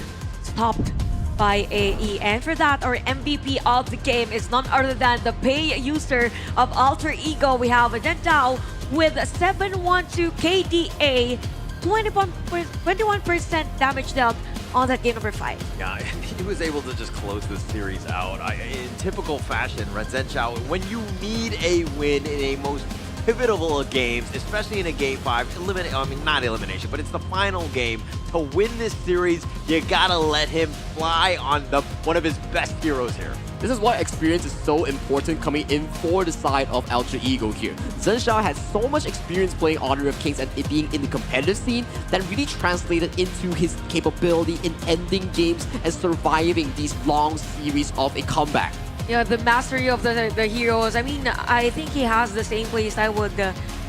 stopped by AE. And for that, our MVP of the game is none other than the pay user of Alter Ego. We have Jintao with 712 KDA, 21% damage dealt on that game number 5.
Yeah, he was able to just close this series out. In typical fashion, Zhen Xiao, when you need a win in a most pivotal of games, especially in a Game 5, not elimination, but it's the final game. To win this series, you gotta let him fly on one of his best heroes here.
This is why experience is so important coming in for the side of Alter Ego here. Zhen Xiao has so much experience playing Honor of Kings and it being in the competitive scene that really translated into his capability in ending games and surviving these long series of a comeback.
Yeah, the mastery of the heroes. I mean, I think he has the same playstyle with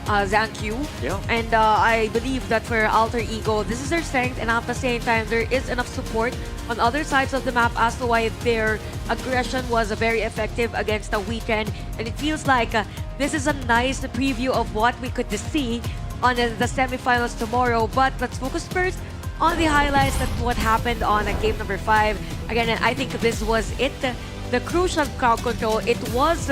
Zhang Q.
Yeah.
And I believe that for Alter Ego, this is their strength, and at the same time, there is enough support on other sides of the map as to why their aggression was very effective against the Wetrnd. And it feels like this is a nice preview of what we could see on the semifinals tomorrow. But let's focus first on the highlights of what happened on game number 5. Again, I think this was it. The crucial crowd control, it was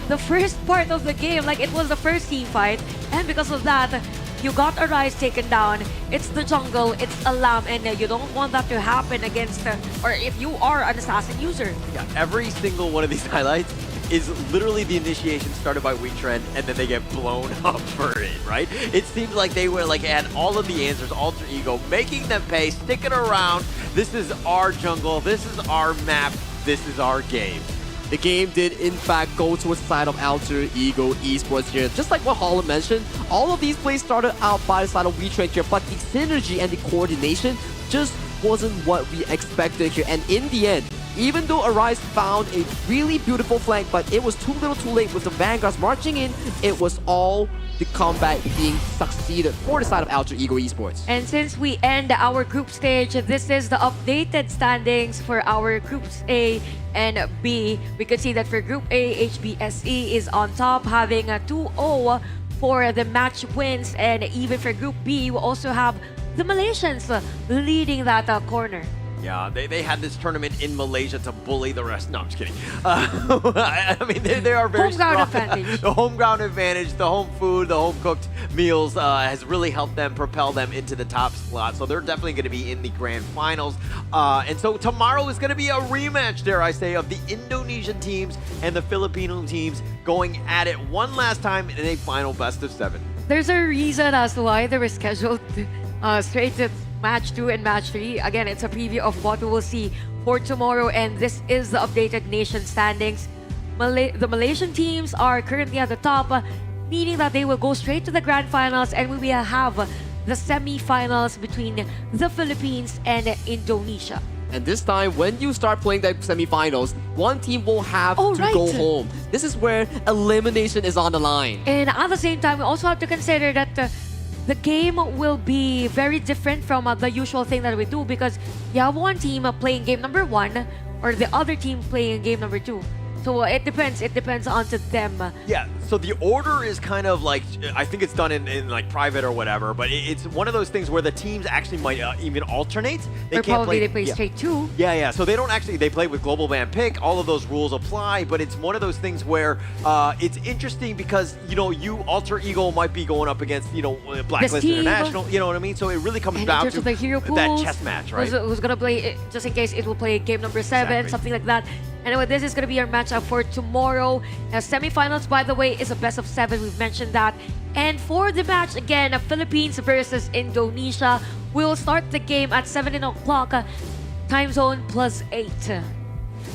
the first part of the game, like it was the first team fight, and because of that, you got a Ryze taken down. It's the jungle, it's a Lamb, and you don't want that to happen against, or if you are an assassin user.
Yeah, every single one of these highlights is literally the initiation started by Wetrnd, and then they get blown up for it, right? It seems like they were like had all of the answers, Alter Ego, making them pay, sticking around. This is our jungle, this is our map, this is our game.
The game did in fact go towards the side of Alter Ego Esports here. Just like what Holland mentioned, all of these plays started out by the side of Wetrnd here, but the synergy and the coordination just wasn't what we expected here. And in the end, even though Arise found a really beautiful flank, but it was too little too late with the Vanguards marching in, it was all the combat being succeeded for the side of Alter Ego Esports.
And since we end our group stage, this is the updated standings for our groups A and B. We could see that for Group A, HBSE is on top, having a 2-0 for the match wins. And even for Group B, we also have the Malaysians leading that corner.
Yeah, they had this tournament in Malaysia to bully the rest. No, I'm just kidding. I mean, they are very
home ground
strong.
advantage.
The home ground advantage, the home food, the home cooked meals has really helped them propel them into the top slot. So they're definitely going to be in the grand finals. And so tomorrow is going to be a rematch, dare I say, of the Indonesian teams and the Filipino teams going at it one last time in a final best of 7.
There's a reason as to why they were scheduled straight to Match 2 and Match 3. Again, it's a preview of what we will see for tomorrow, and this is the updated nation standings. The Malaysian teams are currently at the top, meaning that they will go straight to the grand finals, and we will have the semi-finals between the Philippines and Indonesia.
And this time, when you start playing the semifinals, one team will have to go home. This is where elimination is on the line.
And at the same time, we also have to consider that the game will be very different from the usual thing that we do, because you have one team playing game number 1 or the other team playing game number 2. So it depends on to them.
Yeah, so the order is kind of like, I think it's done in like private or whatever, but it's one of those things where the teams actually might even alternate.
Or probably they play straight 2.
Yeah, so they don't actually, they play with global ban pick, all of those rules apply, but it's one of those things where it's interesting because, you know, you Alter Ego might be going up against, you know, Blacklist International, you know what I mean? So it really comes down to
the hero
that
pools,
chess match, right?
Who's gonna play, just in case it will play game number 7, something like that. Anyway, this is going to be our matchup for tomorrow. Semifinals, by the way, is a best of 7. We've mentioned that. And for the match, again, Philippines versus Indonesia. We will start the game at 7 o'clock, time zone +8.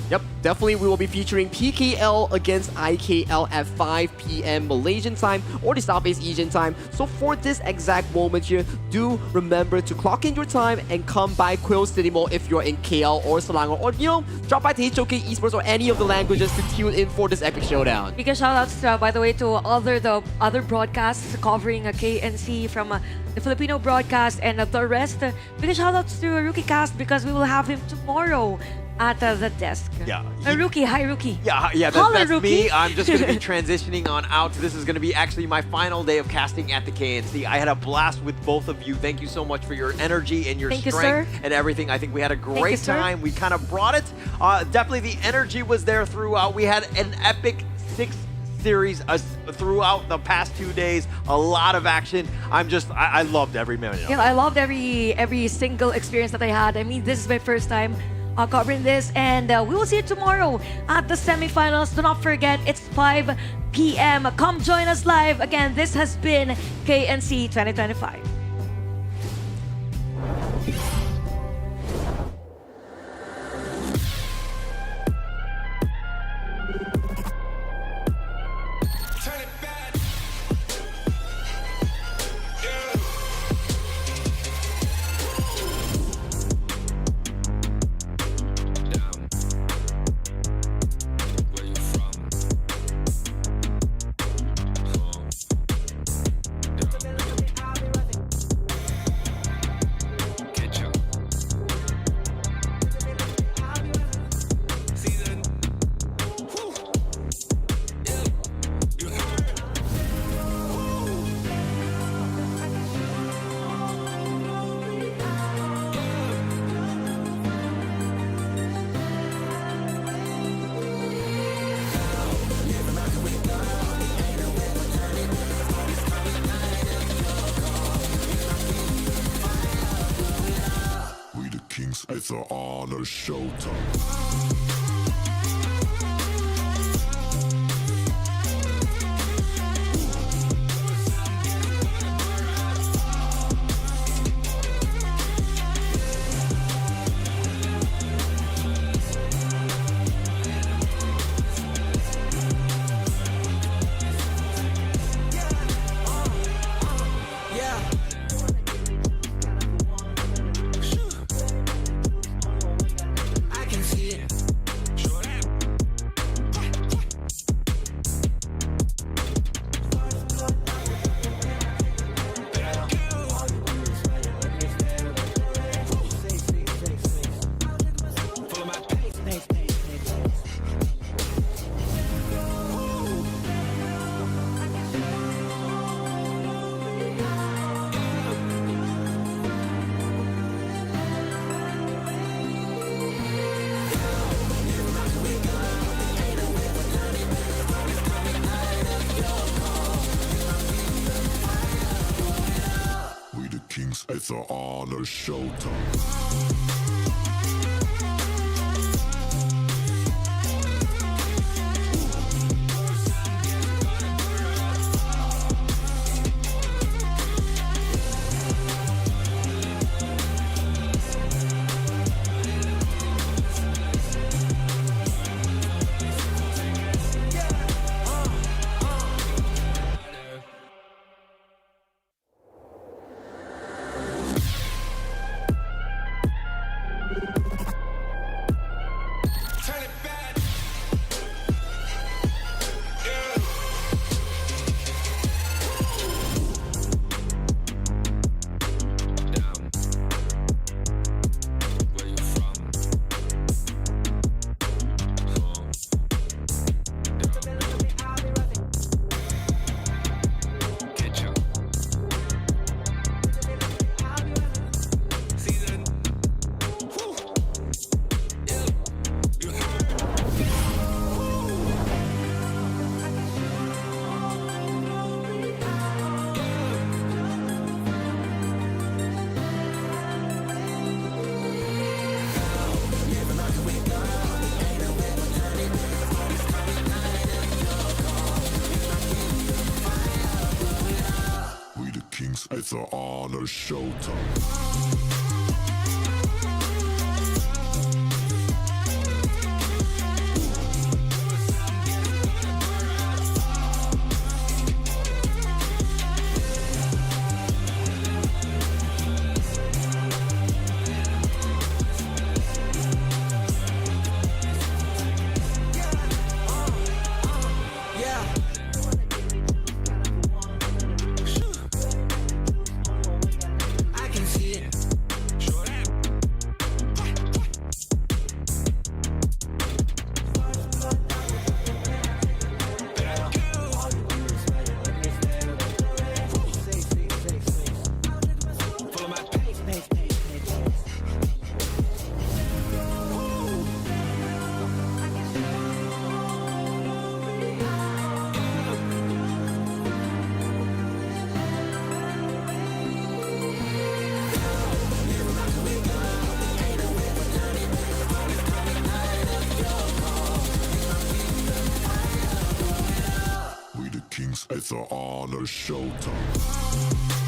Yep, definitely we will be featuring PKL against IKL at 5 p.m. Malaysian time or the Southeast Asian time. So for this exact moment here, do remember to clock in your time and come by Quill City Mall if you're in KL or Selangor, or, you know, drop by to HOK Esports or any of the languages to tune in for this epic showdown.
Big shoutouts, by the way, to the other broadcasts covering KNC from the Filipino broadcast and the rest. Big shoutouts to Rookie Cast because we will have him tomorrow at the desk.
Yeah.
Rookie, hi Rookie.
Yeah,
Holla,
that's
Rookie.
me. I'm just going to be transitioning on out. This is going to be actually my final day of casting at the KNC. I had a blast with both of you. Thank you so much for your energy and your strength and everything. I think we had a great time. We kind of brought it. Definitely the energy was there throughout. We had an epic 6 series throughout the past 2 days. A lot of action. I loved every minute.
Yeah, I loved every single experience that I had. I mean, this is my first time covering this, and we will see you tomorrow at the semifinals. Do not forget, it's 5 p.m. Come join us live. Again, this has been KNC 2025.
It's an honor showtime. It's an honor showtime. It's an honor showtime. It's an honor showtime.